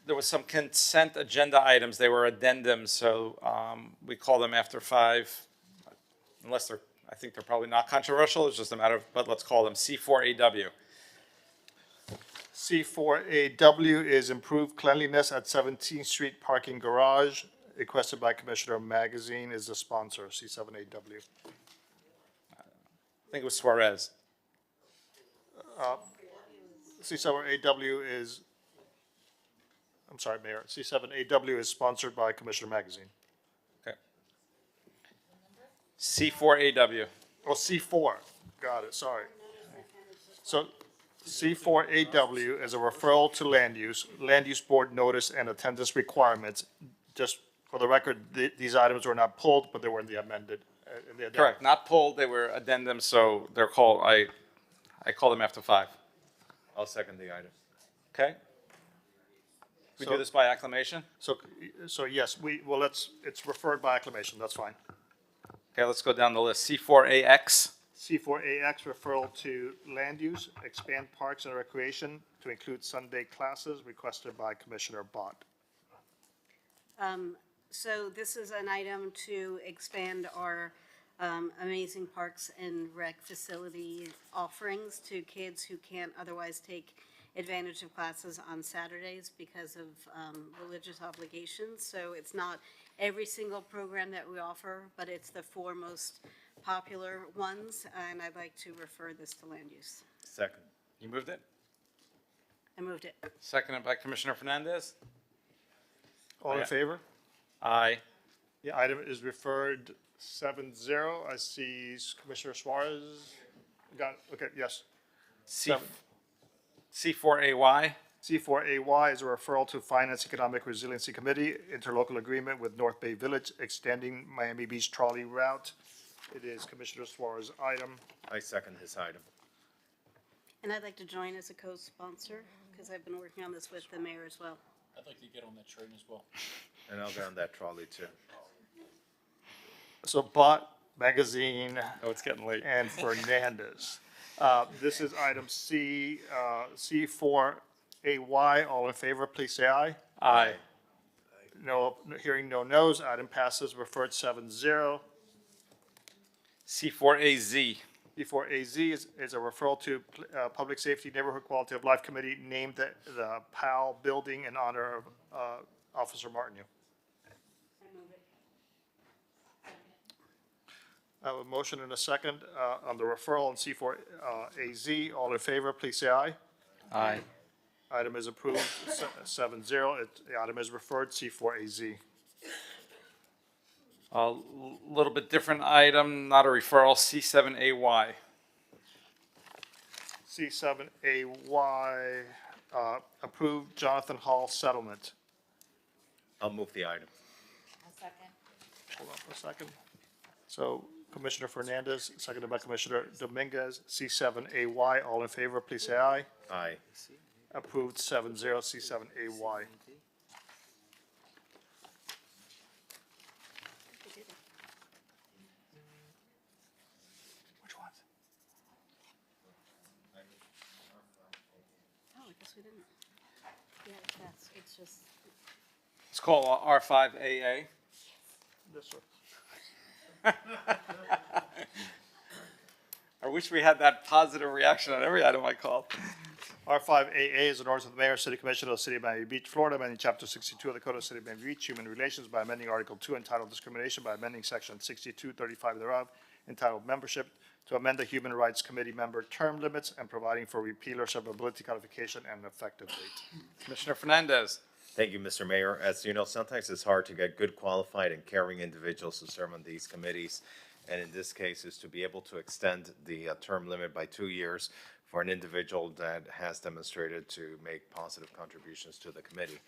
there was some consent agenda items. They were addendums, so we call them after 5, unless I think they're probably not controversial. It's just a matter of, but let's call them C4AW. C4AW is improved cleanliness at 17th Street parking garage, requested by Commissioner Magazine, is the sponsor, C7AW. I think it was Suarez. C7AW is, I'm sorry, Mayor, C7AW is sponsored by Commissioner Magazine. Okay. C4AW. Oh, C4, got it, sorry. So C4AW is a referral to land use board notice and attendance requirements. Just for the record, these items were not pulled, but they were in the amended. Correct, not pulled, they were addendums, so they're called, I call them after 5. I'll second the item. Okay? We do this by acclamation? So yes, it's referred by acclamation, that's fine. Okay, let's go down the list. C4AX. C4AX referral to land use, expand parks and recreation to include Sunday classes requested by Commissioner Bott. So this is an item to expand our amazing parks and rec facility offerings to kids who can't otherwise take advantage of classes on Saturdays because of religious obligations. So it's not every single program that we offer, but it's the 4 most popular ones, and I'd like to refer this to land use. Second. You moved it? I moved it. Seconded by Commissioner Fernandez. All in favor? Aye. The item is referred 7-0. I see Commissioner Suarez. Got it. Okay, yes. C4AY. C4AY is a referral to Finance Economic Resiliency Committee, interlocal agreement with North Bay Village, extending Miami Beach trolley route. It is Commissioner Suarez's item. I second his item. And I'd like to join as a co-sponsor because I've been working on this with the mayor as well. I'd like to get on that train as well. And I'll get on that trolley too. So Bott, Magazine, Oh, it's getting late. and Fernandez. This is item C, C4AY. All in favor, please say aye. Aye. No, hearing no no's, item passes, referred 7-0. C4AZ. C4AZ is a referral to Public Safety Neighborhood Quality of Life Committee, named the PAL building in honor of Officer Martineau. I have a motion and a second on the referral on C4AZ. All in favor, please say aye. Aye. Item is approved, 7-0. The item is referred, C4AZ. A little bit different item, not a referral, C7AY. C7AY, approved Jonathan Hall settlement. I'll move the item. Hold on for a second. So Commissioner Fernandez, seconded by Commissioner Dominguez, C7AY. All in favor, please say aye. Aye. Approved 7-0, C7AY. Which ones? Oh, I guess we didn't. Yeah, that's, it's just. Let's call R5AA. This one. I wish we had that positive reaction on every item I called. R5AA is an ordinance of the Mayor and City Commission of the City of Miami Beach, Florida, amending Chapter 62 of the Code of the City of Miami Beach, Human Relations, by amending Article 2 entitled Discrimination, by amending Section 6235 thereof, entitled Membership, to amend the Human Rights Committee member term limits and providing for repeal or severability codification and an effective date. Commissioner Fernandez. Thank you, Mr. Mayor. As you know, sometimes it's hard to get good, qualified, and caring individuals to serve on these committees. And in this case, is to be able to extend the term limit by 2 years for an individual that has demonstrated to make positive contributions to the committee.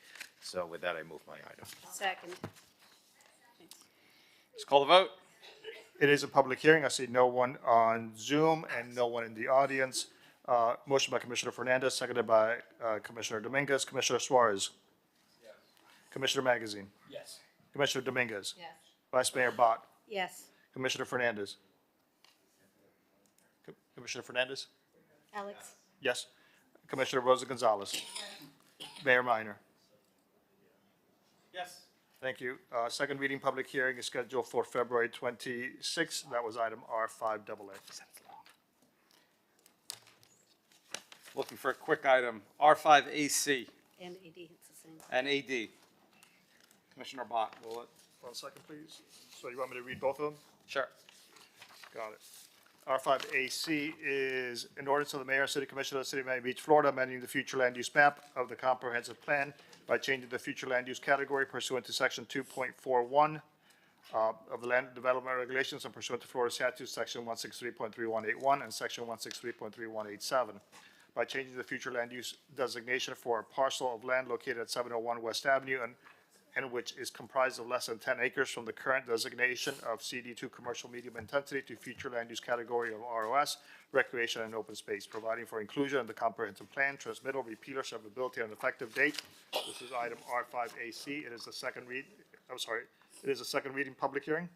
So with that, I move my item. Second. Let's call the vote. It is a public hearing. I see no one on Zoom and no one in the audience. Motion by Commissioner Fernandez, seconded by Commissioner Dominguez. Commissioner Suarez? Yes. Commissioner Magazine? Yes. Commissioner Dominguez? Yes. Vice Mayor Bott? Yes. Commissioner Fernandez? Commissioner Fernandez? Alex? Yes. Commissioner Rosa Gonzalez? Mayor Minor? Yes. Thank you. Second reading public hearing is scheduled for February 26th. That was item R5AA. Looking for a quick item, R5AC And AD, it's the same. and AD. Commissioner Bott, will it? 1 second, please. So you want me to read both of them? Sure. Got it. R5AC is an ordinance of the mayor and city commission of the city of Miami Beach, Florida, amending the future land use map of the comprehensive plan by changing the future land use category pursuant to section 2.41 of the land development regulations and pursuant to Florida statutes, section 163.3181 and section 163.3187. By changing the future land use designation for a parcel of land located at 701 West Avenue and which is comprised of less than 10 acres from the current designation of CD2 commercial medium intensity to future land use category of ROS, recreation and open space, providing for inclusion in the comprehensive plan, transmittal, repeal, or severability, and effective date. This is item R5AC. It is a second reading public hearing.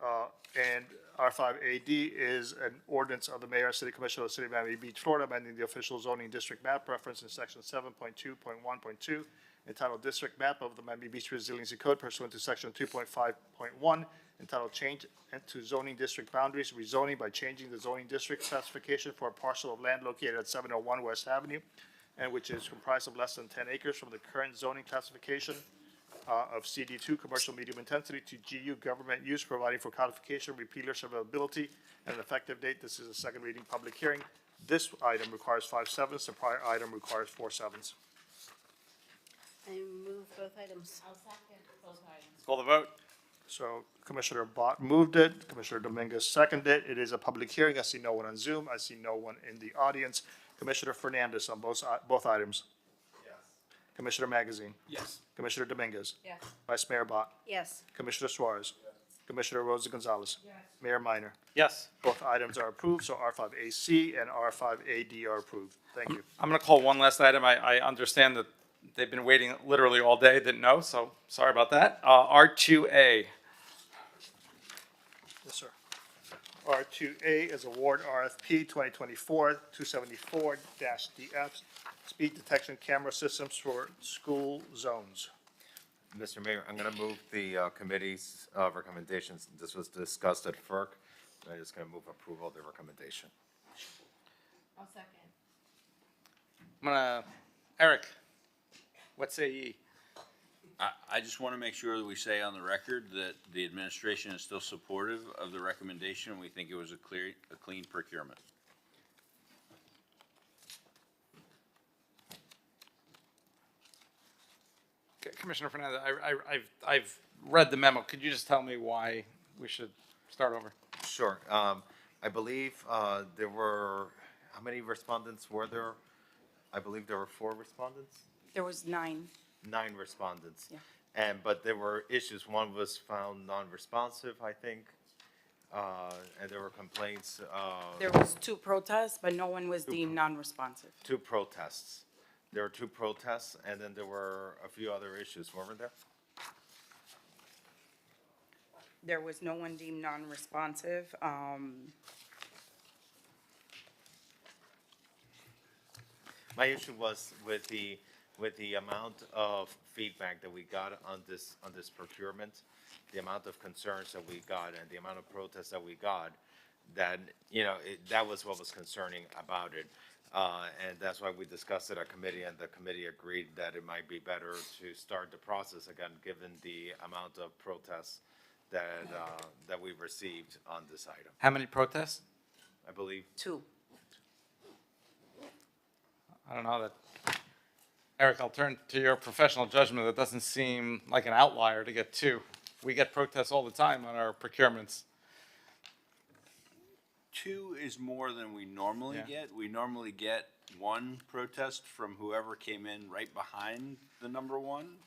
And R5AD is an ordinance of the mayor and city commission of the city of Miami Beach, Florida, amending the official zoning district map referenced in section 7.2.1.2 entitled District Map of the Miami Beach Resiliency Code pursuant to section 2.5.1 entitled Change to Zoning District Boundaries, rezoning by changing the zoning district classification for a parcel of land located at 701 West Avenue and which is comprised of less than 10 acres from the current zoning classification of CD2 commercial medium intensity to GU government use, providing for codification, repeal, or severability, and an effective date. This is a second reading public hearing. This item requires 5/7. The prior item requires 4/7. I move both items. I'll second both items. Let's call the vote. So Commissioner Bott moved it. Commissioner Dominguez seconded it. It is a public hearing. I see no one on Zoom. I see no one in the audience. Commissioner Fernandez on both items. Yes. Commissioner Magazine. Yes. Commissioner Dominguez. Yes. Vice Mayor Bott. Yes. Commissioner Suarez. Commissioner Rosa Gonzalez. Yes. Mayor Minor. Yes. Both items are approved, so R5AC and R5AD are approved. Thank you. I'm going to call one last item. I understand that they've been waiting literally all day, didn't know, so sorry about that. R2A. Yes, sir. R2A is award RFP 2024-274-DF, speed detection camera systems for school zones. Mr. Mayor, I'm going to move the committee's recommendations. This was discussed at FERC. I'm just going to move approval of the recommendation. I'll second. I'm going to, Eric, what say ye? I just want to make sure that we say on the record that the administration is still supportive of the recommendation, and we think it was a clean procurement. Commissioner Fernandez, I've read the memo. Could you just tell me why we should start over? Sure. I believe there were, how many respondents were there? I believe there were 4 respondents? There was 9. 9 respondents. Yeah. But there were issues. One was found non-responsive, I think, and there were complaints. There was 2 protests, but no one was deemed non-responsive. 2 protests. There were 2 protests, and then there were a few other issues, weren't there? There was no one deemed non-responsive. My issue was with the amount of feedback that we got on this procurement, the amount of concerns that we got, and the amount of protests that we got. That that was what was concerning about it, and that's why we discussed it at committee, and the committee agreed that it might be better to start the process again, given the amount of protests that we've received on this item. How many protests? I believe 2. I don't know that. Eric, I'll turn to your professional judgment. That doesn't seem like an outlier to get 2. We get protests all the time on our procurements. 2 is more than we normally Yeah. get. We normally get 1 protest from whoever came in right behind the number 1.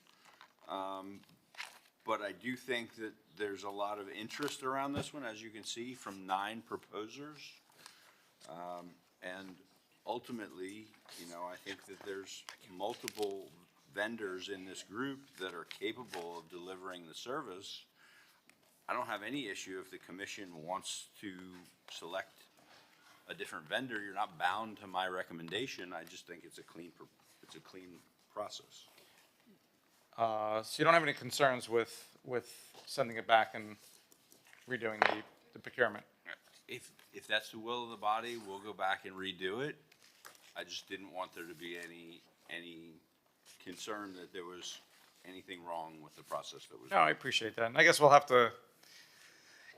But I do think that there's a lot of interest around this one, as you can see, from 9 proposers. And ultimately, I think that there's multiple vendors in this group that are capable of delivering the service. I don't have any issue if the commission wants to select a different vendor. You're not bound to my recommendation. I just think it's a clean process. So you don't have any concerns with sending it back and redoing the procurement? If that's the will of the body, we'll go back and redo it. I just didn't want there to be any concern that there was anything wrong with the process that was. No, I appreciate that. And I guess we'll have to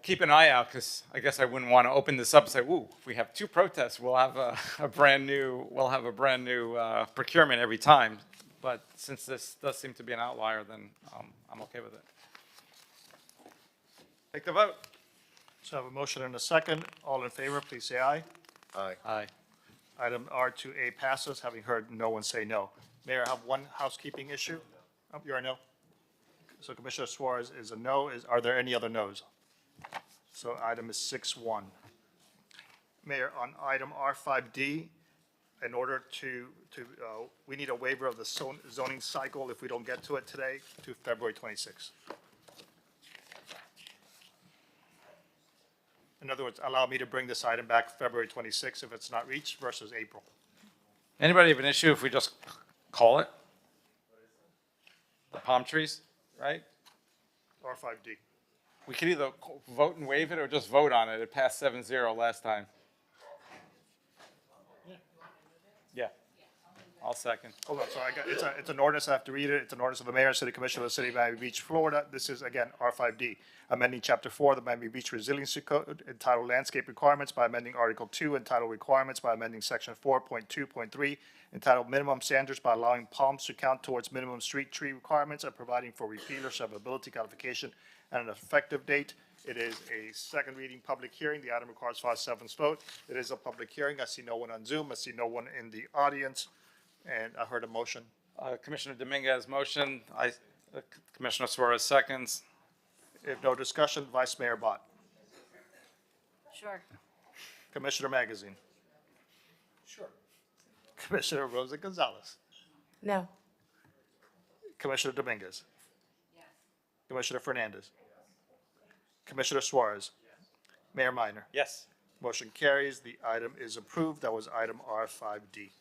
keep an eye out, because I guess I wouldn't want to open this up and say, "Woo, if we have 2 protests, we'll have a brand new procurement every time." But since this does seem to be an outlier, then I'm okay with it. Take the vote. So I have a motion and a second. All in favor, please say aye. Aye. Aye. Item R2A passes, having heard no one say no. Mayor, I have one housekeeping issue. Oh, you're a no? So Commissioner Suarez is a no. Are there any other no's? So item is 6-1. Mayor, on item R5D, in order we need a waiver of the zoning cycle if we don't get to it today to February 26th. In other words, allow me to bring this item back February 26th if it's not reached versus April. Anybody have an issue if we just call it? The palm trees, right? R5D. We could either vote and waive it or just vote on it. It passed 7-0 last time. Yeah. I'll second. Hold on, sorry, it's an ordinance, I have to read it. It's an ordinance of the mayor and city commission of the city of Miami Beach, Florida. This is, again, R5D, amending Chapter 4 of the Miami Beach Resiliency Code entitled Landscape Requirements by amending Article 2 entitled Requirements by amending Section 4.2.3 entitled Minimum Standards by allowing palms to count towards minimum street tree requirements and providing for repealer severability codification and an effective date. It is a second reading public hearing. The item requires 5/7 vote. It is a public hearing. I see no one on Zoom. I see no one in the audience. And I heard a motion. Commissioner Dominguez motion. Commissioner Suarez seconds. If no discussion, Vice Mayor Bott. Sure. Commissioner Magazine. Sure. Commissioner Rosa Gonzalez. No. Commissioner Dominguez. Yes. Commissioner Fernandez. Commissioner Suarez. Mayor Minor. Yes. Motion carries. The item is approved. That was item R5D.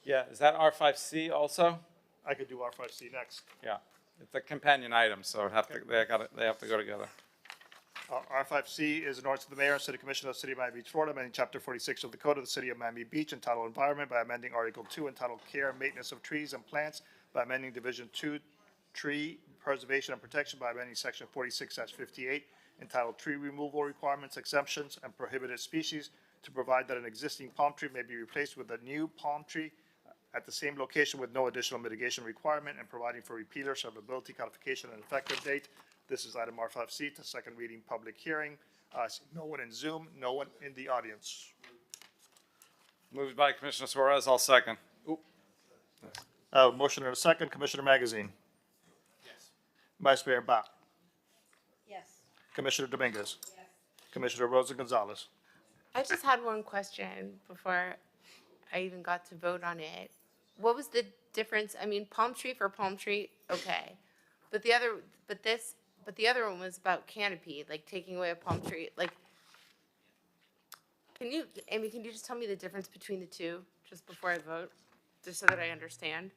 Yeah, is that R5C also? I could do R5C next. Yeah, it's a companion item, so they have to go together. R5C is an ordinance of the mayor and city commission of the city of Miami Beach, Florida, amending Chapter 46 of the Code of the City of Miami Beach entitled Environment by amending Article 2 entitled Care and Maintenance of Trees and Plants by amending Division 2 Tree Preservation and Protection by amending Section 46-58 entitled Tree Removal Requirements, Exemptions, and Prohibited Species to provide that an existing palm tree may be replaced with a new palm tree at the same location with no additional mitigation requirement and providing for repealer, severability, codification, and effective date. This is item R5C, to second reading public hearing. No one in Zoom, no one in the audience. Moved by Commissioner Suarez, I'll second. Motion and a second. Commissioner Magazine. Yes. Vice Mayor Bott. Yes. Commissioner Dominguez. Yes. Commissioner Rosa Gonzalez. I just had one question before I even got to vote on it. What was the difference? I mean, palm tree for palm tree, okay. But the other one was about canopy, like taking away a palm tree. Like, Amy, can you just tell me the difference between the two just before I vote, just so that I understand?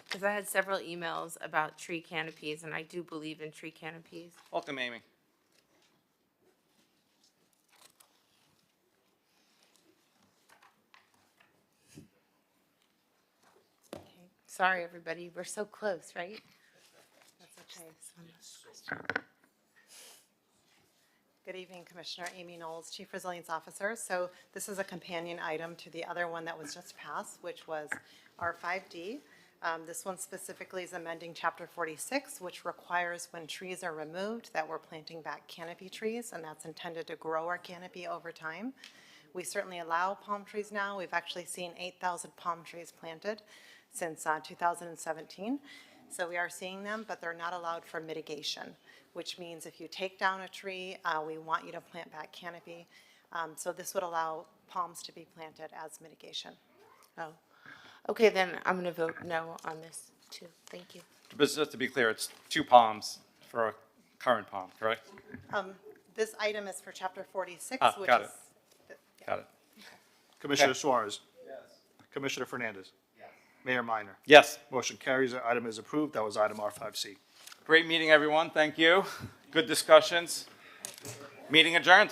Because I had several emails about tree canopies, and I do believe in tree canopies. Welcome, Amy. Sorry, everybody, we're so close, right? That's okay. Good evening, Commissioner Amy Knowles, Chief Resilience Officer. So this is a companion item to the other one that was just passed, which was our 5D. This one specifically is amending Chapter 46, which requires when trees are removed that we're planting back canopy trees, and that's intended to grow our canopy over time. We certainly allow palm trees now. We've actually seen 8,000 palm trees planted since 2017. So we are seeing them, but they're not allowed for mitigation, which means if you take down a tree, we want you to plant back canopy. So this would allow palms to be planted as mitigation. Oh, okay, then I'm gonna vote no on this too. Thank you. But just to be clear, it's 2 palms for a current palm, correct? This item is for Chapter 46, which got it. is Got it. Commissioner Suarez? Yes. Commissioner Fernandez? Yes. Mayor Minor? Yes. Motion carries. The item is approved. That was item R5C. Great meeting, everyone. Thank you. Good discussions. Meeting adjourned.